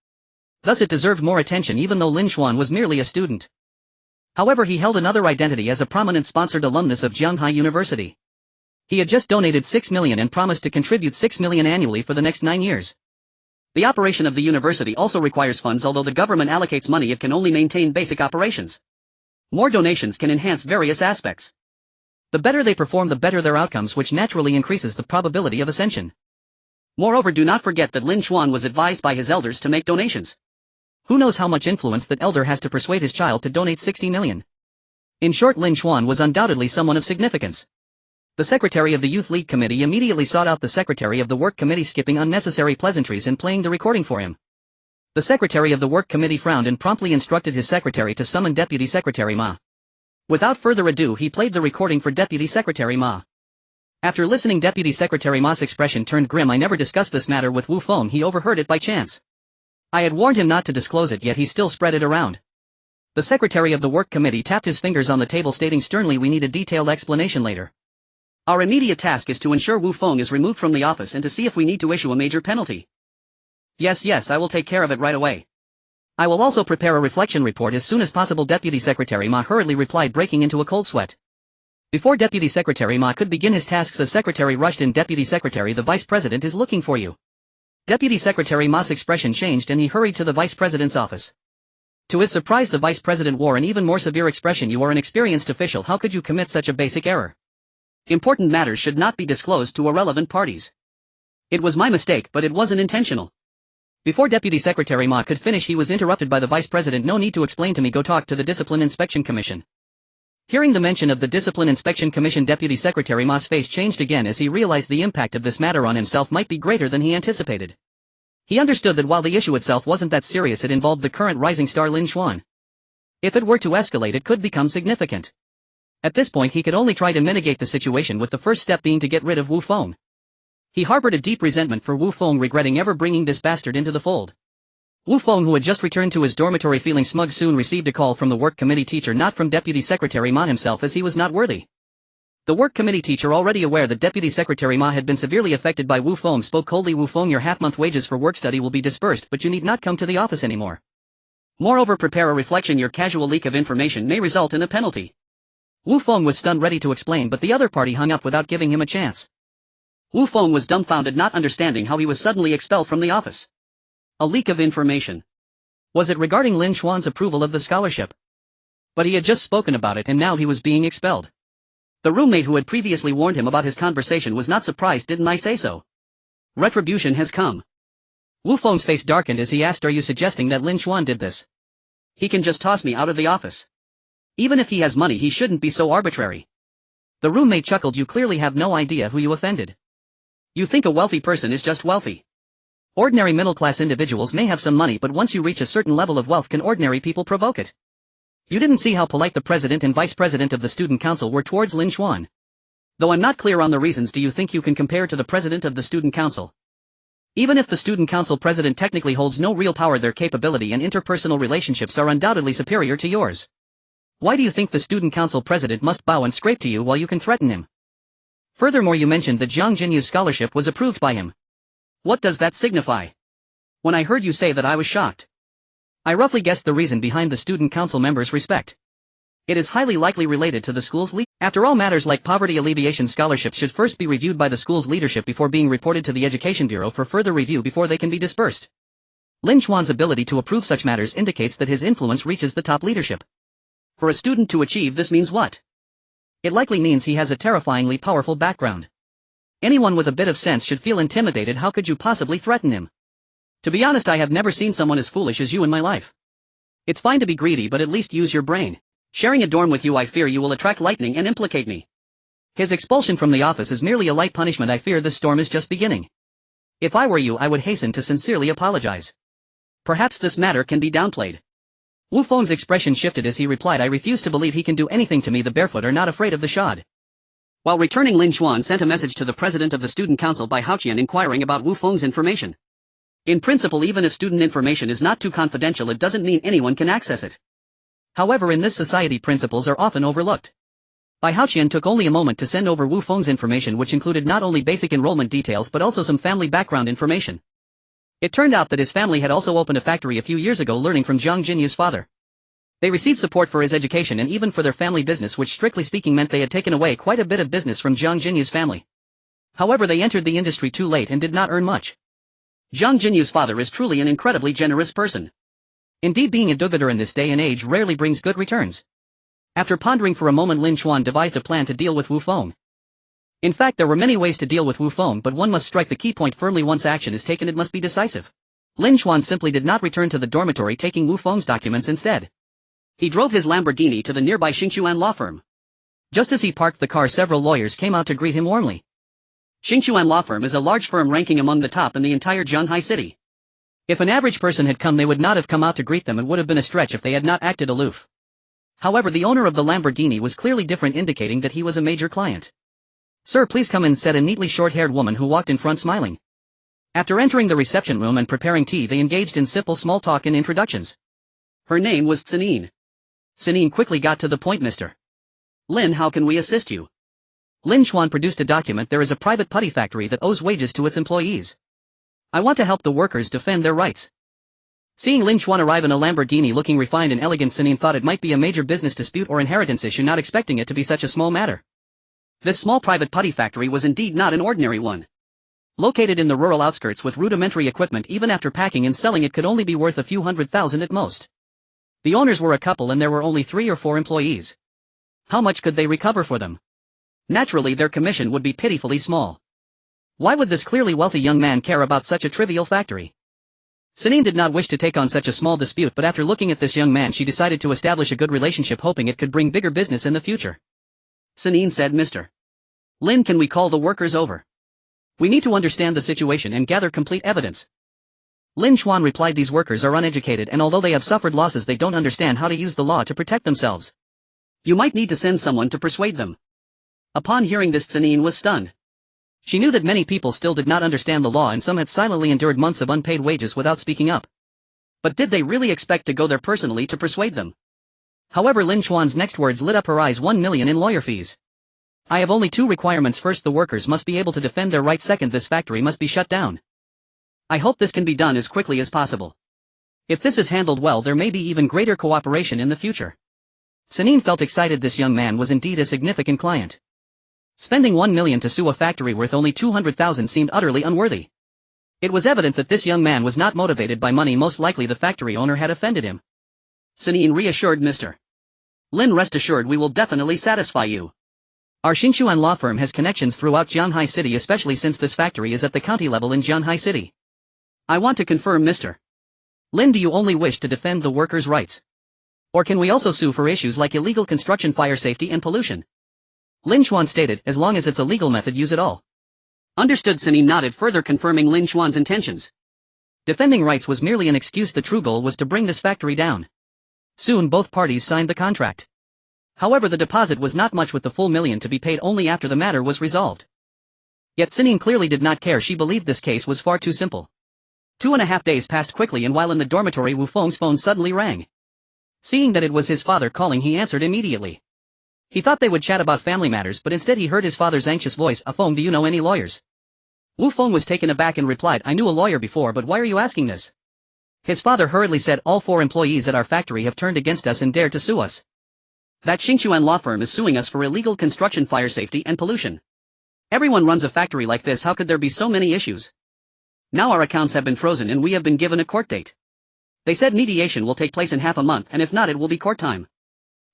Thus it deserved more attention, even though Lin Chuan was merely a student. However, he held another identity as a prominent sponsored alumnus of Shanghai University. He had just donated 6 million and promised to contribute 6 million annually for the next 9 years. The operation of the university also requires funds. Although the government allocates money, it can only maintain basic operations. More donations can enhance various aspects. The better they perform, the better their outcomes, which naturally increases the probability of ascension. Moreover, do not forget that Lin Chuan was advised by his elders to make donations. Who knows how much influence that elder has to persuade his child to donate 60 million? In short, Lin Chuan was undoubtedly someone of significance. The secretary of the youth league committee immediately sought out the secretary of the work committee, skipping unnecessary pleasantries and playing the recording for him. The secretary of the work committee frowned and promptly instructed his secretary to summon Deputy Secretary Ma. Without further ado, he played the recording for Deputy Secretary Ma. After listening, Deputy Secretary Ma's expression turned grim. "I never discussed this matter with Wu Feng. He overheard it by chance. I had warned him not to disclose it, yet he still spread it around." The secretary of the work committee tapped his fingers on the table, stating sternly, "We need a detailed explanation later. Our immediate task is to ensure Wu Feng is removed from the office and to see if we need to issue a major penalty." Yes, I will take care of it right away. I will also prepare a reflection report as soon as possible," Deputy Secretary Ma hurriedly replied, breaking into a cold sweat. Before Deputy Secretary Ma could begin his tasks, a secretary rushed in. Deputy Secretary, the Vice President is looking for you. Deputy Secretary Ma's expression changed and he hurried to the Vice President's office. To his surprise, the Vice President wore an even more severe expression. You are an experienced official, how could you commit such a basic error? Important matters should not be disclosed to irrelevant parties. It was my mistake, but it wasn't intentional. Before Deputy Secretary Ma could finish, he was interrupted by the Vice President. No need to explain to me, go talk to the Discipline Inspection Commission. Hearing the mention of the Discipline Inspection Commission, Deputy Secretary Ma's face changed again as he realized the impact of this matter on himself might be greater than he anticipated. He understood that while the issue itself wasn't that serious, it involved the current rising star Lin Xuan. If it were to escalate, it could become significant. At this point, he could only try to mitigate the situation, with the first step being to get rid of Wu Feng. He harbored a deep resentment for Wu Feng, regretting ever bringing this bastard into the fold. Wu Feng, who had just returned to his dormitory feeling smug, soon received a call from the work committee teacher, not from Deputy Secretary Ma himself, as he was not worthy. The work committee teacher, already aware that Deputy Secretary Ma had been severely affected by Wu Feng, spoke coldly. Wu Feng, your half-month wages for work study will be dispersed, but you need not come to the office anymore. Moreover, prepare a reflection. Your casual leak of information may result in a penalty. Wu Feng was stunned, ready to explain, but the other party hung up without giving him a chance. Wu Feng was dumbfounded, not understanding how he was suddenly expelled from the office. A leak of information. Was it regarding Lin Xuan's approval of the scholarship? But he had just spoken about it and now he was being expelled. The roommate who had previously warned him about his conversation was not surprised. Didn't I say so? Retribution has come. Wu Feng's face darkened as he asked, are you suggesting that Lin Xuan did this? He can just toss me out of the office. Even if he has money, he shouldn't be so arbitrary. The roommate chuckled, you clearly have no idea who you offended. You think a wealthy person is just wealthy. Ordinary middle-class individuals may have some money, but once you reach a certain level of wealth, can ordinary people provoke it? You didn't see how polite the president and vice president of the student council were towards Lin Xuan. Though I'm not clear on the reasons, do you think you can compare to the president of the student council? Even if the student council president technically holds no real power, their capability and interpersonal relationships are undoubtedly superior to yours. Why do you think the student council president must bow and scrape to you while you can threaten him? Furthermore, you mentioned that Jiang Jinyu's scholarship was approved by him. What does that signify? When I heard you say that, I was shocked. I roughly guessed the reason behind the student council members' respect. It is highly likely related to the school's leadership. After all, matters like poverty alleviation scholarships should first be reviewed by the school's leadership before being reported to the Education Bureau for further review before they can be dispersed. Lin Xuan's ability to approve such matters indicates that his influence reaches the top leadership. For a student to achieve this means what? It likely means he has a terrifyingly powerful background. Anyone with a bit of sense should feel intimidated. How could you possibly threaten him? To be honest, I have never seen someone as foolish as you in my life. It's fine to be greedy, but at least use your brain. Sharing a dorm with you, I fear you will attract lightning and implicate me. His expulsion from the office is merely a light punishment. I fear this storm is just beginning. If I were you, I would hasten to sincerely apologize. Perhaps this matter can be downplayed. Wu Feng's expression shifted as he replied, I refuse to believe he can do anything to me. The barefoot are not afraid of the shod. While returning, Lin Xuan sent a message to the president of the student council by Haoqian inquiring about Wu Feng's information. In principle, even if student information is not too confidential, it doesn't mean anyone can access it. However, in this society, principles are often overlooked. Bai Haoqian took only a moment to send over Wu Feng's information, which included not only basic enrollment details but also some family background information. It turned out that his family had also opened a factory a few years ago, learning from Jiang Jinyu's father. They received support for his education and even for their family business, which strictly speaking meant they had taken away quite a bit of business from Jiang Jinyu's family. However, they entered the industry too late and did not earn much. Jiang Jinyu's father is truly an incredibly generous person. Indeed, being a do-gooder in this day and age rarely brings good returns. After pondering for a moment, Lin Xuan devised a plan to deal with Wu Feng. In fact, there were many ways to deal with Wu Feng, but one must strike the key point firmly. Once action is taken, it must be decisive. Lin Xuan simply did not return to the dormitory, taking Wu Feng's documents instead. He drove his Lamborghini to the nearby Xingchuan law firm. Just as he parked the car, several lawyers came out to greet him warmly. Xingchuan law firm is a large firm ranking among the top in the entire Zhanghai city. If an average person had come, they would not have come out to greet them. It would have been a stretch if they had not acted aloof. However, the owner of the Lamborghini was clearly different, indicating that he was a major client. Sir, please come in, said a neatly short-haired woman who walked in front smiling. After entering the reception room and preparing tea, they engaged in simple small talk and introductions. Her name was Tsinine. Tsinine quickly got to the point. Mr. Lin, how can we assist you? Lin Xuan produced a document. There is a private putty factory that owes wages to its employees. I want to help the workers defend their rights. Seeing Lin Xuan arrive in a Lamborghini looking refined and elegant, Tsinine thought it might be a major business dispute or inheritance issue, not expecting it to be such a small matter. This small private putty factory was indeed not an ordinary one. Located in the rural outskirts with rudimentary equipment, even after packing and selling it could only be worth a few $100,000 at most. The owners were a couple and there were only 3 or 4 employees. How much could they recover for them? Naturally their commission would be pitifully small. Why would this clearly wealthy young man care about such a trivial factory? Sinine did not wish to take on such a small dispute, but after looking at this young man she decided to establish a good relationship, hoping it could bring bigger business in the future. Sinine said, "Mr. Lin, can we call the workers over? We need to understand the situation and gather complete evidence." Lin Chuan replied, "These workers are uneducated and although they have suffered losses they don't understand how to use the law to protect themselves. You might need to send someone to persuade them." Upon hearing this, Sinine was stunned. She knew that many people still did not understand the law and some had silently endured months of unpaid wages without speaking up. But did they really expect to go there personally to persuade them? However, Lin Chuan's next words lit up her eyes. 1 million in lawyer fees. I have only 2 requirements. First, the workers must be able to defend their rights. Second, this factory must be shut down. I hope this can be done as quickly as possible. If this is handled well, there may be even greater cooperation in the future. Sinine felt excited. This young man was indeed a significant client. Spending 1 million to sue a factory worth only 200,000 seemed utterly unworthy. It was evident that this young man was not motivated by money. Most likely the factory owner had offended him. Sinine reassured Mr. Lin, "Rest assured we will definitely satisfy you. Our Xinchuan law firm has connections throughout Jianhai City, especially since this factory is at the county level in Jianhai City. I want to confirm, Mr. Lin, do you only wish to defend the workers' rights? Or can we also sue for issues like illegal construction, fire safety and pollution?" Lin Chuan stated, "As long as it's a legal method, use it all." Understood. Sinine nodded, further confirming Lin Chuan's intentions. Defending rights was merely an excuse. The true goal was to bring this factory down. Soon both parties signed the contract. However, the deposit was not much, with the full million to be paid only after the matter was resolved. Yet Sinine clearly did not care. She believed this case was far too simple. 2.5 days passed quickly, and while in the dormitory, Wu Feng's phone suddenly rang. Seeing that it was his father calling, he answered immediately. He thought they would chat about family matters, but instead he heard his father's anxious voice. "Feng, do you know any lawyers?" Wu Feng was taken aback and replied, "I knew a lawyer before, but why are you asking this?" His father hurriedly said, "All 4 employees at our factory have turned against us and dared to sue us. That Xinchuan law firm is suing us for illegal construction, fire safety and pollution. Everyone runs a factory like this. How could there be so many issues? Now our accounts have been frozen and we have been given a court date. They said mediation will take place in half a month, and if not, it will be court time.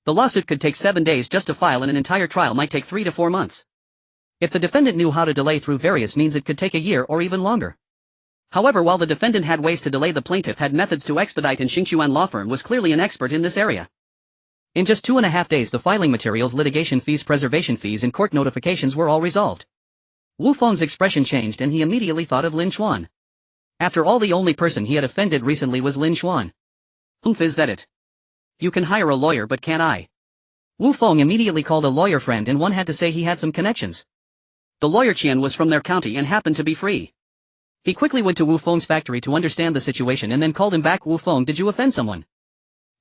The lawsuit could take 7 days just to file, and an entire trial might take 3 to 4 months. If the defendant knew how to delay through various means, it could take a year or even longer." However, while the defendant had ways to delay, the plaintiff had methods to expedite, and Xinchuan law firm was clearly an expert in this area. In just 2.5 days, the filing materials, litigation fees, preservation fees and court notifications were all resolved. Wu Feng's expression changed and he immediately thought of Lin Chuan. After all, the only person he had offended recently was Lin Chuan. Is that it? You can hire a lawyer, but can't I? Wu Feng immediately called a lawyer friend, and one had to say he had some connections. The lawyer Qian was from their county and happened to be free. He quickly went to Wu Feng's factory to understand the situation and then called him back. "Wu Feng, did you offend someone?"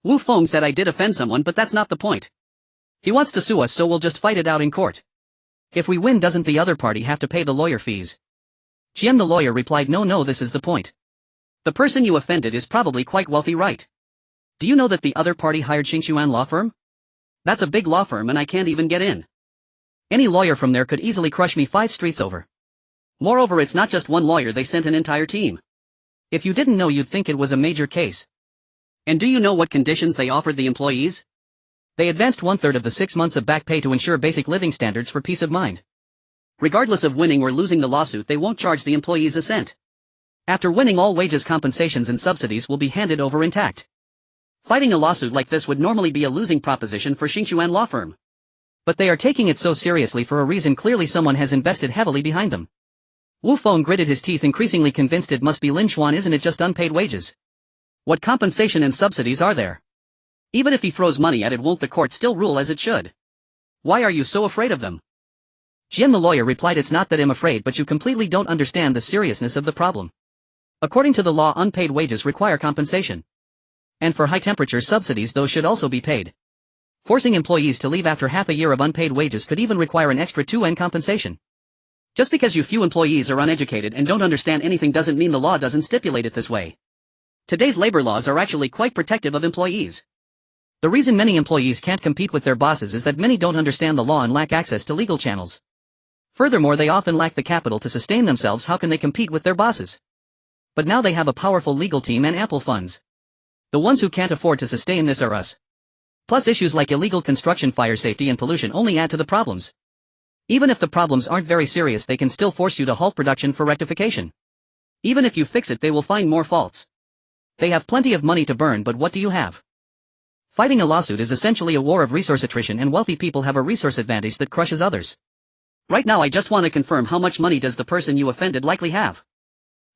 Wu Feng said, "I did offend someone, but that's not the point. He wants to sue us, so we'll just fight it out in court. If we win, doesn't the other party have to pay the lawyer fees?" Qian the lawyer replied, No, this is the point. The person you offended is probably quite wealthy, right? Do you know that the other party hired Xinchuan law firm? That's a big law firm and I can't even get in. Any lawyer from there could easily crush me 5 streets over. Moreover, it's not just one lawyer, they sent an entire team. If you didn't know, you'd think it was a major case. And do you know what conditions they offered the employees? They advanced 1/3 of the 6 months of back pay to ensure basic living standards for peace of mind. Regardless of winning or losing the lawsuit, they won't charge the employees a cent. After winning, all wages, compensations and subsidies will be handed over intact. Fighting a lawsuit like this would normally be a losing proposition for Xinchuan law firm. But they are taking it so seriously for a reason. Clearly someone has invested heavily behind them. Wu Feng gritted his teeth, increasingly convinced it must be Lin Chuan. Isn't it just unpaid wages? What compensation and subsidies are there? Even if he throws money at it, won't the court still rule as it should? Why are you so afraid of them? Jian the lawyer replied, "It's not that I'm afraid, but you completely don't understand the seriousness of the problem. According to the law, unpaid wages require compensation. And for high-temperature subsidies, those should also be paid. Forcing employees to leave after half a year of unpaid wages could even require an extra 2N compensation. Just because you few employees are uneducated and don't understand anything doesn't mean the law doesn't stipulate it this way. Today's labor laws are actually quite protective of employees. The reason many employees can't compete with their bosses is that many don't understand the law and lack access to legal channels. Furthermore, they often lack the capital to sustain themselves. How can they compete with their bosses? But now they have a powerful legal team and ample funds. The ones who can't afford to sustain this are us. Plus, issues like illegal construction, fire safety and pollution only add to the problems. Even if the problems aren't very serious, they can still force you to halt production for rectification. Even if you fix it, they will find more faults. They have plenty of money to burn, but what do you have? Fighting a lawsuit is essentially a war of resource attrition, and wealthy people have a resource advantage that crushes others. Right now I just want to confirm, how much money does the person you offended likely have?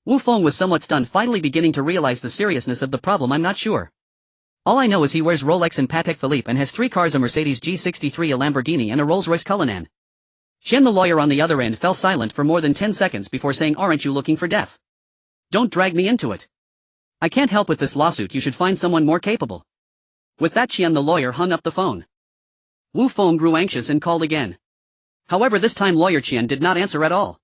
Wu Feng was somewhat stunned, finally beginning to realize the seriousness of the problem. I'm not sure. All I know is he wears Rolex and Patek Philippe and has 3 cars: a Mercedes G63, a Lamborghini and a Rolls-Royce Cullinan. Qian, the lawyer on the other end, fell silent for more than 10 seconds before saying, "Aren't you looking for death? Don't drag me into it. I can't help with this lawsuit. You should find someone more capable." With that, Qian the lawyer hung up the phone. Wu Feng grew anxious and called again. However, this time lawyer Qian did not answer at all.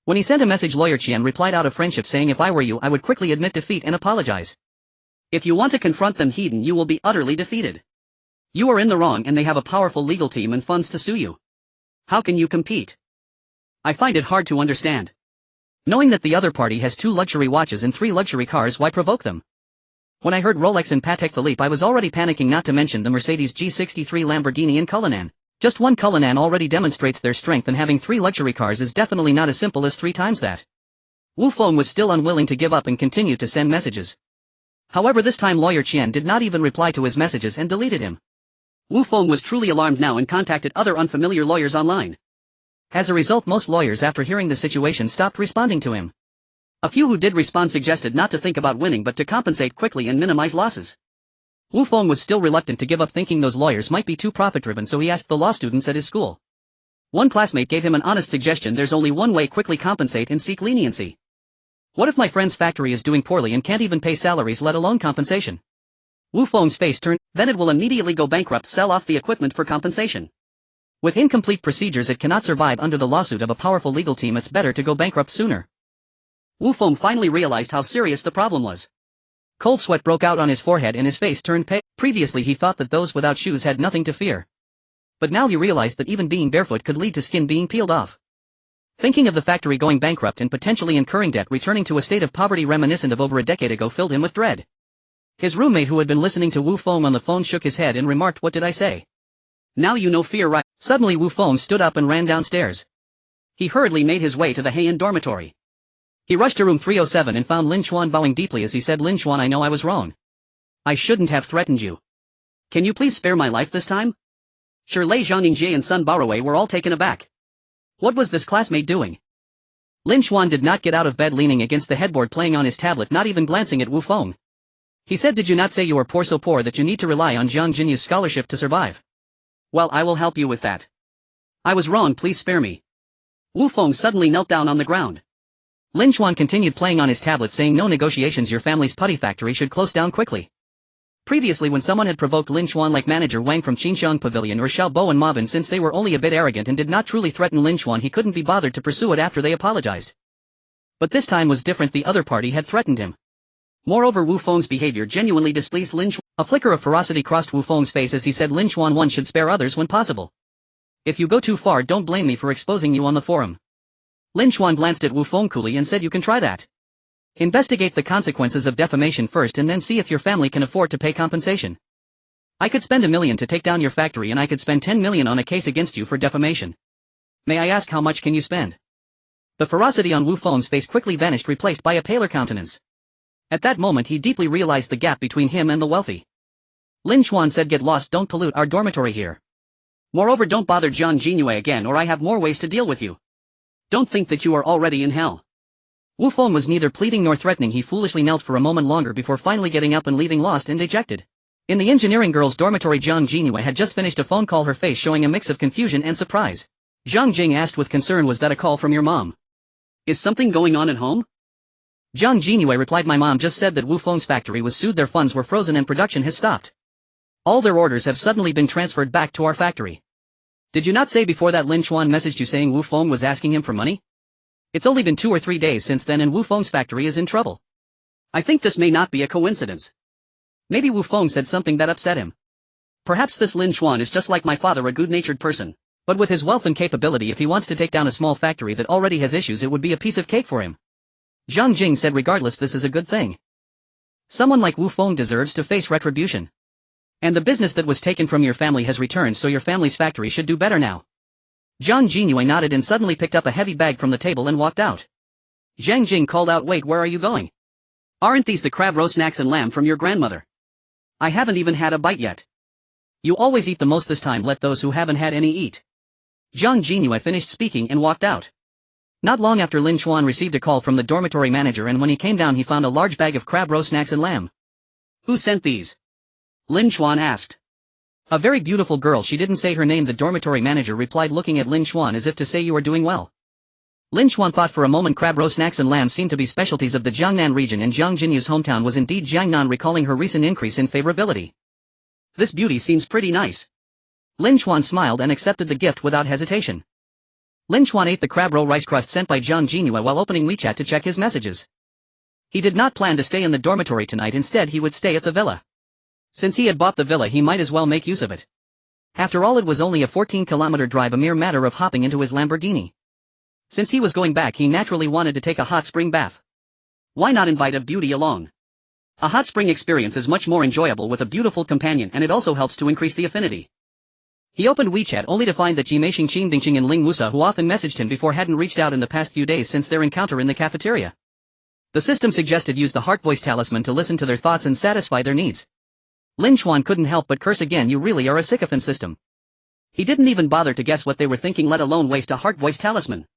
When he sent a message, lawyer Qian replied out of friendship saying, "If I were you, I would quickly admit defeat and apologize. If you want to confront them head-on, you will be utterly defeated. You are in the wrong and they have a powerful legal team and funds to sue you. How can you compete? I find it hard to understand. Knowing that the other party has 2 luxury watches and 3 luxury cars, why provoke them?" When I heard Rolex and Patek Philippe, I was already panicking, not to mention the Mercedes G63, Lamborghini and Cullinan. Just one Cullinan already demonstrates their strength, and having 3 luxury cars is definitely not as simple as 3 times that. Wu Feng was still unwilling to give up and continued to send messages. However, this time lawyer Qian did not even reply to his messages and deleted him. Wu Feng was truly alarmed now and contacted other unfamiliar lawyers online. As a result, most lawyers, after hearing the situation, stopped responding to him. A few who did respond suggested not to think about winning but to compensate quickly and minimize losses. Wu Feng was still reluctant to give up, thinking those lawyers might be too profit-driven, so he asked the law students at his school. One classmate gave him an honest suggestion: there's only one way: quickly compensate and seek leniency. What if my friend's factory is doing poorly and can't even pay salaries, let alone compensation? Wu Feng's face turned. Then it will immediately go bankrupt. Sell off the equipment for compensation. With incomplete procedures, it cannot survive under the lawsuit of a powerful legal team. It's better to go bankrupt sooner. Wu Feng finally realized how serious the problem was. Cold sweat broke out on his forehead and his face turned pale. Previously he thought that those without shoes had nothing to fear. But now he realized that even being barefoot could lead to skin being peeled off. Thinking of the factory going bankrupt and potentially incurring debt, returning to a state of poverty reminiscent of over a decade ago, filled him with dread. His roommate, who had been listening to Wu Feng on the phone, shook his head and remarked, "What did I say? Now you know fear, right?" Suddenly Wu Feng stood up and ran downstairs. He hurriedly made his way to the Heian dormitory. He rushed to room 307 and found Lin Xuan bowing deeply as he said, "Lin Xuan, I know I was wrong. I shouldn't have threatened you. Can you please spare my life this time?" Sure, Lei Zhongningji and Sun Baowei were all taken aback. What was this classmate doing? Lin Xuan did not get out of bed, leaning against the headboard playing on his tablet, not even glancing at Wu Feng. He said, "Did you not say you are poor, so poor that you need to rely on Jiang Jinyu's scholarship to survive? Well, I will help you with that. I was wrong, please spare me." Wu Feng suddenly knelt down on the ground. Lin Xuan continued playing on his tablet, saying, "No negotiations, your family's putty factory should close down quickly." Previously, when someone had provoked Lin Xuan, like manager Wang from Qinxiang Pavilion or Xiao Bo and Mabin, since they were only a bit arrogant and did not truly threaten Lin Xuan, he couldn't be bothered to pursue it after they apologized. But this time was different. The other party had threatened him. Moreover, Wu Feng's behavior genuinely displeased Lin Xuan. A flicker of ferocity crossed Wu Feng's face as he said, "Lin Xuan, one should spare others when possible. If you go too far, don't blame me for exposing you on the forum." Lin Xuan glanced at Wu Feng coolly and said, "You can try that. Investigate the consequences of defamation first and then see if your family can afford to pay compensation. I could spend $1 million to take down your factory, and I could spend $10 million on a case against you for defamation. May I ask, how much can you spend?" The ferocity on Wu Feng's face quickly vanished, replaced by a paler countenance. At that moment he deeply realized the gap between him and the wealthy. Lin Xuan said, "Get lost, don't pollute our dormitory here. Moreover, don't bother Jiang Jinyue again, or I have more ways to deal with you. Don't think that you are already in hell." Wu Feng was neither pleading nor threatening. He foolishly knelt for a moment longer before finally getting up and leaving, lost and dejected. In the engineering girls' dormitory, Jiang Jinyue had just finished a phone call, her face showing a mix of confusion and surprise. Jiang Jing asked with concern, "Was that a call from your mom? Is something going on at home?" Jiang Jinyue replied, "My mom just said that Wu Feng's factory was sued, their funds were frozen and production has stopped. All their orders have suddenly been transferred back to our factory." "Did you not say before that Lin Xuan messaged you saying Wu Feng was asking him for money? It's only been 2 or 3 days since then and Wu Feng's factory is in trouble. I think this may not be a coincidence. Maybe Wu Feng said something that upset him. Perhaps this Lin Xuan is just like my father, a good-natured person. But with his wealth and capability, if he wants to take down a small factory that already has issues, it would be a piece of cake for him. Zhang Jing said regardless, this is a good thing. Someone like Wu Feng deserves to face retribution. And the business that was taken from your family has returned, so your family's factory should do better now. Zhang Jingyue nodded and suddenly picked up a heavy bag from the table and walked out. Zhang Jing called out, "Wait, where are you going? Aren't these the crab roast snacks and lamb from your grandmother? I haven't even had a bite yet." "You always eat the most this time, let those who haven't had any eat." Zhang Jingyue finished speaking and walked out. Not long after, Lin Xuan received a call from the dormitory manager, and when he came down he found a large bag of crab roast snacks and lamb. "Who sent these?" Lin Xuan asked. "A very beautiful girl, she didn't say her name," the dormitory manager replied, looking at Lin Xuan as if to say, "You are doing well." Lin Xuan thought for a moment. Crab roast snacks and lamb seemed to be specialties of the Jiangnan region, and Zhang Jinyu's hometown was indeed Jiangnan, recalling her recent increase in favorability. "This beauty seems pretty nice." Lin Xuan smiled and accepted the gift without hesitation. Lin Xuan ate the crab roll rice crust sent by Zhang Jinyue while opening WeChat to check his messages. He did not plan to stay in the dormitory tonight, instead he would stay at the villa. Since he had bought the villa, he might as well make use of it. After all, it was only a 14-kilometer drive, a mere matter of hopping into his Lamborghini. Since he was going back, he naturally wanted to take a hot spring bath. Why not invite a beauty along? A hot spring experience is much more enjoyable with a beautiful companion, and it also helps to increase the affinity. He opened WeChat only to find that Jimei Xingdingqing and Ling Musa, who often messaged him before, hadn't reached out in the past few days since their encounter in the cafeteria. The system suggested use the heart voice talisman to listen to their thoughts and satisfy their needs. Lin Xuan couldn't help but curse again. "You really are a sycophant system." He didn't even bother to guess what they were thinking, let alone waste a heart voice talisman.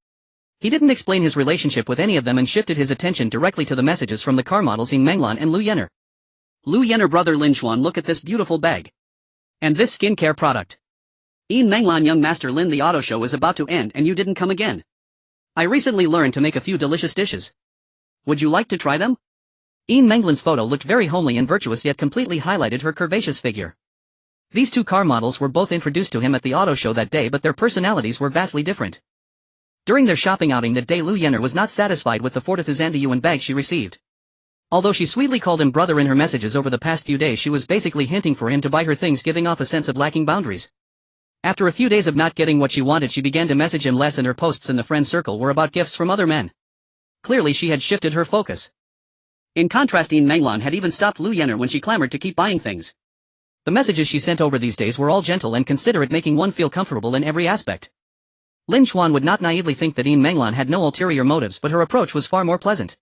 He didn't explain his relationship with any of them and shifted his attention directly to the messages from the car models Yin Menglan and Lu Yenner. "Lu Yenner, brother Lin Xuan, look at this beautiful bag. And this skincare product. Yin Menglan, young master Lin, the auto show is about to end and you didn't come again. I recently learned to make a few delicious dishes. Would you like to try them?" Yin Menglan's photo looked very homely and virtuous, yet completely highlighted her curvaceous figure. These two car models were both introduced to him at the auto show that day, but their personalities were vastly different. During their shopping outing that day, Lu Yenner was not satisfied with the 40,000 yuan bag she received. Although she sweetly called him brother in her messages over the past few days, she was basically hinting for him to buy her things, giving off a sense of lacking boundaries. After a few days of not getting what she wanted, she began to message him less, and her posts in the friend circle were about gifts from other men. Clearly she had shifted her focus. In contrast, Yin Menglan had even stopped Lu Yenner when she clamored to keep buying things. The messages she sent over these days were all gentle and considerate, making one feel comfortable in every aspect. Lin Xuan would not naively think that Yin Menglan had no ulterior motives, but her approach was far more pleasant.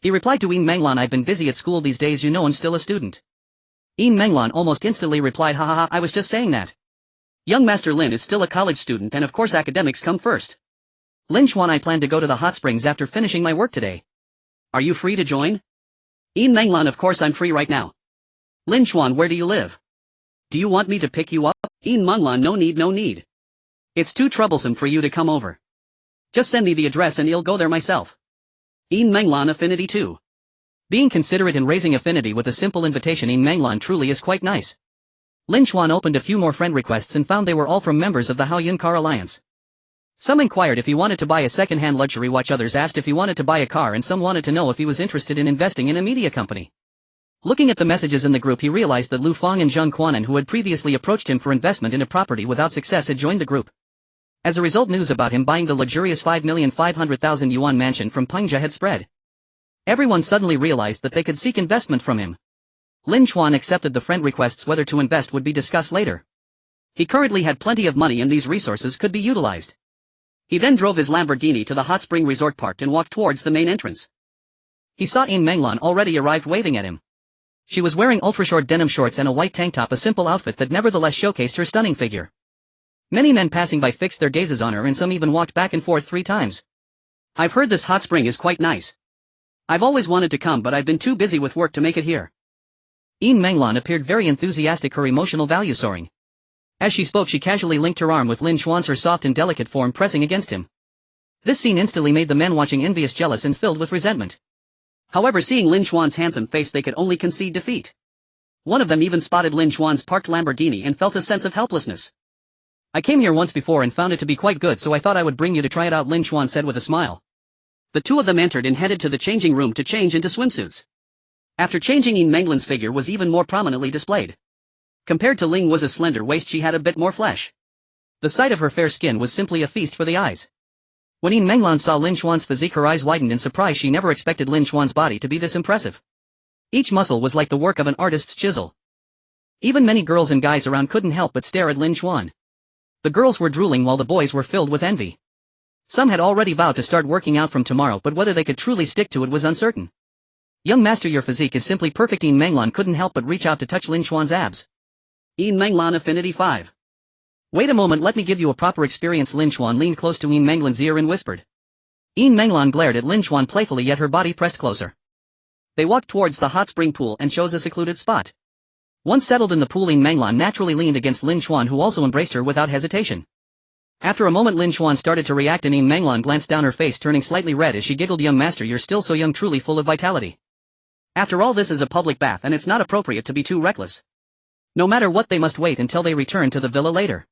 He replied to Yin Menglan, "I've been busy at school these days, you know, I'm still a student." Yin Menglan almost instantly replied, "Ha ha ha, I was just saying that. Young Master Lin is still a college student, and of course academics come first. Lin Xuan, I plan to go to the hot springs after finishing my work today. Are you free to join?" Yin Menglan, "Of course I'm free right now." Lin Xuan, "Where do you live? Do you want me to pick you up?" Yin Menglan, "No need, no need. It's too troublesome for you to come over. Just send me the address and I'll go there myself." Yin Menglan, "Affinity too. Being considerate and raising affinity with a simple invitation, Yin Menglan truly is quite nice." Lin Xuan opened a few more friend requests and found they were all from members of the Haoyun Car Alliance. Some inquired if he wanted to buy a second-hand luxury watch, others asked if he wanted to buy a car, and some wanted to know if he was interested in investing in a media company. Looking at the messages in the group, he realized that Lu Feng and Zheng Quanan, who had previously approached him for investment in a property without success, had joined the group. As a result, news about him buying the luxurious 5,500,000 yuan mansion from Pengzhe had spread. Everyone suddenly realized that they could seek investment from him. Lin Xuan accepted the friend requests. Whether to invest would be discussed later. He currently had plenty of money and these resources could be utilized. He then drove his Lamborghini to the hot spring resort park and walked towards the main entrance. He saw Yin Menglan already arrived, waving at him. She was wearing ultra-short denim shorts and a white tank top, a simple outfit that nevertheless showcased her stunning figure. Many men passing by fixed their gazes on her, and some even walked back and forth 3 times. "I've heard this hot spring is quite nice. I've always wanted to come, but I've been too busy with work to make it here." Yin Menglan appeared very enthusiastic, her emotional value soaring. As she spoke, she casually linked her arm with Lin Xuan's, her soft and delicate form pressing against him. This scene instantly made the men watching envious, jealous, and filled with resentment. However, seeing Lin Xuan's handsome face, they could only concede defeat. One of them even spotted Lin Xuan's parked Lamborghini and felt a sense of helplessness. "I came here once before and found it to be quite good, so I thought I would bring you to try it out," Lin Xuan said with a smile. The two of them entered and headed to the changing room to change into swimsuits. After changing, Yin Menglan's figure was even more prominently displayed. Compared to Ling Wu's slender waist, she had a bit more flesh. The sight of her fair skin was simply a feast for the eyes. When Yin Menglan saw Lin Xuan's physique, her eyes widened in surprise. She never expected Lin Xuan's body to be this impressive. Each muscle was like the work of an artist's chisel. Even many girls and guys around couldn't help but stare at Lin Xuan. The girls were drooling while the boys were filled with envy. Some had already vowed to start working out from tomorrow, but whether they could truly stick to it was uncertain. Young master, your physique is simply perfect. Yin Menglan couldn't help but reach out to touch Lin Xuan's abs. Yin Menglan Affinity 5. Wait a moment, let me give you a proper experience. Lin Xuan leaned close to Yin Menglan's ear and whispered. Yin Menglan glared at Lin Xuan playfully, yet her body pressed closer. They walked towards the hot spring pool and chose a secluded spot. Once settled in the pool, Yin Menglan naturally leaned against Lin Xuan, who also embraced her without hesitation. After a moment, Lin Xuan started to react and Yin Menglan glanced down, her face turning slightly red as she giggled. Young master, you're still so young, truly full of vitality. After all, this is a public bath and it's not appropriate to be too reckless. No matter what, they must wait until they return to the villa later.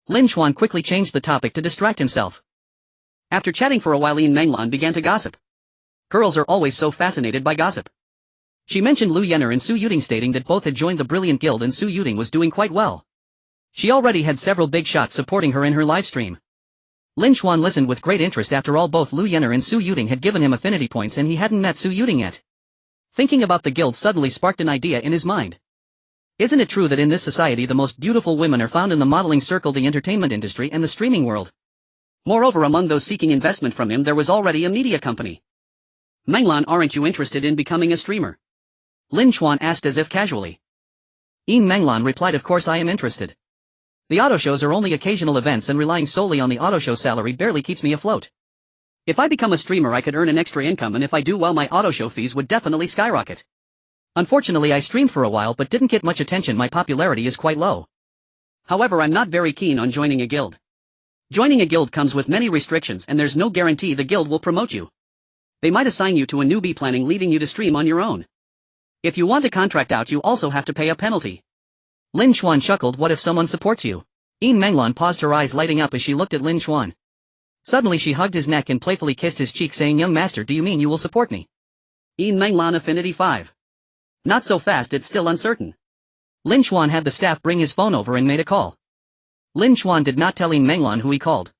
Lin Xuan quickly changed the topic to distract himself. After chatting for a while, Yin Menglan began to gossip. Girls are always so fascinated by gossip. She mentioned Lu Yener and Su Yuting, stating that both had joined the Brilliant Guild and Su Yuting was doing quite well. She already had several big shots supporting her in her livestream. Lin Xuan listened with great interest. After all, both Lu Yener and Su Yuting had given him affinity points and he hadn't met Su Yuting yet. Thinking about the guild suddenly sparked an idea in his mind. Isn't it true that in this society the most beautiful women are found in the modeling circle, the entertainment industry, and the streaming world? Moreover, among those seeking investment from him there was already a media company. Menglan, aren't you interested in becoming a streamer? Lin Xuan asked as if casually. Yin Menglan replied, of course I am interested. The auto shows are only occasional events and relying solely on the auto show salary barely keeps me afloat. If I become a streamer I could earn an extra income, and if I do well my auto show fees would definitely skyrocket. Unfortunately, I streamed for a while but didn't get much attention. My popularity is quite low. However, I'm not very keen on joining a guild. Joining a guild comes with many restrictions and there's no guarantee the guild will promote you. They might assign you to a newbie planning, leaving you to stream on your own. If you want to contract out you also have to pay a penalty. Lin Xuan chuckled. What if someone supports you? Yin Menglan paused, her eyes lighting up as she looked at Lin Xuan. Suddenly she hugged his neck and playfully kissed his cheek, saying, young master, do you mean you will support me? Yin Menglan Affinity 5. Not so fast, it's still uncertain. Lin Xuan had the staff bring his phone over and made a call. Lin Xuan did not tell Yin Menglan who he called.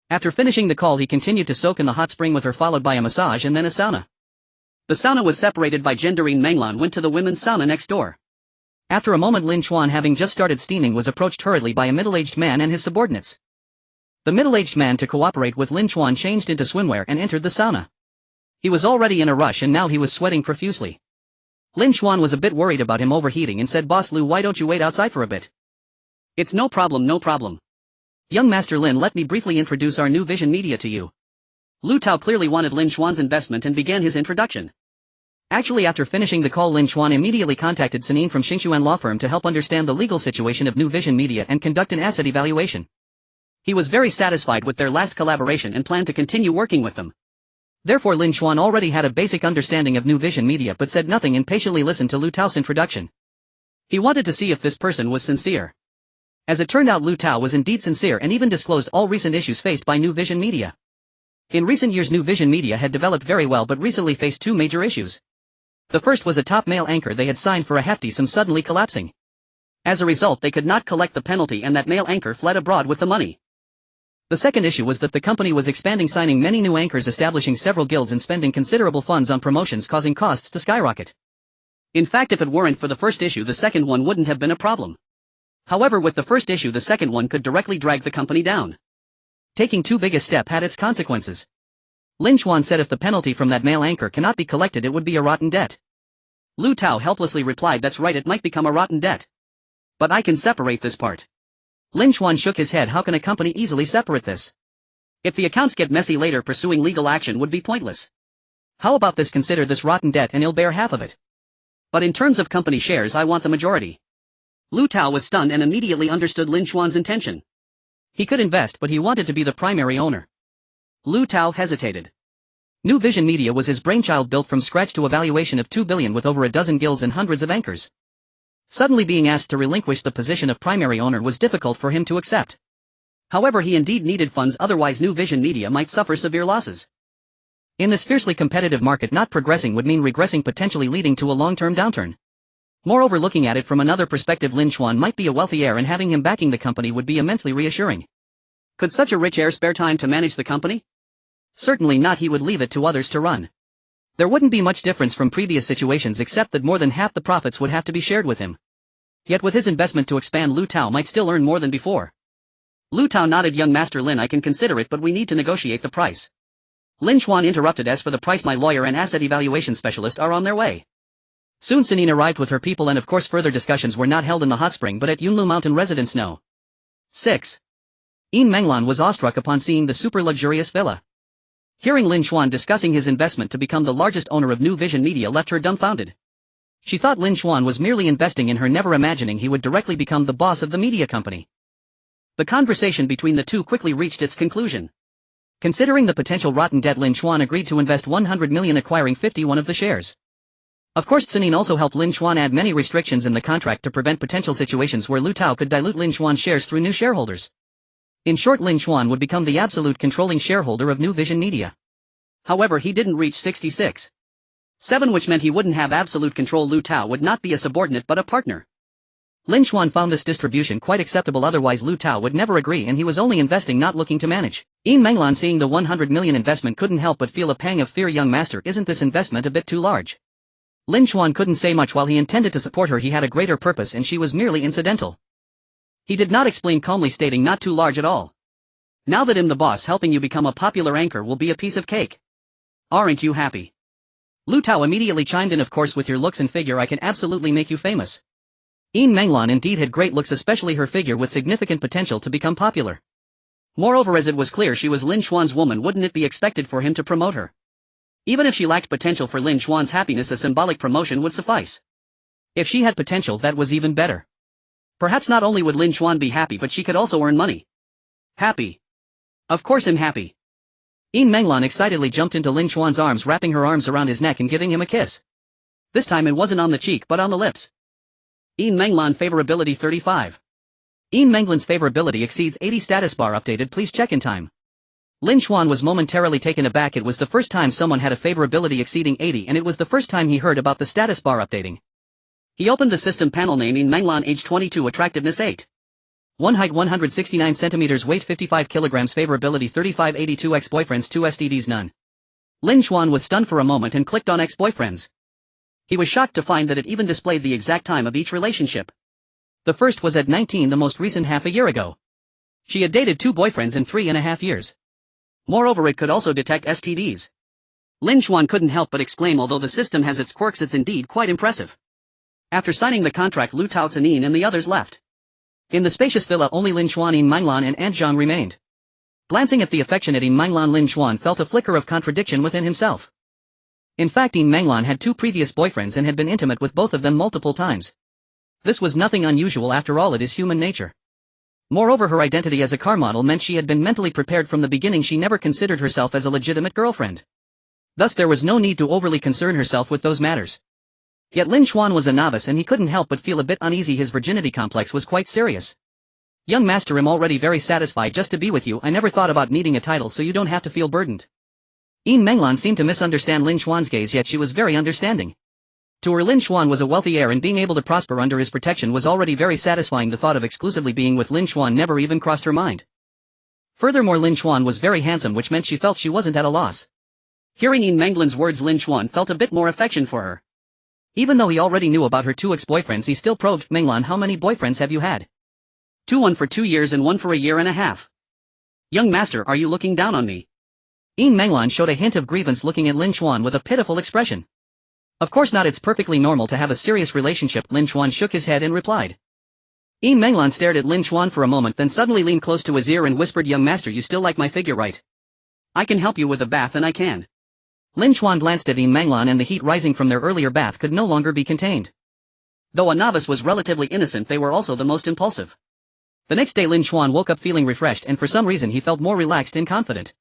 After finishing the call he continued to soak in the hot spring with her, followed by a massage and then a sauna. The sauna was separated by gender. Yin Menglan went to the women's sauna next door. After a moment, Lin Xuan, having just started steaming, was approached hurriedly by a middle-aged man and his subordinates. The middle-aged man, to cooperate with Lin Xuan, changed into swimwear and entered the sauna. He was already in a rush and now he was sweating profusely. Lin Xuan was a bit worried about him overheating and said, Boss Lu, why don't you wait outside for a bit? It's no problem, no problem. Young Master Lin, let me briefly introduce our new Vision Media to you. Lu Tao clearly wanted Lin Xuan's investment and began his introduction. Actually, after finishing the call, Lin Xuan immediately contacted Sanin from Xingxuan Law Firm to help understand the legal situation of New Vision Media and conduct an asset evaluation. He was very satisfied with their last collaboration and planned to continue working with them. Therefore, Lin Xuan already had a basic understanding of New Vision Media but said nothing and patiently listened to Lu Tao's introduction. He wanted to see if this person was sincere. As it turned out, Lu Tao was indeed sincere and even disclosed all recent issues faced by New Vision Media. In recent years, New Vision Media had developed very well but recently faced two major issues. The first was a top male anchor they had signed for a hefty sum suddenly collapsing. As a result, they could not collect the penalty and that male anchor fled abroad with the money. The second issue was that the company was expanding, signing many new anchors, establishing several guilds and spending considerable funds on promotions, causing costs to skyrocket. In fact, if it weren't for the first issue, the second one wouldn't have been a problem. However, with the first issue, the second one could directly drag the company down. Taking too big a step had its consequences. Lin Xuan said if the penalty from that male anchor cannot be collected, it would be a rotten debt. Lu Tao helplessly replied, that's right, it might become a rotten debt. But I can separate this part. Lin Xuan shook his head. How can a company easily separate this? If the accounts get messy later, pursuing legal action would be pointless. How about this? Consider this rotten debt and he'll bear half of it. But in terms of company shares, I want the majority. Lu Tao was stunned and immediately understood Lin Xuan's intention. He could invest, but he wanted to be the primary owner. Lu Tao hesitated. New Vision Media was his brainchild, built from scratch to a valuation of 2 billion with over a dozen guilds and hundreds of anchors. Suddenly being asked to relinquish the position of primary owner was difficult for him to accept. However, he indeed needed funds, otherwise New Vision Media might suffer severe losses. In this fiercely competitive market, not progressing would mean regressing, potentially leading to a long-term downturn. Moreover, looking at it from another perspective, Lin Xuan might be a wealthy heir and having him backing the company would be immensely reassuring. Could such a rich heir spare time to manage the company? Certainly not, he would leave it to others to run. There wouldn't be much difference from previous situations except that more than half the profits would have to be shared with him. Yet with his investment to expand, Lu Tao might still earn more than before. Lu Tao nodded. Young Master Lin, I can consider it, but we need to negotiate the price. Lin Xuan interrupted. As for the price, my lawyer and asset evaluation specialist are on their way. Soon Sinin arrived with her people, and of course further discussions were not held in the hot spring but at Yunlu Mountain residence No. 6. Yin Menglan was awestruck upon seeing the super luxurious villa. Hearing Lin Xuan discussing his investment to become the largest owner of New Vision Media left her dumbfounded. She thought Lin Xuan was merely investing in her, never imagining he would directly become the boss of the media company. The conversation between the two quickly reached its conclusion. Considering the potential rotten debt, Lin Xuan agreed to invest 100 million, acquiring 51 of the shares. Of course, Sinin also helped Lin Xuan add many restrictions in the contract to prevent potential situations where Lu Tao could dilute Lin Xuan's shares through new shareholders. In short, Lin Xuan would become the absolute controlling shareholder of New Vision Media. However, he didn't reach 66.7, which meant he wouldn't have absolute control. Lu Tao would not be a subordinate but a partner. Lin Xuan found this distribution quite acceptable, otherwise Lu Tao would never agree, and he was only investing, not looking to manage. Yin Menglan, seeing the 100 million investment, couldn't help but feel a pang of fear. Young master, isn't this investment a bit too large? Lin Xuan couldn't say much. While he intended to support her, he had a greater purpose and she was merely incidental. He did not explain, calmly stating, not too large at all. Now that I'm the boss, helping you become a popular anchor will be a piece of cake. Aren't you happy? Lu Tao immediately chimed in. Of course, with your looks and figure I can absolutely make you famous. Yin Menglan indeed had great looks, especially her figure with significant potential to become popular. Moreover, as it was clear she was Lin Xuan's woman, wouldn't it be expected for him to promote her? Even if she lacked potential for Lin Xuan's happiness, a symbolic promotion would suffice. If she had potential, that was even better. Perhaps not only would Lin Xuan be happy, but she could also earn money. Happy. Of course I'm happy. Yin Menglan excitedly jumped into Lin Xuan's arms, wrapping her arms around his neck and giving him a kiss. This time it wasn't on the cheek but on the lips. Yin Menglan favorability 35. Yin Menglan's favorability exceeds 80. Status bar updated, please check in time. Lin Xuan was momentarily taken aback. It was the first time someone had a favorability exceeding 80, and it was the first time he heard about the status bar updating. He opened the system panel. Name: Yin Menglan, age 22, attractiveness 8. 1 height 169 centimeters, weight 55 kilograms, favorability 35. 82 ex-boyfriends, 2 STDs, none. Lin Xuan was stunned for a moment and clicked on ex-boyfriends. He was shocked to find that it even displayed the exact time of each relationship. The first was at 19, the most recent half a year ago. She had dated 2 boyfriends in 3.5 years. Moreover, it could also detect STDs. Lin Xuan couldn't help but exclaim, although the system has its quirks, it's indeed quite impressive. After signing the contract, Lu Tao, Sinin and the others left. In the spacious villa, only Lin Xuan, Yin Menglan and Aunt Zhang remained. Glancing at the affectionate Yin Menglan, Lin Xuan felt a flicker of contradiction within himself. In fact, Yin Menglan had 2 previous boyfriends and had been intimate with both of them multiple times. This was nothing unusual, after all it is human nature. Moreover, her identity as a car model meant she had been mentally prepared from the beginning. She never considered herself as a legitimate girlfriend. Thus there was no need to overly concern herself with those matters. Yet Lin Xuan was a novice and he couldn't help but feel a bit uneasy. His virginity complex was quite serious. Young master, I'm already very satisfied just to be with you. I never thought about needing a title, so you don't have to feel burdened. Yin Menglan seemed to misunderstand Lin Xuan's gaze, yet she was very understanding. To her, Lin Xuan was a wealthy heir and being able to prosper under his protection was already very satisfying. The thought of exclusively being with Lin Xuan never even crossed her mind. Furthermore, Lin Xuan was very handsome, which meant she felt she wasn't at a loss. Hearing Yin Menglan's words, Lin Xuan felt a bit more affection for her. Even though he already knew about her 2 ex-boyfriends, he still probed, Menglan, how many boyfriends have you had? 2, 1 for 2 years and 1 for a year and a half. Young master, are you looking down on me? Yin Menglan showed a hint of grievance, looking at Lin Xuan with a pitiful expression. Of course not, it's perfectly normal to have a serious relationship. Lin Xuan shook his head and replied. Yin Menglan stared at Lin Xuan for a moment, then suddenly leaned close to his ear and whispered, young master, you still like my figure, right? I can help you with a bath, and I can. Lin Xuan glanced at Yin Menglan, and the heat rising from their earlier bath could no longer be contained. Though a novice was relatively innocent, they were also the most impulsive. The next day Lin Xuan woke up feeling refreshed, and for some reason he felt more relaxed and confident.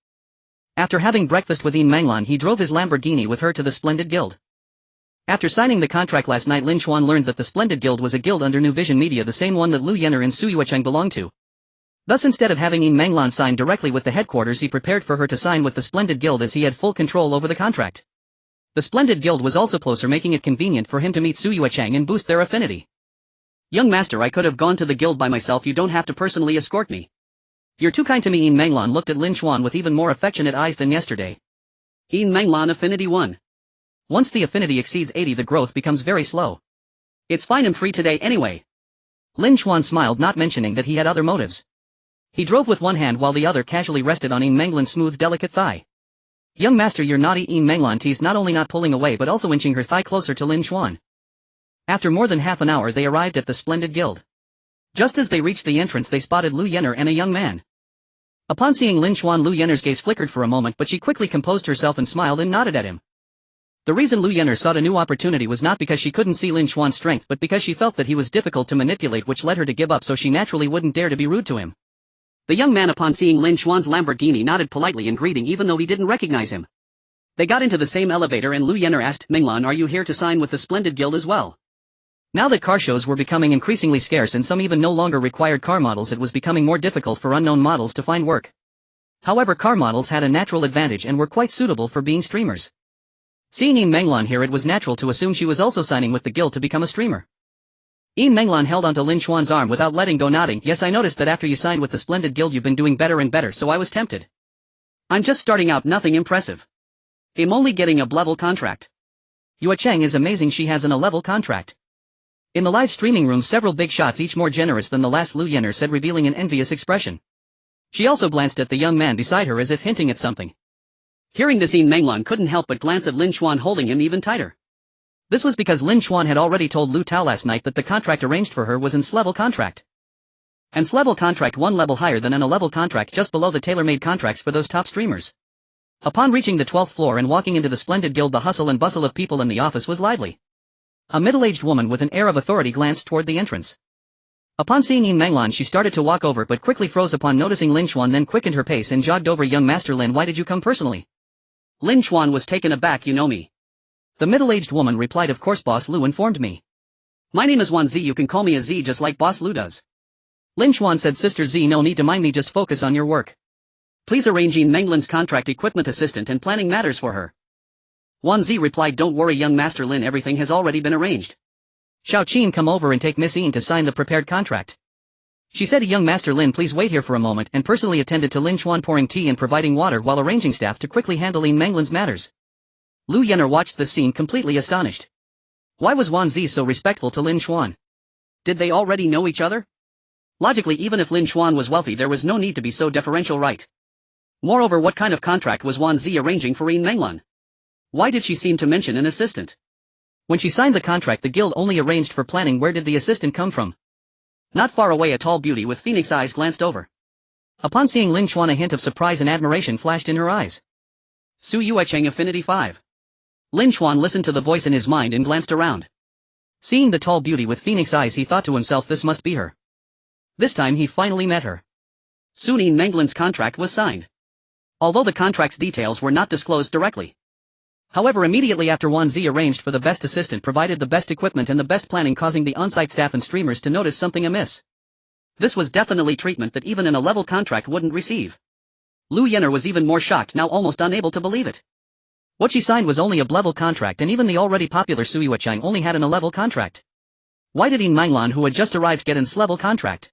After having breakfast with Yin Menglan, he drove his Lamborghini with her to the Splendid Guild. After signing the contract last night, Lin Xuan learned that the Splendid Guild was a guild under New Vision Media, the same one that Lu Yener and Su Yuecheng belonged to. Thus, instead of having Yin Menglan sign directly with the headquarters, he prepared for her to sign with the Splendid Guild, as he had full control over the contract. The Splendid Guild was also closer, making it convenient for him to meet Su Yuechang and boost their affinity. Young master, I could have gone to the guild by myself, you don't have to personally escort me. You're too kind to me. Yin Menglan looked at Lin Xuan with even more affectionate eyes than yesterday. Yin Menglan Affinity 1. Once the affinity exceeds 80 the growth becomes very slow. It's fine, I'm free today anyway. Lin Xuan smiled, not mentioning that he had other motives. He drove with one hand while the other casually rested on Yin Menglan's smooth delicate thigh. Young master, you're naughty. Yin Menglan teased, not only not pulling away but also inching her thigh closer to Lin Xuan. After more than half an hour they arrived at the Splendid Guild. Just as they reached the entrance they spotted Lu Yenner and a young man. Upon seeing Lin Xuan, Lu Yenner's gaze flickered for a moment, but she quickly composed herself and smiled and nodded at him. The reason Lu Yenner sought a new opportunity was not because she couldn't see Lin Xuan's strength but because she felt that he was difficult to manipulate, which led her to give up, so she naturally wouldn't dare to be rude to him. The young man, upon seeing Lin Xuan's Lamborghini, nodded politely in greeting even though he didn't recognize him. They got into the same elevator and Lu Yenner asked, Menglan, are you here to sign with the Splendid Guild as well? Now that car shows were becoming increasingly scarce and some even no longer required car models, it was becoming more difficult for unknown models to find work. However, car models had a natural advantage and were quite suitable for being streamers. Seeing Yin Menglan here, it was natural to assume she was also signing with the guild to become a streamer. Yin Menglan held onto Lin Xuan's arm without letting go, nodding, yes, I noticed that after you signed with the Splendid Guild you've been doing better and better, so I was tempted. I'm just starting out, nothing impressive. I'm only getting a level contract. Yuechang is amazing, she has an A-level contract. In the live streaming room several big shots, each more generous than the last, Lu Yenner said, revealing an envious expression. She also glanced at the young man beside her as if hinting at something. Hearing this, Yin Menglan couldn't help but glance at Lin Xuan, holding him even tighter. This was because Lin Xuan had already told Lu Tao last night that the contract arranged for her was an S-level contract. An S-level contract, one level higher than an A-level contract, just below the tailor-made contracts for those top streamers. Upon reaching the 12th floor and walking into the Splendid Guild, the hustle and bustle of people in the office was lively. A middle-aged woman with an air of authority glanced toward the entrance. Upon seeing Yin Menglan she started to walk over but quickly froze upon noticing Lin Xuan, then quickened her pace and jogged over. Young Master Lin, why did you come personally? Lin Xuan was taken aback. You know me? The middle-aged woman replied, of course, Boss Lu informed me. My name is Wan Z, you can call me a Z just like Boss Lu does. Lin Xuan said, Sister Z, no need to mind me, just focus on your work. Please arrange Yin Menglan's contract equipment assistant and planning matters for her. Wan Z replied, don't worry young Master Lin, everything has already been arranged. Xiao Qin, come over and take Miss Yin to sign the prepared contract. She said, young Master Lin, please wait here for a moment, and personally attended to Lin Xuan pouring tea and providing water while arranging staff to quickly handle Yin Menglan's matters. Lu Yenner watched the scene completely astonished. Why was Wan Z so respectful to Lin Xuan? Did they already know each other? Logically, even if Lin Xuan was wealthy there was no need to be so deferential, right? Moreover, what kind of contract was Wan Z arranging for Yin Menglan? Why did she seem to mention an assistant? When she signed the contract the guild only arranged for planning. Where did the assistant come from? Not far away a tall beauty with phoenix eyes glanced over. Upon seeing Lin Xuan a hint of surprise and admiration flashed in her eyes. Su Yuechang Affinity 5. Lin Xuan listened to the voice in his mind and glanced around. Seeing the tall beauty with phoenix eyes he thought to himself, this must be her. This time he finally met her. Soon Yin Menglan's contract was signed. Although the contract's details were not disclosed directly. However, immediately after, Wan Z arranged for the best assistant, provided the best equipment and the best planning, causing the on-site staff and streamers to notice something amiss. This was definitely treatment that even an A-level contract wouldn't receive. Lu Yenner was even more shocked, now almost unable to believe it. What she signed was only a B-level contract, and even the already popular Su Yuechang only had an A-level contract. Why did Yin Menglan, who had just arrived, get an S-level contract?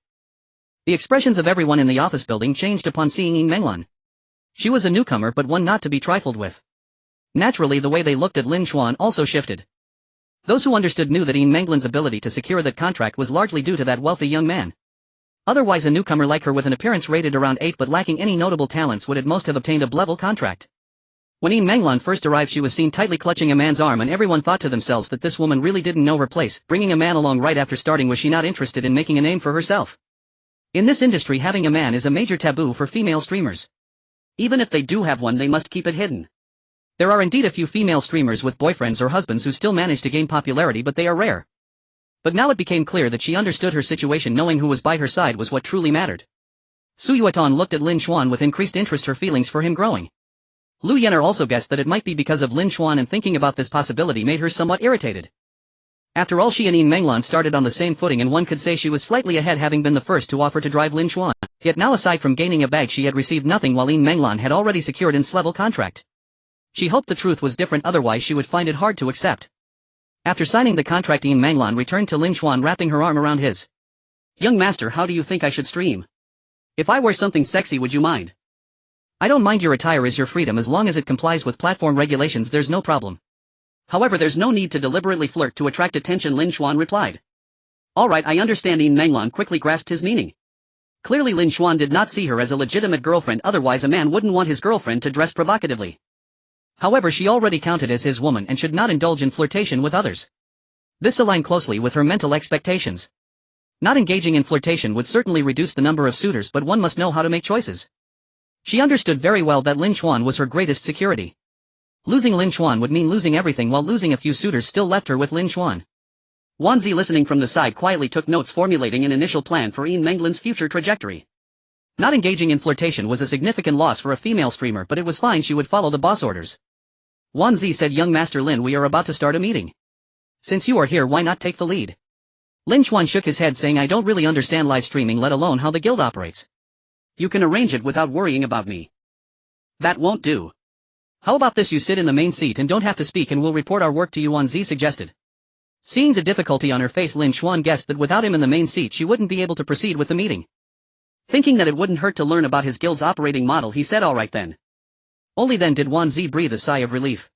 The expressions of everyone in the office building changed upon seeing Yin Menglan. She was a newcomer, but one not to be trifled with. Naturally, the way they looked at Lin Xuan also shifted. Those who understood knew that Yin Menglan's ability to secure that contract was largely due to that wealthy young man. Otherwise, a newcomer like her with an appearance rated around 8 but lacking any notable talents would at most have obtained a B-level contract. When Yin Menglan first arrived she was seen tightly clutching a man's arm, and everyone thought to themselves that this woman really didn't know her place, bringing a man along right after starting. Was she not interested in making a name for herself? In this industry, having a man is a major taboo for female streamers. Even if they do have one, they must keep it hidden. There are indeed a few female streamers with boyfriends or husbands who still manage to gain popularity, but they are rare. But now it became clear that she understood her situation. Knowing who was by her side was what truly mattered. Su Yuetan looked at Lin Xuan with increased interest, her feelings for him growing. Lu Yenner also guessed that it might be because of Lin Xuan, and thinking about this possibility made her somewhat irritated. After all, she and Yin Menglan started on the same footing, and one could say she was slightly ahead, having been the first to offer to drive Lin Xuan. Yet now, aside from gaining a bag, she had received nothing, while Yin Menglan had already secured an S-level contract. She hoped the truth was different, otherwise she would find it hard to accept. After signing the contract, Yin Manglan returned to Lin Xuan, wrapping her arm around his. Young master, how do you think I should stream? If I wear something sexy, would you mind? I don't mind. Your attire is your freedom. As long as it complies with platform regulations, there's no problem. However, there's no need to deliberately flirt to attract attention, Lin Xuan replied. Alright, I understand. Yin Manglan quickly grasped his meaning. Clearly Lin Xuan did not see her as a legitimate girlfriend, otherwise a man wouldn't want his girlfriend to dress provocatively. However, she already counted as his woman and should not indulge in flirtation with others. This aligned closely with her mental expectations. Not engaging in flirtation would certainly reduce the number of suitors, but one must know how to make choices. She understood very well that Lin Xuan was her greatest security. Losing Lin Xuan would mean losing everything, while losing a few suitors still left her with Lin Xuan. Wan Zi, listening from the side, quietly took notes, formulating an initial plan for Yin Manglan's future trajectory. Not engaging in flirtation was a significant loss for a female streamer, but it was fine, she would follow the boss orders. Wan Zi said, Young Master Lin, we are about to start a meeting. Since you are here, why not take the lead? Lin Xuan shook his head, saying, I don't really understand live streaming, let alone how the guild operates. You can arrange it without worrying about me. That won't do. How about this, you sit in the main seat and don't have to speak and we'll report our work to you, Wan Zi suggested. Seeing the difficulty on her face, Lin Xuan guessed that without him in the main seat she wouldn't be able to proceed with the meeting. Thinking that it wouldn't hurt to learn about his guild's operating model, he said, alright then. Only then did Wan Zi breathe a sigh of relief.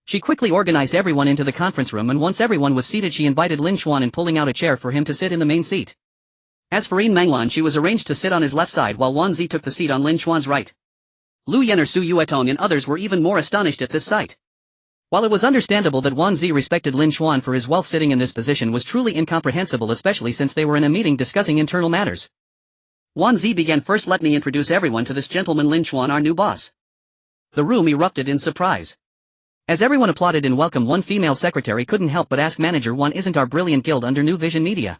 She quickly organized everyone into the conference room, and once everyone was seated she invited Lin Xuan in, pulling out a chair for him to sit in the main seat. As for Yin Manglan, she was arranged to sit on his left side while Wan Zi took the seat on Lin Xuan's right. Lu Yen'er, Su Yuetong and others were even more astonished at this sight. While it was understandable that Wan Zi respected Lin Xuan for his wealth, sitting in this position was truly incomprehensible, especially since they were in a meeting discussing internal matters. Wan Zi began, first let me introduce everyone to this gentleman Lin Xuan, our new boss. The room erupted in surprise. As everyone applauded in welcome, one female secretary couldn't help but ask Manager Wan, isn't our brilliant guild under New Vision Media?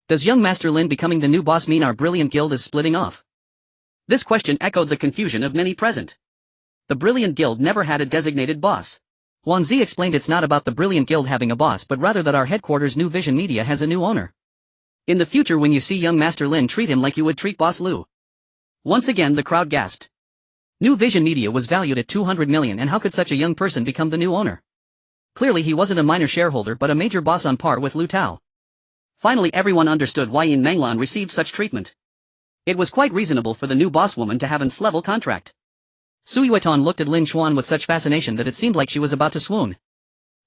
Does young Master Lin becoming the new boss mean our brilliant guild is splitting off? This question echoed the confusion of many present. The brilliant guild never had a designated boss. Wan Zi explained, it's not about the brilliant guild having a boss, but rather that our headquarters New Vision Media has a new owner. In the future, when you see young Master Lin, treat him like you would treat Boss Lu. Once again the crowd gasped. New Vision Media was valued at 200 million, and how could such a young person become the new owner? Clearly he wasn't a minor shareholder but a major boss on par with Lu Tao. Finally everyone understood why Yin Manglan received such treatment. It was quite reasonable for the new boss woman to have an S-level contract. Su Yueton looked at Lin Xuan with such fascination that it seemed like she was about to swoon.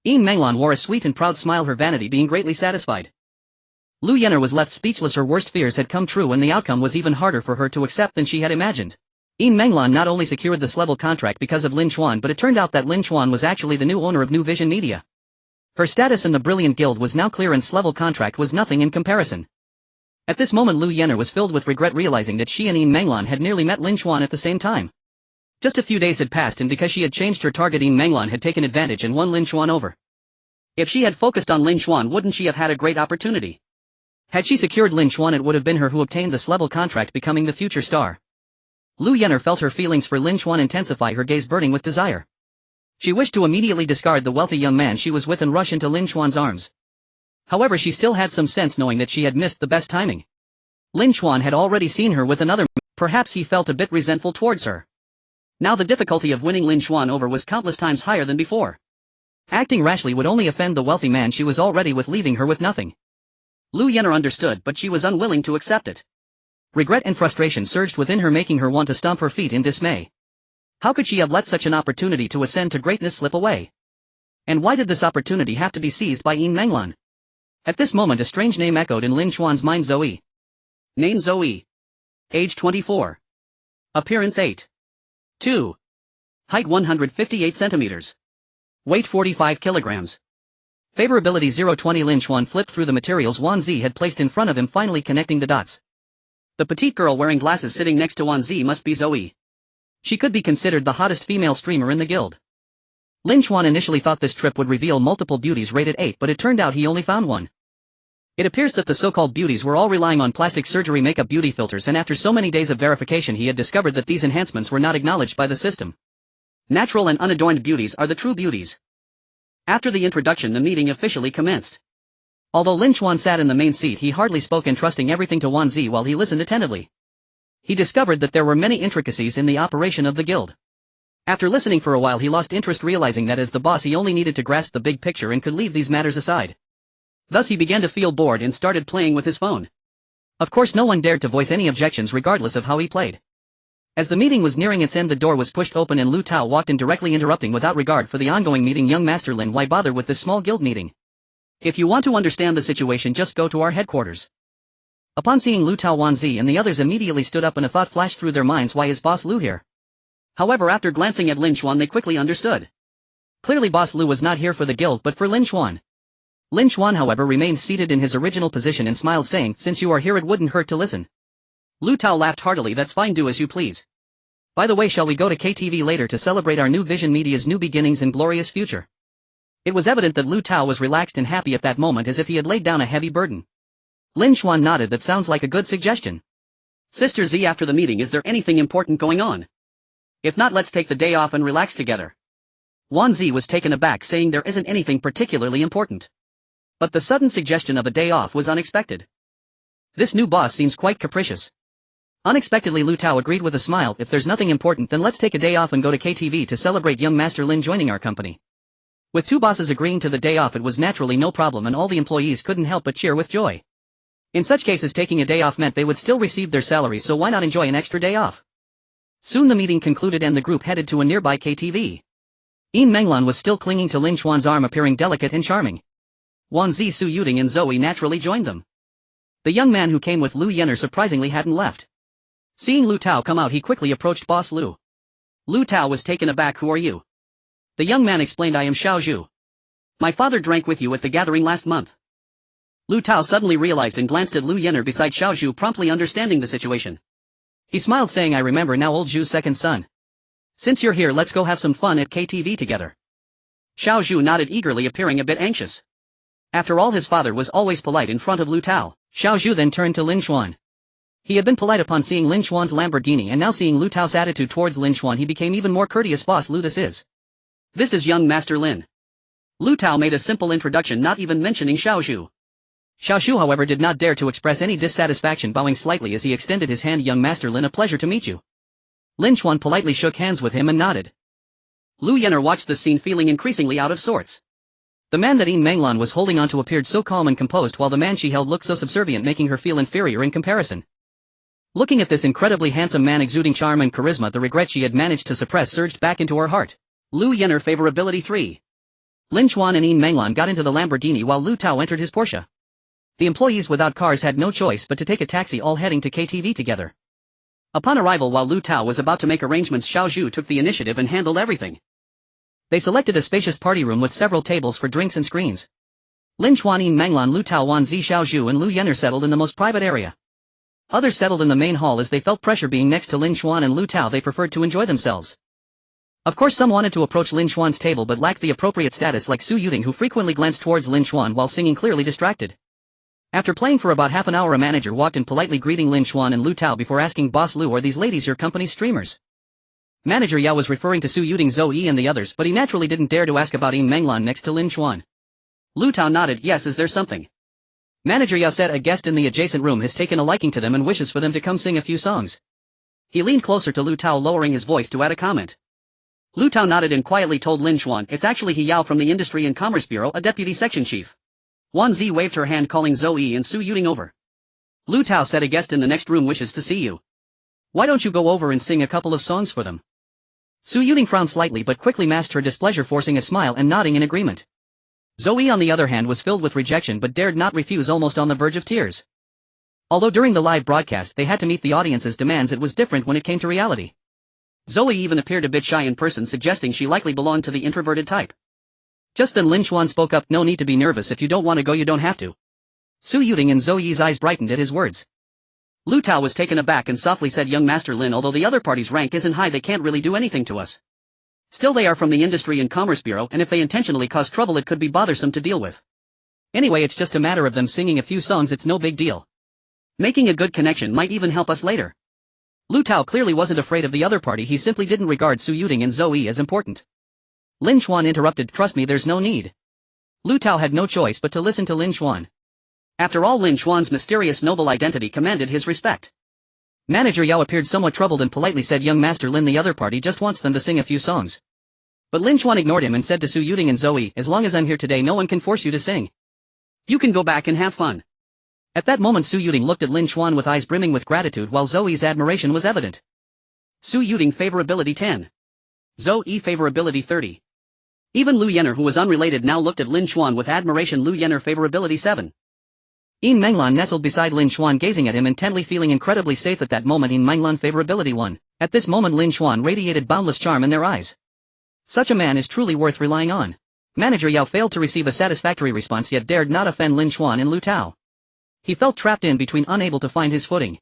Yin Manglan wore a sweet and proud smile, her vanity being greatly satisfied. Lu Yen'er was left speechless. Her worst fears had come true, and the outcome was even harder for her to accept than she had imagined. Yin Manglan not only secured this level contract because of Lin Xuan, but it turned out that Lin Xuan was actually the new owner of New Vision Media. Her status in the Brilliant Guild was now clear, and S-level contract was nothing in comparison. At this moment Lu Yen'er was filled with regret, realizing that she and Yin Manglan had nearly met Lin Xuan at the same time. Just a few days had passed, and because she had changed her target, Yin Manglan had taken advantage and won Lin Xuan over. If she had focused on Lin Xuan, wouldn't she have had a great opportunity? Had she secured Lin Xuan, it would have been her who obtained this level contract, becoming the future star. Lu Yen'er felt her feelings for Lin Xuan intensify, her gaze burning with desire. She wished to immediately discard the wealthy young man she was with and rush into Lin Xuan's arms. However, she still had some sense, knowing that she had missed the best timing. Lin Xuan had already seen her with another. Perhaps he felt a bit resentful towards her. Now the difficulty of winning Lin Xuan over was countless times higher than before. Acting rashly would only offend the wealthy man she was already with, leaving her with nothing. Lu Yen'er understood, but she was unwilling to accept it. Regret and frustration surged within her, making her want to stomp her feet in dismay. How could she have let such an opportunity to ascend to greatness slip away? And why did this opportunity have to be seized by Yin Manglan? At this moment a strange name echoed in Lin Xuan's mind: Zoe. Name Zoe. Age 24. Appearance 8'2". Height 158 centimeters. Weight 45 kilograms. Favorability 020. Lin Xuan flipped through the materials Wan Zi had placed in front of him, finally connecting the dots. The petite girl wearing glasses sitting next to Wan Zi must be Zoe. She could be considered the hottest female streamer in the guild. Lin Xuan initially thought this trip would reveal multiple beauties rated 8, but it turned out he only found one. It appears that the so-called beauties were all relying on plastic surgery makeup beauty filters, and after so many days of verification he had discovered that these enhancements were not acknowledged by the system. Natural and unadorned beauties are the true beauties. After the introduction, the meeting officially commenced. Although Lin Xuan sat in the main seat, he hardly spoke, entrusting everything to Wan Zi while he listened attentively. He discovered that there were many intricacies in the operation of the guild. After listening for a while he lost interest, realizing that as the boss he only needed to grasp the big picture and could leave these matters aside. Thus he began to feel bored and started playing with his phone. Of course no one dared to voice any objections regardless of how he played. As the meeting was nearing its end the door was pushed open and Lu Tao walked in, directly interrupting without regard for the ongoing meeting. Young Master Lin, why bother with this small guild meeting? If you want to understand the situation, just go to our headquarters. Upon seeing Lu Tao, Wanzi and the others immediately stood up and a thought flashed through their minds: why is Boss Lu here? However, after glancing at Lin Xuan they quickly understood. Clearly Boss Lu was not here for the guild but for Lin Xuan. Lin Xuan however remained seated in his original position and smiled, saying, since you are here it wouldn't hurt to listen. Lu Tao laughed heartily. That's fine, do as you please. By the way, shall we go to KTV later to celebrate our new Vision Media's new beginnings and glorious future? It was evident that Lu Tao was relaxed and happy at that moment, as if he had laid down a heavy burden. Lin Xuan nodded. That sounds like a good suggestion. Sister Z, after the meeting is there anything important going on? If not, let's take the day off and relax together. Wanzi was taken aback, saying there isn't anything particularly important. But the sudden suggestion of a day off was unexpected. This new boss seems quite capricious. Unexpectedly Lu Tao agreed with a smile. If there's nothing important, then let's take a day off and go to KTV to celebrate young Master Lin joining our company. With two bosses agreeing to the day off, it was naturally no problem and all the employees couldn't help but cheer with joy. In such cases taking a day off meant they would still receive their salaries, so why not enjoy an extra day off? Soon the meeting concluded and the group headed to a nearby KTV. Yin Menglan was still clinging to Lin Xuan's arm, appearing delicate and charming. Wanzi, Su Yuding and Zoe naturally joined them. The young man who came with Lu Yenner surprisingly hadn't left. Seeing Lu Tao come out he quickly approached Boss Lu. Lu Tao was taken aback. Who are you? The young man explained, I am Xiao Zhu. My father drank with you at the gathering last month. Lu Tao suddenly realized and glanced at Lu Yenner beside Xiao Zhu, promptly understanding the situation. He smiled, saying, I remember now, old Zhu's second son. Since you're here, let's go have some fun at KTV together. Xiao Zhu nodded eagerly, appearing a bit anxious. After all, his father was always polite in front of Lu Tao. Xiao Zhu then turned to Lin Xuan. He had been polite upon seeing Lin Xuan's Lamborghini, and now seeing Lu Tao's attitude towards Lin Xuan he became even more courteous. Boss Lu, this is young Master Lin. Lu Tao made a simple introduction, not even mentioning Xiao Zhu. Xiao Zhu however did not dare to express any dissatisfaction, bowing slightly as he extended his hand. Young Master Lin, a pleasure to meet you. Lin Xuan politely shook hands with him and nodded. Lu Yenner watched the scene, feeling increasingly out of sorts. The man that Yin Menglan was holding onto appeared so calm and composed, while the man she held looked so subservient, making her feel inferior in comparison. Looking at this incredibly handsome man exuding charm and charisma, the regret she had managed to suppress surged back into her heart. Lu Yenner favorability 3. Lin Xuan and Yin Menglan got into the Lamborghini while Lu Tao entered his Porsche. The employees without cars had no choice but to take a taxi, all heading to KTV together. Upon arrival, while Lu Tao was about to make arrangements, Xiao Zhu took the initiative and handled everything. They selected a spacious party room with several tables for drinks and screens. Lin Xuan, Yin Menglan, Lu Tao, Wanzi, Xiao Zhu and Lu Yenner settled in the most private area. Others settled in the main hall as they felt pressure. Being next to Lin Xuan and Lu Tao, they preferred to enjoy themselves. Of course some wanted to approach Lin Xuan's table but lacked the appropriate status, like Su Yuding, who frequently glanced towards Lin Xuan while singing, clearly distracted. After playing for about half an hour, a manager walked in, politely greeting Lin Xuan and Lu Tao before asking, Boss Lu, are these ladies your company's streamers? Manager Yao was referring to Su Yuding, Zoe and the others, but he naturally didn't dare to ask about Yin Menglan next to Lin Xuan. Lu Tao nodded. Yes, is there something? Manager Yao said, a guest in the adjacent room has taken a liking to them and wishes for them to come sing a few songs. He leaned closer to Lu Tao, lowering his voice to add a comment. Lu Tao nodded and quietly told Lin Xuan, it's actually He Yao from the Industry and Commerce Bureau, a deputy section chief. Wanzi waved her hand, calling Zoe and Su Yuding over. Lu Tao said, a guest in the next room wishes to see you. Why don't you go over and sing a couple of songs for them? Su Yuding frowned slightly but quickly masked her displeasure, forcing a smile and nodding in agreement. Zoe on the other hand was filled with rejection but dared not refuse, almost on the verge of tears. Although during the live broadcast they had to meet the audience's demands, it was different when it came to reality. Zoe even appeared a bit shy in person, suggesting she likely belonged to the introverted type. Just then Lin Xuan spoke up, no need to be nervous, if you don't want to go you don't have to. Su Yuding and Zoe's eyes brightened at his words. Lu Tao was taken aback and softly said, young Master Lin, although the other party's rank isn't high, they can't really do anything to us. Still, they are from the Industry and Commerce Bureau, and if they intentionally cause trouble it could be bothersome to deal with. Anyway, it's just a matter of them singing a few songs, it's no big deal. Making a good connection might even help us later. Lu Tao clearly wasn't afraid of the other party, he simply didn't regard Su Yuding and Zoe as important. Lin Xuan interrupted, trust me, there's no need. Lu Tao had no choice but to listen to Lin Xuan. After all, Lin Xuan's mysterious noble identity commanded his respect. Manager Yao appeared somewhat troubled and politely said young Master Lin the other party just wants them to sing a few songs. But Lin Chuan ignored him and said to Su Yuding and Zoe, as long as I'm here today no one can force you to sing. You can go back and have fun. At that moment Su Yuding looked at Lin Chuan with eyes brimming with gratitude while Zoe's admiration was evident. Su Yuding favorability 10. Zoe favorability 30. Even Lu Yenner who was unrelated now looked at Lin Chuan with admiration. Lu Yenner favorability 7. Yin Menglan nestled beside Lin Chuan gazing at him intently feeling incredibly safe at that moment. Yin Menglan favorability 1. At this moment Lin Chuan radiated boundless charm in their eyes. Such a man is truly worth relying on. Manager Yao failed to receive a satisfactory response yet dared not offend Lin Chuan and Lu Tao. He felt trapped in between, unable to find his footing.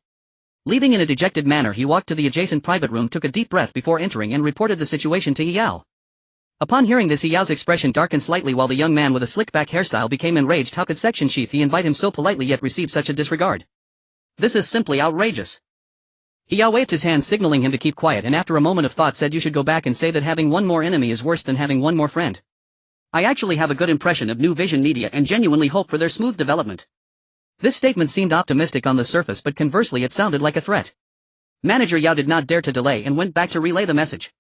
Leaving in a dejected manner he walked to the adjacent private room, took a deep breath before entering and reported the situation to He Yao. Upon hearing this He Yao's expression darkened slightly while the young man with a slick back hairstyle became enraged. How could section chief he invite him so politely yet receive such a disregard? This is simply outrageous. He Yao waved his hand signaling him to keep quiet and after a moment of thought said you should go back and say that having one more enemy is worse than having one more friend. I actually have a good impression of New Vision Media and genuinely hope for their smooth development. This statement seemed optimistic on the surface but conversely it sounded like a threat. Manager Yao did not dare to delay and went back to relay the message.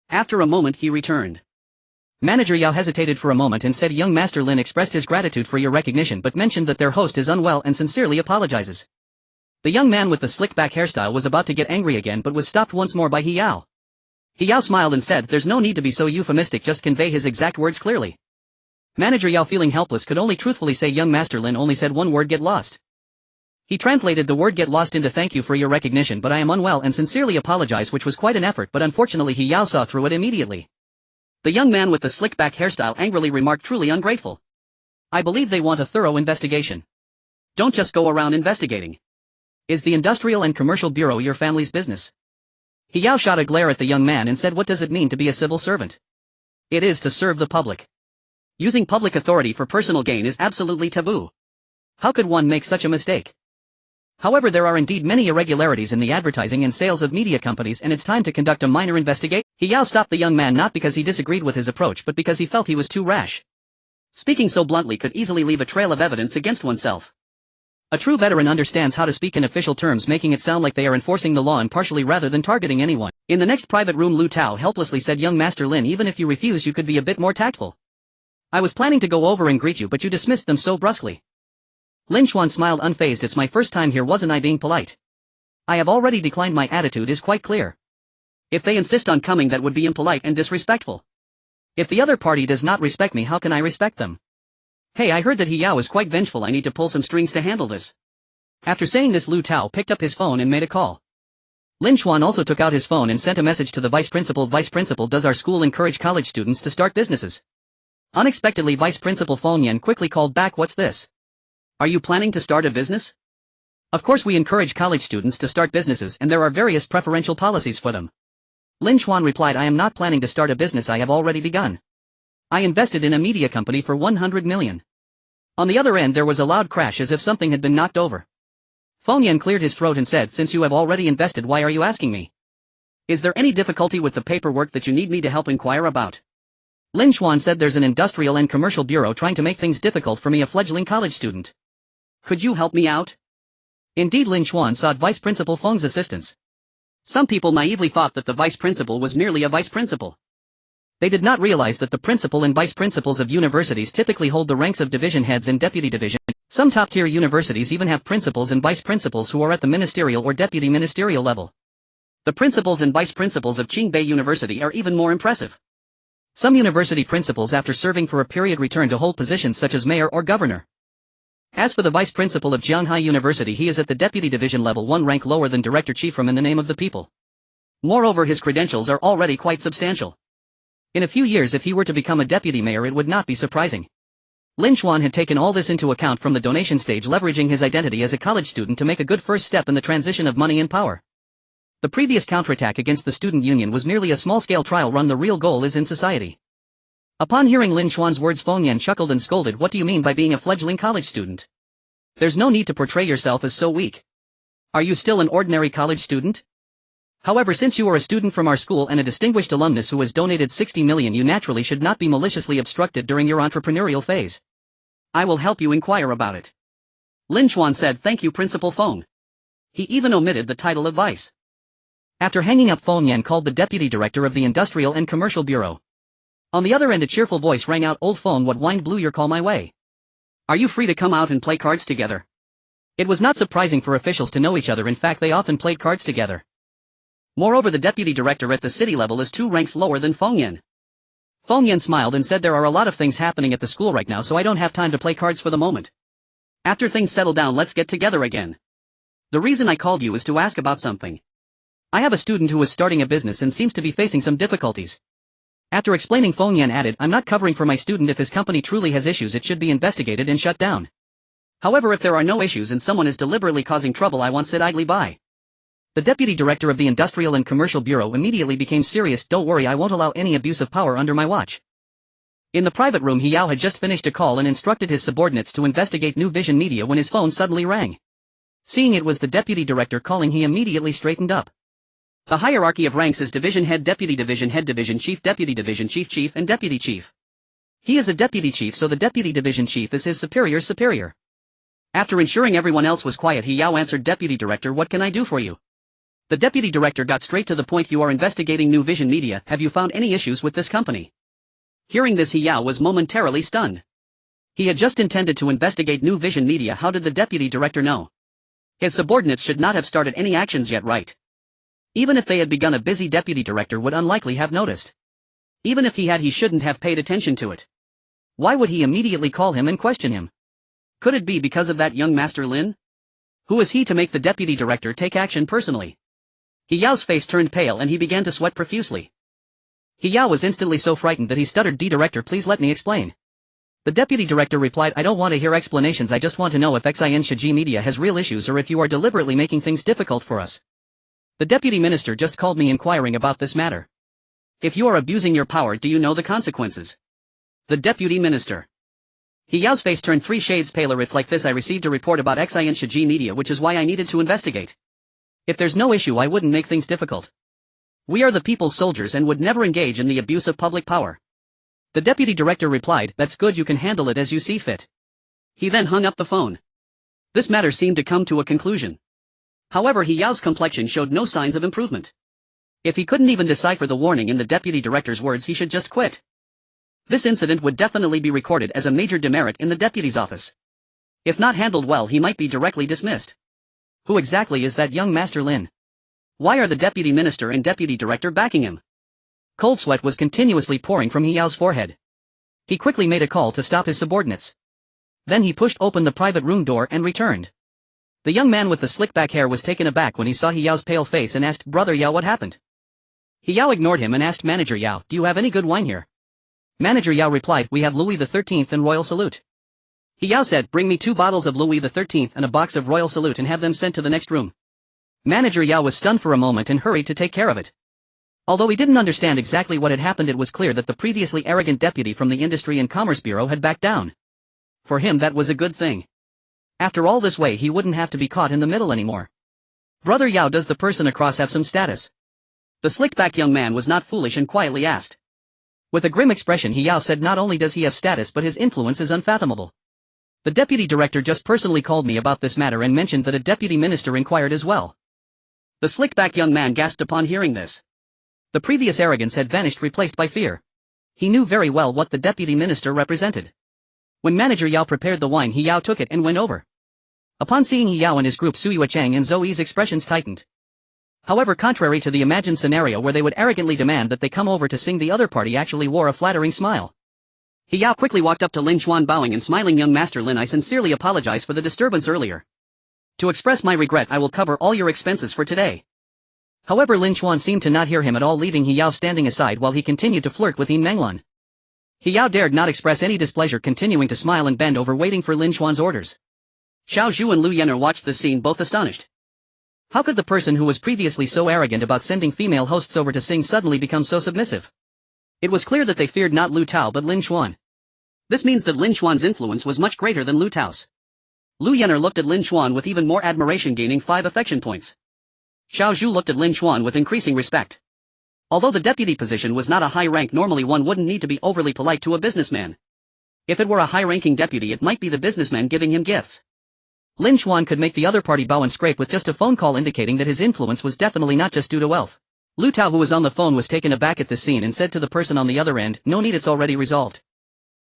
After a moment he returned. Manager Yao hesitated for a moment and said young Master Lin expressed his gratitude for your recognition but mentioned that their host is unwell and sincerely apologizes. The young man with the slick back hairstyle was about to get angry again but was stopped once more by He Yao. He Yao smiled and said there's no need to be so euphemistic, just convey his exact words clearly. Manager Yao feeling helpless could only truthfully say young Master Lin only said one word, get lost. He translated the word get lost into thank you for your recognition but I am unwell and sincerely apologize, which was quite an effort but unfortunately He Yao saw through it immediately. The young man with the slick back hairstyle angrily remarked truly ungrateful. I believe they want a thorough investigation. Don't just go around investigating. Is the Industrial and Commercial Bureau your family's business? He Yao shot a glare at the young man and said what does it mean to be a civil servant? It is to serve the public. Using public authority for personal gain is absolutely taboo. How could one make such a mistake? However, there are indeed many irregularities in the advertising and sales of media companies and it's time to conduct a minor investigation. He Yao stopped the young man not because he disagreed with his approach but because he felt he was too rash. Speaking so bluntly could easily leave a trail of evidence against oneself. A true veteran understands how to speak in official terms, making it sound like they are enforcing the law impartially rather than targeting anyone. In the next private room Lu Tao helplessly said young Master Lin, even if you refuse you could be a bit more tactful. I was planning to go over and greet you but you dismissed them so brusquely. Lin Chuan smiled unfazed. It's my first time here, wasn't I being polite? I have already declined, my attitude is quite clear. If they insist on coming that would be impolite and disrespectful. If the other party does not respect me how can I respect them? Hey, I heard that He Yao is quite vengeful, I need to pull some strings to handle this. After saying this Lu Tao picked up his phone and made a call. Lin Chuan also took out his phone and sent a message to the vice principal. Vice principal, does our school encourage college students to start businesses? Unexpectedly Vice Principal Feng Yan quickly called back, what's this? Are you planning to start a business? Of course we encourage college students to start businesses and there are various preferential policies for them. Lin Chuan replied, I am not planning to start a business, I have already begun. I invested in a media company for 100 million. On the other end there was a loud crash as if something had been knocked over. Feng Yan cleared his throat and said, since you have already invested why are you asking me? Is there any difficulty with the paperwork that you need me to help inquire about? Lin Chuan said there's an Industrial and Commercial Bureau trying to make things difficult for me, a fledgling college student. Could you help me out? Indeed, Lin Chuan sought Vice Principal Feng's assistance. Some people naively thought that the vice principal was merely a vice principal. They did not realize that the principal and vice principals of universities typically hold the ranks of division heads and deputy division. Some top-tier universities even have principals and vice principals who are at the ministerial or deputy ministerial level. The principals and vice principals of Qingbei University are even more impressive. Some university principals after serving for a period return to hold positions such as mayor or governor. As for the vice principal of Jianghai University, he is at the deputy division level, one rank lower than director chief from in the name of the people. Moreover, his credentials are already quite substantial. In a few years if he were to become a deputy mayor it would not be surprising. Lin Chuan had taken all this into account from the donation stage, leveraging his identity as a college student to make a good first step in the transition of money and power. The previous counterattack against the student union was merely a small-scale trial run, the real goal is in society. Upon hearing Lin Chuan's words, Feng Yan chuckled and scolded, what do you mean by being a fledgling college student? There's no need to portray yourself as so weak. Are you still an ordinary college student? However, since you are a student from our school and a distinguished alumnus who has donated 60 million, you naturally should not be maliciously obstructed during your entrepreneurial phase. I will help you inquire about it. Lin Chuan said, thank you Principal Feng. He even omitted the title of vice. After hanging up, Feng Yan called the deputy director of the Industrial and Commercial Bureau. On the other end, a cheerful voice rang out, "Old Feng, what wind blew your call my way? Are you free to come out and play cards together?" It was not surprising for officials to know each other. In fact, they often played cards together. Moreover, the deputy director at the city level is 2 ranks lower than Feng Yan. Feng Yan smiled and said, "There are a lot of things happening at the school right now, so I don't have time to play cards for the moment. After things settle down, let's get together again. The reason I called you is to ask about something. I have a student who is starting a business and seems to be facing some difficulties." After explaining, Feng Yan added, "I'm not covering for my student. If his company truly has issues, it should be investigated and shut down. However, if there are no issues and someone is deliberately causing trouble, I won't sit idly by." The deputy director of the Industrial and Commercial Bureau immediately became serious. "Don't worry, I won't allow any abuse of power under my watch." In the private room, He Yao had just finished a call and instructed his subordinates to investigate New Vision Media when his phone suddenly rang. Seeing it was the deputy director calling, he immediately straightened up. The hierarchy of ranks is division head, division chief, division chief, and deputy chief. He is a deputy chief, so the deputy division chief is his superior's superior. After ensuring everyone else was quiet, He Yao answered, "Deputy director, what can I do for you?" The deputy director got straight to the point. "You are investigating New Vision Media. Have you found any issues with this company?" Hearing this, He Yao was momentarily stunned. He had just intended to investigate New Vision Media. How did the deputy director know? His subordinates should not have started any actions yet, right? Even if they had begun, a busy deputy director would unlikely have noticed. Even if he had, he shouldn't have paid attention to it. Why would he immediately call him and question him? Could it be because of that young Master Lin? Who is he to make the deputy director take action personally? He Yao's face turned pale and he began to sweat profusely. He Yao was instantly so frightened that he stuttered, "Director, please let me explain." The deputy director replied, "I don't want to hear explanations. I just want to know if Xin Media has real issues or if you are deliberately making things difficult for us. The deputy minister just called me inquiring about this matter. If you are abusing your power, do you know the consequences?" The deputy minister. He Yao's face turned 3 shades paler. "It's like this. I received a report about Xin Media, which is why I needed to investigate. If there's no issue, I wouldn't make things difficult. We are the people's soldiers and would never engage in the abuse of public power." The deputy director replied, "That's good, you can handle it as you see fit." He then hung up the phone. This matter seemed to come to a conclusion. However, He Yao's complexion showed no signs of improvement. If he couldn't even decipher the warning in the deputy director's words, he should just quit. This incident would definitely be recorded as a major demerit in the deputy's office. If not handled well, he might be directly dismissed. Who exactly is that young Master Lin? Why are the deputy minister and deputy director backing him? Cold sweat was continuously pouring from He Yao's forehead. He quickly made a call to stop his subordinates. Then he pushed open the private room door and returned. The young man with the slick back hair was taken aback when he saw He Yao's pale face and asked, "Brother Yao, what happened?" He Yao ignored him and asked Manager Yao, "Do you have any good wine here?" Manager Yao replied, "We have Louis XIII and Royal Salute." He Yao said, "Bring me 2 bottles of Louis XIII and a box of Royal Salute and have them sent to the next room." Manager Yao was stunned for a moment and hurried to take care of it. Although he didn't understand exactly what had happened, it was clear that the previously arrogant deputy from the Industry and Commerce Bureau had backed down. For him, that was a good thing. After all this way, he wouldn't have to be caught in the middle anymore. "Brother Yao, does the person across have some status?" The slick-back young man was not foolish and quietly asked. With a grim expression, He Yao said, "Not only does he have status, but his influence is unfathomable. The deputy director just personally called me about this matter and mentioned that a deputy minister inquired as well." The slick-back young man gasped upon hearing this. The previous arrogance had vanished, replaced by fear. He knew very well what the deputy minister represented. When Manager Yao prepared the wine, He Yao took it and went over. Upon seeing He Yao and his group, Suyue Chang and Zoe's expressions tightened. However, contrary to the imagined scenario where they would arrogantly demand that they come over to sing, the other party actually wore a flattering smile. He Yao quickly walked up to Lin Xuan, bowing and smiling. "Young Master Lin, I sincerely apologize for the disturbance earlier. To express my regret, I will cover all your expenses for today." However, Lin Xuan seemed to not hear him at all, leaving He Yao standing aside while he continued to flirt with Yin Menglun. He Yao dared not express any displeasure, continuing to smile and bend over, waiting for Lin Xuan's orders. Xiao Zhu and Lu Yener watched the scene, both astonished. How could the person who was previously so arrogant about sending female hosts over to sing suddenly become so submissive? It was clear that they feared not Lu Tao but Lin Xuan. This means that Lin Xuan's influence was much greater than Lu Tao's. Lu Yener looked at Lin Xuan with even more admiration, gaining 5 affection points. Xiao Zhu looked at Lin Xuan with increasing respect. Although the deputy position was not a high rank, normally one wouldn't need to be overly polite to a businessman. If it were a high-ranking deputy, it might be the businessman giving him gifts. Lin Xuan could make the other party bow and scrape with just a phone call, indicating that his influence was definitely not just due to wealth. Lu Tao, who was on the phone, was taken aback at this scene and said to the person on the other end, "No need, it's already resolved."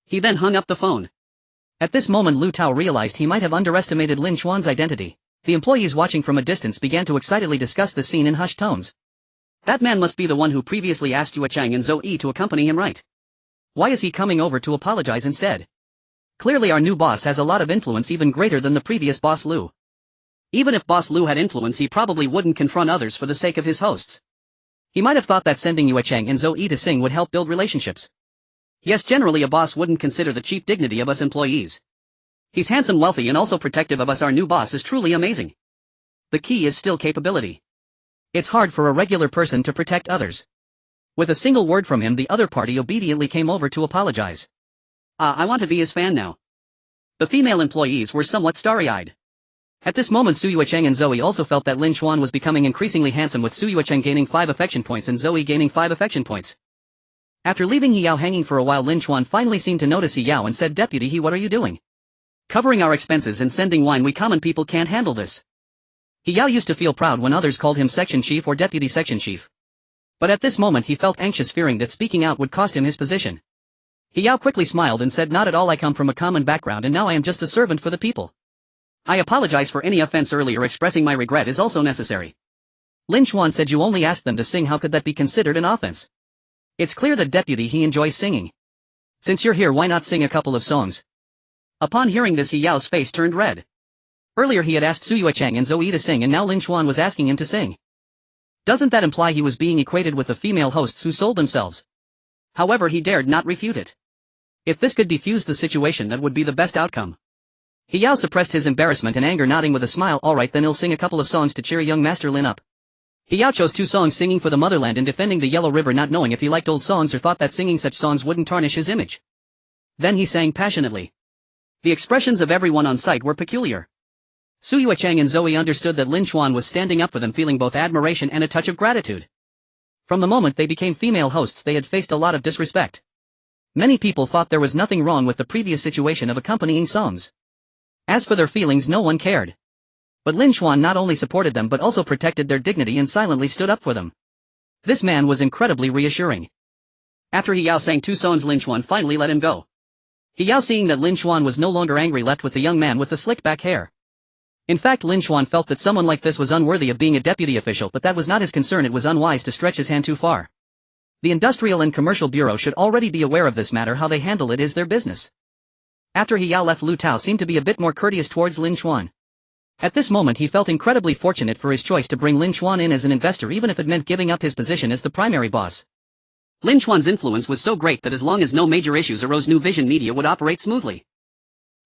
He then hung up the phone. At this moment Lu Tao realized he might have underestimated Lin Xuan's identity. The employees watching from a distance began to excitedly discuss the scene in hushed tones. That man must be the one who previously asked Yue Chang and Zoe to accompany him, right? Why is he coming over to apologize instead? Clearly our new boss has a lot of influence, even greater than the previous boss Lu. Even if boss Lu had influence, he probably wouldn't confront others for the sake of his hosts. He might have thought that sending Yue Chang and Zoe to sing would help build relationships. Yes, generally a boss wouldn't consider the cheap dignity of us employees. He's handsome, wealthy, and also protective of us. Our new boss is truly amazing. The key is still capability. It's hard for a regular person to protect others. With a single word from him, the other party obediently came over to apologize. I want to be his fan now. The female employees were somewhat starry-eyed. At this moment Su Yuecheng and Zoe also felt that Lin Xuan was becoming increasingly handsome, with Su Yuecheng gaining 5 affection points and Zoe gaining 5 affection points. After leaving He Yao hanging for a while, Lin Xuan finally seemed to notice He Yao and said, "Deputy He, what are you doing? Covering our expenses and sending wine? We common people can't handle this." He Yao used to feel proud when others called him section chief or deputy section chief. But at this moment he felt anxious, fearing that speaking out would cost him his position. He Yao quickly smiled and said, "Not at all, I come from a common background and now I am just a servant for the people. I apologize for any offense earlier, expressing my regret is also necessary." Lin Xuan said, "You only asked them to sing, how could that be considered an offense? It's clear that Deputy He enjoys singing. Since you're here, why not sing a couple of songs?" Upon hearing this, He Yao's face turned red. Earlier he had asked Su Yuecheng and Zoe to sing, and now Lin Xuan was asking him to sing. Doesn't that imply he was being equated with the female hosts who sold themselves? However, he dared not refute it. If this could defuse the situation, that would be the best outcome. He Yao suppressed his embarrassment and anger, nodding with a smile. "Alright, then he'll sing a couple of songs to cheer young Master Lin up." He Yao chose 2 songs, singing for the motherland and defending the Yellow River, not knowing if he liked old songs or thought that singing such songs wouldn't tarnish his image. Then he sang passionately. The expressions of everyone on site were peculiar. Su Yuecheng and Zoe understood that Lin Xuan was standing up for them, feeling both admiration and a touch of gratitude. From the moment they became female hosts, they had faced a lot of disrespect. Many people thought there was nothing wrong with the previous situation of accompanying songs. As for their feelings, no one cared. But Lin Xuan not only supported them but also protected their dignity and silently stood up for them. This man was incredibly reassuring. After He Yao sang 2 songs, Lin Xuan finally let him go. He Yao, seeing that Lin Xuan was no longer angry, left with the young man with the slick back hair. In fact, Lin Xuan felt that someone like this was unworthy of being a deputy official, but that was not his concern. It was unwise to stretch his hand too far. The Industrial and Commercial Bureau should already be aware of this matter. How they handle it is their business. After He Yao left, Lu Tao seemed to be a bit more courteous towards Lin Xuan. At this moment he felt incredibly fortunate for his choice to bring Lin Xuan in as an investor, even if it meant giving up his position as the primary boss. Lin Xuan's influence was so great that as long as no major issues arose, New Vision Media would operate smoothly.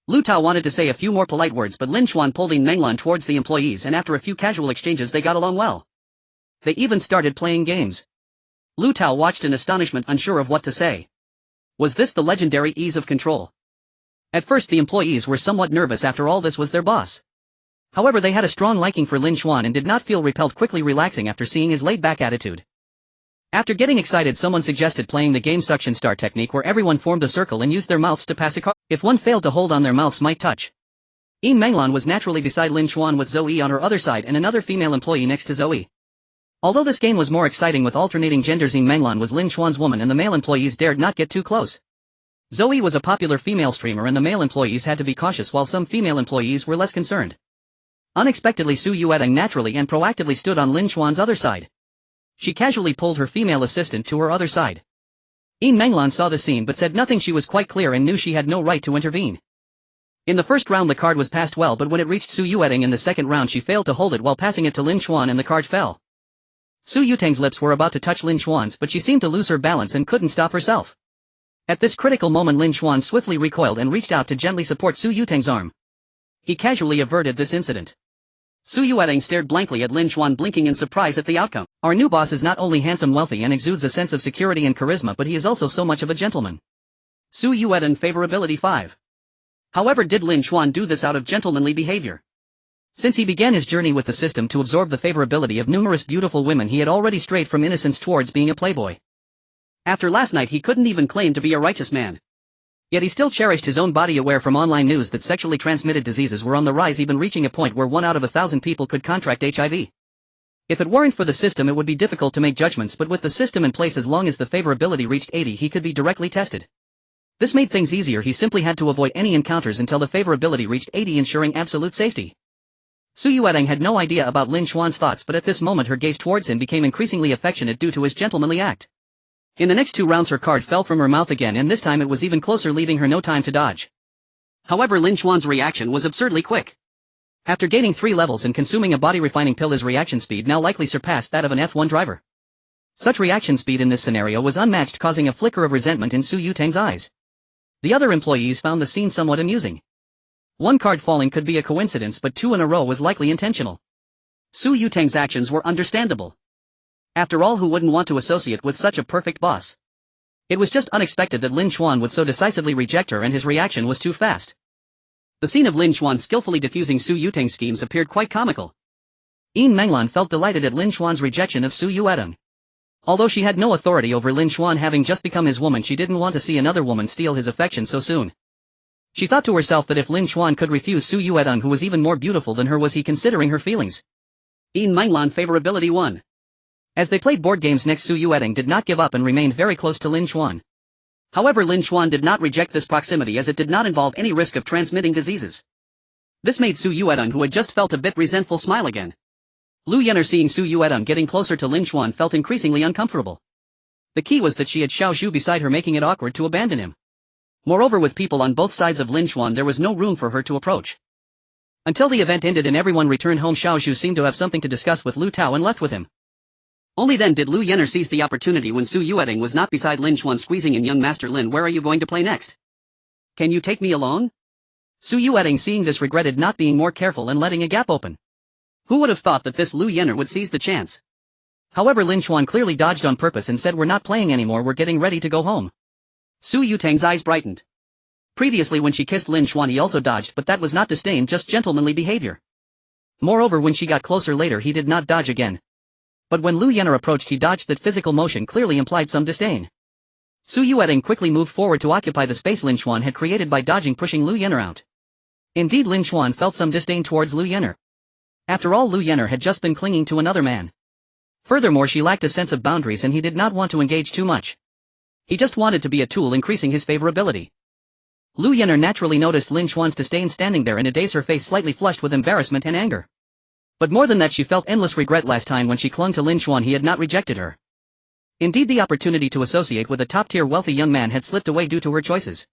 Lu Tao wanted to say a few more polite words, but Lin Xuan pulled in Menglan towards the employees, and after a few casual exchanges they got along well. They even started playing games. Lu Tao watched in astonishment, unsure of what to say. Was this the legendary ease of control? At first the employees were somewhat nervous, after all this was their boss. However, they had a strong liking for Lin Xuan and did not feel repelled, quickly relaxing after seeing his laid-back attitude. After getting excited, someone suggested playing the game suction star technique, where everyone formed a circle and used their mouths to pass a card. If one failed to hold on, their mouths might touch. Menglan was naturally beside Lin Xuan, with Zoe on her other side and another female employee next to Zoe. Although this game was more exciting with alternating genders, Menglan was Lin Xuan's woman and the male employees dared not get too close. Zoe was a popular female streamer and the male employees had to be cautious, while some female employees were less concerned. Unexpectedly, Su Yuedong naturally and proactively stood on Lin Xuan's other side. She casually pulled her female assistant to her other side. Menglan saw the scene but said nothing. She was quite clear and knew she had no right to intervene. In the first round the card was passed well, but when it reached Su Yuedong in the second round she failed to hold it while passing it to Lin Xuan and the card fell. Su Yuteng's lips were about to touch Lin Xuan's, but she seemed to lose her balance and couldn't stop herself. At this critical moment Lin Xuan swiftly recoiled and reached out to gently support Su Yuteng's arm. He casually averted this incident. Su Yuedong stared blankly at Lin Xuan, blinking in surprise at the outcome. Our new boss is not only handsome, wealthy, and exudes a sense of security and charisma, but he is also so much of a gentleman. Su Yuedong favorability 5. However, did Lin Xuan do this out of gentlemanly behavior? Since he began his journey with the system to absorb the favorability of numerous beautiful women, he had already strayed from innocence towards being a playboy. After last night he couldn't even claim to be a righteous man. Yet he still cherished his own body, aware from online news that sexually transmitted diseases were on the rise, even reaching a point where 1 out of 1,000 people could contract HIV. If it weren't for the system, it would be difficult to make judgments, but with the system in place, as long as the favorability reached 80, he could be directly tested. This made things easier. He simply had to avoid any encounters until the favorability reached 80, ensuring absolute safety. Su Yuedong had no idea about Lin Xuan's thoughts, but at this moment her gaze towards him became increasingly affectionate due to his gentlemanly act. In the next 2 rounds her card fell from her mouth again, and this time it was even closer, leaving her no time to dodge. However, Lin Xuan's reaction was absurdly quick. After gaining 3 levels and consuming a body-refining pill, his reaction speed now likely surpassed that of an F1 driver. Such reaction speed in this scenario was unmatched, causing a flicker of resentment in Su Yuteng's eyes. The other employees found the scene somewhat amusing. 1 card falling could be a coincidence, but 2 in a row was likely intentional. Su Yuteng's actions were understandable. After all, who wouldn't want to associate with such a perfect boss? It was just unexpected that Lin Xuan would so decisively reject her, and his reaction was too fast. The scene of Lin Xuan skillfully diffusing Su Yuteng's schemes appeared quite comical. Yin Menglan felt delighted at Lin Xuan's rejection of Su Yuedong. Although she had no authority over Lin Xuan, having just become his woman, she didn't want to see another woman steal his affection so soon. She thought to herself that if Lin Xuan could refuse Su Yuedong, who was even more beautiful than her, was he considering her feelings? Yin Menglan favorability 1. As they played board games next, Su Yuedong did not give up and remained very close to Lin Xuan. However, Lin Xuan did not reject this proximity, as it did not involve any risk of transmitting diseases. This made Su Yuedong, who had just felt a bit resentful, smile again. Lu Yener, seeing Su Yuedong getting closer to Lin Xuan, felt increasingly uncomfortable. The key was that she had Xiao Zhu beside her, making it awkward to abandon him. Moreover, with people on both sides of Lin Xuan, there was no room for her to approach. Until the event ended and everyone returned home, Xiao Zhu seemed to have something to discuss with Lu Tao and left with him. Only then did Lu Yener seize the opportunity when Su Yuedong was not beside Lin Xuan, squeezing in, "Young Master Lin, where are you going to play next? Can you take me along?" Su Yuedong, seeing this, regretted not being more careful and letting a gap open. Who would have thought that this Lu Yener would seize the chance? However, Lin Xuan clearly dodged on purpose and said, "We're not playing anymore, we're getting ready to go home." Su Yuteng's eyes brightened. Previously, when she kissed Lin Xuan, he also dodged, but that was not disdain, just gentlemanly behavior. Moreover, when she got closer later, he did not dodge again. But when Lu Yener approached, he dodged. That physical motion clearly implied some disdain. Su Yuedong quickly moved forward to occupy the space Lin Xuan had created by dodging, pushing Lu Yener out. Indeed, Lin Xuan felt some disdain towards Lu Yener. After all, Lu Yener had just been clinging to another man. Furthermore, she lacked a sense of boundaries and he did not want to engage too much. He just wanted to be a tool, increasing his favorability. Lu Yener naturally noticed Lin Xuan's disdain, standing there in a daze, her face slightly flushed with embarrassment and anger. But more than that, she felt endless regret. Last time when she clung to Lin Xuan, he had not rejected her. Indeed, the opportunity to associate with a top-tier wealthy young man had slipped away due to her choices.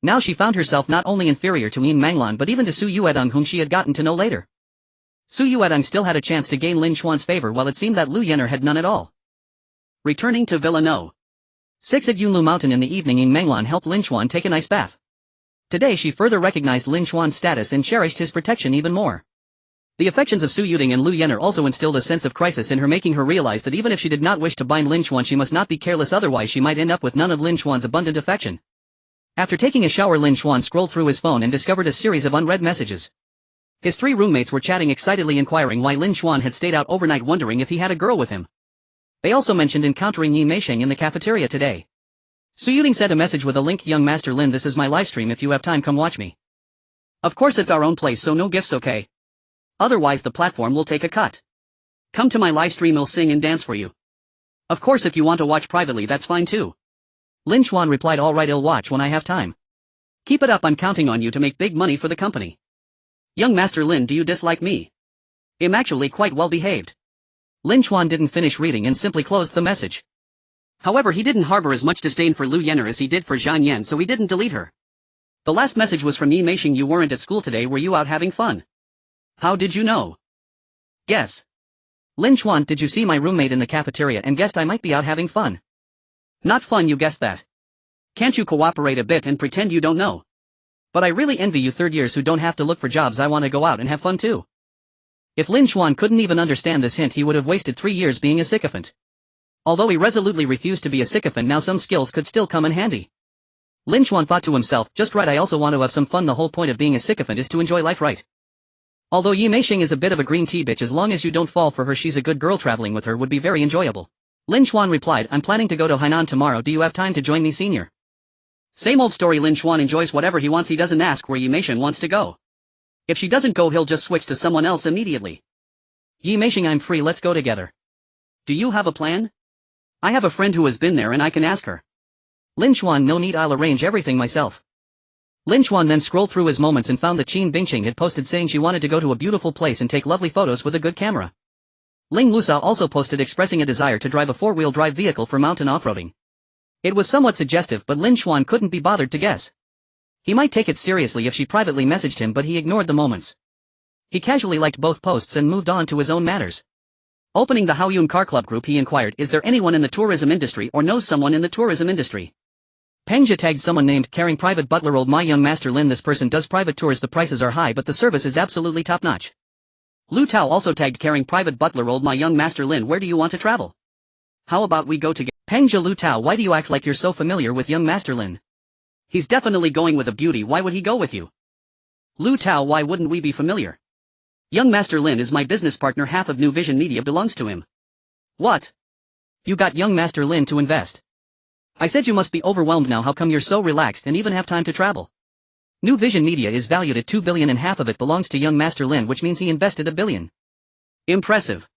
Now she found herself not only inferior to Yin Menglan but even to Su Yuedong, whom she had gotten to know later. Su Yuedong still had a chance to gain Lin Xuan's favor, while it seemed that Lu Yener had none at all. Returning to Villa No. 6 at Yunlu Mountain in the evening, Yin Menglan helped Lin Xuan take an ice bath. Today she further recognized Lin Xuan's status and cherished his protection even more. The affections of Su Yuding and Lu Yener also instilled a sense of crisis in her, making her realize that even if she did not wish to bind Lin Xuan, she must not be careless, otherwise she might end up with none of Lin Xuan's abundant affection. After taking a shower, Lin Xuan scrolled through his phone and discovered a series of unread messages. His 3 roommates were chatting excitedly, inquiring why Lin Xuan had stayed out overnight, wondering if he had a girl with him. They also mentioned encountering Yi Meisheng in the cafeteria today. Su Yuding sent a message with a link. "Young Master Lin, this is my livestream, if you have time come watch me. Of course it's our own place, so no gifts, okay? Otherwise the platform will take a cut. Come to my livestream, I'll sing and dance for you. Of course if you want to watch privately, that's fine too." Lin Xuan replied, "Alright, I'll watch when I have time. Keep it up, I'm counting on you to make big money for the company." "Young Master Lin, do you dislike me? I'm actually quite well behaved." Lin Xuan didn't finish reading and simply closed the message. However, he didn't harbor as much disdain for Lu Yener as he did for Zhang Yan, so he didn't delete her. The last message was from Yi Meisheng. "You weren't at school today, were you out having fun? How did you know?" "Guess." "Lin Xuan, did you see my roommate in the cafeteria and guessed I might be out having fun?" "Not fun, you guessed that. Can't you cooperate a bit and pretend you don't know? But I really envy you third years who don't have to look for jobs. I want to go out and have fun too." If Lin Xuan couldn't even understand this hint, he would have wasted 3 years being a sycophant. Although he resolutely refused to be a sycophant, now some skills could still come in handy. Lin Xuan thought to himself, just right, I also want to have some fun. The whole point of being a sycophant is to enjoy life, right? Although Yi Meisheng is a bit of a green tea bitch, as long as you don't fall for her, she's a good girl. Traveling with her would be very enjoyable. Lin Xuan replied, "I'm planning to go to Hainan tomorrow. Do you have time to join me, senior?" Same old story. Lin Xuan enjoys whatever he wants. He doesn't ask where Yi Meisheng wants to go. If she doesn't go, he'll just switch to someone else immediately. Yi Meisheng, I'm free, let's go together. Do you have a plan? I have a friend who has been there and I can ask her. Lin Xuan, no need, I'll arrange everything myself. Lin Xuan then scrolled through his moments and found that Qin Bingqing had posted saying she wanted to go to a beautiful place and take lovely photos with a good camera. Ling Lusa also posted expressing a desire to drive a four-wheel drive vehicle for mountain off-roading. It was somewhat suggestive, but Lin Xuan couldn't be bothered to guess. He might take it seriously if she privately messaged him, but he ignored the moments. He casually liked both posts and moved on to his own matters. Opening the Haoyun Car Club group, he inquired, is there anyone in the tourism industry or knows someone in the tourism industry? Peng Jia tagged someone named Caring Private Butler Old My Young Master Lin. This person does private tours. The prices are high but the service is absolutely top-notch. Lu Tao also tagged Caring Private Butler Old My Young Master Lin. Where do you want to travel? How about we go together? Peng Jia, Lu Tao, why do you act like you're so familiar with young Master Lin? He's definitely going with a beauty, why would he go with you? Lu Tao, why wouldn't we be familiar? Young Master Lin is my business partner, half of New Vision Media belongs to him. What? You got young Master Lin to invest? I said you must be overwhelmed now. How come you're so relaxed and even have time to travel? New Vision Media is valued at 2 billion and half of it belongs to young Master Lin, which means he invested 1 billion. Impressive.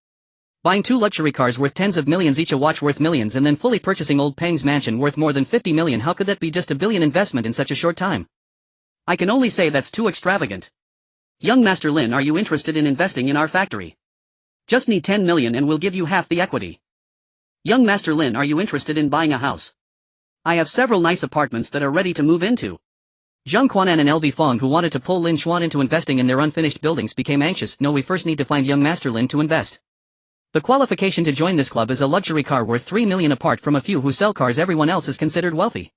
Buying 2 luxury cars worth tens of millions each, a watch worth millions, and then fully purchasing old Peng's mansion worth more than 50 million. How could that be just 1 billion investment in such a short time? I can only say that's too extravagant. Young Master Lin, are you interested in investing in our factory? Just need 10 million and we'll give you half the equity. Young Master Lin, are you interested in buying a house? I have several nice apartments that are ready to move into. Zheng Quanan and LV Fong, who wanted to pull Lin Xuan into investing in their unfinished buildings, became anxious. No, we first need to find young Master Lin to invest. The qualification to join this club is a luxury car worth 3 million. Apart from a few who sell cars, everyone else is considered wealthy.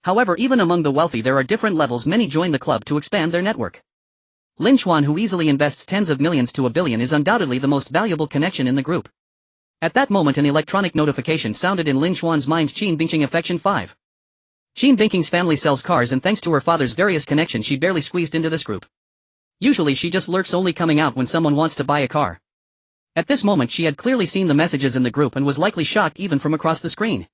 However, even among the wealthy there are different levels. Many join the club to expand their network. Lin Xuan, who easily invests tens of millions to 1 billion, is undoubtedly the most valuable connection in the group. At that moment an electronic notification sounded in Lin Xuan's mind. Qin Bingqing, affection 5. Qin Bingqing's family sells cars, and thanks to her father's various connections she barely squeezed into this group. Usually she just lurks, only coming out when someone wants to buy a car. At this moment she had clearly seen the messages in the group and was likely shocked even from across the screen.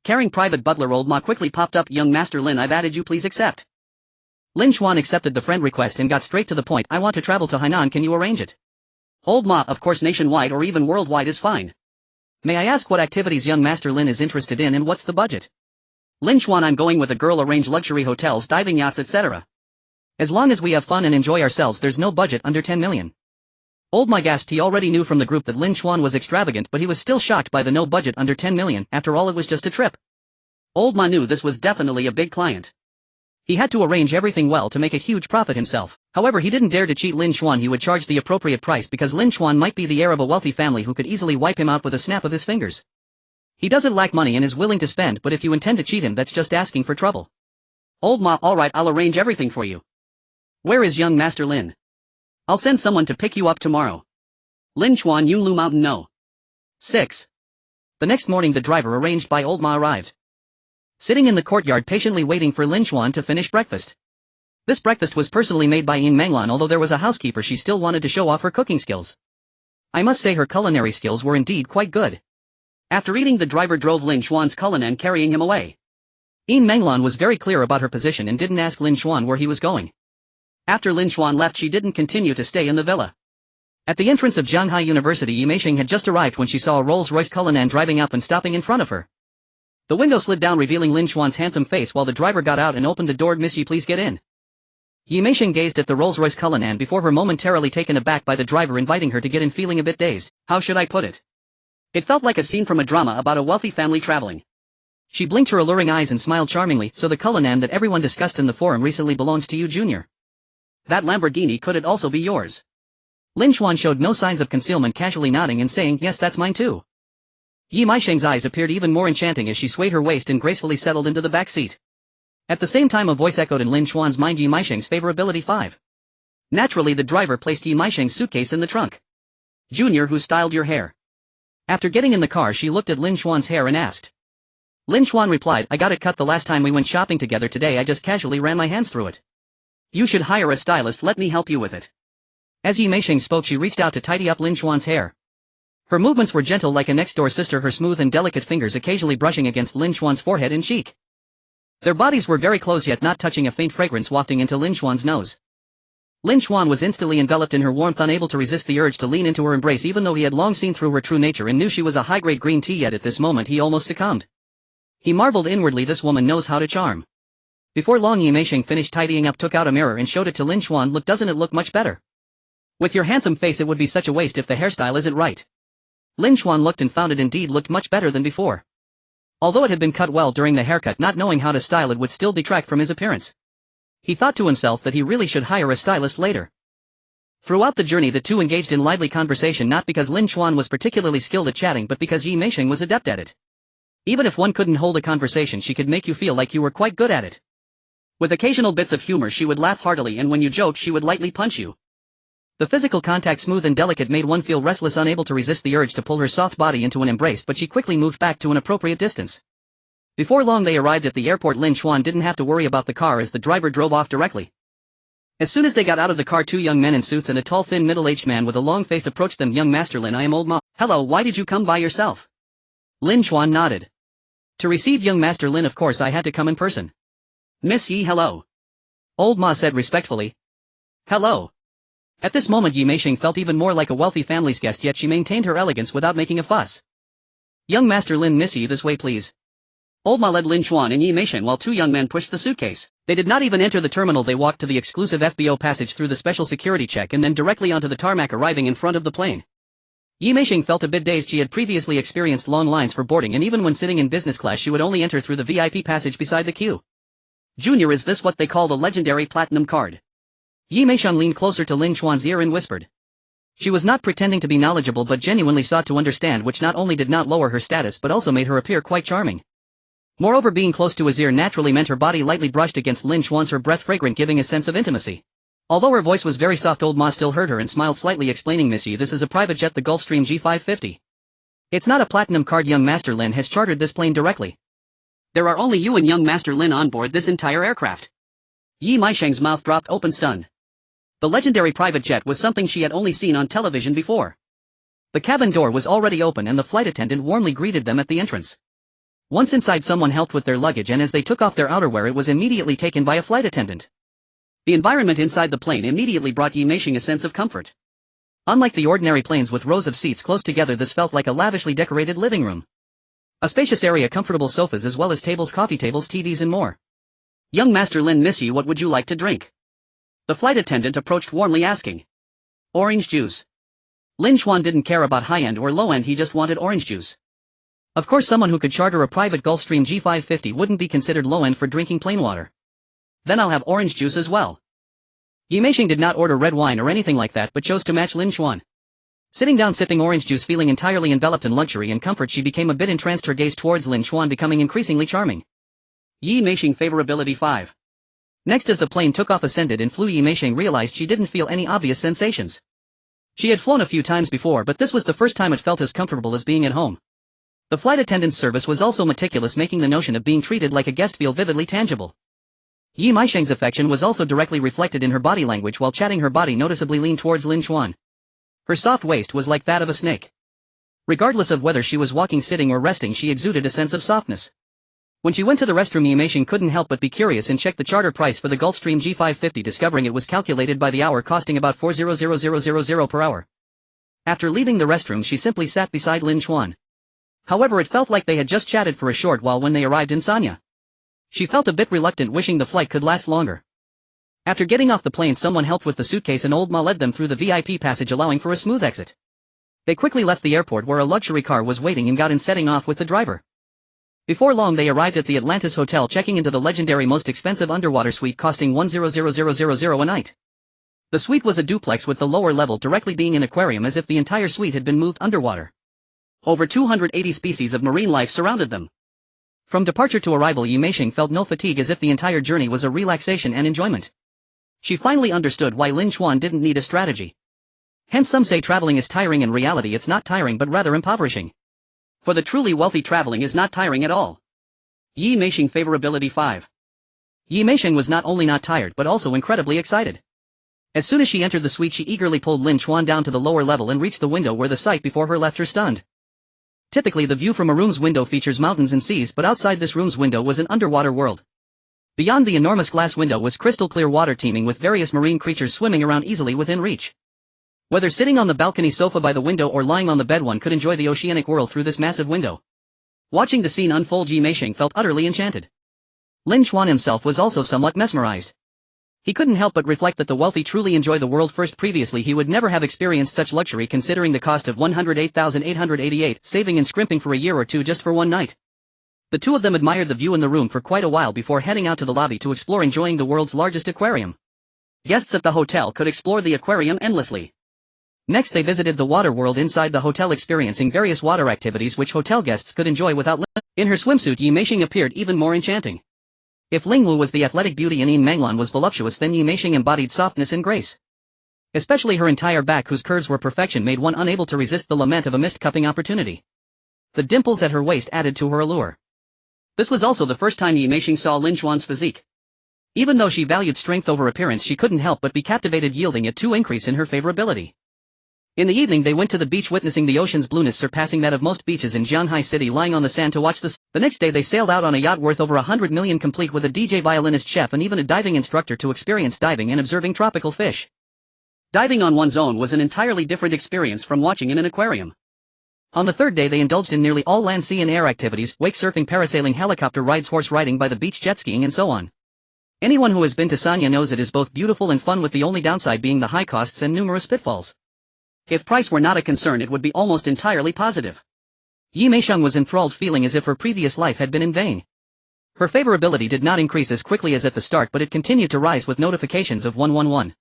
Caring Private Butler Old Ma quickly popped up. Young Master Lin, I've added you, please accept. Lin Xuan accepted the friend request and got straight to the point. I want to travel to Hainan, can you arrange it? Old Ma, of course, nationwide or even worldwide is fine. May I ask what activities young Master Lin is interested in and what's the budget? Lin Xuan, I'm going with a girl, arrange luxury hotels, diving yachts, etc. As long as we have fun and enjoy ourselves, there's no budget under 10 million. Old Ma gasped. He already knew from the group that Lin Xuan was extravagant, but he was still shocked by the no budget under 10 million, after all it was just a trip. Old Ma knew this was definitely a big client. He had to arrange everything well to make a huge profit himself. However, he didn't dare to cheat Lin Xuan. He would charge the appropriate price because Lin Xuan might be the heir of a wealthy family who could easily wipe him out with a snap of his fingers. He doesn't lack money and is willing to spend, but if you intend to cheat him, that's just asking for trouble. Old Ma, alright, I'll arrange everything for you. Where is young Master Lin? I'll send someone to pick you up tomorrow. Lin Xuan, Yunlu Mountain No. 6. The next morning the driver arranged by Old Ma arrived. Sitting in the courtyard patiently waiting for Lin Xuan to finish breakfast. This breakfast was personally made by Yin Menglan. Although there was a housekeeper, she still wanted to show off her cooking skills. I must say her culinary skills were indeed quite good. After eating, the driver drove Lin Xuan's culinan, carrying him away. Yin Menglan was very clear about her position and didn't ask Lin Xuan where he was going. After Lin Xuan left, she didn't continue to stay in the villa. At the entrance of Shanghai University, Yi Meisheng had just arrived when she saw a Rolls-Royce culinan driving up and stopping in front of her. The window slid down, revealing Lin Xuan's handsome face while the driver got out and opened the door. Miss Yi, please get in. Yi Meisheng gazed at the Rolls-Royce culinan before her, momentarily taken aback by the driver inviting her to get in, feeling a bit dazed. How should I put it? It felt like a scene from a drama about a wealthy family traveling. She blinked her alluring eyes and smiled charmingly. So the culinan that everyone discussed in the forum recently belongs to you, Junior. That Lamborghini, could it also be yours? Lin Xuan showed no signs of concealment, casually nodding and saying, yes, that's mine too. Yi Meisheng's eyes appeared even more enchanting as she swayed her waist and gracefully settled into the back seat. At the same time a voice echoed in Lin Xuan's mind, Yi Meisheng's favorability 5. Naturally the driver placed Yi Meisheng's suitcase in the trunk. Junior, who styled your hair? After getting in the car she looked at Lin Xuan's hair and asked. Lin Xuan replied, I got it cut the last time we went shopping together. Today I just casually ran my hands through it. You should hire a stylist, let me help you with it. As Yi Meisheng spoke she reached out to tidy up Lin Xuan's hair. Her movements were gentle like a next-door sister, her smooth and delicate fingers occasionally brushing against Lin Xuan's forehead and cheek. Their bodies were very close yet not touching, a faint fragrance wafting into Lin Xuan's nose. Lin Xuan was instantly enveloped in her warmth, unable to resist the urge to lean into her embrace even though he had long seen through her true nature and knew she was a high-grade green tea, yet at this moment he almost succumbed. He marveled inwardly, this woman knows how to charm. Before long Yi Meisheng finished tidying up, took out a mirror and showed it to Lin Xuan. Look, doesn't it look much better? With your handsome face it would be such a waste if the hairstyle isn't right. Lin Xuan looked and found it indeed looked much better than before. Although it had been cut well during the haircut, not knowing how to style it would still detract from his appearance. He thought to himself that he really should hire a stylist later. Throughout the journey the two engaged in lively conversation, not because Lin Xuan was particularly skilled at chatting but because Yi Meisheng was adept at it. Even if one couldn't hold a conversation, she could make you feel like you were quite good at it. With occasional bits of humor she would laugh heartily, and when you joked she would lightly punch you. The physical contact, smooth and delicate, made one feel restless, unable to resist the urge to pull her soft body into an embrace, but she quickly moved back to an appropriate distance. Before long they arrived at the airport. Lin Xuan didn't have to worry about the car as the driver drove off directly. As soon as they got out of the car, two young men in suits and a tall thin middle-aged man with a long face approached them. Young Master Lin, I am Old Ma. Hello, why did you come by yourself? Lin Xuan nodded. To receive young Master Lin, of course I had to come in person. Miss Yi, hello. Old Ma said respectfully. Hello. At this moment Yi Meisheng felt even more like a wealthy family's guest, yet she maintained her elegance without making a fuss. Young Master Lin, Miss Yi, this way please. Old Ma led Lin Xuan and Yi Meisheng while two young men pushed the suitcase. They did not even enter the terminal. They walked to the exclusive FBO passage through the special security check and then directly onto the tarmac, arriving in front of the plane. Yi Meisheng felt a bit dazed. She had previously experienced long lines for boarding, and even when sitting in business class she would only enter through the VIP passage beside the queue. Junior, is this what they call the legendary platinum card? Yi Meisheng leaned closer to Lin Xuan's ear and whispered. She was not pretending to be knowledgeable but genuinely sought to understand, which not only did not lower her status but also made her appear quite charming. Moreover, being close to his ear naturally meant her body lightly brushed against Lin Xuan's, her breath fragrant, giving a sense of intimacy. Although her voice was very soft, Old Ma still heard her and smiled slightly, explaining, Miss Yi, this is a private jet, the Gulfstream G550. It's not a platinum card. Young Master Lin has chartered this plane directly. There are only you and young Master Lin on board this entire aircraft. Yi Meisheng's mouth dropped open, stunned. The legendary private jet was something she had only seen on television before. The cabin door was already open and the flight attendant warmly greeted them at the entrance. Once inside, someone helped with their luggage, and as they took off their outerwear it was immediately taken by a flight attendant. The environment inside the plane immediately brought Yi Meisheng a sense of comfort. Unlike the ordinary planes with rows of seats close together, this felt like a lavishly decorated living room. A spacious area, comfortable sofas as well as tables, coffee tables, TVs and more. Young Master Lin, Miss Yi, what would you like to drink? The flight attendant approached warmly, asking. Orange juice. Lin Xuan didn't care about high-end or low-end, he just wanted orange juice. Of course, someone who could charter a private Gulfstream G550 wouldn't be considered low-end for drinking plain water. Then I'll have orange juice as well. Yi Meisheng did not order red wine or anything like that but chose to match Lin Xuan. Sitting down sipping orange juice, feeling entirely enveloped in luxury and comfort, she became a bit entranced, her gaze towards Lin Xuan becoming increasingly charming. Yi Meisheng favorability 5. Next, as the plane took off, ascended and flew, Yi Meisheng realized she didn't feel any obvious sensations. She had flown a few times before, but this was the first time it felt as comfortable as being at home. The flight attendant's service was also meticulous, making the notion of being treated like a guest feel vividly tangible. Yi Meisheng's affection was also directly reflected in her body language. While chatting, her body noticeably leaned towards Lin Xuan. Her soft waist was like that of a snake. Regardless of whether she was walking, sitting or resting, she exuded a sense of softness. When she went to the restroom, Yi Meisheng couldn't help but be curious and checked the charter price for the Gulfstream G550, discovering it was calculated by the hour, costing about 400,000 per hour. After leaving the restroom, she simply sat beside Lin Xuan. However, it felt like they had just chatted for a short while when they arrived in Sanya. She felt a bit reluctant, wishing the flight could last longer. After getting off the plane, someone helped with the suitcase and Old Ma led them through the VIP passage, allowing for a smooth exit. They quickly left the airport where a luxury car was waiting and got in, setting off with the driver. Before long they arrived at the Atlantis Hotel, checking into the legendary most expensive underwater suite costing 100,000 a night. The suite was a duplex with the lower level directly being an aquarium, as if the entire suite had been moved underwater. Over 280 species of marine life surrounded them. From departure to arrival, Yi Meisheng felt no fatigue, as if the entire journey was a relaxation and enjoyment. She finally understood why Lin Xuan didn't need a strategy. Hence some say traveling is tiring. In reality it's not tiring but rather impoverishing. For the truly wealthy, traveling is not tiring at all. Yi Meisheng favorability 5. Yi Meisheng was not only not tired but also incredibly excited. As soon as she entered the suite, she eagerly pulled Lin Xuan down to the lower level and reached the window where the sight before her left her stunned. Typically the view from a room's window features mountains and seas, but outside this room's window was an underwater world. Beyond the enormous glass window was crystal clear water teeming with various marine creatures swimming around easily within reach. Whether sitting on the balcony sofa by the window or lying on the bed, one could enjoy the oceanic world through this massive window. Watching the scene unfold, Yi Meisheng felt utterly enchanted. Lin Chuan himself was also somewhat mesmerized. He couldn't help but reflect that the wealthy truly enjoy the world first. Previously he would never have experienced such luxury, considering the cost of 108,888, saving and scrimping for a year or two just for one night. The two of them admired the view in the room for quite a while before heading out to the lobby to explore, enjoying the world's largest aquarium. Guests at the hotel could explore the aquarium endlessly. Next they visited the water world inside the hotel, experiencing various water activities which hotel guests could enjoy without limit. In her swimsuit, Yi Meisheng appeared even more enchanting. If Ling Wu was the athletic beauty and Yin Manglan was voluptuous, then Yi Meisheng embodied softness and grace. Especially her entire back, whose curves were perfection, made one unable to resist the lament of a missed cupping opportunity. The dimples at her waist added to her allure. This was also the first time Yi Meisheng saw Lin Chuan's physique. Even though she valued strength over appearance, she couldn't help but be captivated, yielding it to increase in her favorability. In the evening they went to the beach, witnessing the ocean's blueness surpassing that of most beaches in Jianghai City, lying on the sand to watch the sun. The next day they sailed out on a yacht worth over 100 million, complete with a DJ, violinist, chef and even a diving instructor to experience diving and observing tropical fish. Diving on one's own was an entirely different experience from watching in an aquarium. On the third day they indulged in nearly all land, sea and air activities: wake surfing, parasailing, helicopter rides, horse riding by the beach, jet skiing and so on. Anyone who has been to Sanya knows it is both beautiful and fun, with the only downside being the high costs and numerous pitfalls. If price were not a concern, it would be almost entirely positive. Yi Meisheng was enthralled, feeling as if her previous life had been in vain. Her favorability did not increase as quickly as at the start, but it continued to rise with notifications of 111.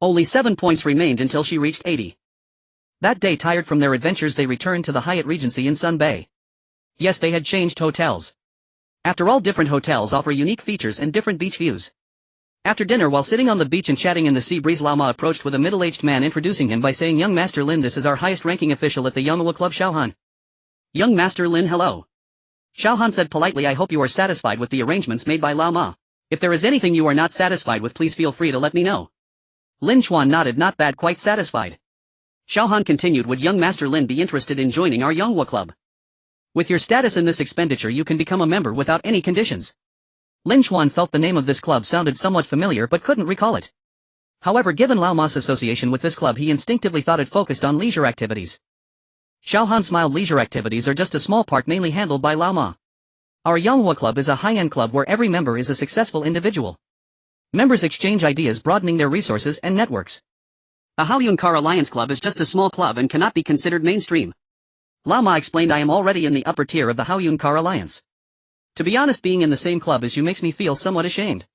Only 7 points remained until she reached 80. That day, tired from their adventures, they returned to the Hyatt Regency in Sun Bay. Yes, they had changed hotels. After all, different hotels offer unique features and different beach views. After dinner, while sitting on the beach and chatting in the sea breeze, Lao Ma approached with a middle-aged man, introducing him by saying, "Young Master Lin, this is our highest-ranking official at the Yonghua Club, Xiaohan." "Young Master Lin, hello." Xiaohan said politely, "I hope you are satisfied with the arrangements made by Lao Ma. If there is anything you are not satisfied with, please feel free to let me know." Lin Chuan nodded, "Not bad, quite satisfied." Xiaohan continued, "Would young Master Lin be interested in joining our Yonghua Club? With your status in this expenditure, you can become a member without any conditions." Lin Chuan felt the name of this club sounded somewhat familiar but couldn't recall it. However, given Lao Ma's association with this club, he instinctively thought it focused on leisure activities. Xiaohan smiled. "Leisure activities are just a small part, mainly handled by Lao Ma. Our Yonghua Club is a high-end club where every member is a successful individual. Members exchange ideas, broadening their resources and networks. The Haoyun Car Alliance Club is just a small club and cannot be considered mainstream." Lao Ma explained, "I am already in the upper tier of the Haoyun Car Alliance. To be honest, being in the same club as you makes me feel somewhat ashamed."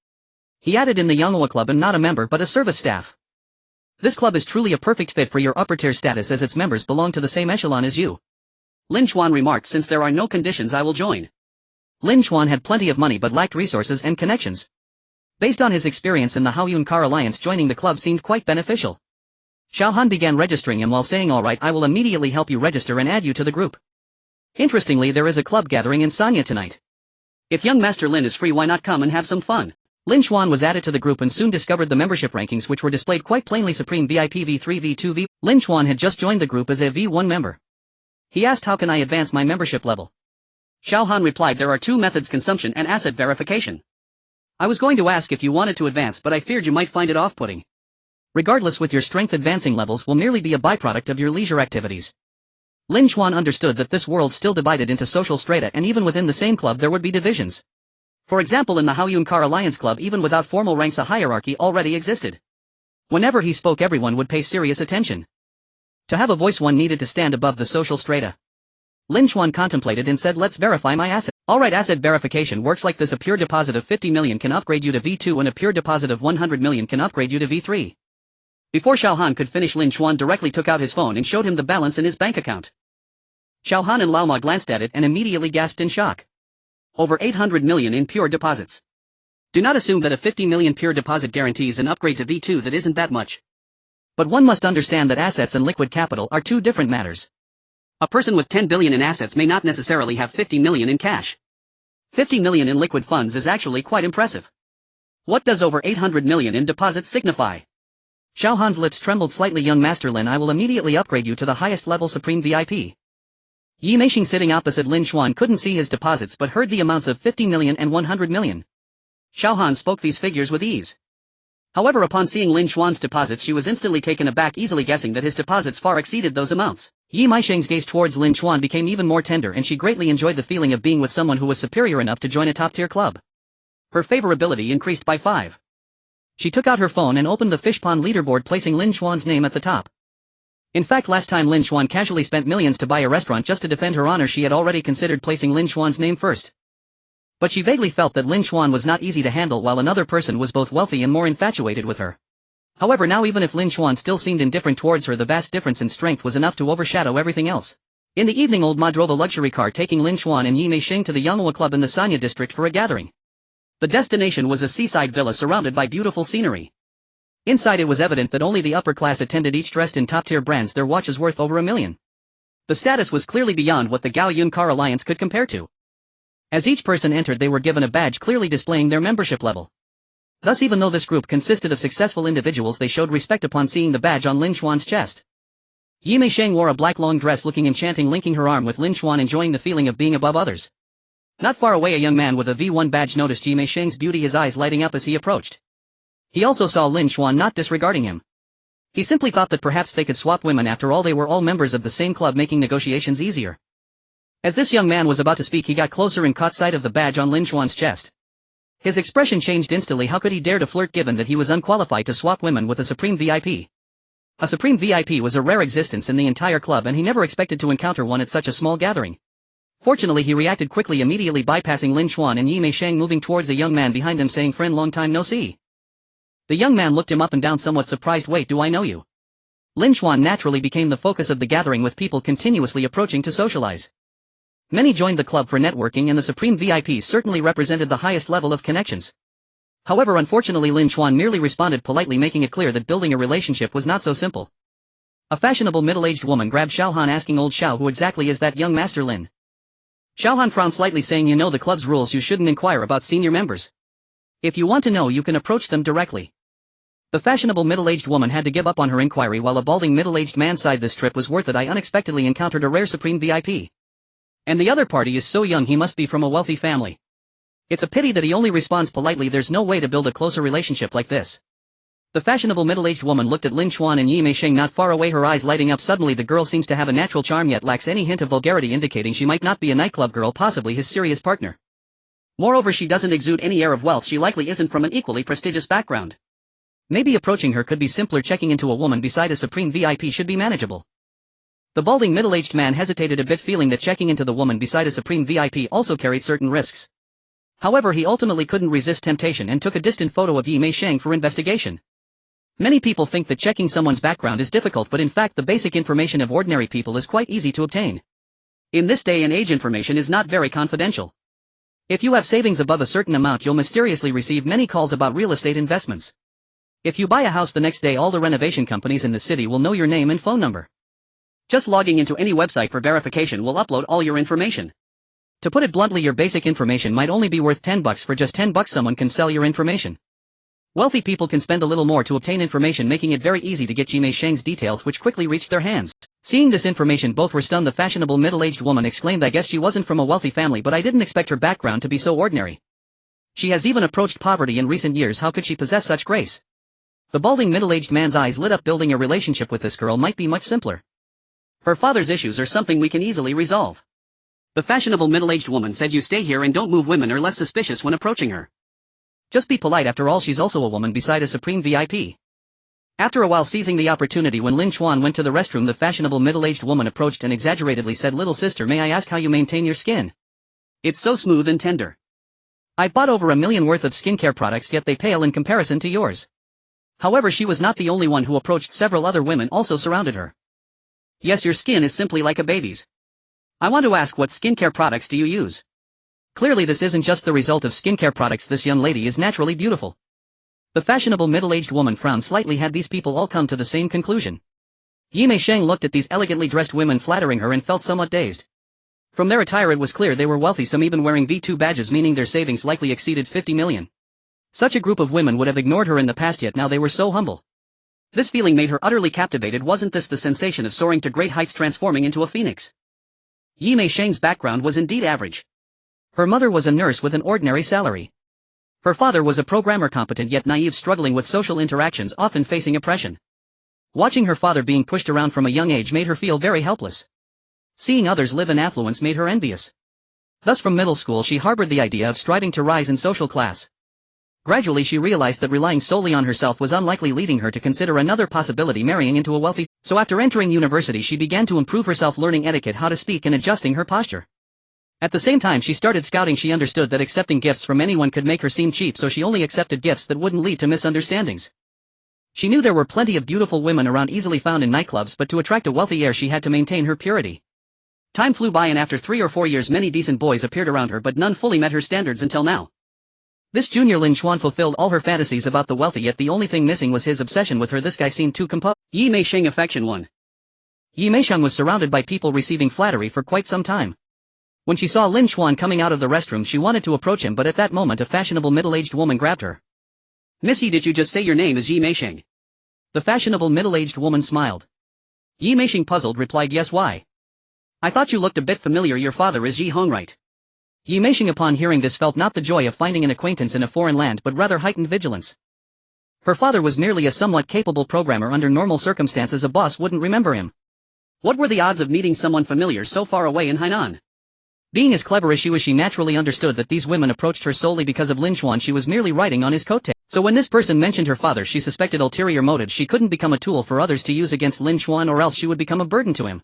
He added, "In the Yonghua Club I'm not a member but a service staff. This club is truly a perfect fit for your upper tier status, as its members belong to the same echelon as you." Lin Chuan remarked, "Since there are no conditions, I will join." Lin Chuan had plenty of money but lacked resources and connections. Based on his experience in the Haoyun Car Alliance, joining the club seemed quite beneficial. Xiaohan began registering him while saying, "All right, I will immediately help you register and add you to the group. Interestingly, there is a club gathering in Sanya tonight. If young Master Lin is free, why not come and have some fun?" Lin Chuan was added to the group and soon discovered the membership rankings, which were displayed quite plainly: Supreme, VIP, V3, V2, V. Lin Chuan had just joined the group as a V1 member. He asked, "How can I advance my membership level?" Xiaohan replied, "There are two methods: consumption and asset verification. I was going to ask if you wanted to advance, but I feared you might find it off-putting. Regardless, with your strength, advancing levels will merely be a byproduct of your leisure activities." Lin Chuan understood that this world still divided into social strata, and even within the same club there would be divisions. For example, in the Haoyun Car Alliance Club, even without formal ranks, a hierarchy already existed. Whenever he spoke, everyone would pay serious attention. To have a voice, one needed to stand above the social strata. Lin Chuan contemplated and said, "Let's verify my asset." "Alright, asset verification works like this: a pure deposit of 50 million can upgrade you to V2 and a pure deposit of 100 million can upgrade you to V3. Before Xiaohan could finish, Lin Chuan directly took out his phone and showed him the balance in his bank account. Xiaohan and Lao Ma glanced at it and immediately gasped in shock. Over 800 million in pure deposits. Do not assume that a 50 million pure deposit guarantees an upgrade to V2, that isn't that much. But one must understand that assets and liquid capital are two different matters. A person with 10 billion in assets may not necessarily have 50 million in cash. 50 million in liquid funds is actually quite impressive. What does over 800 million in deposits signify?" Xiaohan's lips trembled slightly. "Young Master Lin, I will immediately upgrade you to the highest level, Supreme VIP." Yi Meisheng, sitting opposite Lin Chuan, couldn't see his deposits but heard the amounts of 50 million and 100 million. Xiaohan spoke these figures with ease. However, upon seeing Lin Xuan's deposits, she was instantly taken aback, easily guessing that his deposits far exceeded those amounts. Yi Meisheng's gaze towards Lin Xuan became even more tender, and she greatly enjoyed the feeling of being with someone who was superior enough to join a top-tier club. Her favorability increased by 5. She took out her phone and opened the fish pond leaderboard, placing Lin Xuan's name at the top. In fact, last time Lin Xuan casually spent millions to buy a restaurant just to defend her honor, she had already considered placing Lin Xuan's name first. But she vaguely felt that Lin Xuan was not easy to handle, while another person was both wealthy and more infatuated with her. However, now even if Lin Xuan still seemed indifferent towards her, the vast difference in strength was enough to overshadow everything else. In the evening, old Ma drove a luxury car, taking Lin Xuan and Yi Meisheng to the Yanghua Club in the Sanya district for a gathering. The destination was a seaside villa surrounded by beautiful scenery. Inside, it was evident that only the upper class attended, each dressed in top-tier brands, their watches worth over $1 million. The status was clearly beyond what the Gao Yun Car Alliance could compare to. As each person entered, they were given a badge clearly displaying their membership level. Thus, even though this group consisted of successful individuals, they showed respect upon seeing the badge on Lin Xuan's chest. Yi Meisheng wore a black long dress, looking enchanting, linking her arm with Lin Xuan, enjoying the feeling of being above others. Not far away, a young man with a V1 badge noticed Yi Meisheng's beauty, his eyes lighting up as he approached. He also saw Lin Xuan, not disregarding him. He simply thought that perhaps they could swap women. After all, they were all members of the same club, making negotiations easier. As this young man was about to speak, he got closer and caught sight of the badge on Lin Xuan's chest. His expression changed instantly. How could he dare to flirt, given that he was unqualified to swap women with a Supreme VIP? A Supreme VIP was a rare existence in the entire club, and he never expected to encounter one at such a small gathering. Fortunately, he reacted quickly, immediately bypassing Lin Xuan and Yi Meisheng, moving towards a young man behind them, saying, "Friend, long time no see." The young man looked him up and down, somewhat surprised. "Wait, do I know you?" Lin Xuan naturally became the focus of the gathering, with people continuously approaching to socialize. Many joined the club for networking, and the Supreme VIP certainly represented the highest level of connections. However, unfortunately, Lin Xuan merely responded politely, making it clear that building a relationship was not so simple. A fashionable middle-aged woman grabbed Xiaohan, asking old Xiao, "Who exactly is that young Master Lin?" Xiaohan frowned slightly, saying, "You know the club's rules, you shouldn't inquire about senior members. If you want to know, you can approach them directly." The fashionable middle-aged woman had to give up on her inquiry, while a balding middle-aged man sighed, "This trip was worth it. I unexpectedly encountered a rare Supreme VIP. And the other party is so young, he must be from a wealthy family. It's a pity that he only responds politely. There's no way to build a closer relationship like this." The fashionable middle-aged woman looked at Lin Xuan and Yi Meisheng not far away, her eyes lighting up. Suddenly, the girl seems to have a natural charm, yet lacks any hint of vulgarity, indicating she might not be a nightclub girl, possibly his serious partner. Moreover, she doesn't exude any air of wealth. She likely isn't from an equally prestigious background. Maybe approaching her could be simpler. Checking into a woman beside a Supreme VIP should be manageable. The balding middle-aged man hesitated a bit, feeling that checking into the woman beside a Supreme VIP also carried certain risks. However, he ultimately couldn't resist temptation and took a distant photo of Yi Meisheng for investigation. Many people think that checking someone's background is difficult, but in fact the basic information of ordinary people is quite easy to obtain. In this day and age, information is not very confidential. If you have savings above a certain amount, you'll mysteriously receive many calls about real estate investments. If you buy a house, the next day all the renovation companies in the city will know your name and phone number. Just logging into any website for verification will upload all your information. To put it bluntly, your basic information might only be worth $10. For just $10 someone can sell your information. Wealthy people can spend a little more to obtain information, making it very easy to get Yi Meisheng's details, which quickly reached their hands. Seeing this information, both were stunned. The fashionable middle-aged woman exclaimed, "I guess she wasn't from a wealthy family, but I didn't expect her background to be so ordinary. She has even approached poverty in recent years. How could she possess such grace?" The balding middle-aged man's eyes lit up. Building a relationship with this girl might be much simpler. Her father's issues are something we can easily resolve. The fashionable middle-aged woman said, "You stay here and don't move. Women are less suspicious when approaching her. Just be polite, after all she's also a woman beside a Supreme VIP." After a while, seizing the opportunity when Lin Xuan went to the restroom, the fashionable middle-aged woman approached and exaggeratedly said, "Little sister, may I ask how you maintain your skin? It's so smooth and tender. I've bought over $1 million worth of skincare products, yet they pale in comparison to yours." However, she was not the only one who approached. Several other women also surrounded her. "Yes, your skin is simply like a baby's. I want to ask, what skincare products do you use? Clearly this isn't just the result of skincare products. This young lady is naturally beautiful." The fashionable middle-aged woman frowned slightly. Had these people all come to the same conclusion? Yi Meisheng looked at these elegantly dressed women flattering her and felt somewhat dazed. From their attire it was clear they were wealthy, some even wearing V2 badges, meaning their savings likely exceeded 50 million. Such a group of women would have ignored her in the past, yet now they were so humble. This feeling made her utterly captivated. Wasn't this the sensation of soaring to great heights, transforming into a phoenix? Yi Meisheng's background was indeed average. Her mother was a nurse with an ordinary salary. Her father was a programmer, competent yet naive, struggling with social interactions, often facing oppression. Watching her father being pushed around from a young age made her feel very helpless. Seeing others live in affluence made her envious. Thus from middle school she harbored the idea of striving to rise in social class. Gradually she realized that relying solely on herself was unlikely, leading her to consider another possibility: marrying into a wealthy. So after entering university she began to improve herself, learning etiquette, how to speak, and adjusting her posture. At the same time she started scouting. She understood that accepting gifts from anyone could make her seem cheap, so she only accepted gifts that wouldn't lead to misunderstandings. She knew there were plenty of beautiful women around, easily found in nightclubs, but to attract a wealthy heir she had to maintain her purity. Time flew by, and after 3 or 4 years many decent boys appeared around her, but none fully met her standards until now. This junior Lin Xuan fulfilled all her fantasies about the wealthy, yet the only thing missing was his obsession with her. This guy seemed too composed. Yi Meisheng Affection 1. Yi Meisheng was surrounded by people receiving flattery for quite some time. When she saw Lin Xuan coming out of the restroom she wanted to approach him, but at that moment a fashionable middle-aged woman grabbed her. "Missy, did you just say your name is Yi Meisheng?" The fashionable middle-aged woman smiled. Yi Meisheng, puzzled, replied, "Yes, why? I thought you looked a bit familiar. Your father is Yi Hong, right?" Yi Meisheng upon hearing this felt not the joy of finding an acquaintance in a foreign land but rather heightened vigilance. Her father was merely a somewhat capable programmer. Under normal circumstances a boss wouldn't remember him. What were the odds of meeting someone familiar so far away in Hainan? Being as clever as she was, she naturally understood that these women approached her solely because of Lin Xuan. She was merely riding on his coattail. So when this person mentioned her father she suspected ulterior motives. She couldn't become a tool for others to use against Lin Xuan, or else she would become a burden to him.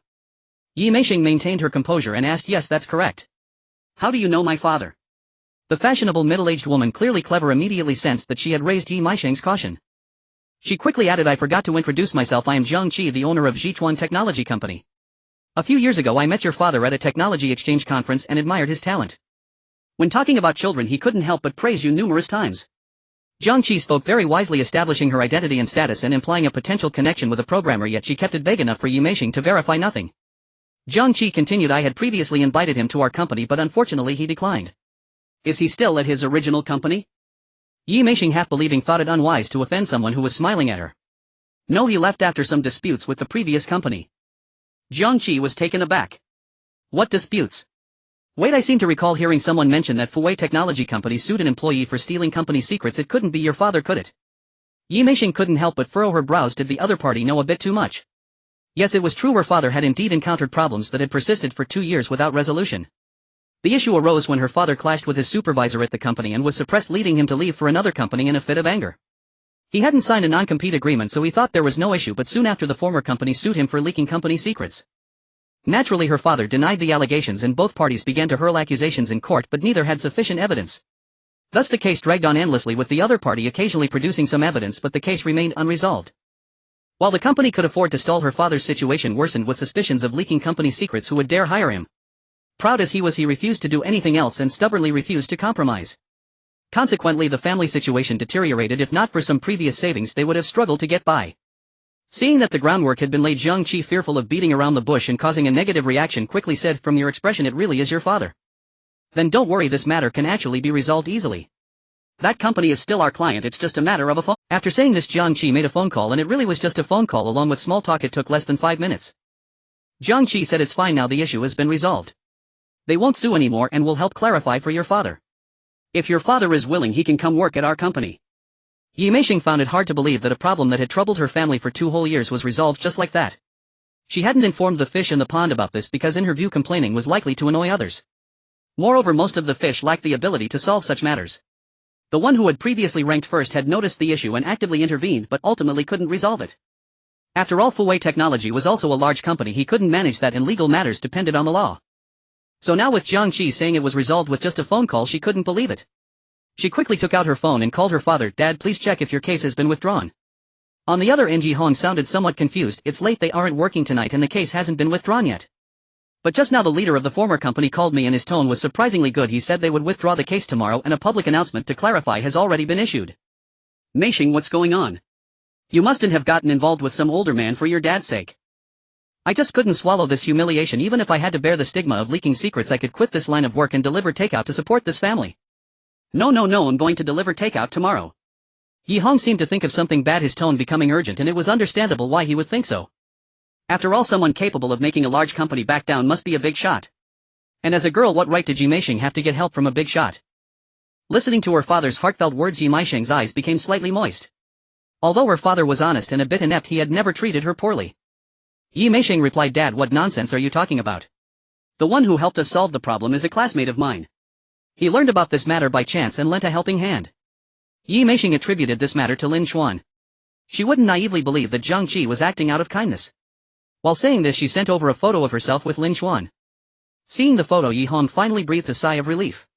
Yi Meisheng maintained her composure and asked, "Yes, that's correct. How do you know my father?" The fashionable middle-aged woman, clearly clever, immediately sensed that she had raised Yi Meisheng's caution. She quickly added, "I forgot to introduce myself. I am Zhang Qi, the owner of Zhichuan Technology Company. A few years ago I met your father at a technology exchange conference and admired his talent. When talking about children he couldn't help but praise you numerous times." Zhang Qi spoke very wisely, establishing her identity and status and implying a potential connection with a programmer, yet she kept it vague enough for Yi Meisheng to verify nothing. Zhang Qi continued, "I had previously invited him to our company but unfortunately he declined." "Is he still at his original company?" Yi Meisheng, half believing, thought it unwise to offend someone who was smiling at her. "No, he left after some disputes with the previous company." Zhang Qi was taken aback. "What disputes? Wait, I seem to recall hearing someone mention that Fuwei Technology Company sued an employee for stealing company secrets. It couldn't be your father, could it?" Yi Meisheng couldn't help but furrow her brows. Did the other party know a bit too much? Yes, it was true, her father had indeed encountered problems that had persisted for 2 years without resolution. The issue arose when her father clashed with his supervisor at the company and was suppressed, leading him to leave for another company in a fit of anger. He hadn't signed a non-compete agreement, so he thought there was no issue, but soon after the former company sued him for leaking company secrets. Naturally her father denied the allegations and both parties began to hurl accusations in court, but neither had sufficient evidence. Thus the case dragged on endlessly, with the other party occasionally producing some evidence, but the case remained unresolved. While the company could afford to stall, her father's situation worsened with suspicions of leaking company secrets. Who would dare hire him? Proud as he was, he refused to do anything else and stubbornly refused to compromise. Consequently the family situation deteriorated. If not for some previous savings they would have struggled to get by. Seeing that the groundwork had been laid, Zhang Qi, fearful of beating around the bush and causing a negative reaction, quickly said, "From your expression it really is your father. Then don't worry, this matter can actually be resolved easily. That company is still our client, it's just a matter of a phone." After saying this Zhang Qi made a phone call, and it really was just a phone call along with small talk. It took less than 5 minutes. Zhang Qi said, "It's fine now, the issue has been resolved. They won't sue anymore and will help clarify for your father. If your father is willing he can come work at our company." Yi Meisheng found it hard to believe that a problem that had troubled her family for 2 whole years was resolved just like that. She hadn't informed the fish in the pond about this because in her view complaining was likely to annoy others. Moreover, most of the fish lacked the ability to solve such matters. The one who had previously ranked first had noticed the issue and actively intervened, but ultimately couldn't resolve it. After all, Fuwei Technology was also a large company. He couldn't manage that and legal matters depended on the law. So now with Zhang Qi saying it was resolved with just a phone call, she couldn't believe it. She quickly took out her phone and called her father. "Dad, please check if your case has been withdrawn." On the other end, Ji Hong sounded somewhat confused. "It's late, they aren't working tonight and the case hasn't been withdrawn yet. But just now the leader of the former company called me and his tone was surprisingly good. He said they would withdraw the case tomorrow and a public announcement to clarify has already been issued." "Meisheng, what's going on? You mustn't have gotten involved with some older man for your dad's sake." "I just couldn't swallow this humiliation. Even if I had to bear the stigma of leaking secrets I could quit this line of work and deliver takeout to support this family." No, I'm going to deliver takeout tomorrow." Yi Hong seemed to think of something bad, his tone becoming urgent, and it was understandable why he would think so. After all, someone capable of making a large company back down must be a big shot. And as a girl, what right did Ji Meisheng have to get help from a big shot? Listening to her father's heartfelt words, Yi Meisheng's eyes became slightly moist. Although her father was honest and a bit inept, he had never treated her poorly. Yi Meisheng replied, "Dad, what nonsense are you talking about? The one who helped us solve the problem is a classmate of mine. He learned about this matter by chance and lent a helping hand." Yi Meisheng attributed this matter to Lin Xuan. She wouldn't naively believe that Zhang Qi was acting out of kindness. While saying this, she sent over a photo of herself with Lin Xuan. Seeing the photo, Yi Hong finally breathed a sigh of relief.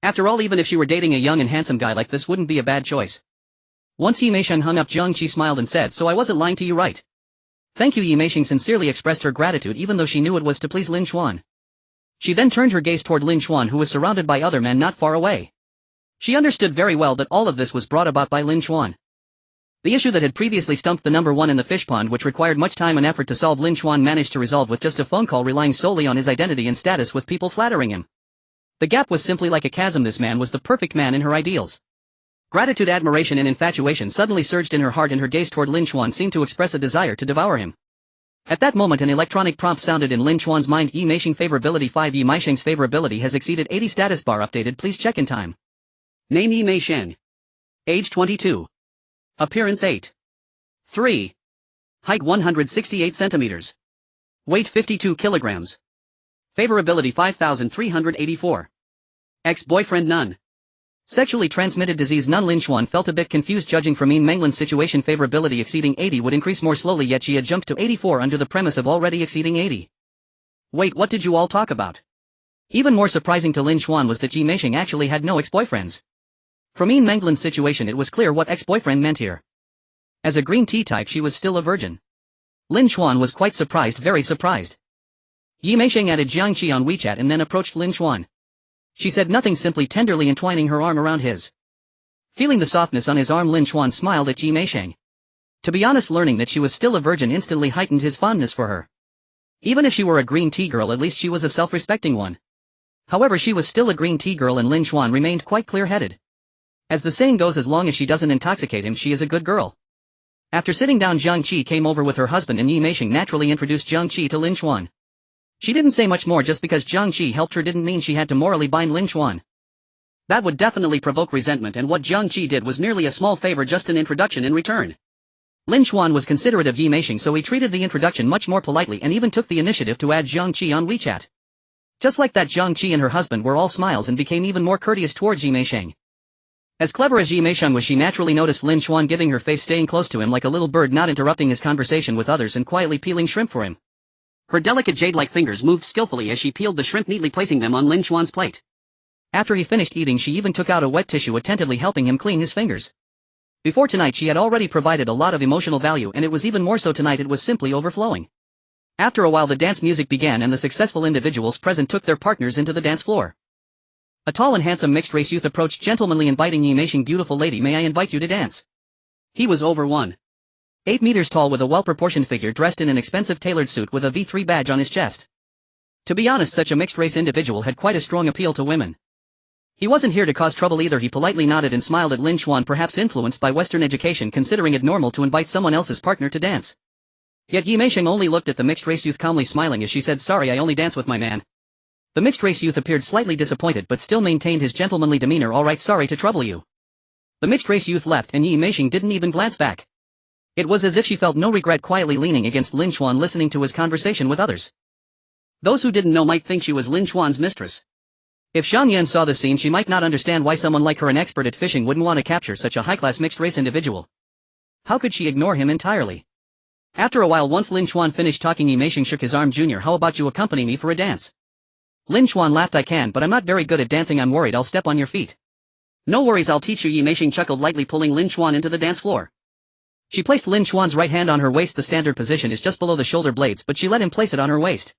After all, even if she were dating a young and handsome guy like this, wouldn't be a bad choice. Once Yi Meisheng hung up, Zhang Qi smiled and said, "So I wasn't lying to you, right?" "Thank you." Yi Meisheng sincerely expressed her gratitude, even though she knew it was to please Lin Xuan. She then turned her gaze toward Lin Xuan, who was surrounded by other men not far away. She understood very well that all of this was brought about by Lin Xuan. The issue that had previously stumped the number one in the fish pond, which required much time and effort to solve, Lin Xuan managed to resolve with just a phone call, relying solely on his identity and status, with people flattering him. The gap was simply like a chasm. This man was the perfect man in her ideals. Gratitude, admiration and infatuation suddenly surged in her heart, and her gaze toward Lin Xuan seemed to express a desire to devour him. At that moment an electronic prompt sounded in Lin Xuan's mind. Yi Meisheng favorability 5. Yi Meisheng's favorability has exceeded 80. Status bar updated. Please check in time. Name: Yi Meisheng. Age 22. Appearance 8'3". Height 168 centimeters. Weight 52 kilograms. Favorability 5384. Ex-boyfriend: none. Sexually transmitted disease: none. Lin Xuan felt a bit confused. Judging from Min Menglan's situation, favorability exceeding 80 would increase more slowly, yet she had jumped to 84 under the premise of already exceeding 80. Wait, what did you all talk about? Even more surprising to Lin Xuan was that Yi Meisheng actually had no ex-boyfriends. From Min Menglan's situation, it was clear what ex-boyfriend meant here. As a green tea type, she was still a virgin. Lin Xuan was quite surprised, very surprised. Yi Meisheng added Jiang Qi on WeChat and then approached Lin Xuan. She said nothing, simply tenderly entwining her arm around his. Feeling the softness on his arm, Lin Xuan smiled at Yi Meisheng. To be honest, learning that she was still a virgin instantly heightened his fondness for her. Even if she were a green tea girl, at least she was a self-respecting one. However, she was still a green tea girl, and Lin Xuan remained quite clear-headed. As the saying goes, as long as she doesn't intoxicate him, she is a good girl. After sitting down, Jiang Qi came over with her husband, and Yi Meisheng naturally introduced Jiang Qi to Lin Xuan. She didn't say much more. Just because Jiang Qi helped her didn't mean she had to morally bind Lin Xuan. That would definitely provoke resentment, and what Jiang Qi did was merely a small favor, just an introduction in return. Lin Xuan was considerate of Yi Meisheng, so he treated the introduction much more politely and even took the initiative to add Jiang Qi on WeChat. Just like that, Jiang Qi and her husband were all smiles and became even more courteous towards Yi Meisheng. As clever as Yi Meisheng was, she naturally noticed Lin Xuan giving her face, staying close to him like a little bird, not interrupting his conversation with others, and quietly peeling shrimp for him. Her delicate jade-like fingers moved skillfully as she peeled the shrimp, neatly placing them on Lin Xuan's plate. After he finished eating, she even took out a wet tissue, attentively helping him clean his fingers. Before tonight, she had already provided a lot of emotional value, and it was even more so tonight. It was simply overflowing. After a while, the dance music began, and the successful individuals present took their partners into the dance floor. A tall and handsome mixed-race youth approached, gentlemanly inviting Yi Meisheng. "Beautiful lady, may I invite you to dance?" He was over 1.8 meters tall, with a well-proportioned figure, dressed in an expensive tailored suit with a V3 badge on his chest. To be honest, such a mixed-race individual had quite a strong appeal to women. He wasn't here to cause trouble either. He politely nodded and smiled at Lin Xuan, perhaps influenced by Western education, considering it normal to invite someone else's partner to dance. Yet Yi Meisheng only looked at the mixed-race youth, calmly smiling as she said, "Sorry, I only dance with my man." The mixed-race youth appeared slightly disappointed but still maintained his gentlemanly demeanor. "All right, sorry to trouble you." The mixed-race youth left, and Yi Meisheng didn't even glance back. It was as if she felt no regret, quietly leaning against Lin Xuan, listening to his conversation with others. Those who didn't know might think she was Lin Xuan's mistress. If Xiang Yan saw the scene, she might not understand why someone like her, an expert at fishing, wouldn't want to capture such a high-class mixed-race individual. How could she ignore him entirely? After a while, once Lin Xuan finished talking, Yi Meisheng shook his arm. "Junior, how about you accompany me for a dance?" Lin Xuan laughed. "I can, but I'm not very good at dancing. I'm worried I'll step on your feet." "No worries, I'll teach you." Yi Meisheng chuckled, lightly pulling Lin Xuan into the dance floor. She placed Lin Xuan's right hand on her waist. The standard position is just below the shoulder blades, but she let him place it on her waist.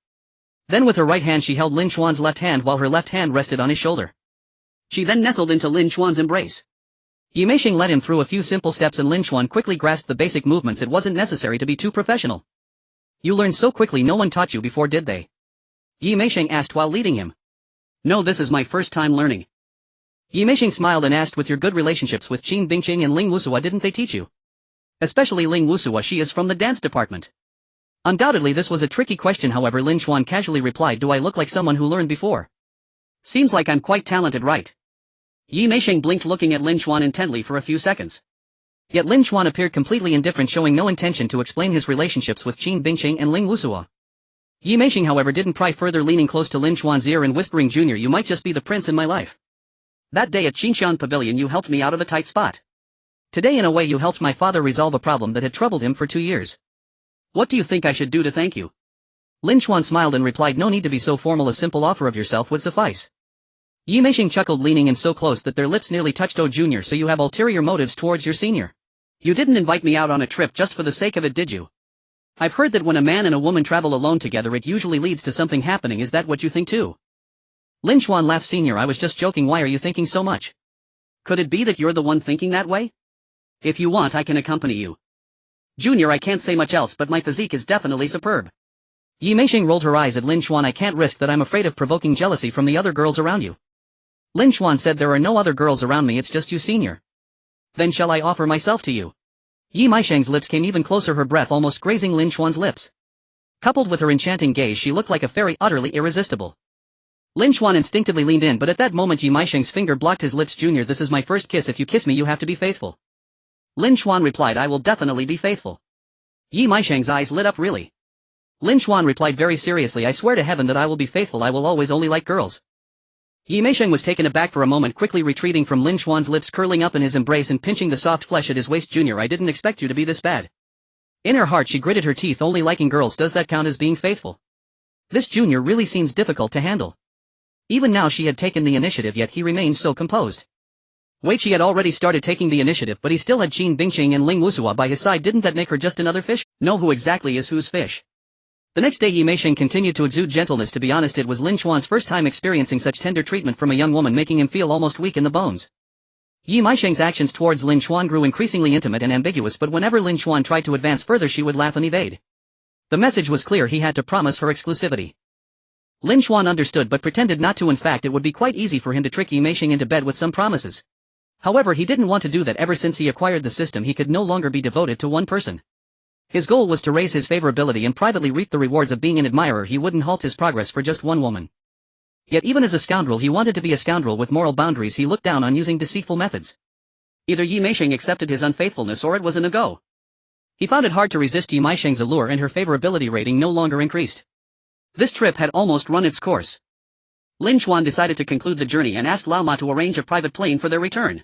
Then with her right hand she held Lin Xuan's left hand while her left hand rested on his shoulder. She then nestled into Lin Xuan's embrace. Yi Meisheng led him through a few simple steps, and Lin Xuan quickly grasped the basic movements. It wasn't necessary to be too professional. "You learned so quickly. No one taught you before, did they?" Yi Meisheng asked while leading him. "No, this is my first time learning." Yi Meisheng smiled and asked, "With your good relationships with Qin Bingqing and Ling Wusua, didn't they teach you?" "Especially Ling Wusua, she is from the dance department." Undoubtedly this was a tricky question. However, Lin Xuan casually replied, "Do I look like someone who learned before?" "Seems like I'm quite talented, right?" Yi Meisheng blinked looking at Lin Xuan intently for a few seconds. Yet Lin Xuan appeared completely indifferent, showing no intention to explain his relationships with Qin Bingqing and Ling Wusuo. Yi Meisheng however didn't pry further, leaning close to Lin Xuan's ear and whispering, "Junior, you might just be the prince in my life. That day at Qinshan Pavilion you helped me out of a tight spot. Today in a way you helped my father resolve a problem that had troubled him for 2 years. What do you think I should do to thank you?" Lin Xuan smiled and replied, "No need to be so formal, a simple offer of yourself would suffice." Yi Meisheng chuckled, leaning in so close that their lips nearly touched. "Oh Junior, so you have ulterior motives towards your senior. You didn't invite me out on a trip just for the sake of it, did you? I've heard that when a man and a woman travel alone together it usually leads to something happening. Is that what you think too?" Lin Xuan laughed. "Senior, I was just joking. Why are you thinking so much? Could it be that you're the one thinking that way? If you want I can accompany you. Junior, I can't say much else, but my physique is definitely superb." Yi Meisheng rolled her eyes at Lin Xuan. "I can't risk that. I'm afraid of provoking jealousy from the other girls around you." Lin Xuan said, "There are no other girls around me, it's just you, senior." "Then shall I offer myself to you?" Yi Meisheng's lips came even closer, her breath almost grazing Lin Xuan's lips. Coupled with her enchanting gaze, she looked like a fairy, utterly irresistible. Lin Xuan instinctively leaned in, but at that moment Yi Meisheng's finger blocked his lips. "Junior, this is my first kiss. If you kiss me you have to be faithful." Lin Xuan replied, "I will definitely be faithful." Yi Meisheng's eyes lit up. "Really?" Lin Xuan replied very seriously, "I swear to heaven that I will be faithful. I will always only like girls." Yi Meisheng was taken aback for a moment, quickly retreating from Lin Xuan's lips, curling up in his embrace and pinching the soft flesh at his waist. "Junior, I didn't expect you to be this bad." In her heart she gritted her teeth. Only liking girls, does that count as being faithful? This Junior really seems difficult to handle. Even now she had taken the initiative, yet he remained so composed. Wait, she had already started taking the initiative, but he still had Qin Bingqing and Ling Wusuo by his side. Didn't that make her just another fish? No, who exactly is whose fish? The next day Yi Meisheng continued to exude gentleness. To be honest, it was Lin Xuan's first time experiencing such tender treatment from a young woman, making him feel almost weak in the bones. Yi Meisheng's actions towards Lin Xuan grew increasingly intimate and ambiguous, but whenever Lin Xuan tried to advance further she would laugh and evade. The message was clear, he had to promise her exclusivity. Lin Xuan understood but pretended not to. In fact, it would be quite easy for him to trick Yi Meisheng into bed with some promises. However, he didn't want to do that. Ever since he acquired the system he could no longer be devoted to one person. His goal was to raise his favorability and privately reap the rewards of being an admirer. He wouldn't halt his progress for just one woman. Yet even as a scoundrel he wanted to be a scoundrel with moral boundaries. He looked down on using deceitful methods. Either Yi Meisheng accepted his unfaithfulness or it was a no-go. He found it hard to resist Yi Meisheng's allure, and her favorability rating no longer increased. This trip had almost run its course. Lin Xuan decided to conclude the journey and asked Lao Ma to arrange a private plane for their return.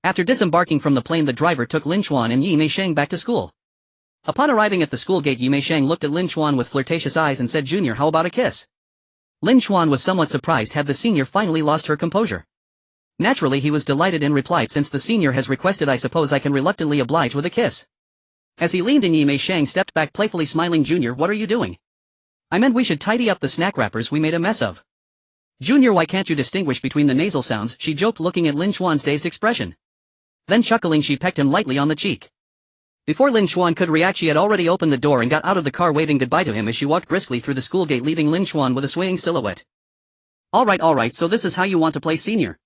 After disembarking from the plane, the driver took Lin Xuan and Yi Meisheng back to school. Upon arriving at the school gate, Yi Meisheng looked at Lin Xuan with flirtatious eyes and said, "Junior, how about a kiss?" Lin Xuan was somewhat surprised. Had the senior finally lost her composure? Naturally he was delighted and replied, "Since the senior has requested, I suppose I can reluctantly oblige with a kiss." As he leaned in, Yi Meisheng stepped back, playfully smiling. "Junior, what are you doing?" "I meant we should tidy up the snack wrappers we made a mess of." "Junior, why can't you distinguish between the nasal sounds?" she joked, looking at Lin Xuan's dazed expression. Then chuckling she pecked him lightly on the cheek. Before Lin Xuan could react she had already opened the door and got out of the car, waving goodbye to him as she walked briskly through the school gate, leaving Lin Xuan with a swaying silhouette. Alright, so this is how you want to play senior."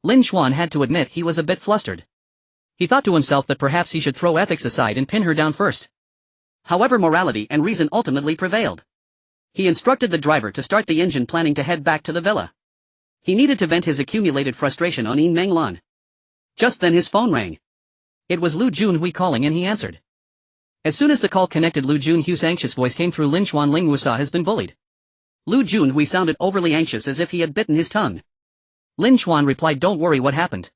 Lin Xuan had to admit he was a bit flustered. He thought to himself that perhaps he should throw ethics aside and pin her down first. However, morality and reason ultimately prevailed. He instructed the driver to start the engine, planning to head back to the villa. He needed to vent his accumulated frustration on Yin Menglan. Just then his phone rang. It was Lu Junhui calling, and he answered. As soon as the call connected, Lu Junhui's anxious voice came through. "Lin Xuan, Ling Wusa has been bullied." Lu Junhui sounded overly anxious, as if he had bitten his tongue. Lin Xuan replied, "Don't worry, what happened?"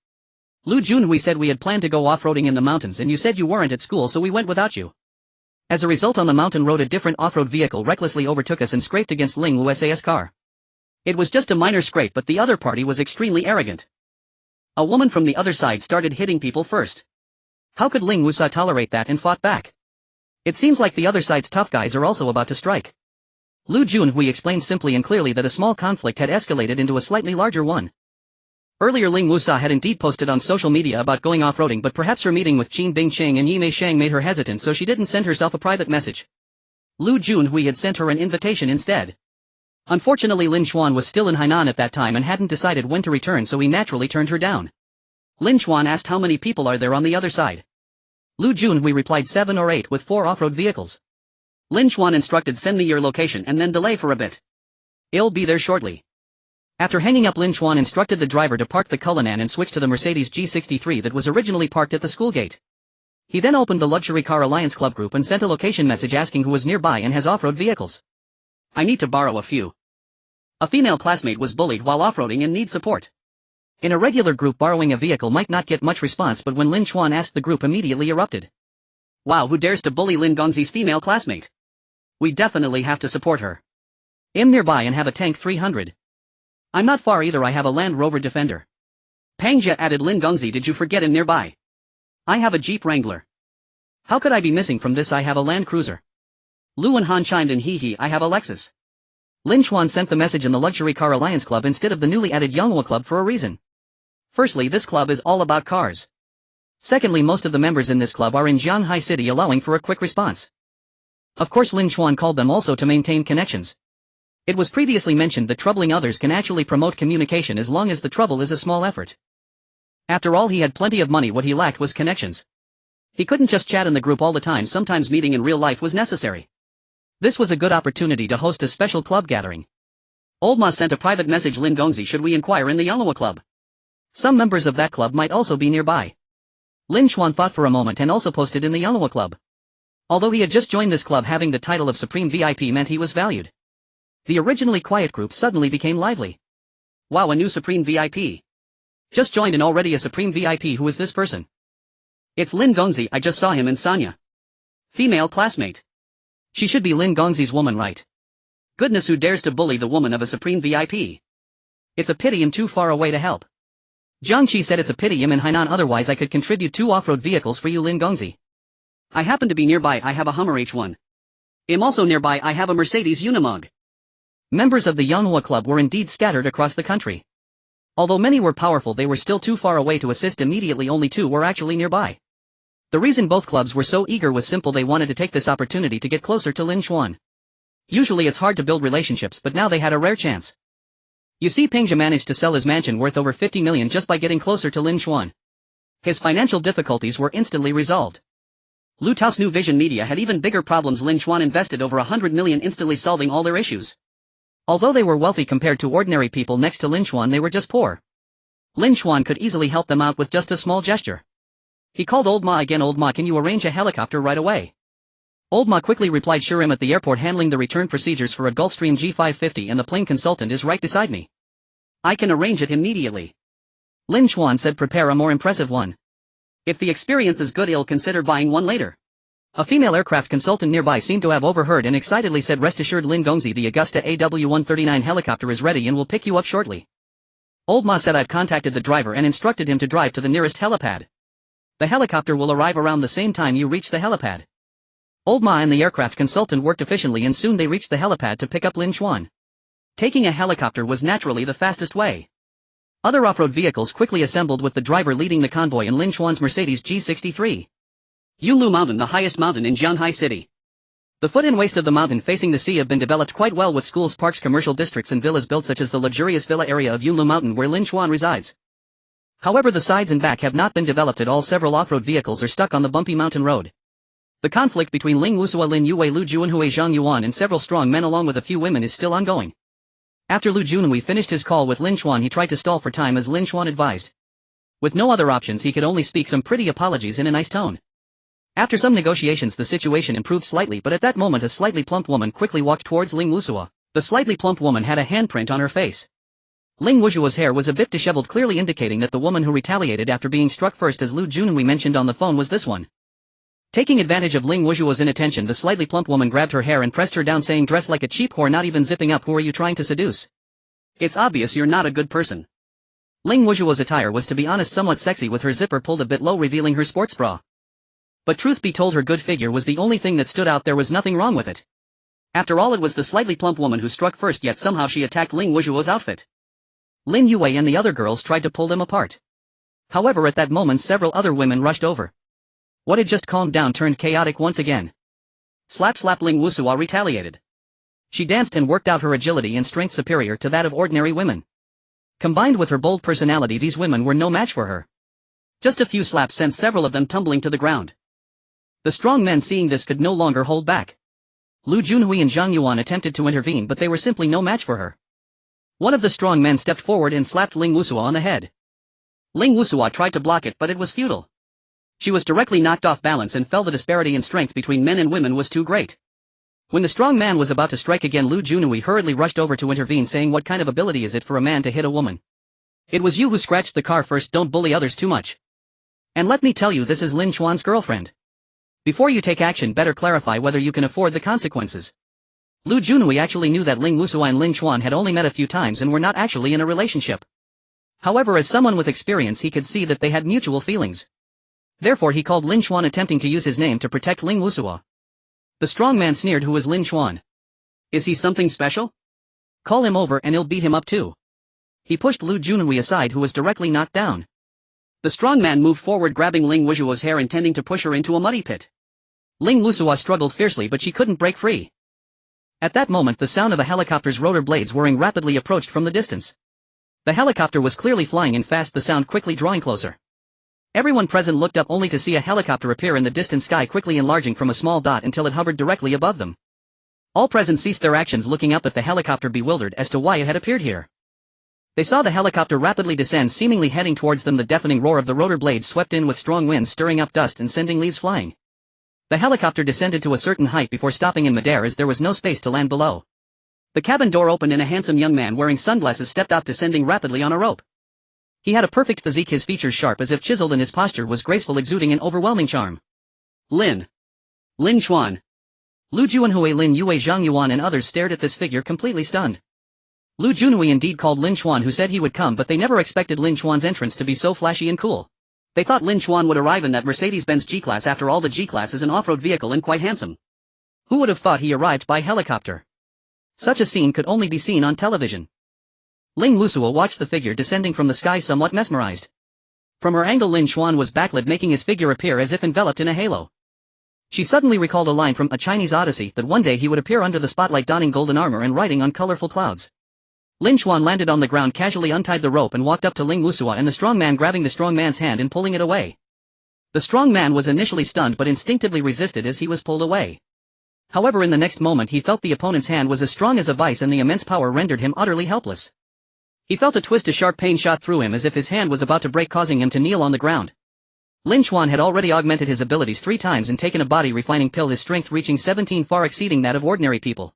Lu Junhui said, "We had planned to go off-roading in the mountains and you said you weren't at school, so we went without you. As a result, on the mountain road a different off-road vehicle recklessly overtook us and scraped against Ling Wusa's car. It was just a minor scrape, but the other party was extremely arrogant. A woman from the other side started hitting people first. How could Ling Wusa tolerate that and fought back? It seems like the other side's tough guys are also about to strike." Lu Junhui explained simply and clearly that a small conflict had escalated into a slightly larger one. Earlier Ling Wusa had indeed posted on social media about going off-roading, but perhaps her meeting with Qin Bingqing and Yi Meisheng made her hesitant, so she didn't send herself a private message. Lu Junhui had sent her an invitation instead. Unfortunately, Lin Xuan was still in Hainan at that time and hadn't decided when to return, so he naturally turned her down. Lin Xuan asked, "How many people are there on the other side?" Lu Junhui replied, 7 or 8 with 4 off-road vehicles. Lin Xuan instructed, "Send me your location and then delay for a bit. I'll be there shortly." After hanging up, Lin Chuan instructed the driver to park the Cullinan and switch to the Mercedes G63 that was originally parked at the school gate. He then opened the Luxury Car Alliance Club group and sent a location message asking who was nearby and has off-road vehicles. I need to borrow a few. A female classmate was bullied while off-roading and needs support. In a regular group, borrowing a vehicle might not get much response, but when Lin Chuan asked, the group immediately erupted. Wow, who dares to bully Lin Gongzi's female classmate? We definitely have to support her. I'm nearby and have a Tank 300. I'm not far either, I have a Land Rover Defender. Pangjia added, Lin Gongzi, did you forget I'm nearby? I have a Jeep Wrangler. How could I be missing from this? I have a Land Cruiser. Lu and Han chimed in, hee, I have a Lexus. Lin Chuan sent the message in the Luxury Car Alliance Club instead of the newly added Yonghua Club for a reason. Firstly, this club is all about cars. Secondly, most of the members in this club are in Jianghai City, allowing for a quick response. Of course, Lin Chuan called them also to maintain connections. It was previously mentioned that troubling others can actually promote communication as long as the trouble is a small effort. After all, he had plenty of money, what he lacked was connections. He couldn't just chat in the group all the time, sometimes meeting in real life was necessary. This was a good opportunity to host a special club gathering. Old Ma sent a private message, Lin Gongzi, should we inquire in the Yonghua Club? Some members of that club might also be nearby. Lin Chuan thought for a moment and also posted in the Yonghua Club. Although he had just joined this club, having the title of Supreme VIP meant he was valued. The originally quiet group suddenly became lively. Wow, a new Supreme VIP. Just joined and already a Supreme VIP, who is this person? It's Lin Gongzi, I just saw him in Sanya. Female classmate. She should be Lin Gongzi's woman, right? Goodness, who dares to bully the woman of a Supreme VIP? It's a pity I'm too far away to help. Jiang Qi said, it's a pity I'm in Hainan, otherwise I could contribute 2 off-road vehicles for you, Lin Gongzi. I happen to be nearby, I have a Hummer H1. I'm also nearby, I have a Mercedes Unimog. Members of the Yonghua Club were indeed scattered across the country. Although many were powerful, they were still too far away to assist immediately, only 2 were actually nearby. The reason both clubs were so eager was simple, they wanted to take this opportunity to get closer to Lin Chuan. Usually it's hard to build relationships, but now they had a rare chance. You see, Pangjia managed to sell his mansion worth over 50 million just by getting closer to Lin Chuan. His financial difficulties were instantly resolved. Lu Tao's New Vision Media had even bigger problems. Lin Chuan invested over 100 million, instantly solving all their issues. Although they were wealthy compared to ordinary people next to Lin Chuan, they were just poor. Lin Chuan could easily help them out with just a small gesture. He called Old Ma again. Old Ma, can you arrange a helicopter right away? Old Ma quickly replied, sure, I'm at the airport handling the return procedures for a Gulfstream G550 and the plane consultant is right beside me. I can arrange it immediately. Lin Chuan said, prepare a more impressive one. If the experience is good, I'll consider buying one later. A female aircraft consultant nearby seemed to have overheard and excitedly said, rest assured, Lin Gongzi, the Augusta AW139 helicopter is ready and will pick you up shortly. Old Ma said, I've contacted the driver and instructed him to drive to the nearest helipad. The helicopter will arrive around the same time you reach the helipad. Old Ma and the aircraft consultant worked efficiently and soon they reached the helipad to pick up Lin Chuan. Taking a helicopter was naturally the fastest way. Other off-road vehicles quickly assembled with the driver leading the convoy in Lin Chuan's Mercedes G63. Yunlu Mountain, the highest mountain in Jianghai City. The foot and waist of the mountain facing the sea have been developed quite well with schools, parks, commercial districts and villas built, such as the luxurious villa area of Yunlu Mountain where Lin Chuan resides. However, the sides and back have not been developed at all. Several off-road vehicles are stuck on the bumpy mountain road. The conflict between Ling Wusua, Lin Yue, Lu Junhui, Zhang Yuan and several strong men along with a few women is still ongoing. After Lu Junhui finished his call with Lin Chuan, he tried to stall for time as Lin Chuan advised. With no other options, he could only speak some pretty apologies in a nice tone. After some negotiations, the situation improved slightly, but at that moment a slightly plump woman quickly walked towards Ling Wusua. The slightly plump woman had a handprint on her face. Ling Wusua's hair was a bit disheveled, clearly indicating that the woman who retaliated after being struck first, as Lu Junhui mentioned on the phone, was this one. Taking advantage of Ling Wusua's inattention, the slightly plump woman grabbed her hair and pressed her down, saying, dress like a cheap whore, not even zipping up, who are you trying to seduce? It's obvious you're not a good person. Ling Wusua's attire was, to be honest, somewhat sexy, with her zipper pulled a bit low revealing her sports bra. But truth be told, her good figure was the only thing that stood out. There was nothing wrong with it. After all, it was the slightly plump woman who struck first, yet somehow she attacked Ling Wusua's outfit. Lin Yue and the other girls tried to pull them apart. However, at that moment several other women rushed over. What had just calmed down turned chaotic once again. Slap slap, Ling Wusua retaliated. She danced and worked out her agility and strength superior to that of ordinary women. Combined with her bold personality, these women were no match for her. Just a few slaps sent several of them tumbling to the ground. The strong men, seeing this, could no longer hold back. Lu Junhui and Zhang Yuan attempted to intervene, but they were simply no match for her. One of the strong men stepped forward and slapped Ling Wusua on the head. Ling Wusua tried to block it but it was futile. She was directly knocked off balance and fell. The disparity in strength between men and women was too great. When the strong man was about to strike again, Lu Junhui hurriedly rushed over to intervene, saying, "What kind of ability is it for a man to hit a woman? It was you who scratched the car first, don't bully others too much. And let me tell you, this is Lin Chuan's girlfriend. Before you take action, better clarify whether you can afford the consequences." Lu Junhui actually knew that Ling Wusua and Lin Chuan had only met a few times and were not actually in a relationship. However, as someone with experience, he could see that they had mutual feelings. Therefore he called Lin Chuan, attempting to use his name to protect Ling Wusua. The strong man sneered, "Who is Lin Chuan? Is he something special? Call him over and I'll beat him up too." He pushed Lu Junhui aside, who was directly knocked down. The strong man moved forward, grabbing Ling Wusua's hair, intending to push her into a muddy pit. Ling Wusua struggled fiercely but she couldn't break free. At that moment the sound of a helicopter's rotor blades whirring rapidly approached from the distance. The helicopter was clearly flying in fast, the sound quickly drawing closer. Everyone present looked up only to see a helicopter appear in the distant sky, quickly enlarging from a small dot until it hovered directly above them. All present ceased their actions, looking up at the helicopter, bewildered as to why it had appeared here. They saw the helicopter rapidly descend, seemingly heading towards them. The deafening roar of the rotor blades swept in with strong winds, stirring up dust and sending leaves flying. The helicopter descended to a certain height before stopping in midair, as there was no space to land below. The cabin door opened and a handsome young man wearing sunglasses stepped out, descending rapidly on a rope. He had a perfect physique, his features sharp as if chiseled, and his posture was graceful, exuding an overwhelming charm. Lin Chuan. Lu Junhui, Lin Yue, Zhang Yuan and others stared at this figure, completely stunned. Lu Junhui indeed called Lin Chuan, who said he would come, but they never expected Lin Chuan's entrance to be so flashy and cool. They thought Lin Chuan would arrive in that Mercedes-Benz G-Class. After all, the G-Class is an off-road vehicle and quite handsome. Who would have thought he arrived by helicopter? Such a scene could only be seen on television. Ling Wusua watched the figure descending from the sky, somewhat mesmerized. From her angle, Lin Chuan was backlit, making his figure appear as if enveloped in a halo. She suddenly recalled a line from A Chinese Odyssey, that one day he would appear under the spotlight donning golden armor and riding on colorful clouds. Lin Chuan landed on the ground, casually untied the rope and walked up to Ling Wusua and the strong man, grabbing the strong man's hand and pulling it away. The strong man was initially stunned but instinctively resisted as he was pulled away. However, in the next moment he felt the opponent's hand was as strong as a vice and the immense power rendered him utterly helpless. He felt a twist, a sharp pain shot through him as if his hand was about to break, causing him to kneel on the ground. Lin Chuan had already augmented his abilities 3 times and taken a body refining pill, his strength reaching 17, far exceeding that of ordinary people.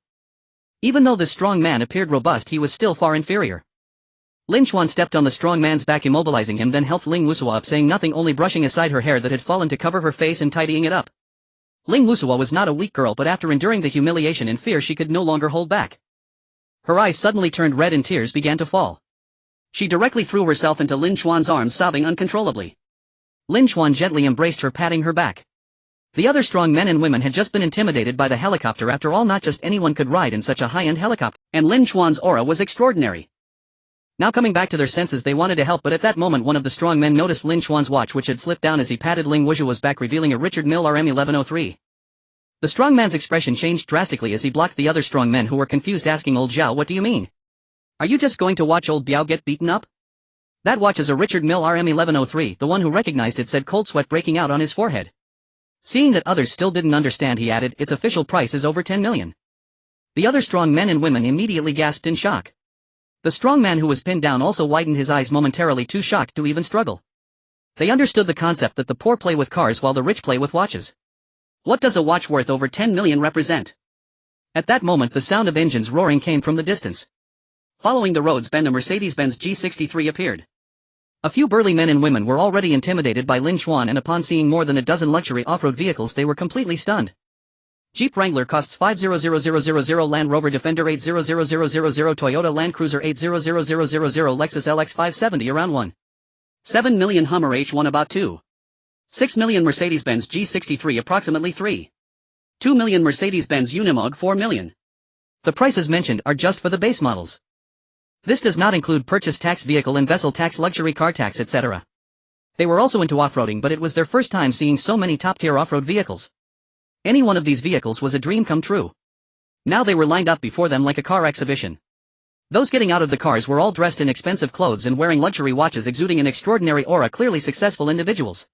Even though this strong man appeared robust, he was still far inferior. Lin Chuan stepped on the strong man's back, immobilizing him, then helped Ling Wusua up, saying nothing, only brushing aside her hair that had fallen to cover her face and tidying it up. Ling Wusua was not a weak girl, but after enduring the humiliation and fear, she could no longer hold back. Her eyes suddenly turned red and tears began to fall. She directly threw herself into Lin Chuan's arms, sobbing uncontrollably. Lin Chuan gently embraced her, patting her back. The other strong men and women had just been intimidated by the helicopter. After all, not just anyone could ride in such a high-end helicopter, and Lin Chuan's aura was extraordinary. Now coming back to their senses, they wanted to help, but at that moment one of the strong men noticed Lin Chuan's watch, which had slipped down as he patted Ling Wusua's back, revealing a Richard Mille RM1103. The strong man's expression changed drastically as he blocked the other strong men, who were confused, asking, "Old Zhao, what do you mean? Are you just going to watch old Biao get beaten up?" "That watch is a Richard Mille RM1103, the one who recognized it said, cold sweat breaking out on his forehead. Seeing that others still didn't understand, he added, "Its official price is over 10 million. The other strong men and women immediately gasped in shock. The strong man who was pinned down also widened his eyes momentarily, too shocked to even struggle. They understood the concept that the poor play with cars while the rich play with watches. What does a watch worth over 10 million represent? At that moment the sound of engines roaring came from the distance. Following the road's bend, a Mercedes-Benz G63 appeared. A few burly men and women were already intimidated by Lin Chuan, and upon seeing more than a dozen luxury off-road vehicles they were completely stunned. Jeep Wrangler costs 500,000, Land Rover Defender 800,000, Toyota Land Cruiser 800,000, Lexus LX 570 around 1.7 million, Hummer H1 about 2.6 million, Mercedes-Benz G63 approximately 3.2 million, Mercedes-Benz Unimog 4 million. The prices mentioned are just for the base models. This does not include purchase tax, vehicle and vessel tax, luxury car tax, etc. They were also into off-roading, but it was their first time seeing so many top-tier off-road vehicles. Any one of these vehicles was a dream come true. Now they were lined up before them like a car exhibition. Those getting out of the cars were all dressed in expensive clothes and wearing luxury watches, exuding an extraordinary aura, clearly successful individuals.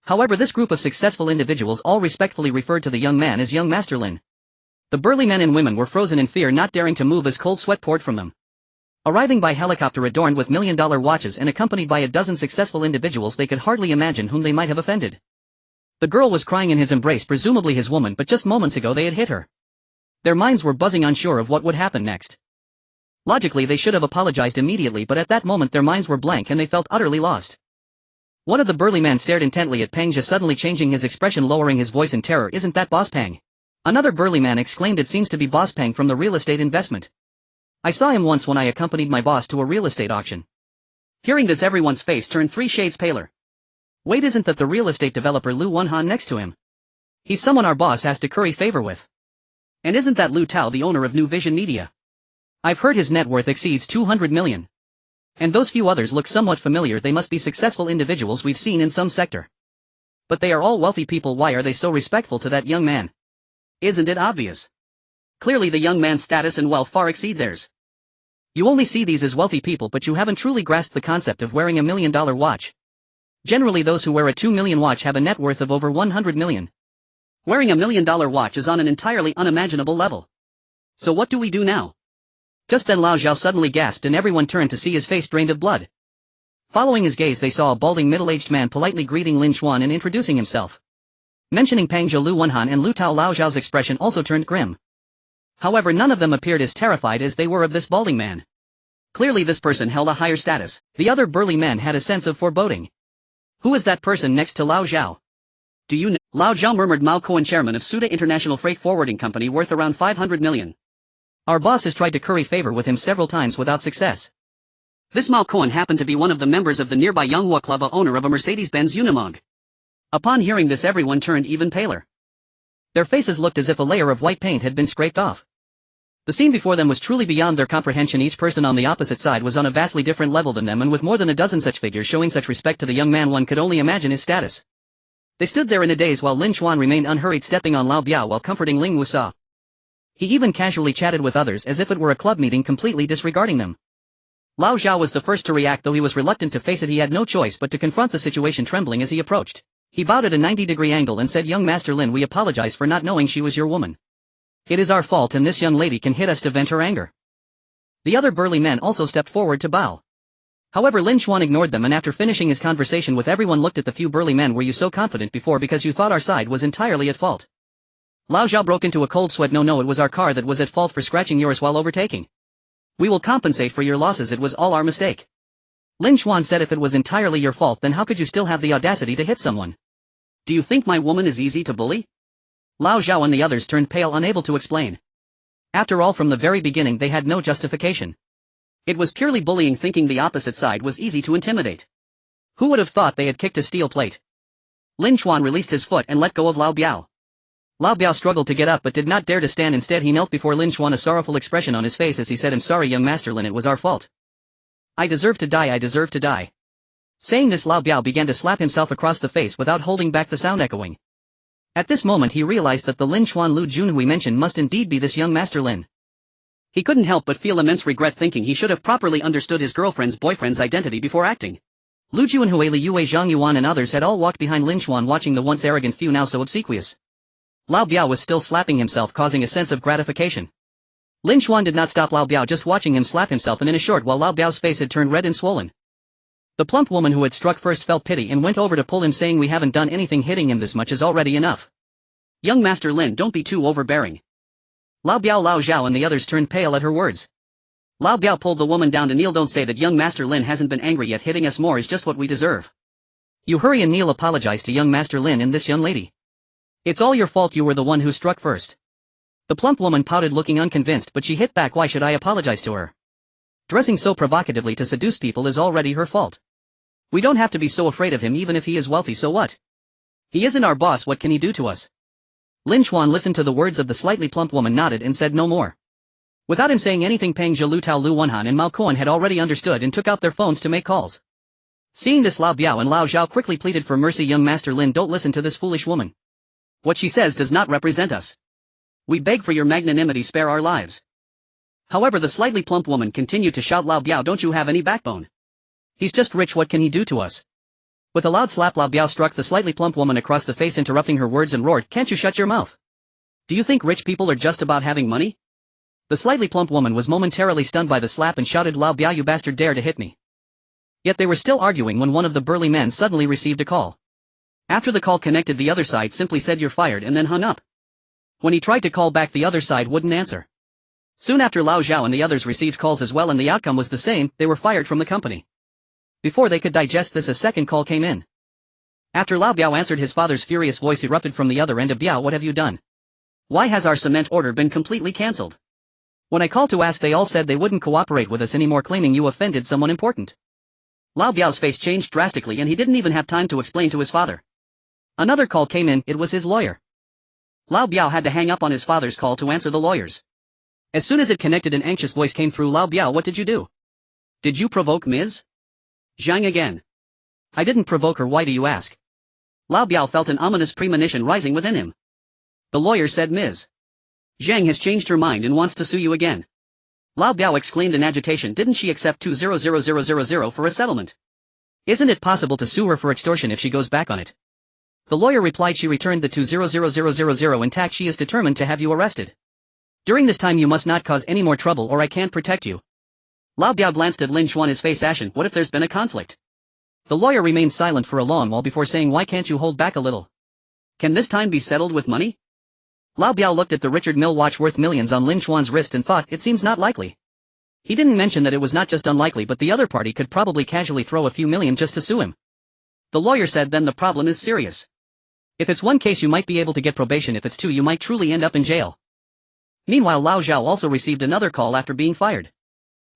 However, this group of successful individuals all respectfully referred to the young man as Young Master Lin. The burly men and women were frozen in fear, not daring to move as cold sweat poured from them. Arriving by helicopter adorned with million-dollar watches and accompanied by a dozen successful individuals they could hardly imagine whom they might have offended. The girl was crying in his embrace, presumably his woman, but just moments ago they had hit her. Their minds were buzzing, unsure of what would happen next. Logically they should have apologized immediately, but at that moment their minds were blank and they felt utterly lost. One of the burly men stared intently at Pang, just suddenly changing his expression, lowering his voice in terror. "Isn't that Boss Pang?" Another burly man exclaimed. "It seems to be Boss Pang from the real estate investment. I saw him once when I accompanied my boss to a real estate auction." Hearing this, everyone's face turned 3 shades paler. Wait, isn't that the real estate developer Lu Wunhan next to him? He's someone our boss has to curry favor with. And isn't that Lu Tao, the owner of New Vision Media? I've heard his net worth exceeds 200 million. And those few others look somewhat familiar. They must be successful individuals we've seen in some sector. But they are all wealthy people. Why are they so respectful to that young man? Isn't it obvious? Clearly the young man's status and wealth far exceed theirs. You only see these as wealthy people, but you haven't truly grasped the concept of wearing a $1 million watch. Generally those who wear a 2 million watch have a net worth of over 100 million. Wearing a $1 million watch is on an entirely unimaginable level. So what do we do now? Just then Lao Zhao suddenly gasped and everyone turned to see his face drained of blood. Following his gaze they saw a balding middle-aged man politely greeting Lin Xuan and introducing himself. Mentioning Pang Zhe, Lu Wunhan and Lu Tao, Lao Zhao's expression also turned grim. However, none of them appeared as terrified as they were of this balding man. Clearly this person held a higher status. The other burly men had a sense of foreboding. Who is that person next to Lao Zhao? Do you know? Lao Zhao murmured. Mao Cohen, chairman of Suda International Freight Forwarding Company, worth around 500 million. Our boss has tried to curry favor with him several times without success. This Mao Cohen happened to be one of the members of the nearby Yonghua Club, owner of a Mercedes-Benz Unimog. Upon hearing this, everyone turned even paler. Their faces looked as if a layer of white paint had been scraped off. The scene before them was truly beyond their comprehension. Each person on the opposite side was on a vastly different level than them, and with more than a dozen such figures showing such respect to the young man, one could only imagine his status. They stood there in a daze while Lin Xuan remained unhurried, stepping on Lao Biao while comforting Ling Wusa. He even casually chatted with others as if it were a club meeting, completely disregarding them. Lao Zhao was the first to react, though he was reluctant to face it. He had no choice but to confront the situation, trembling as he approached. He bowed at a 90-degree angle and said, "Young Master Lin, we apologize for not knowing she was your woman. It is our fault, and this young lady can hit us to vent her anger." The other burly men also stepped forward to bow. However, Lin Xuan ignored them, and after finishing his conversation with everyone looked at the few burly men. "Were you so confident before because you thought our side was entirely at fault?" Lao Zhao broke into a cold sweat. No, it was our car that was at fault for scratching yours while overtaking. We will compensate for your losses. It was all our mistake. Lin Xuan said, "If it was entirely your fault, then how could you still have the audacity to hit someone? Do you think my woman is easy to bully?" Lao Zhao and the others turned pale, unable to explain. After all, from the very beginning they had no justification. It was purely bullying, thinking the opposite side was easy to intimidate. Who would have thought they had kicked a steel plate? Lin Xuan released his foot and let go of Lao Biao. Lao Biao struggled to get up but did not dare to stand. Instead he knelt before Lin Xuan, a sorrowful expression on his face as he said, "I'm sorry, young Master Lin, it was our fault. I deserve to die, I deserve to die." Saying this, Lao Biao began to slap himself across the face without holding back, the sound echoing. At this moment he realized that the Lin Xuan Lu Junhui mentioned must indeed be this young Master Lin. He couldn't help but feel immense regret, thinking he should have properly understood his girlfriend's boyfriend's identity before acting. Lu Junhui, Li Yue, Zhang Yuan and others had all walked behind Lin Xuan, watching the once arrogant few now so obsequious. Lao Biao was still slapping himself, causing a sense of gratification. Lin Xuan did not stop Lao Biao, just watching him slap himself, and in a short while Lao Biao's face had turned red and swollen. The plump woman who had struck first felt pity and went over to pull him, saying, "We haven't done anything, hitting him this much is already enough. Young Master Lin, don't be too overbearing." Lao Biao, Lao Zhao and the others turned pale at her words. Lao Biao pulled the woman down to kneel. "Don't say that, young Master Lin hasn't been angry yet. Hitting us more is just what we deserve. You hurry and kneel, apologize to young Master Lin and this young lady. It's all your fault, you were the one who struck first." The plump woman pouted, looking unconvinced, but she hit back, "Why should I apologize to her? Dressing so provocatively to seduce people is already her fault. We don't have to be so afraid of him, even if he is wealthy, so what? He isn't our boss, what can he do to us?" Lin Xuan listened to the words of the slightly plump woman, nodded and said no more. Without him saying anything, Pang Zhe, Lu Tao, Lu Wunhan and Mao Cohen had already understood and took out their phones to make calls. Seeing this, Lao Biao and Lao Zhao quickly pleaded for mercy. "Young Master Lin, don't listen to this foolish woman. What she says does not represent us. We beg for your magnanimity, spare our lives." However, the slightly plump woman continued to shout, "Lao Biao, don't you have any backbone? He's just rich, what can he do to us?" With a loud slap, Lao Biao struck the slightly plump woman across the face, interrupting her words, and roared, "Can't you shut your mouth? Do you think rich people are just about having money? The slightly plump woman was momentarily stunned by the slap and shouted, "Lao Biao, you bastard, dare to hit me." Yet they were still arguing when one of the burly men suddenly received a call. After the call connected, the other side simply said, "You're fired," and then hung up. When he tried to call back, the other side wouldn't answer. Soon after, Lao Zhao and the others received calls as well, and the outcome was the same: they were fired from the company. Before they could digest this, a second call came in. After Lao Biao answered, his father's furious voice erupted from the other end. "Biao, what have you done? Why has our cement order been completely cancelled? When I called to ask, they all said they wouldn't cooperate with us anymore, claiming you offended someone important." Lao Biao's face changed drastically and he didn't even have time to explain to his father. Another call came in. It was his lawyer. Lao Biao had to hang up on his father's call to answer the lawyer's. As soon as it connected, an anxious voice came through. "Lao Biao, what did you do? Did you provoke Ms. Zhang again?" "I didn't provoke her. Why do you ask?" Lao Biao felt an ominous premonition rising within him. The lawyer said, "Ms. Zhang has changed her mind and wants to sue you again." Lao Biao exclaimed in agitation. "Didn't she accept 200,000 for a settlement? Isn't it possible to sue her for extortion if she goes back on it?" The lawyer replied, "She returned the 200,000 intact. She is determined to have you arrested. During this time you must not cause any more trouble or I can't protect you." Lao Biao glanced at Lin Xuan, his face ashen. "What if there's been a conflict?" The lawyer remained silent for a long while before saying, "Why can't you hold back a little? Can this time be settled with money?" Lao Biao looked at the Richard Mille watch worth millions on Lin Xuan's wrist and thought, "It seems not likely." He didn't mention that it was not just unlikely, but the other party could probably casually throw a few million just to sue him. The lawyer said, "Then the problem is serious. If it's one case you might be able to get probation, if it's two you might truly end up in jail." Meanwhile, Lao Zhao also received another call after being fired.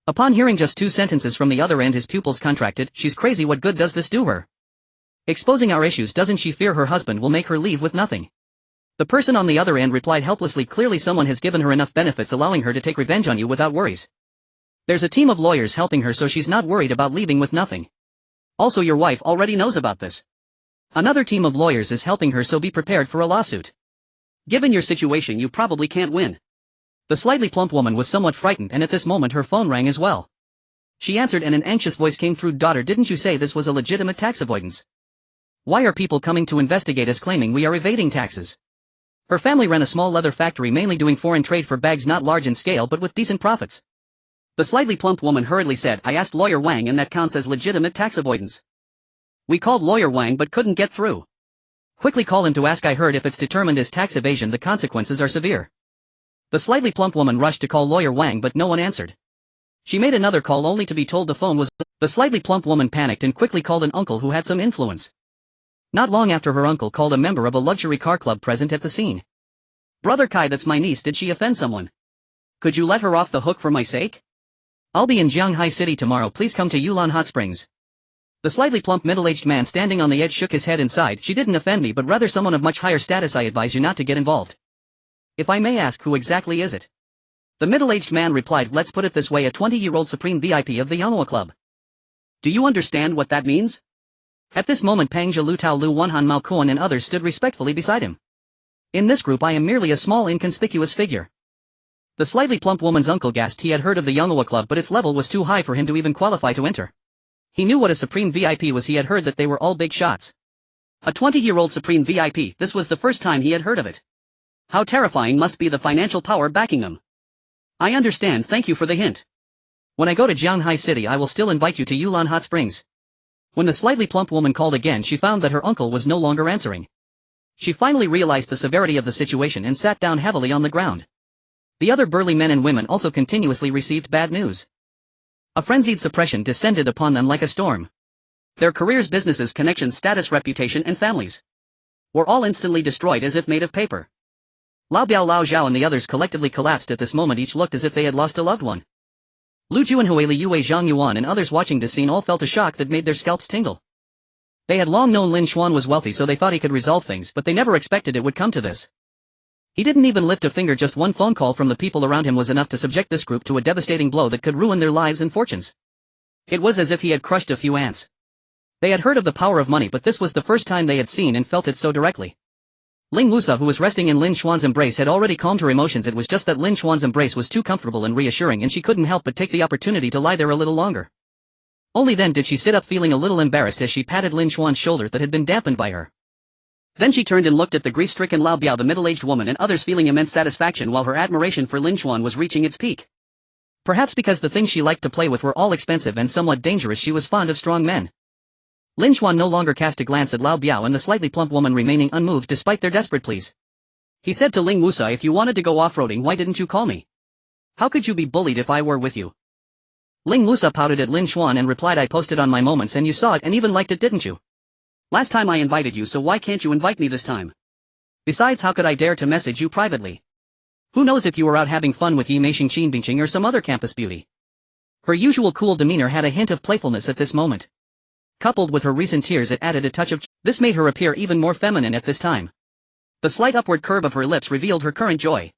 Upon hearing just two sentences from the other end, his pupils contracted. "She's crazy. What good does this do her? Exposing our issues, doesn't she fear her husband will make her leave with nothing?" The person on the other end replied helplessly, "Clearly someone has given her enough benefits allowing her to take revenge on you without worries. There's a team of lawyers helping her, so she's not worried about leaving with nothing. Also, your wife already knows about this. Another team of lawyers is helping her, so be prepared for a lawsuit. Given your situation, you probably can't win." The slightly plump woman was somewhat frightened, and at this moment her phone rang as well. She answered and an anxious voice came through. "Daughter, didn't you say this was a legitimate tax avoidance? Why are people coming to investigate us claiming we are evading taxes?" Her family ran a small leather factory mainly doing foreign trade for bags, not large in scale but with decent profits. The slightly plump woman hurriedly said, "I asked Lawyer Wang and that counts as legitimate tax avoidance. We called Lawyer Wang but couldn't get through. Quickly call him to ask. I heard if it's determined as tax evasion the consequences are severe." The slightly plump woman rushed to call Lawyer Wang but no one answered. She made another call only to be told the phone was. The slightly plump woman panicked and quickly called an uncle who had some influence. Not long after, her uncle called a member of a luxury car club present at the scene. "Brother Kai, that's my niece. Did she offend someone? Could you let her off the hook for my sake? I'll be in Jianghai City tomorrow. Please come to Yulon Hot Springs." The slightly plump middle-aged man standing on the edge shook his head and sighed. "She didn't offend me, but rather someone of much higher status. I advise you not to get involved." "If I may ask, who exactly is it?" The middle-aged man replied, "Let's put it this way, a 20-year-old supreme VIP of the Yanghua Club. Do you understand what that means?" At this moment, Pang Zhe, Lu Tao, Lu Wanhan, Mao Kuan and others stood respectfully beside him. "In this group I am merely a small inconspicuous figure." The slightly plump woman's uncle gasped. He had heard of the Yanghua Club, but its level was too high for him to even qualify to enter. He knew what a supreme VIP was. He had heard that they were all big shots. A 20-year-old supreme VIP, this was the first time he had heard of it. How terrifying must be the financial power backing them. "I understand, thank you for the hint. When I go to Jianghai City I will still invite you to Yulon Hot Springs." When the slightly plump woman called again, she found that her uncle was no longer answering. She finally realized the severity of the situation and sat down heavily on the ground. The other burly men and women also continuously received bad news. A frenzied suppression descended upon them like a storm. Their careers, businesses, connections, status, reputation and families were all instantly destroyed as if made of paper. Lao Biao, Lao Zhao and the others collectively collapsed at this moment. Each looked as if they had lost a loved one. Lu Juanhui, Li Yue, Zhang Yuan and others watching this scene all felt a shock that made their scalps tingle. They had long known Lin Xuan was wealthy, so they thought he could resolve things, but they never expected it would come to this. He didn't even lift a finger. Just one phone call from the people around him was enough to subject this group to a devastating blow that could ruin their lives and fortunes. It was as if he had crushed a few ants. They had heard of the power of money, but this was the first time they had seen and felt it so directly. Ling Wusa, who was resting in Lin Xuan's embrace, had already calmed her emotions. It was just that Lin Xuan's embrace was too comfortable and reassuring, and she couldn't help but take the opportunity to lie there a little longer. Only then did she sit up feeling a little embarrassed as she patted Lin Xuan's shoulder that had been dampened by her. Then she turned and looked at the grief-stricken Lao Biao, the middle-aged woman, and others, feeling immense satisfaction while her admiration for Lin Xuan was reaching its peak. Perhaps because the things she liked to play with were all expensive and somewhat dangerous, she was fond of strong men. Lin Xuan no longer cast a glance at Lao Biao and the slightly plump woman, remaining unmoved despite their desperate pleas. He said to Ling Wusa, "If you wanted to go off-roading, why didn't you call me? How could you be bullied if I were with you?" Ling Wusa pouted at Lin Xuan and replied, "I posted on my moments and you saw it and even liked it, didn't you? Last time I invited you, so why can't you invite me this time? Besides, how could I dare to message you privately? Who knows if you were out having fun with Yi Meixing Xinbingqing or some other campus beauty." Her usual cool demeanor had a hint of playfulness at this moment. Coupled with her recent tears, it added a touch of this made her appear even more feminine at this time. The slight upward curve of her lips revealed her current joy.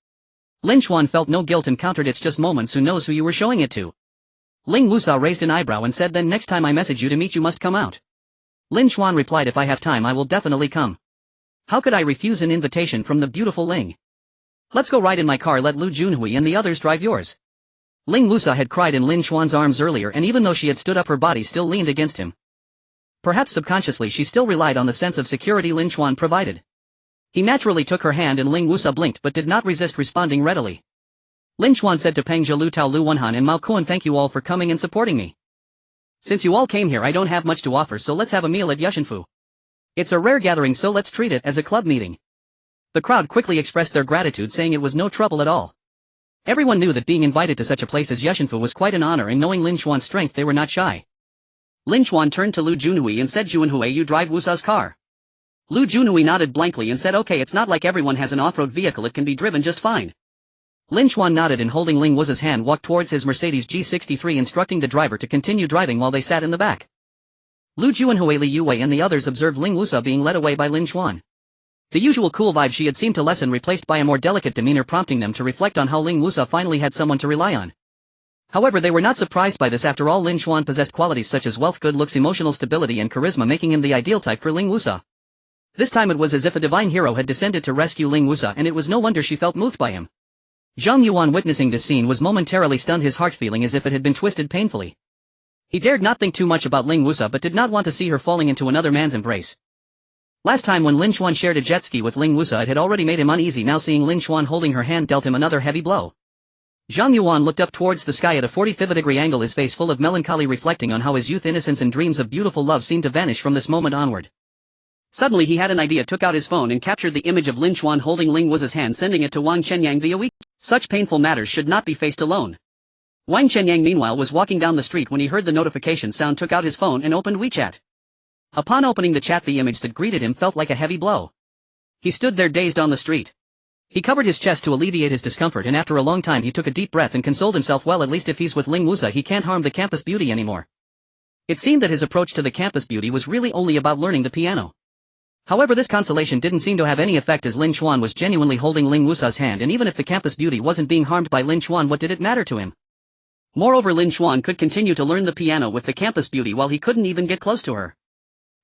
Lin Xuan felt no guilt and countered, "It's just moments, who knows who you were showing it to?" Ling Wusa raised an eyebrow and said, "Then next time I message you to meet, you must come out." Lin Xuan replied, "If I have time I will definitely come. How could I refuse an invitation from the beautiful Ling? Let's go ride in my car, let Lu Junhui and the others drive yours." Ling Wusa had cried in Lin Xuan's arms earlier, and even though she had stood up, her body still leaned against him. Perhaps subconsciously she still relied on the sense of security Lin Xuan provided. He naturally took her hand and Ling Wusa blinked but did not resist responding readily. Lin Xuan said to Peng Zhilu, Tao Lu Wenhan and Mao Kuan, "Thank you all for coming and supporting me. Since you all came here, I don't have much to offer, so let's have a meal at Yushanfu. It's a rare gathering, so let's treat it as a club meeting." The crowd quickly expressed their gratitude, saying it was no trouble at all. Everyone knew that being invited to such a place as Yushanfu was quite an honor, and knowing Lin Xuan's strength, they were not shy. Lin Xuan turned to Lu Junhui and said, "Junhui, you drive Wusa's car." Lu Junhui nodded blankly and said, "Okay, it's not like everyone has an off-road vehicle, it can be driven just fine." Lin Xuan nodded and holding Ling Wusa's hand walked towards his Mercedes G63, instructing the driver to continue driving while they sat in the back. Lu Junhui, Li Yuwei and the others observed Ling Wusa being led away by Lin Xuan. The usual cool vibe she had seemed to lessen, replaced by a more delicate demeanor, prompting them to reflect on how Ling Wusa finally had someone to rely on. However, they were not surprised by this. After all, Lin Xuan possessed qualities such as wealth, good looks, emotional stability and charisma, making him the ideal type for Ling Wusa. This time it was as if a divine hero had descended to rescue Ling Wusa, and it was no wonder she felt moved by him. Zhang Yuan, witnessing this scene, was momentarily stunned, his heart feeling as if it had been twisted painfully. He dared not think too much about Ling Wusa but did not want to see her falling into another man's embrace. Last time when Lin Xuan shared a jet ski with Ling Wusa, it had already made him uneasy. Now seeing Lin Xuan holding her hand dealt him another heavy blow. Zhang Yuan looked up towards the sky at a 45-degree angle, his face full of melancholy, reflecting on how his youth, innocence and dreams of beautiful love seemed to vanish from this moment onward. Suddenly he had an idea, took out his phone and captured the image of Lin Xuan holding Ling Wusa's hand, sending it to Wang Chenyang via WeChat. Such painful matters should not be faced alone. Wang Chenyang meanwhile was walking down the street when he heard the notification sound, took out his phone and opened WeChat. Upon opening the chat, the image that greeted him felt like a heavy blow. He stood there dazed on the street. He covered his chest to alleviate his discomfort, and after a long time he took a deep breath and consoled himself, well, at least if he's with Ling Wusa he can't harm the campus beauty anymore. It seemed that his approach to the campus beauty was really only about learning the piano. However, this consolation didn't seem to have any effect, as Lin Xuan was genuinely holding Ling Wusa's hand, and even if the campus beauty wasn't being harmed by Lin Xuan, what did it matter to him? Moreover, Lin Xuan could continue to learn the piano with the campus beauty while he couldn't even get close to her.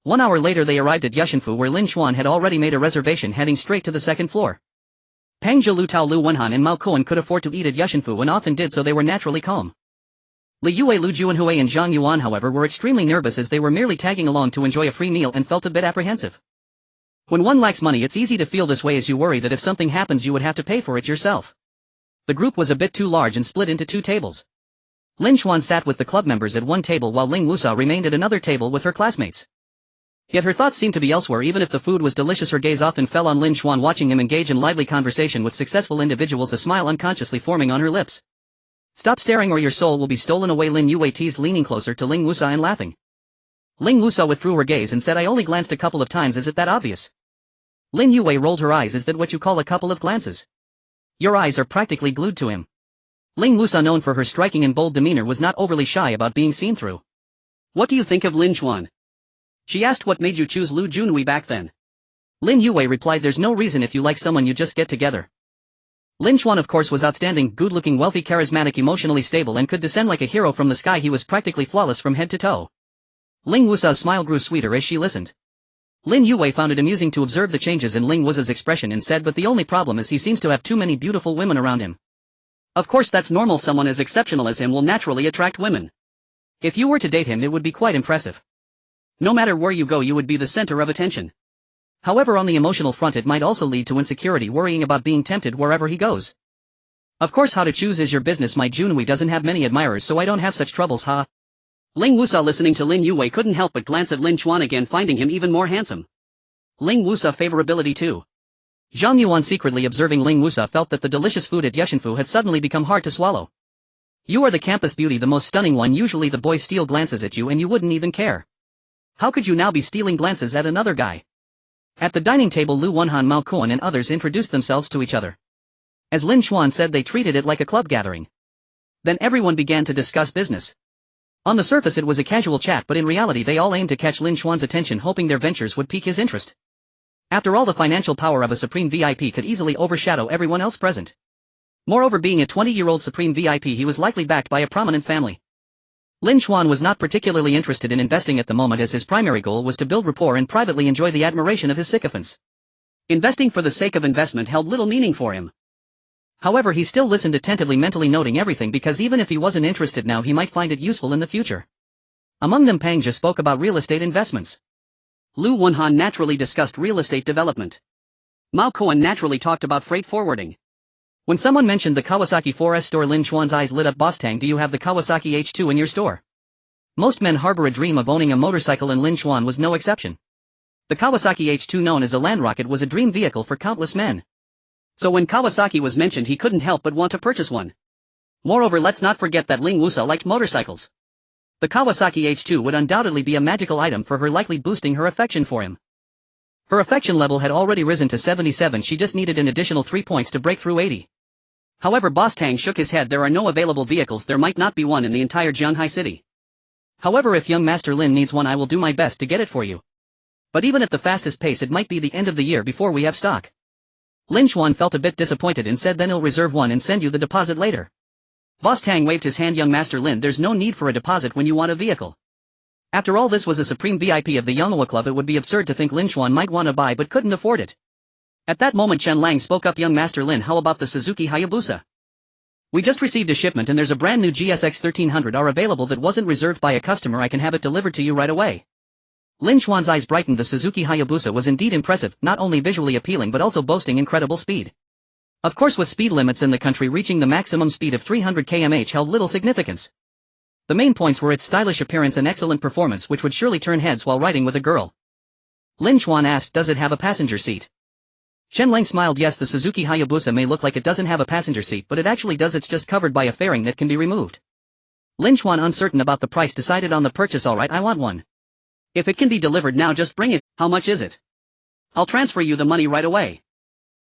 1 hour later they arrived at Yushanfu, where Lin Xuan had already made a reservation, heading straight to the second floor. Peng Zhilu, Tao Lu Wenhan and Mao Kuan could afford to eat at Yushanfu and often did, so they were naturally calm. Li Yue, Lu Junhui and Zhang Yuan, however, were extremely nervous, as they were merely tagging along to enjoy a free meal and felt a bit apprehensive. When one lacks money, it's easy to feel this way, as you worry that if something happens you would have to pay for it yourself. The group was a bit too large and split into 2 tables. Lin Xuan sat with the club members at one table while Ling Wusa remained at another table with her classmates. Yet her thoughts seemed to be elsewhere. Even if the food was delicious, her gaze often fell on Lin Xuan, watching him engage in lively conversation with successful individuals, a smile unconsciously forming on her lips. "Stop staring or your soul will be stolen away," Lin Yue teased, leaning closer to Ling Wusa and laughing. Ling Wusa withdrew her gaze and said, "I only glanced a couple of times, is it that obvious?" Lin Yue rolled her eyes. "Is that what you call a couple of glances? Your eyes are practically glued to him." Ling Wusa, known for her striking and bold demeanor, was not overly shy about being seen through. "What do you think of Lin Xuan?" she asked. "What made you choose Lu Junhui back then?" Lin Yue replied, "There's no reason. If you like someone you just get together." Lin Xuan of course was outstanding, good-looking, wealthy, charismatic, emotionally stable, and could descend like a hero from the sky. He was practically flawless from head to toe. Ling Wusa's smile grew sweeter as she listened. Lin Yue found it amusing to observe the changes in Ling Wusa's expression and said, "But the only problem is he seems to have too many beautiful women around him." "Of course that's normal. Someone as exceptional as him will naturally attract women. If you were to date him it would be quite impressive. No matter where you go you would be the center of attention. However, on the emotional front it might also lead to insecurity, worrying about being tempted wherever he goes. Of course, how to choose is your business. My Junhui doesn't have many admirers, so I don't have such troubles, ha. Ling Wusa, listening to Lin Yue, couldn't help but glance at Lin Chuan again, finding him even more handsome. Ling Wusa favorability too. Zhang Yuan, secretly observing Ling Wusa, felt that the delicious food at Yushinfu had suddenly become hard to swallow. You are the campus beauty, the most stunning one. Usually the boys steal glances at you and you wouldn't even care. How could you now be stealing glances at another guy? At the dining table, Lu Wenhan, Mao Kuan and others introduced themselves to each other. As Lin Chuan said, they treated it like a club gathering. Then everyone began to discuss business. On the surface it was a casual chat, but in reality they all aimed to catch Lin Chuan's attention, hoping their ventures would pique his interest. After all, the financial power of a supreme VIP could easily overshadow everyone else present. Moreover, being a 20-year-old supreme VIP, he was likely backed by a prominent family. Lin Chuan was not particularly interested in investing at the moment, as his primary goal was to build rapport and privately enjoy the admiration of his sycophants. Investing for the sake of investment held little meaning for him. However, he still listened attentively, mentally noting everything, because even if he wasn't interested now, he might find it useful in the future. Among them, Pang Jia spoke about real estate investments. Lu Wenhan naturally discussed real estate development. Mao Kuan naturally talked about freight forwarding. When someone mentioned the Kawasaki 4S store, Lin Chuan's eyes lit up. Boss Tang, do you have the Kawasaki H2 in your store? Most men harbor a dream of owning a motorcycle, and Lin Chuan was no exception. The Kawasaki H2, known as a land rocket, was a dream vehicle for countless men. So when Kawasaki was mentioned, he couldn't help but want to purchase one. Moreover, let's not forget that Ling Wusa liked motorcycles. The Kawasaki H2 would undoubtedly be a magical item for her, likely boosting her affection for him. Her affection level had already risen to 77, she just needed an additional 3 points to break through 80. However, Boss Tang shook his head. There are no available vehicles. There might not be one in the entire Jianghai city. However, if young Master Lin needs one, I will do my best to get it for you. But even at the fastest pace, it might be the end of the year before we have stock. Lin Chuan felt a bit disappointed and said, then I'll reserve one and send you the deposit later. Boss Tang waved his hand. Young Master Lin, there's no need for a deposit when you want a vehicle. After all, this was a supreme VIP of the Yonghua Club. It would be absurd to think Lin Chuan might want to buy but couldn't afford it. At that moment, Chen Lang spoke up. Young Master Lin, how about the Suzuki Hayabusa? We just received a shipment and there's a brand new GSX 1300R available that wasn't reserved by a customer. I can have it delivered to you right away. Lin Chuan's eyes brightened. The Suzuki Hayabusa was indeed impressive, not only visually appealing but also boasting incredible speed. Of course, with speed limits in the country, reaching the maximum speed of 300 km/h held little significance. The main points were its stylish appearance and excellent performance, which would surely turn heads while riding with a girl. Lin Chuan asked, does it have a passenger seat? Chen Lang smiled. Yes, the Suzuki Hayabusa may look like it doesn't have a passenger seat, but it actually does. It's just covered by a fairing that can be removed. Lin Chuan, uncertain about the price, decided on the purchase. Alright, I want one. If it can be delivered now, just bring it. How much is it? I'll transfer you the money right away.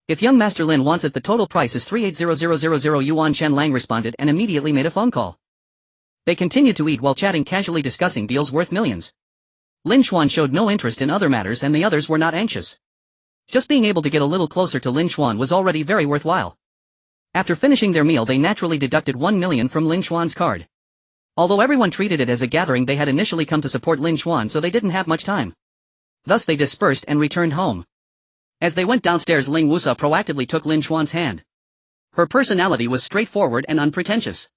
If young Master Lin wants it, the total price is 380000 yuan. Chen Lang responded and immediately made a phone call. They continued to eat while chatting, casually discussing deals worth millions. Lin Chuan showed no interest in other matters and the others were not anxious. Just being able to get a little closer to Lin Chuan was already very worthwhile. After finishing their meal, they naturally deducted 1 million from Lin Chuan's card. Although everyone treated it as a gathering, they had initially come to support Lin Chuan, so they didn't have much time. Thus they dispersed and returned home. As they went downstairs, Ling Wusa proactively took Lin Chuan's hand. Her personality was straightforward and unpretentious.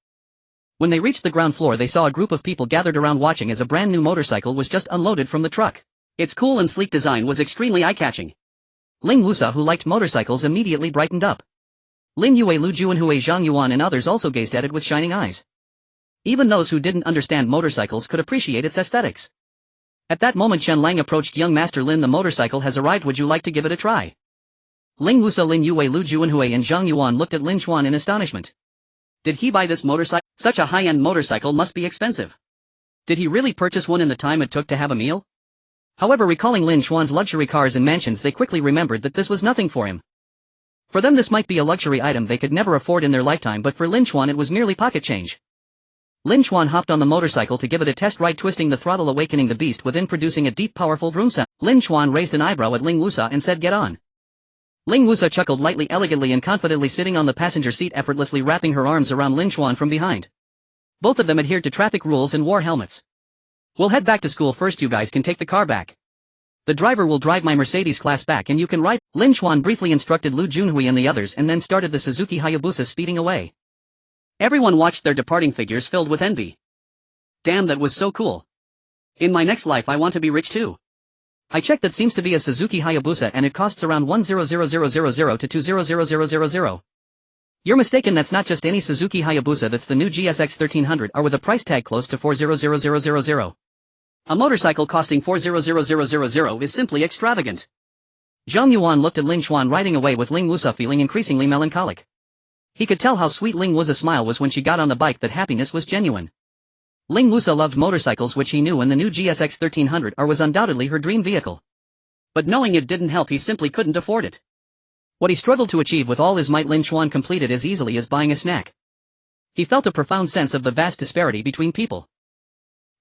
When they reached the ground floor, they saw a group of people gathered around watching as a brand new motorcycle was just unloaded from the truck. Its cool and sleek design was extremely eye-catching. Ling Wusa, who liked motorcycles, immediately brightened up. Lin Yue, Lu Juanhui, Zhang Yuan and others also gazed at it with shining eyes. Even those who didn't understand motorcycles could appreciate its aesthetics. At that moment, Chen Lang approached. Young Master Lin, the motorcycle has arrived, would you like to give it a try? Ling Wusa, Lin Yue, Lu Juanhui and Zhang Yuan looked at Lin Chuan in astonishment. Did he buy this motorcycle? Such a high-end motorcycle must be expensive. Did he really purchase one in the time it took to have a meal? However, recalling Lin Chuan's luxury cars and mansions, they quickly remembered that this was nothing for him. For them this might be a luxury item they could never afford in their lifetime, but for Lin Chuan it was merely pocket change. Lin Chuan hopped on the motorcycle to give it a test ride, twisting the throttle, awakening the beast within, producing a deep, powerful vroom sound. Lin Chuan raised an eyebrow at Ling Wusa and said, get on. Ling Wusa chuckled lightly, elegantly and confidently sitting on the passenger seat, effortlessly wrapping her arms around Lin Chuan from behind. Both of them adhered to traffic rules and wore helmets. We'll head back to school first, you guys can take the car back. The driver will drive my Mercedes class back and you can ride. Lin Chuan briefly instructed Lu Junhui and the others and then started the Suzuki Hayabusa speeding away. Everyone watched their departing figures filled with envy. Damn, that was so cool. In my next life I want to be rich too. I checked, that seems to be a Suzuki Hayabusa and it costs around 100,000 to 200,000. You're mistaken, that's not just any Suzuki Hayabusa, that's the new GSX 1300 R with a price tag close to 400,000. A motorcycle costing 400,000 is simply extravagant. Zhang Yuan looked at Ling Xuan riding away with Ling Wusa feeling increasingly melancholic. He could tell how sweet Ling Wusa's smile was when she got on the bike, that happiness was genuine. Ling Wusa loved motorcycles, which he knew, and the new GSX 1300 R was undoubtedly her dream vehicle. But knowing it didn't help, he simply couldn't afford it. What he struggled to achieve with all his might, Ling Xuan completed as easily as buying a snack. He felt a profound sense of the vast disparity between people.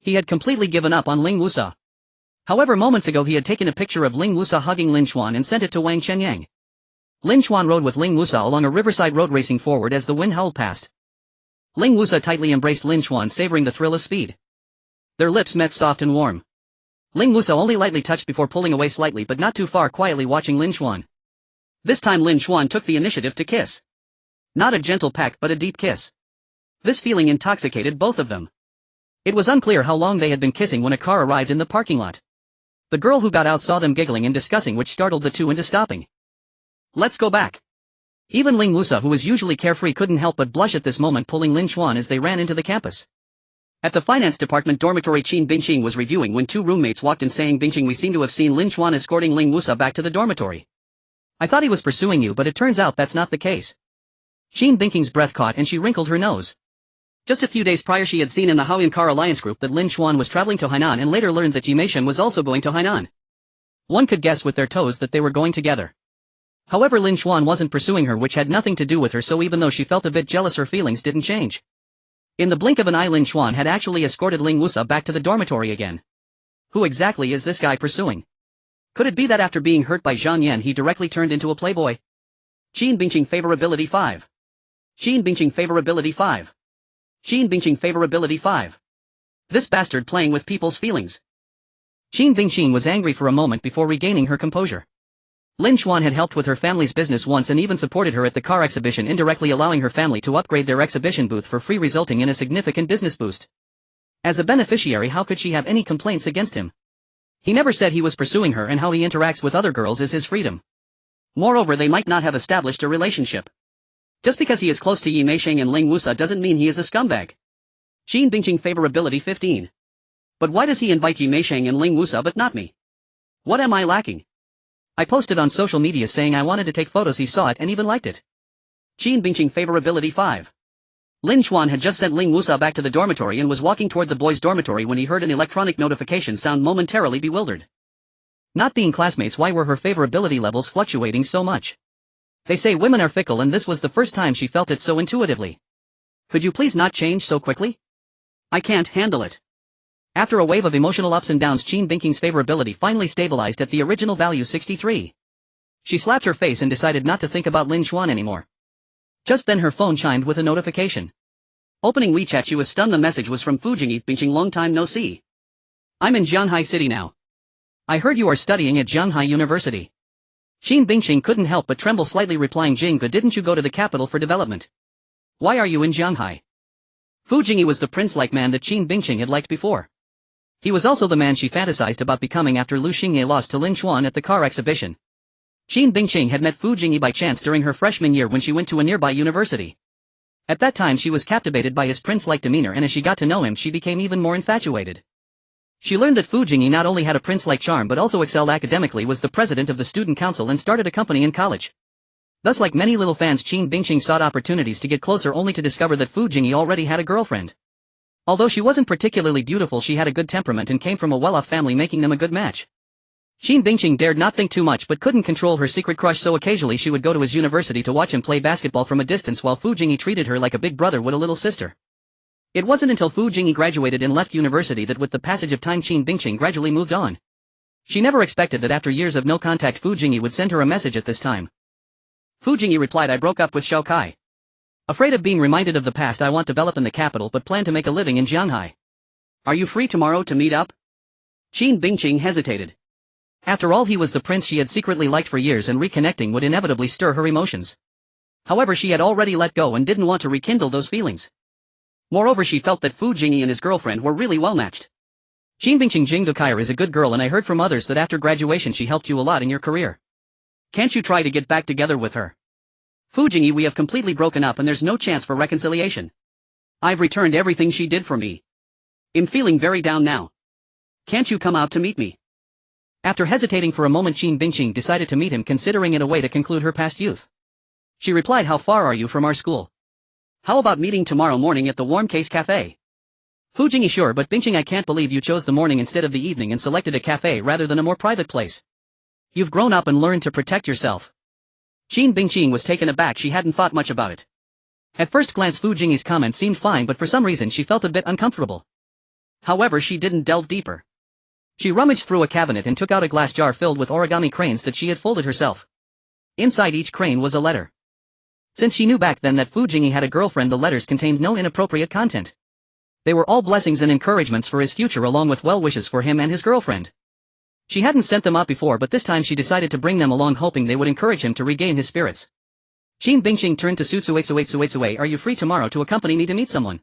He had completely given up on Ling Wusa. However, moments ago he had taken a picture of Ling Wusa hugging Ling Xuan and sent it to Wang Chenyang. Ling Xuan rode with Ling Wusa along a riverside road, racing forward as the wind howled past. Ling Wusa tightly embraced Ling Xuan, savoring the thrill of speed. Their lips met, soft and warm. Ling Wusa only lightly touched before pulling away slightly, but not too far, quietly watching Ling Xuan. This time Ling Xuan took the initiative to kiss. Not a gentle peck, but a deep kiss. This feeling intoxicated both of them. It was unclear how long they had been kissing when a car arrived in the parking lot. The girl who got out saw them giggling and discussing, which startled the two into stopping. Let's go back. Even Ling Wusa, who was usually carefree, couldn't help but blush at this moment, pulling Ling Xuan as they ran into the campus. At the finance department dormitory, Qin Bingqing was reviewing when two roommates walked in, saying, "Bingqing, we seem to have seen Ling Xuan escorting Ling Wusa back to the dormitory. I thought he was pursuing you, but it turns out that's not the case." Qin Bingqing's breath caught and she wrinkled her nose. Just a few days prior she had seen in the Haoyan Car Alliance group that Ling Xuan was traveling to Hainan, and later learned that Ji Meishan was also going to Hainan. One could guess with their toes that they were going together. However, Ling Xuan wasn't pursuing her, which had nothing to do with her, so even though she felt a bit jealous, her feelings didn't change. In the blink of an eye, Ling Xuan had actually escorted Ling Wusa back to the dormitory again. Who exactly is this guy pursuing? Could it be that after being hurt by Zhang Yan he directly turned into a playboy? Qin Bingqing favorability 5. Qin Bingqing favorability 5. Qin Bingqing favorability 5. This bastard playing with people's feelings. Qin Bingqing was angry for a moment before regaining her composure. Ling Xuan had helped with her family's business once and even supported her at the car exhibition, indirectly allowing her family to upgrade their exhibition booth for free, resulting in a significant business boost. As a beneficiary, how could she have any complaints against him? He never said he was pursuing her, and how he interacts with other girls is his freedom. Moreover, they might not have established a relationship. Just because he is close to Yi Meisheng and Ling Wusa doesn't mean he is a scumbag. Qin Bingqing favorability 15. But why does he invite Yi Meisheng and Ling Wusa but not me? What am I lacking? I posted on social media saying I wanted to take photos, he saw it and even liked it. Qin Bingqing favorability 5. Ling Xuan had just sent Ling Wusa back to the dormitory and was walking toward the boys' dormitory when he heard an electronic notification sound, momentarily bewildered. Not being classmates, why were her favorability levels fluctuating so much? They say women are fickle, and this was the first time she felt it so intuitively. Could you please not change so quickly? I can't handle it. After a wave of emotional ups and downs, Qin Bingqing's favorability finally stabilized at the original value 63. She slapped her face and decided not to think about Ling Xuan anymore. Just then her phone chimed with a notification. Opening WeChat, she was stunned. The message was from Fujing Bingqing, long time no see. I'm in Jianhai City now. I heard you are studying at Jianhai University. Qin Bingqing couldn't help but tremble slightly, replying, "Jingge, didn't you go to the capital for development? Why are you in Jianhai?" Fujing was the prince-like man that Qin Bingqing had liked before. He was also the man she fantasized about becoming after Lu Xingye lost to Ling Xuan at the car exhibition. Qin Bingqing had met Fujing by chance during her freshman year when she went to a nearby university. At that time she was captivated by his prince-like demeanor, and as she got to know him she became even more infatuated. She learned that Fujing not only had a prince-like charm but also excelled academically, was the president of the student council, and started a company in college. Thus, like many little fans, Qin Bingqing sought opportunities to get closer, only to discover that Fujing already had a girlfriend. Although she wasn't particularly beautiful, she had a good temperament and came from a well-off family, making them a good match. Qin Bingqing dared not think too much but couldn't control her secret crush, so occasionally she would go to his university to watch him play basketball from a distance, while Fujing treated her like a big brother would a little sister. It wasn't until Fujing graduated and left university that with the passage of time Qin Bingqing gradually moved on. She never expected that after years of no contact Fujing would send her a message at this time. Fujing replied, "I broke up with Xiao Kai. Afraid of being reminded of the past, I want to develop in the capital but plan to make a living in Jianhai. Are you free tomorrow to meet up?" Qin Bingqing hesitated. After all, he was the prince she had secretly liked for years, and reconnecting would inevitably stir her emotions. However, she had already let go and didn't want to rekindle those feelings. Moreover, she felt that Fujing and his girlfriend were really well matched. Jinbingqing Jingdokaier is a good girl and I heard from others that after graduation she helped you a lot in your career. Can't you try to get back together with her? Fu Jingyi, we have completely broken up and there's no chance for reconciliation. I've returned everything she did for me. I'm feeling very down now. Can't you come out to meet me? After hesitating for a moment, Jinbingqing decided to meet him, considering it a way to conclude her past youth. She replied, how far are you from our school? How about meeting tomorrow morning at the Warm Case Cafe? Fu Jingyi, sure, but Bingqing, I can't believe you chose the morning instead of the evening and selected a cafe rather than a more private place. You've grown up and learned to protect yourself. Jinbingqing was taken aback. She hadn't thought much about it. At first glance Fu Jingyi's comment seemed fine, but for some reason she felt a bit uncomfortable. However, she didn't delve deeper. She rummaged through a cabinet and took out a glass jar filled with origami cranes that she had folded herself. Inside each crane was a letter. Since she knew back then that Fu Jingyi had a girlfriend, the letters contained no inappropriate content. They were all blessings and encouragements for his future along with well wishes for him and his girlfriend. She hadn't sent them out before, but this time she decided to bring them along, hoping they would encourage him to regain his spirits. Jinbingqing turned to Sutsue, are you free tomorrow to accompany me to meet someone?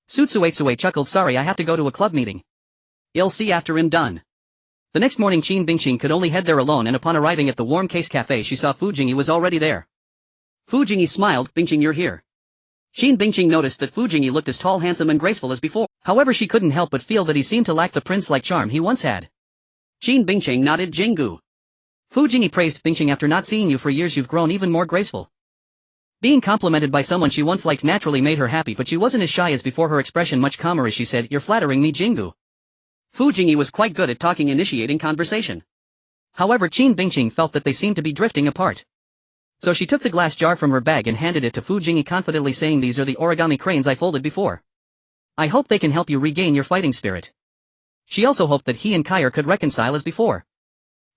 Sutsue chuckled, sorry, I have to go to a club meeting. I'll see after I'm done. The next morning Jinbingqing could only head there alone, and upon arriving at the Warm Case Cafe she saw Fu Jingyi was already there. Fu Jingyi smiled, Bingqing, you're here. Jinbingqing noticed that Fu Jingyi looked as tall, handsome and graceful as before, however she couldn't help but feel that he seemed to lack the prince-like charm he once had. Jinbingqing nodded. Jingu. Fu Jingyi praised, Bingqing, after not seeing you for years you've grown even more graceful. Being complimented by someone she once liked naturally made her happy, but she wasn't as shy as before, her expression much calmer as she said, you're flattering me, Jingu. Fu Jingyi was quite good at talking, initiating conversation. However, Jinbingqing felt that they seemed to be drifting apart. So she took the glass jar from her bag and handed it to Fu Jingyi, confidently saying, these are the origami cranes I folded before. I hope they can help you regain your fighting spirit. She also hoped that he and Kaier could reconcile as before.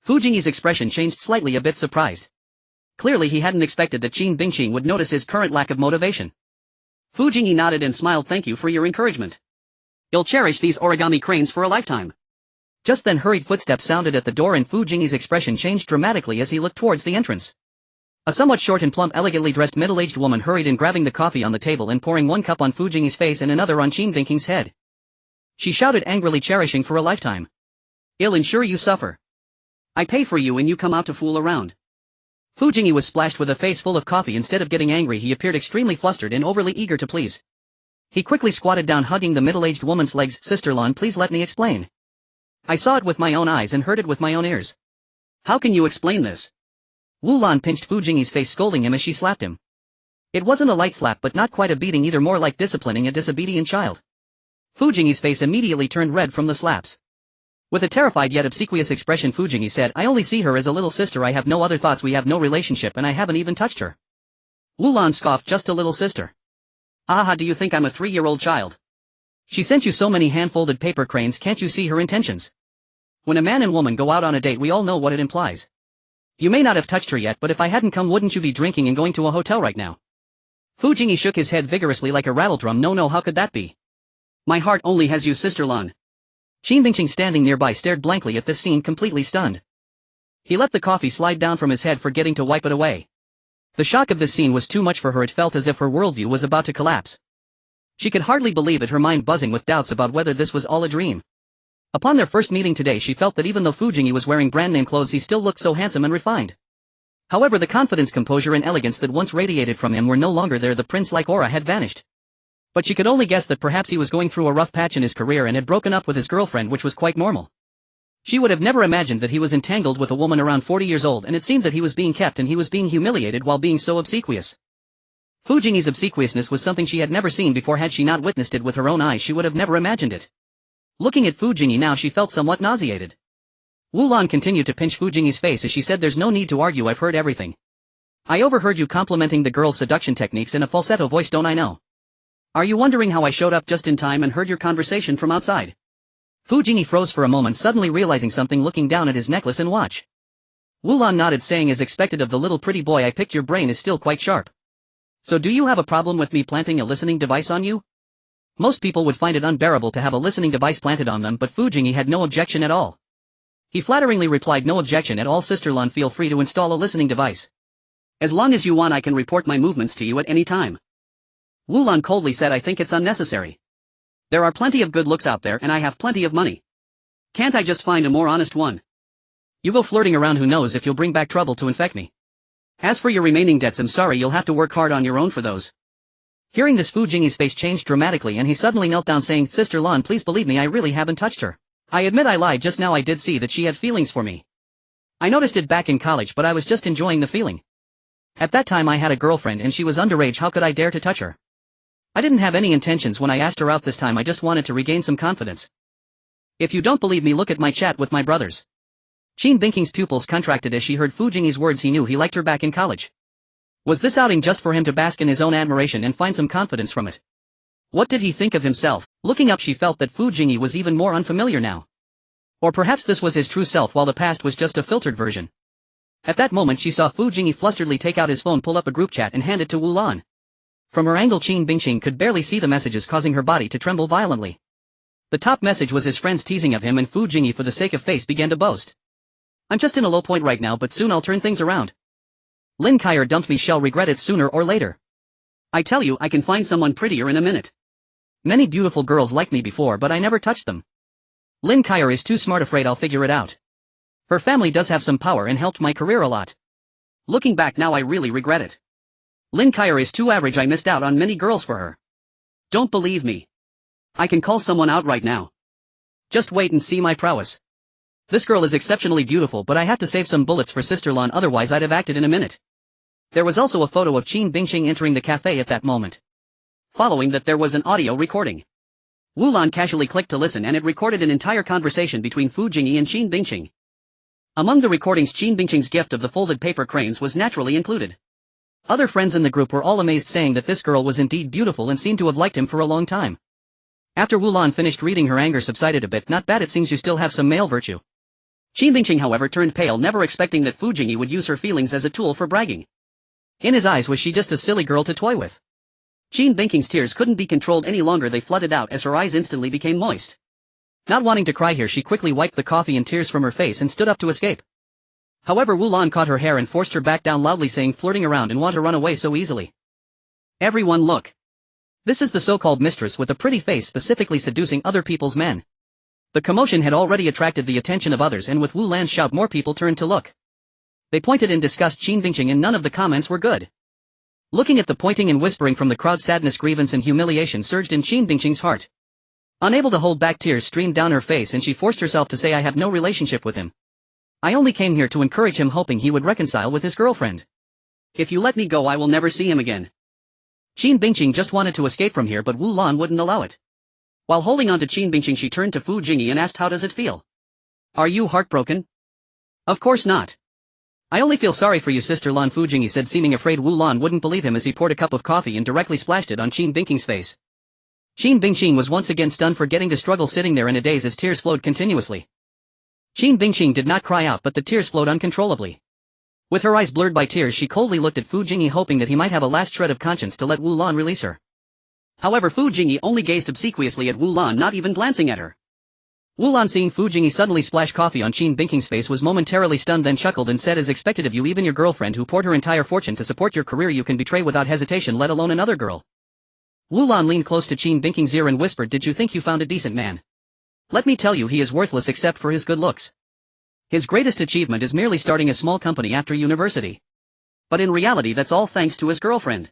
Fu Jingyi's expression changed slightly, a bit surprised. Clearly he hadn't expected that Jinbingqing would notice his current lack of motivation. Fu Jingyi nodded and smiled, thank you for your encouragement. I'll cherish these origami cranes for a lifetime. Just then hurried footsteps sounded at the door and Fu Jingyi's expression changed dramatically as he looked towards the entrance. A somewhat short and plump, elegantly dressed middle-aged woman hurried in, grabbing the coffee on the table and pouring one cup on Fu Jingyi's face and another on Jinbingqing's head. She shouted angrily, cherishing for a lifetime. I'll ensure you suffer. I pay for you and you come out to fool around. Fu Jingyi was splashed with a face full of coffee. Instead of getting angry, he appeared extremely flustered and overly eager to please. He quickly squatted down, hugging the middle-aged woman's legs. Sister Lan, please let me explain. I saw it with my own eyes and heard it with my own ears. How can you explain this? Wu Lan pinched Fu Jingyi's face, scolding him as she slapped him. It wasn't a light slap, but not quite a beating either, more like disciplining a disobedient child. Fu Jingyi's face immediately turned red from the slaps. With a terrified yet obsequious expression, Fu Jingyi said, I only see her as a little sister, I have no other thoughts, we have no relationship and I haven't even touched her. Wu Lan scoffed, just a little sister. Aha, do you think I'm a 3-year-old child? She sent you so many hand-folded paper cranes, can't you see her intentions? When a man and woman go out on a date, we all know what it implies. You may not have touched her yet, but if I hadn't come, wouldn't you be drinking and going to a hotel right now? Fu Jingyi shook his head vigorously like a rattledrum. No, how could that be? My heart only has you, Sister Lan. Jinbingqing, standing nearby, stared blankly at this scene, completely stunned. He let the coffee slide down from his head, forgetting to wipe it away. The shock of this scene was too much for her. It felt as if her worldview was about to collapse. She could hardly believe it, her mind buzzing with doubts about whether this was all a dream. Upon their first meeting today, she felt that even though Fu Jingyi was wearing brand-name clothes, he still looked so handsome and refined. However, the confidence, composure and elegance that once radiated from him were no longer there. The prince-like aura had vanished. But she could only guess that perhaps he was going through a rough patch in his career and had broken up with his girlfriend, which was quite normal. She would have never imagined that he was entangled with a woman around 40 years old, and it seemed that he was being kept and he was being humiliated while being so obsequious. Fu Jingyi's obsequiousness was something she had never seen before. Had she not witnessed it with her own eyes, she would have never imagined it. Looking at Fu Jingyi now, she felt somewhat nauseated. Wu Lan continued to pinch Fu Jingyi's face as she said, there's no need to argue, I've heard everything. I overheard you complimenting the girl's seduction techniques in a falsetto voice, don't I know? Are you wondering how I showed up just in time and heard your conversation from outside? Fu Jingyi froze for a moment, suddenly realizing something, looking down at his necklace and watch. Wu Lan nodded, saying, as expected of the little pretty boy, I picked your brain is still quite sharp. So do you have a problem with me planting a listening device on you? Most people would find it unbearable to have a listening device planted on them, but Fu Jingyi had no objection at all. He flatteringly replied, no objection at all, Sister Lan, feel free to install a listening device. As long as you want, I can report my movements to you at any time. Wu Lan coldly said, I think it's unnecessary. There are plenty of good looks out there and I have plenty of money. Can't I just find a more honest one? You go flirting around, who knows if you'll bring back trouble to infect me. As for your remaining debts, I'm sorry, you'll have to work hard on your own for those. Hearing this, Fu Jingyi's face changed dramatically and he suddenly knelt down saying, Sister Lan, please believe me, I really haven't touched her. I admit I lied just now, I did see that she had feelings for me. I noticed it back in college, but I was just enjoying the feeling. At that time I had a girlfriend and she was underage, how could I dare to touch her? I didn't have any intentions when I asked her out this time, I just wanted to regain some confidence. If you don't believe me, look at my chat with my brothers. Qin Bingqing's pupils contracted as she heard Fu Jingyi's words. He knew he liked her back in college. Was this outing just for him to bask in his own admiration and find some confidence from it? What did he think of himself? Looking up, she felt that Fu Jingyi was even more unfamiliar now. Or perhaps this was his true self while the past was just a filtered version. At that moment she saw Fu Jingyi flusteredly take out his phone, pull up a group chat and hand it to Wu Lan. From her angle, Qin Bingqing could barely see the messages, causing her body to tremble violently. The top message was his friends teasing of him, and Fu Jingyi, for the sake of face, began to boast. I'm just in a low point right now, but soon I'll turn things around. Lin Kaier dumped me, shall regret it sooner or later. I tell you, I can find someone prettier in a minute. Many beautiful girls liked me before, but I never touched them. Lin Kaier is too smart, afraid I'll figure it out. Her family does have some power and helped my career a lot. Looking back now, I really regret it. Lin Kaier is too average, I missed out on many girls for her. Don't believe me? I can call someone out right now. Just wait and see my prowess. This girl is exceptionally beautiful, but I have to save some bullets for Sister Lan, otherwise I'd have acted in a minute. There was also a photo of Qin Bingqing entering the cafe at that moment. Following that, there was an audio recording. Wu Lan casually clicked to listen, and it recorded an entire conversation between Fu Jingyi and Qin Bingqing. Among the recordings, Qin Bingqing's gift of the folded paper cranes was naturally included. Other friends in the group were all amazed, saying that this girl was indeed beautiful and seemed to have liked him for a long time. After Wu Lan finished reading, her anger subsided a bit. Not bad, it seems you still have some male virtue. Qin Bingqing, however, turned pale, never expecting that Fu Jingyi would use her feelings as a tool for bragging. In his eyes, was she just a silly girl to toy with? Qin Bingqing's tears couldn't be controlled any longer, they flooded out as her eyes instantly became moist. Not wanting to cry here, she quickly wiped the coffee and tears from her face and stood up to escape. However, Wu Lan caught her hair and forced her back down, loudly saying, flirting around and want to run away so easily. Everyone look. This is the so-called mistress with a pretty face specifically seducing other people's men. The commotion had already attracted the attention of others, and with Wu Lan's shout more people turned to look. They pointed in disgust Qin Bingqing, and none of the comments were good. Looking at the pointing and whispering from the crowd, sadness, grievance and humiliation surged in Qin Bingqing's heart. Unable to hold back, tears streamed down her face and she forced herself to say, I have no relationship with him. I only came here to encourage him, hoping he would reconcile with his girlfriend. If you let me go, I will never see him again. Qin Bingqing just wanted to escape from here, but Wu Lan wouldn't allow it. While holding on to Qin Bingqing, she turned to Fu Jingyi and asked, how does it feel? Are you heartbroken? Of course not. I only feel sorry for you, Sister Lan, Fu Jingyi said, seeming afraid Wu Lan wouldn't believe him as he poured a cup of coffee and directly splashed it on Qin Bingqing's face. Qin Bingqing was once again stunned, forgetting to struggle, sitting there in a daze as tears flowed continuously. Qin Bingqing did not cry out, but the tears flowed uncontrollably. With her eyes blurred by tears, she coldly looked at Fu Jingyi, hoping that he might have a last shred of conscience to let Wu Lan release her. However, Fu Jingyi only gazed obsequiously at Wu Lan, not even glancing at her. Wu Lan, seeing Fu Jingyi suddenly splash coffee on Qin Bingqing's face, was momentarily stunned, then chuckled and said, as expected of you, even your girlfriend who poured her entire fortune to support your career you can betray without hesitation, let alone another girl. Wu Lan leaned close to Qin Bingqing's ear and whispered, did you think you found a decent man? Let me tell you, he is worthless except for his good looks. His greatest achievement is merely starting a small company after university. But in reality, that's all thanks to his girlfriend.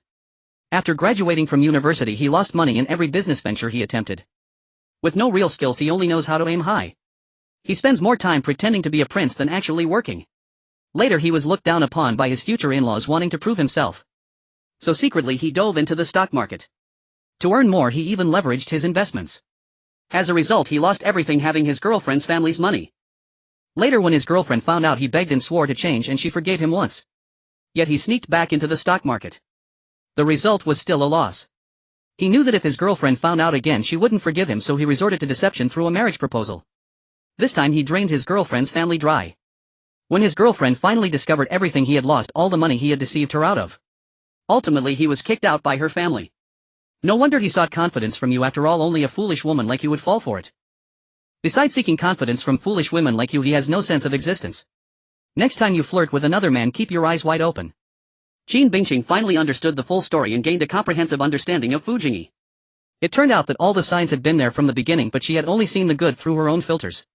After graduating from university, he lost money in every business venture he attempted. With no real skills, he only knows how to aim high. He spends more time pretending to be a prince than actually working. Later, he was looked down upon by his future in-laws, wanting to prove himself. So secretly he dove into the stock market. To earn more, he even leveraged his investments. As a result, he lost everything, having his girlfriend's family's money. Later, when his girlfriend found out, he begged and swore to change, and she forgave him once. Yet he sneaked back into the stock market. The result was still a loss. He knew that if his girlfriend found out again, she wouldn't forgive him, so he resorted to deception through a marriage proposal. This time he drained his girlfriend's family dry. When his girlfriend finally discovered everything he had lost, all the money he had deceived her out of. Ultimately, he was kicked out by her family. No wonder he sought confidence from you. After all, only a foolish woman like you would fall for it. Besides seeking confidence from foolish women like you, he has no sense of existence. Next time you flirt with another man, keep your eyes wide open. Qin Bingqing finally understood the full story and gained a comprehensive understanding of Fu Jingyi. It turned out that all the signs had been there from the beginning, but she had only seen the good through her own filters.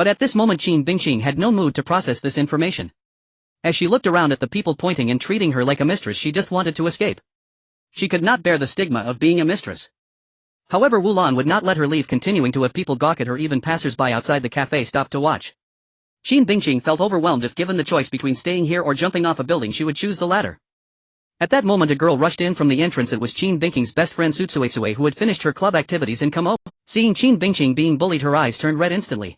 But at this moment Qin Bingqing had no mood to process this information. As she looked around at the people pointing and treating her like a mistress, she just wanted to escape. She could not bear the stigma of being a mistress. However, Wulan would not let her leave, continuing to have people gawk at her. Even passers-by outside the cafe stopped to watch. Qin Bingqing felt overwhelmed. If given the choice between staying here or jumping off a building, she would choose the latter. At that moment a girl rushed in from the entrance. It was Qin Bingqing's best friend Sutsuetsue, who had finished her club activities and come over. Seeing Qin Bingqing being bullied, her eyes turned red instantly.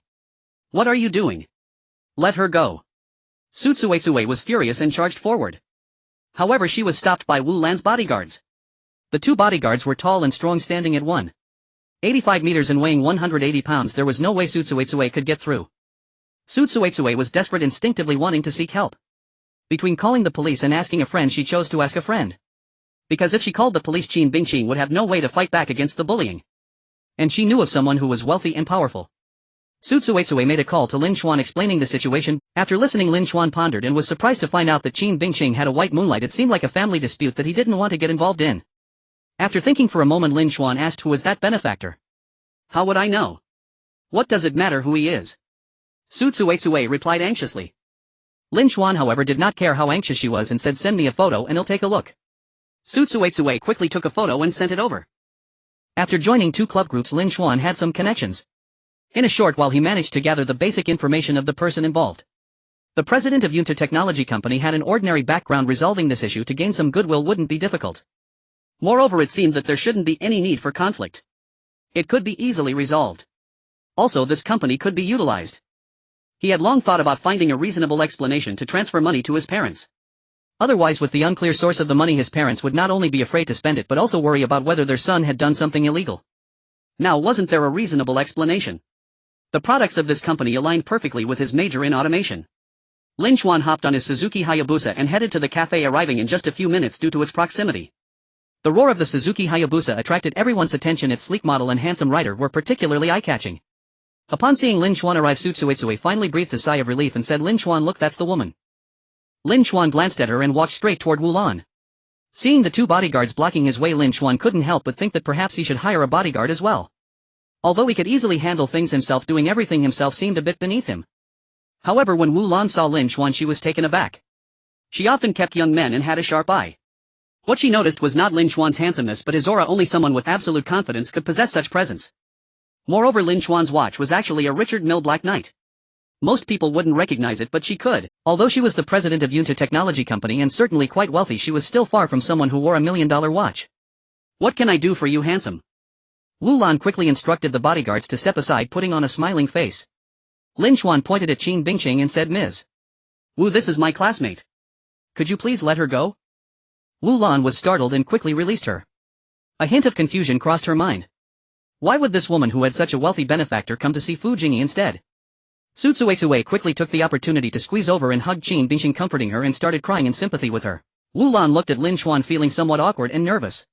"What are you doing? Let her go." Sutsuetsue was furious and charged forward. However, she was stopped by Wu Lan's bodyguards. The two bodyguards were tall and strong, standing at 185 meters and weighing 180 pounds. There was no way Sutsuetsue could get through. Sutsuetsue was desperate, instinctively wanting to seek help. Between calling the police and asking a friend, she chose to ask a friend. Because if she called the police, Qin Bingqing would have no way to fight back against the bullying. And she knew of someone who was wealthy and powerful. Sutsuetsue made a call to Lin Xuan explaining the situation. After listening, Lin Xuan pondered and was surprised to find out that Qin Bingqing had a white moonlight. It seemed like a family dispute that he didn't want to get involved in. After thinking for a moment, Lin Xuan asked, "Who is that benefactor?" "How would I know? What does it matter who he is?" Sutsuetsue replied anxiously. Lin Xuan, however, did not care how anxious she was and said, "Send me a photo and I'll take a look." Sutsuetsue quickly took a photo and sent it over. After joining two club groups, Lin Xuan had some connections. In a short while he managed to gather the basic information of the person involved. The president of Yunta Technology Company had an ordinary background. Resolving this issue to gain some goodwill wouldn't be difficult. Moreover, it seemed that there shouldn't be any need for conflict. It could be easily resolved. Also, this company could be utilized. He had long thought about finding a reasonable explanation to transfer money to his parents. Otherwise, with the unclear source of the money, his parents would not only be afraid to spend it but also worry about whether their son had done something illegal. Now, wasn't there a reasonable explanation? The products of this company aligned perfectly with his major in automation. Lin Xuan hopped on his Suzuki Hayabusa and headed to the cafe, arriving in just a few minutes due to its proximity. The roar of the Suzuki Hayabusa attracted everyone's attention. Its sleek model and handsome rider were particularly eye-catching. Upon seeing Lin Xuan arrive, Sutsuetsue finally breathed a sigh of relief and said, "Lin Xuan, look, that's the woman." Lin Xuan glanced at her and walked straight toward Wulan. Seeing the two bodyguards blocking his way, Lin Xuan couldn't help but think that perhaps he should hire a bodyguard as well. Although he could easily handle things himself, doing everything himself seemed a bit beneath him. However, when Wulan saw Lin Xuan, she was taken aback. She often kept young men and had a sharp eye. What she noticed was not Lin Xuan's handsomeness but his aura. Only someone with absolute confidence could possess such presence. Moreover, Lin Xuan's watch was actually a Richard Mille Black Knight. Most people wouldn't recognize it, but she could. Although she was the president of Yunta Technology Company and certainly quite wealthy, she was still far from someone who wore $1 million watch. "What can I do for you, handsome?" Wulan quickly instructed the bodyguards to step aside, putting on a smiling face. Lin Xuan pointed at Qin Bingqing and said, "Ms. Wu, this is my classmate. Could you please let her go?" Wulan was startled and quickly released her. A hint of confusion crossed her mind. Why would this woman who had such a wealthy benefactor come to see Fu Jingyi instead? Sutsuetsue quickly took the opportunity to squeeze over and hug Qin Bingqing, comforting her, and started crying in sympathy with her. Wulan looked at Lin Xuan, feeling somewhat awkward and nervous.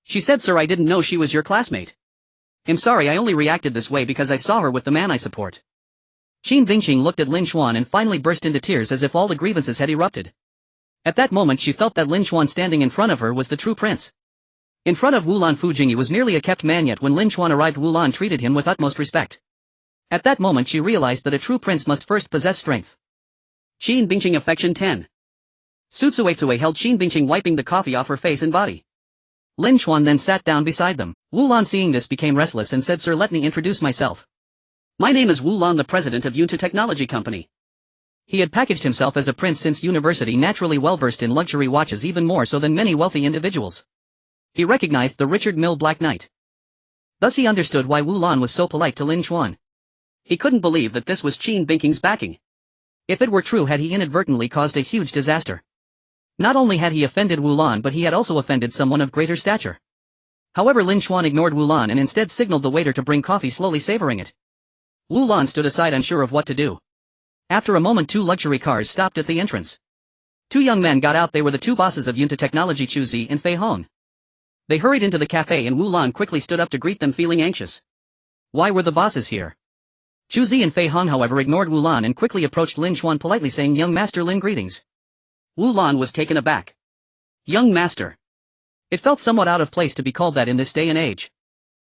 She said, "Sir, I didn't know she was your classmate. I'm sorry, I only reacted this way because I saw her with the man I support." Qin Bingqing looked at Lin Xuan and finally burst into tears as if all the grievances had erupted. At that moment she felt that Lin Xuan standing in front of her was the true prince. In front of Wulan, Fu Jingyi was merely a kept man, yet when Lin Xuan arrived, Wulan treated him with utmost respect. At that moment she realized that a true prince must first possess strength. Qin Bingqing affection 10. Sutsuetsue held Qin Bingqing, wiping the coffee off her face and body. Lin Xuan then sat down beside them. Wulan, seeing this, became restless and said, "Sir, let me introduce myself. My name is Wulan, the president of Yunta Technology Company." He had packaged himself as a prince since university, naturally well-versed in luxury watches, even more so than many wealthy individuals. He recognized the Richard Mille Black Knight. Thus he understood why Wulan was so polite to Lin Xuan. He couldn't believe that this was Qin Bingqing's backing. If it were true, had he inadvertently caused a huge disaster. Not only had he offended Wulan, but he had also offended someone of greater stature. However, Lin Xuan ignored Wulan and instead signaled the waiter to bring coffee, slowly savoring it. Wulan stood aside, unsure of what to do. After a moment, two luxury cars stopped at the entrance. Two young men got out. They were the two bosses of Yunta Technology, Chu Zi and Fei Hong. They hurried into the cafe and Wulan quickly stood up to greet them, feeling anxious. Why were the bosses here? Chu Zi and Fei Hong, however, ignored Wulan and quickly approached Lin Xuan, politely saying, "Young Master Lin, greetings." Wulan was taken aback. Young master. It felt somewhat out of place to be called that in this day and age.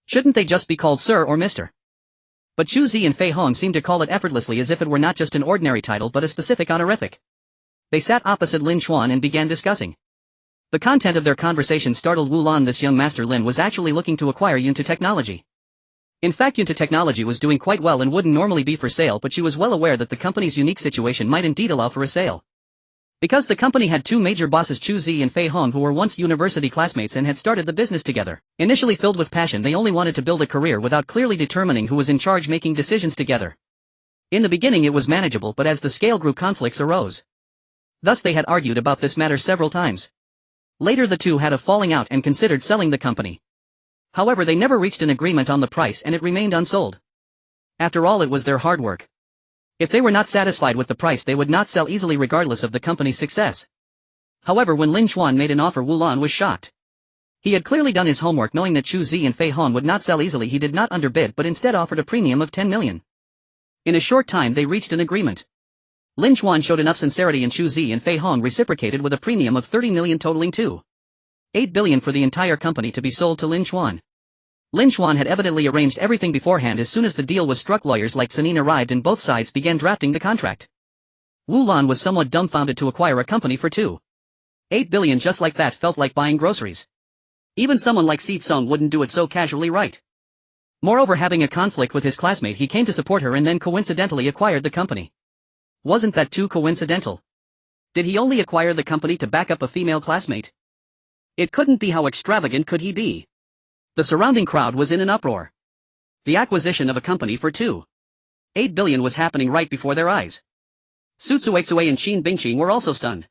Shouldn't they just be called sir or mister? But Chu Zi and Fei Hong seemed to call it effortlessly as if it were not just an ordinary title but a specific honorific. They sat opposite Lin Xuan and began discussing. The content of their conversation startled Wu Lan. This young Master Lin was actually looking to acquire Yunta Technology. In fact, Yunta Technology was doing quite well and wouldn't normally be for sale, but she was well aware that the company's unique situation might indeed allow for a sale. Because the company had two major bosses, Chu Zi and Fei Hong, who were once university classmates and had started the business together. Initially filled with passion, they only wanted to build a career without clearly determining who was in charge, making decisions together. In the beginning it was manageable, but as the scale grew, conflicts arose. Thus they had argued about this matter several times. Later the two had a falling out and considered selling the company. However, they never reached an agreement on the price and it remained unsold. After all, it was their hard work. If they were not satisfied with the price, they would not sell easily regardless of the company's success. However, when Lin Xuan made an offer, Wu Lan was shocked. He had clearly done his homework, knowing that Chu Zi and Fei Hong would not sell easily. He did not underbid but instead offered a premium of 10 million. In a short time they reached an agreement. Lin Xuan showed enough sincerity and Chu Zi and Fei Hong reciprocated with a premium of 30 million, totaling 2.8 billion for the entire company to be sold to Lin Xuan. Lin Xuan had evidently arranged everything beforehand. As soon as the deal was struck, lawyers like Sanin arrived and both sides began drafting the contract. Wu Lan was somewhat dumbfounded. To acquire a company for 2.8 billion just like that felt like buying groceries. Even someone like Si Tsung wouldn't do it so casually, right? Moreover, having a conflict with his classmate, he came to support her and then coincidentally acquired the company. Wasn't that too coincidental? Did he only acquire the company to back up a female classmate? It couldn't be. How extravagant could he be? The surrounding crowd was in an uproar. The acquisition of a company for 2.8 billion was happening right before their eyes. Su Tsuetsue and Qin Bingqing were also stunned.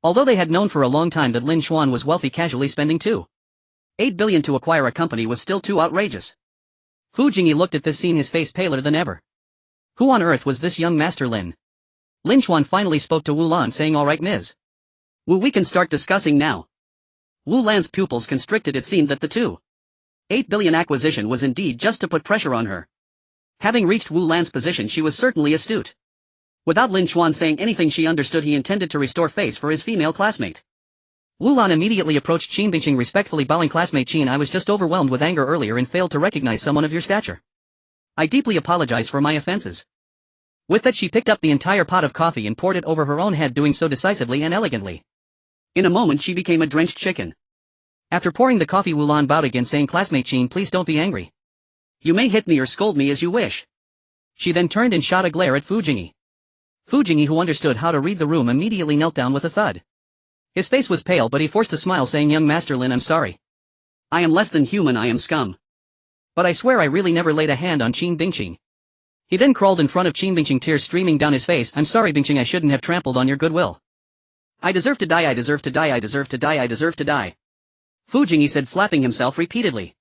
Although they had known for a long time that Lin Xuan was wealthy, casually spending 2.8 billion to acquire a company was still too outrageous. Fu Jingyi looked at this scene, his face paler than ever. Who on earth was this young Master Lin? Lin Xuan finally spoke to Wu Lan, saying, "All right, Ms. Wu, we can start discussing now." Wu Lan's pupils constricted. It seemed that the 2.8 billion acquisition was indeed just to put pressure on her. Having reached Wu Lan's position, she was certainly astute. Without Lin Xuan saying anything, she understood he intended to restore face for his female classmate. Wu Lan immediately approached Qin Bingqing, respectfully bowing. "Classmate Qin, I was just overwhelmed with anger earlier and failed to recognize someone of your stature. I deeply apologize for my offenses." With that, she picked up the entire pot of coffee and poured it over her own head, doing so decisively and elegantly. In a moment she became a drenched chicken. After pouring the coffee, Wu Lan bowed again, saying, "Classmate Qin, please don't be angry. You may hit me or scold me as you wish." She then turned and shot a glare at Fu Jingyi. Fu Jingyi, who understood how to read the room, immediately knelt down with a thud. His face was pale, but he forced a smile, saying, "Young Master Lin, I'm sorry. I am less than human, I am scum. But I swear I really never laid a hand on Qin Bingqing." He then crawled in front of Qin Bingqing, tears streaming down his face. "I'm sorry, Bingqing, I shouldn't have trampled on your goodwill. I deserve to die, I deserve to die, I deserve to die, I deserve to die," Fu Jingyi said, slapping himself repeatedly.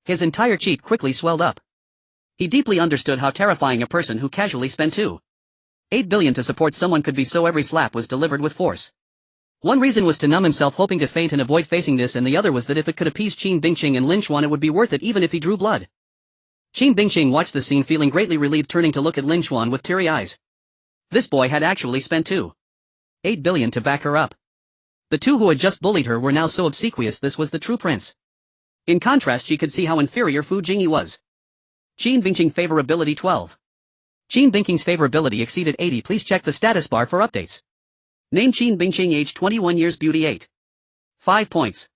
His entire cheek quickly swelled up. He deeply understood how terrifying a person who casually spent 2.8 billion to support someone could be, so every slap was delivered with force. One reason was to numb himself, hoping to faint and avoid facing this, and the other was that if it could appease Qin Bingqing and Lin Xuan, it would be worth it even if he drew blood. Qin Bingqing watched the scene, feeling greatly relieved, turning to look at Lin Xuan with teary eyes. This boy had actually spent 2.8 billion to back her up. The two who had just bullied her were now so obsequious. This was the true prince. In contrast, she could see how inferior Fu Jingyi was. Qin Bingqing favorability 12. Qin Bingqing's favorability exceeded 80. Please check the status bar for updates. Name: Qin Bingqing, age 21 years, beauty 8. 5 points.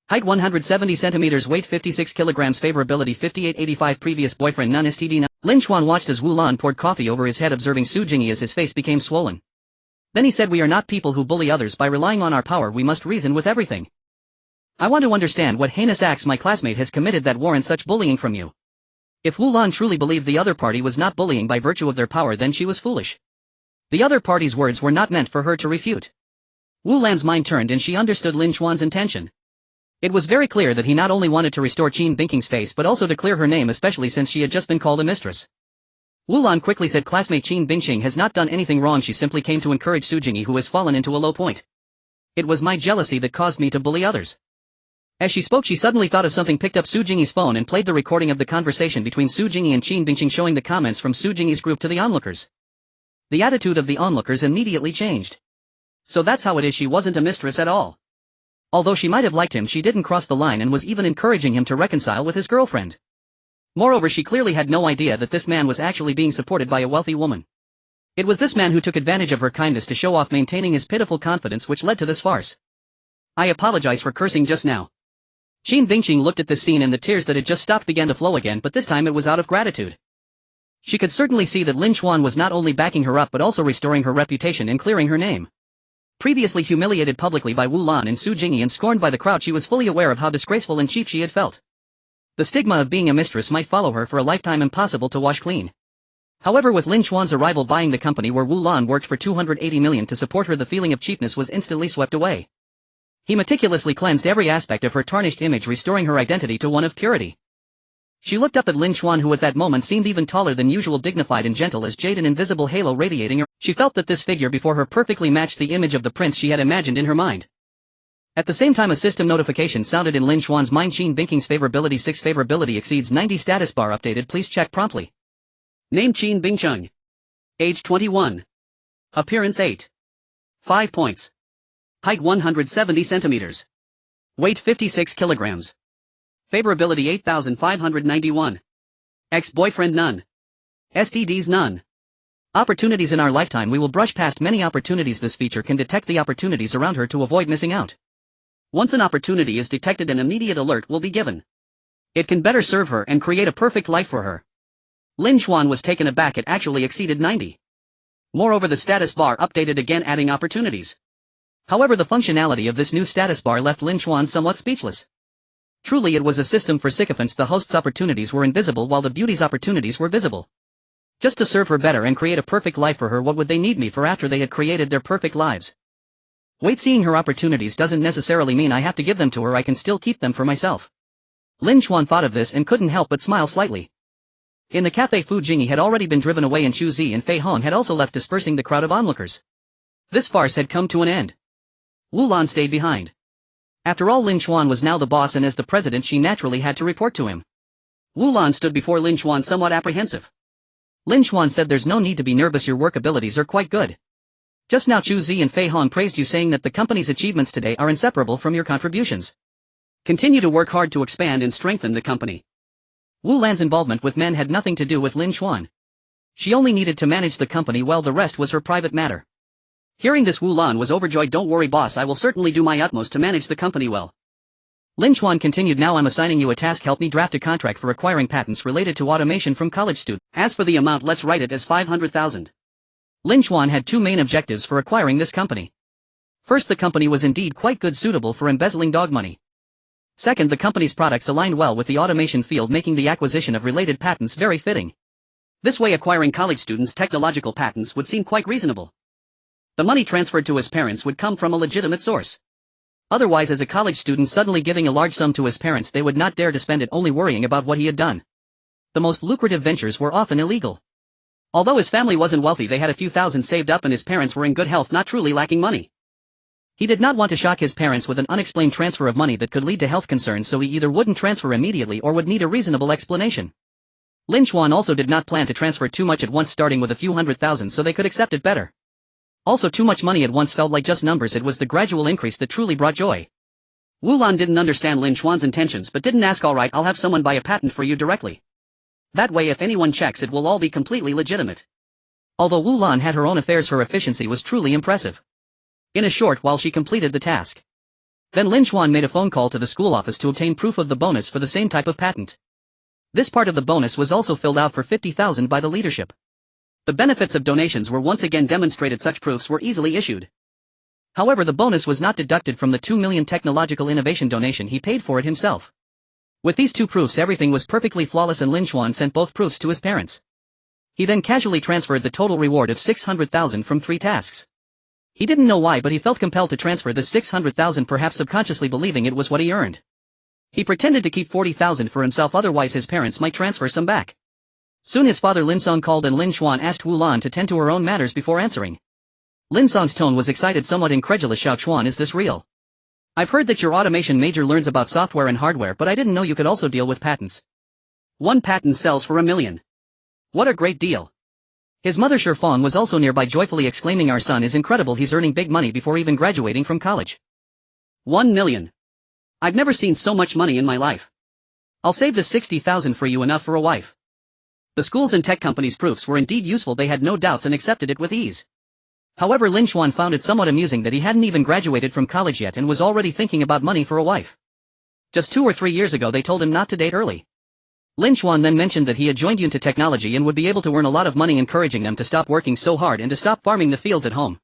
Height 170 centimeters, weight 56 kilograms, favorability 5885, previous boyfriend none, STD none. Lin Xuan watched as Wu Lan poured coffee over his head, observing Su Jingyi as his face became swollen. Then he said, "We are not people who bully others. By relying on our power, we must reason with everything. I want to understand what heinous acts my classmate has committed that warrant such bullying from you." If Wu Lan truly believed the other party was not bullying by virtue of their power, then she was foolish. The other party's words were not meant for her to refute. Wu Lan's mind turned and she understood Lin Xuan's intention. It was very clear that he not only wanted to restore Qin Bingqing's face but also to clear her name, especially since she had just been called a mistress. Wu Lan quickly said, "Classmate Qin Bingqing has not done anything wrong. She simply came to encourage Su Jingyi, who has fallen into a low point. It was my jealousy that caused me to bully others." As she spoke, she suddenly thought of something, picked up Su Jingyi's phone and played the recording of the conversation between Su Jingyi and Qin Bingqing, showing the comments from Su Jingyi's group to the onlookers. The attitude of the onlookers immediately changed. So that's how it is, she wasn't a mistress at all. Although she might have liked him, she didn't cross the line and was even encouraging him to reconcile with his girlfriend. Moreover, she clearly had no idea that this man was actually being supported by a wealthy woman. It was this man who took advantage of her kindness to show off, maintaining his pitiful confidence, which led to this farce. I apologize for cursing just now. Qin Bingqing looked at this scene and the tears that had just stopped began to flow again, but this time it was out of gratitude. She could certainly see that Lin Xuan was not only backing her up but also restoring her reputation and clearing her name. Previously humiliated publicly by Wu Lan and Su Jingyi and scorned by the crowd, she was fully aware of how disgraceful and cheap she had felt. The stigma of being a mistress might follow her for a lifetime, impossible to wash clean. However, with Lin Xuan's arrival buying the company where Wu Lan worked for 280 million to support her, the feeling of cheapness was instantly swept away. He meticulously cleansed every aspect of her tarnished image, restoring her identity to one of purity. She looked up at Lin Xuan, who at that moment seemed even taller than usual, dignified and gentle as jade, an invisible halo radiating her. She felt that this figure before her perfectly matched the image of the prince she had imagined in her mind. At the same time, a system notification sounded in Lin Xuan's mind. Qin Bingqing's favorability 6 favorability exceeds 90. Status bar updated. Please check promptly. Name Qin Bingqing. Age 21. Appearance 8. 5 points. Height 170 centimeters. Weight 56 kilograms. Favorability 8591. Ex-boyfriend none. STDs none. Opportunities in our lifetime. We will brush past many opportunities. This feature can detect the opportunities around her to avoid missing out. Once an opportunity is detected, an immediate alert will be given. It can better serve her and create a perfect life for her. Lin Xuan was taken aback, it actually exceeded 90. Moreover, the status bar updated again, adding opportunities. However, the functionality of this new status bar left Lin Xuan somewhat speechless. Truly, it was a system for sycophants. The host's opportunities were invisible while the beauty's opportunities were visible. Just to serve her better and create a perfect life for her, what would they need me for after they had created their perfect lives? Wait, seeing her opportunities doesn't necessarily mean I have to give them to her, I can still keep them for myself. Lin Xuan thought of this and couldn't help but smile slightly. In the cafe, Fu Jingyi had already been driven away and Chu Zi and Fei Hong had also left, dispersing the crowd of onlookers. This farce had come to an end. Wu Lan stayed behind. After all, Lin Xuan was now the boss, and as the president she naturally had to report to him. Wu Lan stood before Lin Xuan somewhat apprehensive. Lin Xuan said, "There's no need to be nervous, your work abilities are quite good. Just now Chu Zi and Fei Hong praised you, saying that the company's achievements today are inseparable from your contributions. Continue to work hard to expand and strengthen the company." Wu Lan's involvement with men had nothing to do with Lin Xuan. She only needed to manage the company well, the rest was her private matter. Hearing this, Wu Lan was overjoyed. "Don't worry, boss, I will certainly do my utmost to manage the company well." Lin Xuan continued, "Now I'm assigning you a task. Help me draft a contract for acquiring patents related to automation from college students. As for the amount, let's write it as 500,000. Lin Xuan had two main objectives for acquiring this company. First, the company was indeed quite good, suitable for embezzling dog money. Second, the company's products aligned well with the automation field, making the acquisition of related patents very fitting. This way, acquiring college students' technological patents would seem quite reasonable. The money transferred to his parents would come from a legitimate source. Otherwise, as a college student suddenly giving a large sum to his parents, they would not dare to spend it, only worrying about what he had done. The most lucrative ventures were often illegal. Although his family wasn't wealthy, they had a few thousand saved up and his parents were in good health, not truly lacking money. He did not want to shock his parents with an unexplained transfer of money that could lead to health concerns, so he either wouldn't transfer immediately or would need a reasonable explanation. Lin Xuan also did not plan to transfer too much at once, starting with a few $100,000 so they could accept it better. Also, too much money at once felt like just numbers, it was the gradual increase that truly brought joy. Wu Lan didn't understand Lin Xuan's intentions but didn't ask. "Alright, I'll have someone buy a patent for you directly. That way if anyone checks it will all be completely legitimate." Although Wu Lan had her own affairs, her efficiency was truly impressive. In a short while she completed the task. Then Lin Xuan made a phone call to the school office to obtain proof of the bonus for the same type of patent. This part of the bonus was also filled out for 50,000 by the leadership. The benefits of donations were once again demonstrated, such proofs were easily issued. However, the bonus was not deducted from the 2 million technological innovation donation, he paid for it himself. With these two proofs everything was perfectly flawless and Lin Xuan sent both proofs to his parents. He then casually transferred the total reward of 600,000 from 3 tasks. He didn't know why, but he felt compelled to transfer the 600,000, perhaps subconsciously believing it was what he earned. He pretended to keep 40,000 for himself, otherwise his parents might transfer some back. Soon his father Lin Song called and Lin Xuan asked Wu Lan to tend to her own matters before answering. Lin Song's tone was excited, somewhat incredulous. "Xiao Chuan, is this real? I've heard that your automation major learns about software and hardware, but I didn't know you could also deal with patents. 1 patent sells for $1 million. What a great deal." His mother Shifang was also nearby, joyfully exclaiming, "Our son is incredible, he's earning big money before even graduating from college. $1 million. I've never seen so much money in my life." I'll save the 60,000 for you, enough for a wife. The schools and tech companies' proofs were indeed useful. They had no doubts and accepted it with ease. However, Lin Xuan found it somewhat amusing that he hadn't even graduated from college yet and was already thinking about money for a wife. Just 2 or 3 years ago they told him not to date early. Lin Xuan then mentioned that he had joined Yunta Technology and would be able to earn a lot of money, encouraging them to stop working so hard and to stop farming the fields at home.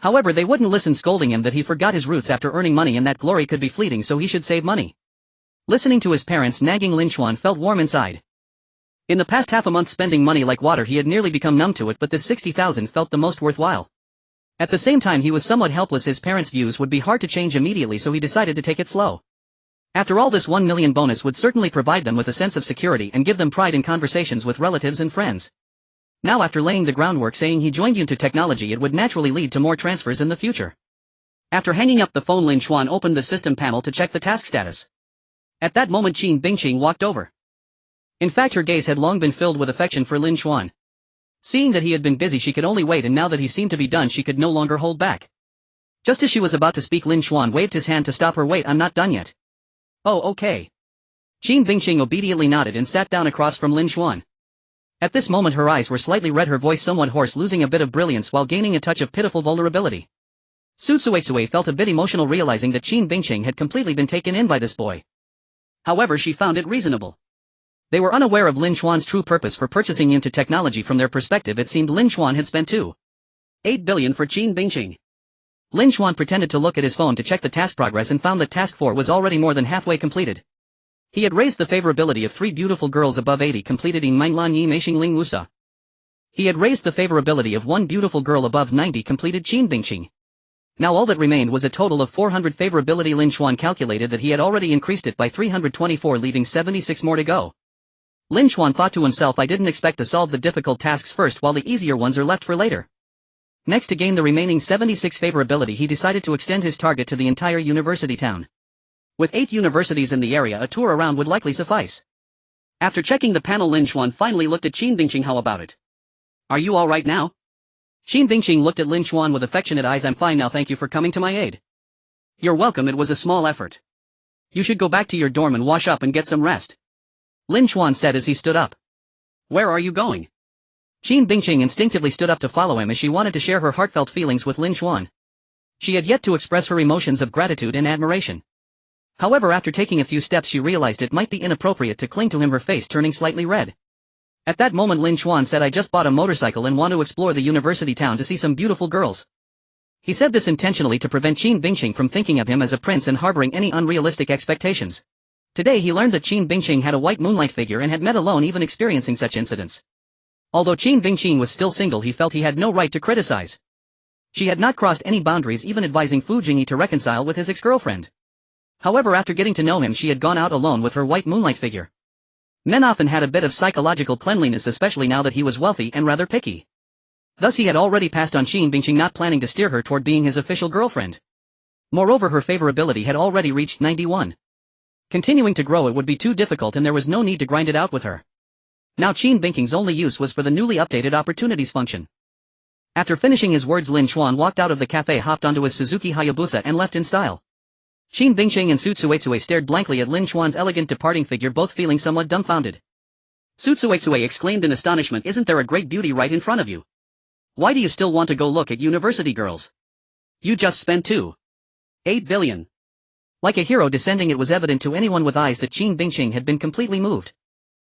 However, they wouldn't listen, scolding him that he forgot his roots after earning money and that glory could be fleeting, so he should save money. Listening to his parents nagging, Lin Xuan felt warm inside. In the past half a month spending money like water, he had nearly become numb to it, but this 60,000 felt the most worthwhile. At the same time he was somewhat helpless. His parents' views would be hard to change immediately, so he decided to take it slow. After all, this 1 million bonus would certainly provide them with a sense of security and give them pride in conversations with relatives and friends. Now, after laying the groundwork saying he joined Yunta Technology, it would naturally lead to more transfers in the future. After hanging up the phone, Lin Xuan opened the system panel to check the task status. At that moment Qin Bingqing walked over. In fact, her gaze had long been filled with affection for Lin Xuan. Seeing that he had been busy, she could only wait, and now that he seemed to be done, she could no longer hold back. Just as she was about to speak, Lin Xuan waved his hand to stop her. Wait, I'm not done yet. Oh, okay. Qin Bingqing obediently nodded and sat down across from Lin Xuan. At this moment her eyes were slightly red, her voice somewhat hoarse, losing a bit of brilliance while gaining a touch of pitiful vulnerability. Su Tsuetsue felt a bit emotional, realizing that Qin Bingqing had completely been taken in by this boy. However, she found it reasonable. They were unaware of Lin Xuan's true purpose for purchasing Yunta Technology. From their perspective, it seemed Lin Xuan had spent 2.8 billion for Qin Bingqing. Lin Xuan pretended to look at his phone to check the task progress and found that task 4 was already more than halfway completed. He had raised the favorability of 3 beautiful girls above 80, completed in Minglan Yi Meixing Ling Wusa. He had raised the favorability of 1 beautiful girl above 90, completed Qin Bingqing. Now all that remained was a total of 400 favorability. Lin Xuan calculated that he had already increased it by 324, leaving 76 more to go. Lin Xuan thought to himself, I didn't expect to solve the difficult tasks first while the easier ones are left for later. Next, to gain the remaining 76 favorability, he decided to extend his target to the entire university town. With 8 universities in the area, a tour around would likely suffice. After checking the panel, Lin Xuan finally looked at Qin Bingqing. How about it? Are you all right now? Qin Bingqing looked at Lin Xuan with affectionate eyes. I'm fine now, thank you for coming to my aid. You're welcome, it was a small effort. You should go back to your dorm and wash up and get some rest. Lin Xuan said as he stood up. Where are you going? Qin Bingqing instinctively stood up to follow him as she wanted to share her heartfelt feelings with Lin Xuan. She had yet to express her emotions of gratitude and admiration. However, after taking a few steps she realized it might be inappropriate to cling to him, her face turning slightly red. At that moment Lin Xuan said, I just bought a motorcycle and want to explore the university town to see some beautiful girls. He said this intentionally to prevent Qin Bingqing from thinking of him as a prince and harboring any unrealistic expectations. Today he learned that Qin Bingqing had a white moonlight figure and had met alone, even experiencing such incidents. Although Qin Bingqing was still single, he felt he had no right to criticize. She had not crossed any boundaries, even advising Fu Jingyi to reconcile with his ex-girlfriend. However, after getting to know him, she had gone out alone with her white moonlight figure. Men often had a bit of psychological cleanliness, especially now that he was wealthy and rather picky. Thus he had already passed on Qin Bingqing, not planning to steer her toward being his official girlfriend. Moreover, her favorability had already reached 91. Continuing to grow it would be too difficult, and there was no need to grind it out with her. Now Qin Bingqing's only use was for the newly updated opportunities function. After finishing his words, Lin Xuan walked out of the cafe, hopped onto his Suzuki Hayabusa and left in style. Qin Bingqing and Su Tsuetsue stared blankly at Lin Xuan's elegant departing figure, both feeling somewhat dumbfounded. Su Tsuetsue exclaimed in astonishment, isn't there a great beauty right in front of you? Why do you still want to go look at university girls? You just spent 2.8 billion. Like a hero descending, it was evident to anyone with eyes that Qin Bingqing had been completely moved.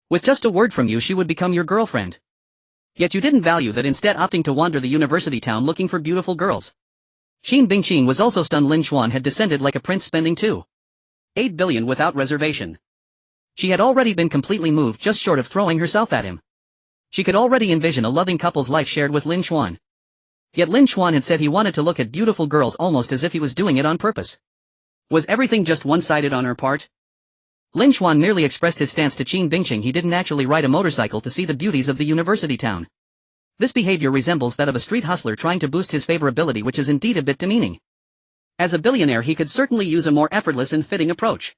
With just a word from you she would become your girlfriend. Yet you didn't value that, instead opting to wander the university town looking for beautiful girls. Qin Bingqing was also stunned. Lin Xuan had descended like a prince, spending 2.8 billion without reservation. She had already been completely moved, just short of throwing herself at him. She could already envision a loving couple's life shared with Lin Xuan. Yet Lin Xuan had said he wanted to look at beautiful girls, almost as if he was doing it on purpose. Was everything just one-sided on her part? Lin Xuan merely expressed his stance to Qin Bingqing. He didn't actually ride a motorcycle to see the beauties of the university town. This behavior resembles that of a street hustler trying to boost his favorability, which is indeed a bit demeaning. As a billionaire he could certainly use a more effortless and fitting approach.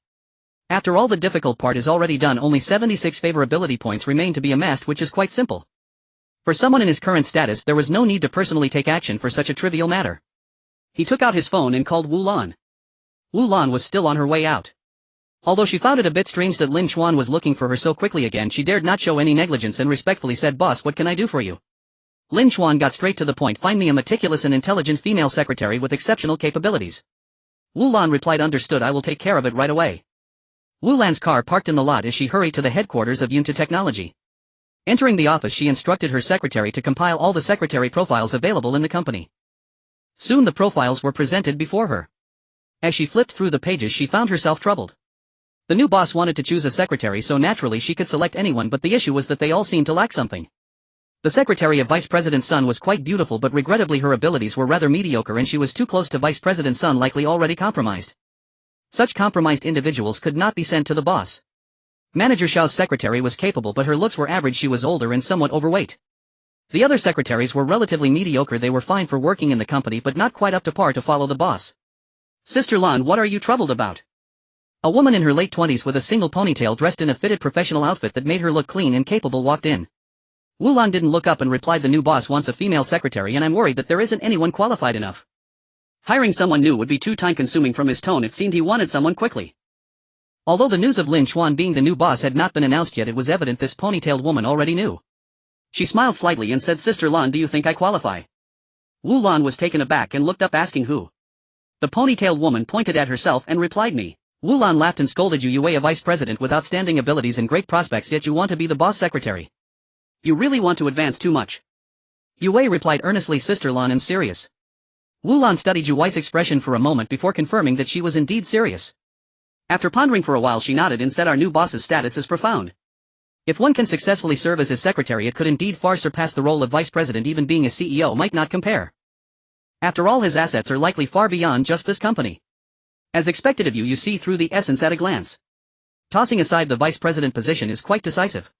After all the difficult part is already done, only 76 favorability points remain to be amassed, which is quite simple. For someone in his current status there was no need to personally take action for such a trivial matter. He took out his phone and called Wu Lan. Wu Lan was still on her way out. Although she found it a bit strange that Lin Xuan was looking for her so quickly again, she dared not show any negligence and respectfully said, "Boss, what can I do for you?" Lin Xuan got straight to the point. "Find me a meticulous and intelligent female secretary with exceptional capabilities." Wu Lan replied, "Understood, I will take care of it right away." Wu Lan's car parked in the lot as she hurried to the headquarters of Yunta Technology. Entering the office, she instructed her secretary to compile all the secretary profiles available in the company. Soon the profiles were presented before her. As she flipped through the pages, she found herself troubled. The new boss wanted to choose a secretary, so naturally she could select anyone, but the issue was that they all seemed to lack something. The secretary of Vice President Sun was quite beautiful, but regrettably her abilities were rather mediocre and she was too close to Vice President Sun, likely already compromised. Such compromised individuals could not be sent to the boss. Manager Xiao's secretary was capable, but her looks were average. She was older and somewhat overweight. The other secretaries were relatively mediocre. They were fine for working in the company but not quite up to par to follow the boss. "Sister Lan, what are you troubled about?" A woman in her late 20s with a single ponytail, dressed in a fitted professional outfit that made her look clean and capable, walked in. Wu Lan didn't look up and replied, "The new boss wants a female secretary and I'm worried that there isn't anyone qualified enough." Hiring someone new would be too time-consuming. From his tone, it seemed he wanted someone quickly. Although the news of Lin Xuan being the new boss had not been announced yet, it was evident this ponytailed woman already knew. She smiled slightly and said, "Sister Lan, do you think I qualify?" Wu Lan was taken aback and looked up, asking who. The ponytailed woman pointed at herself and replied, "Me." Wu Lan laughed and scolded, "You are a vice president with outstanding abilities and great prospects, yet you want to be the boss secretary. You really want to advance too much." Yue replied earnestly, "Sister Lan, I'm serious." Wu Lan studied Yue's expression for a moment before confirming that she was indeed serious. After pondering for a while, she nodded and said, "Our new boss's status is profound. If one can successfully serve as his secretary, it could indeed far surpass the role of vice president. Even being a CEO might not compare. After all, his assets are likely far beyond just this company. As expected of you, you see through the essence at a glance. Tossing aside the vice president position is quite decisive.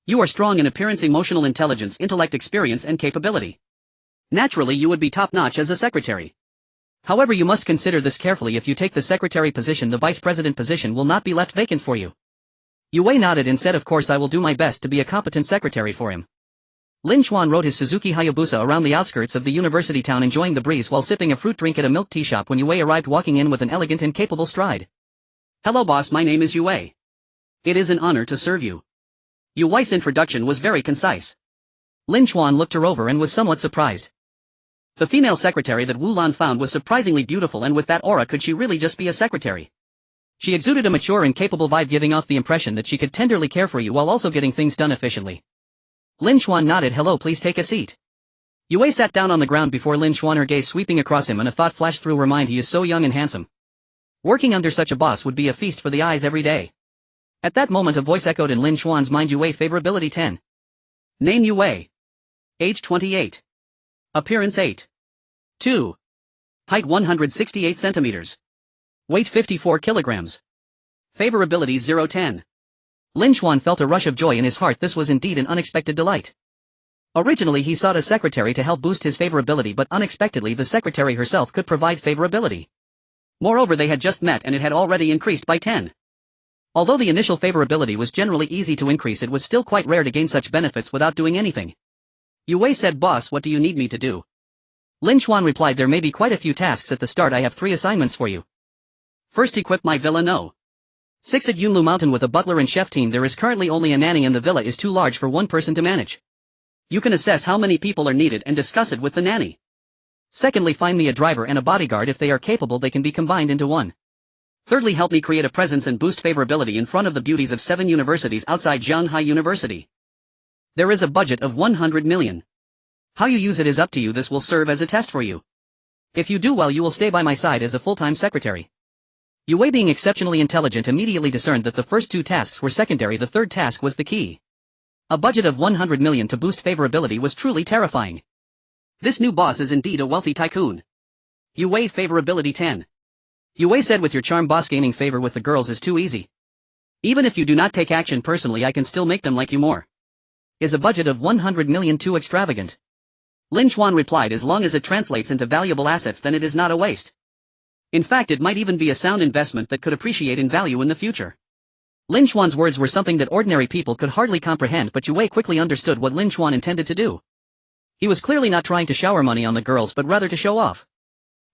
You are strong in appearance, emotional intelligence, intellect, experience, and capability. Naturally, you would be top-notch as a secretary. However, you must consider this carefully. If you take the secretary position, the vice president position will not be left vacant for you." Yue nodded and said, "Of course, I will do my best to be a competent secretary for him." Lin Xuan rode his Suzuki Hayabusa around the outskirts of the university town, enjoying the breeze while sipping a fruit drink at a milk tea shop when Yue arrived, walking in with an elegant and capable stride. "Hello boss, my name is Yue. It is an honor to serve you." Yue's introduction was very concise. Lin Xuan looked her over and was somewhat surprised. The female secretary that Wu Lan found was surprisingly beautiful, and with that aura, could she really just be a secretary? She exuded a mature and capable vibe, giving off the impression that she could tenderly care for you while also getting things done efficiently. Lin Xuan nodded. "Hello, please take a seat." Yue sat down on the ground before Lin Xuan, her gaze sweeping across him, and a thought flashed through her mind. He is so young and handsome. Working under such a boss would be a feast for the eyes every day. At that moment a voice echoed in Lin Xuan's mind, "Yue, favorability 10. Name Yue. Age 28. Appearance 8. 2. Height 168 centimeters. Weight 54 kilograms. Favorability 0-10. Lin Xuan felt a rush of joy in his heart. This was indeed an unexpected delight. Originally he sought a secretary to help boost his favorability, but unexpectedly the secretary herself could provide favorability. Moreover, they had just met and it had already increased by 10. Although the initial favorability was generally easy to increase, it was still quite rare to gain such benefits without doing anything. Yue said, "Boss, what do you need me to do?" Lin Xuan replied, "There may be quite a few tasks at the start. I have 3 assignments for you. First, equip my villa No. 6 at Yunlu Mountain with a butler and chef team. There is currently only a nanny and the villa is too large for one person to manage. You can assess how many people are needed and discuss it with the nanny. Secondly, find me a driver and a bodyguard. If they are capable, they can be combined into one. Thirdly, help me create a presence and boost favorability in front of the beauties of 7 universities outside Shanghai University. There is a budget of 100 million. How you use it is up to you. This will serve as a test for you. If you do well, you will stay by my side as a full-time secretary." Yue, being exceptionally intelligent, immediately discerned that the first 2 tasks were secondary. The third task was the key. A budget of 100 million to boost favorability was truly terrifying. This new boss is indeed a wealthy tycoon. Yue, favorability 10. Yue said, "With your charm, boss, gaining favor with the girls is too easy. Even if you do not take action personally, I can still make them like you more. Is a budget of 100 million too extravagant?" Lin Xuan replied, "As long as it translates into valuable assets, then it is not a waste. In fact, it might even be a sound investment that could appreciate in value in the future." Lin Xuan's words were something that ordinary people could hardly comprehend, but Yue quickly understood what Lin Xuan intended to do. He was clearly not trying to shower money on the girls, but rather to show off.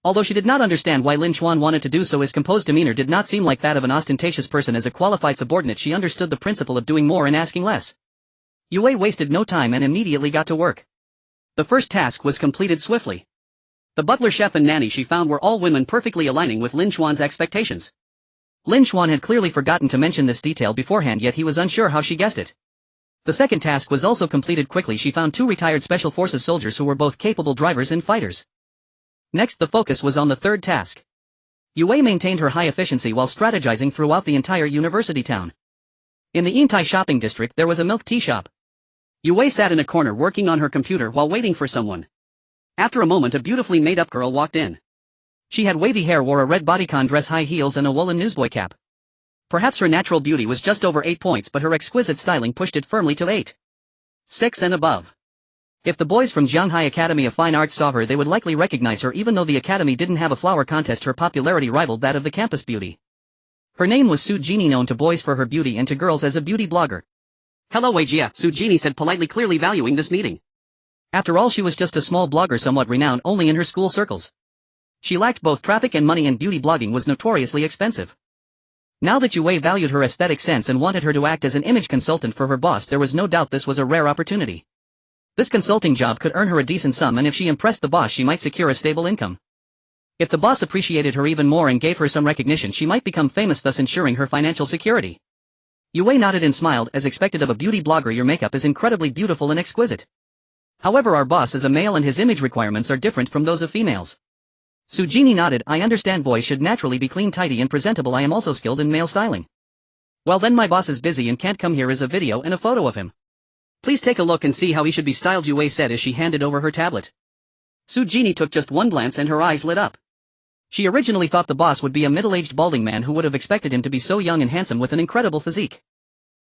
Although she did not understand why Lin Xuan wanted to do so, his composed demeanor did not seem like that of an ostentatious person. As a qualified subordinate, she understood the principle of doing more and asking less. Yue wasted no time and immediately got to work. The first task was completed swiftly. The butler, chef and nanny she found were all women, perfectly aligning with Lin Xuan's expectations. Lin Xuan had clearly forgotten to mention this detail beforehand, yet he was unsure how she guessed it. The second task was also completed quickly. She found 2 retired Special Forces soldiers who were both capable drivers and fighters. Next, the focus was on the third task. Yue maintained her high efficiency while strategizing throughout the entire university town. In the Yintai shopping district there was a milk tea shop. Yue sat in a corner working on her computer while waiting for someone. After a moment, a beautifully made-up girl walked in. She had wavy hair, wore a red bodycon dress, high heels and a woolen newsboy cap. Perhaps her natural beauty was just over 8 points, but her exquisite styling pushed it firmly to 8.6 and above. If the boys from Jianghai Academy of Fine Arts saw her, they would likely recognize her. Even though the academy didn't have a flower contest, her popularity rivaled that of the campus beauty. Her name was Su Jini, known to boys for her beauty and to girls as a beauty blogger. "Hello Weijia," Su Jini said politely, clearly valuing this meeting. After all, she was just a small blogger, somewhat renowned only in her school circles. She lacked both traffic and money, and beauty blogging was notoriously expensive. Now that Yue valued her aesthetic sense and wanted her to act as an image consultant for her boss, there was no doubt this was a rare opportunity. This consulting job could earn her a decent sum, and if she impressed the boss, she might secure a stable income. If the boss appreciated her even more and gave her some recognition, she might become famous, thus ensuring her financial security. Yue nodded and smiled. As expected of a beauty blogger, your makeup is incredibly beautiful and exquisite. However, our boss is a male and his image requirements are different from those of females. Su Jini nodded. I understand, boys should naturally be clean, tidy and presentable. I am also skilled in male styling. Well then, my boss is busy and can't come. Here is a video and a photo of him. Please take a look and see how he should be styled, Yue said as she handed over her tablet. Su Jini took just one glance and her eyes lit up. She originally thought the boss would be a middle-aged balding man. Who would have expected him to be so young and handsome with an incredible physique?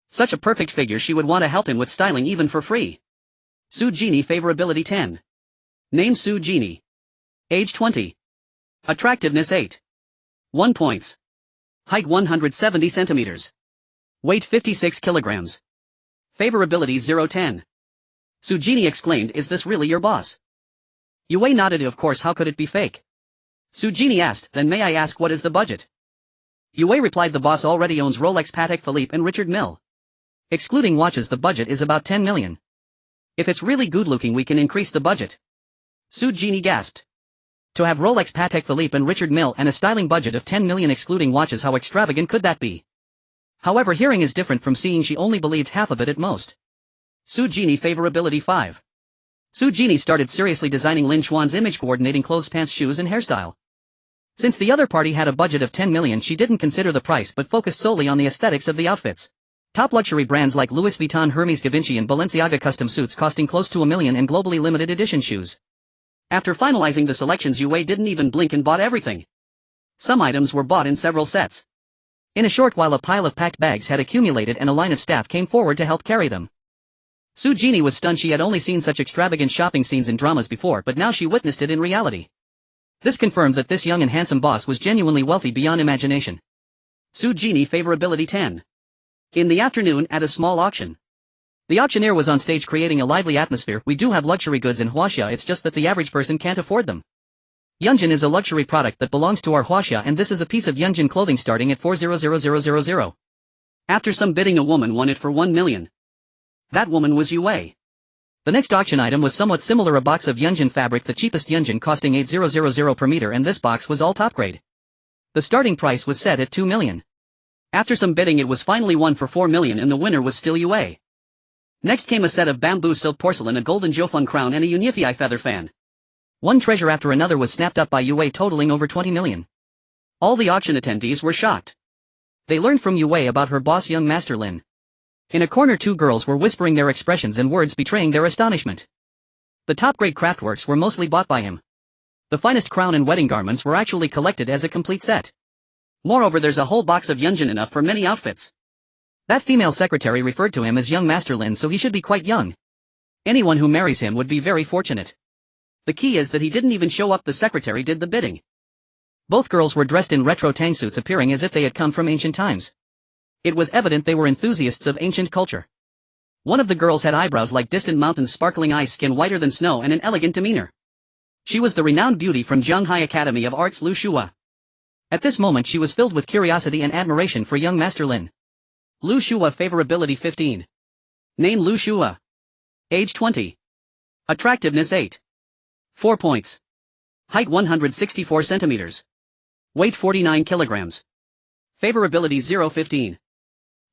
Such a perfect figure, she would want to help him with styling even for free. Su Jini, favorability 10. Name Su Jini. Age 20. Attractiveness 8. 1 points. Height 170 centimeters. Weight 56 kilograms. Favorability 0-10. Su Jini exclaimed, is this really your boss? Yue nodded. Of course, how could it be fake? Su Jini asked, then may I ask what is the budget? Yue replied, the boss already owns Rolex, Patek Philippe and Richard Mille. Excluding watches, the budget is about 10 million. If it's really good looking, we can increase the budget. Su Jini gasped. To have Rolex, Patek Philippe and Richard Mille and a styling budget of 10 million excluding watches, how extravagant could that be? However, hearing is different from seeing. She only believed half of it at most. Su Jini, favorability 5. Su Jini started seriously designing Lin Xuan's image, coordinating clothes, pants, shoes and hairstyle. Since the other party had a budget of 10 million, she didn't consider the price but focused solely on the aesthetics of the outfits. Top luxury brands like Louis Vuitton, Hermes, Givenchy and Balenciaga, custom suits costing close to $1 million and globally limited edition shoes. After finalizing the selections, Yue didn't even blink and bought everything. Some items were bought in several sets. In a short while, a pile of packed bags had accumulated and a line of staff came forward to help carry them. Su Jini was stunned. She had only seen such extravagant shopping scenes in dramas before, but now she witnessed it in reality. This confirmed that this young and handsome boss was genuinely wealthy beyond imagination. Su Jini, favorability 10. In the afternoon, at a small auction. The auctioneer was on stage creating a lively atmosphere. We do have luxury goods in Huaxia, it's just that the average person can't afford them. Yunjin is a luxury product that belongs to our Huaxia, and this is a piece of Yunjin clothing starting at 400,000. After some bidding, a woman won it for 1 million. That woman was Yue. The next auction item was somewhat similar, a box of Yunjin fabric, the cheapest Yunjin costing 8,000 per meter, and this box was all top grade. The starting price was set at 2 million. After some bidding, it was finally won for 4 million, and the winner was still Yue. Next came a set of bamboo silk porcelain, a golden Jiufeng crown and a Yunifei feather fan. One treasure after another was snapped up by Yue, totaling over 20 million. All the auction attendees were shocked. They learned from Yue about her boss, young Master Lin. In a corner, 2 girls were whispering their expressions and words betraying their astonishment. The top-grade craftworks were mostly bought by him. The finest crown and wedding garments were actually collected as a complete set. Moreover, there's a whole box of Yunjin, enough for many outfits. That female secretary referred to him as young Master Lin, so he should be quite young. Anyone who marries him would be very fortunate. The key is that he didn't even show up, the secretary did the bidding. Both girls were dressed in retro tang suits, appearing as if they had come from ancient times. It was evident they were enthusiasts of ancient culture. One of the girls had eyebrows like distant mountains, sparkling eyes, skin whiter than snow and an elegant demeanor. She was the renowned beauty from Zhanghai Academy of Arts Lu Shua. At this moment she was filled with curiosity and admiration for young Master Lin. Lu Shua favorability 15. Name Lu Shua. Age 20. Attractiveness 8. 4 points. Height 164 centimeters. Weight 49 kilograms. Favorability 0-15.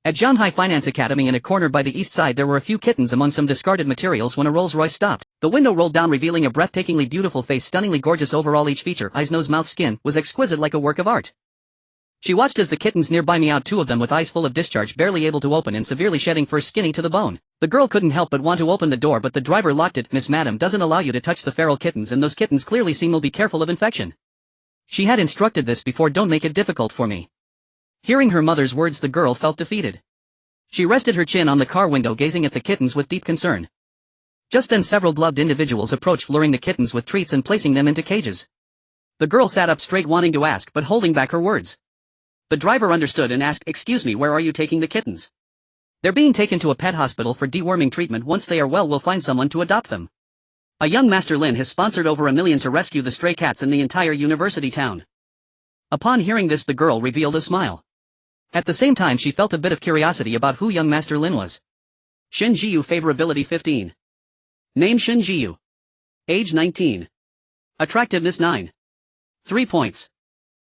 At Zhanghai Finance Academy in a corner by the east side there were a few kittens among some discarded materials when a Rolls-Royce stopped. The window rolled down revealing a breathtakingly beautiful face, stunningly gorgeous overall. Each feature, eyes, nose, mouth, skin, was exquisite like a work of art. She watched as the kittens nearby meowed, two of them with eyes full of discharge, barely able to open and severely shedding fur, skinny to the bone. The girl couldn't help but want to open the door, but the driver locked it. Miss Madam doesn't allow you to touch the feral kittens, and those kittens clearly seem will be careful of infection. She had instructed this before. Don't make it difficult for me. Hearing her mother's words, the girl felt defeated. She rested her chin on the car window, gazing at the kittens with deep concern. Just then several gloved individuals approached, luring the kittens with treats and placing them into cages. The girl sat up straight, wanting to ask but holding back her words. The driver understood and asked, "Excuse me, where are you taking the kittens?" "They're being taken to a pet hospital for deworming treatment. Once they are well, we'll find someone to adopt them. A young Master Lin has sponsored over $1 million to rescue the stray cats in the entire university town." Upon hearing this, the girl revealed a smile. At the same time she felt a bit of curiosity about who young Master Lin was. Shin Jiyu favorability 15. Name Shin Jiyu. Age 19. Attractiveness 9. 3 points.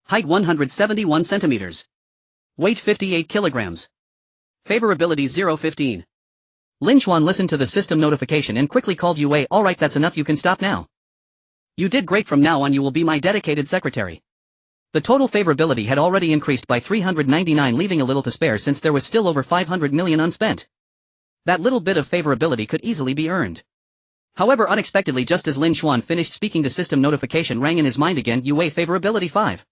Height 171 centimeters. Weight 58 kilograms. Favorability 0-15. Lin Xuan listened to the system notification and quickly called Yue. "Alright, that's enough, you can stop now. You did great. From now on you will be my dedicated secretary." The total favorability had already increased by 399, leaving a little to spare since there was still over 500 million unspent. That little bit of favorability could easily be earned. However, unexpectedly, just as Lin Xuan finished speaking, the system notification rang in his mind again. Yue favorability 5.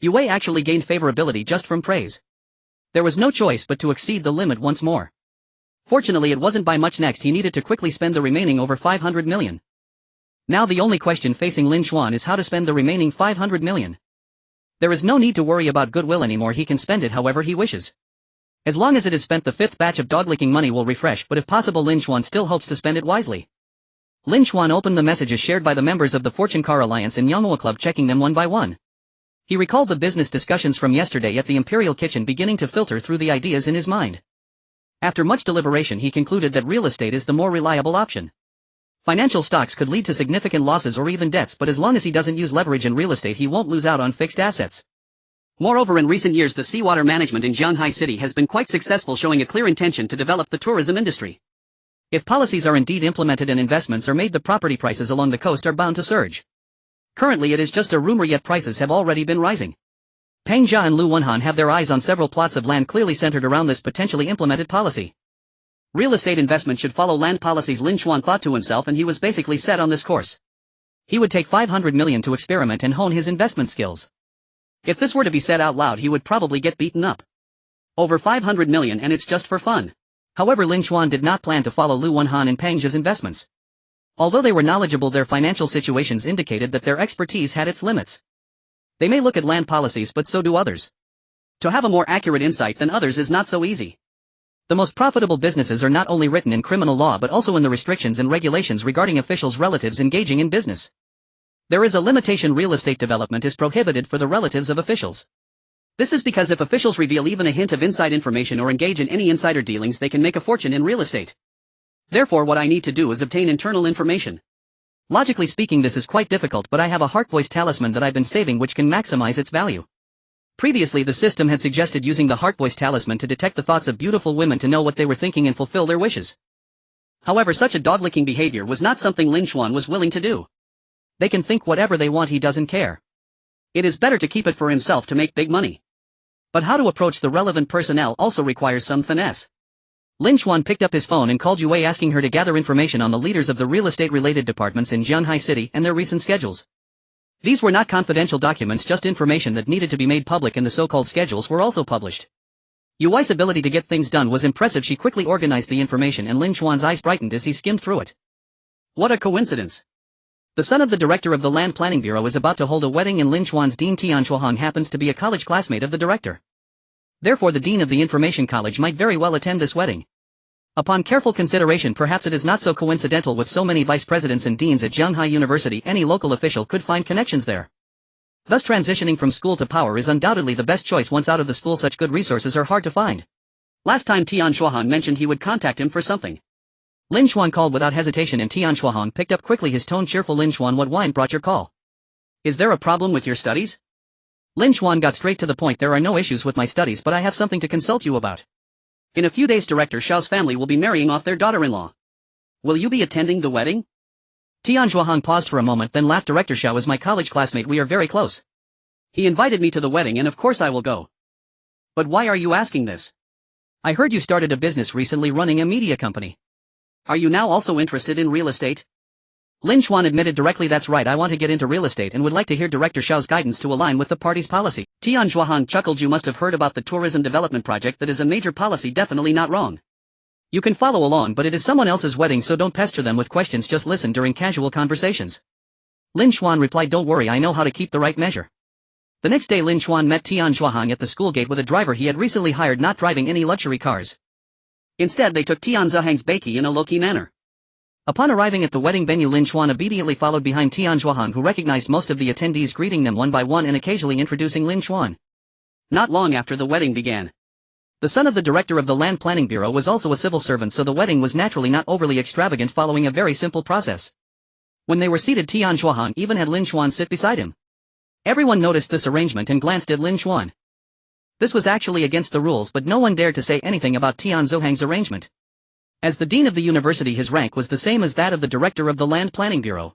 Yue actually gained favorability just from praise. There was no choice but to exceed the limit once more. Fortunately it wasn't by much. Next he needed to quickly spend the remaining over 500 million. Now the only question facing Lin Xuan is how to spend the remaining 500 million. There is no need to worry about goodwill anymore. He can spend it however he wishes. As long as it is spent, the fifth batch of dog-licking money will refresh, but if possible Lin Xuan still hopes to spend it wisely. Lin Xuan opened the messages shared by the members of the Fortune Car Alliance and Yonghua Club, checking them one by one. He recalled the business discussions from yesterday at the Imperial Kitchen, beginning to filter through the ideas in his mind. After much deliberation he concluded that real estate is the more reliable option. Financial stocks could lead to significant losses or even debts, but as long as he doesn't use leverage in real estate he won't lose out on fixed assets. Moreover, in recent years the seawater management in Zhanghai City has been quite successful, showing a clear intention to develop the tourism industry. If policies are indeed implemented and investments are made, the property prices along the coast are bound to surge. Currently it is just a rumor, yet prices have already been rising. Peng Jia and Lu Wenhan have their eyes on several plots of land clearly centered around this potentially implemented policy. Real estate investment should follow land policies, Lin Xuan thought to himself, and he was basically set on this course. He would take 500 million to experiment and hone his investment skills. If this were to be said out loud he would probably get beaten up. Over 500 million, and it's just for fun. However, Lin Xuan did not plan to follow Lu Wenhan and Peng Jia's investments. Although they were knowledgeable, their financial situations indicated that their expertise had its limits. They may look at land policies, but so do others. To have a more accurate insight than others is not so easy. The most profitable businesses are not only written in criminal law but also in the restrictions and regulations regarding officials' relatives engaging in business. There is a limitation: real estate development is prohibited for the relatives of officials. This is because if officials reveal even a hint of inside information or engage in any insider dealings, they can make a fortune in real estate. Therefore what I need to do is obtain internal information. Logically speaking this is quite difficult, but I have a heart voice talisman that I've been saving which can maximize its value. Previously the system had suggested using the heart voice talisman to detect the thoughts of beautiful women, to know what they were thinking and fulfill their wishes. However, such a dog-licking behavior was not something Lin Xuan was willing to do. They can think whatever they want, he doesn't care. It is better to keep it for himself to make big money. But how to approach the relevant personnel also requires some finesse. Lin Xuan picked up his phone and called Yue, asking her to gather information on the leaders of the real estate-related departments in Zhanghai City and their recent schedules. These were not confidential documents, just information that needed to be made public, and the so-called schedules were also published. Yue's ability to get things done was impressive. She quickly organized the information and Lin Xuan's eyes brightened as he skimmed through it. What a coincidence! The son of the director of the Land Planning Bureau is about to hold a wedding, and Lin Xuan's dean Tian Shuahong happens to be a college classmate of the director. Therefore the dean of the information college might very well attend this wedding. Upon careful consideration, perhaps it is not so coincidental with so many vice presidents and deans at Zhanghai University. Any local official could find connections there. Thus transitioning from school to power is undoubtedly the best choice. Once out of the school, such good resources are hard to find. Last time Tian Shuahan mentioned he would contact him for something. Lin Xuan called without hesitation and Tian Shuahan picked up quickly, his tone cheerful. Lin Xuan, what wine brought your call? Is there a problem with your studies? Lin Xuan got straight to the point. There are no issues with my studies, but I have something to consult you about. In a few days, Director Xiao's family will be marrying off their daughter-in-law. Will you be attending the wedding? Tian Shuahan paused for a moment, then laughed. Director Xiao is my college classmate. We are very close. He invited me to the wedding and of course I will go. But why are you asking this? I heard you started a business recently, running a media company. Are you now also interested in real estate? Lin Xuan admitted directly, that's right, I want to get into real estate and would like to hear Director Xiao's guidance to align with the party's policy. Tian Shuahan chuckled. You must have heard about the tourism development project. That is a major policy, definitely not wrong. You can follow along, but it is someone else's wedding, so don't pester them with questions, just listen during casual conversations. Lin Xuan replied, don't worry, I know how to keep the right measure. The next day Lin Xuan met Tian Shuahan at the school gate with a driver he had recently hired, not driving any luxury cars. Instead they took Tian Zhehang's bakey in a low-key manner. Upon arriving at the wedding venue, Lin Xuan obediently followed behind Tian Shuahan, who recognized most of the attendees, greeting them one by one and occasionally introducing Lin Xuan. Not long after the wedding began. The son of the director of the Land Planning Bureau was also a civil servant, so the wedding was naturally not overly extravagant, following a very simple process. When they were seated, Tian Shuahan even had Lin Xuan sit beside him. Everyone noticed this arrangement and glanced at Lin Xuan. This was actually against the rules, but no one dared to say anything about Tian Zhehang's arrangement. As the dean of the university, his rank was the same as that of the director of the Land Planning Bureau.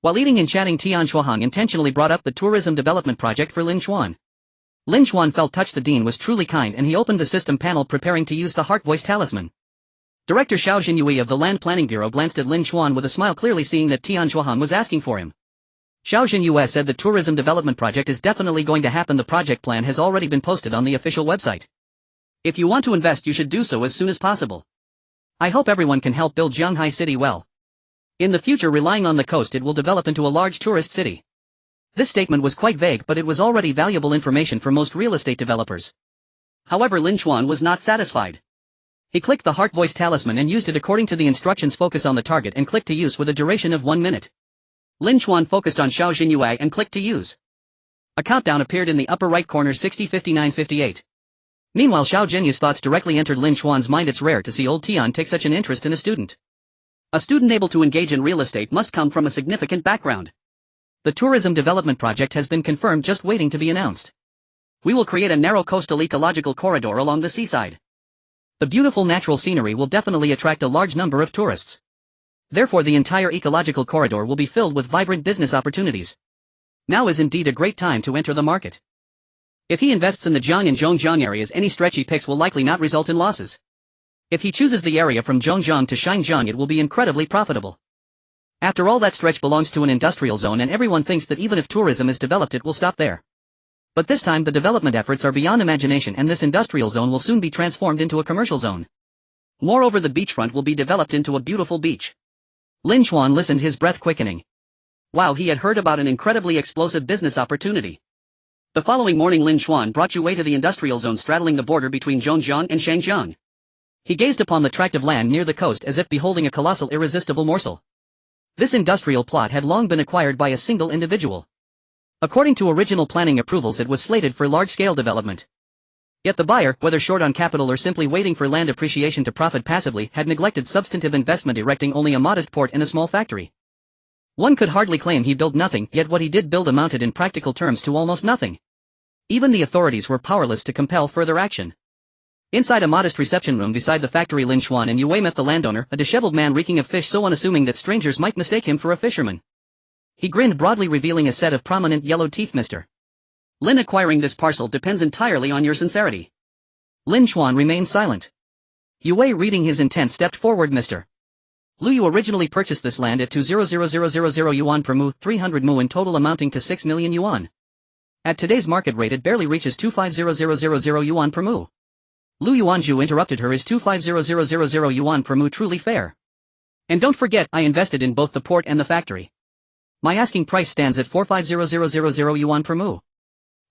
While eating and chatting, Tian Shuahan intentionally brought up the tourism development project for Lin Xuan. Lin Xuan felt touched. The dean was truly kind and he opened the system panel, preparing to use the heart voice talisman. Director Xiao Jinyue of the Land Planning Bureau glanced at Lin Xuan with a smile, clearly seeing that Tian Shuahan was asking for him. Xiao Jinyue said the tourism development project is definitely going to happen. The project plan has already been posted on the official website. If you want to invest, you should do so as soon as possible. I hope everyone can help build Zhanghai City well. In the future, relying on the coast, it will develop into a large tourist city. This statement was quite vague, but it was already valuable information for most real estate developers. However, Lin Xuan was not satisfied. He clicked the heart voice talisman and used it according to the instructions. Focus on the target and click to use with a duration of 1 minute. Lin Xuan focused on Xiao Jinyue and clicked to use. A countdown appeared in the upper right corner: 60, 59, 58. Meanwhile, Xiao Jinyue's thoughts directly entered Lin Xuan's mind. It's rare to see old Tian take such an interest in a student. A student able to engage in real estate must come from a significant background. The tourism development project has been confirmed, just waiting to be announced. We will create a narrow coastal ecological corridor along the seaside. The beautiful natural scenery will definitely attract a large number of tourists. Therefore, the entire ecological corridor will be filled with vibrant business opportunities. Now is indeed a great time to enter the market. If he invests in the Jiang and Zhongjiang areas, any stretch he picks will likely not result in losses. If he chooses the area from Zhongjiang to Xinjiang, it will be incredibly profitable. After all, that stretch belongs to an industrial zone and everyone thinks that even if tourism is developed, it will stop there. But this time the development efforts are beyond imagination, and this industrial zone will soon be transformed into a commercial zone. Moreover, the beachfront will be developed into a beautiful beach. Lin Xuan listened, his breath quickening. Wow, he had heard about an incredibly explosive business opportunity. The following morning, Lin Xuan brought Yue to the industrial zone straddling the border between Zhongjiang and Shangjiang. He gazed upon the tract of land near the coast as if beholding a colossal, irresistible morsel. This industrial plot had long been acquired by a single individual. According to original planning approvals, it was slated for large-scale development. Yet the buyer, whether short on capital or simply waiting for land appreciation to profit passively, had neglected substantive investment, erecting only a modest port and a small factory. One could hardly claim he built nothing, yet what he did build amounted in practical terms to almost nothing. Even the authorities were powerless to compel further action. Inside a modest reception room beside the factory, Lin Xuan and Yue met the landowner, a disheveled man reeking of fish, so unassuming that strangers might mistake him for a fisherman. He grinned broadly, revealing a set of prominent yellow teeth. Mr. Lin, acquiring this parcel depends entirely on your sincerity. Lin Xuan remained silent. Yue, reading his intent, stepped forward. Mr. Lu, you originally purchased this land at 200,000 yuan per mu, 300 mu in total, amounting to 6 million yuan. At today's market rate, it barely reaches 250,000 yuan per mu. Lu Yuanzhu interrupted her. Is 250,000 yuan per mu truly fair? And don't forget, I invested in both the port and the factory. My asking price stands at 450,000 yuan per mu.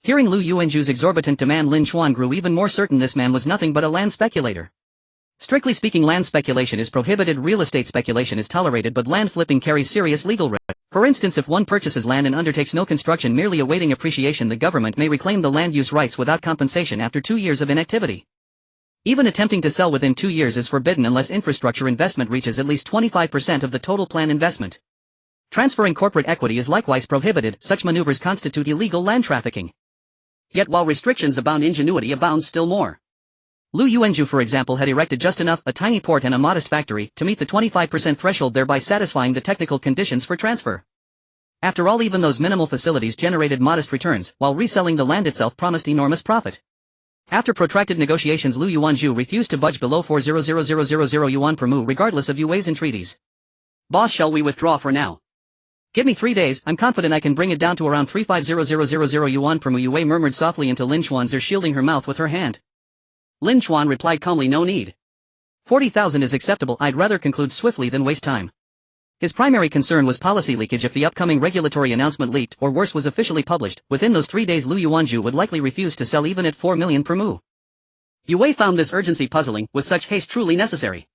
Hearing Lu Yuanzhu's exorbitant demand, Lin Xuan grew even more certain this man was nothing but a land speculator. Strictly speaking, land speculation is prohibited, real estate speculation is tolerated, but land flipping carries serious legal risk. For instance, if one purchases land and undertakes no construction merely awaiting appreciation, the government may reclaim the land use rights without compensation after 2 years of inactivity. Even attempting to sell within 2 years is forbidden unless infrastructure investment reaches at least 25% of the total plan investment. Transferring corporate equity is likewise prohibited. Such maneuvers constitute illegal land trafficking. Yet while restrictions abound, ingenuity abounds still more. Liu Yuanzhu, for example, had erected just enough, a tiny port and a modest factory, to meet the 25% threshold, thereby satisfying the technical conditions for transfer. After all, even those minimal facilities generated modest returns, while reselling the land itself promised enormous profit. After protracted negotiations, Liu Yuanzhu refused to budge below 400,000 yuan per mu regardless of Yue's entreaties. "Boss, shall we withdraw for now? Give me 3 days, I'm confident I can bring it down to around 350,000 yuan per mu," Yue murmured softly into Lin Chuan's ear, shielding her mouth with her hand. Lin Chuan replied calmly, "No need. 40,000 is acceptable. I'd rather conclude swiftly than waste time." His primary concern was policy leakage. If the upcoming regulatory announcement leaked, or worse, was officially published, within those 3 days Liu Yuanzhu would likely refuse to sell even at 4 million per mu. Yue found this urgency puzzling. Was such haste truly necessary?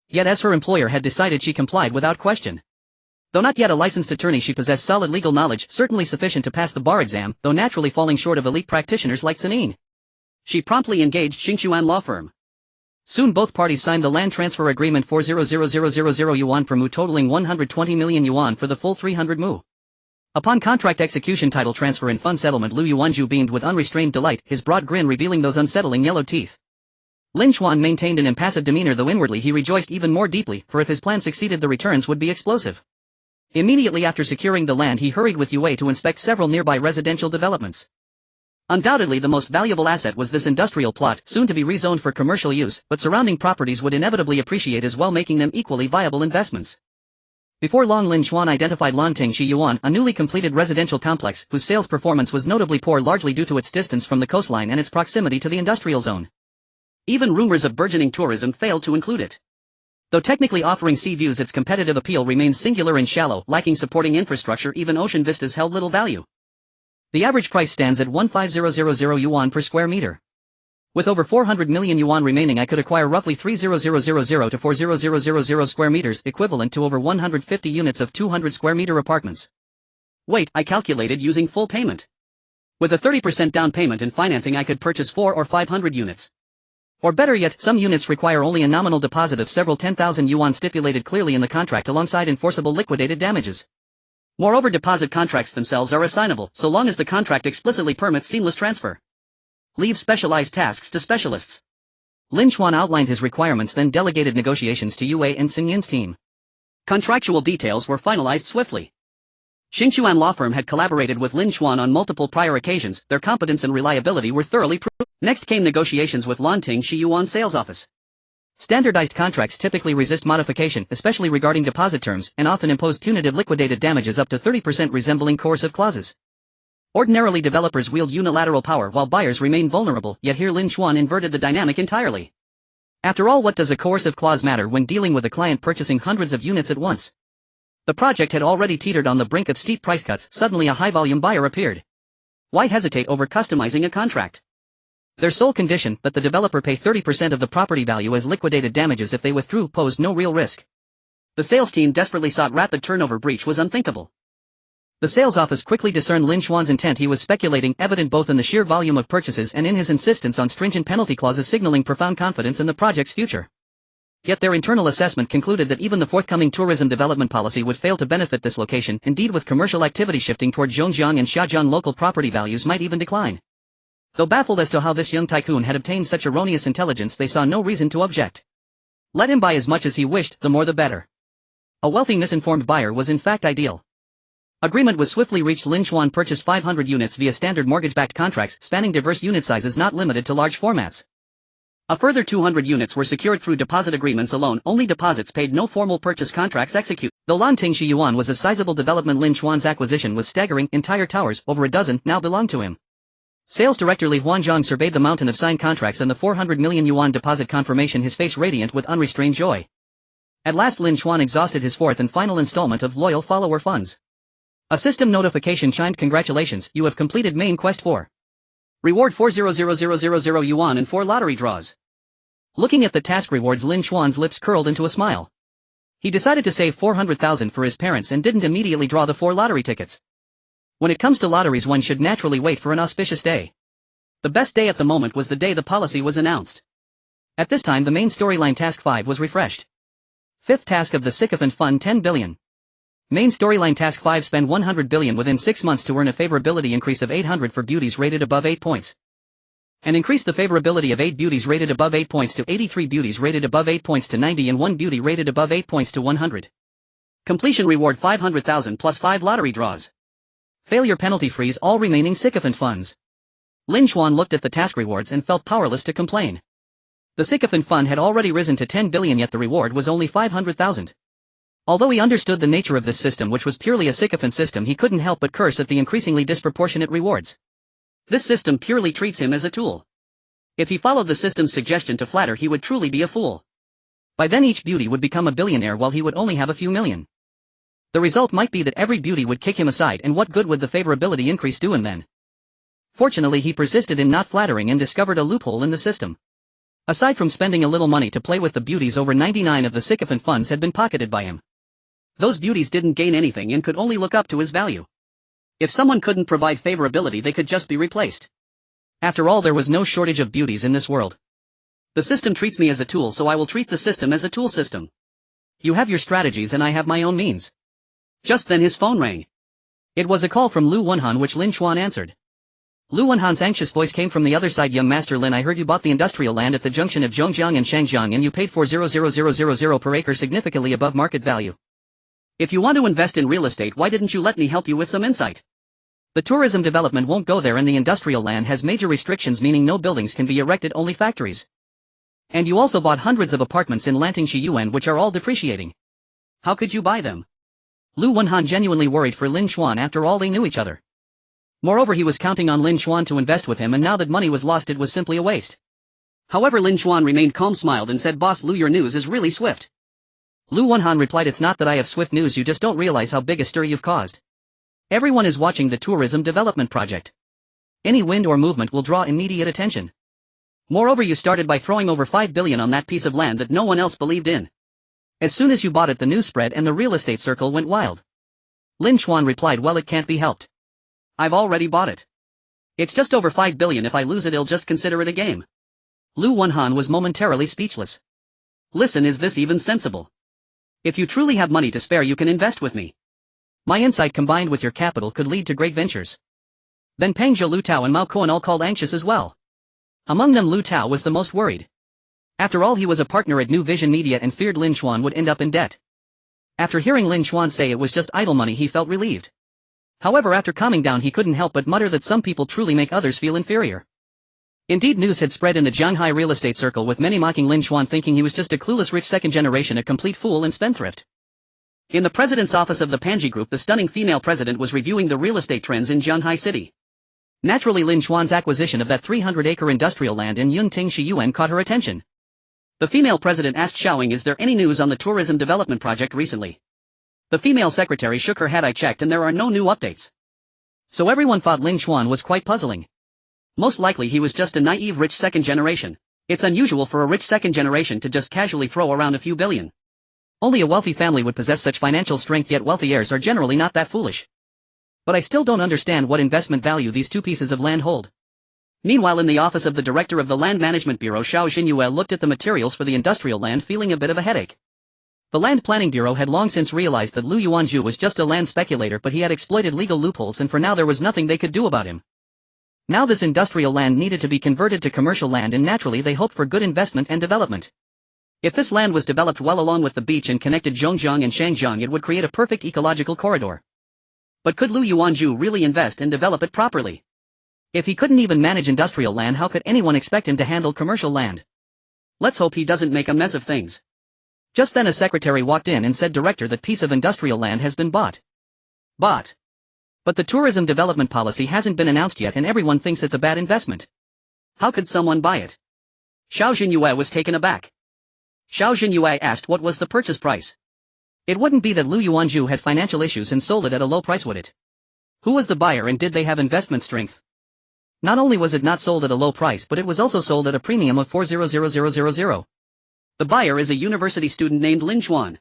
Yet as her employer had decided, she complied without question. Though not yet a licensed attorney, she possessed solid legal knowledge, certainly sufficient to pass the bar exam, though naturally falling short of elite practitioners like Sanin. She promptly engaged Xingchuan law firm. Soon both parties signed the land transfer agreement for 0,000 yuan per mu, totaling 120 million yuan for the full 300 mu. Upon contract execution, title transfer and fund settlement, Liu Yuanzhu beamed with unrestrained delight, his broad grin revealing those unsettling yellow teeth. Lin Chuan maintained an impassive demeanor, though inwardly he rejoiced even more deeply, for if his plan succeeded, the returns would be explosive. Immediately after securing the land, he hurried with Yue to inspect several nearby residential developments. Undoubtedly the most valuable asset was this industrial plot, soon to be rezoned for commercial use, but surrounding properties would inevitably appreciate as well, making them equally viable investments. Before long, Lin Chuan identified Lanting Shi Yuan, a newly completed residential complex, whose sales performance was notably poor, largely due to its distance from the coastline and its proximity to the industrial zone. Even rumors of burgeoning tourism failed to include it. Though technically offering sea views, its competitive appeal remains singular and shallow, lacking supporting infrastructure. Even ocean vistas held little value. The average price stands at 15,000 yuan per square meter. With over 400 million yuan remaining, I could acquire roughly 30,000 to 40,000 square meters, equivalent to over 150 units of 200 square meter apartments. Wait, I calculated using full payment. With a 30% down payment and financing, I could purchase 400 or 500 units. Or better yet, some units require only a nominal deposit of several 10,000 yuan stipulated clearly in the contract alongside enforceable liquidated damages. Moreover, deposit contracts themselves are assignable, so long as the contract explicitly permits seamless transfer. Leave specialized tasks to specialists. Lin Chuan outlined his requirements, then delegated negotiations to Yue and Xinyan's team. Contractual details were finalized swiftly. Xingchuan law firm had collaborated with Lin Chuan on multiple prior occasions. Their competence and reliability were thoroughly proved. Next came negotiations with Lanting Shi Yuan's sales office. Standardized contracts typically resist modification, especially regarding deposit terms, and often impose punitive liquidated damages up to 30%, resembling coercive clauses. Ordinarily, developers wield unilateral power while buyers remain vulnerable, yet here Lin Chuan inverted the dynamic entirely. After all, what does a coercive clause matter when dealing with a client purchasing hundreds of units at once? The project had already teetered on the brink of steep price cuts. Suddenly a high-volume buyer appeared. Why hesitate over customizing a contract? Their sole condition, that the developer pay 30% of the property value as liquidated damages if they withdrew, posed no real risk. The sales team desperately sought rapid turnover. Breach was unthinkable. The sales office quickly discerned Lin Chuan's intent. He was speculating, evident both in the sheer volume of purchases and in his insistence on stringent penalty clauses signaling profound confidence in the project's future. Yet their internal assessment concluded that even the forthcoming tourism development policy would fail to benefit this location. Indeed, with commercial activity shifting toward Zhongjiang and Xiajiang, local property values might even decline. Though baffled as to how this young tycoon had obtained such erroneous intelligence, they saw no reason to object. Let him buy as much as he wished, the more the better. A wealthy misinformed buyer was in fact ideal. Agreement was swiftly reached. Lin Chuan purchased 500 units via standard mortgage-backed contracts, spanning diverse unit sizes not limited to large formats. A further 200 units were secured through deposit agreements alone, only deposits paid, no formal purchase contracts executed. Though Lanting Shi Yuan was a sizable development, Lin Chuan's acquisition was staggering. Entire towers, over a dozen, now belonged to him. Sales Director Li Huanzhang surveyed the mountain of signed contracts and the 400 million yuan deposit confirmation, his face radiant with unrestrained joy. At last Lin Chuan exhausted his fourth and final installment of loyal follower funds. A system notification chimed. Congratulations, you have completed main quest 4. Reward 40,000 yuan and 4 lottery draws. Looking at the task rewards, Lin Xuan's lips curled into a smile. He decided to save 400,000 for his parents and didn't immediately draw the 4 lottery tickets. When it comes to lotteries, one should naturally wait for an auspicious day. The best day at the moment was the day the policy was announced. At this time the main storyline task 5 was refreshed. Fifth task of the Sycophant Fund, 10 billion. Main storyline task 5, spend 100 billion within 6 months to earn a favorability increase of 800 for beauties rated above 8 points. And increase the favorability of 8 beauties rated above 8 points to 83, beauties rated above 8 points to 90, and 1 beauty rated above 8 points to 100. Completion reward 500,000 plus 5 lottery draws. Failure penalty freeze all remaining Sycophant funds. Lin Xuan looked at the task rewards and felt powerless to complain. The Sycophant Fund had already risen to 10 billion, yet the reward was only 500,000. Although he understood the nature of this system, which was purely a sycophant system, he couldn't help but curse at the increasingly disproportionate rewards. This system purely treats him as a tool. If he followed the system's suggestion to flatter, he would truly be a fool. By then each beauty would become a billionaire while he would only have a few million. The result might be that every beauty would kick him aside, and what good would the favorability increase do him then? Fortunately, he persisted in not flattering and discovered a loophole in the system. Aside from spending a little money to play with the beauties, over 99 of the sycophant funds had been pocketed by him. Those beauties didn't gain anything and could only look up to his value. If someone couldn't provide favorability, they could just be replaced. After all, there was no shortage of beauties in this world. The system treats me as a tool, so I will treat the system as a tool system. You have your strategies and I have my own means. Just then his phone rang. It was a call from Lu Wenhan, which Lin Xuan answered. Lu Wenhan's anxious voice came from the other side. Young Master Lin, I heard you bought the industrial land at the junction of Zhongjiang and Shangjiang and you paid 400,000 per acre, significantly above market value. If you want to invest in real estate, why didn't you let me help you with some insight? The tourism development won't go there, and the industrial land has major restrictions, meaning no buildings can be erected, only factories. And you also bought hundreds of apartments in Lanting Shiyuan which are all depreciating. How could you buy them? Lu Wenhan genuinely worried for Lin Xuan. After all, they knew each other. Moreover, he was counting on Lin Xuan to invest with him, and now that money was lost, it was simply a waste. However, Lin Xuan remained calm, smiled and said, Boss Lu, your news is really swift. Lu Wenhan replied, it's not that I have swift news, you just don't realize how big a stir you've caused. Everyone is watching the tourism development project. Any wind or movement will draw immediate attention. Moreover, you started by throwing over 5 billion on that piece of land that no one else believed in. As soon as you bought it, the news spread and the real estate circle went wild. Lin Xuan replied, well, it can't be helped. I've already bought it. It's just over 5 billion, if I lose it, I'll just consider it a game. Lu Wenhan was momentarily speechless. Listen, is this even sensible? If you truly have money to spare, you can invest with me. My insight combined with your capital could lead to great ventures. Then Peng Zhe, Lu Tao and Mao Kuan all called anxious as well. Among them, Lu Tao was the most worried. After all, he was a partner at New Vision Media and feared Lin Xuan would end up in debt. After hearing Lin Xuan say it was just idle money, he felt relieved. However, after calming down, he couldn't help but mutter that some people truly make others feel inferior. Indeed, news had spread in the Shanghai real estate circle, with many mocking Lin Xuan, thinking he was just a clueless rich second generation, a complete fool and spendthrift. In the president's office of the Panji Group, the stunning female president was reviewing the real estate trends in Shanghai City. Naturally, Lin Xuan's acquisition of that 300-acre industrial land in Yunting Shiyuan caught her attention. The female president asked Xiaoying, is there any news on the tourism development project recently? The female secretary shook her head. I checked and there are no new updates. So everyone thought Lin Xuan was quite puzzling. Most likely he was just a naive rich second generation. It's unusual for a rich second generation to just casually throw around a few billion. Only a wealthy family would possess such financial strength, yet wealthy heirs are generally not that foolish. But I still don't understand what investment value these two pieces of land hold. Meanwhile, in the office of the director of the Land Management Bureau, Xiao Xinyue looked at the materials for the industrial land, feeling a bit of a headache. The Land Planning Bureau had long since realized that Lu Yuanzhu was just a land speculator, but he had exploited legal loopholes, and for now there was nothing they could do about him. Now this industrial land needed to be converted to commercial land, and naturally they hoped for good investment and development. If this land was developed well along with the beach and connected Zhongjiang and Shangjiang, it would create a perfect ecological corridor. But could Lu Yuanzhu really invest and develop it properly? If he couldn't even manage industrial land, how could anyone expect him to handle commercial land? Let's hope he doesn't make a mess of things. Just then a secretary walked in and said, Director, that piece of industrial land has been bought. Bought? But the tourism development policy hasn't been announced yet and everyone thinks it's a bad investment. How could someone buy it? Xiao Xinyue was taken aback. Xiao Xinyue asked what was the purchase price. It wouldn't be that Lu Yuanzhu had financial issues and sold it at a low price, would it? Who was the buyer and did they have investment strength? Not only was it not sold at a low price but it was also sold at a premium of 400,000. The buyer is a university student named Lin Xuan.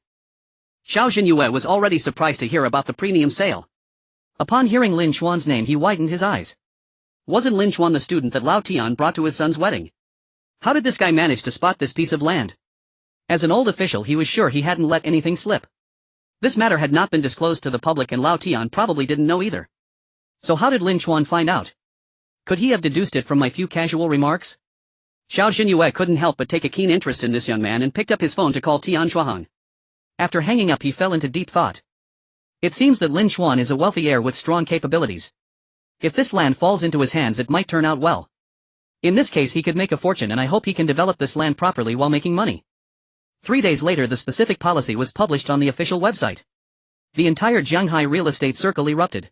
Xiao Jinyue was already surprised to hear about the premium sale. Upon hearing Lin Xuan's name he widened his eyes. Wasn't Lin Xuan the student that Lao Tian brought to his son's wedding? How did this guy manage to spot this piece of land? As an old official he was sure he hadn't let anything slip. This matter had not been disclosed to the public and Lao Tian probably didn't know either. So how did Lin Xuan find out? Could he have deduced it from my few casual remarks? Xiao Jinyue couldn't help but take a keen interest in this young man and picked up his phone to call Tian Shuahang. After hanging up he fell into deep thought. It seems that Lin Xuan is a wealthy heir with strong capabilities. If this land falls into his hands it might turn out well. In this case he could make a fortune and I hope he can develop this land properly while making money. 3 days later the specific policy was published on the official website. The entire Jianghai real estate circle erupted.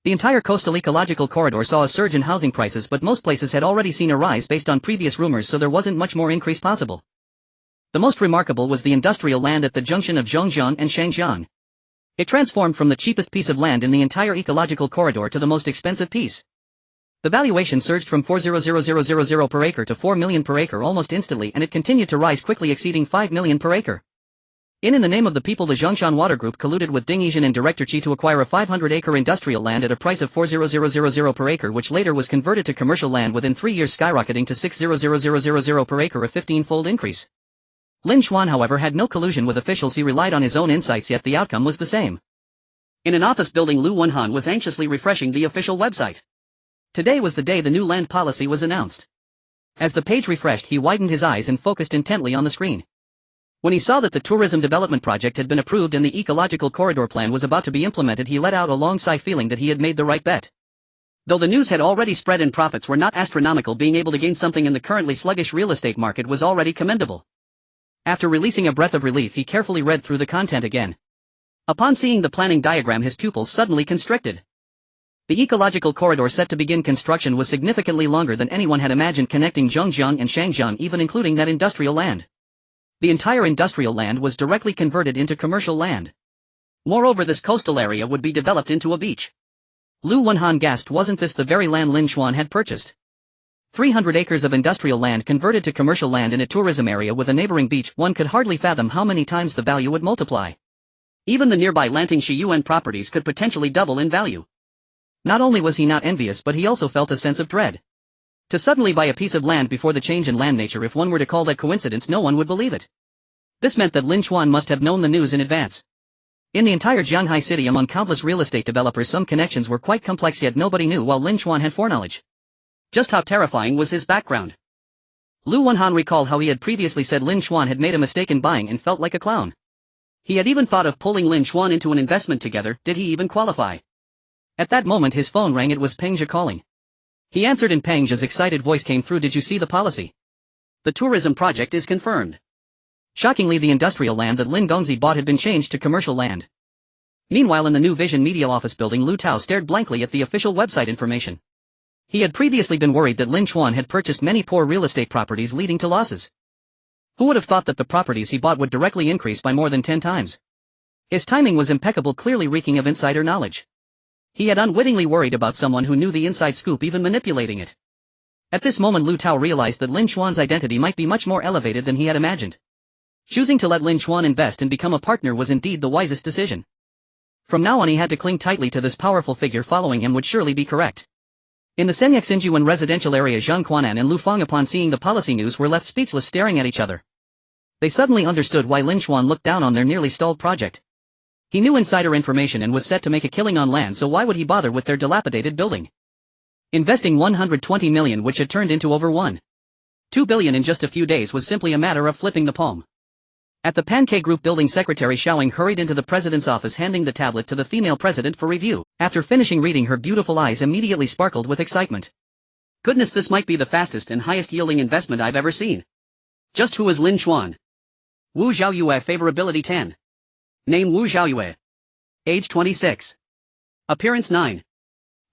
The entire coastal ecological corridor saw a surge in housing prices but most places had already seen a rise based on previous rumors so there wasn't much more increase possible. The most remarkable was the industrial land at the junction of Zhongjiang and Shangjiang. It transformed from the cheapest piece of land in the entire ecological corridor to the most expensive piece. The valuation surged from 400,000 per acre to 4 million per acre almost instantly and it continued to rise quickly exceeding 5 million per acre. In the name of the people the Zhongshan Water Group colluded with Ding Yijin and Director Qi to acquire a 500-acre industrial land at a price of 400,000 per acre which later was converted to commercial land within 3 years skyrocketing to 600,000 per acre, a 15-fold increase. Lin Xuan however had no collusion with officials, he relied on his own insights, yet the outcome was the same. In an office building Lu Wenhan was anxiously refreshing the official website. Today was the day the new land policy was announced. As the page refreshed he widened his eyes and focused intently on the screen. When he saw that the tourism development project had been approved and the ecological corridor plan was about to be implemented he let out a long sigh feeling that he had made the right bet. Though the news had already spread and profits were not astronomical, being able to gain something in the currently sluggish real estate market was already commendable. After releasing a breath of relief he carefully read through the content again. Upon seeing the planning diagram his pupils suddenly constricted. The ecological corridor set to begin construction was significantly longer than anyone had imagined, connecting Zhongjiang and Shangjiang, even including that industrial land. The entire industrial land was directly converted into commercial land. Moreover, this coastal area would be developed into a beach. Lu Wenhan gasped, wasn't this the very land Lin Xuan had purchased? 300 acres of industrial land converted to commercial land in a tourism area with a neighboring beach, one could hardly fathom how many times the value would multiply. Even the nearby Lanting Shiyuan properties could potentially double in value. Not only was he not envious but he also felt a sense of dread. To suddenly buy a piece of land before the change in land nature, if one were to call that coincidence no one would believe it. This meant that Lin Xuan must have known the news in advance. In the entire Jianghai city among countless real estate developers some connections were quite complex, yet nobody knew while Lin Xuan had foreknowledge. Just how terrifying was his background? Lu Wenhan recalled how he had previously said Lin Xuan had made a mistake in buying and felt like a clown. He had even thought of pulling Lin Xuan into an investment together. Did he even qualify? At that moment his phone rang. It was Peng Zhe calling. He answered and Peng Zhe's excited voice came through. Did you see the policy? The tourism project is confirmed. Shockingly, the industrial land that Lin Gongzi bought had been changed to commercial land. Meanwhile, in the new Vision Media office building, Lu Tao stared blankly at the official website information. He had previously been worried that Lin Xuan had purchased many poor real estate properties leading to losses. Who would have thought that the properties he bought would directly increase by more than 10 times? His timing was impeccable, clearly reeking of insider knowledge. He had unwittingly worried about someone who knew the inside scoop, even manipulating it. At this moment Lu Tao realized that Lin Xuan's identity might be much more elevated than he had imagined. Choosing to let Lin Xuan invest and become a partner was indeed the wisest decision. From now on he had to cling tightly to this powerful figure. Following him would surely be correct. In the Shenyang residential area, Zhang Quanan and Lu Fang, upon seeing the policy news, were left speechless, staring at each other. They suddenly understood why Lin Xuan looked down on their nearly stalled project. He knew insider information and was set to make a killing on land, so why would he bother with their dilapidated building? Investing 120 million, which had turned into over 1.2 billion in just a few days, was simply a matter of flipping the palm. At the Pancake Group building, Secretary Xiaoing hurried into the president's office, handing the tablet to the female president for review. After finishing reading, her beautiful eyes immediately sparkled with excitement. Goodness, this might be the fastest and highest yielding investment I've ever seen. Just who is Lin Xuan? Wu Xiaoyue, favorability 10. Name Wu Xiaoyue. Age 26. Appearance 9.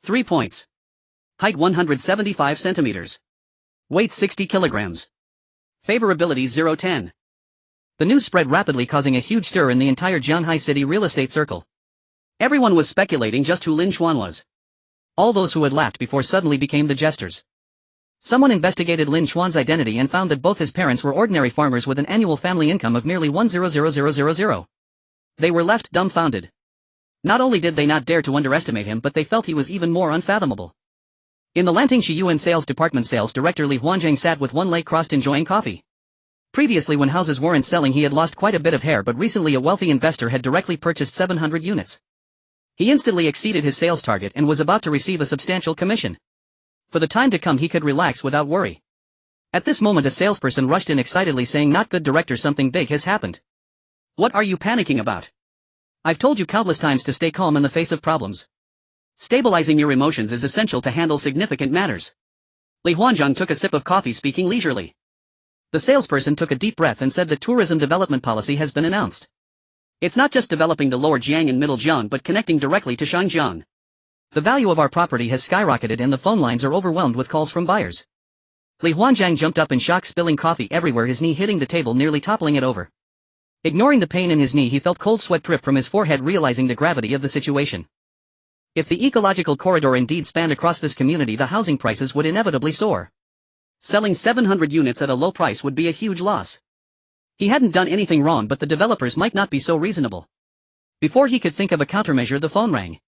3 points. Height 175 centimeters. Weight 60 kilograms. Favorability 0-10. The news spread rapidly, causing a huge stir in the entire Jianghai city real estate circle. Everyone was speculating just who Lin Xuan was. All those who had laughed before suddenly became the jesters. Someone investigated Lin Xuan's identity and found that both his parents were ordinary farmers with an annual family income of merely 100,000. They were left dumbfounded. Not only did they not dare to underestimate him, but they felt he was even more unfathomable. In the Lanting Shiyuan sales department, sales director Li Huanzhang sat with one leg crossed enjoying coffee. Previously, when houses weren't selling, he had lost quite a bit of hair, but recently a wealthy investor had directly purchased 700 units. He instantly exceeded his sales target and was about to receive a substantial commission. For the time to come he could relax without worry. At this moment a salesperson rushed in excitedly saying, "Not good, director, something big has happened." "What are you panicking about? I've told you countless times to stay calm in the face of problems. Stabilizing your emotions is essential to handle significant matters." Li Huanzhang took a sip of coffee, speaking leisurely. The salesperson took a deep breath and said, "The tourism development policy has been announced. It's not just developing the lower Jiang and middle Jiang but connecting directly to Shangjiang. The value of our property has skyrocketed and the phone lines are overwhelmed with calls from buyers." Li Huanzhang jumped up in shock, spilling coffee everywhere, his knee hitting the table, nearly toppling it over. Ignoring the pain in his knee, he felt cold sweat drip from his forehead, realizing the gravity of the situation. If the ecological corridor indeed spanned across this community, the housing prices would inevitably soar. Selling 700 units at a low price would be a huge loss. He hadn't done anything wrong, but the developers might not be so reasonable. Before he could think of a countermeasure, the phone rang.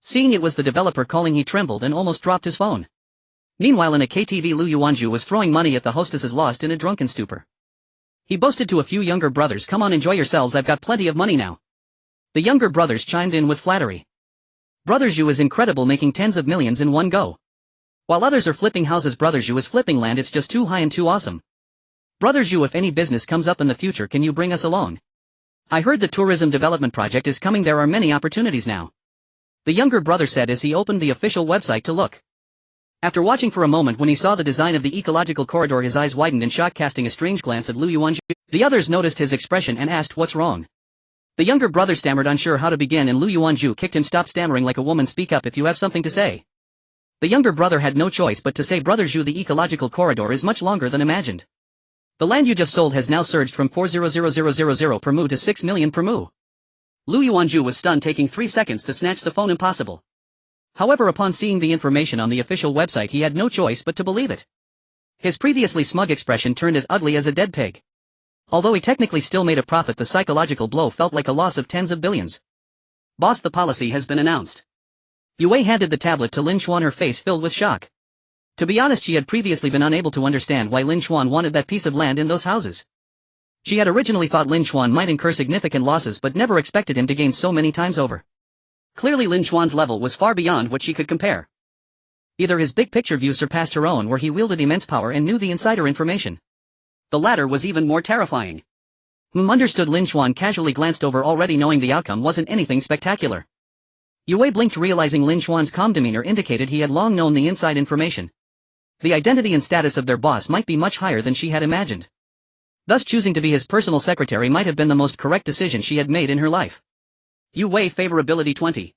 Seeing it was the developer calling, he trembled and almost dropped his phone. Meanwhile, in a KTV, Lu Yuanzhu was throwing money at the hostesses, lost in a drunken stupor. He boasted to a few younger brothers, "Come on, enjoy yourselves, I've got plenty of money now." The younger brothers chimed in with flattery. Brother Zhu is incredible, making tens of millions in one go. While others are flipping houses, Brother Zhu is flipping land, it's just too high and too awesome. Brother Zhu, if any business comes up in the future, can you bring us along? I heard the tourism development project is coming, there are many opportunities now. The younger brother said as he opened the official website to look. After watching for a moment, when he saw the design of the ecological corridor, his eyes widened in shock, casting a strange glance at Lu Yuanzhu. The others noticed his expression and asked, "What's wrong?" The younger brother stammered, unsure how to begin, and Lu Yuanzhu kicked him. "Stop stammering like a woman, speak up if you have something to say." The younger brother had no choice but to say, "Brother Zhu, the ecological corridor is much longer than imagined. The land you just sold has now surged from 400,000 per mu to 6 million per mu." Lu Yuanzhu was stunned, taking 3 seconds to snatch the phone. Impossible. However, upon seeing the information on the official website, he had no choice but to believe it. His previously smug expression turned as ugly as a dead pig. Although he technically still made a profit, the psychological blow felt like a loss of tens of billions. "Boss, the policy has been announced." Yue handed the tablet to Lin Xuan, her face filled with shock. To be honest, she had previously been unable to understand why Lin Xuan wanted that piece of land in those houses. She had originally thought Lin Xuan might incur significant losses, but never expected him to gain so many times over. Clearly Lin Xuan's level was far beyond what she could compare. Either his big picture view surpassed her own, where he wielded immense power and knew the insider information. The latter was even more terrifying. Understood. Lin Xuan casually glanced over, already knowing the outcome wasn't anything spectacular. Yue blinked, realizing Lin Xuan's calm demeanor indicated he had long known the inside information. The identity and status of their boss might be much higher than she had imagined. Thus choosing to be his personal secretary might have been the most correct decision she had made in her life. Yue favorability 20.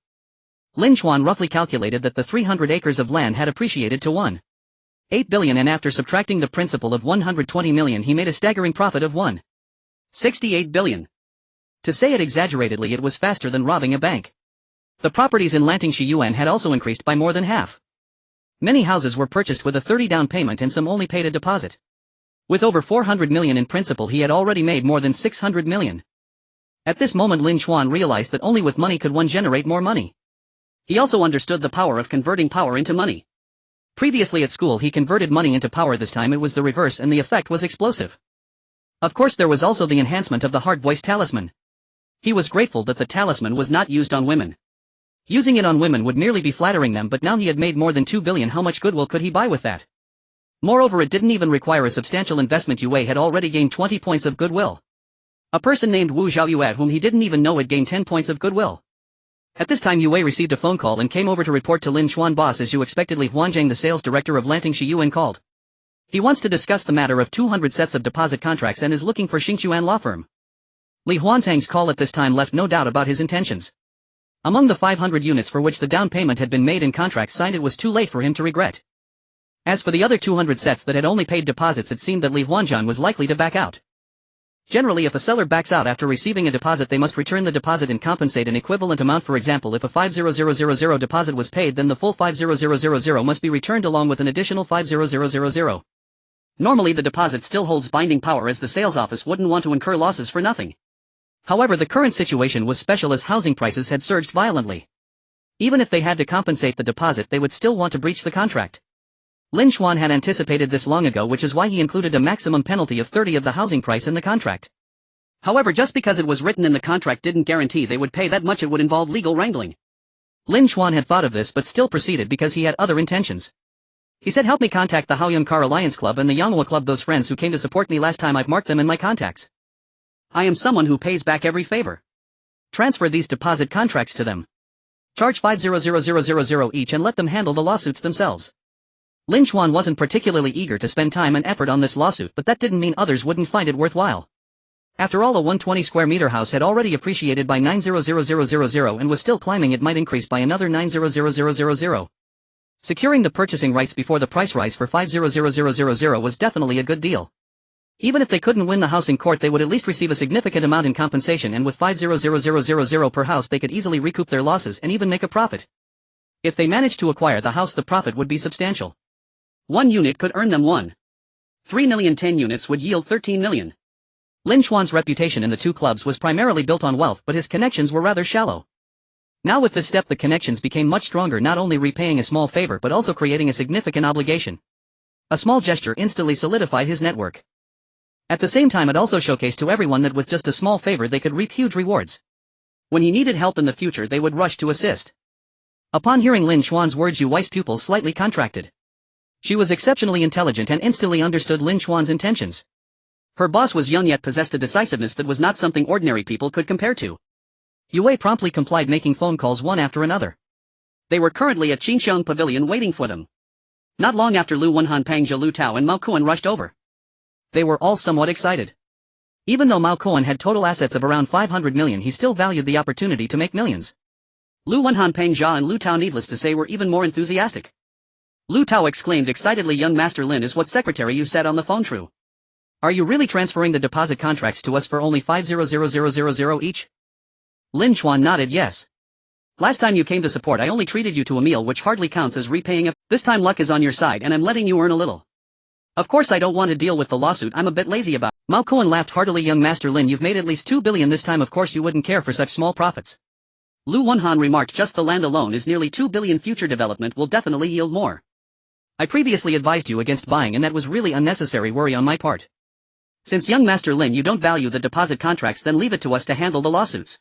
Lin Xuan roughly calculated that the 300 acres of land had appreciated to 1.8 billion, and after subtracting the principal of 120 million, he made a staggering profit of 1.68 billion. To say it exaggeratedly, it was faster than robbing a bank. The properties in Lanting Shiyuan had also increased by more than half. Many houses were purchased with a 30 down payment and some only paid a deposit. With over 400 million in principal, he had already made more than 600 million. At this moment Lin Xuan realized that only with money could one generate more money. He also understood the power of converting power into money. Previously at school he converted money into power, this time it was the reverse and the effect was explosive. Of course there was also the enhancement of the heart voice talisman. He was grateful that the talisman was not used on women. Using it on women would merely be flattering them, but now he had made more than 2 billion. How much goodwill could he buy with that? Moreover, it didn't even require a substantial investment. Yue had already gained 20 points of goodwill. A person named Wu Zhaoyue, whom he didn't even know, had gained 10 points of goodwill. At this time Yue received a phone call and came over to report to Lin Xuan. "Boss, as you expected, Li Huanzhang, the sales director of Lanting Shiyuan, called. He wants to discuss the matter of 200 sets of deposit contracts and is looking for Xingchuan law firm." Li Huanzhang's call at this time left no doubt about his intentions. Among the 500 units for which the down payment had been made and contracts signed, it was too late for him to regret. As for the other 200 sets that had only paid deposits, it seemed that Li Huanzhang was likely to back out. Generally, if a seller backs out after receiving a deposit, they must return the deposit and compensate an equivalent amount. For example, if a 50000 deposit was paid, then the full 50000 must be returned along with an additional 50000. Normally the deposit still holds binding power, as the sales office wouldn't want to incur losses for nothing. However, the current situation was special, as housing prices had surged violently. Even if they had to compensate the deposit, they would still want to breach the contract. Lin Xuan had anticipated this long ago, which is why he included a maximum penalty of 30 of the housing price in the contract. However, just because it was written in the contract didn't guarantee they would pay that much. It would involve legal wrangling. Lin Xuan had thought of this but still proceeded because he had other intentions. He said, "Help me contact the Haoyun Car Alliance Club and the Yanghua Club, those friends who came to support me last time. I've marked them in my contacts. I am someone who pays back every favor. Transfer these deposit contracts to them. Charge 500,000 each and let them handle the lawsuits themselves." Lin Xuan wasn't particularly eager to spend time and effort on this lawsuit, but that didn't mean others wouldn't find it worthwhile. After all, a 120 square meter house had already appreciated by 900,000 and was still climbing. It might increase by another 900,000. Securing the purchasing rights before the price rise for 500,000 was definitely a good deal. Even if they couldn't win the house in court, they would at least receive a significant amount in compensation, and with 500,000 per house they could easily recoup their losses and even make a profit. If they managed to acquire the house, the profit would be substantial. One unit could earn them 1.3 million. 10 units would yield 13 million. Lin Xuan's reputation in the two clubs was primarily built on wealth, but his connections were rather shallow. Now with this step the connections became much stronger, not only repaying a small favor but also creating a significant obligation. A small gesture instantly solidified his network. At the same time, it also showcased to everyone that with just a small favor they could reap huge rewards. When he needed help in the future, they would rush to assist. Upon hearing Lin Xuan's words, Yu Wei's pupils slightly contracted. She was exceptionally intelligent and instantly understood Lin Xuan's intentions. Her boss was young yet possessed a decisiveness that was not something ordinary people could compare to. Yu Wei promptly complied, making phone calls one after another. They were currently at Qingxiang Pavilion waiting for them. Not long after, Lu Wenhan, Pang Zhe, Lu Tao and Mao Kuan rushed over. They were all somewhat excited. Even though Mao Kuan had total assets of around 500 million, he still valued the opportunity to make millions. Lu Wenhan, Pang Zhe and Lu Tao, needless to say, were even more enthusiastic. Lu Tao exclaimed excitedly, "Young Master Lin, is what secretary you said on the phone true? Are you really transferring the deposit contracts to us for only 500,000 each?" Lin Xuan nodded yes. "Last time you came to support, I only treated you to a meal, which hardly counts as repaying a... This time luck is on your side and I'm letting you earn a little. Of course I don't want to deal with the lawsuit, I'm a bit lazy about it." Mao Kuan laughed heartily. "Young Master Lin, you've made at least 2 billion this time, of course you wouldn't care for such small profits." Lu Wenhan remarked, "Just the land alone is nearly 2 billion, future development will definitely yield more. I previously advised you against buying, and that was really unnecessary worry on my part. Since, young Master Lin, you don't value the deposit contracts, then leave it to us to handle the lawsuits."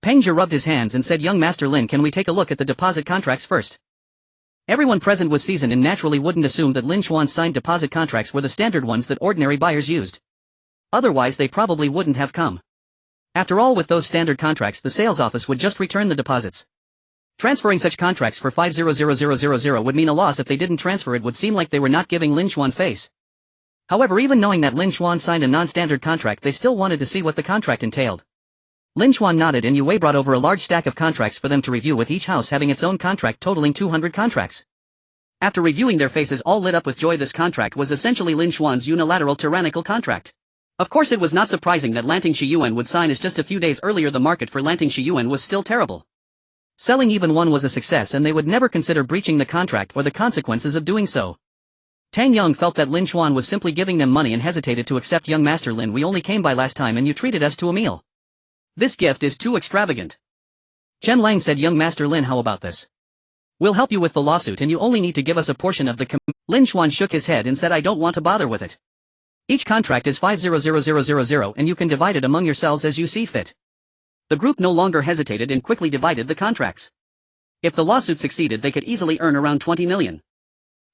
Peng Zhe rubbed his hands and said, "Young Master Lin, can we take a look at the deposit contracts first?" Everyone present was seasoned and naturally wouldn't assume that Lin Xuan's signed deposit contracts were the standard ones that ordinary buyers used. Otherwise they probably wouldn't have come. After all, with those standard contracts the sales office would just return the deposits. Transferring such contracts for 500,000 would mean a loss. If they didn't transfer, it would seem like they were not giving Lin Xuan face. However, even knowing that Lin Xuan signed a non-standard contract, they still wanted to see what the contract entailed. Lin Xuan nodded and Yu Wei brought over a large stack of contracts for them to review, with each house having its own contract totaling 200 contracts. After reviewing, their faces all lit up with joy. This contract was essentially Lin Xuan's unilateral tyrannical contract. Of course, it was not surprising that Lanting Shiyuan would sign, as just a few days earlier the market for Lanting Shiyuan was still terrible. Selling even one was a success, and they would never consider breaching the contract or the consequences of doing so. Tang Yang felt that Lin Xuan was simply giving them money and hesitated to accept. "Young Master Lin, we only came by last time and you treated us to a meal. This gift is too extravagant." Chen Lang said, "Young Master Lin, how about this? We'll help you with the lawsuit and you only need to give us a portion of the Lin Xuan shook his head and said, "I don't want to bother with it. Each contract is 500,000 and you can divide it among yourselves as you see fit." The group no longer hesitated and quickly divided the contracts. If the lawsuit succeeded, they could easily earn around 20 million.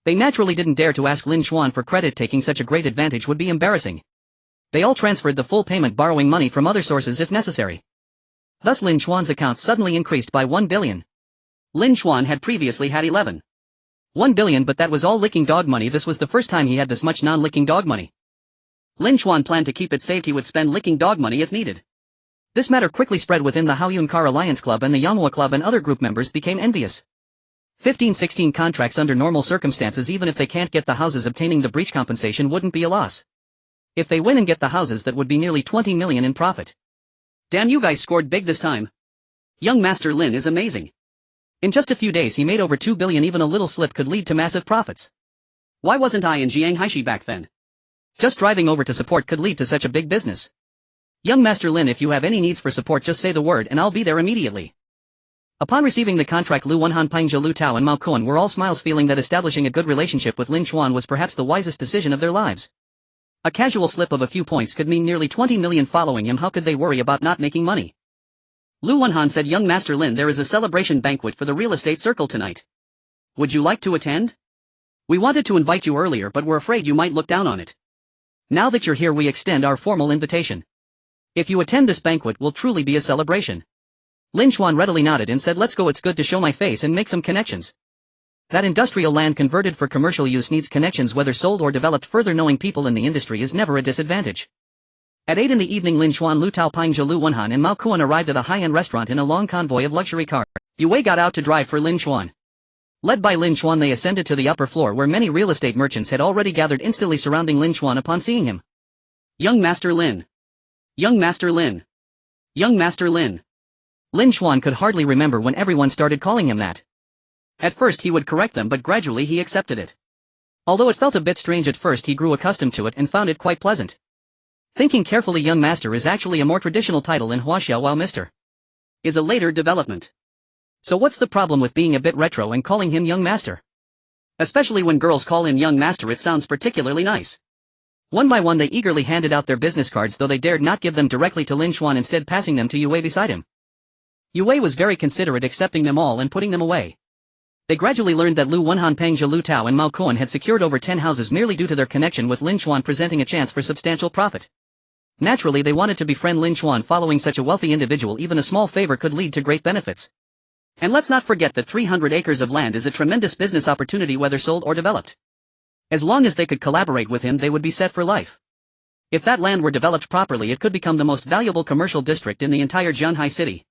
They naturally didn't dare to ask Lin Xuan for credit. Taking such a great advantage would be embarrassing. They all transferred the full payment, borrowing money from other sources if necessary. Thus Lin Xuan's account suddenly increased by 1 billion. Lin Xuan had previously had 11.1 billion, but that was all licking dog money. This was the first time he had this much non-licking dog money. Lin Xuan planned to keep it saved. He would spend licking dog money if needed. This matter quickly spread within the Haoyun Car Alliance Club, and the Yanghua Club and other group members became envious. 15-16 contracts under normal circumstances, even if they can't get the houses, obtaining the breach compensation wouldn't be a loss. If they win and get the houses, that would be nearly 20 million in profit. Damn, you guys scored big this time. Young Master Lin is amazing. In just a few days he made over 2 billion. Even a little slip could lead to massive profits. Why wasn't I in Jianghaishi back then? Just driving over to support could lead to such a big business. Young Master Lin, if you have any needs for support, just say the word and I'll be there immediately. Upon receiving the contract, Lu Wenhan, Pengzhe, Lu Tao and Mao Kuan were all smiles, feeling that establishing a good relationship with Lin Xuan was perhaps the wisest decision of their lives. A casual slip of a few points could mean nearly 20 million following him. How could they worry about not making money? Lu Wenhan said, Young Master Lin, there is a celebration banquet for the real estate circle tonight. Would you like to attend? We wanted to invite you earlier but were afraid you might look down on it. Now that you're here, we extend our formal invitation. If you attend this banquet, will truly be a celebration. Lin Xuan readily nodded and said, let's go, it's good to show my face and make some connections. That industrial land converted for commercial use needs connections, whether sold or developed further. Knowing people in the industry is never a disadvantage. At 8 in the evening, Lin Xuan, Lu Tao, Pengzhe, Lu Wenhan and Mao Kuan arrived at a high-end restaurant in a long convoy of luxury cars. Yue got out to drive for Lin Xuan. Led by Lin Xuan, they ascended to the upper floor where many real estate merchants had already gathered, instantly surrounding Lin Xuan upon seeing him. Young Master Lin. Young Master Lin. Young Master Lin. Lin Xuan could hardly remember when everyone started calling him that. At first he would correct them, but gradually he accepted it. Although it felt a bit strange at first, he grew accustomed to it and found it quite pleasant. Thinking carefully, Young Master is actually a more traditional title in Huaxia, while Mr. is a later development. So what's the problem with being a bit retro and calling him Young Master? Especially when girls call him Young Master, it sounds particularly nice. One by one they eagerly handed out their business cards, though they dared not give them directly to Lin Xuan, instead passing them to Yue beside him. Yue was very considerate, accepting them all and putting them away. They gradually learned that Lu Wenhan, Pengzhe, Lu Tao and Mao Kuan had secured over 10 houses merely due to their connection with Lin Xuan, presenting a chance for substantial profit. Naturally they wanted to befriend Lin Xuan. Following such a wealthy individual, even a small favor could lead to great benefits. And let's not forget that 300 acres of land is a tremendous business opportunity, whether sold or developed. As long as they could collaborate with him, they would be set for life. If that land were developed properly, it could become the most valuable commercial district in the entire Jianhai city.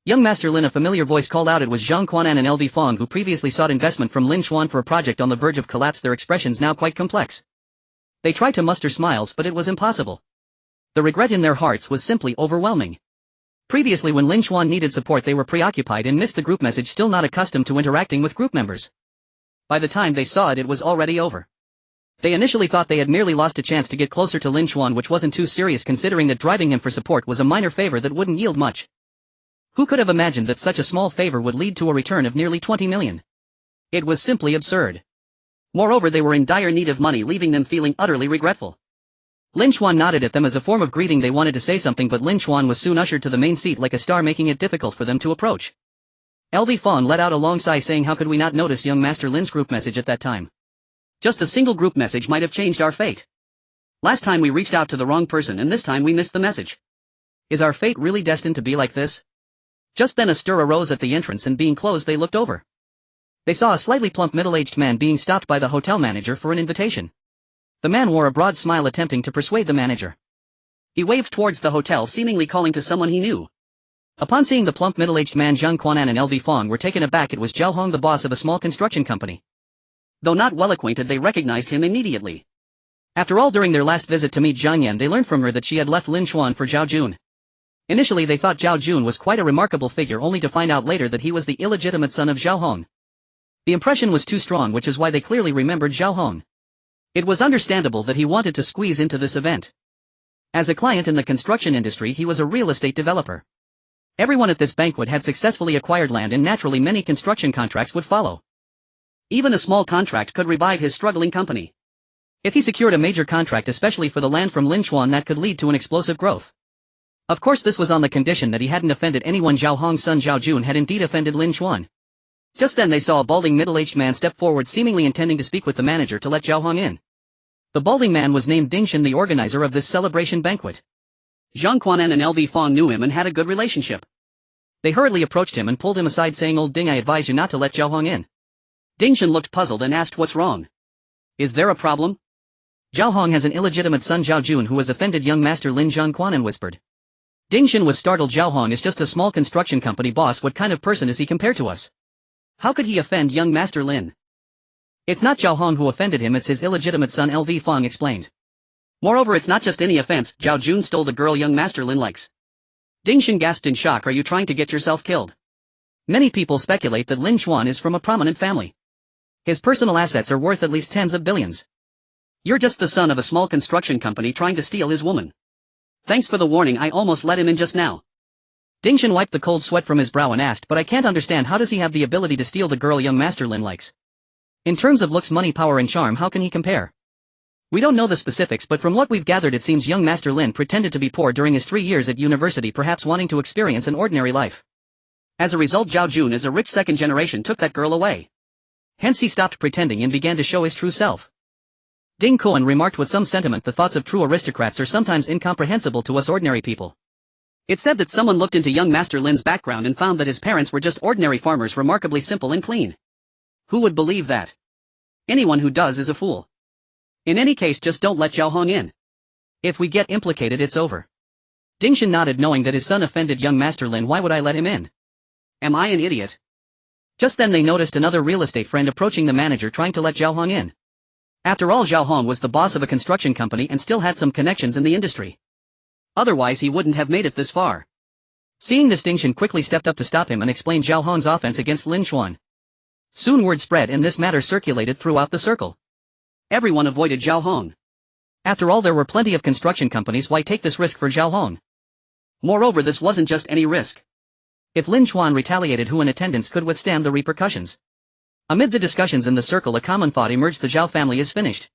Young Master Lin, a familiar voice called out. It was Zhang Quanan and LV Fong, who previously sought investment from Lin Xuan for a project on the verge of collapse, their expressions now quite complex. They tried to muster smiles, but it was impossible. The regret in their hearts was simply overwhelming. Previously, when Lin Xuan needed support, they were preoccupied and missed the group message, still not accustomed to interacting with group members. By the time they saw it, it was already over. They initially thought they had merely lost a chance to get closer to Lin Xuan, which wasn't too serious considering that driving him for support was a minor favor that wouldn't yield much. Who could have imagined that such a small favor would lead to a return of nearly 20 million? It was simply absurd. Moreover, they were in dire need of money, leaving them feeling utterly regretful. Lin Xuan nodded at them as a form of greeting. They wanted to say something, but Lin Xuan was soon ushered to the main seat like a star, making it difficult for them to approach. LV Fong let out a long sigh, saying, how could we not notice Young Master Lin's group message at that time? Just a single group message might have changed our fate. Last time we reached out to the wrong person, and this time we missed the message. Is our fate really destined to be like this? Just then a stir arose at the entrance, and being closed, they looked over. They saw a slightly plump middle-aged man being stopped by the hotel manager for an invitation. The man wore a broad smile, attempting to persuade the manager. He waved towards the hotel, seemingly calling to someone he knew. Upon seeing the plump middle-aged man, Zhang Quanan and LV Fong were taken aback. It was Zhao Hong, the boss of a small construction company. Though not well acquainted, they recognized him immediately. After all, during their last visit to meet Zhang Yan, they learned from her that she had left Lin Xuan for Zhao Jun. Initially they thought Zhao Jun was quite a remarkable figure, only to find out later that he was the illegitimate son of Zhao Hong. The impression was too strong, which is why they clearly remembered Zhao Hong. It was understandable that he wanted to squeeze into this event. As a client in the construction industry, he was a real estate developer. Everyone at this banquet had successfully acquired land, and naturally many construction contracts would follow. Even a small contract could revive his struggling company. If he secured a major contract, especially for the land from Lin Xuan, that could lead to an explosive growth. Of course, this was on the condition that he hadn't offended anyone. Zhao Hong's son Zhao Jun had indeed offended Lin Xuan. Just then they saw a balding middle-aged man step forward, seemingly intending to speak with the manager to let Zhao Hong in. The balding man was named Ding Shen, the organizer of this celebration banquet. Zhang Quanan and LV Fong knew him and had a good relationship. They hurriedly approached him and pulled him aside, saying, "Old Ding, I advise you not to let Zhao Hong in." Ding Shen looked puzzled and asked, "What's wrong? Is there a problem?" "Zhao Hong has an illegitimate son, Zhao Jun, who has offended young Master Lin," Zhang Quanan whispered. Ding Shen was startled. Zhao Hong is just a small construction company boss. What kind of person is he compared to us? How could he offend young Master Lin? It's not Zhao Hong who offended him, it's his illegitimate son, LV Fong explained. Moreover, it's not just any offense, Zhao Jun stole the girl young Master Lin likes. Ding Shen gasped in shock. Are you trying to get yourself killed? Many people speculate that Lin Xuan is from a prominent family. His personal assets are worth at least tens of billions. You're just the son of a small construction company trying to steal his woman. Thanks for the warning, I almost let him in just now. Ding Shen wiped the cold sweat from his brow and asked, but I can't understand, how does he have the ability to steal the girl young Master Lin likes? In terms of looks, money, power and charm, how can he compare? We don't know the specifics, but from what we've gathered it seems young Master Lin pretended to be poor during his 3 years at university, perhaps wanting to experience an ordinary life. As a result, Zhao Jun, as a rich second generation, took that girl away. Hence he stopped pretending and began to show his true self. Ding Kuan remarked with some sentiment, the thoughts of true aristocrats are sometimes incomprehensible to us ordinary people. It said that someone looked into young Master Lin's background and found that his parents were just ordinary farmers, remarkably simple and clean. Who would believe that? Anyone who does is a fool. In any case, just don't let Zhao Hong in. If we get implicated, it's over. Ding Shen nodded, knowing that his son offended young Master Lin. Why would I let him in? Am I an idiot? Just then they noticed another real estate friend approaching the manager, trying to let Zhao Hong in. After all, Zhao Hong was the boss of a construction company and still had some connections in the industry. Otherwise he wouldn't have made it this far. Seeing this, Ding Shen quickly stepped up to stop him and explained Zhao Hong's offense against Lin Xuan. Soon word spread and this matter circulated throughout the circle. Everyone avoided Zhao Hong. After all, there were plenty of construction companies, why take this risk for Zhao Hong? Moreover, this wasn't just any risk. If Lin Xuan retaliated, who in attendance could withstand the repercussions? Amid the discussions in the circle, a common thought emerged: the Zhao family is finished.